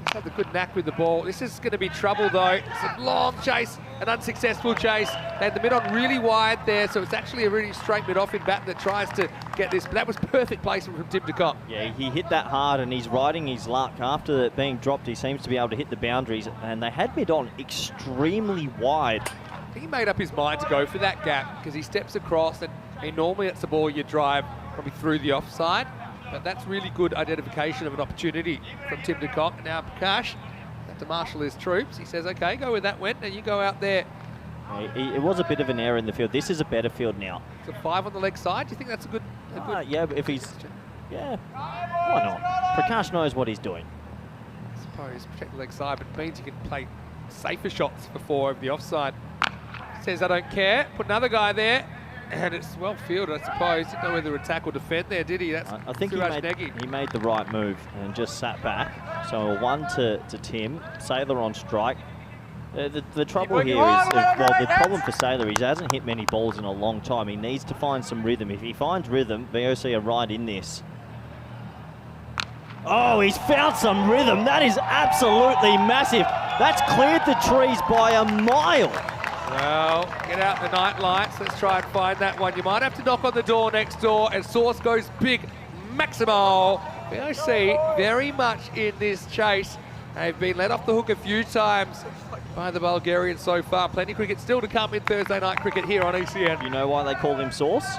He's had the good knack with the ball. This is going to be trouble though. It's a long chase, an unsuccessful chase. They had the mid-on really wide there, so it's actually a really straight mid-off in bat that tries to get this. But that was perfect placement from Tim de Kock. Yeah, he hit that hard and he's riding his luck. After it being dropped, he seems to be able to hit the boundaries, and they had mid-on extremely wide. He made up his mind to go for that gap because he steps across, and normally it's the ball you drive probably through the offside. But that's really good identification of an opportunity from Tim de Kock. Now Prakash had to marshal his troops. He says, okay, go where that went, and you go out there. It was a bit of an error in the field. This is a better field now. It's a 5 on the leg side. Do you think that's a good Yeah, but if he's... Yeah, why not? Prakash knows what he's doing. I suppose protect the leg side, but it means you can play safer shots for 4 over the offside. Says, I don't care. Put another guy there. And it's well fielded, I suppose. Didn't know whether to attack or defend there, did he? That's I think Suraj he Negi. made the right move and just sat back. So a 1 to Tim. Saylor on strike. The trouble here is, well, the problem for Saylor is he hasn't hit many balls in a long time. He needs to find some rhythm. If he finds rhythm, VOC are right in this. Oh, he's found some rhythm. That is absolutely massive. That's cleared the trees by a mile. Well, get out the night lights. Let's try and find that one. You might have to knock on the door next door, and Source goes big. Maximo. VOC very much in this chase. They've been let off the hook a few times by the Bulgarians so far. Plenty of cricket still to come in Thursday night cricket here on ECN. You know why they call him Sauce?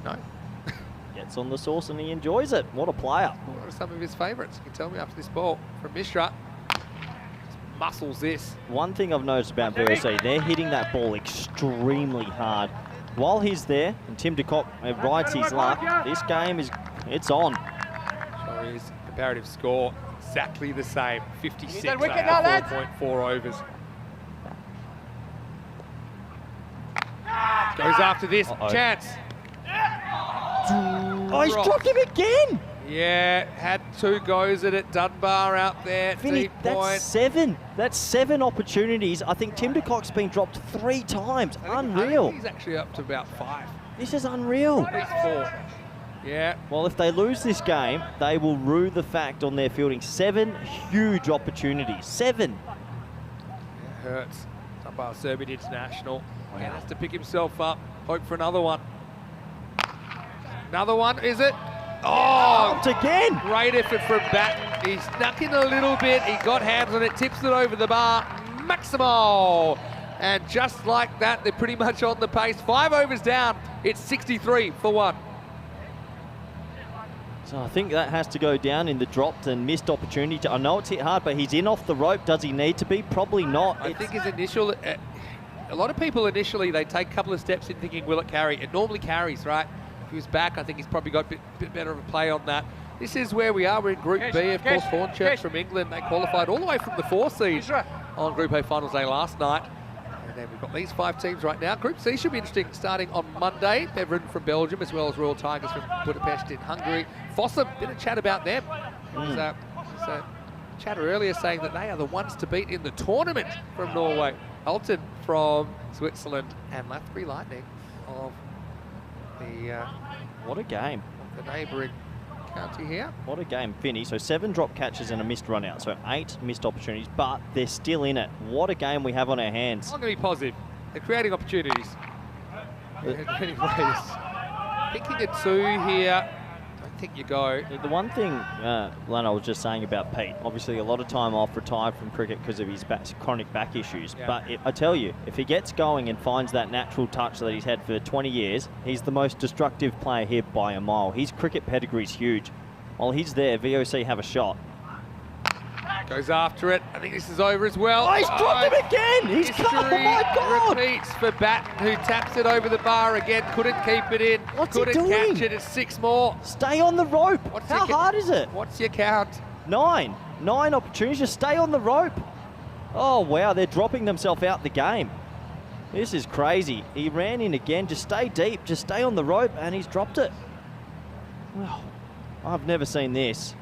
No. Gets on the sauce and he enjoys it. What a player. What are some of his favourites? You can tell me after this ball from Mishra. Muscles this. One thing I've noticed about VOC, they're hitting that ball extremely hard. While he's there and Tim de Kock rides his luck, this game it's on. So his comparative score exactly the same, 56 after wicket now, lads. 4.4 overs. Goes after this chance. Oh, he's dropped him again. Yeah, had 2 goes at it. Dunbar out there, Vinny, deep that's point. 7. That's 7 opportunities. I think Tim de Kock's been dropped 3 times. Unreal. He's actually up to about 5. This is unreal. At least 4. Yeah. Well, if they lose this game, they will rue the fact on their fielding. 7 huge opportunities. 7. It hurts. Dunbar, Serbian international. He has to pick himself up. Hope for another one. Another one, is it? Oh, again! Great effort from Batten. He snuck in a little bit. He got hands on it, tips it over the bar. Maximo! And just like that, they're pretty much on the pace. 5 overs down. It's 63 for 1. So I think that has to go down in the dropped and missed opportunity. I know it's hit hard, but he's in off the rope. Does he need to be? Probably not. I think his initial... a lot of people initially, they take a couple of steps in thinking, will it carry? It normally carries, right? If he was back, I think he's probably got a bit better of a play on that. This is where we are. We're in Group B, of course. Hornchurch from England. They qualified all the way from the 4 seed on Group A Finals Day last night. And then we've got these 5 teams right now. Group C should be interesting, starting on Monday. Beveren from Belgium, as well as Royal Tigers from Budapest in Hungary. Fossa, bit of chat about them. There's a chatter earlier saying that they are the ones to beat in the tournament from Norway. Alton from Switzerland, and Lathbury Lightning of the What a game. of the neighbouring county here. What a game, Finney. So 7 drop catches and a missed run out. So 8 missed opportunities, but they're still in it. What a game we have on our hands. I'm going to be positive. They're creating opportunities. Anyways, picking a 2 here. Don't think you go. The one thing, Lana was just saying about Pete, obviously a lot of time off, retired from cricket because of his chronic back issues. Yeah. But I tell you, if he gets going and finds that natural touch that he's had for 20 years, he's the most destructive player here by a mile. His cricket pedigree's huge. While he's there, VOC have a shot. Goes after it. I think this is over as well. Oh, he's dropped him again! He's come, oh my God! Repeats for Batten, who taps it over the bar again. Couldn't keep it in. What's he couldn't doing? catch it. It's 6 more. Stay on the rope. How your hard is it? What's your count? 9. 9 opportunities. Just stay on the rope. Oh, wow. They're dropping themselves out the game. This is crazy. He ran in again. Just stay deep. Just stay on the rope, and he's dropped it. Well, I've never seen this.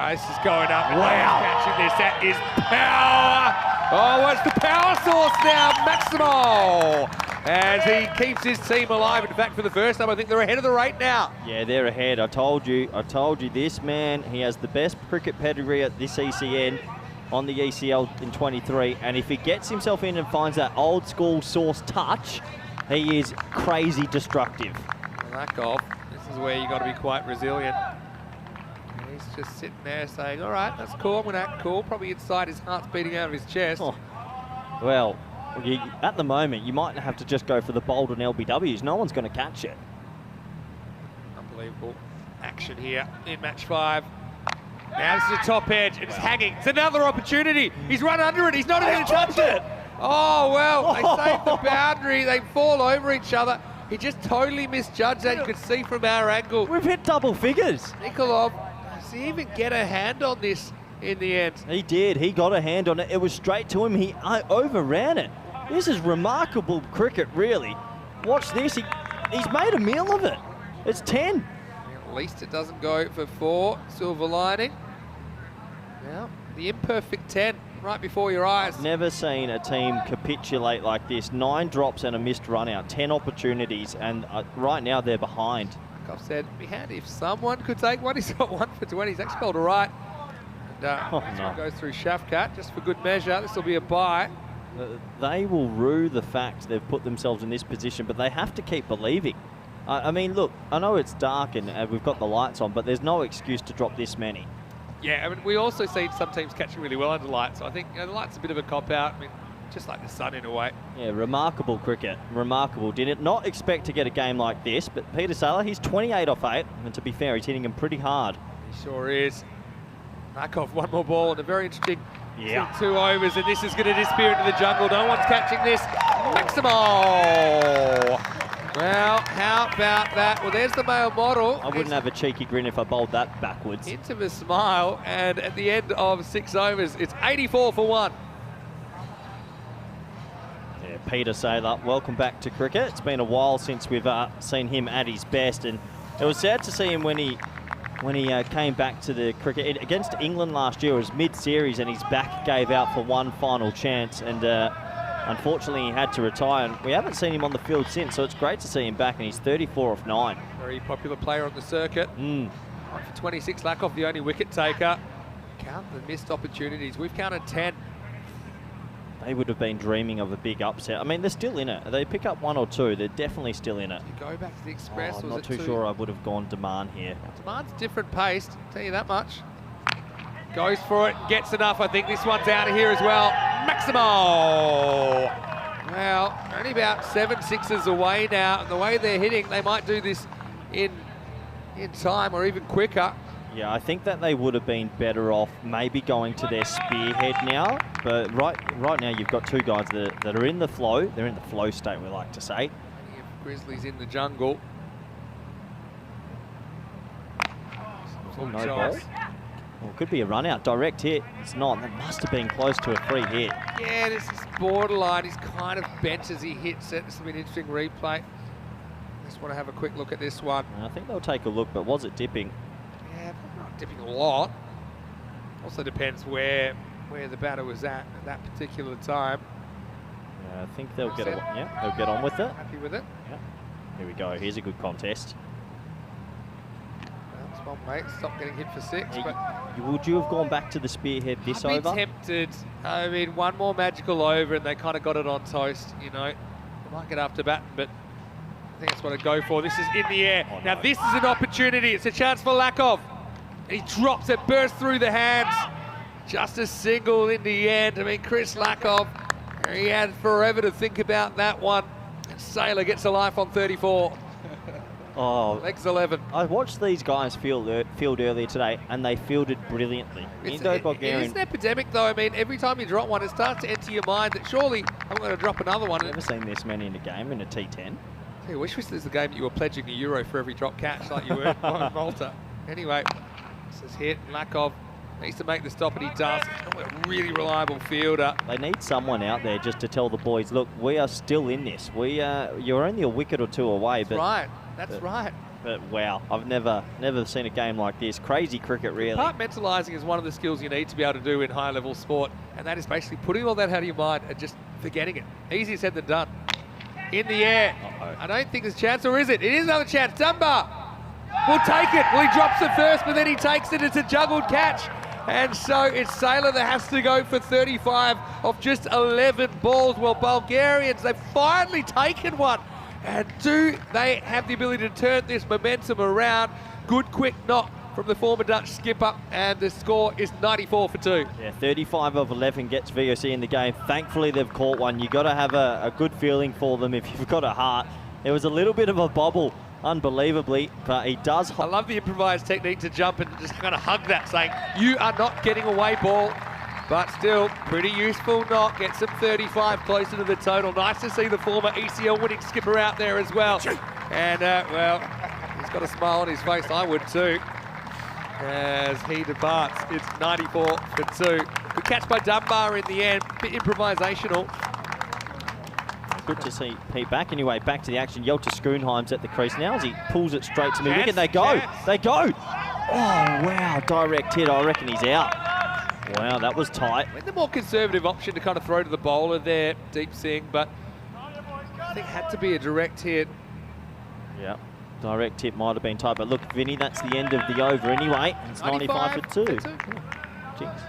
This is going up. Wow. Catching this. That is power. Oh, what's the power source now? Maximo. As he keeps his team alive. In fact, for the first time, I think they're ahead of the rate now. Yeah, they're ahead. I told you this man, he has the best cricket pedigree at this ECN on the ECL in 23. And if he gets himself in and finds that old school source touch, he is crazy destructive. Lack of. This is where you got to be quite resilient. He's just sitting there saying, all right, that's cool, I'm going to act cool. Probably inside his heart's beating out of his chest. Oh. Well, at the moment, you might have to just go for the bold and LBWs. No one's going to catch it. Unbelievable action here in match 5. Now this is the top edge, it's hanging. It's another opportunity. He's run under it, he's not even going to touch it. Oh, well, they saved the boundary. They fall over each other. He just totally misjudged that. You could see from our angle. We've hit double figures. Nikolov, does he even get a hand on this in the end? He did. He got a hand on it. It was straight to him. He overran it. This is remarkable cricket, really. Watch this. He's made a meal of it. It's 10. At least it doesn't go for 4. Silver lining. Now, the imperfect 10 right before your eyes. Never seen a team capitulate like this. 9 drops and a missed run out. 10 opportunities, and right now they're behind. Like I've said, it'd be handy if someone could take one. He's got 1 for 20. He's actually bowled all right. And this one goes through Shafkat just for good measure. This will be a bye. They will rue the fact they've put themselves in this position, but they have to keep believing. I mean, look, I know it's dark and we've got the lights on, but there's no excuse to drop this many. Yeah, I mean, we also see some teams catching really well under lights. So I think the light's a bit of a cop-out. I mean, just like the sun in a way. Yeah, remarkable cricket. Remarkable. Did not expect to get a game like this, but Peter Saylor, he's 28 off 8, and to be fair, he's hitting him pretty hard. He sure is. Markov, 1 more ball and a very interesting 2 overs, and this is going to disappear into the jungle. No one's catching this. Maximo! Well, how about that? Well, there's the male model. I wouldn't have a cheeky grin if I bowled that backwards. Into the smile, and at the end of 6 overs, it's 84 for 1. Yeah, Peter Saylor, welcome back to cricket. It's been a while since we've seen him at his best, and it was sad to see him when he came back to the cricket. Against England last year, it was mid-series, and his back gave out for 1 final chance, and unfortunately, he had to retire, and we haven't seen him on the field since, so it's great to see him back, and he's 34 off 9. Very popular player on the circuit. 1 for 26, Lakoff, the only wicket taker. Count the missed opportunities. We've counted 10. They would have been dreaming of a big upset. I mean, they're still in it. They pick up 1 or 2. They're definitely still in it. You go back to the Express. I'm was not it too sure I would have gone Demand here. Demand's different pace, I'll tell you that much. Goes for it, gets enough. I think this one's out of here as well. Maximo! Well, only about 7 sixes away now, and the way they're hitting, they might do this in time or even quicker. Yeah, I think that they would have been better off maybe going to their spearhead now, but right now you've got 2 guys that are in the flow. They're in the flow state, we like to say. Grizzlies in the jungle. Oh, no ball. Well, could be a run out. Direct hit. It's not. That must have been close to a free hit. Yeah, this is borderline. He's kind of bent as he hits it. This will be an interesting replay. Just want to have a quick look at this one. I think they'll take a look, but was it dipping? Yeah, probably not dipping a lot. Also depends where the batter was at that particular time. I think they'll get on. Yeah, they'll get on with it. Happy with it? Yeah. Here we go. Here's a good contest. That's one, mate. Stop getting hit for 6. Hey, But would you have gone back to the spearhead this over? I'd be tempted. I mean, one more magical over and they kind of got it on toast, you know. They might get after batting, but I think that's what I'd go for. This is in the air. Oh, now no. this is an opportunity. It's a chance for Lakov. He drops it, bursts through the hands. Just a single in the end. I mean, Chris Lakov, he had forever to think about that one. And Sailor gets a life on 34. Oh, Legs 11. I watched these guys field earlier today, and they fielded brilliantly. It Indo-Bulgarian. is an epidemic, though. I mean, every time you drop one, it starts to enter your mind that surely I'm going to drop another one. Never seen this many in a game in a T10. I wish this was the game that you were pledging a euro for every drop catch like you were in Malta. Anyway, this is hit. Lakov needs to make the stop, and he does. He's not a really reliable fielder. They need someone out there just to tell the boys, look, we are still in this. You're only a wicket or two away. That's right. But wow, I've never seen a game like this. Crazy cricket, really. Compartmentalising is one of the skills you need to be able to do in high-level sport, and that is basically putting all that out of your mind and just forgetting it. Easier said than done. In the air. I don't think there's a chance, or is it? It is another chance. Dunbar will take it. Well, he drops it first, but then he takes it. It's a juggled catch. And so it's Sailor that has to go for 35 off just 11 balls. Well, Bulgarians, they've finally taken one. And do they have the ability to turn this momentum around? Good quick knock from the former Dutch skipper, and the score is 94 for 2. Yeah, 35 of 11 gets VOC in the game. Thankfully, they've caught one. You've got to have a good feeling for them if you've got a heart. There was a little bit of a bobble, unbelievably, but he does. I love the improvised technique to jump and just kind of hug that, saying, you are not getting away ball. But still, pretty useful knock. Gets him 35, closer to the total. Nice to see the former ECN winning skipper out there as well. And, well, he's got a smile on his face. I would too, as he departs. It's 94 for 2. Good catch by Dunbar in the end. Bit improvisational. Good to see Pete back. Anyway, back to the action. Yelter Schoonheim's at the crease now as he pulls it straight to mid-wicket. They go. They go. Oh, wow. Direct hit. I reckon he's out. Wow, that was tight. Went the more conservative option to kind of throw to the bowler there, Deep Singh, but I think it had to be a direct hit. Yeah, direct hit might have been tight, but look, Vinny, that's the end of the over anyway. It's 95 for 2. Jinx.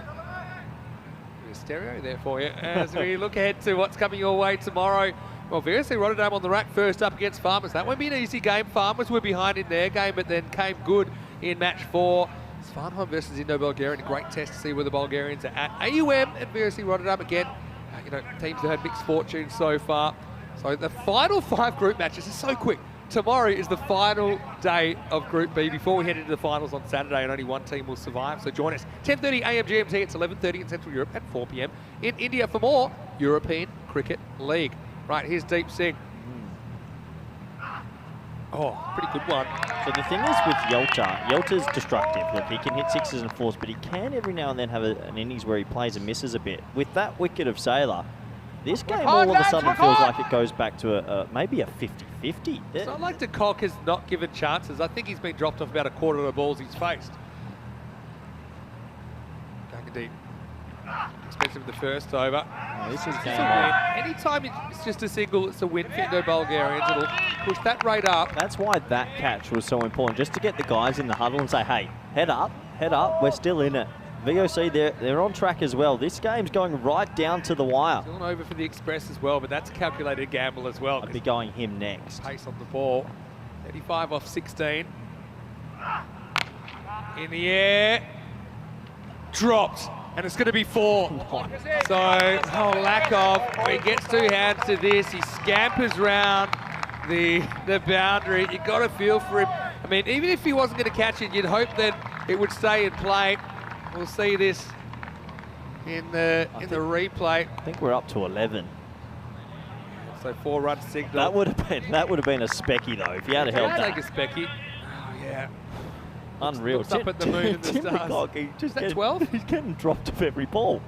A stereo there for you as we look ahead to what's coming your way tomorrow. Well, VSC Rotterdam on the rack first up against Farmers. That won't be an easy game. Farmers were behind in their game, but then came good in match 4. Svanholm versus Indo-Bulgarian, a great test to see where the Bulgarians are at. AUM and VSC Rotterdam again, you know, teams that had mixed fortune so far. So the final 5 group matches is so quick. Tomorrow is the final day of Group B before we head into the finals on Saturday, and only one team will survive. So join us 10:30 a.m. GMT. It's 11:30 in Central Europe and 4 p.m. in India for more European Cricket League. Right, here's Deep Singh. Oh, pretty good one. So the thing is with Yelter's destructive. Look, he can hit 6s and 4s, but he can every now and then have an innings where he plays and misses a bit. With that wicket of Sailor, this game all of a sudden feels like it goes back to maybe a 50-50. It's not like de Kock has not given chances. I think he's been dropped off about a quarter of the balls he's faced. Going deep. Expensive the first over. Oh, this is It's a win. Anytime it's just a single, it's a win for Indo-Bulgarians. It'll push that rate up. That's why that catch was so important, just to get the guys in the huddle and say, hey, head up, we're still in it. VOC, they're on track as well. This game's going right down to the wire. Still an over for the Express as well, but that's a calculated gamble as well. I'd be going him next. Pace on the ball. 35 off 16. In the air. Dropped. And it's going to be 4. So, Lakov, he gets 2 hands to this. He scampers round the boundary. You got to feel for him. I mean, even if he wasn't going to catch it, you'd hope that it would stay in play. We'll see this in the replay. I think we're up to 11. So 4 runs signal. That would have been a specky though if you had held that. Take a specky. Oh yeah. Unreal. Looks up at the moon and the Tim stars. Peacock, he just Is that 12? He's getting dropped of every ball.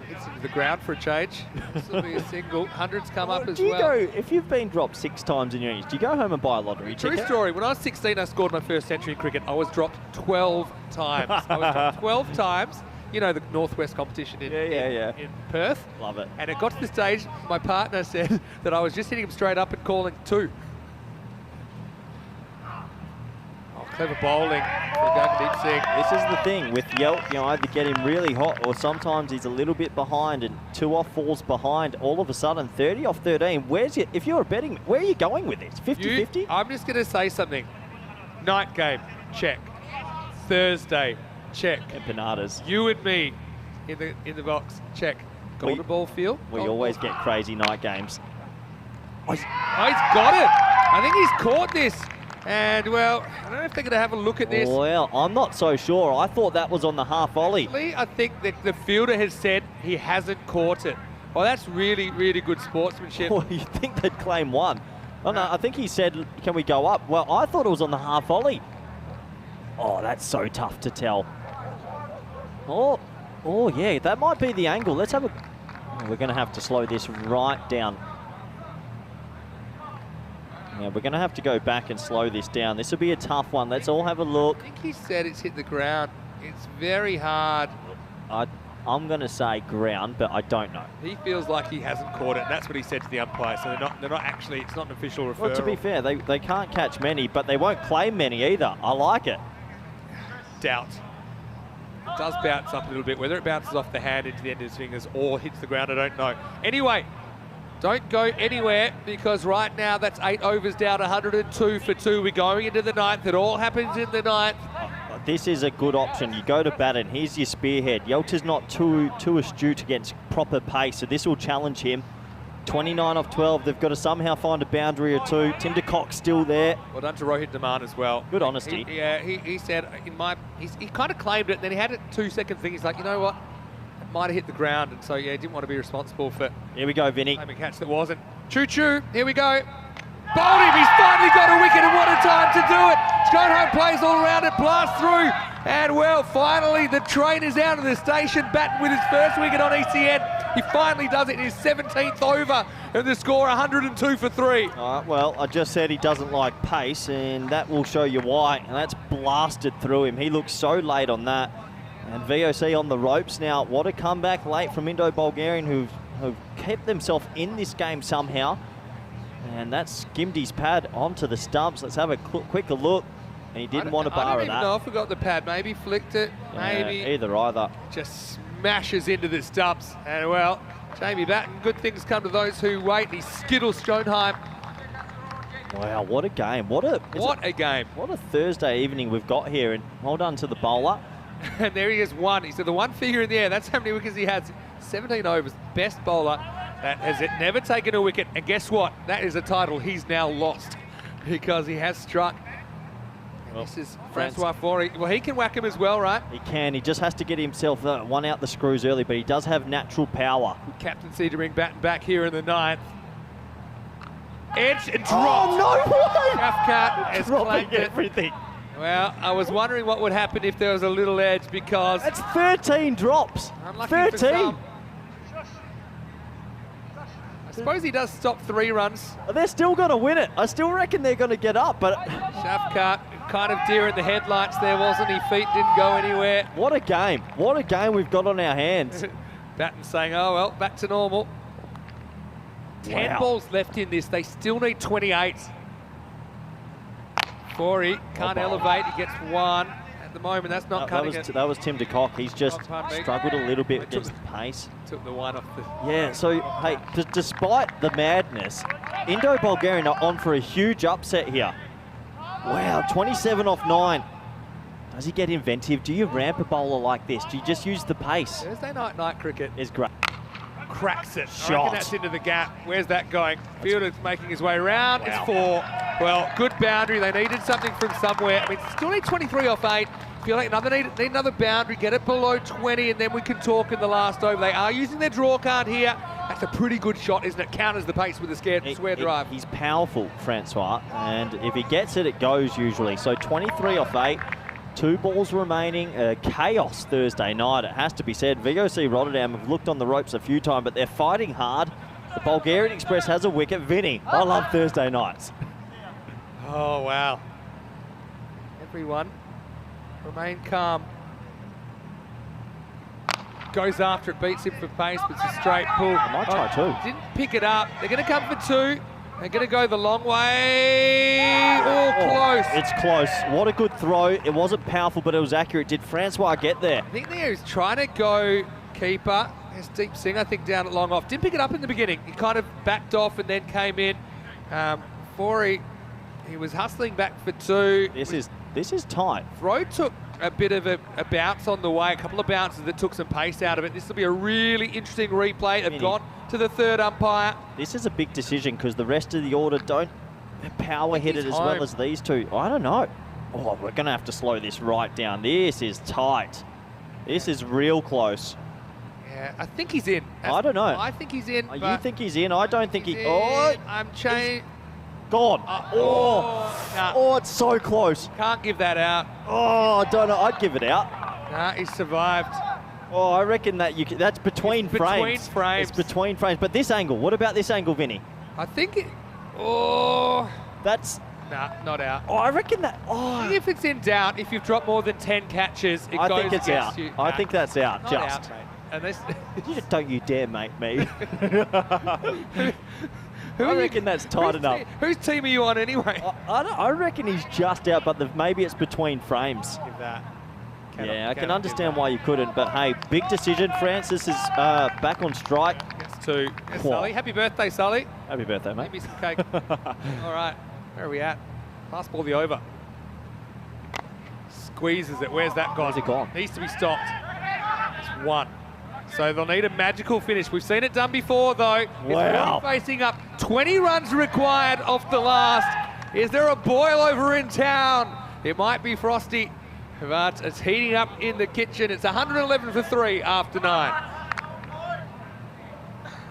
Hits into the ground for a change. This will be a single. Hundreds come up as Do you well. go, if you've been dropped 6 times in your innings, do you go home and buy a lottery True ticket? story. When I was 16, I scored my first century in cricket. I was dropped 12 times. I was dropped 12 times. You know, the Northwest competition in Perth. Love it. And it got to the stage, my partner said that I was just hitting him straight up and calling 2. Oh, clever bowling for Gagdeep Singh. This is the thing with Yelp, you either get him really hot or sometimes he's a little bit behind and 2 off falls behind. All of a sudden, 30 off 13. If you're a betting, where are you going with this? 50-50? I'm just going to say something. Night game, check. Thursday, check. Empanadas. You and me in the box, check. Golden ball field. We always get crazy night games. Oh, he's got it. I think he's caught this. And, well, I don't know if they're going to have a look at this. Well, I'm not so sure. I thought that was on the half volley. Actually, I think that the fielder has said he hasn't caught it. Well, that's really, really good sportsmanship. Well, you'd think they'd claim 1. Oh, no, I think he said, can we go up? Well, I thought it was on the half volley. Oh, that's so tough to tell. Oh, yeah, that might be the angle. Let's have a... Oh, we're going to have to slow this right down. Yeah, we're going to have to go back and slow this down. This will be a tough one. Let's all have a look. I think he said it's hit the ground. It's very hard. I'm going to say ground, but I don't know. He feels like he hasn't caught it, and that's what he said to the umpire. So they're not actually, it's not an official referral. Well, to be fair, they can't catch many, but they won't claim many either. I like it. Doubt. It does bounce up a little bit. Whether it bounces off the hand into the end of his fingers or hits the ground, I don't know. Anyway, don't go anywhere because right now that's 8 overs down, 102 for 2. We're going into the 9th. It all happens in the 9th. This is a good option. You go to bat and here's your spearhead. Yelter's not too astute against proper pace, so this will challenge him. 29 off 12. They've got to somehow find a boundary or 2. Tim de Kock's still there. Well done to Rohit Daman as well. Good honesty. He said, he kind of claimed it, and then he had it 2 second thing. He's like, you know what? It might have hit the ground, and so, yeah, he didn't want to be responsible for... Here we go, Vinny. ...claiming a catch that wasn't. Choo-choo, here we go. Bowled him, he's finally got a wicket, and what a time to do it. Svanholm plays all around it, blast through, and well, finally the train is out of the station, batting with his first wicket on ECN. He finally does it in his 17th over, and the score 102 for 3. Well, I just said he doesn't like pace, and that will show you why, and that's blasted through him. He looks so late on that, and VOC on the ropes now. What a comeback late from Indo-Bulgarian who've kept themselves in this game somehow. And that skimmed his pad onto the stumps. Let's have a quicker look. And he didn't want to bar of that. I don't even know, I forgot the pad. Maybe flicked it, maybe. Either. Just smashes into the stumps. And well, Jamie Batten, good things come to those who wait. He skittles Svanholm. Wow, what a game. What a game. What a Thursday evening we've got here. And well done to the bowler. And there he is, 1. He said the 1 figure in the air. That's how many wickets he has. 17 overs. Best bowler that has never taken a wicket. And guess what? That is a title he's now lost because he has struck. Well, this is Francois Fourie. Well, he can whack him as well, right? He can. He just has to get himself one out the screws early, but he does have natural power. Good captaincy to bring Batten back here in the 9th. Edge and dropped. Oh, no way! Shafkat has claimed everything. Well, I was wondering what would happen if there was a little edge because... That's 13 drops. Unlucky 13. For some. I suppose he does stop 3 runs. They're still going to win it. I still reckon they're going to get up, but... Shafkat kind of deer in the headlights there, wasn't he? Feet didn't go anywhere. What a game. What a game we've got on our hands. Batten saying, oh, well, back to normal. 10 balls left in this. They still need 28. Fourie can't elevate. He gets 1. At the moment, that's not cutting it. That was Tim de Kock. He's just struggled a little bit against the pace. Took the 1 off the... Yeah, so, hey, despite the madness, Indo-Bulgarian are on for a huge upset here. Wow, 27 off 9. Does he get inventive? Do you ramp a bowler like this? Do you just use the pace? Thursday night cricket is great. Cracks it. Shot. I reckon that's into the gap. Where's that going? Fielder's making his way around. Wow. It's 4. Well, good boundary. They needed something from somewhere. I mean, still need 23 off 8. Feel like need another boundary, get it below 20, and then we can talk in the last over. They are using their draw card here. That's a pretty good shot, isn't it? Counters the pace with a square drive. He's powerful, Francois, and if he gets it, it goes usually. So 23 off 8, 2 balls remaining. Chaos Thursday night, it has to be said. VOC Rotterdam have looked on the ropes a few times, but they're fighting hard. The Bulgarian Express has a wicket. Vinny, I love Thursday nights. Oh, wow. Everyone, remain calm. Goes after it, beats him for pace, but it's a straight pull. I might try two. Didn't pick it up. They're going to come for 2. They're going to go the long way. Oh, close. It's close. What a good throw. It wasn't powerful, but it was accurate. Did Francois get there? I think he was trying to go keeper. There's Deep Singh, I think, down at long off. Didn't pick it up in the beginning. He kind of backed off and then came in. Before he was hustling back for 2. This is tight. Throw took a bit of a bounce on the way, a couple of bounces that took some pace out of it. This will be a really interesting replay. They've gone to the 3rd umpire. This is a big decision because the rest of the order don't power hit it as well as these two. I don't know. Oh, we're going to have to slow this right down. This is tight. This is real close. Yeah, I think he's in. I don't know. I think he's in. You think he's in? I don't think he... Oh, I'm changing. Gone. Nah. It's so close. Can't give that out. Oh, I don't know. I'd give it out. Nah, he survived. Oh, I reckon that that's between frames. Between frames. It's between frames. But this angle, what about this angle, Vinny? I think it... Oh. That's... Nah, not out. Oh, I reckon that... Oh. If it's in doubt, if you've dropped more than 10 catches, it goes think it's against out. you. I think that's out. Not Just. out, mate. Unless... Don't you dare mate me. Who I reckon that's tight enough. Whose team are you on anyway? I reckon he's just out, but maybe it's between frames. Give that. I can understand why you couldn't, but hey, big decision. Francis is back on strike. Gets 2. Yes, Sully. Happy birthday, Sully. Happy birthday, mate. Give me some cake. All right, where are we at? Pass ball the over. Squeezes it. Where's that gone? Where's it gone? Needs to be stopped. It's 1. So they'll need a magical finish. We've seen it done before, though. Wow. It's facing up. 20 runs required off the last. Is there a boil over in town? It might be frosty, but it's heating up in the kitchen. It's 111 for 3 after 9.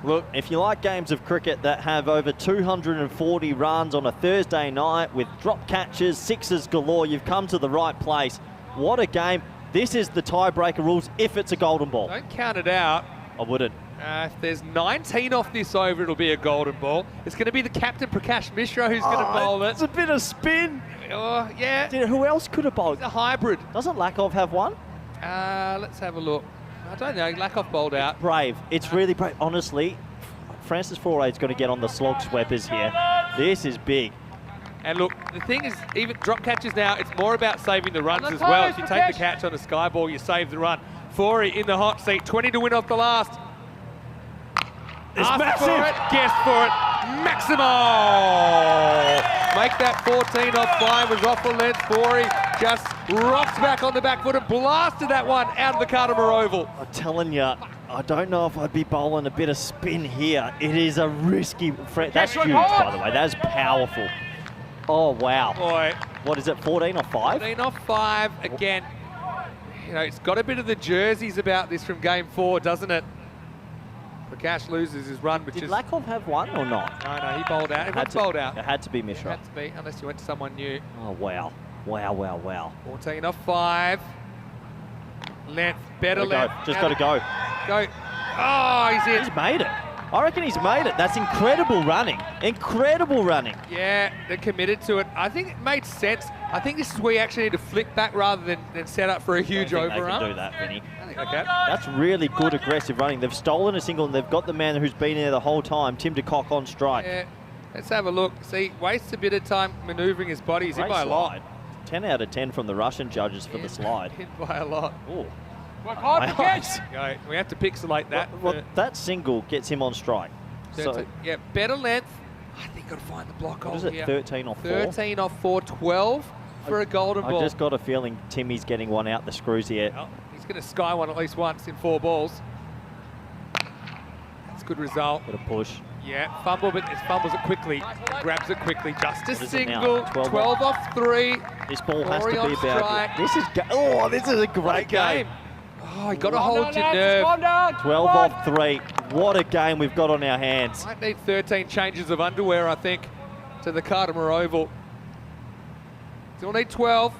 Look, if you like games of cricket that have over 240 runs on a Thursday night with drop catches, sixes galore, you've come to the right place. What a game. This is the tiebreaker rules if it's a golden ball. Don't count it out. I wouldn't. If there's 19 off this over, it'll be a golden ball. It's going to be the captain, Prakash Mishra, who's going to bowl it. It's a bit of spin. Oh, yeah. Who else could have bowled? It's a hybrid. Doesn't Lakov have one? Let's have a look. I don't know. Lakov bowled out. Brave. It's really brave. Honestly, Francis Foray is going to get on the slog sweepers here. This is big. And look, the thing is, even drop catches now, it's more about saving the runs as well. If you take the catch on a sky ball, you save the run. Forey in the hot seat, 20 to win off the last. It's Ask massive. for it, guess for it, Maximo! Make that 14 off 5 was off the length. Forey just rocks back on the back foot and blasted that one out of the Carter Oval. I'm telling you, I don't know if I'd be bowling a bit of spin here. It is a risky... That's huge, by the way. That's powerful. Oh, wow. Boy. What is it, 14 off 5? 14 off 5. Again, you know, it's got a bit of the jerseys about this from Game 4, doesn't it? Prakash loses his run, which Did is... Lakov have one or not? No, he bowled out. Everyone's bowled out. It had to be Mishra. It had to be, unless you went to someone new. Oh, wow. Wow, wow, wow. 14 off 5. Length, better length. Just got to go. Go. Oh, he's in. He's made it. I reckon he's made it. That's incredible running. Incredible running. Yeah, they're committed to it. I think it made sense. I think this is where you actually need to flick back rather than set up for a huge overrun. They can do that, Vinny. I think they can. That's really good aggressive running. They've stolen a single and they've got the man who's been there the whole time, Tim de Kock, on strike. Yeah, let's have a look. See, wastes a bit of time manoeuvring his body. He's in by a lot. 10 out of 10 from the Russian judges for the slide. In by a lot. Oh. Go. We have to pixelate that. Well, that single gets him on strike. So, yeah, better length. I think I've got to find the block what hole is it, here. 13 off 4? 13 off 4, 12 for a golden ball. I just got a feeling Timmy's getting one out the screws here. Oh, he's going to sky one at least once in 4 balls. That's a good result. Got a push. Yeah, fumble, but it fumbles it quickly. Grabs it quickly. Just a What is it single. now? 12 off 3. This ball has to Rory be on about... strike. This is a great game. Oh, Oh, you got to hold your nerve. 12 off 3. What a game we've got on our hands. Might need 13 changes of underwear, I think, to the Cardimer Oval. Still need 12.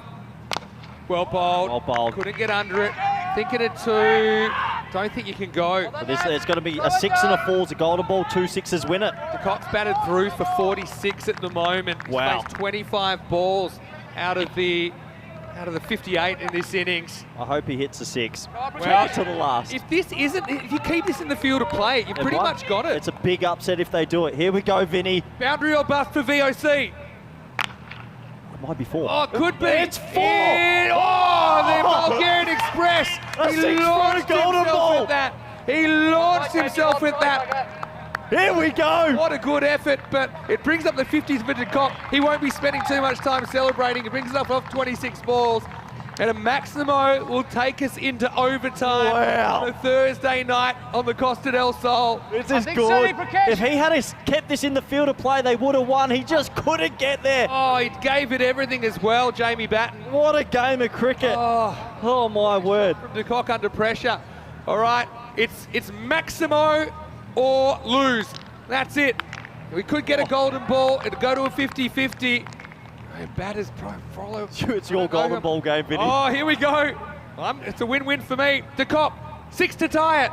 Well bowled. Well bowled. Couldn't get under it. Thinking it 2. Don't think you can go. But it's going to be a 6 and a 4 is a golden ball. 2 6s win it. The Cox batted through for 46 at the moment. Wow. He's faced 25 balls out of the 58 in this innings. I hope he hits a 6. Well, to the last. If you keep this in the field of play, you've pretty much got it. It's a big upset if they do it. Here we go, Vinny. Boundary or bust for VOC. It might be 4. Oh, could be. It's 4. The Bulgarian Express. He launched himself with that. He launched himself with that. Here we go. What a good effort, but it brings up the 50s for de Kock. He won't be spending too much time celebrating. It brings it up off 26 balls. And a Maximo will take us into overtime on a Thursday night on the Costa del Sol. This is good. If he had kept this in the field of play, they would have won. He just couldn't get there. Oh, he gave it everything as well, Jamie Batten. What a game of cricket. Oh my word. From de Kock under pressure. All right, it's Maximo or lose. That's it. We could get a golden ball. It'll go to a 50-50. Batters follow. It's your golden ball game, Vinny. Oh, here we go. It's a win-win for me. De Kock, 6 to tie it.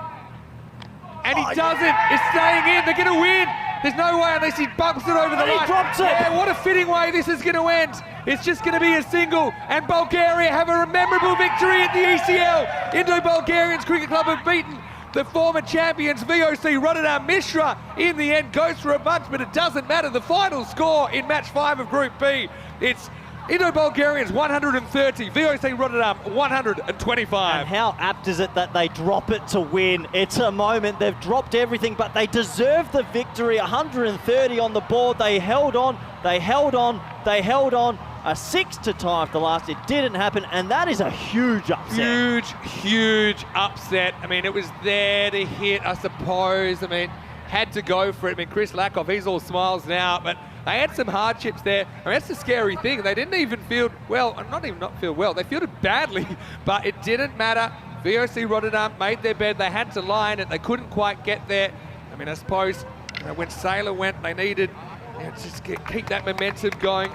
And he doesn't. It's staying in. They're going to win. There's no way unless he bumps it over the line. He drops it. Yeah, what a fitting way this is going to end. It's just going to be a single. And Bulgaria have a memorable victory at the ECL. Indo-Bulgarians Cricket Club have beaten the former champions VOC Rotterdam Mishra. In the end goes for a bunch, but it doesn't matter. The final score in match 5 of Group B, it's Indo-Bulgarians 130, VOC Rotterdam 125. And how apt is it that they drop it to win? It's a moment. They've dropped everything, but they deserve the victory. 130 on the board. They held on, they held on, they held on. A 6 to tie after last. It didn't happen, and that is a huge upset. Huge upset. I mean, it was there to hit, I suppose. I mean, had to go for it. I mean, Chris Lakoff, he's all smiles now, but they had some hardships there. I mean, that's the scary thing. They didn't even field well, not field well. They fielded badly, but it didn't matter. VOC Rotterdam made their bed. They had to line it. They couldn't quite get there. I mean, I suppose when Saylor went, they needed just keep that momentum going.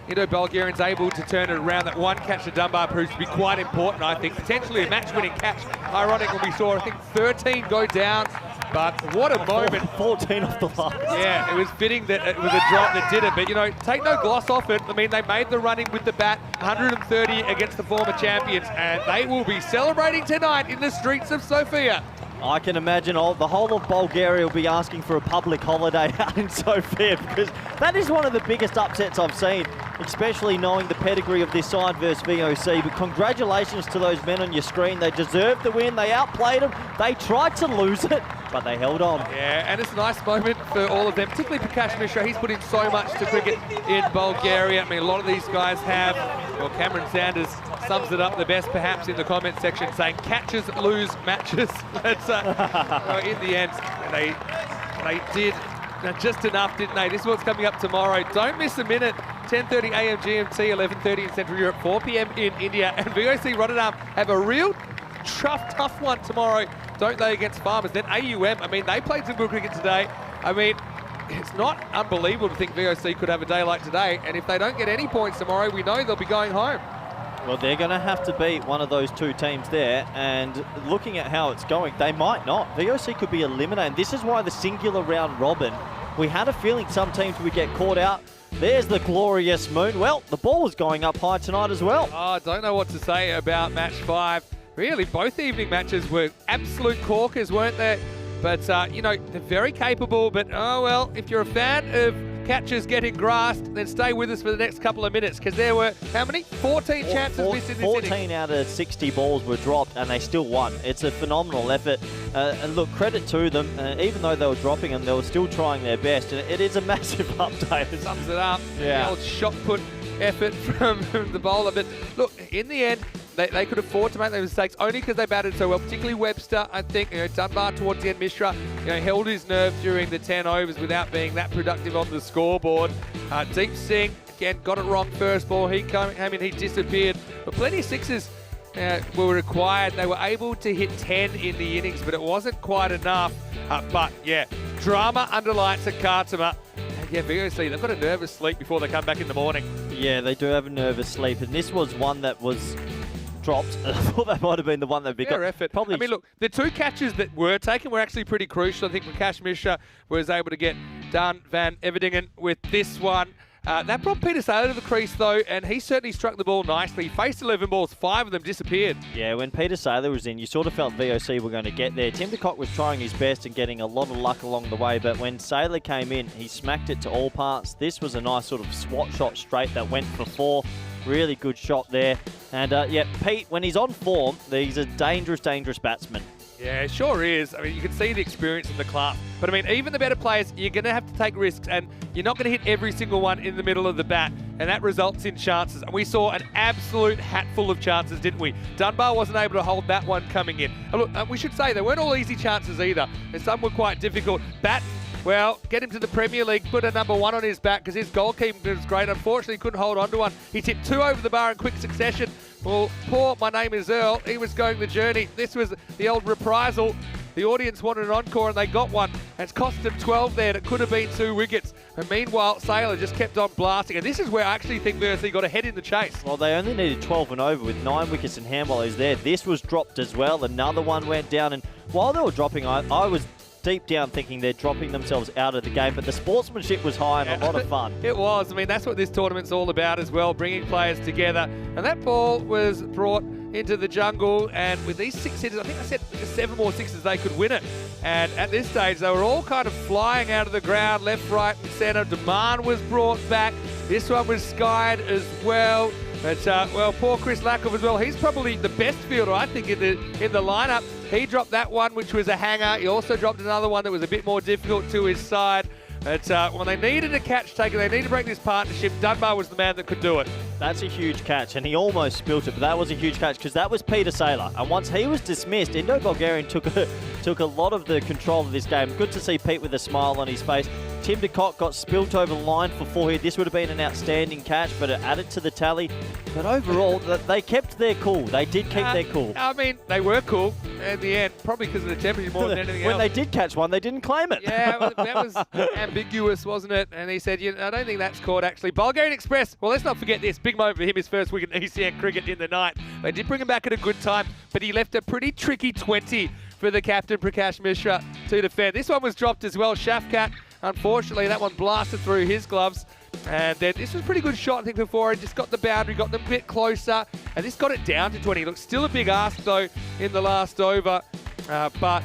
Indo-Bulgarians able to turn it around. That one catch to Dunbar proves to be quite important, I think. Potentially a match-winning catch. Ironic when we saw, I think, 13 go down. But what a moment. 14 off the last. Yeah, it was fitting that it was a drop that did it. But, you know, take no gloss off it. I mean, they made the running with the bat. 130 against the former champions. And they will be celebrating tonight in the streets of Sofia. I can imagine the whole of Bulgaria will be asking for a public holiday out in Sofia, because that is one of the biggest upsets I've seen, especially knowing the pedigree of this side versus VOC. But congratulations to those men on your screen. They deserved the win. They outplayed them. They tried to lose it, but they held on. Yeah, and it's a nice moment for all of them, particularly Prakash Mishra. He's put in so much to cricket in Bulgaria. I mean, a lot of these guys have. Well, Cameron Sanders sums it up the best, perhaps, in the comment section, saying catches lose matches. But in the end, they did just enough, didn't they? This is what's coming up tomorrow. Don't miss a minute. 10:30 a.m. GMT, 11:30 in Central Europe, 4 p.m. in India. And VOC Rotterdam have a real tough one tomorrow, don't they, against Farmers? Then AUM, I mean, they played some good cricket today. I mean, it's not unbelievable to think VOC could have a day like today. And if they don't get any points tomorrow, we know they'll be going home. Well, they're going to have to beat one of those two teams there, and looking at how it's going, they might not. VOC could be eliminated. This is why the singular round robin, we had a feeling some teams would get caught out. There's the glorious moon. Well, the ball is going up high tonight as well. Oh, I don't know what to say about match 5. Really, both evening matches were absolute corkers, weren't they? But, you know, they're very capable, but, oh, well, if you're a fan of catches getting grassed, then stay with us for the next couple of minutes, because there were, how many? 14 chances missed in this inning. 14 out of 60 balls were dropped, and they still won. It's a phenomenal effort. And look, credit to them. Even though they were dropping them, they were still trying their best. And it is a massive update. It sums it up. Yeah. The old shot put effort from the bowler. But look, in the end, they could afford to make those mistakes only because they batted so well, particularly Webster, I think. You know, Dunbar towards the end, Mishra, you know, held his nerve during the 10 overs without being that productive on the scoreboard. Deep Singh, again, got it wrong first ball. He came in, he disappeared. But plenty of sixes were required. They were able to hit 10 in the innings, but it wasn't quite enough. But yeah, drama under lights at Kartama. And yeah, VOC, they've got a nervous sleep before they come back in the morning. Yeah, they do have a nervous sleep, and this was one that was dropped. I thought that might have been the one that Fair effort. Probably. I mean, look, the two catches that were taken were actually pretty crucial. I think Prakash Mishra was able to get Dan Van Everdingen with this one. That brought Peter Saylor to the crease, though, and he certainly struck the ball nicely. He faced 11 balls, 5 of them disappeared. Yeah, when Peter Saylor was in, you sort of felt VOC were going to get there. Tim de Kock was trying his best and getting a lot of luck along the way, but when Saylor came in, he smacked it to all parts. This was a nice sort of swat shot straight that went for 4. Really good shot there. And, yeah, Pete, when he's on form, he's a dangerous, dangerous batsman. Yeah, it sure is. I mean, you can see the experience in the class. But, I mean, even the better players, you're going to have to take risks, and you're not going to hit every single one in the middle of the bat, and that results in chances. And we saw an absolute hatful of chances, didn't we? Dunbar wasn't able to hold that one coming in. And look, we should say they weren't all easy chances either, and some were quite difficult. Batten, well, get him to the Premier League, put a number 1 on his back because his goalkeeping was great. Unfortunately, he couldn't hold on to one. He tipped 2 over the bar in quick succession. Well, poor My Name is Earl, he was going the journey. This was the old reprisal. The audience wanted an encore and they got one. And it's cost them 12 there, and it could have been 2 wickets. And meanwhile, Saylor just kept on blasting. And this is where I actually think Versi got ahead in the chase. Well, they only needed 12 and over with 9 wickets and hand while he was there. This was dropped as well. Another one went down. And while they were dropping, I was deep down thinking they're dropping themselves out of the game, but the sportsmanship was high and a lot of fun. It was. I mean, that's what this tournament's all about as well, bringing players together. And that ball was brought into the jungle, and with these 6 hitters, I think I said 7 more sixes, they could win it. And at this stage, they were all kind of flying out of the ground, left, right, and centre. Demand was brought back. This one was skied as well. But, well, poor Chris Lackov as well. He's probably the best fielder, I think, in the lineup. He dropped that one, which was a hanger. He also dropped another one that was a bit more difficult to his side. But when they needed a catch taken, they needed to break this partnership. Dunbar was the man that could do it. That's a huge catch, and he almost spilt it, but that was a huge catch because that was Peter Saylor. And once he was dismissed, Indo-Bulgarian took a lot of the control of this game. Good to see Pete with a smile on his face. Tim de Kock got spilt over the line for 4 here. This would have been an outstanding catch, but it added to the tally. But overall, they kept their cool. They did keep their cool. I mean, they were cool in the end, probably because of the temperature more than anything else. When they did catch one, they didn't claim it. Yeah, that was ambiguous, wasn't it? And he said, I don't think that's caught, actually. Bulgarian Express, well, let's not forget this. Big moment for him, his first wicket in ECN cricket in the night. They did bring him back at a good time, but he left a pretty tricky 20 for the captain, Prakash Mishra, to defend. This one was dropped as well. Shafkat, unfortunately, that one blasted through his gloves. And then this was a pretty good shot, I think, before. He just got the boundary, got them a bit closer, and this got it down to 20. Look, still a big ask, though, in the last over. But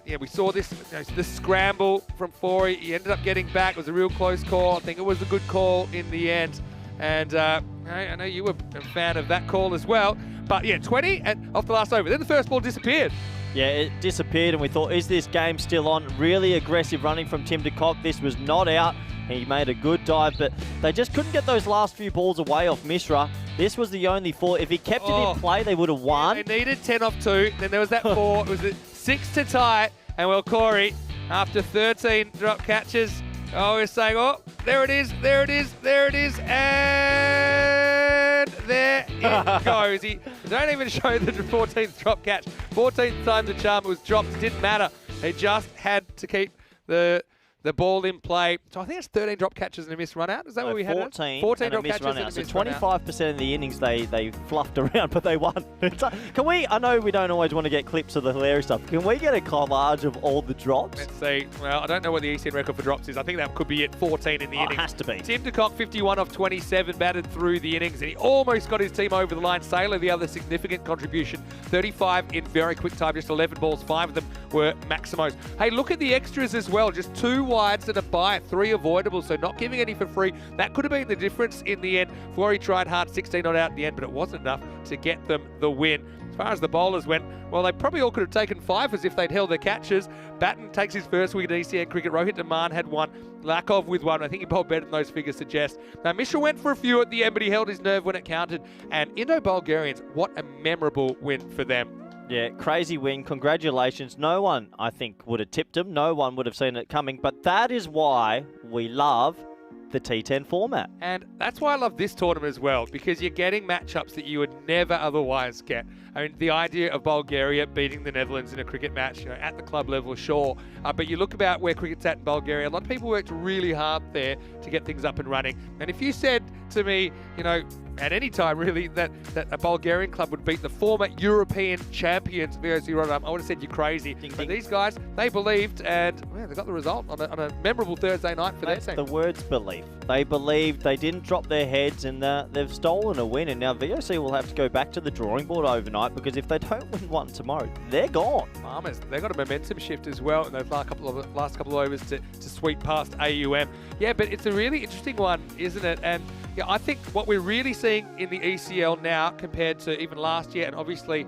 yeah, we saw this, the scramble from Forey. He ended up getting back. It was a real close call. I think it was a good call in the end. And I know you were a fan of that call as well. But yeah, 20 and off the last over. Then the first ball disappeared. Yeah, it disappeared, and we thought, is this game still on? Really aggressive running from Tim de Kock. This was not out. He made a good dive, but they just couldn't get those last few balls away off Mishra. This was the only 4. If he kept it in play, they would have won. Yeah, they needed 10 off 2. Then there was that 4. It was a 6 to tie it. And well, Corey, after 13 drop catches, we're saying, oh, there it is, there it is, there it is, and there it goes. He don't even show the 14th drop catch. 14th time the charm, it was dropped. It didn't matter. They just had to keep the ball in play. So I think it's 13 drop catches and a missed run out. Is that what we had? 14 drop and a catches run and out. a So missed run out. 25% of the innings they fluffed around, but they won. Can we, I know we don't always want to get clips of the hilarious stuff. Can we get a collage of all the drops? Let's see. Well, I don't know what the ECN record for drops is. I think that could be at 14 in the innings. It has to be. Tim de Kock, 51 off 27, batted through the innings, and he almost got his team over the line. Saylor, the other significant contribution, 35 in very quick time, just 11 balls, 5 of them were Maximos. Hey, look at the extras as well, just 2 wides and a bye, 3 avoidable, so not giving any for free. That could have been the difference in the end. Flory tried hard, 16 not out in the end, but it wasn't enough to get them the win. As far as the bowlers went, well, they probably all could have taken 5 as if they'd held their catches. Batten takes his first wicket in ECN cricket. Rohit Daman had 1. Lackov with 1. I think he bowled better than those figures suggest. Now, Mishra went for a few at the end, but he held his nerve when it counted. And Indo-Bulgarians, what a memorable win for them. Yeah, crazy win. Congratulations. No one, I think, would have tipped him. No one would have seen it coming. But that is why we love the T10 format. And that's why I love this tournament as well, because you're getting matchups that you would never otherwise get. I mean, the idea of Bulgaria beating the Netherlands in a cricket match, at the club level, sure. But you look about where cricket's at in Bulgaria, a lot of people worked really hard there to get things up and running. And if you said to me, at any time really, that a Bulgarian club would beat the former European champions, VOC Rotterdam, I would have said you're crazy. But these guys, they believed, and they got the result on a memorable Thursday night for their team. The words belief. They believed, they didn't drop their heads, and they've stolen a win. And now VOC will have to go back to the drawing board overnight, because if they don't win one tomorrow, they're gone. Farmers, they've got a momentum shift as well in those last couple of overs to sweep past AUM. Yeah, but it's a really interesting one, isn't it? And I think what we're really seeing in the ECL now compared to even last year and obviously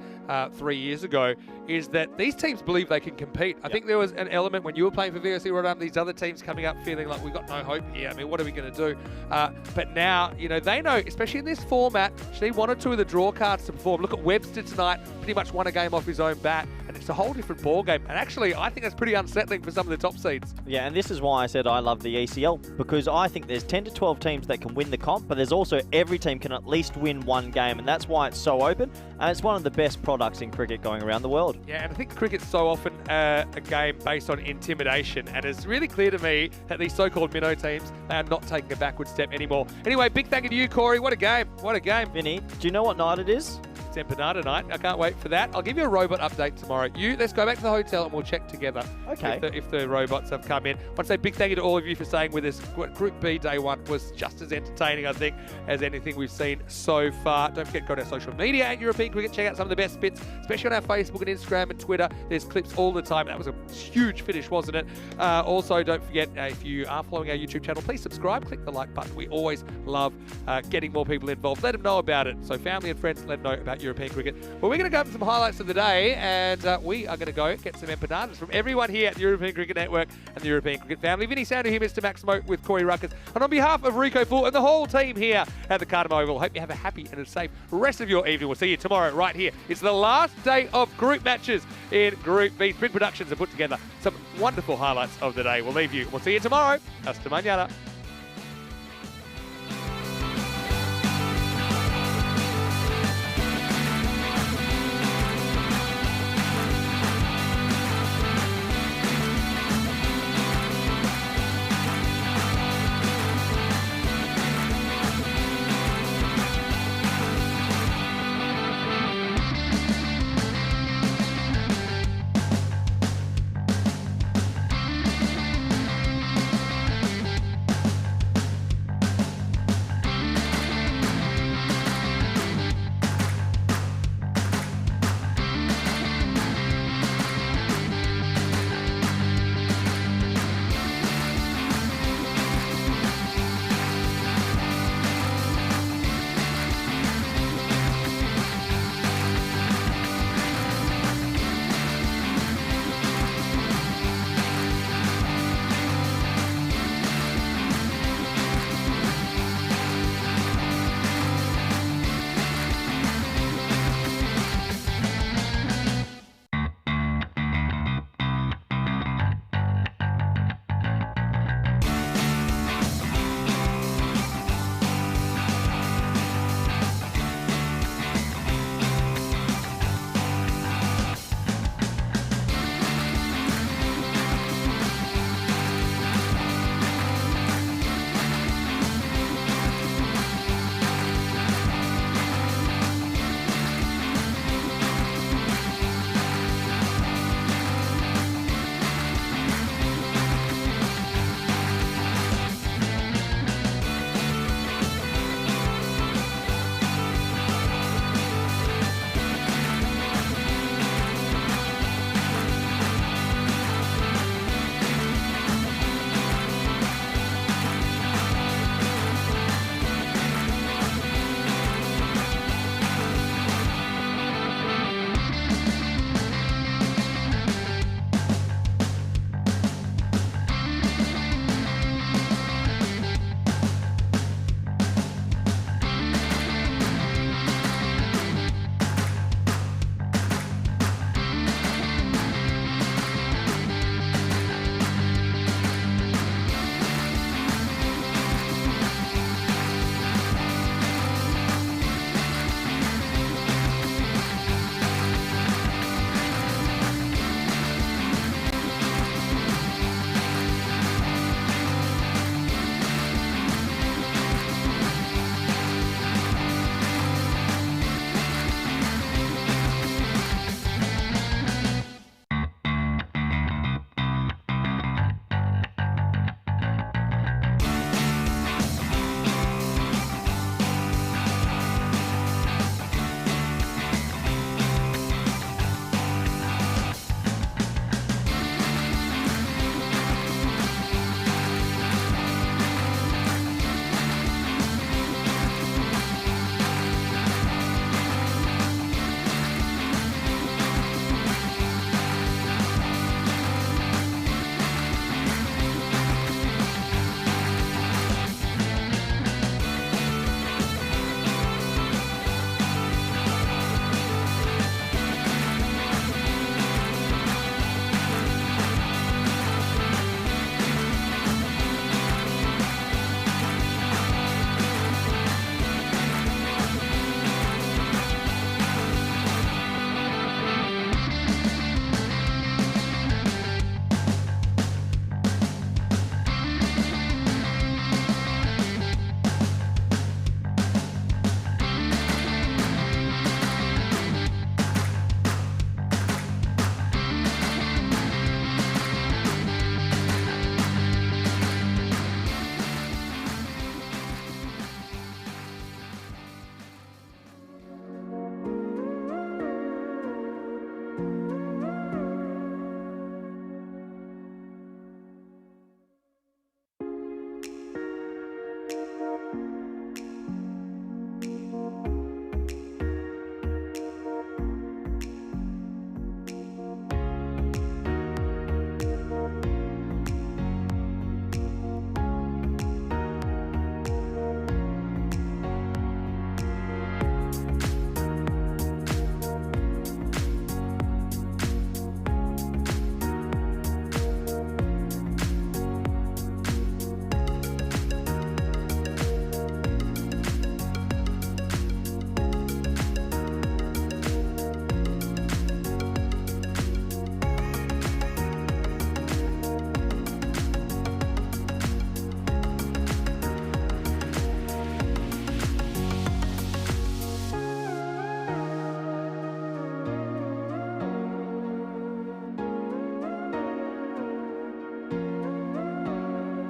3 years ago is that these teams believe they can compete. I think there was an element when you were playing for VOC Rotterdam, these other teams coming up feeling like we've got no hope here. I mean, what are we going to do? But now, they know, especially in this format, you need one or two of the draw cards to perform. Look at Webster tonight, pretty much won a game off his own bat, and it's a whole different ball game. And actually, I think that's pretty unsettling for some of the top seeds. Yeah, and this is why I said I love the ECL, because I think there's 10 to 12 teams that can win the comp, but there's also every team can at least win one game, and that's why it's so open, and it's one of the best products in cricket going around the world. Yeah, and I think cricket's so often a game based on intimidation, and it's really clear to me that these so-called minnow teams, they are not taking a backward step anymore. Anyway, big thank you to you, Corey. What a game. What a game. Vinny, do you know what night it is? It's Empanada night. I can't wait for that. I'll give you a robot update tomorrow. Let's go back to the hotel and we'll check together. Okay. If the robots have come in. I want to say big thank you to all of you for staying with us. Group B day one was just as entertaining, I think, as anything we've seen so far. Don't forget to go to our social media at European Cricket. Check out some of the best bits, especially on our Facebook and Instagram and Twitter. There's clips all the time. That was a huge finish, wasn't it? Also, don't forget, if you are following our YouTube channel, please subscribe. Click the like button. We always love getting more people involved. Let them know about it. So family and friends, let them know about European Cricket. Well, we're going to go over some highlights of the day, and we are going to go get some empanadas from everyone here at the European Cricket Network and the European Cricket family. Vinny Sandu here, Mr. Maximo, with Corey Ruckers. And on behalf of Rico Full and the whole team here at the Cardamom Oval, hope you have a happy and a safe rest of your evening. We'll see you tomorrow right here. It's the last day of group matches in Group B. Sprint Productions have put together some wonderful highlights of the day. We'll leave you. We'll see you tomorrow. Hasta mañana.